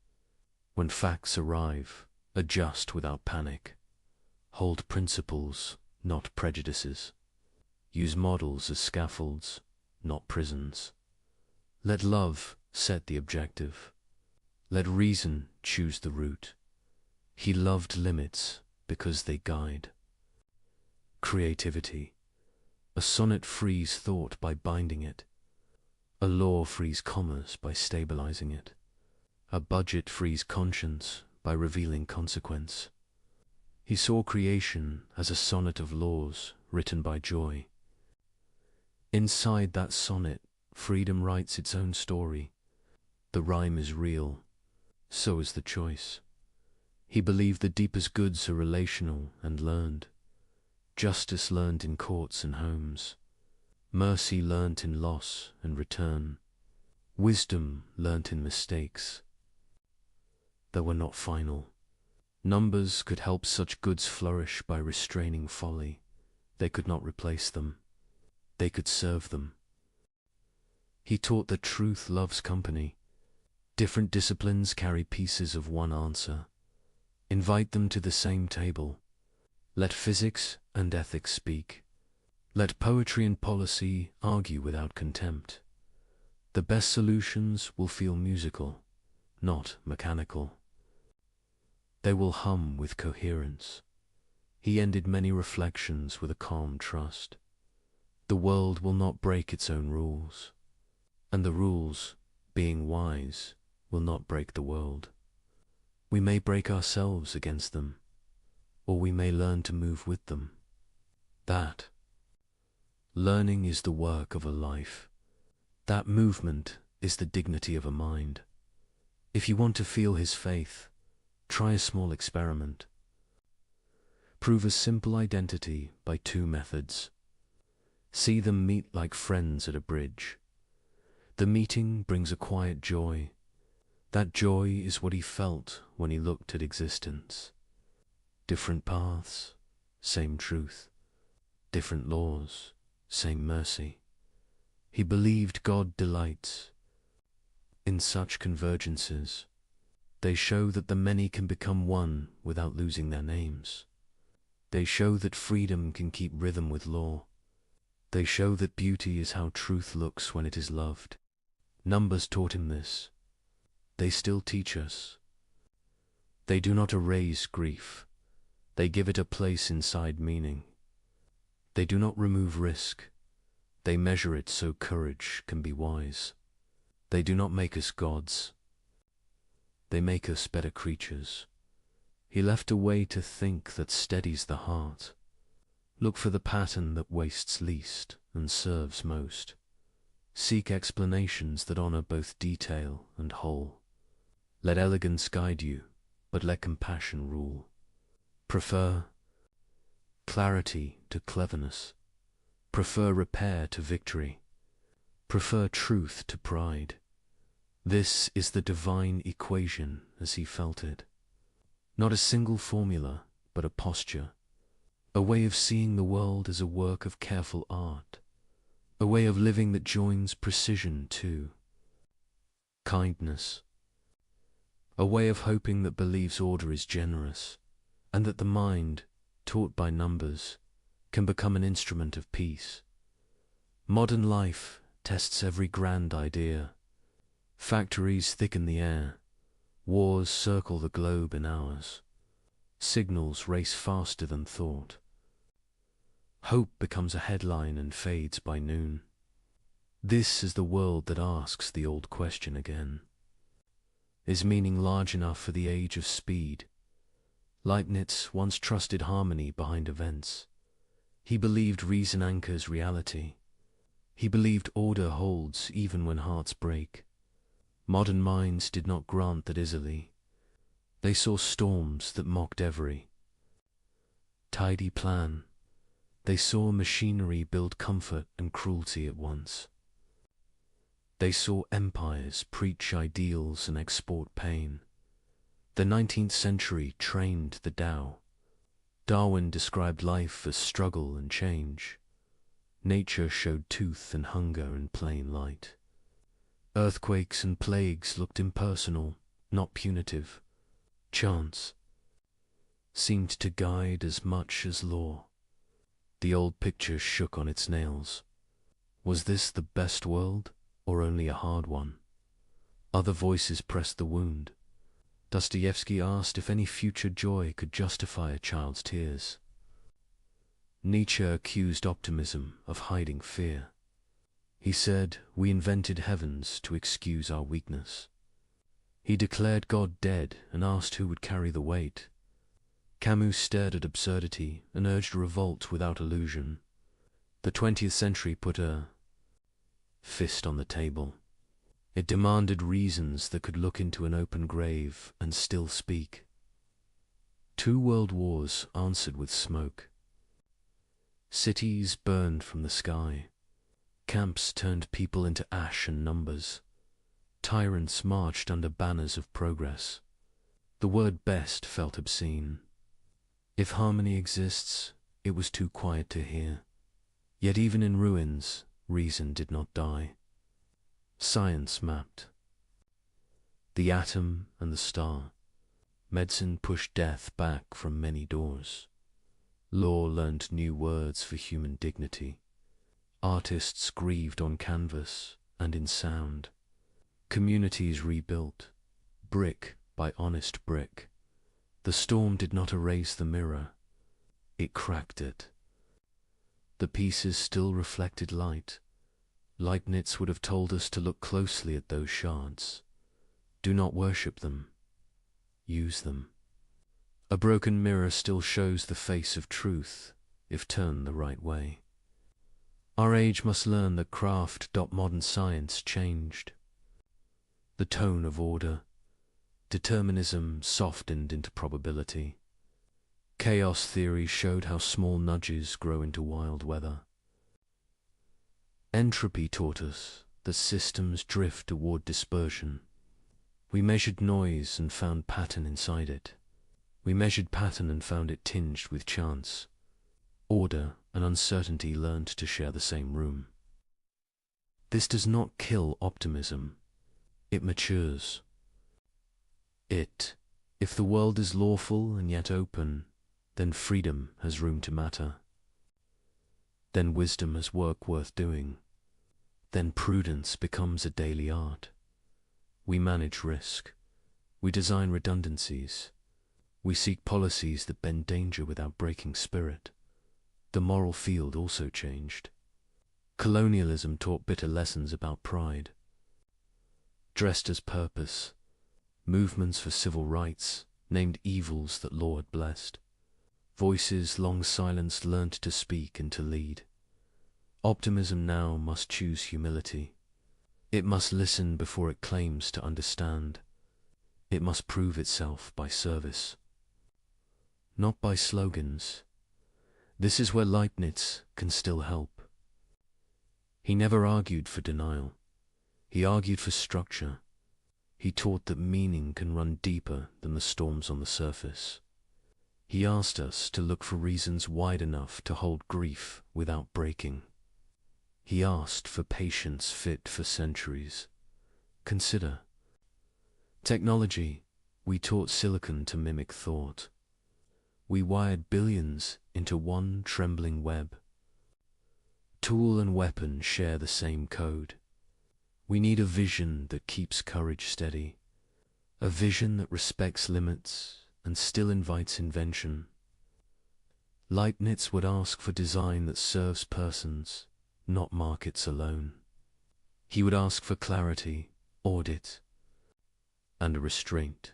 When facts arrive, adjust without panic. Hold principles, not prejudices. Use models as scaffolds, not prisons. Let love set the objective. Let reason choose the route. He loved limits because they guide. Creativity. A sonnet frees thought by binding it. A law frees commerce by stabilizing it. A budget frees conscience by revealing consequence. He saw creation as a sonnet of laws written by joy. Inside that sonnet, freedom writes its own story. The rhyme is real, so is the choice. He believed the deepest goods are relational and learned. Justice learned in courts and homes. Mercy learnt in loss and return. Wisdom learnt in mistakes that were not final. Numbers could help such goods flourish by restraining folly. They could not replace them. They could serve them. He taught that truth loves company. Different disciplines carry pieces of one answer. Invite them to the same table. Let physics and ethics speak. Let poetry and policy argue without contempt. The best solutions will feel musical, not mechanical. They will hum with coherence. He ended many reflections with a calm trust. The world will not break its own rules, and the rules, being wise, will not break the world. We may break ourselves against them, or we may learn to move with them. That learning is the work of a life. That movement is the dignity of a mind. If you want to feel his faith, try a small experiment. Prove a simple identity by 2 methods. See them meet like friends at a bridge. The meeting brings a quiet joy. That joy is what he felt when he looked at existence. Different paths, same truth. Different laws, same mercy. He believed God delights in such convergences. They show that the many can become one without losing their names. They show that freedom can keep rhythm with law. They show that beauty is how truth looks when it is loved. Numbers taught him this. They still teach us. They do not erase grief. They give it a place inside meaning. They do not remove risk. They measure it so courage can be wise. They do not make us gods. They make us better creatures. He left a way to think that steadies the heart. Look for the pattern that wastes least and serves most. Seek explanations that honor both detail and whole. Let elegance guide you, but let compassion rule. Prefer clarity to cleverness. Prefer repair to victory. Prefer truth to pride. This is the divine equation as he felt it. Not a single formula, but a posture. A way of seeing the world as a work of careful art. A way of living that joins precision too. Kindness. A way of hoping that believes order is generous, and that the mind, taught by numbers, can become an instrument of peace. Modern life tests every grand idea. Factories thicken the air. Wars circle the globe in hours. Signals race faster than thought. Hope becomes a headline and fades by noon. This is the world that asks the old question again. Is meaning large enough for the age of speed? Leibniz once trusted harmony behind events. He believed reason anchors reality. He believed order holds even when hearts break. Modern minds did not grant that easily. They saw storms that mocked every tidy plan. They saw machinery build comfort and cruelty at once. They saw empires preach ideals and export pain. The 19th century trained the Tao. Darwin described life as struggle and change. Nature showed tooth and hunger in plain light. Earthquakes and plagues looked impersonal, not punitive. Chance seemed to guide as much as law. The old picture shook on its nails. Was this the best world, or only a hard one? Other voices pressed the wound. Dostoevsky asked if any future joy could justify a child's tears. Nietzsche accused optimism of hiding fear. He said, "We invented heavens to excuse our weakness." He declared God dead and asked who would carry the weight. Camus stared at absurdity and urged revolt without illusion. The 20th century put a fist on the table. It demanded reasons that could look into an open grave and still speak. 2 world wars answered with smoke. Cities burned from the sky. Camps turned people into ash and numbers. Tyrants marched under banners of progress. The word best felt obscene. If harmony exists, it was too quiet to hear. Yet even in ruins, reason did not die. Science mapped the atom and the star. Medicine pushed death back from many doors. Law learned new words for human dignity. Artists grieved on canvas and in sound. Communities rebuilt, brick by honest brick. The storm did not erase the mirror, it cracked it. The pieces still reflected light. Leibniz would have told us to look closely at those shards. Do not worship them, use them. A broken mirror still shows the face of truth, if turned the right way. Our age must learn that craft.modern science changed. The tone of order. Determinism softened into probability. Chaos theory showed how small nudges grow into wild weather. Entropy taught us that systems drift toward dispersion. We measured noise and found pattern inside it. We measured pattern and found it tinged with chance. Order and uncertainty learned to share the same room. This does not kill optimism. It matures. If the world is lawful and yet open, then freedom has room to matter. Then wisdom has work worth doing. Then prudence becomes a daily art. We manage risk. We design redundancies. We seek policies that bend danger without breaking spirit. The moral field also changed. Colonialism taught bitter lessons about pride. Dressed as purpose, movements for civil rights named evils that law had blessed. Voices long silenced learned to speak and to lead. Optimism now must choose humility. It must listen before it claims to understand. It must prove itself by service, not by slogans. This is where Leibniz can still help. He never argued for denial. He argued for structure. He taught that meaning can run deeper than the storms on the surface. He asked us to look for reasons wide enough to hold grief without breaking. He asked for patience fit for centuries. Consider. Technology, we taught silicon to mimic thought. We wired billions into one trembling web. Tool and weapon share the same code. We need a vision that keeps courage steady, a vision that respects limits and still invites invention. Leibniz would ask for design that serves persons, not markets alone. He would ask for clarity, audit, and a restraint.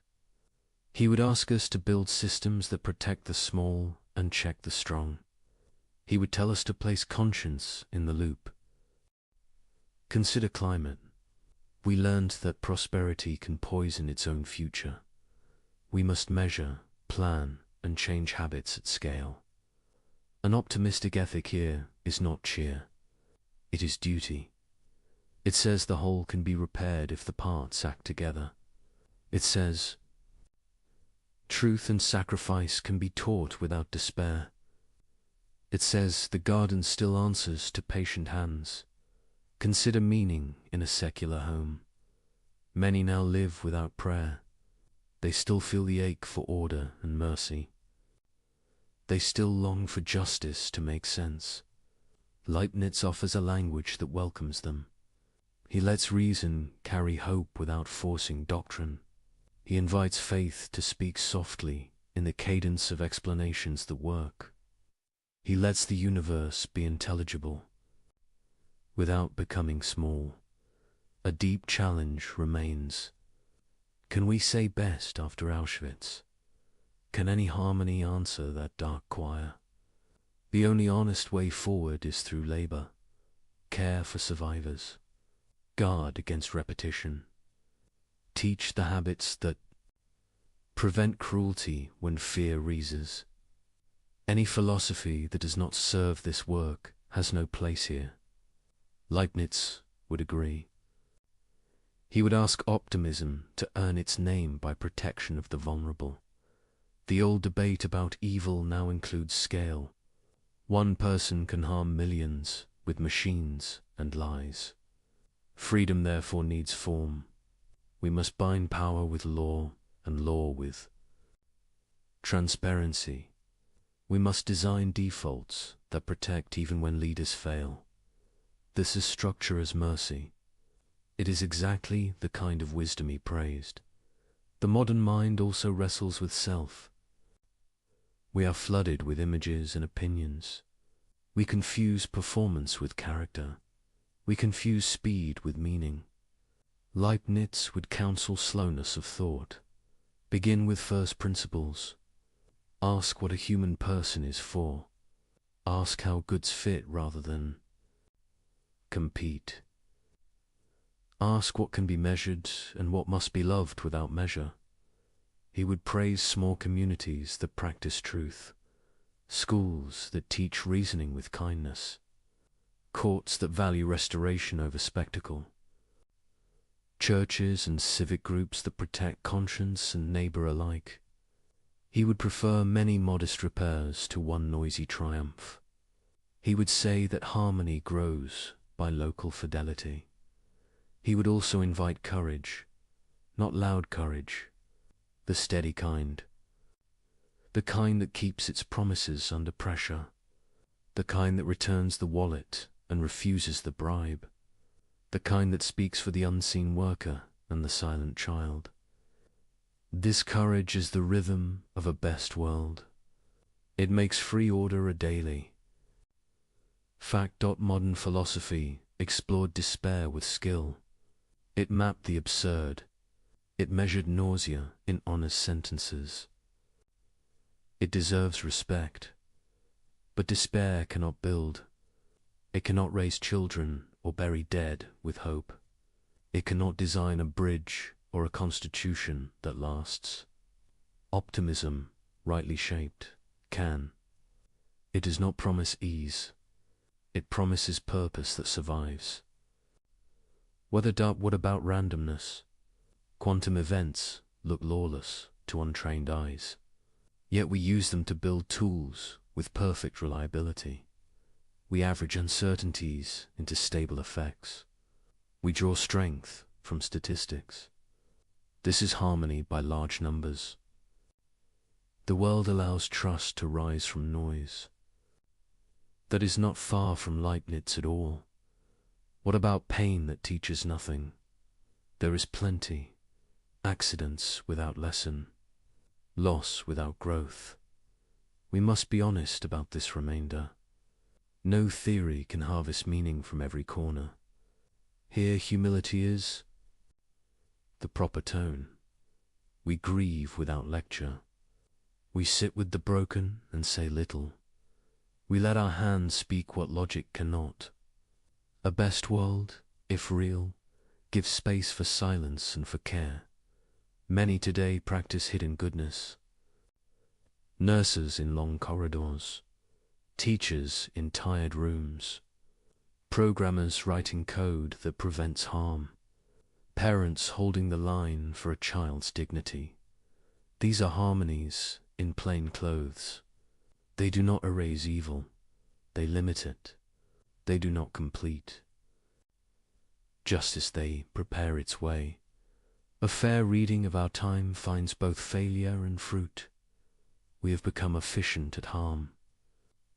He would ask us to build systems that protect the small and check the strong. He would tell us to place conscience in the loop. Consider climate. We learned that prosperity can poison its own future. We must measure, plan, and change habits at scale. An optimistic ethic here is not cheer. It is duty. It says the whole can be repaired if the parts act together. It says, Truth and sacrifice can be taught without despair. It says the garden still answers to patient hands. Consider meaning in a secular home. Many now live without prayer. They still feel the ache for order and mercy. They still long for justice to make sense. Leibniz offers a language that welcomes them. He lets reason carry hope without forcing doctrine. He invites faith to speak softly in the cadence of explanations that work. He lets the universe be intelligible without becoming small. A deep challenge remains. Can we say best after Auschwitz? Can any harmony answer that dark choir? The only honest way forward is through labor, care for survivors, guard against repetition, teach the habits that prevent cruelty when fear reases. Any philosophy that does not serve this work has no place here. Leibniz would agree. He would ask optimism to earn its name by protection of the vulnerable. The old debate about evil now includes scale. One person can harm millions with machines and lies. Freedom therefore needs form. We must bind power with law and law with transparency. We must design defaults that protect even when leaders fail. This is structure as mercy. It is exactly the kind of wisdom he praised. The modern mind also wrestles with self. We are flooded with images and opinions. We confuse performance with character. We confuse speed with meaning. Leibniz would counsel slowness of thought. Begin with first principles. Ask what a human person is for. Ask how goods fit rather than compete. Ask what can be measured and what must be loved without measure. He would praise small communities that practice truth, schools that teach reasoning with kindness, courts that value restoration over spectacle, churches and civic groups that protect conscience and neighbor alike. He would prefer many modest repairs to one noisy triumph. He would say that harmony grows by local fidelity. He would also invite courage, not loud courage, the steady kind, the kind that keeps its promises under pressure, the kind that returns the wallet and refuses the bribe, the kind that speaks for the unseen worker and the silent child. This courage is the rhythm of a best world. It makes free order a daily. Fact. Modern philosophy explored despair with skill. It mapped the absurd. It measured nausea in honest sentences. It deserves respect. But despair cannot build. It cannot raise children or bury dead with hope. It cannot design a bridge or a constitution that lasts. Optimism, rightly shaped, can. It does not promise ease. It promises purpose that survives. What about randomness? Quantum events look lawless to untrained eyes. Yet we use them to build tools with perfect reliability. We average uncertainties into stable effects. We draw strength from statistics. This is harmony by large numbers. The world allows trust to rise from noise. That is not far from Leibniz at all. What about pain that teaches nothing? There is plenty. Accidents without lesson. Loss without growth. We must be honest about this remainder. No theory can harvest meaning from every corner. Here humility is the proper tone. We grieve without lecture. We sit with the broken and say little. We let our hands speak what logic cannot. A best world, if real, gives space for silence and for care. Many today practice hidden goodness. Nurses in long corridors, teachers in tired rooms, programmers writing code that prevents harm, parents holding the line for a child's dignity. These are harmonies in plain clothes. They do not erase evil. They limit it. They do not complete. Just as they prepare its way, a fair reading of our time finds both failure and fruit. We have become efficient at harm.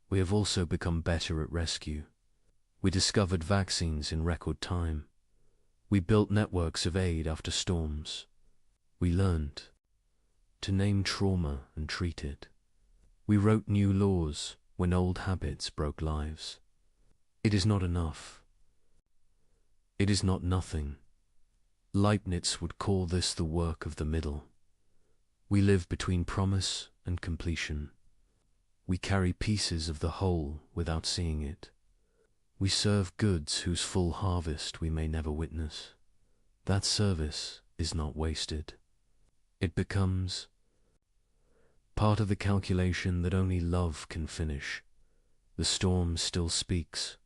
We have also become better at rescue. We discovered vaccines in record time. We built networks of aid after storms. We learned to name trauma and treat it. We wrote new laws when old habits broke lives. It is not enough. It is not nothing. Leibniz would call this the work of the middle. We live between promise and completion. We carry pieces of the whole without seeing it. We serve goods whose full harvest we may never witness. That service is not wasted. It becomes part of the calculation that only love can finish. The storm still speaks.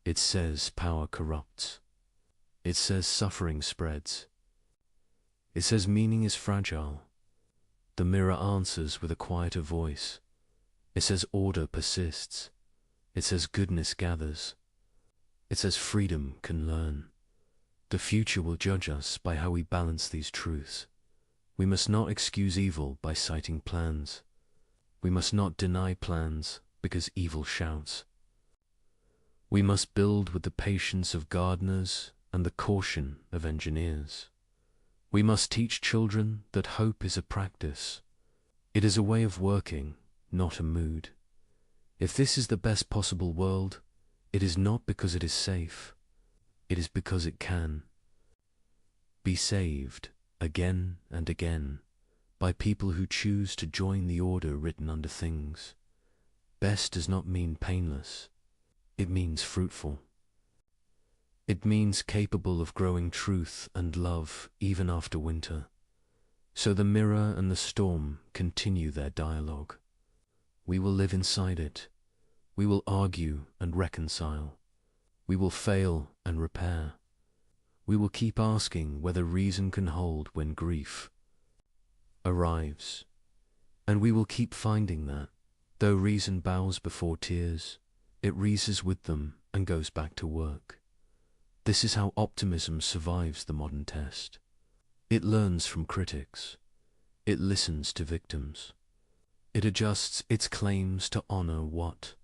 It says power corrupts. It says suffering spreads. It says meaning is fragile. The mirror answers with a quieter voice. It says order persists. It says goodness gathers. It says freedom can learn. The future will judge us by how we balance these truths. We must not excuse evil by citing plans. We must not deny plans because evil shouts. We must build with the patience of gardeners and the caution of engineers. We must teach children that hope is a practice. It is a way of working, not a mood. If this is the best possible world, it is not because it is safe. It is because it can be saved again and again by people who choose to join the order written under things. Best does not mean painless. It means fruitful. It means capable of growing truth and love even after winter. So the mirror and the storm continue their dialogue. We will live inside it. We will argue and reconcile. We will fail and repair. We will keep asking whether reason can hold when grief arrives. And we will keep finding that, though reason bows before tears, it reases with them and goes back to work. This is how optimism survives the modern test. It learns from critics. It listens to victims. It adjusts its claims to honor what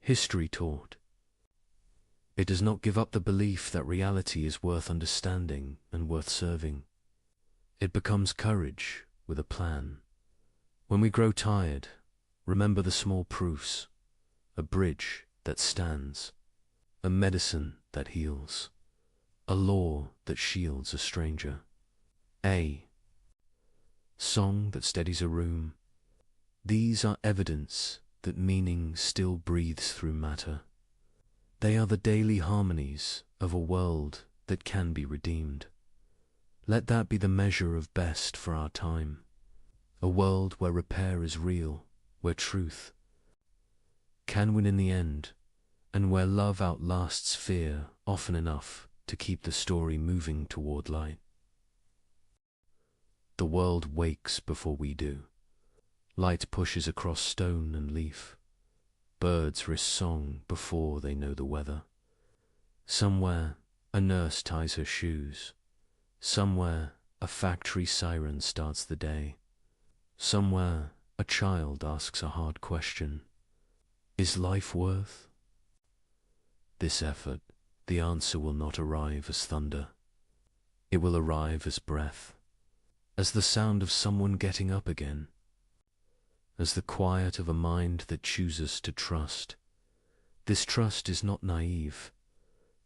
history taught. It does not give up the belief that reality is worth understanding and worth serving. It becomes courage with a plan. When we grow tired, remember the small proofs: a bridge that stands, a medicine that heals, a law that shields a stranger, a song that steadies a room. These are evidence that meaning still breathes through matter. They are the daily harmonies of a world that can be redeemed. Let that be the measure of best for our time. A world where repair is real, where truth can win in the end, and where love outlasts fear often enough to keep the story moving toward light. The world wakes before we do. Light pushes across stone and leaf. Birds risk song before they know the weather. Somewhere a nurse ties her shoes. Somewhere a factory siren starts the day. Somewhere a child asks a hard question: is life worth this effort? The answer will not arrive as thunder. It will arrive as breath, as the sound of someone getting up again, as the quiet of a mind that chooses to trust. This trust is not naive.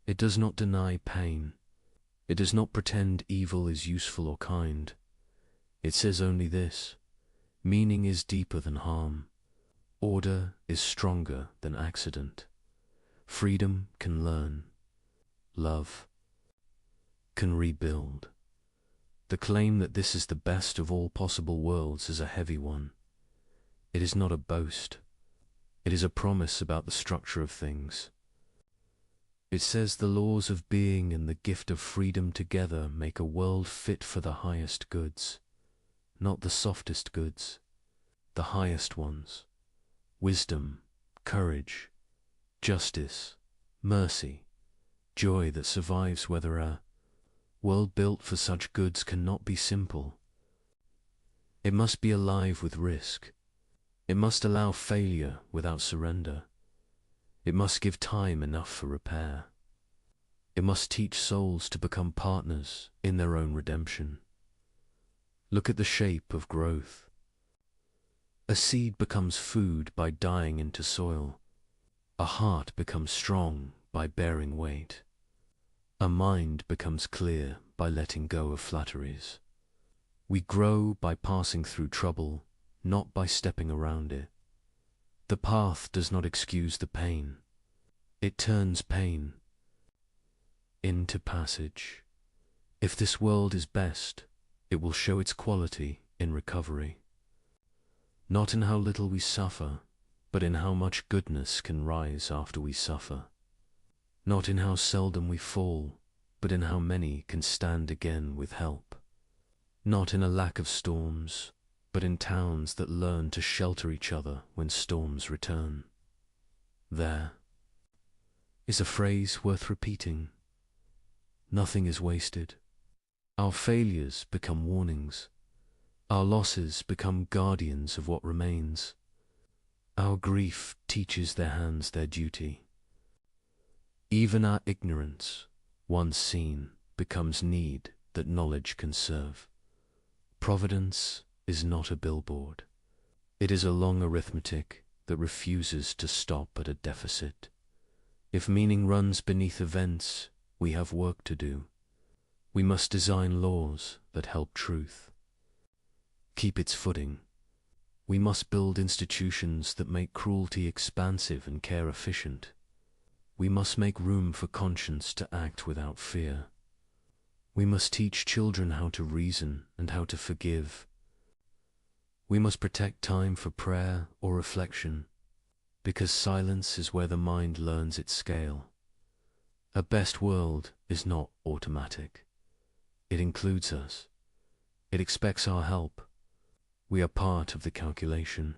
It does not deny pain. It does not pretend evil is useful or kind. It says only this: meaning is deeper than harm. Order is stronger than accident. Freedom can learn. Love can rebuild. The claim that this is the best of all possible worlds is a heavy one. It is not a boast. It is a promise about the structure of things. It says the laws of being and the gift of freedom together make a world fit for the highest goods. not the softest goods, the highest ones: wisdom, courage, justice, mercy, joy that survives whether a world built for such goods cannot be simple. It must be alive with risk. It must allow failure without surrender. It must give time enough for repair. It must teach souls to become partners in their own redemption. Look at the shape of growth. A seed becomes food by dying into soil. A heart becomes strong by bearing weight. A mind becomes clear by letting go of flatteries. We grow by passing through trouble, not by stepping around it. The path does not excuse the pain. It turns pain into passage. If this world is best, it will show its quality in recovery. Not in how little we suffer, but in how much goodness can rise after we suffer. Not in how seldom we fall, but in how many can stand again with help. Not in a lack of storms, but in towns that learn to shelter each other when storms return. There is a phrase worth repeating. Nothing is wasted. Our failures become warnings. Our losses become guardians of what remains. Our grief teaches their hands their duty. Even our ignorance, once seen, becomes need that knowledge can serve. Providence is not a billboard. It is a long arithmetic that refuses to stop at a deficit. If meaning runs beneath events, we have work to do. We must design laws that help truth keep its footing. We must build institutions that make cruelty expansive and care efficient. We must make room for conscience to act without fear. We must teach children how to reason and how to forgive. We must protect time for prayer or reflection, because silence is where the mind learns its scale. A best world is not automatic. It includes us. It expects our help. We are part of the calculation.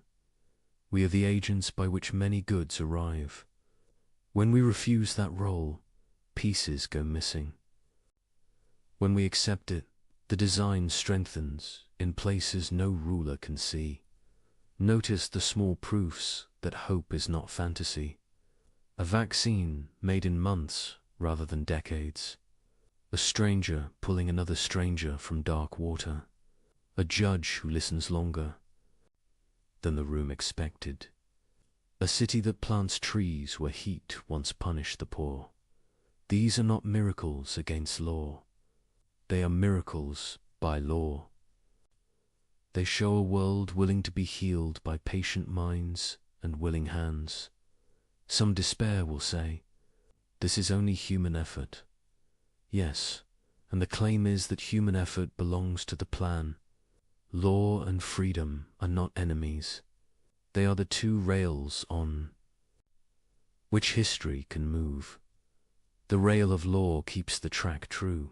We are the agents by which many goods arrive. When we refuse that role, pieces go missing. When we accept it, the design strengthens in places no ruler can see. Notice the small proofs that hope is not fantasy. A vaccine made in months rather than decades. A stranger pulling another stranger from dark water. A judge who listens longer than the room expected. A city that plants trees where heat once punished the poor. These are not miracles against law. They are miracles by law. They show a world willing to be healed by patient minds and willing hands. Some despair will say, this is only human effort. Yes, and the claim is that human effort belongs to the plan. Law and freedom are not enemies. They are the two rails on which history can move. The rail of law keeps the track true.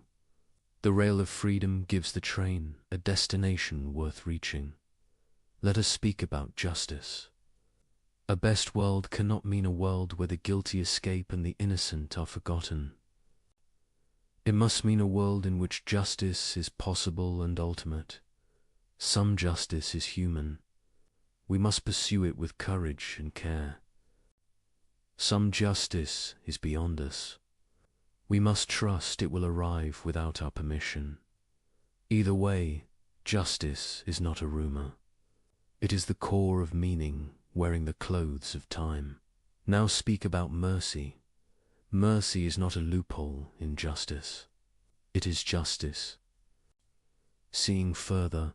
The rail of freedom gives the train a destination worth reaching. Let us speak about justice. A best world cannot mean a world where the guilty escape and the innocent are forgotten. It must mean a world in which justice is possible and ultimate. Some justice is human. We must pursue it with courage and care. Some justice is beyond us. We must trust it will arrive without our permission. Either way, justice is not a rumor. It is the core of meaning wearing the clothes of time. Now speak about mercy. Mercy is not a loophole in justice. It is justice. Seeing further,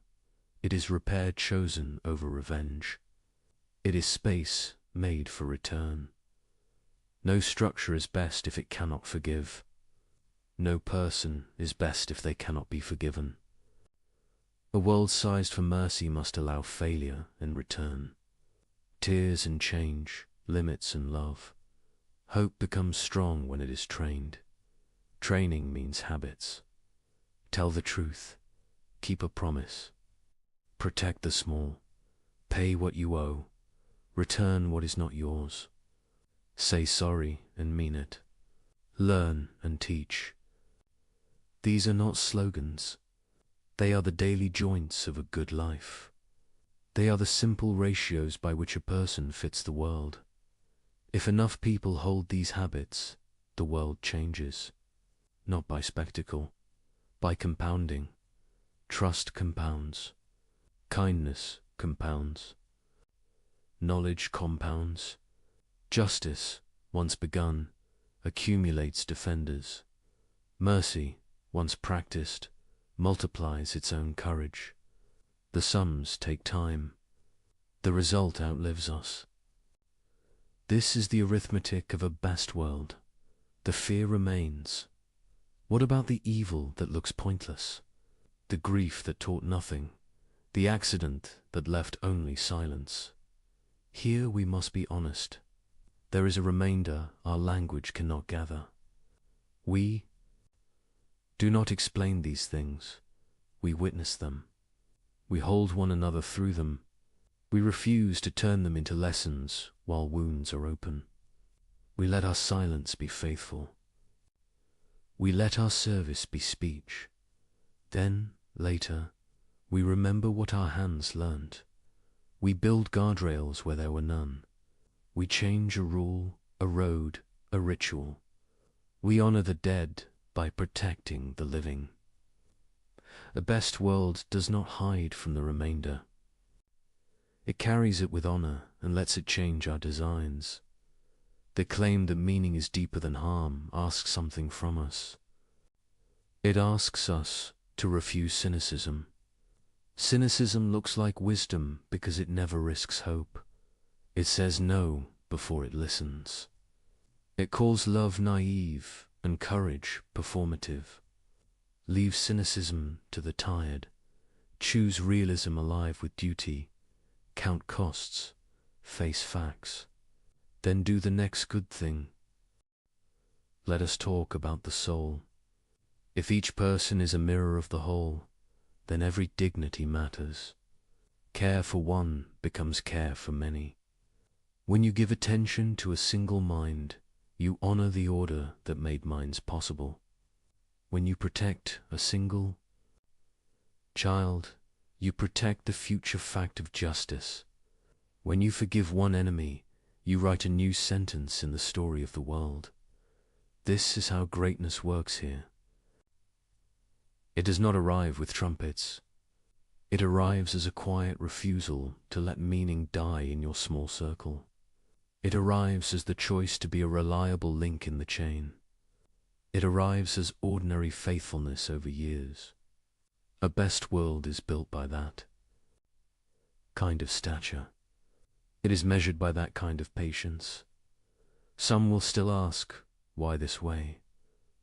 it is repair chosen over revenge. It is space made for return. No structure is best if it cannot forgive. No person is best if they cannot be forgiven. A world sized for mercy must allow failure and return. Tears and change, limits and love. Hope becomes strong when it is trained. Training means habits. Tell the truth. Keep a promise. Protect the small. Pay what you owe. Return what is not yours. Say sorry and mean it. Learn and teach. These are not slogans. They are the daily joints of a good life. They are the simple ratios by which a person fits the world. If enough people hold these habits, the world changes. Not by spectacle, by compounding. Trust compounds. Kindness compounds. Knowledge compounds. Justice, once begun, accumulates defenders. Mercy, once practiced, multiplies its own courage. The sums take time. The result outlives us. This is the arithmetic of a best world. The fear remains. What about the evil that looks pointless? The grief that taught nothing? The accident that left only silence? Here we must be honest. There is a remainder our language cannot gather. We do not explain these things. We witness them. We hold one another through them. We refuse to turn them into lessons while wounds are open. We let our silence be faithful. We let our service be speech. Then, later, we remember what our hands learned. We build guardrails where there were none. We change a rule, a road, a ritual. We honor the dead by protecting the living. A best world does not hide from the remainder. It carries it with honor and lets it change our designs. The claim that meaning is deeper than harm asks something from us. It asks us to refuse cynicism. Cynicism looks like wisdom because it never risks hope. It says no before it listens. It calls love naive and courage performative. Leave cynicism to the tired. Choose realism alive with duty. Count costs. Face facts. Then do the next good thing. Let us talk about the soul. If each person is a mirror of the whole, then every dignity matters. Care for one becomes care for many. When you give attention to a single mind, you honor the order that made minds possible. When you protect a single child, you protect the future fact of justice. When you forgive one enemy, you write a new sentence in the story of the world. This is how greatness works here. It does not arrive with trumpets. It arrives as a quiet refusal to let meaning die in your small circle. It arrives as the choice to be a reliable link in the chain. It arrives as ordinary faithfulness over years. A best world is built by that kind of stature. It is measured by that kind of patience. Some will still ask, why this way?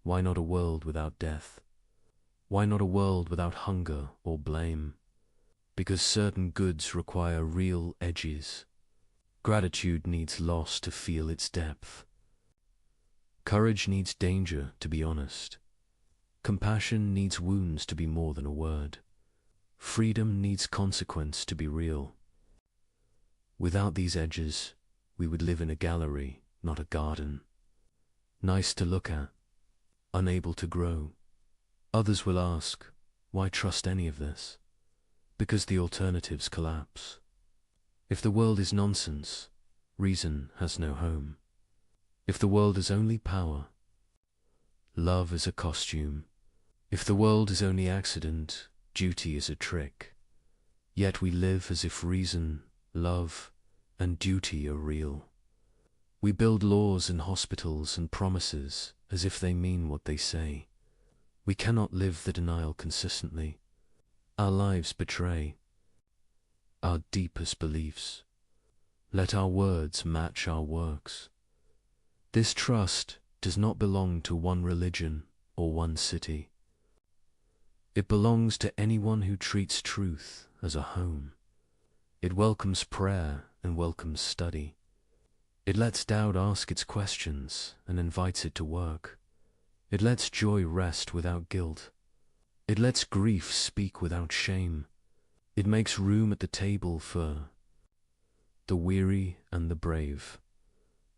Why not a world without death? Why not a world without hunger or blame? Because certain goods require real edges. Gratitude needs loss to feel its depth. Courage needs danger to be honest. Compassion needs wounds to be more than a word. Freedom needs consequence to be real. Without these edges, we would live in a gallery, not a garden. Nice to look at, unable to grow. Others will ask, why trust any of this? Because the alternatives collapse. If the world is nonsense, reason has no home. If the world is only power, love is a costume. If the world is only accident, duty is a trick. Yet we live as if reason, love, and duty are real. We build laws and hospitals and promises as if they mean what they say. We cannot live the denial consistently. Our lives betray our deepest beliefs. Let our words match our works. This trust does not belong to one religion or one city. It belongs to anyone who treats truth as a home. It welcomes prayer and welcomes study. It lets doubt ask its questions and invites it to work. It lets joy rest without guilt. It lets grief speak without shame. It makes room at the table for the weary and the brave.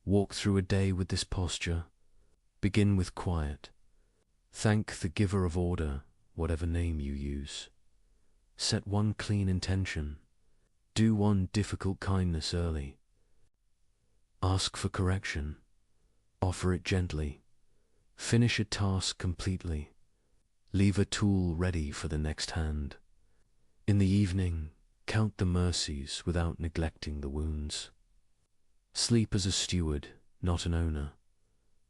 Walk through a day with this posture. Begin with quiet. Thank the giver of order, whatever name you use. Set one clean intention. Do one difficult kindness early. Ask for correction. Offer it gently. Finish a task completely. Leave a tool ready for the next hand. In the evening, count the mercies without neglecting the wounds. Sleep as a steward, not an owner.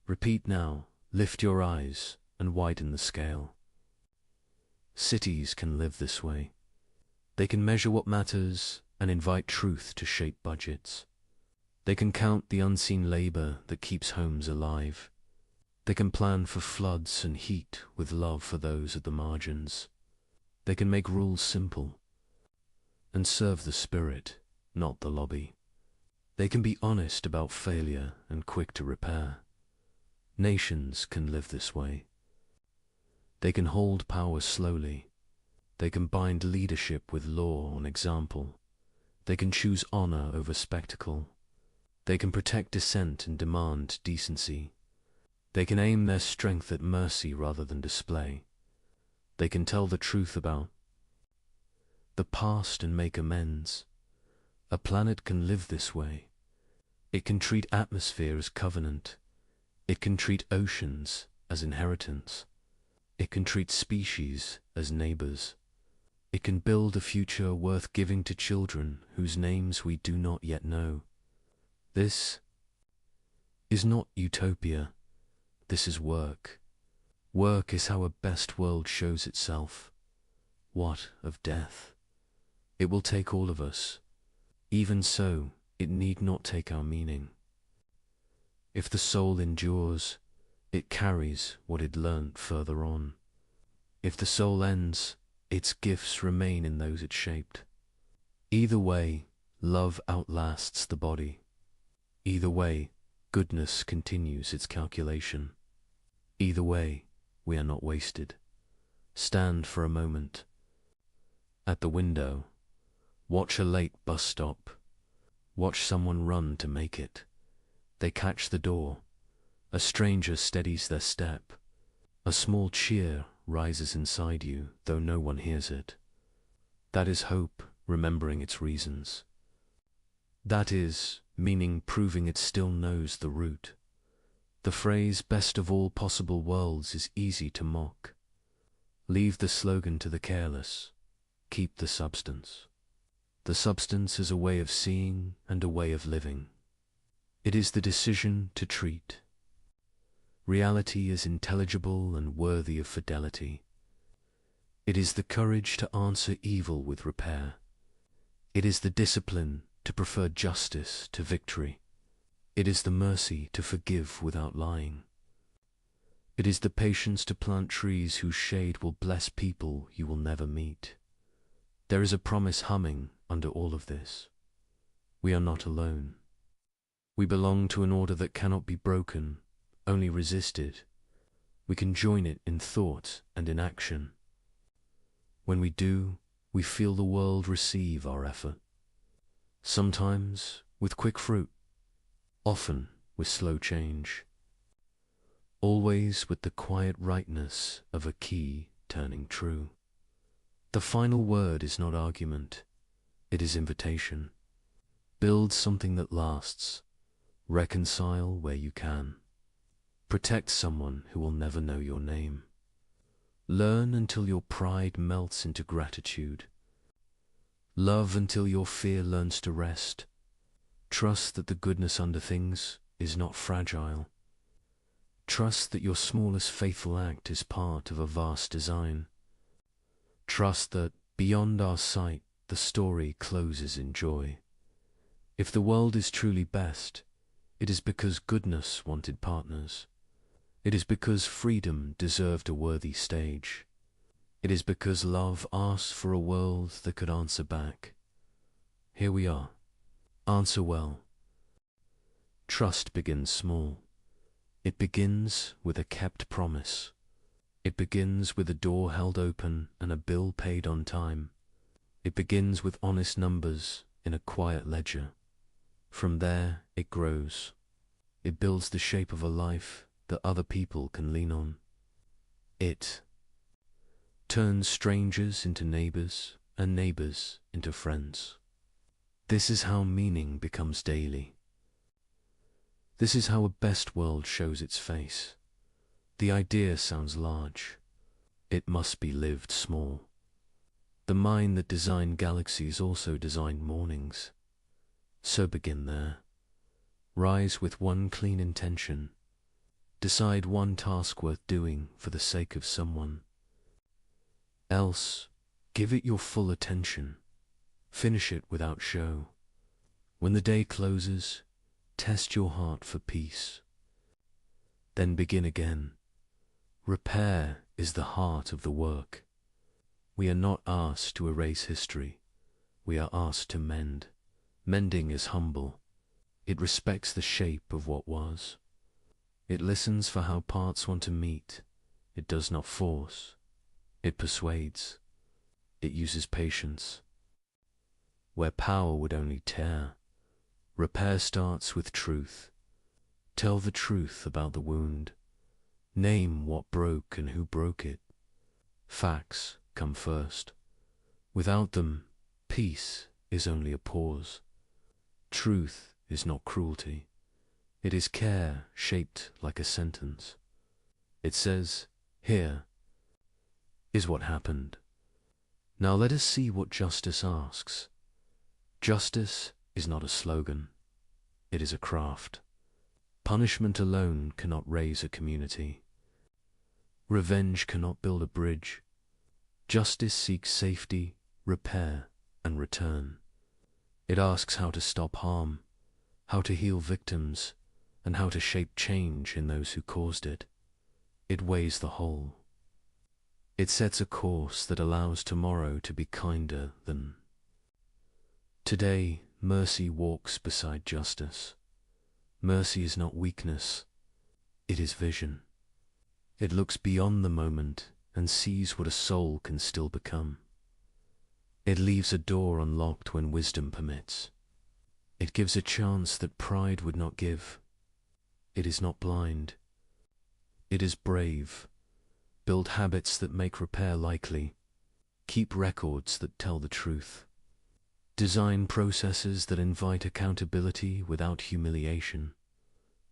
Repeat now, lift your eyes and widen the scale. Cities can live this way. They can measure what matters and invite truth to shape budgets. They can count the unseen labor that keeps homes alive. They can plan for floods and heat with love for those at the margins. They can make rules simple and serve the spirit, not the lobby. They can be honest about failure and quick to repair. Nations can live this way. They can hold power slowly. They can bind leadership with law on example. They can choose honor over spectacle. They can protect dissent and demand decency. They can aim their strength at mercy rather than display. They can tell the truth about the past and make amends. A planet can live this way. It can treat atmosphere as covenant. It can treat oceans as inheritance. It can treat species as neighbors. It can build a future worth giving to children whose names we do not yet know. This is not utopia. This is work. Work is how a best world shows itself. What of death? It will take all of us. Even so, it need not take our meaning. If the soul endures, it carries what it learnt further on. If the soul ends, its gifts remain in those it shaped. Either way, love outlasts the body. Either way, goodness continues its calculation. Either way, we are not wasted. Stand for a moment. At the window, watch a late bus stop. Watch someone run to make it. They catch the door. A stranger steadies their step. A small cheer rises inside you, though no one hears it. That is hope, remembering its reasons. That is meaning proving it still knows the route. The phrase best of all possible worlds is easy to mock. Leave the slogan to the careless. Keep the substance. The substance is a way of seeing and a way of living. It is the decision to treat. Reality is intelligible and worthy of fidelity. It is the courage to answer evil with repair. It is the discipline to prefer justice to victory. It is the mercy to forgive without lying. It is the patience to plant trees whose shade will bless people you will never meet. There is a promise humming under all of this. We are not alone. We belong to an order that cannot be broken, only resisted. We can join it in thought and in action. When we do, we feel the world receive our effort. Sometimes with quick fruit, often with slow change. Always with the quiet rightness of a key turning true. The final word is not argument, it is invitation. Build something that lasts. Reconcile where you can. Protect someone who will never know your name. Learn until your pride melts into gratitude. Love until your fear learns to rest. Trust that the goodness under things is not fragile. Trust that your smallest faithful act is part of a vast design. Trust that, beyond our sight, the story closes in joy. If the world is truly best, it is because goodness wanted partners. It is because freedom deserved a worthy stage. It is because love asked for a world that could answer back. Here we are. Answer well. Trust begins small. It begins with a kept promise. It begins with a door held open and a bill paid on time. It begins with honest numbers in a quiet ledger. From there, it grows. It builds the shape of a life that other people can lean on. It turns strangers into neighbors and neighbors into friends. This is how meaning becomes daily. This is how a best world shows its face. The idea sounds large. It must be lived small. The mind that designed galaxies also designed mornings. So begin there. Rise with one clean intention. Decide one task worth doing for the sake of someone. Else, give it your full attention. Finish it without show. When the day closes, test your heart for peace. Then begin again. Repair is the heart of the work. We are not asked to erase history. We are asked to mend. Mending is humble. It respects the shape of what was. It listens for how parts want to meet. It does not force. It persuades. It uses patience. Where power would only tear, repair starts with truth. Tell the truth about the wound. Name what broke and who broke it. Facts come first. Without them, peace is only a pause. Truth is not cruelty. It is care shaped like a sentence. It says, "Here is what happened. Now let us see what justice asks." Justice is not a slogan. It is a craft. Punishment alone cannot raise a community. Revenge cannot build a bridge. Justice seeks safety, repair, and return. It asks how to stop harm, how to heal victims, and how to shape change in those who caused it. It weighs the whole. It sets a course that allows tomorrow to be kinder than. Today, mercy walks beside justice. Mercy is not weakness, it is vision. It looks beyond the moment and sees what a soul can still become. It leaves a door unlocked when wisdom permits. It gives a chance that pride would not give. It is not blind. It is brave. Build habits that make repair likely. Keep records that tell the truth. Design processes that invite accountability without humiliation.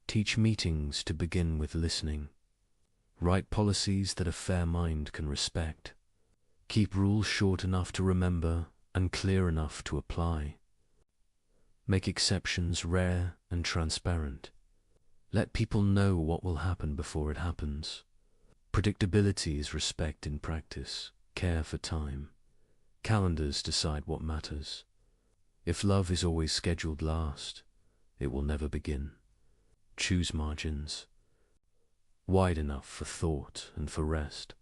Teach meetings to begin with listening. Write policies that a fair mind can respect. Keep rules short enough to remember and clear enough to apply. Make exceptions rare and transparent. Let people know what will happen before it happens. Predictability is respect in practice. Care for time. Calendars decide what matters. If love is always scheduled last, it will never begin. Choose margins. Wide enough for thought and for rest.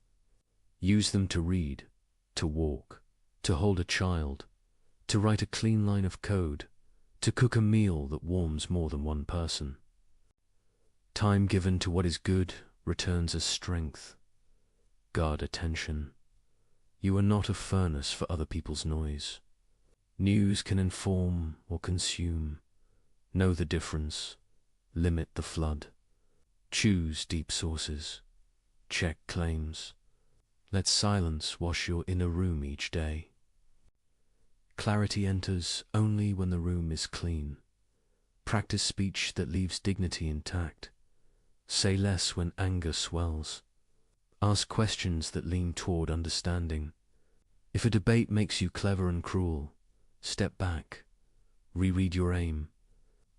Use them to read, to walk, to hold a child, to write a clean line of code, to cook a meal that warms more than one person. Time given to what is good returns as strength. Guard attention. You are not a furnace for other people's noise. News can inform or consume. Know the difference. Limit the flood. Choose deep sources. Check claims. Let silence wash your inner room each day. Clarity enters only when the room is clean. Practice speech that leaves dignity intact. Say less when anger swells. Ask questions that lean toward understanding. If a debate makes you clever and cruel, step back. Reread your aim.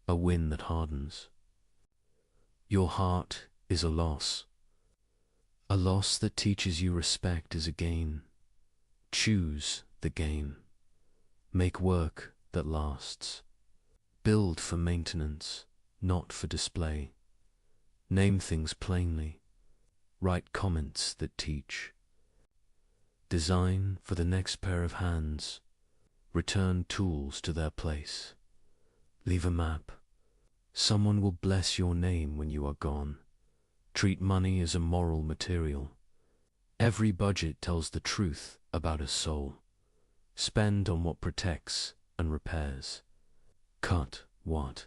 A win that hardens. Your heart is a loss. A loss that teaches you respect is a gain. Choose the gain. Make work that lasts. Build for maintenance, not for display. Name things plainly. Write comments that teach. Design for the next pair of hands. Return tools to their place. Leave a map. Someone will bless your name when you are gone. Treat money as a moral material. Every budget tells the truth about a soul. Spend on what protects and repairs. Cut what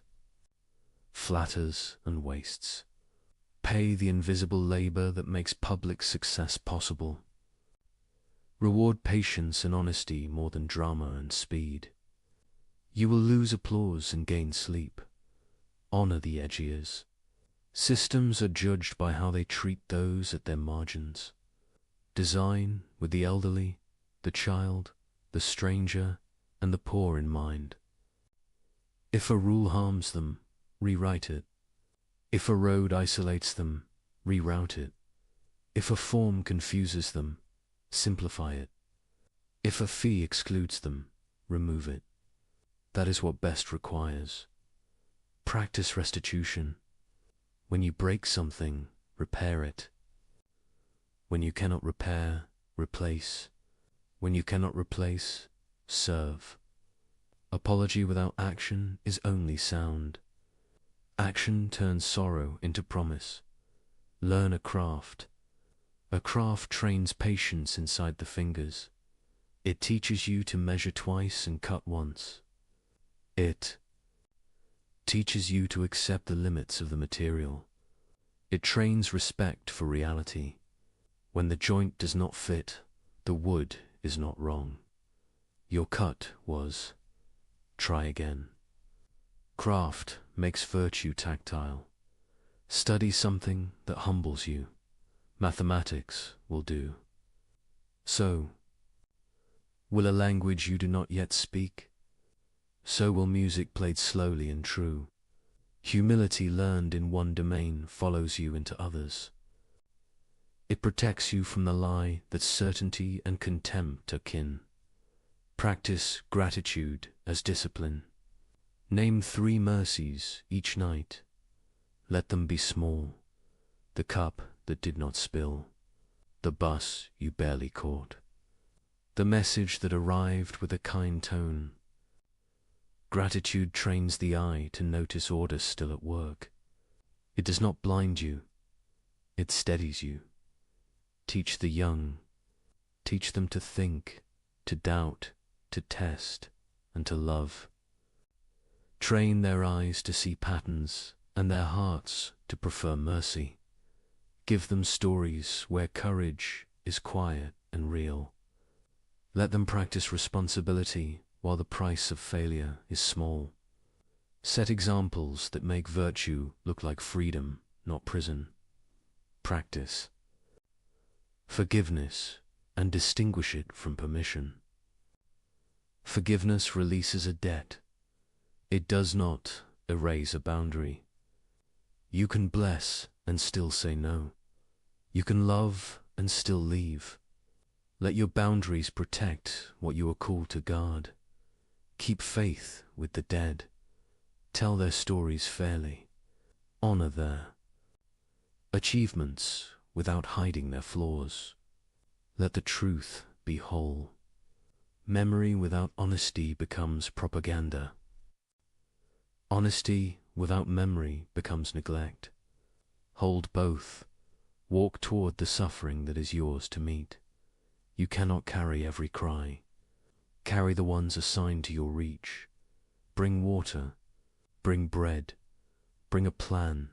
flatters and wastes. Pay the invisible labor that makes public success possible. Reward patience and honesty more than drama and speed. You will lose applause and gain sleep. Honor the edgiers. Systems are judged by how they treat those at their margins. Design with the elderly, the child, the stranger, and the poor in mind. If a rule harms them, rewrite it. If a road isolates them, reroute it. If a form confuses them, simplify it. If a fee excludes them, remove it. That is what best requires. Practice restitution. When you break something, repair it. When you cannot repair, replace. When you cannot replace, serve. Apology without action is only sound. Action turns sorrow into promise. Learn a craft. A craft trains patience inside the fingers. It teaches you to measure twice and cut once. It teaches you to accept the limits of the material. It trains respect for reality. When the joint does not fit, the wood is not wrong. Your cut was, try again. Craft makes virtue tactile. Study something that humbles you. Mathematics will do. So, will a language you do not yet speak? So will music played slowly and true. Humility learned in one domain follows you into others. It protects you from the lie that certainty and contempt are kin. Practice gratitude as discipline. Name 3 mercies each night. Let them be small. The cup that did not spill. The bus you barely caught. The message that arrived with a kind tone. Gratitude trains the eye to notice order still at work. It does not blind you. It steadies you. Teach the young. Teach them to think, to doubt, to test, and to love. Train their eyes to see patterns and their hearts to prefer mercy. Give them stories where courage is quiet and real. Let them practice responsibility while the price of failure is small. Set examples that make virtue look like freedom, not prison. Practice forgiveness and distinguish it from permission. Forgiveness releases a debt. It does not erase a boundary. You can bless and still say no. You can love and still leave. Let your boundaries protect what you are called to guard. Keep faith with the dead. Tell their stories fairly. Honor their achievements without hiding their flaws. Let the truth be whole. Memory without honesty becomes propaganda. Honesty without memory becomes neglect. Hold both. Walk toward the suffering that is yours to meet. You cannot carry every cry. Carry the ones assigned to your reach. Bring water. Bring bread. Bring a plan.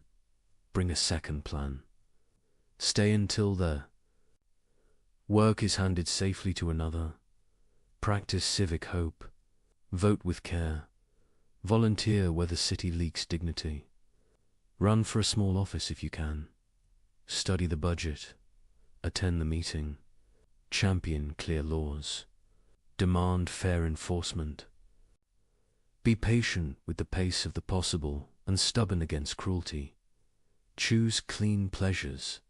Bring a second plan. Stay until the work is handed safely to another. Practice civic hope. Vote with care. Volunteer where the city leaks dignity. Run for a small office if you can. Study the budget. Attend the meeting. Champion clear laws. Demand fair enforcement. Be patient with the pace of the possible and stubborn against cruelty. Choose clean pleasures.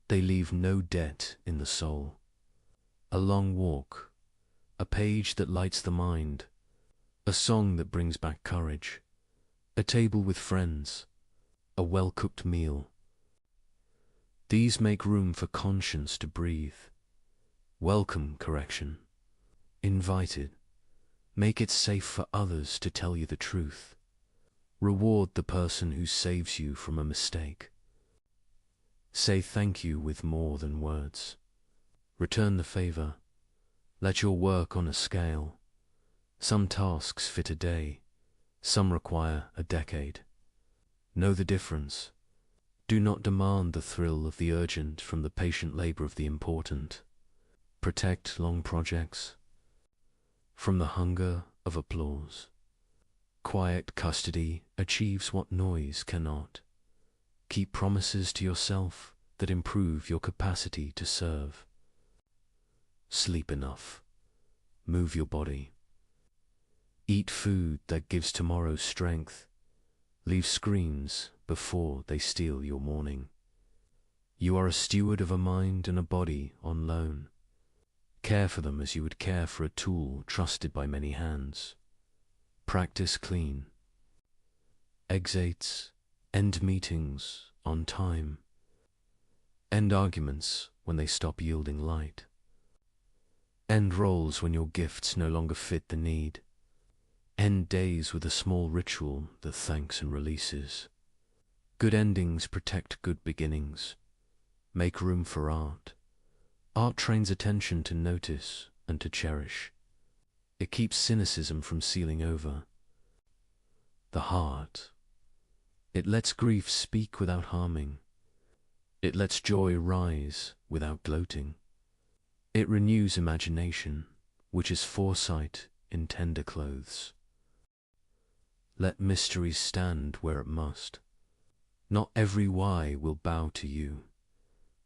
They leave no debt in the soul. A long walk. A page that lights the mind. A song that brings back courage. A table with friends. A well-cooked meal. These make room for conscience to breathe. Welcome correction. Invite it. Make it safe for others to tell you the truth. Reward the person who saves you from a mistake. Say thank you with more than words. Return the favor. Let your work on a scale. Some tasks fit a day, some require a decade. Know the difference. Do not demand the thrill of the urgent from the patient labor of the important. Protect long projects from the hunger of applause. Quiet custody achieves what noise cannot. Keep promises to yourself that improve your capacity to serve. Sleep enough. Move your body. Eat food that gives tomorrow strength. Leave screens before they steal your morning. You are a steward of a mind and a body on loan. Care for them as you would care for a tool trusted by many hands. Practice clean. Exits, end meetings on time. End arguments when they stop yielding light. End roles when your gifts no longer fit the need. End days with a small ritual that thanks and releases. Good endings protect good beginnings. Make room for art. Art trains attention to notice and to cherish. It keeps cynicism from sealing over. The heart. It lets grief speak without harming. It lets joy rise without gloating. It renews imagination, which is foresight in tender clothes. Let mysteries stand where it must. Not every why will bow to you.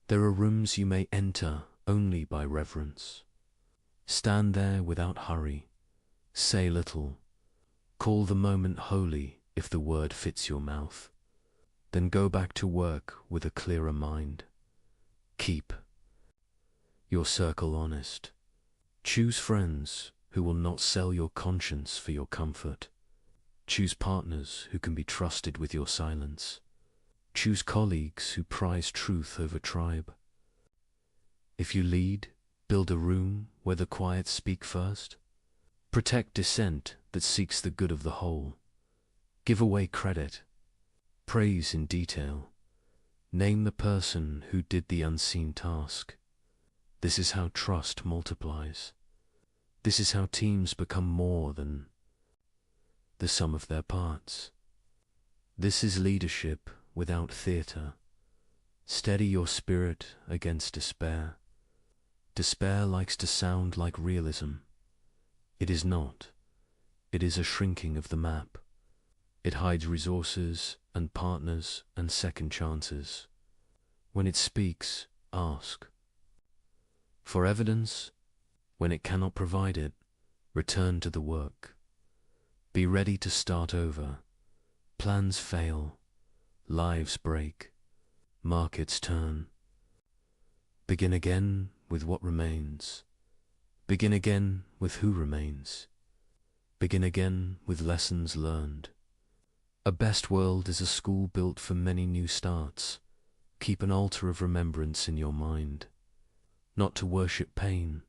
There are rooms you may enter only by reverence. Stand there without hurry. Say little. Call the moment holy if the word fits your mouth. Then go back to work with a clearer mind. Keep your circle honest. Choose friends who will not sell your conscience for your comfort. Choose partners who can be trusted with your silence. Choose colleagues who prize truth over tribe. If you lead, build a room where the quiet speak first. Protect dissent that seeks the good of the whole. Give away credit. Praise in detail. Name the person who did the unseen task. This is how trust multiplies. This is how teams become more than the sum of their parts. This is leadership without theatre. Steady your spirit against despair. Despair likes to sound like realism. It is not. It is a shrinking of the map. It hides resources and partners and second chances. When it speaks, ask. For evidence, when it cannot provide it, return to the work. Be ready to start over. Plans fail. Lives break. Markets turn. Begin again with what remains. Begin again with who remains. Begin again with lessons learned. A best world is a school built for many new starts. Keep an altar of remembrance in your mind. Not to worship pain,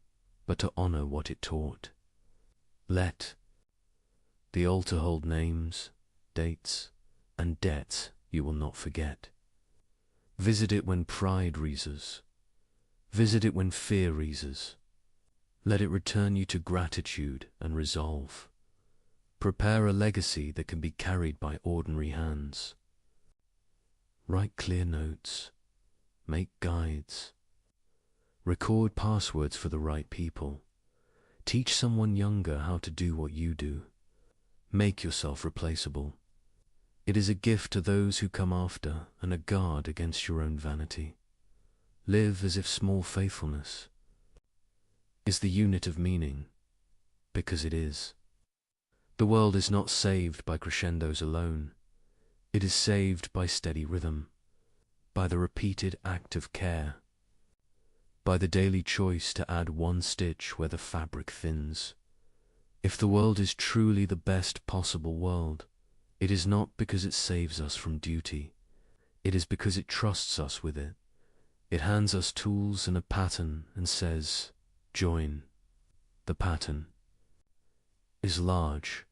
but to honor what it taught. Let the altar hold names, dates, and debts you will not forget. Visit it when pride reases. Visit it when fear reases. Let it return you to gratitude and resolve. Prepare a legacy that can be carried by ordinary hands. Write clear notes. Make guides. Record passwords for the right people. Teach someone younger how to do what you do. Make yourself replaceable. It is a gift to those who come after and a guard against your own vanity. Live as if small faithfulness is the unit of meaning, because it is. The world is not saved by crescendos alone. It is saved by steady rhythm, by the repeated act of care, by the daily choice to add one stitch where the fabric thins. If the world is truly the best possible world, it is not because it saves us from duty. It is because it trusts us with it. It hands us tools and a pattern and says, join. The pattern is large.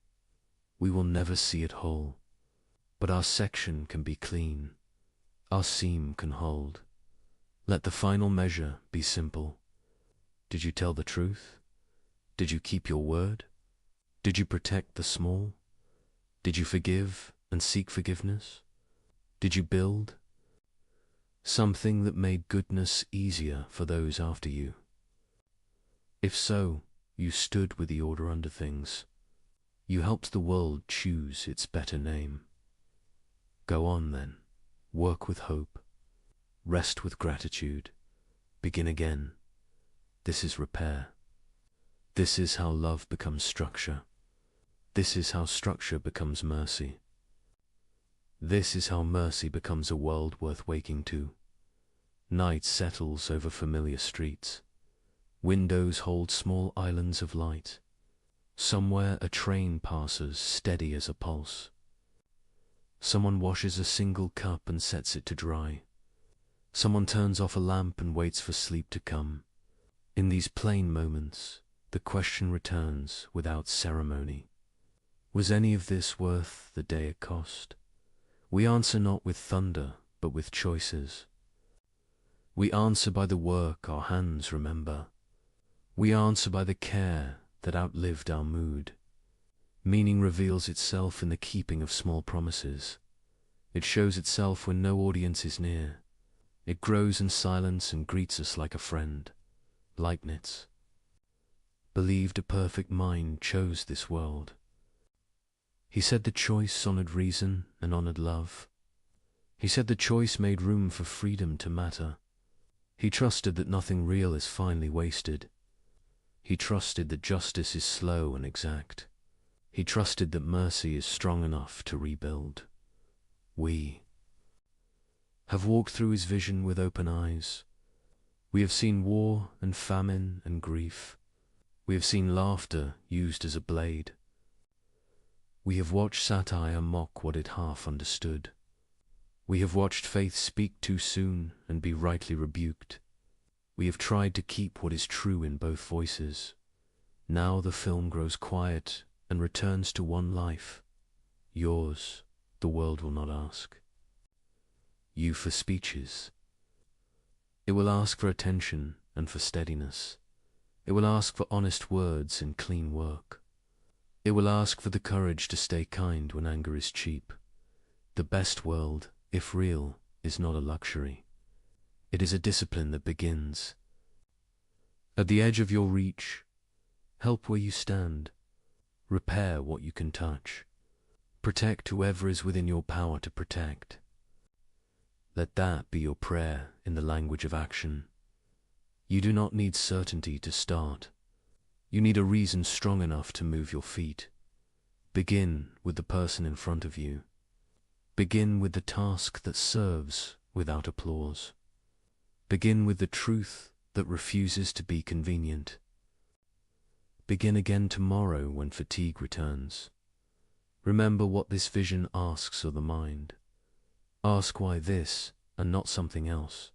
We will never see it whole, but our section can be clean. Our seam can hold. Let the final measure be simple. Did you tell the truth? Did you keep your word? Did you protect the small? Did you forgive and seek forgiveness? Did you build something that made goodness easier for those after you? If so, you stood with the order under things. You helped the world choose its better name. Go on then, work with hope, rest with gratitude, begin again. This is repair. This is how love becomes structure. This is how structure becomes mercy. This is how mercy becomes a world worth waking to. Night settles over familiar streets. Windows hold small islands of light. Somewhere a train passes, steady as a pulse. Someone washes a single cup and sets it to dry. Someone turns off a lamp and waits for sleep to come. In these plain moments, the question returns without ceremony. Was any of this worth the day it cost? We answer not with thunder, but with choices. We answer by the work our hands remember. We answer by the care that outlived our mood. Meaning reveals itself in the keeping of small promises. It shows itself when no audience is near. It grows in silence and greets us like a friend. Leibniz believed a perfect mind chose this world. He said the choice honored reason and honored love. He said the choice made room for freedom to matter. He trusted that nothing real is finally wasted. He trusted that justice is slow and exact. He trusted that mercy is strong enough to rebuild. We have walked through his vision with open eyes. We have seen war and famine and grief. We have seen laughter used as a blade. We have watched satire mock what it half understood. We have watched faith speak too soon and be rightly rebuked. We have tried to keep what is true in both voices. Now the film grows quiet and returns to one life. Yours, the world will not ask. You for speeches. It will ask for attention and for steadiness. It will ask for honest words and clean work. It will ask for the courage to stay kind when anger is cheap. The best world, if real, is not a luxury. It is a discipline that begins. At the edge of your reach, help where you stand. Repair what you can touch. Protect whoever is within your power to protect. Let that be your prayer in the language of action. You do not need certainty to start. You need a reason strong enough to move your feet. Begin with the person in front of you. Begin with the task that serves without applause. Begin with the truth that refuses to be convenient. Begin again tomorrow when fatigue returns. Remember what this vision asks of the mind. Ask why this and not something else.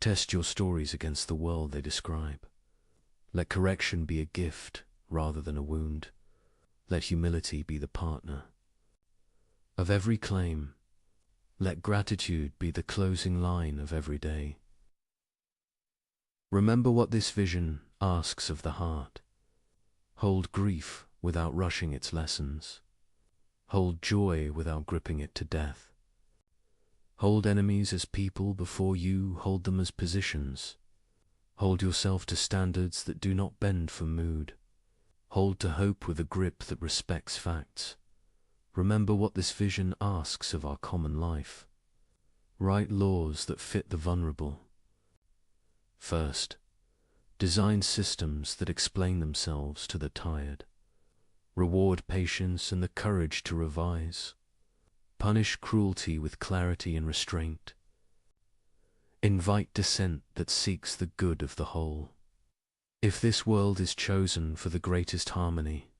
Test your stories against the world they describe. Let correction be a gift rather than a wound. Let humility be the partner of every claim. Let gratitude be the closing line of every day. Remember what this vision asks of the heart. Hold grief without rushing its lessons. Hold joy without gripping it to death. Hold enemies as people before you hold them as positions. Hold yourself to standards that do not bend for mood. Hold to hope with a grip that respects facts. Remember what this vision asks of our common life. Write laws that fit the vulnerable. First, design systems that explain themselves to the tired. Reward patience and the courage to revise. Punish cruelty with clarity and restraint. Invite dissent that seeks the good of the whole. If this world is chosen for the greatest harmony,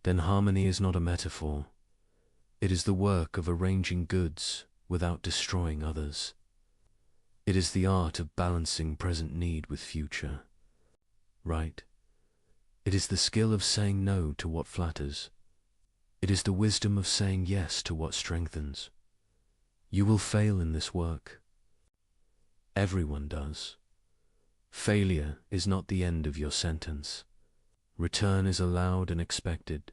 then harmony is not a metaphor. It is the work of arranging goods without destroying others. It is the art of balancing present need with future. Right? It is the skill of saying no to what flatters. It is the wisdom of saying yes to what strengthens. You will fail in this work. Everyone does. Failure is not the end of your sentence. Return is allowed and expected.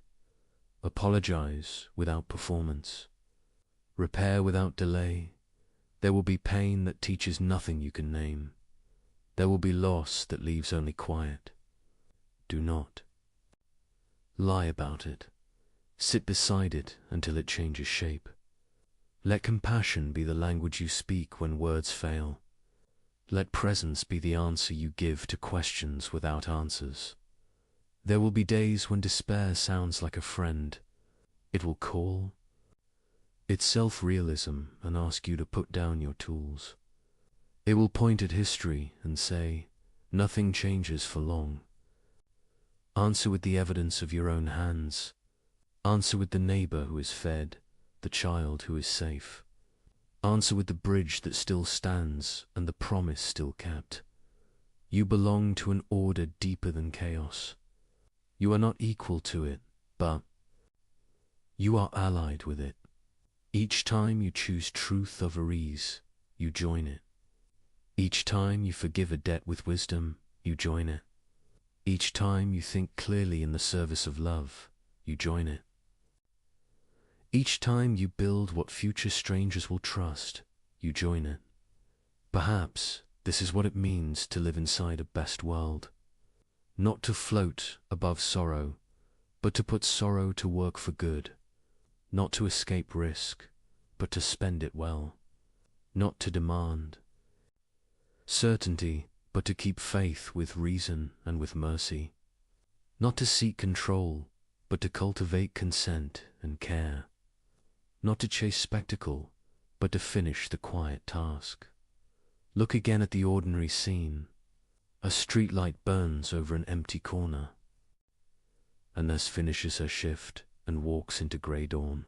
Apologize without performance. Repair without delay. There will be pain that teaches nothing you can name. There will be loss that leaves only quiet. Do not lie about it. Sit beside it until it changes shape. Let compassion be the language you speak when words fail. Let presence be the answer you give to questions without answers. There will be days when despair sounds like a friend. It will call its self-realism and ask you to put down your tools. It will point at history and say, nothing changes for long. Answer with the evidence of your own hands. Answer with the neighbor who is fed, the child who is safe. Answer with the bridge that still stands and the promise still kept. You belong to an order deeper than chaos. You are not equal to it, but you are allied with it. Each time you choose truth over ease, you join it. Each time you forgive a debt with wisdom, you join it. Each time you think clearly in the service of love, you join it. Each time you build what future strangers will trust, you join it. Perhaps this is what it means to live inside a best world. Not to float above sorrow, but to put sorrow to work for good. Not to escape risk, but to spend it well. Not to demand certainty, but to keep faith with reason and with mercy. Not to seek control, but to cultivate consent and care. Not to chase spectacle, but to finish the quiet task. Look again at the ordinary scene. A streetlight burns over an empty corner. A nurse finishes her shift and walks into grey dawn.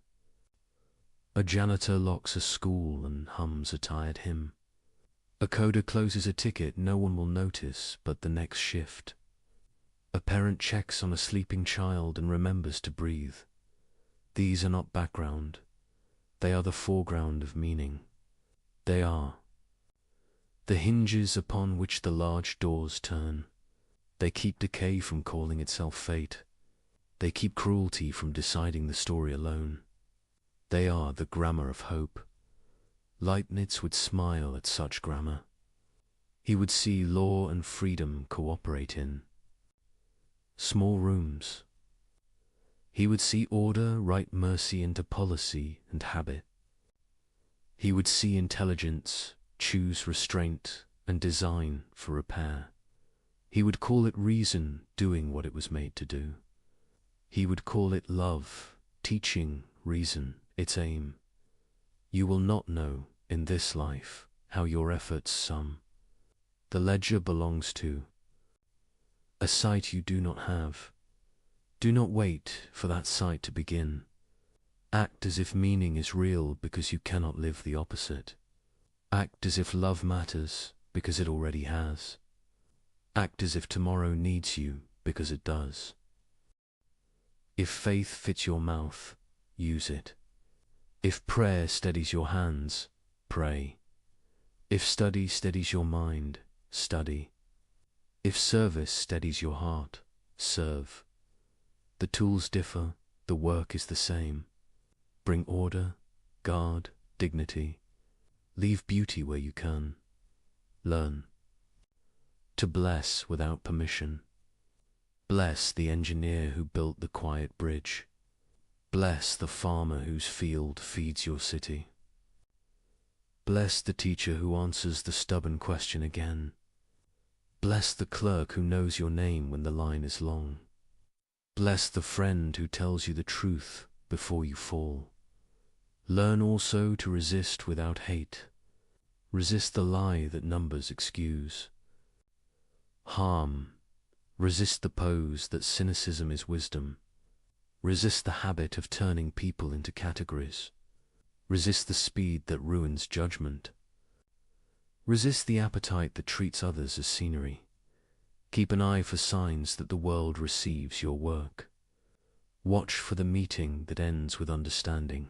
A janitor locks a school and hums a tired hymn. A coder closes a ticket no one will notice but the next shift. A parent checks on a sleeping child and remembers to breathe. These are not background. They are the foreground of meaning. They are the hinges upon which the large doors turn. They keep decay from calling itself fate. They keep cruelty from deciding the story alone. They are the grammar of hope. Leibniz would smile at such grammar. He would see law and freedom cooperate in small rooms. He would see order write mercy into policy and habit. He would see intelligence choose restraint and design for repair. He would call it reason doing what it was made to do. He would call it love, teaching reason its aim. You will not know in this life how your efforts sum. The ledger belongs to a sight you do not have. Do not wait for that sight to begin. Act as if meaning is real because you cannot live the opposite. Act as if love matters because it already has. Act as if tomorrow needs you because it does. If faith fits your mouth, use it. If prayer steadies your hands, pray. If study steadies your mind, study. If service steadies your heart, serve. The tools differ, the work is the same. Bring order, guard, dignity. Leave beauty where you can. Learn to bless without permission. Bless the engineer who built the quiet bridge. Bless the farmer whose field feeds your city. Bless the teacher who answers the stubborn question again. Bless the clerk who knows your name when the line is long. Bless the friend who tells you the truth before you fall. Learn also to resist without hate. Resist the lie that numbers excuse. Harm. Resist the pose that cynicism is wisdom. Resist the habit of turning people into categories. Resist the speed that ruins judgment. Resist the appetite that treats others as scenery. Keep an eye for signs that the world receives your work. Watch for the meeting that ends with understanding.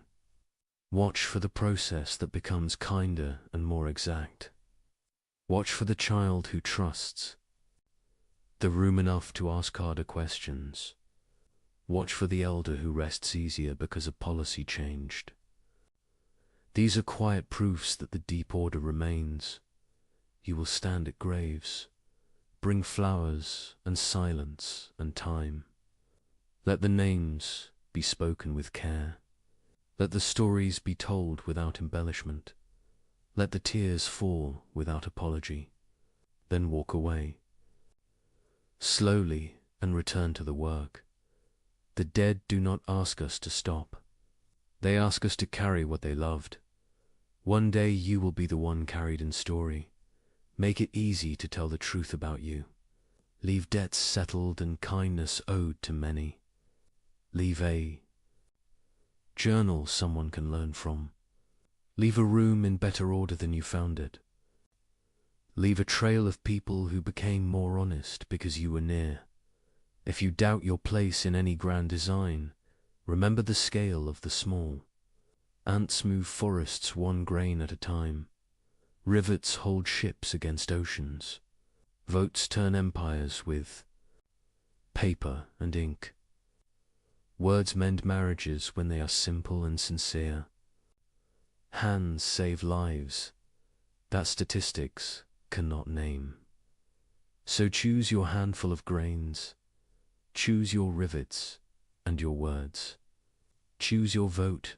Watch for the process that becomes kinder and more exact. Watch for the child who trusts. the room enough to ask harder questions. Watch for the elder who rests easier because a policy changed. These are quiet proofs that the deep order remains. You will stand at graves, bring flowers and silence and time. Let the names be spoken with care. Let the stories be told without embellishment. Let the tears fall without apology. Then walk away slowly and return to the work. The dead do not ask us to stop. They ask us to carry what they loved. One day you will be the one carried in story. Make it easy to tell the truth about you. Leave debts settled and kindness owed to many. Leave a journal someone can learn from. Leave a room in better order than you found it. Leave a trail of people who became more honest because you were near. If you doubt your place in any grand design, remember the scale of the small. Ants move forests one grain at a time. Rivets hold ships against oceans. Votes turn empires with paper and ink. Words mend marriages when they are simple and sincere. Hands save lives that statistics cannot name. So choose your handful of grains. Choose your rivets and your words. Choose your vote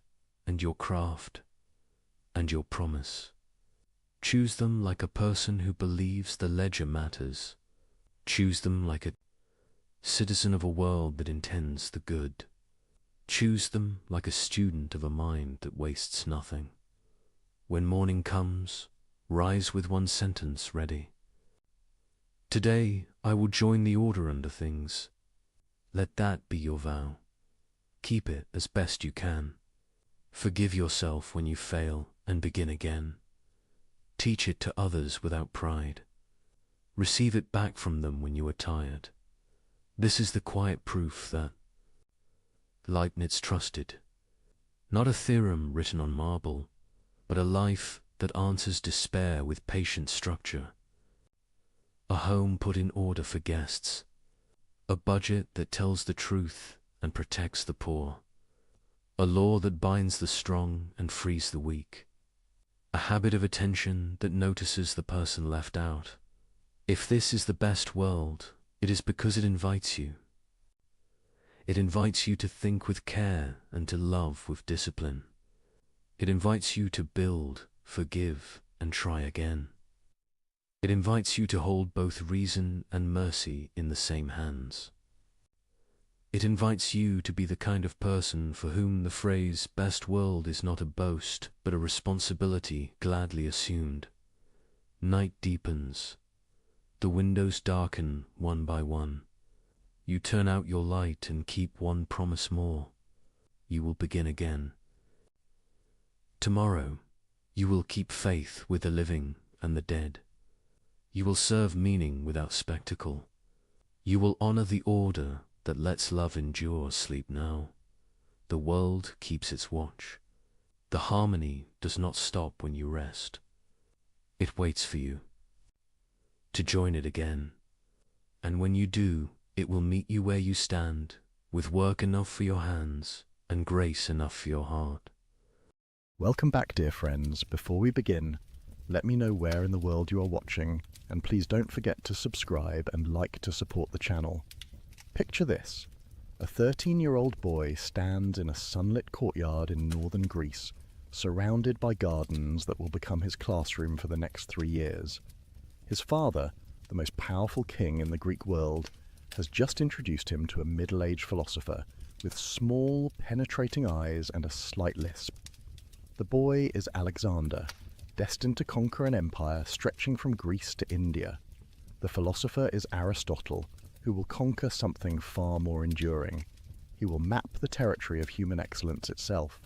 and your craft and your promise. Choose them like a person who believes the ledger matters. Choose them like a citizen of a world that intends the good. Choose them like a student of a mind that wastes nothing. When morning comes, rise with one sentence ready. Today I will join the order under things. Let that be your vow. Keep it as best you can. Forgive yourself when you fail and begin again. Teach it to others without pride. Receive it back from them when you are tired. This is the quiet proof that Leibniz trusted. Not a theorem written on marble, but a life that answers despair with patient structure. A home put in order for guests. A budget that tells the truth and protects the poor. A law that binds the strong and frees the weak. A habit of attention that notices the person left out. If this is the best world, it is because it invites you. It invites you to think with care and to love with discipline. It invites you to build, forgive, and try again. It invites you to hold both reason and mercy in the same hands. It invites you to be the kind of person for whom the phrase best world is not a boast, but a responsibility gladly assumed. Night deepens. The windows darken one by one. You turn out your light and keep one promise more. You will begin again. Tomorrow, you will keep faith with the living and the dead. You will serve meaning without spectacle. You will honor the order that lets love endure. Sleep now. The world keeps its watch. The harmony does not stop when you rest. It waits for you to join it again. And when you do, it will meet you where you stand, with work enough for your hands and grace enough for your heart. Welcome back, dear friends. Before we begin, let me know where in the world you are watching, and please don't forget to subscribe and like to support the channel. Picture this. A 13-year-old boy stands in a sunlit courtyard in northern Greece, surrounded by gardens that will become his classroom for the next 3 years. His father, the most powerful king in the Greek world, has just introduced him to a middle-aged philosopher with small, penetrating eyes and a slight lisp. The boy is Alexander, destined to conquer an empire stretching from Greece to India. The philosopher is Aristotle, who will conquer something far more enduring. He will map the territory of human excellence itself.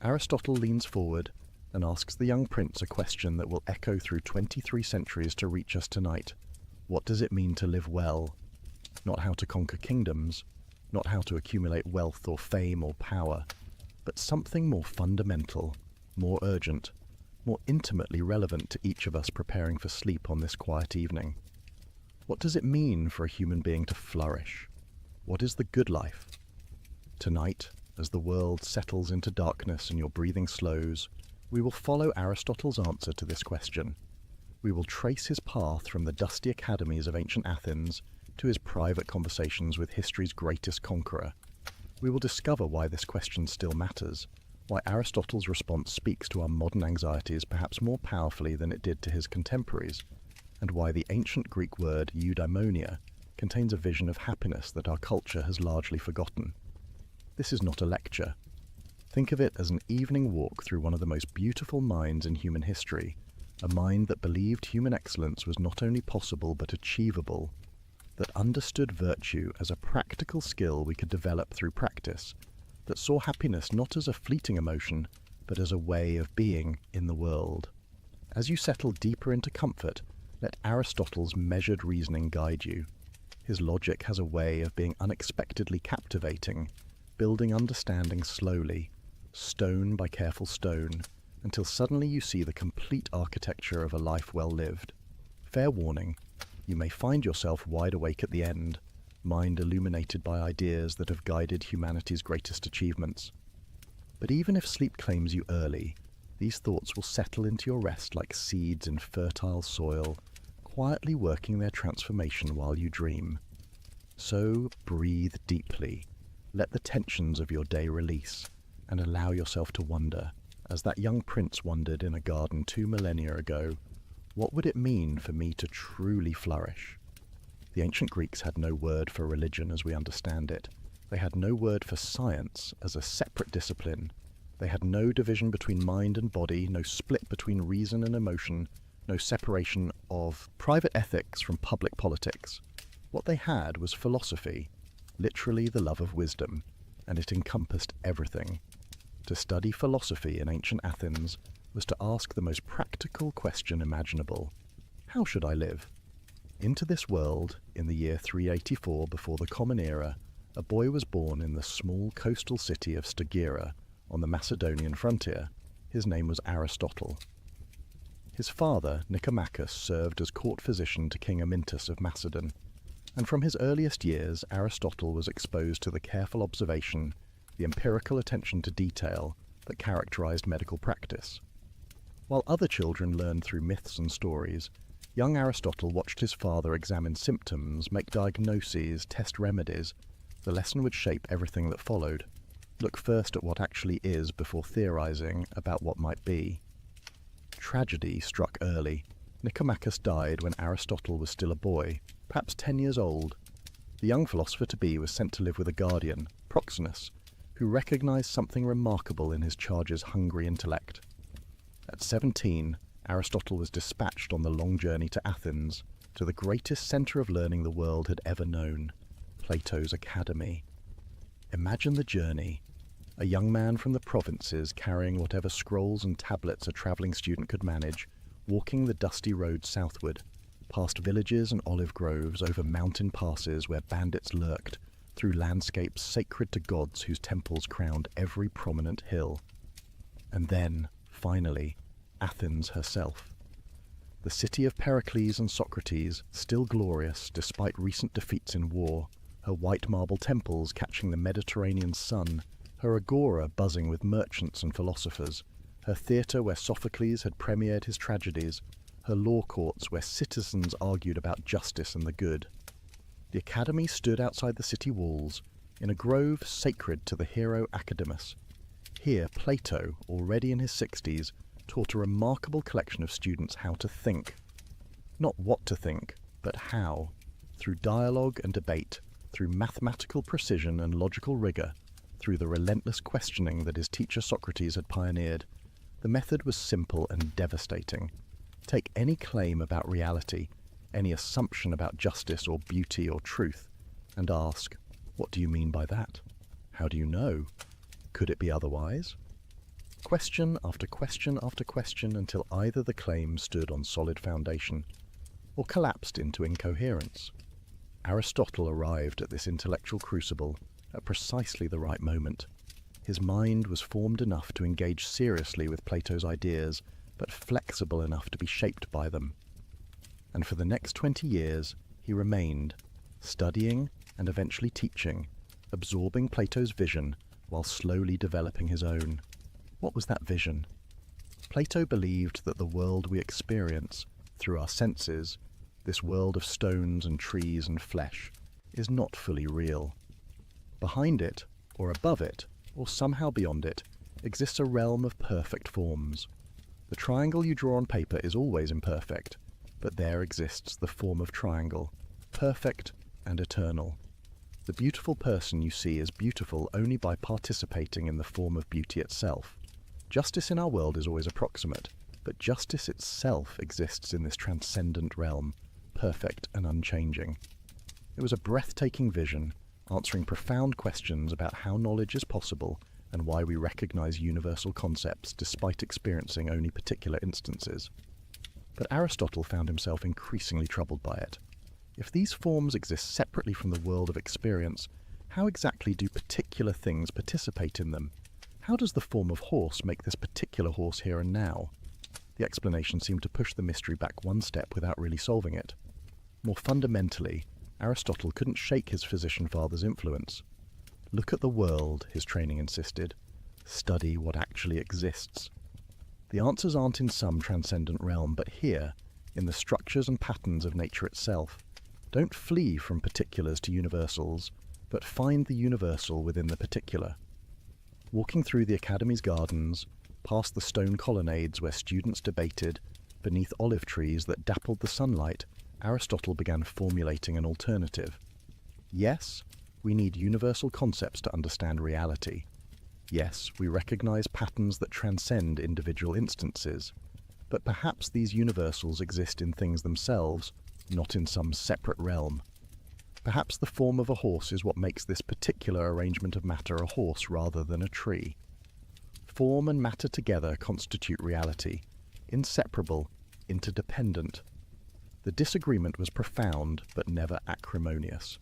Aristotle leans forward and asks the young prince a question that will echo through 23 centuries to reach us tonight. What does it mean to live well? Not how to conquer kingdoms, not how to accumulate wealth or fame or power, but something more fundamental, more urgent, more intimately relevant to each of us preparing for sleep on this quiet evening. What does it mean for a human being to flourish? What is the good life? Tonight, as the world settles into darkness and your breathing slows, we will follow Aristotle's answer to this question. We will trace his path from the dusty academies of ancient Athens to his private conversations with history's greatest conqueror. We will discover why this question still matters, why Aristotle's response speaks to our modern anxieties perhaps more powerfully than it did to his contemporaries, and why the ancient Greek word eudaimonia contains a vision of happiness that our culture has largely forgotten. This is not a lecture. Think of it as an evening walk through one of the most beautiful minds in human history, a mind that believed human excellence was not only possible but achievable, that understood virtue as a practical skill we could develop through practice, that saw happiness not as a fleeting emotion, but as a way of being in the world. As you settle deeper into comfort, let Aristotle's measured reasoning guide you. His logic has a way of being unexpectedly captivating, building understanding slowly, stone by careful stone, until suddenly you see the complete architecture of a life well lived. Fair warning, you may find yourself wide awake at the end, mind illuminated by ideas that have guided humanity's greatest achievements. But even if sleep claims you early, these thoughts will settle into your rest like seeds in fertile soil, quietly working their transformation while you dream. So breathe deeply, let the tensions of your day release, and allow yourself to wonder, as that young prince wondered in a garden 2 millennia ago, what would it mean for me to truly flourish? The ancient Greeks had no word for religion as we understand it. They had no word for science as a separate discipline. They had no division between mind and body, no split between reason and emotion, no separation of private ethics from public politics. What they had was philosophy, literally the love of wisdom, and it encompassed everything. To study philosophy in ancient Athens was to ask the most practical question imaginable. How should I live? Into this world, in the year 384 before the Common Era, a boy was born in the small coastal city of Stagira on the Macedonian frontier. His name was Aristotle. His father, Nicomachus, served as court physician to King Amyntas of Macedon, and from his earliest years Aristotle was exposed to the careful observation, the empirical attention to detail that characterized medical practice. While other children learned through myths and stories, young Aristotle watched his father examine symptoms, make diagnoses, test remedies. The lesson would shape everything that followed. Look first at what actually is before theorizing about what might be. Tragedy struck early. Nicomachus died when Aristotle was still a boy, perhaps 10 years old. The young philosopher-to-be was sent to live with a guardian, Proxenus, who recognized something remarkable in his charge's hungry intellect. At 17, Aristotle was dispatched on the long journey to Athens, to the greatest center of learning the world had ever known, Plato's Academy. Imagine the journey. A young man from the provinces carrying whatever scrolls and tablets a traveling student could manage, walking the dusty road southward, past villages and olive groves, over mountain passes where bandits lurked, through landscapes sacred to gods whose temples crowned every prominent hill. And then, finally, Athens herself. The city of Pericles and Socrates, still glorious despite recent defeats in war, her white marble temples catching the Mediterranean sun, her agora buzzing with merchants and philosophers, her theatre where Sophocles had premiered his tragedies, her law courts where citizens argued about justice and the good. The academy stood outside the city walls, in a grove sacred to the hero Academus. Here Plato, already in his 60s, taught a remarkable collection of students how to think. Not what to think, but how, through dialogue and debate, through mathematical precision and logical rigor, through the relentless questioning that his teacher Socrates had pioneered. The method was simple and devastating. Take any claim about reality, any assumption about justice or beauty or truth, and ask, what do you mean by that? How do you know? Could it be otherwise? Question after question after question until either the claim stood on solid foundation or collapsed into incoherence. Aristotle arrived at this intellectual crucible at precisely the right moment. His mind was formed enough to engage seriously with Plato's ideas, but flexible enough to be shaped by them. And for the next 20 years, he he remained, studying and eventually teaching, absorbing Plato's vision while slowly developing his own. What was that vision? Plato believed that the world we experience through our senses, this world of stones and trees and flesh, is not fully real. Behind it, or above it, or somehow beyond it, exists a realm of perfect forms. The triangle you draw on paper is always imperfect, but there exists the form of triangle, perfect and eternal. The beautiful person you see is beautiful only by participating in the form of beauty itself. Justice in our world is always approximate, but justice itself exists in this transcendent realm, perfect and unchanging. It was a breathtaking vision, answering profound questions about how knowledge is possible and why we recognize universal concepts despite experiencing only particular instances. But Aristotle found himself increasingly troubled by it. If these forms exist separately from the world of experience, how exactly do particular things participate in them? How does the form of horse make this particular horse here and now? The explanation seemed to push the mystery back one step without really solving it. More fundamentally, Aristotle couldn't shake his physician father's influence. Look at the world, his training insisted. Study what actually exists. The answers aren't in some transcendent realm, but here, in the structures and patterns of nature itself. Don't flee from particulars to universals, but find the universal within the particular. Walking through the Academy's gardens, past the stone colonnades where students debated, beneath olive trees that dappled the sunlight, Aristotle began formulating an alternative. Yes, we need universal concepts to understand reality. Yes, we recognize patterns that transcend individual instances, but perhaps these universals exist in things themselves, not in some separate realm. Perhaps the form of a horse is what makes this particular arrangement of matter a horse rather than a tree. Form and matter together constitute reality, inseparable, interdependent. The disagreement was profound but never acrimonious.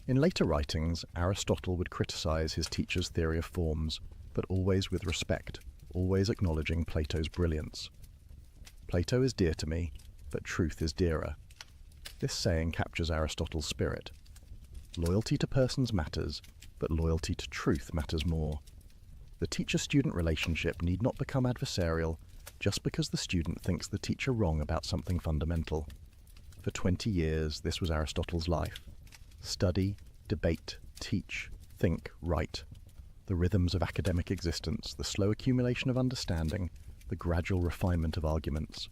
In later writings, Aristotle would criticize his teacher's theory of forms, but always with respect, always acknowledging Plato's brilliance. Plato is dear to me, but truth is dearer. This saying captures Aristotle's spirit. Loyalty to persons matters, but loyalty to truth matters more. The teacher-student relationship need not become adversarial just because the student thinks the teacher wrong about something fundamental. For 20 years, this was Aristotle's life. Study, debate, teach, think, write. The rhythms of academic existence, the slow accumulation of understanding, the gradual refinement of arguments.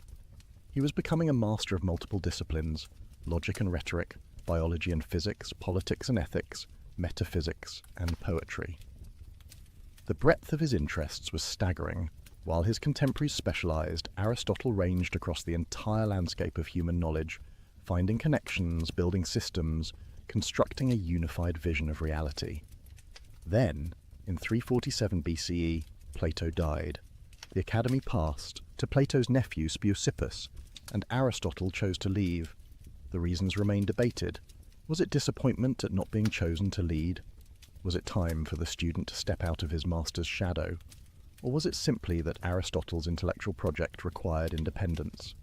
He was becoming a master of multiple disciplines, logic and rhetoric, biology and physics, politics and ethics, metaphysics and poetry. The breadth of his interests was staggering. While his contemporaries specialized, Aristotle ranged across the entire landscape of human knowledge, finding connections, building systems, constructing a unified vision of reality. Then, in 347 BCE, Plato died. The Academy passed to Plato's nephew Speusippus, and Aristotle chose to leave. The reasons remain debated. Was it disappointment at not being chosen to lead? Was it time for the student to step out of his master's shadow? Or was it simply that Aristotle's intellectual project required independence?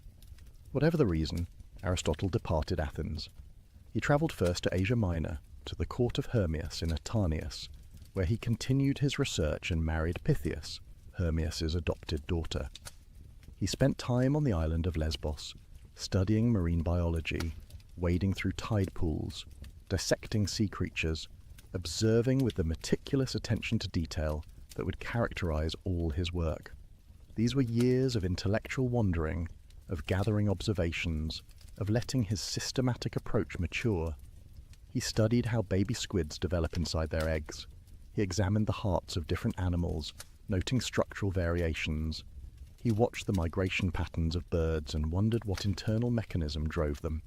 Whatever the reason, Aristotle departed Athens. He travelled first to Asia Minor, to the court of Hermias in Atanius, where he continued his research and married Pythias, Hermias's adopted daughter. He spent time on the island of Lesbos, studying marine biology, wading through tide pools, dissecting sea creatures, observing with the meticulous attention to detail that would characterize all his work. These were years of intellectual wandering, of gathering observations, of letting his systematic approach mature. He studied how baby squids develop inside their eggs. He examined the hearts of different animals, noting structural variations. He watched the migration patterns of birds and wondered what internal mechanism drove them.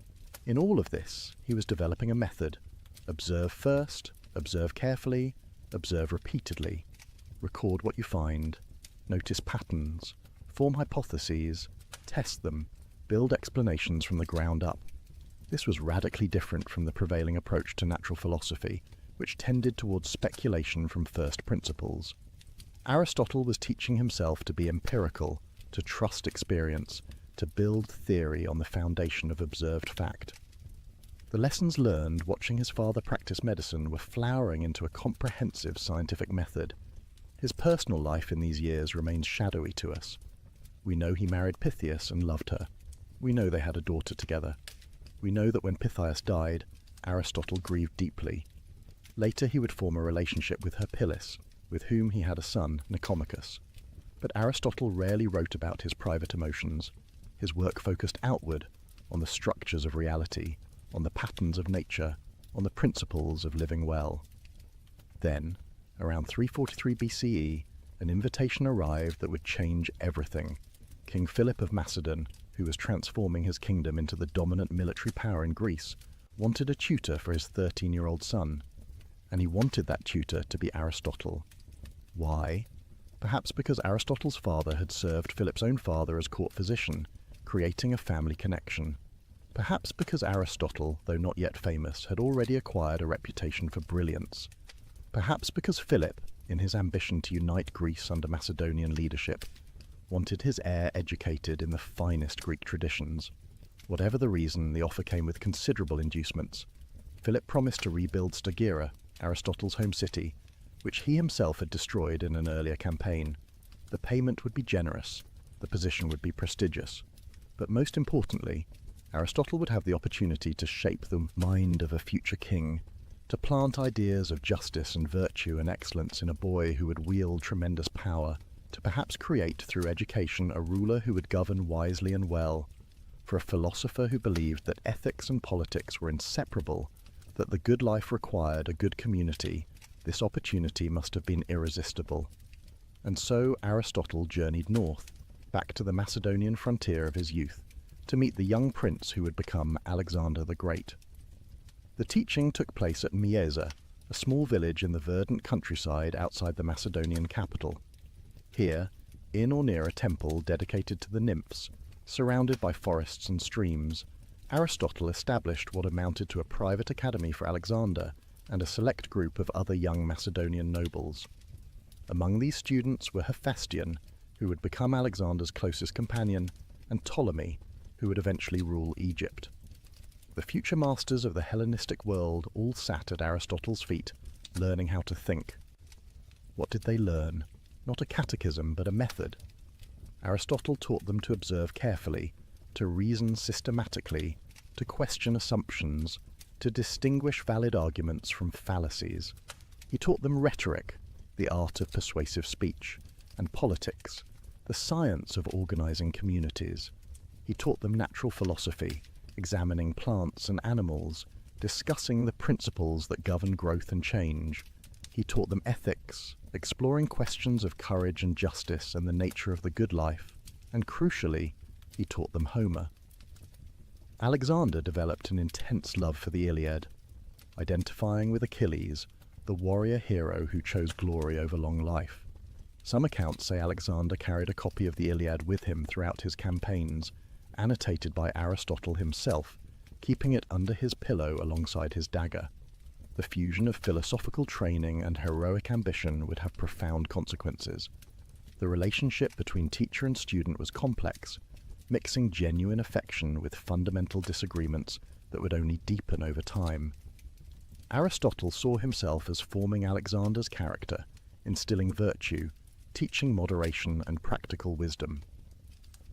In all of this, he was developing a method. Observe first, observe carefully, observe repeatedly. Record what you find. Notice patterns. Form hypotheses. Test them. Build explanations from the ground up. This was radically different from the prevailing approach to natural philosophy, which tended towards speculation from first principles. Aristotle was teaching himself to be empirical, to trust experience, to build theory on the foundation of observed fact. The lessons learned watching his father practice medicine were flowering into a comprehensive scientific method. His personal life in these years remains shadowy to us. We know he married Pythias and loved her. We know they had a daughter together. We know that when Pythias died, Aristotle grieved deeply. Later he would form a relationship with her Pillis, with whom he had a son, Nicomachus. But Aristotle rarely wrote about his private emotions. His work focused outward, on the structures of reality, on the patterns of nature, on the principles of living well. Then, around 343 BCE, an invitation arrived that would change everything. King Philip of Macedon, who was transforming his kingdom into the dominant military power in Greece, wanted a tutor for his 13-year-old son. And he wanted that tutor to be Aristotle. Why? Perhaps because Aristotle's father had served Philip's own father as court physician, creating a family connection. Perhaps because Aristotle, though not yet famous, had already acquired a reputation for brilliance. Perhaps because Philip, in his ambition to unite Greece under Macedonian leadership, wanted his heir educated in the finest Greek traditions. Whatever the reason, the offer came with considerable inducements. Philip promised to rebuild Stagira, Aristotle's home city, which he himself had destroyed in an earlier campaign. The payment would be generous, the position would be prestigious. But most importantly, Aristotle would have the opportunity to shape the mind of a future king, to plant ideas of justice and virtue and excellence in a boy who would wield tremendous power, to perhaps create through education a ruler who would govern wisely and well, for a philosopher who believed that ethics and politics were inseparable, that the good life required a good community. This opportunity must have been irresistible. And so Aristotle journeyed north, back to the Macedonian frontier of his youth, to meet the young prince who would become Alexander the Great. The teaching took place at Mieza, a small village in the verdant countryside outside the Macedonian capital. Here, in or near a temple dedicated to the nymphs, surrounded by forests and streams, Aristotle established what amounted to a private academy for Alexander and a select group of other young Macedonian nobles. Among these students were Hephaestion, who would become Alexander's closest companion, and Ptolemy, who would eventually rule Egypt. The future masters of the Hellenistic world all sat at Aristotle's feet, learning how to think. What did they learn? Not a catechism, but a method. Aristotle taught them to observe carefully, to reason systematically, to question assumptions, to distinguish valid arguments from fallacies. He taught them rhetoric, the art of persuasive speech, and politics, the science of organizing communities. He taught them natural philosophy, examining plants and animals, discussing the principles that govern growth and change. He taught them ethics, exploring questions of courage and justice and the nature of the good life, and crucially, he taught them Homer. Alexander developed an intense love for the Iliad, identifying with Achilles, the warrior hero who chose glory over long life. Some accounts say Alexander carried a copy of the Iliad with him throughout his campaigns, annotated by Aristotle himself, keeping it under his pillow alongside his dagger. The fusion of philosophical training and heroic ambition would have profound consequences. The relationship between teacher and student was complex, mixing genuine affection with fundamental disagreements that would only deepen over time. Aristotle saw himself as forming Alexander's character, instilling virtue, teaching moderation and practical wisdom.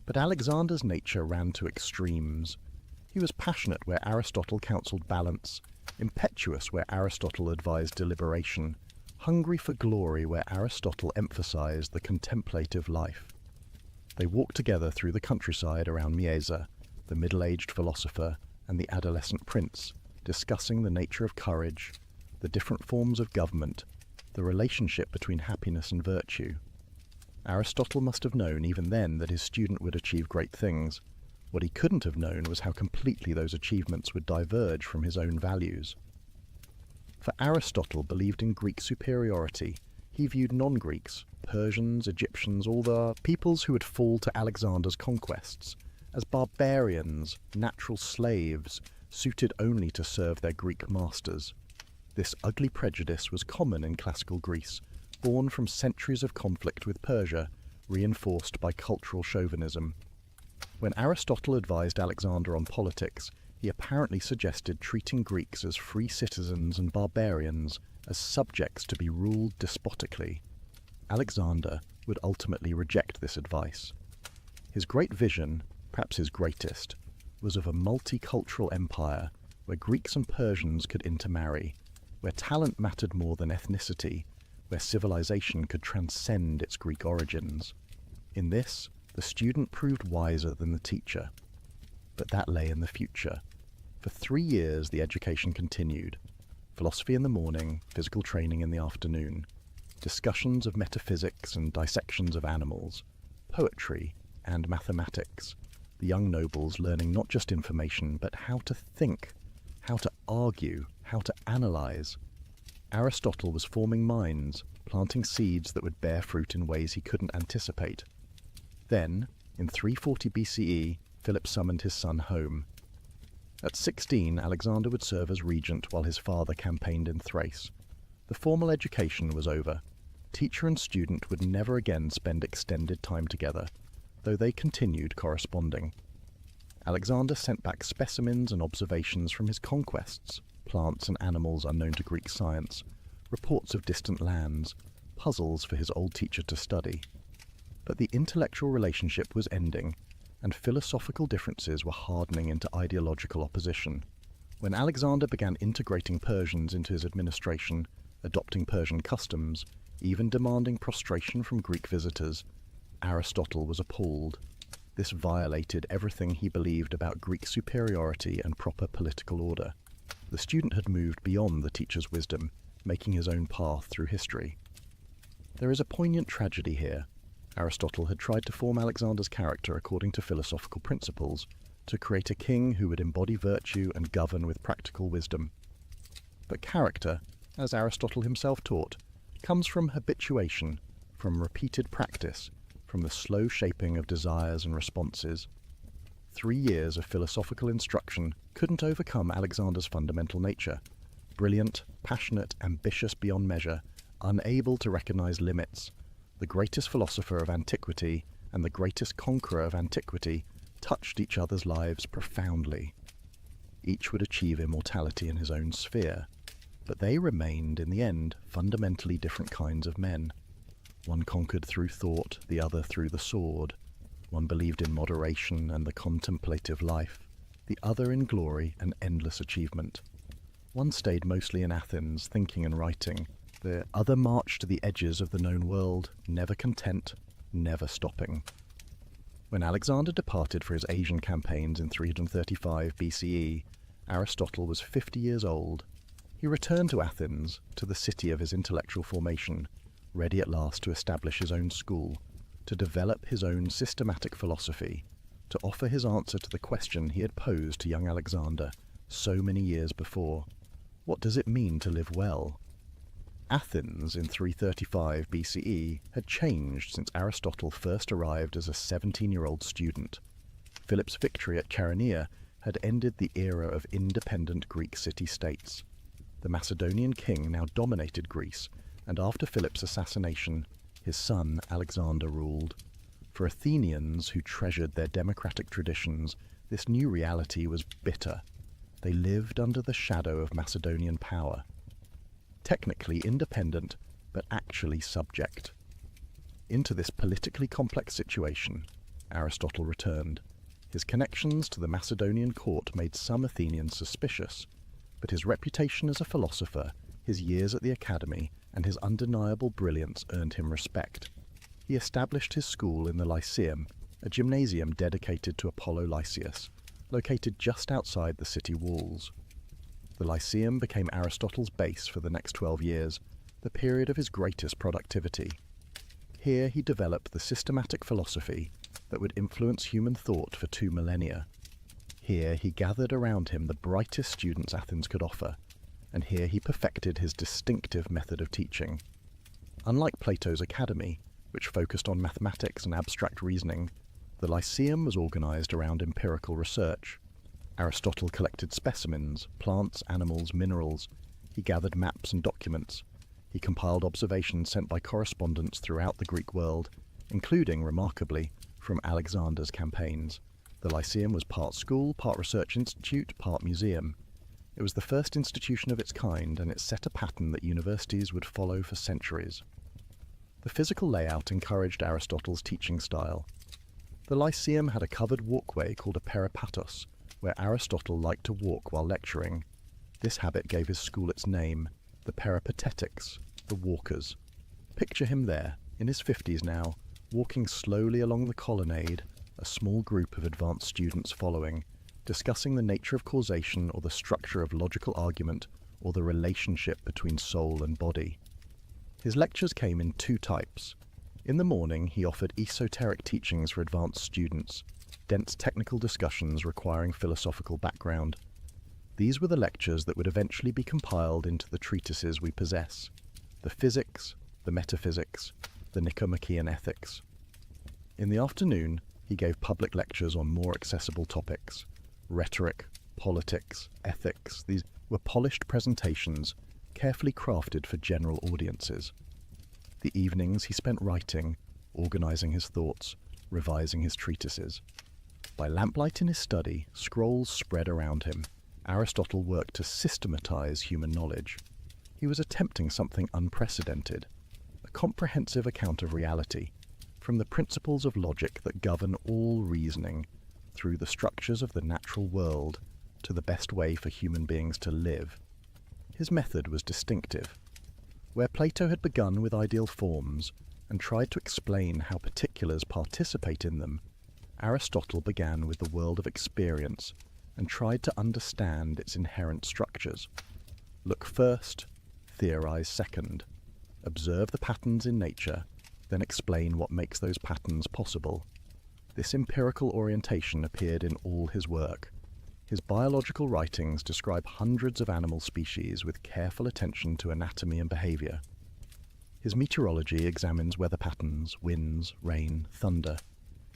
But Alexander's nature ran to extremes. He was passionate where Aristotle counseled balance, impetuous where Aristotle advised deliberation, hungry for glory where Aristotle emphasized the contemplative life. They walked together through the countryside around Mieza, the middle-aged philosopher and the adolescent prince, discussing the nature of courage, the different forms of government, the relationship between happiness and virtue. Aristotle must have known even then that his student would achieve great things. What he couldn't have known was how completely those achievements would diverge from his own values. For Aristotle believed in Greek superiority. He viewed non-Greeks, Persians, Egyptians, all the peoples who would fall to Alexander's conquests, as barbarians, natural slaves, suited only to serve their Greek masters. This ugly prejudice was common in classical Greece, born from centuries of conflict with Persia, reinforced by cultural chauvinism. When Aristotle advised Alexander on politics, He apparently suggested treating Greeks as free citizens and barbarians, as subjects to be ruled despotically. Alexander would ultimately reject this advice. His great vision, perhaps his greatest, was of a multicultural empire where Greeks and Persians could intermarry, where talent mattered more than ethnicity, where civilization could transcend its Greek origins. In this, the student proved wiser than the teacher. But that lay in the future. For 3 years the education continued. Philosophy in the morning, physical training in the afternoon, discussions of metaphysics and dissections of animals, poetry and mathematics, the young nobles learning not just information but how to think, how to argue, how to analyze. Aristotle was forming minds, planting seeds that would bear fruit in ways he couldn't anticipate. Then, in 340 BCE, Philip summoned his son home. At 16, Alexander would serve as regent while his father campaigned in Thrace. The formal education was over. Teacher and student would never again spend extended time together, though they continued corresponding. Alexander sent back specimens and observations from his conquests, plants and animals unknown to Greek science, reports of distant lands, puzzles for his old teacher to study. But the intellectual relationship was ending, and philosophical differences were hardening into ideological opposition. When Alexander began integrating Persians into his administration, adopting Persian customs, even demanding prostration from Greek visitors, Aristotle was appalled. This violated everything he believed about Greek superiority and proper political order. The student had moved beyond the teacher's wisdom, making his own path through history. There is a poignant tragedy here. Aristotle had tried to form Alexander's character according to philosophical principles, to create a king who would embody virtue and govern with practical wisdom. But character, as Aristotle himself taught, comes from habituation, from repeated practice, from the slow shaping of desires and responses. 3 years of philosophical instruction couldn't overcome Alexander's fundamental nature. Brilliant, passionate, ambitious beyond measure, unable to recognize limits, the greatest philosopher of antiquity and the greatest conqueror of antiquity touched each other's lives profoundly. Each would achieve immortality in his own sphere, but they remained, in the end, fundamentally different kinds of men. One conquered through thought, the other through the sword. One believed in moderation and the contemplative life, the other in glory and endless achievement. One stayed mostly in Athens, thinking and writing. The other marched to the edges of the known world, never content, never stopping. When Alexander departed for his Asian campaigns in 335 BCE, Aristotle was 50 years old. He returned to Athens, to the city of his intellectual formation, ready at last to establish his own school, to develop his own systematic philosophy, to offer his answer to the question he had posed to young Alexander so many years before. What does it mean to live well? Athens in 335 BCE had changed since Aristotle first arrived as a 17-year-old student. Philip's victory at Chaeronea had ended the era of independent Greek city-states. The Macedonian king now dominated Greece, and after Philip's assassination, his son Alexander ruled. For Athenians who treasured their democratic traditions, this new reality was bitter. They lived under the shadow of Macedonian power. Technically independent, but actually subject. Into this politically complex situation, Aristotle returned. His connections to the Macedonian court made some Athenians suspicious, but his reputation as a philosopher, his years at the academy, and his undeniable brilliance earned him respect. He established his school in the Lyceum, a gymnasium dedicated to Apollo Lysias, located just outside the city walls. The Lyceum became Aristotle's base for the next 12 years, the period of his greatest productivity. Here he developed the systematic philosophy that would influence human thought for 2 millennia. Here he gathered around him the brightest students Athens could offer, and here he perfected his distinctive method of teaching. Unlike Plato's academy, which focused on mathematics and abstract reasoning, the Lyceum was organized around empirical research. Aristotle collected specimens, plants, animals, minerals. He gathered maps and documents. He compiled observations sent by correspondents throughout the Greek world, including, remarkably, from Alexander's campaigns. The Lyceum was part school, part research institute, part museum. It was the first institution of its kind, and it set a pattern that universities would follow for centuries. The physical layout encouraged Aristotle's teaching style. The Lyceum had a covered walkway called a peripatos, where Aristotle liked to walk while lecturing. This habit gave his school its name, the Peripatetics, the walkers. Picture him there, in his 50s now, walking slowly along the colonnade, a small group of advanced students following, discussing the nature of causation or the structure of logical argument or the relationship between soul and body. His lectures came in two types. In the morning, he offered esoteric teachings for advanced students, dense technical discussions requiring philosophical background. These were the lectures that would eventually be compiled into the treatises we possess: the Physics, the Metaphysics, the Nicomachean Ethics. In the afternoon, he gave public lectures on more accessible topics: rhetoric, politics, ethics. These were polished presentations, carefully crafted for general audiences. The evenings he spent writing, organizing his thoughts, revising his treatises. By lamplight in his study, scrolls spread around him. Aristotle worked to systematize human knowledge. He was attempting something unprecedented, a comprehensive account of reality, from the principles of logic that govern all reasoning, through the structures of the natural world, to the best way for human beings to live. His method was distinctive. Where Plato had begun with ideal forms and tried to explain how particulars participate in them, Aristotle began with the world of experience and tried to understand its inherent structures. Look first, theorize second. Observe the patterns in nature, then explain what makes those patterns possible. This empirical orientation appeared in all his work. His biological writings describe hundreds of animal species with careful attention to anatomy and behavior. His meteorology examines weather patterns, winds, rain, thunder.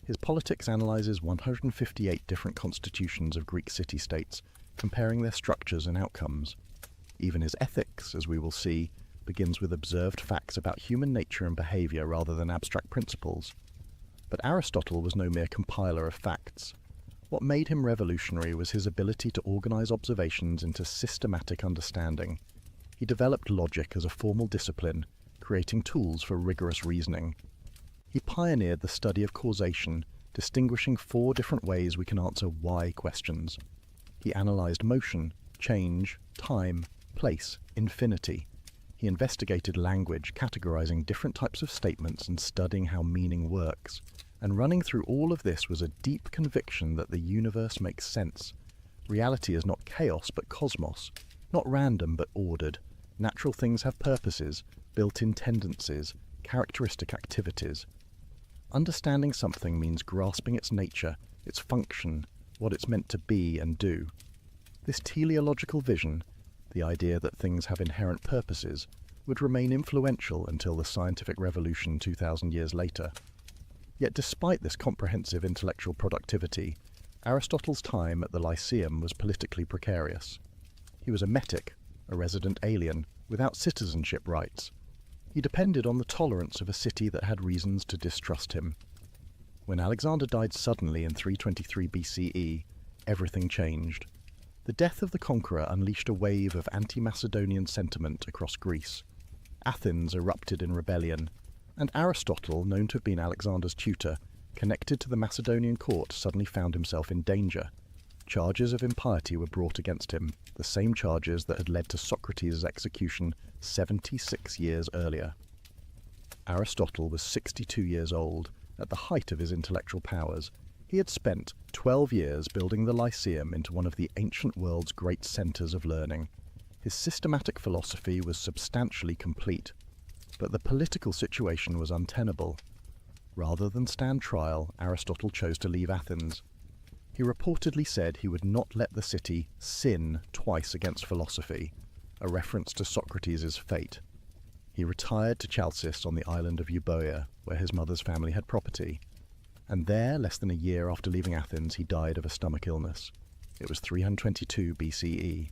His politics analyzes 158 different constitutions of Greek city-states, comparing their structures and outcomes. Even his ethics, as we will see, begins with observed facts about human nature and behavior rather than abstract principles. But Aristotle was no mere compiler of facts. What made him revolutionary was his ability to organize observations into systematic understanding. He developed logic as a formal discipline, creating tools for rigorous reasoning. He pioneered the study of causation, distinguishing 4 different ways we can answer why questions. He analyzed motion, change, time, place, infinity. He investigated language, categorizing different types of statements and studying how meaning works. And running through all of this was a deep conviction that the universe makes sense. Reality is not chaos but cosmos, not random but ordered. Natural things have purposes, built-in tendencies, characteristic activities. Understanding something means grasping its nature, its function, what it's meant to be and do. This teleological vision, the idea that things have inherent purposes, would remain influential until the scientific revolution 2,000 years later. Yet despite this comprehensive intellectual productivity, Aristotle's time at the Lyceum was politically precarious. He was a metic, a resident alien, without citizenship rights. He depended on the tolerance of a city that had reasons to distrust him. When Alexander died suddenly in 323 BCE, everything changed. The death of the conqueror unleashed a wave of anti-Macedonian sentiment across Greece. Athens erupted in rebellion, and Aristotle, known to have been Alexander's tutor, connected to the Macedonian court, suddenly found himself in danger. Charges of impiety were brought against him, the same charges that had led to Socrates' execution 76 years earlier. Aristotle was 62 years old, at the height of his intellectual powers. He had spent 12 years building the Lyceum into one of the ancient world's great centers of learning. His systematic philosophy was substantially complete, but the political situation was untenable. Rather than stand trial, Aristotle chose to leave Athens. He reportedly said he would not let the city sin twice against philosophy, a reference to Socrates' fate. He retired to Chalcis on the island of Euboea, where his mother's family had property. And there, less than a year after leaving Athens, he died of a stomach illness. It was 322 BCE.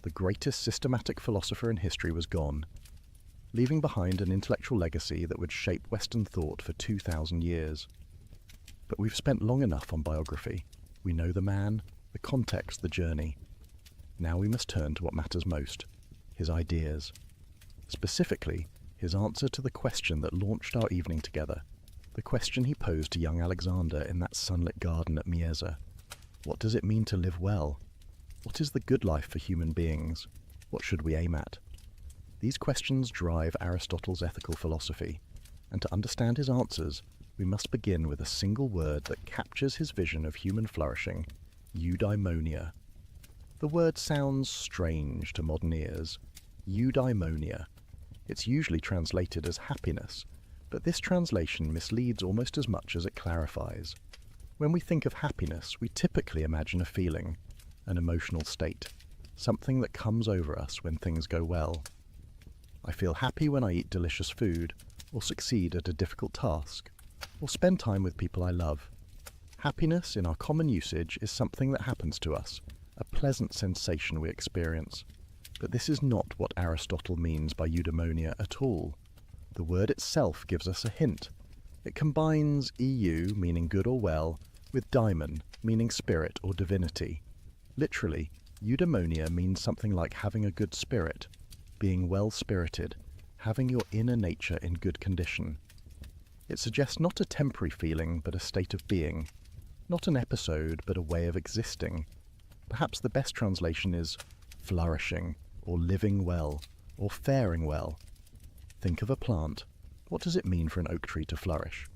The greatest systematic philosopher in history was gone, leaving behind an intellectual legacy that would shape Western thought for 2,000 years. But we've spent long enough on biography. We know the man, the context, the journey. Now we must turn to what matters most, his ideas. Specifically, his answer to the question that launched our evening together, the question he posed to young Alexander in that sunlit garden at Mieza. What does it mean to live well? What is the good life for human beings? What should we aim at? These questions drive Aristotle's ethical philosophy, and to understand his answers, we must begin with a single word that captures his vision of human flourishing, eudaimonia. The word sounds strange to modern ears. Eudaimonia. It's usually translated as happiness, but this translation misleads almost as much as it clarifies. When we think of happiness, we typically imagine a feeling, an emotional state, something that comes over us when things go well. I feel happy when I eat delicious food, or succeed at a difficult task, or spend time with people I love. Happiness, in our common usage, is something that happens to us, a pleasant sensation we experience. But this is not what Aristotle means by eudaimonia at all. The word itself gives us a hint. It combines eu, meaning good or well, with daimon, meaning spirit or divinity. Literally, eudaimonia means something like having a good spirit, being well-spirited, having your inner nature in good condition. It suggests not a temporary feeling, but a state of being, not an episode, but a way of existing. Perhaps the best translation is flourishing, or living well, or faring well. Think of a plant. What does it mean for an oak tree to flourish?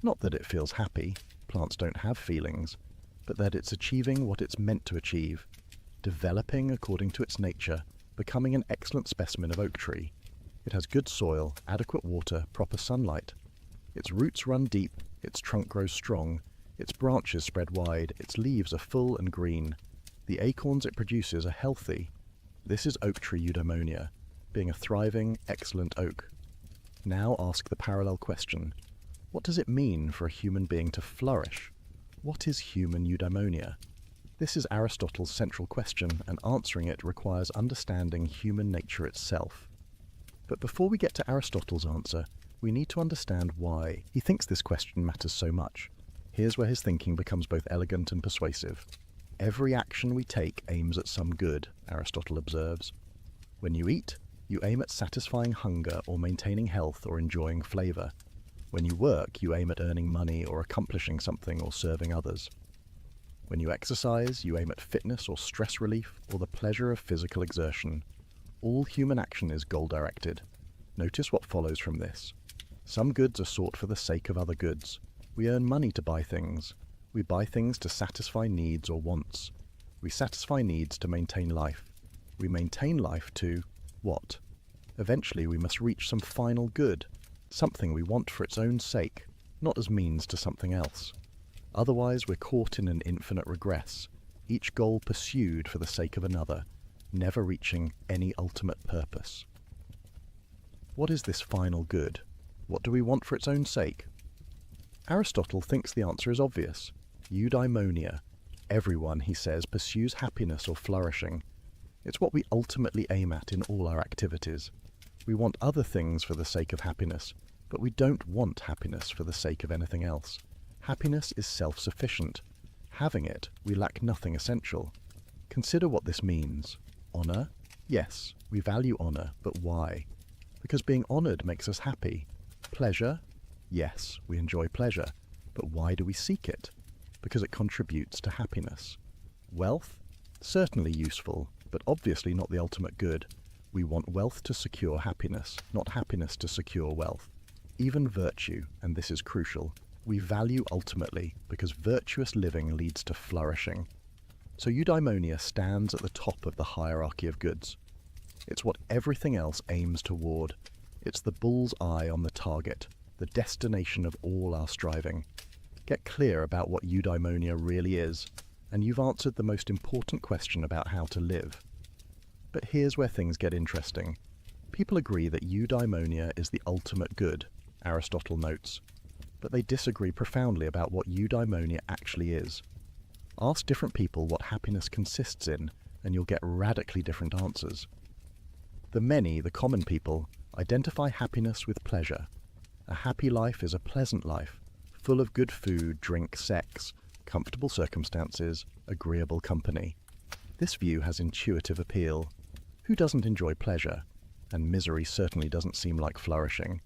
Not that it feels happy, plants don't have feelings, but that it's achieving what it's meant to achieve, developing according to its nature, becoming an excellent specimen of oak tree. It has good soil, adequate water, proper sunlight. Its roots run deep, its trunk grows strong, its branches spread wide, its leaves are full and green. The acorns it produces are healthy. This is oak tree eudaimonia, being a thriving, excellent oak. Now ask the parallel question. What does it mean for a human being to flourish? What is human eudaimonia? This is Aristotle's central question, and answering it requires understanding human nature itself. But before we get to Aristotle's answer, we need to understand why he thinks this question matters so much. Here's where his thinking becomes both elegant and persuasive. Every action we take aims at some good, Aristotle observes. When you eat, you aim at satisfying hunger or maintaining health or enjoying flavor. When you work, you aim at earning money or accomplishing something or serving others. When you exercise, you aim at fitness or stress relief or the pleasure of physical exertion. All human action is goal-directed. Notice what follows from this. Some goods are sought for the sake of other goods. We earn money to buy things. We buy things to satisfy needs or wants. We satisfy needs to maintain life. We maintain life to what? Eventually we must reach some final good, something we want for its own sake, not as means to something else. Otherwise we're caught in an infinite regress, each goal pursued for the sake of another, never reaching any ultimate purpose. What is this final good? What do we want for its own sake? Aristotle thinks the answer is obvious. Eudaimonia. Everyone, he says, pursues happiness or flourishing. It's what we ultimately aim at in all our activities. We want other things for the sake of happiness, but we don't want happiness for the sake of anything else. Happiness is self-sufficient. Having it, we lack nothing essential. Consider what this means. Honor? Yes, we value honor, but why? Because being honored makes us happy. Pleasure? Yes, we enjoy pleasure, but why do we seek it? Because it contributes to happiness. Wealth? Certainly useful, but obviously not the ultimate good. We want wealth to secure happiness, not happiness to secure wealth. Even virtue, and this is crucial, we value ultimately because virtuous living leads to flourishing. So eudaimonia stands at the top of the hierarchy of goods. It's what everything else aims toward. It's the bull's eye on the target, the destination of all our striving. Get clear about what eudaimonia really is, and you've answered the most important question about how to live. But here's where things get interesting. People agree that eudaimonia is the ultimate good, Aristotle notes, but they disagree profoundly about what eudaimonia actually is. Ask different people what happiness consists in, and you'll get radically different answers. The many, the common people, identify happiness with pleasure. A happy life is a pleasant life, full of good food, drink, sex, comfortable circumstances, agreeable company. This view has intuitive appeal. Who doesn't enjoy pleasure? And misery certainly doesn't seem like flourishing.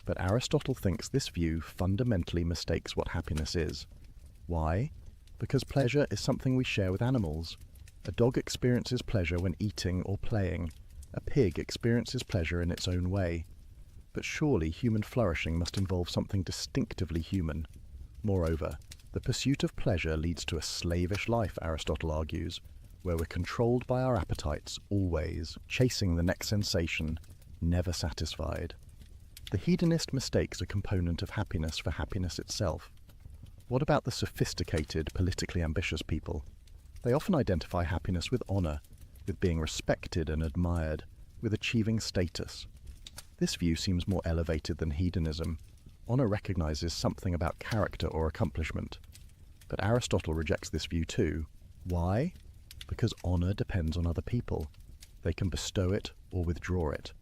But Aristotle thinks this view fundamentally mistakes what happiness is. Why? Because pleasure is something we share with animals. A dog experiences pleasure when eating or playing. A pig experiences pleasure in its own way. But surely human flourishing must involve something distinctively human. Moreover, the pursuit of pleasure leads to a slavish life, Aristotle argues, where we're controlled by our appetites, always, chasing the next sensation, never satisfied. The hedonist mistakes a component of happiness for happiness itself. What about the sophisticated, politically ambitious people? They often identify happiness with honor, with being respected and admired, with achieving status. This view seems more elevated than hedonism. Honor recognizes something about character or accomplishment. But Aristotle rejects this view too. Why? Because honor depends on other people. They can bestow it or withdraw it.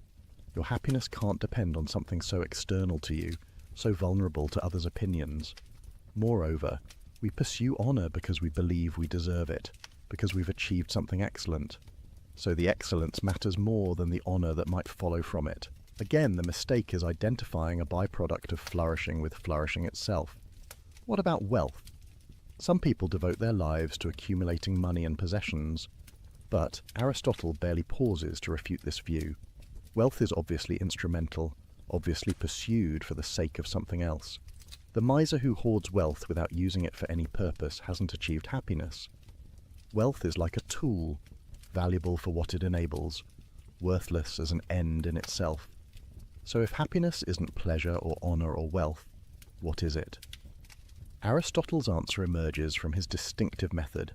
Your happiness can't depend on something so external to you, so vulnerable to others' opinions. Moreover, we pursue honor because we believe we deserve it, because we've achieved something excellent. So the excellence matters more than the honor that might follow from it. Again, the mistake is identifying a byproduct of flourishing with flourishing itself. What about wealth? Some people devote their lives to accumulating money and possessions, but Aristotle barely pauses to refute this view. Wealth is obviously instrumental, obviously pursued for the sake of something else. The miser who hoards wealth without using it for any purpose hasn't achieved happiness. Wealth is like a tool, valuable for what it enables, worthless as an end in itself. So if happiness isn't pleasure or honor or wealth, what is it? Aristotle's answer emerges from his distinctive method,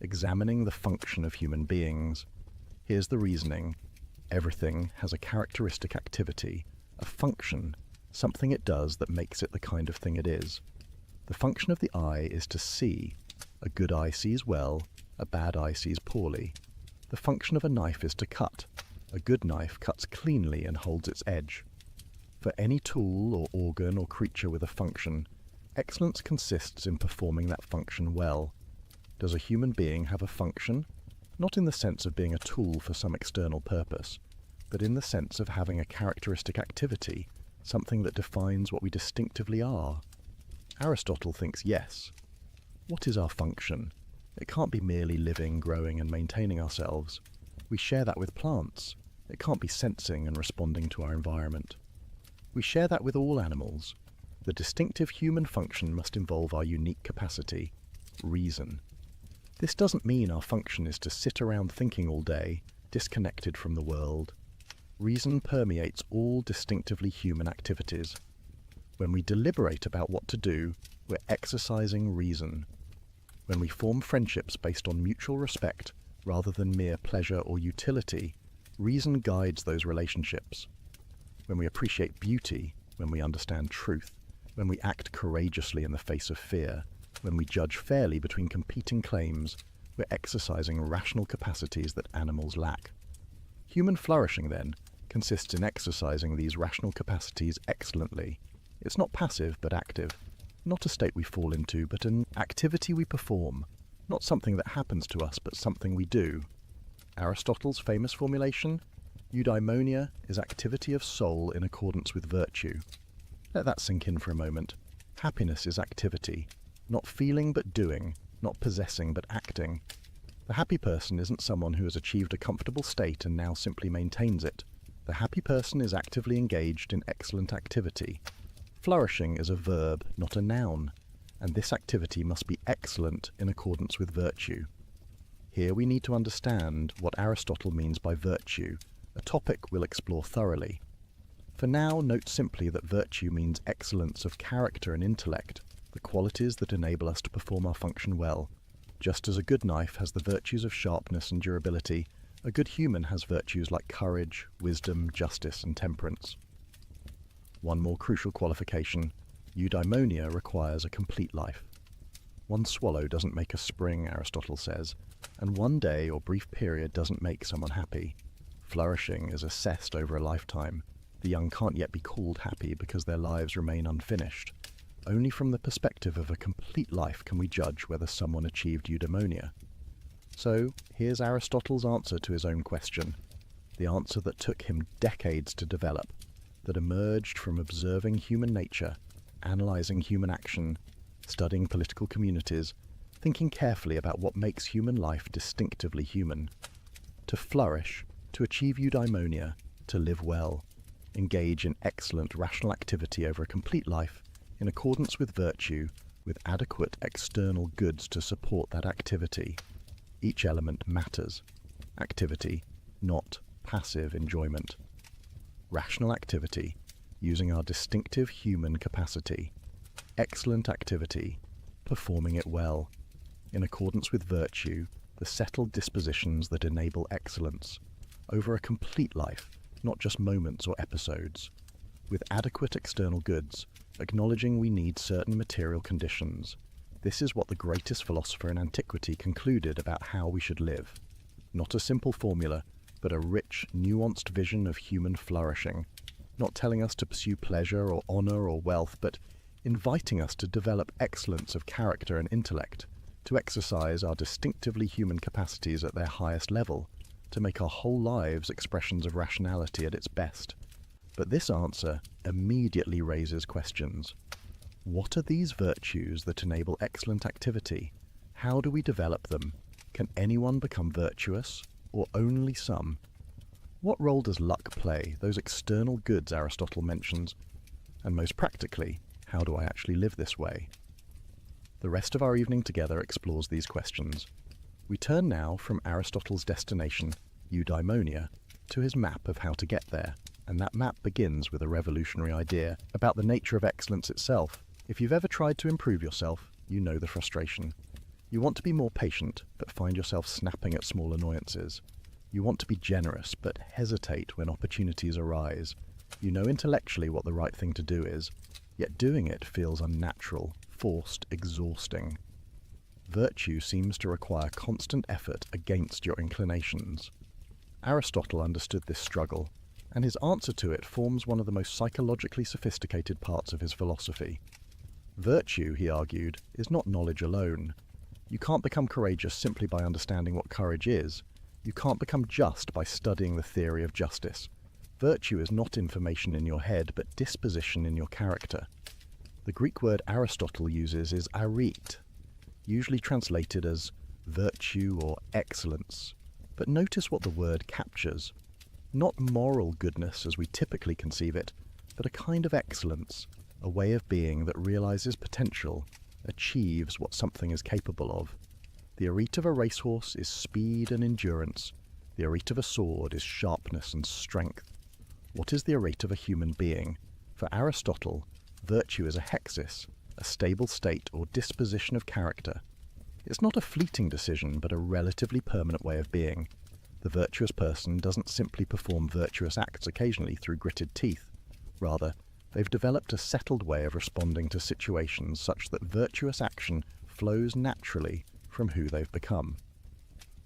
examining the function of human beings. Here's the reasoning. Everything has a characteristic activity, a function, something it does that makes it the kind of thing it is. The function of the eye is to see. A good eye sees well, a bad eye sees poorly. The function of a knife is to cut. A good knife cuts cleanly and holds its edge. For any tool or organ or creature with a function, excellence consists in performing that function well. Does a human being have a function? Not in the sense of being a tool for some external purpose, but in the sense of having a characteristic activity, something that defines what we distinctively are. Aristotle thinks yes. What is our function? It can't be merely living, growing, and maintaining ourselves. We share that with plants. It can't be sensing and responding to our environment. We share that with all animals. The distinctive human function must involve our unique capacity, reason. This doesn't mean our function is to sit around thinking all day, disconnected from the world. Reason permeates all distinctively human activities. When we deliberate about what to do, we're exercising reason. When we form friendships based on mutual respect rather than mere pleasure or utility, reason guides those relationships. When we appreciate beauty, when we understand truth, when we act courageously in the face of fear, when we judge fairly between competing claims, we're exercising rational capacities that animals lack. Human flourishing, then, consists in exercising these rational capacities excellently. It's not passive, but active. Not a state we fall into, but an activity we perform. Not something that happens to us, but something we do. Aristotle's famous formulation? Eudaimonia is activity of soul in accordance with virtue. Let that sink in for a moment. Happiness is activity. Not feeling but doing, not possessing but acting. The happy person isn't someone who has achieved a comfortable state and now simply maintains it. The happy person is actively engaged in excellent activity. Flourishing is a verb, not a noun, and this activity must be excellent in accordance with virtue. Here we need to understand what Aristotle means by virtue, a topic we'll explore thoroughly. For now, note simply that virtue means excellence of character and intellect, the qualities that enable us to perform our function well. Just as a good knife has the virtues of sharpness and durability, a good human has virtues like courage, wisdom, justice, and temperance. One more crucial qualification: eudaimonia requires a complete life. One swallow doesn't make a spring, Aristotle says, and one day or brief period doesn't make someone happy. Flourishing is assessed over a lifetime. The young can't yet be called happy because their lives remain unfinished. Only from the perspective of a complete life can we judge whether someone achieved eudaimonia. So, here's Aristotle's answer to his own question, the answer that took him decades to develop, that emerged from observing human nature, analysing human action, studying political communities, thinking carefully about what makes human life distinctively human. To flourish, to achieve eudaimonia, to live well, engage in excellent rational activity over a complete life, in accordance with virtue, with adequate external goods to support that activity. Each element matters. Activity, not passive enjoyment. Rational activity, using our distinctive human capacity. Excellent activity, performing it well, in accordance with virtue, the settled dispositions that enable excellence, over a complete life, not just moments or episodes, with adequate external goods, acknowledging we need certain material conditions. This is what the greatest philosopher in antiquity concluded about how we should live. Not a simple formula, but a rich, nuanced vision of human flourishing, not telling us to pursue pleasure or honour or wealth, but inviting us to develop excellence of character and intellect, to exercise our distinctively human capacities at their highest level, to make our whole lives expressions of rationality at its best. But this answer immediately raises questions. What are these virtues that enable excellent activity? How do we develop them? Can anyone become virtuous, or only some? What role does luck play, those external goods Aristotle mentions? And most practically, how do I actually live this way? The rest of our evening together explores these questions. We turn now from Aristotle's destination, eudaimonia, to his map of how to get there, and that map begins with a revolutionary idea about the nature of excellence itself. If you've ever tried to improve yourself, you know the frustration. You want to be more patient, but find yourself snapping at small annoyances. You want to be generous, but hesitate when opportunities arise. You know intellectually what the right thing to do is, yet doing it feels unnatural, forced, exhausting. Virtue seems to require constant effort against your inclinations. Aristotle understood this struggle, and his answer to it forms one of the most psychologically sophisticated parts of his philosophy. Virtue, he argued, is not knowledge alone. You can't become courageous simply by understanding what courage is. You can't become just by studying the theory of justice. Virtue is not information in your head, but disposition in your character. The Greek word Aristotle uses is arete, usually translated as virtue or excellence. But notice what the word captures. Not moral goodness as we typically conceive it, but a kind of excellence, a way of being that realizes potential, achieves what something is capable of. The arete of a racehorse is speed and endurance. The arete of a sword is sharpness and strength. What is the arete of a human being? For Aristotle, virtue is a hexis, a stable state or disposition of character. It's not a fleeting decision, but a relatively permanent way of being. The virtuous person doesn't simply perform virtuous acts occasionally through gritted teeth. Rather, they've developed a settled way of responding to situations such that virtuous action flows naturally from who they've become.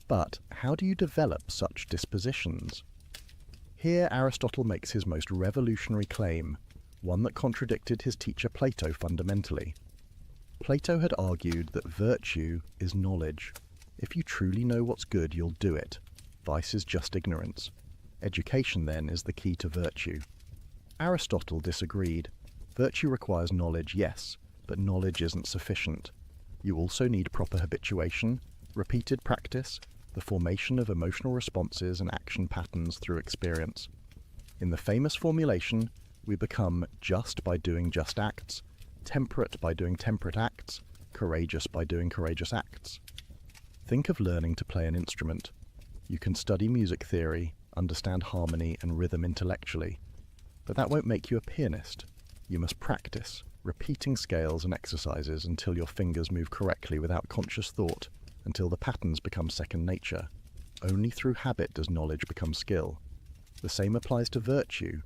But how do you develop such dispositions? Here Aristotle makes his most revolutionary claim, one that contradicted his teacher Plato fundamentally. Plato had argued that virtue is knowledge. If you truly know what's good, you'll do it. Vice is just ignorance. Education, then, is the key to virtue. Aristotle disagreed. Virtue requires knowledge, yes, but knowledge isn't sufficient. You also need proper habituation, repeated practice, the formation of emotional responses and action patterns through experience. In the famous formulation, we become just by doing just acts, temperate by doing temperate acts, courageous by doing courageous acts. Think of learning to play an instrument. You can study music theory, understand harmony and rhythm intellectually, but that won't make you a pianist. You must practice, repeating scales and exercises until your fingers move correctly without conscious thought, until the patterns become second nature. Only through habit does knowledge become skill. The same applies to virtue.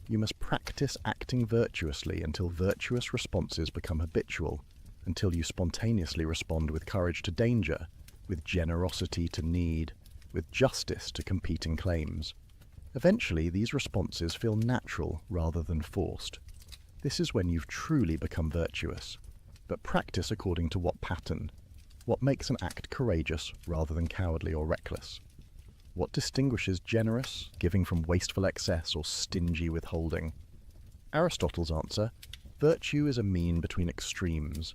You must practice acting virtuously until virtuous responses become habitual, until you spontaneously respond with courage to danger, with generosity to need, with justice to competing claims. Eventually, these responses feel natural rather than forced. This is when you've truly become virtuous. But practice according to what pattern? What makes an act courageous rather than cowardly or reckless? What distinguishes generous, giving from wasteful excess, or stingy withholding? Aristotle's answer: virtue is a mean between extremes.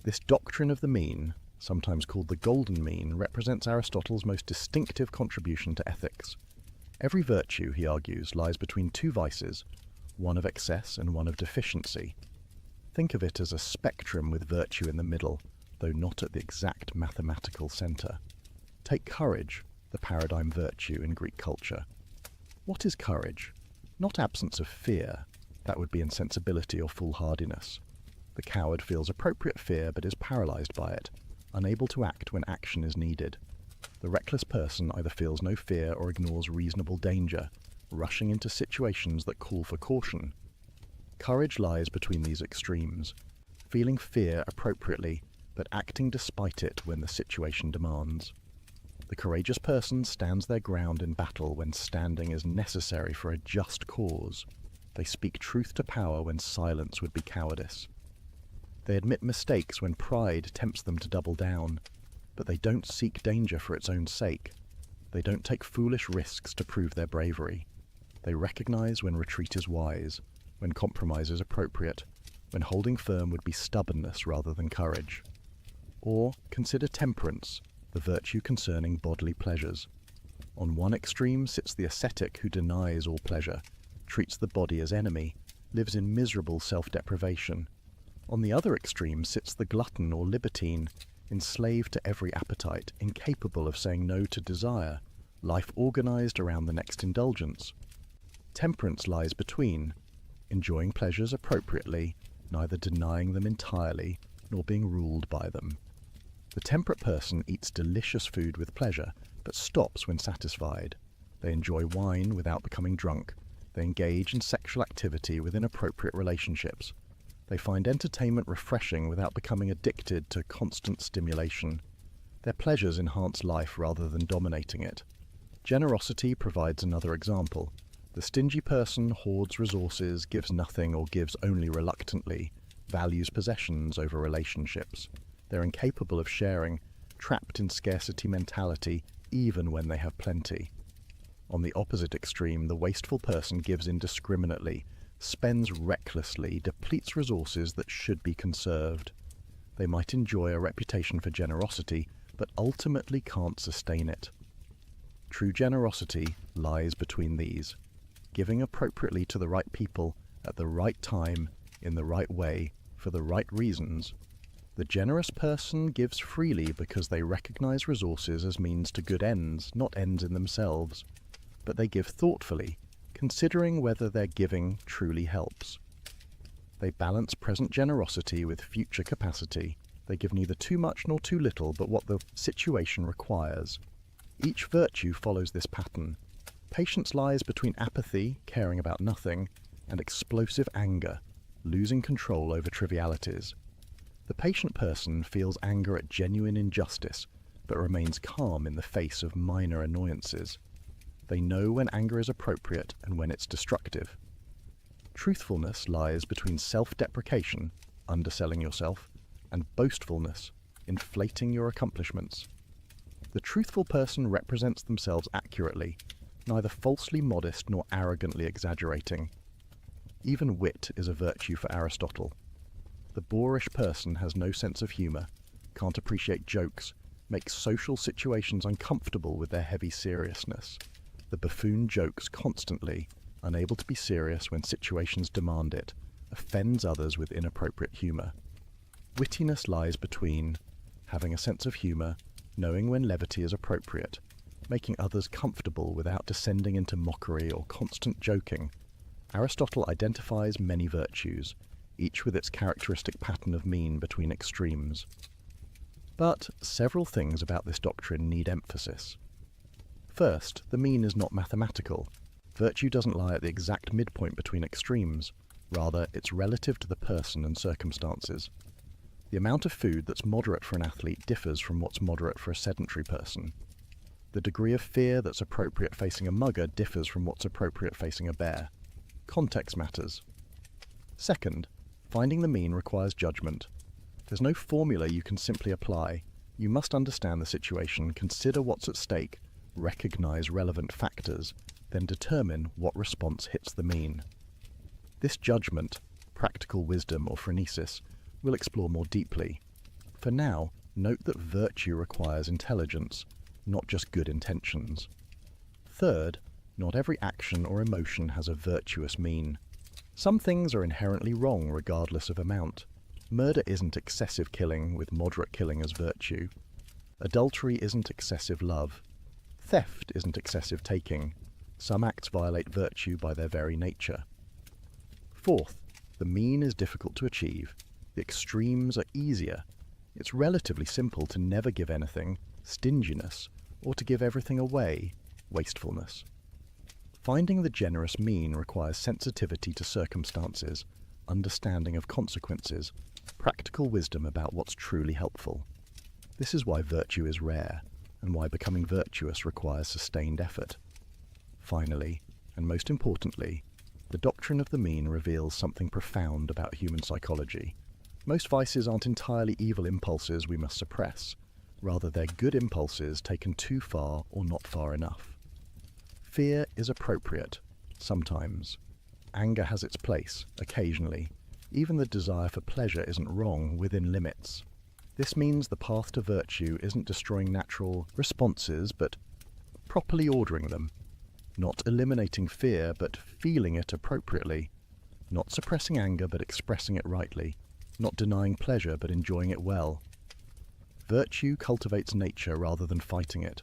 This doctrine of the mean, sometimes called the golden mean, represents Aristotle's most distinctive contribution to ethics. Every virtue, he argues, lies between two vices, one of excess and one of deficiency. Think of it as a spectrum with virtue in the middle, though not at the exact mathematical centre. Take courage, the paradigm virtue in Greek culture. What is courage? Not absence of fear. That would be insensibility or foolhardiness. The coward feels appropriate fear but is paralysed by it, unable to act when action is needed. The reckless person either feels no fear or ignores reasonable danger, rushing into situations that call for caution. Courage lies between these extremes, feeling fear appropriately but acting despite it when the situation demands. The courageous person stands their ground in battle when standing is necessary for a just cause. They speak truth to power when silence would be cowardice. They admit mistakes when pride tempts them to double down, but they don't seek danger for its own sake. They don't take foolish risks to prove their bravery. They recognize when retreat is wise, when compromise is appropriate, when holding firm would be stubbornness rather than courage. Or consider temperance, the virtue concerning bodily pleasures. On one extreme sits the ascetic who denies all pleasure, treats the body as enemy, lives in miserable self-deprivation. On the other extreme sits the glutton or libertine, enslaved to every appetite, incapable of saying no to desire, life organized around the next indulgence. Temperance lies between, enjoying pleasures appropriately, neither denying them entirely, nor being ruled by them. The temperate person eats delicious food with pleasure, but stops when satisfied. They enjoy wine without becoming drunk. They engage in sexual activity within appropriate relationships. They find entertainment refreshing without becoming addicted to constant stimulation. Their pleasures enhance life rather than dominating it. Generosity provides another example. The stingy person hoards resources, gives nothing or gives only reluctantly, values possessions over relationships. They're incapable of sharing, trapped in scarcity mentality, even when they have plenty. On the opposite extreme, the wasteful person gives indiscriminately, spends recklessly, depletes resources that should be conserved. They might enjoy a reputation for generosity, but ultimately can't sustain it. True generosity lies between these, giving appropriately to the right people, at the right time, in the right way, for the right reasons. The generous person gives freely because they recognize resources as means to good ends, not ends in themselves. But they give thoughtfully, considering whether their giving truly helps. They balance present generosity with future capacity. They give neither too much nor too little, but what the situation requires. Each virtue follows this pattern. Patience lies between apathy, caring about nothing, and explosive anger, losing control over trivialities. The patient person feels anger at genuine injustice, but remains calm in the face of minor annoyances. They know when anger is appropriate and when it's destructive. Truthfulness lies between self-deprecation, underselling yourself, and boastfulness, inflating your accomplishments. The truthful person represents themselves accurately, neither falsely modest nor arrogantly exaggerating. Even wit is a virtue for Aristotle. The boorish person has no sense of humour, can't appreciate jokes, makes social situations uncomfortable with their heavy seriousness. The buffoon jokes constantly, unable to be serious when situations demand it, offends others with inappropriate humour. Wittiness lies between having a sense of humour, knowing when levity is appropriate, making others comfortable without descending into mockery or constant joking. Aristotle identifies many virtues, each with its characteristic pattern of mean between extremes. But several things about this doctrine need emphasis. First, the mean is not mathematical. Virtue doesn't lie at the exact midpoint between extremes. Rather, it's relative to the person and circumstances. The amount of food that's moderate for an athlete differs from what's moderate for a sedentary person. The degree of fear that's appropriate facing a mugger differs from what's appropriate facing a bear. Context matters. Second, finding the mean requires judgment. There's no formula you can simply apply. You must understand the situation, consider what's at stake, recognize relevant factors, then determine what response hits the mean. This judgment, practical wisdom or phronesis, we'll explore more deeply. For now, note that virtue requires intelligence, not just good intentions. Third, not every action or emotion has a virtuous mean. Some things are inherently wrong regardless of amount. Murder isn't excessive killing with moderate killing as virtue. Adultery isn't excessive love. Theft isn't excessive taking. Some acts violate virtue by their very nature. Fourth, the mean is difficult to achieve. The extremes are easier. It's relatively simple to never give anything, stinginess, or to give everything away, wastefulness. Finding the generous mean requires sensitivity to circumstances, understanding of consequences, practical wisdom about what's truly helpful. This is why virtue is rare, and why becoming virtuous requires sustained effort. Finally, and most importantly, the doctrine of the mean reveals something profound about human psychology. Most vices aren't entirely evil impulses we must suppress. Rather, they're good impulses taken too far or not far enough. Fear is appropriate, sometimes. Anger has its place, occasionally. Even the desire for pleasure isn't wrong within limits. This means the path to virtue isn't destroying natural responses, but properly ordering them. Not eliminating fear, but feeling it appropriately. Not suppressing anger, but expressing it rightly. Not denying pleasure, but enjoying it well. Virtue cultivates nature rather than fighting it.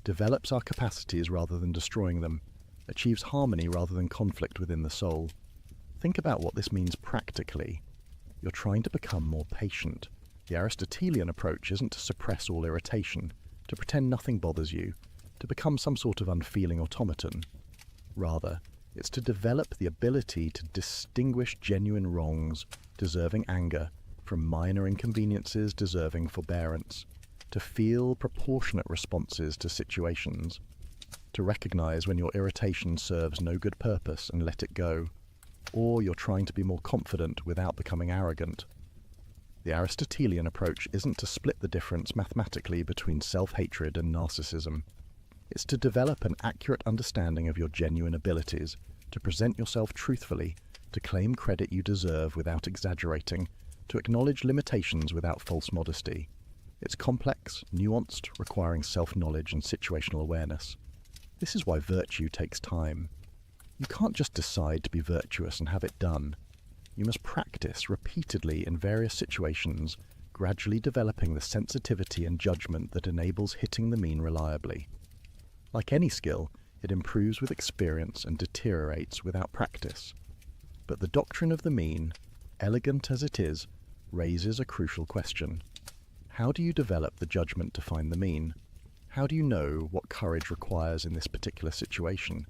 Develops our capacities rather than destroying them. Achieves harmony rather than conflict within the soul. Think about what this means practically. You're trying to become more patient. The Aristotelian approach isn't to suppress all irritation, to pretend nothing bothers you, to become some sort of unfeeling automaton. Rather, it's to develop the ability to distinguish genuine wrongs, deserving anger, from minor inconveniences deserving forbearance, to feel proportionate responses to situations, to recognize when your irritation serves no good purpose and let it go, or you're trying to be more confident without becoming arrogant. The Aristotelian approach isn't to split the difference mathematically between self-hatred and narcissism. It's to develop an accurate understanding of your genuine abilities, to present yourself truthfully, to claim credit you deserve without exaggerating, to acknowledge limitations without false modesty. It's complex, nuanced, requiring self-knowledge and situational awareness. This is why virtue takes time. You can't just decide to be virtuous and have it done. You must practice repeatedly in various situations, gradually developing the sensitivity and judgment that enables hitting the mean reliably. Like any skill, it improves with experience and deteriorates without practice. But the doctrine of the mean, elegant as it is, raises a crucial question. How do you develop the judgment to find the mean? How do you know what courage requires in this particular situation?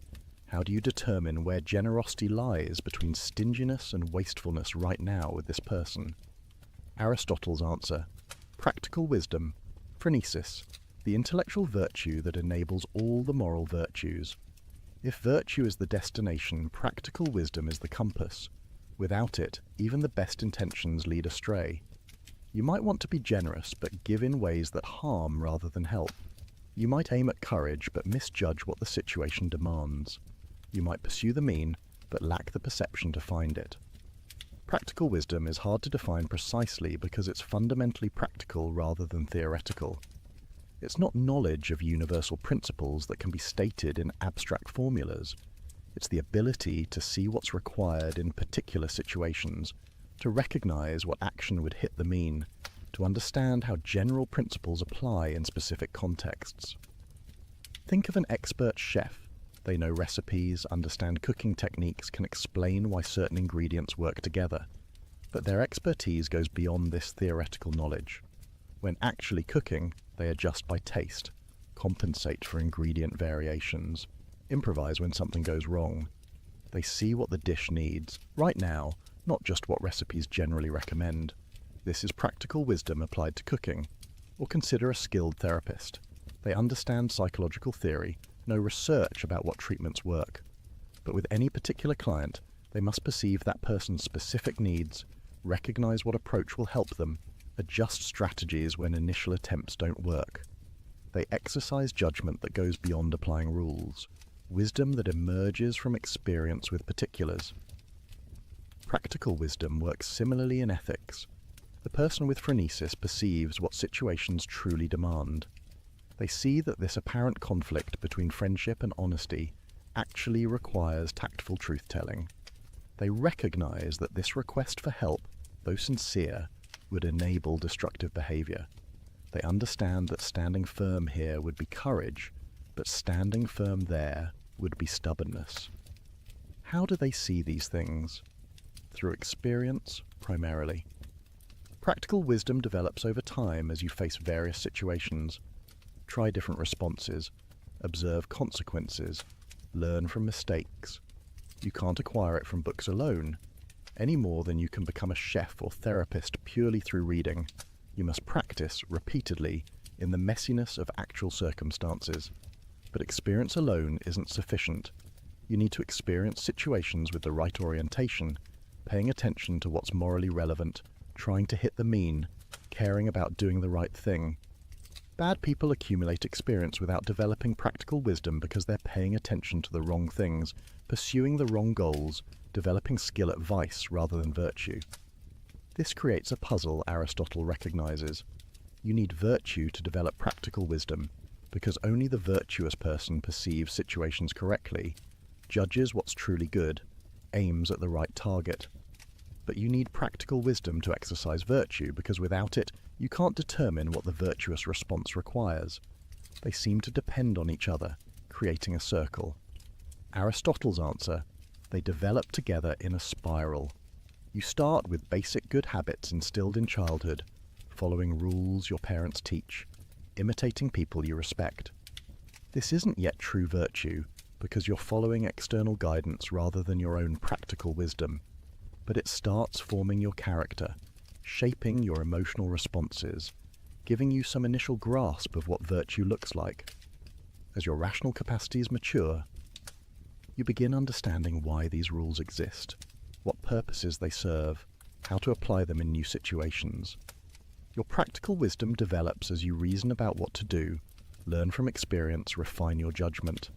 How do you determine where generosity lies between stinginess and wastefulness right now with this person? Aristotle's answer: practical wisdom, phronesis, the intellectual virtue that enables all the moral virtues. If virtue is the destination, practical wisdom is the compass. Without it, even the best intentions lead astray. You might want to be generous, but give in ways that harm rather than help. You might aim at courage, but misjudge what the situation demands. You might pursue the mean, but lack the perception to find it. Practical wisdom is hard to define precisely because it's fundamentally practical rather than theoretical. It's not knowledge of universal principles that can be stated in abstract formulas. It's the ability to see what's required in particular situations, to recognize what action would hit the mean, to understand how general principles apply in specific contexts. Think of an expert chef. They know recipes, understand cooking techniques, can explain why certain ingredients work together. But their expertise goes beyond this theoretical knowledge. When actually cooking, they adjust by taste, compensate for ingredient variations, improvise when something goes wrong. They see what the dish needs, right now, not just what recipes generally recommend. This is practical wisdom applied to cooking. Or consider a skilled therapist. They understand psychological theory, know research about what treatments work. But with any particular client, They must perceive that person's specific needs, recognize what approach will help them, adjust strategies when initial attempts don't work. They exercise judgment that goes beyond applying rules, wisdom that emerges from experience with particulars. Practical wisdom works similarly in ethics. The person with phronesis perceives what situations truly demand. They see that this apparent conflict between friendship and honesty actually requires tactful truth-telling. They recognize that this request for help, though sincere, would enable destructive behavior. They understand that standing firm here would be courage, but standing firm there would be stubbornness. How do they see these things? Through experience, primarily. Practical wisdom develops over time as you face various situations. Try different responses, observe consequences, learn from mistakes. You can't acquire it from books alone, any more than you can become a chef or therapist purely through reading. You must practice repeatedly in the messiness of actual circumstances. But experience alone isn't sufficient. You need to experience situations with the right orientation, paying attention to what's morally relevant, trying to hit the mean, caring about doing the right thing. Bad people accumulate experience without developing practical wisdom because they're paying attention to the wrong things, pursuing the wrong goals, developing skill at vice rather than virtue. This creates a puzzle Aristotle recognizes. You need virtue to develop practical wisdom, because only the virtuous person perceives situations correctly, judges what's truly good, aims at the right target. But you need practical wisdom to exercise virtue, because without it, you can't determine what the virtuous response requires. They seem to depend on each other, creating a circle. Aristotle's answer: they develop together in a spiral. You start with basic good habits instilled in childhood, following rules your parents teach, imitating people you respect. This isn't yet true virtue, because you're following external guidance rather than your own practical wisdom. But it starts forming your character, shaping your emotional responses, giving you some initial grasp of what virtue looks like. As your rational capacities mature, you begin understanding why these rules exist, what purposes they serve, how to apply them in new situations. Your practical wisdom develops as you reason about what to do, learn from experience, refine your judgment.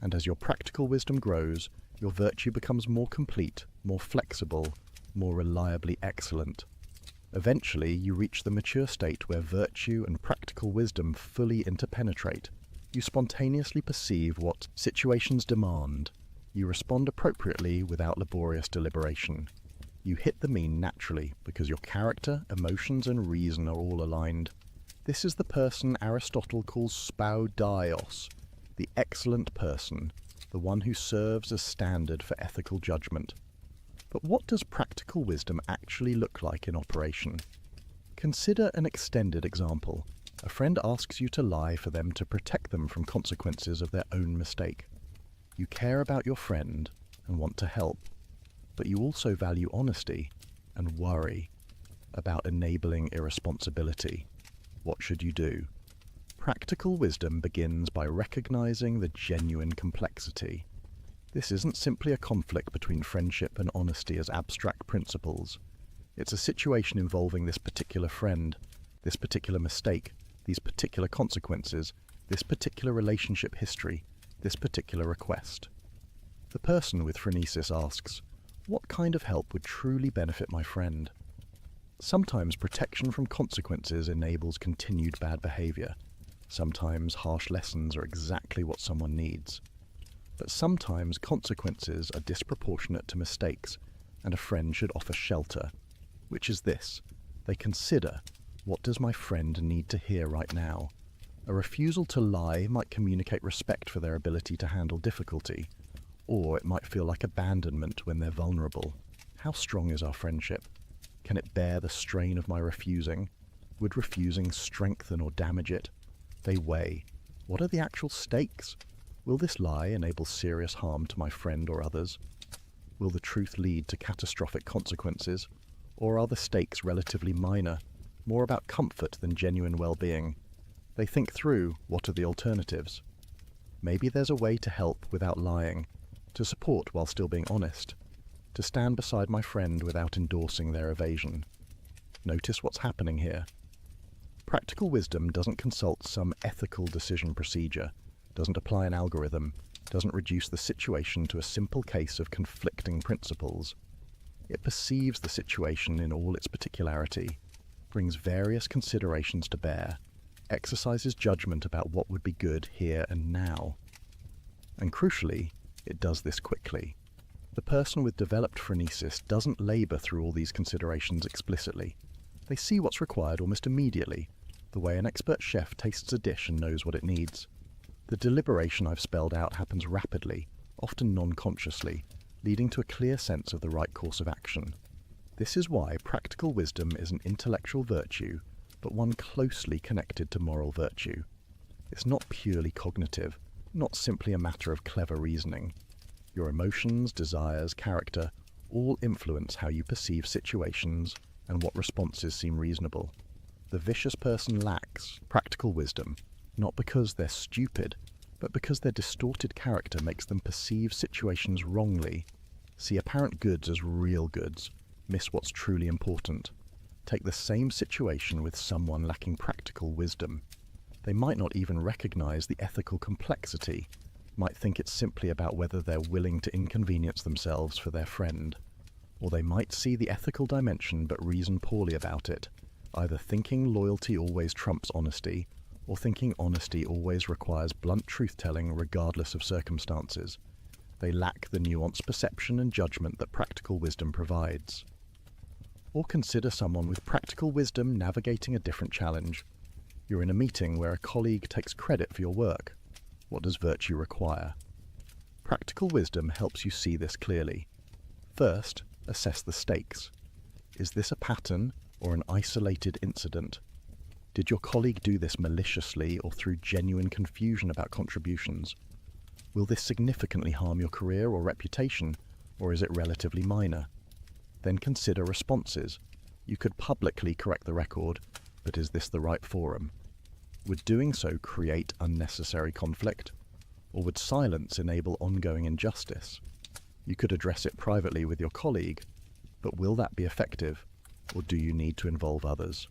And as your practical wisdom grows, your virtue becomes more complete, more flexible, more reliably excellent. Eventually, you reach the mature state where virtue and practical wisdom fully interpenetrate. You spontaneously perceive what situations demand. You respond appropriately without laborious deliberation. You hit the mean naturally because your character, emotions, and reason are all aligned. This is the person Aristotle calls spoudios, the excellent person, the one who serves as standard for ethical judgment. But what does practical wisdom actually look like in operation? Consider an extended example. A friend asks you to lie for them to protect them from consequences of their own mistake. You care about your friend and want to help, but you also value honesty and worry about enabling irresponsibility. What should you do? Practical wisdom begins by recognizing the genuine complexity. This isn't simply a conflict between friendship and honesty as abstract principles. It's a situation involving this particular friend, this particular mistake, these particular consequences, this particular relationship history, this particular request. The person with phronesis asks, what kind of help would truly benefit my friend? Sometimes protection from consequences enables continued bad behavior. Sometimes harsh lessons are exactly what someone needs. But sometimes consequences are disproportionate to mistakes, and a friend should offer shelter, which is this: they consider, what does my friend need to hear right now? A refusal to lie might communicate respect for their ability to handle difficulty, or it might feel like abandonment when they're vulnerable. How strong is our friendship? Can it bear the strain of my refusing? Would refusing strengthen or damage it? They weigh. What are the actual stakes? Will this lie enable serious harm to my friend or others? Will the truth lead to catastrophic consequences? Or are the stakes relatively minor, more about comfort than genuine well-being? They think through, what are the alternatives? Maybe there's a way to help without lying, to support while still being honest, to stand beside my friend without endorsing their evasion. Notice what's happening here. Practical wisdom doesn't consult some ethical decision procedure, doesn't apply an algorithm, doesn't reduce the situation to a simple case of conflicting principles. It perceives the situation in all its particularity, brings various considerations to bear, exercises judgment about what would be good here and now. And crucially, it does this quickly. The person with developed phronesis doesn't labour through all these considerations explicitly. They see what's required almost immediately, the way an expert chef tastes a dish and knows what it needs. The deliberation I've spelled out happens rapidly, often non-consciously, leading to a clear sense of the right course of action. This is why practical wisdom is an intellectual virtue, but one closely connected to moral virtue. It's not purely cognitive, not simply a matter of clever reasoning. Your emotions, desires, character all influence how you perceive situations and what responses seem reasonable. The vicious person lacks practical wisdom, not because they're stupid, but because their distorted character makes them perceive situations wrongly, see apparent goods as real goods, miss what's truly important. Take the same situation with someone lacking practical wisdom. They might not even recognize the ethical complexity, might think it's simply about whether they're willing to inconvenience themselves for their friend. Or they might see the ethical dimension but reason poorly about it, either thinking loyalty always trumps honesty, or thinking honesty always requires blunt truth-telling regardless of circumstances. They lack the nuanced perception and judgment that practical wisdom provides. Or consider someone with practical wisdom navigating a different challenge. You're in a meeting where a colleague takes credit for your work. What does virtue require? Practical wisdom helps you see this clearly. First, assess the stakes. Is this a pattern or an isolated incident? Did your colleague do this maliciously or through genuine confusion about contributions? Will this significantly harm your career or reputation, or is it relatively minor? Then consider responses. You could publicly correct the record, but is this the right forum? Would doing so create unnecessary conflict? Or would silence enable ongoing injustice? You could address it privately with your colleague, but will that be effective, or do you need to involve others?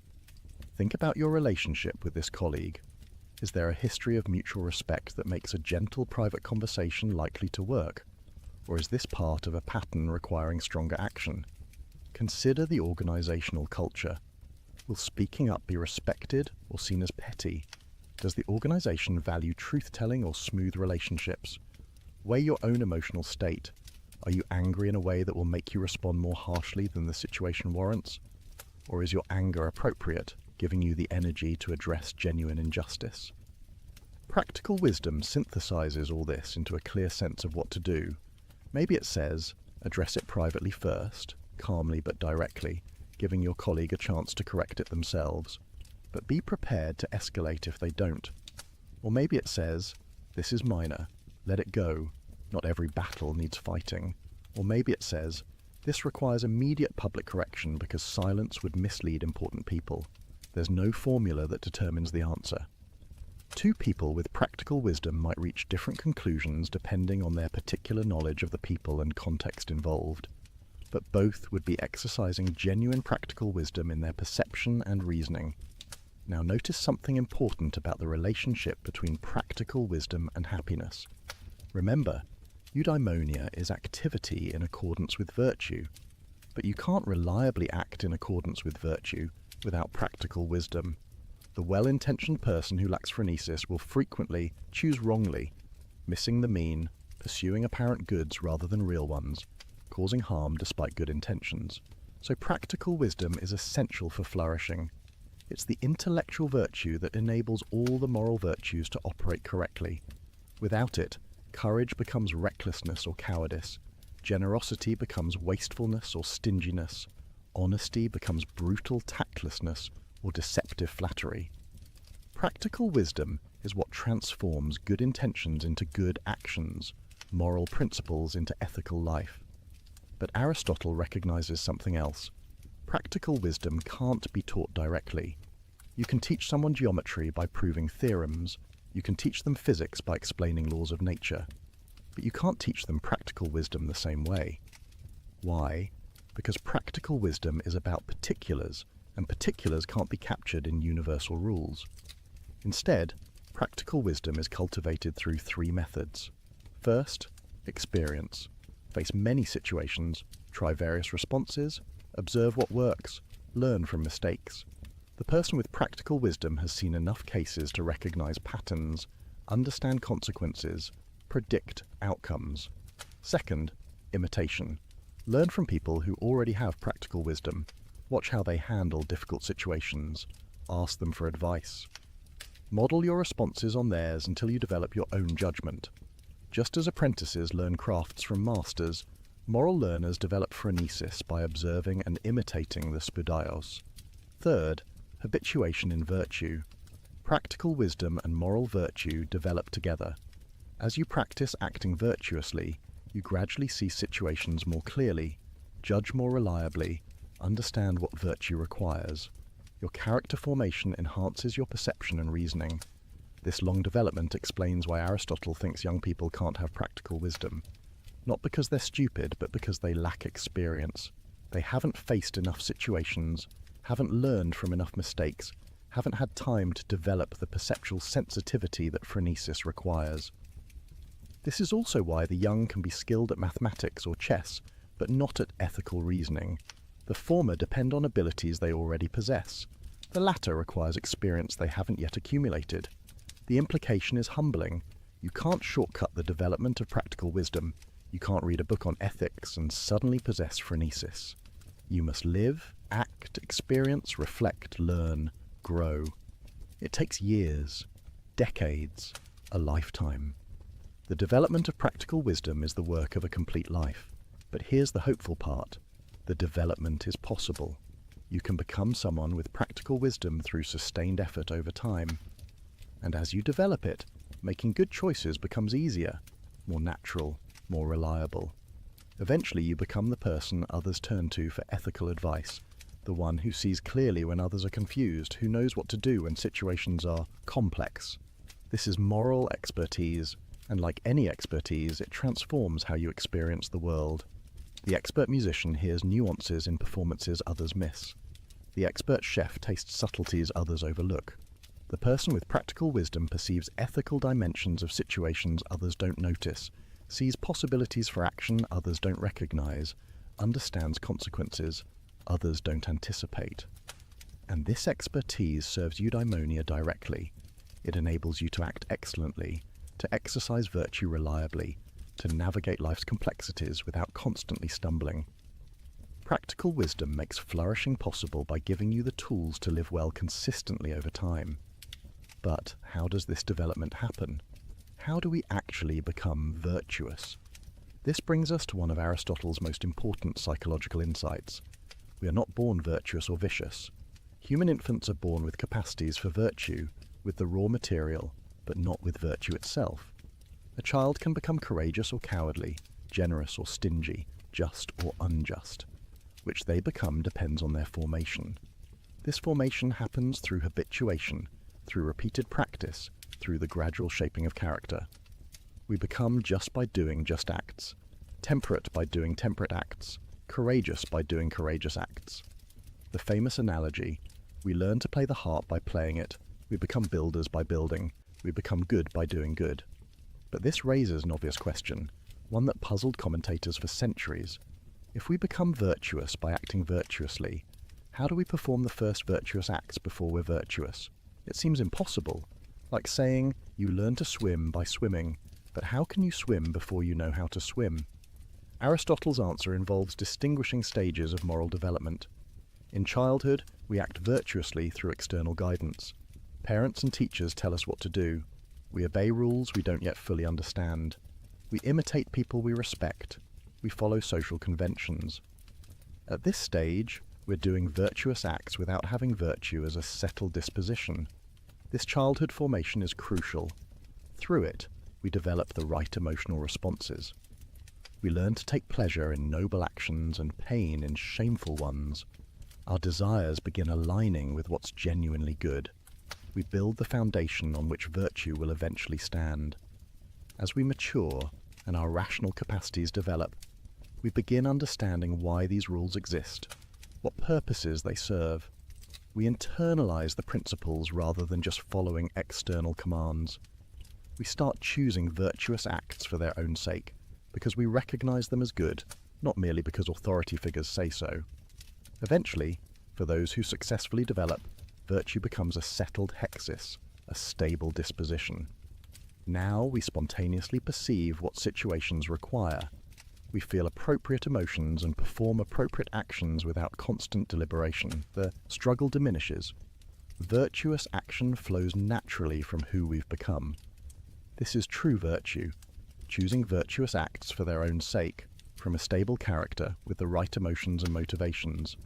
Think about your relationship with this colleague. Is there a history of mutual respect that makes a gentle private conversation likely to work? Or is this part of a pattern requiring stronger action? Consider the organizational culture. Will speaking up be respected or seen as petty? Does the organization value truth-telling or smooth relationships? Weigh your own emotional state. Are you angry in a way that will make you respond more harshly than the situation warrants? Or is your anger appropriate, giving you the energy to address genuine injustice? Practical wisdom synthesizes all this into a clear sense of what to do. Maybe it says, address it privately first, calmly but directly, giving your colleague a chance to correct it themselves, but be prepared to escalate if they don't. Or maybe it says, this is minor, let it go, not every battle needs fighting. Or maybe it says, this requires immediate public correction because silence would mislead important people. There's no formula that determines the answer. Two people with practical wisdom might reach different conclusions depending on their particular knowledge of the people and context involved, but both would be exercising genuine practical wisdom in their perception and reasoning. Now notice something important about the relationship between practical wisdom and happiness. Remember, eudaimonia is activity in accordance with virtue, but you can't reliably act in accordance with virtue without practical wisdom. The well-intentioned person who lacks phronesis will frequently choose wrongly, missing the mean, pursuing apparent goods rather than real ones, causing harm despite good intentions. So practical wisdom is essential for flourishing. It's the intellectual virtue that enables all the moral virtues to operate correctly. Without it, courage becomes recklessness or cowardice, generosity becomes wastefulness or stinginess, honesty becomes brutal tactlessness or deceptive flattery. Practical wisdom is what transforms good intentions into good actions, moral principles into ethical life. But Aristotle recognizes something else. Practical wisdom can't be taught directly. You can teach someone geometry by proving theorems, you can teach them physics by explaining laws of nature, but you can't teach them practical wisdom the same way. Why? Because practical wisdom is about particulars, and particulars can't be captured in universal rules. Instead, practical wisdom is cultivated through three methods. First, experience. Face many situations, try various responses, observe what works, learn from mistakes. The person with practical wisdom has seen enough cases to recognize patterns, understand consequences, predict outcomes. Second, imitation. Learn from people who already have practical wisdom. Watch how they handle difficult situations. Ask them for advice. Model your responses on theirs until you develop your own judgment. Just as apprentices learn crafts from masters, moral learners develop phronesis by observing and imitating the spoudios. Third, habituation in virtue. Practical wisdom and moral virtue develop together. As you practice acting virtuously, you gradually see situations more clearly, judge more reliably, understand what virtue requires. Your character formation enhances your perception and reasoning. This long development explains why Aristotle thinks young people can't have practical wisdom. Not because they're stupid, but because they lack experience. They haven't faced enough situations, haven't learned from enough mistakes, haven't had time to develop the perceptual sensitivity that phronesis requires. This is also why the young can be skilled at mathematics or chess, but not at ethical reasoning. The former depend on abilities they already possess. The latter requires experience they haven't yet accumulated. The implication is humbling. You can't shortcut the development of practical wisdom. You can't read a book on ethics and suddenly possess phronesis. You must live, act, experience, reflect, learn, grow. It takes years, decades, a lifetime. The development of practical wisdom is the work of a complete life. But here's the hopeful part. The development is possible. You can become someone with practical wisdom through sustained effort over time. And as you develop it, making good choices becomes easier, more natural, more reliable. Eventually you become the person others turn to for ethical advice, the one who sees clearly when others are confused, who knows what to do when situations are complex. This is moral expertise, and like any expertise, it transforms how you experience the world. The expert musician hears nuances in performances others miss. The expert chef tastes subtleties others overlook. The person with practical wisdom perceives ethical dimensions of situations others don't notice, sees possibilities for action others don't recognize, understands consequences others don't anticipate. And this expertise serves eudaimonia directly. It enables you to act excellently, to exercise virtue reliably, to navigate life's complexities without constantly stumbling. Practical wisdom makes flourishing possible by giving you the tools to live well consistently over time. But how does this development happen? How do we actually become virtuous? This brings us to one of Aristotle's most important psychological insights. We are not born virtuous or vicious. Human infants are born with capacities for virtue, with the raw material, but not with virtue itself. A child can become courageous or cowardly, generous or stingy, just or unjust. Which they become depends on their formation. This formation happens through habituation, through repeated practice, through the gradual shaping of character. We become just by doing just acts, temperate by doing temperate acts, courageous by doing courageous acts. The famous analogy, we learn to play the harp by playing it, we become builders by building, we become good by doing good. But this raises an obvious question, one that puzzled commentators for centuries. If we become virtuous by acting virtuously, how do we perform the first virtuous acts before we're virtuous? It seems impossible, like saying you learn to swim by swimming, but how can you swim before you know how to swim? Aristotle's answer involves distinguishing stages of moral development. In childhood, we act virtuously through external guidance. Parents and teachers tell us what to do. We obey rules we don't yet fully understand. We imitate people we respect. We follow social conventions. At this stage, we're doing virtuous acts without having virtue as a settled disposition. This childhood formation is crucial. Through it, we develop the right emotional responses. We learn to take pleasure in noble actions and pain in shameful ones. Our desires begin aligning with what's genuinely good. We build the foundation on which virtue will eventually stand. As we mature and our rational capacities develop, we begin understanding why these rules exist, what purposes they serve. We internalize the principles rather than just following external commands. We start choosing virtuous acts for their own sake, because we recognize them as good, not merely because authority figures say so. Eventually, for those who successfully develop, virtue becomes a settled hexis, a stable disposition. Now we spontaneously perceive what situations require. We feel appropriate emotions and perform appropriate actions without constant deliberation. The struggle diminishes. Virtuous action flows naturally from who we've become. This is true virtue, choosing virtuous acts for their own sake, from a stable character with the right emotions and motivations.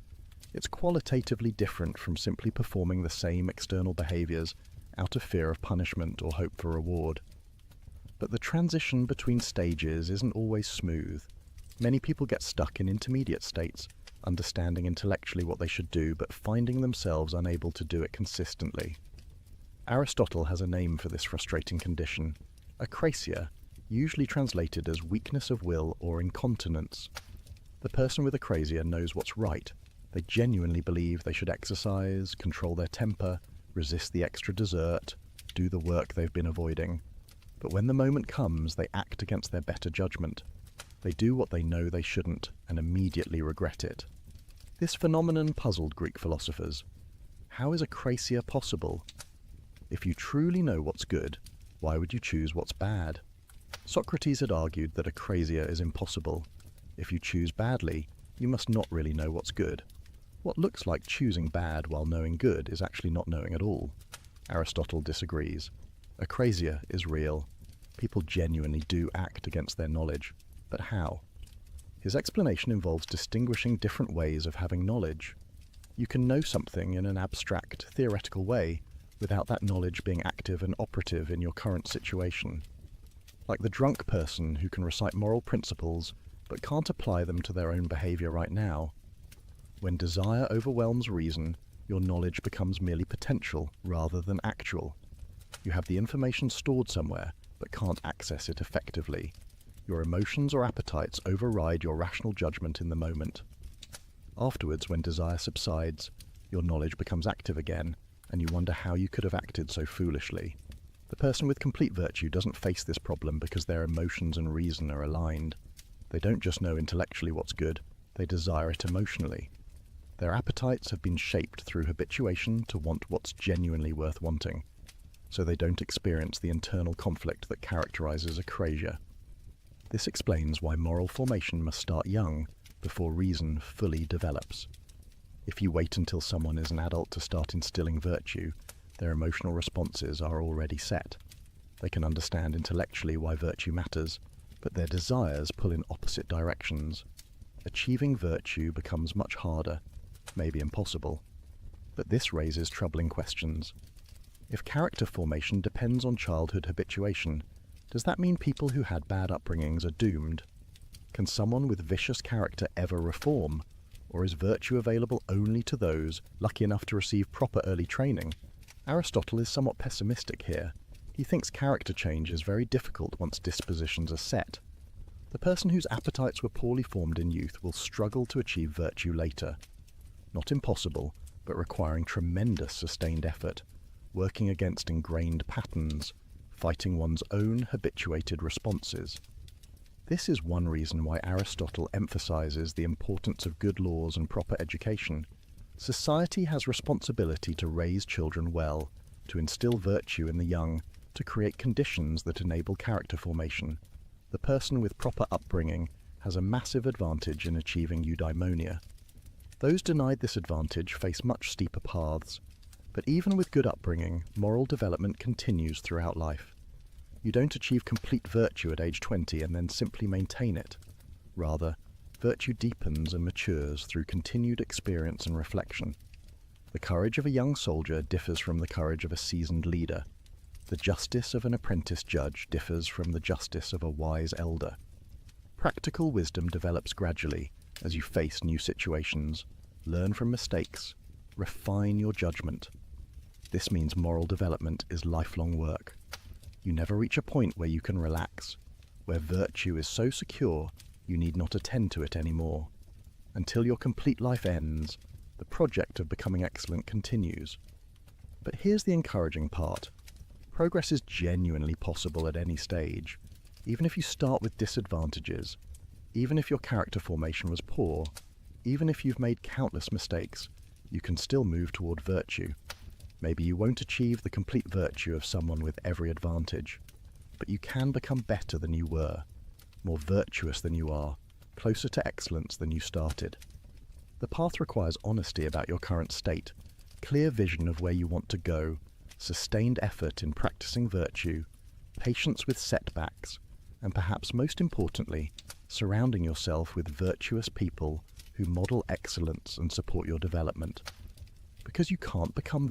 It's qualitatively different from simply performing the same external behaviors out of fear of punishment or hope for reward. But the transition between stages isn't always smooth. Many people get stuck in intermediate states, understanding intellectually what they should do, but finding themselves unable to do it consistently. Aristotle has a name for this frustrating condition: acrasia, usually translated as weakness of will or incontinence. The person with acrasia knows what's right. They genuinely believe they should exercise, control their temper, resist the extra dessert, do the work they've been avoiding. But when the moment comes, they act against their better judgment. They do what they know they shouldn't and immediately regret it. This phenomenon puzzled Greek philosophers. How is acrasia possible? If you truly know what's good, why would you choose what's bad? Socrates had argued that acrasia is impossible. If you choose badly, you must not really know what's good. What looks like choosing bad while knowing good is actually not knowing at all. Aristotle disagrees. Acrasia is real. People genuinely do act against their knowledge. But how? His explanation involves distinguishing different ways of having knowledge. You can know something in an abstract, theoretical way without that knowledge being active and operative in your current situation. Like the drunk person who can recite moral principles but can't apply them to their own behavior right now. When desire overwhelms reason, your knowledge becomes merely potential rather than actual. You have the information stored somewhere but can't access it effectively. Your emotions or appetites override your rational judgment in the moment. Afterwards, when desire subsides, your knowledge becomes active again, and you wonder how you could have acted so foolishly. The person with complete virtue doesn't face this problem because their emotions and reason are aligned. They don't just know intellectually what's good, they desire it emotionally. Their appetites have been shaped through habituation to want what's genuinely worth wanting, so they don't experience the internal conflict that characterizes acrasia. This explains why moral formation must start young before reason fully develops. If you wait until someone is an adult to start instilling virtue, their emotional responses are already set. They can understand intellectually why virtue matters, but their desires pull in opposite directions. Achieving virtue becomes much harder, maybe impossible. But this raises troubling questions. If character formation depends on childhood habituation, does that mean people who had bad upbringings are doomed? Can someone with vicious character ever reform? Or is virtue available only to those lucky enough to receive proper early training? Aristotle is somewhat pessimistic here. He thinks character change is very difficult once dispositions are set. The person whose appetites were poorly formed in youth will struggle to achieve virtue later. Not impossible, but requiring tremendous sustained effort, working against ingrained patterns, fighting one's own habituated responses. This is one reason why Aristotle emphasizes the importance of good laws and proper education. Society has responsibility to raise children well, to instill virtue in the young, to create conditions that enable character formation. The person with proper upbringing has a massive advantage in achieving eudaimonia. Those denied this advantage face much steeper paths. But even with good upbringing, moral development continues throughout life. You don't achieve complete virtue at age 20 and then simply maintain it. Rather, virtue deepens and matures through continued experience and reflection. The courage of a young soldier differs from the courage of a seasoned leader. The justice of an apprentice judge differs from the justice of a wise elder. Practical wisdom develops gradually as you face new situations, learn from mistakes, refine your judgment. This means moral development is lifelong work. You never reach a point where you can relax, where virtue is so secure you need not attend to it anymore. Until your complete life ends, the project of becoming excellent continues. But here's the encouraging part. Progress is genuinely possible at any stage, even if you start with disadvantages, even if your character formation was poor, even if you've made countless mistakes, you can still move toward virtue. Maybe you won't achieve the complete virtue of someone with every advantage, but you can become better than you were, more virtuous than you are, closer to excellence than you started. The path requires honesty about your current state, clear vision of where you want to go, sustained effort in practicing virtue, patience with setbacks, and perhaps most importantly, surrounding yourself with virtuous people who model excellence and support your development. Because you can't become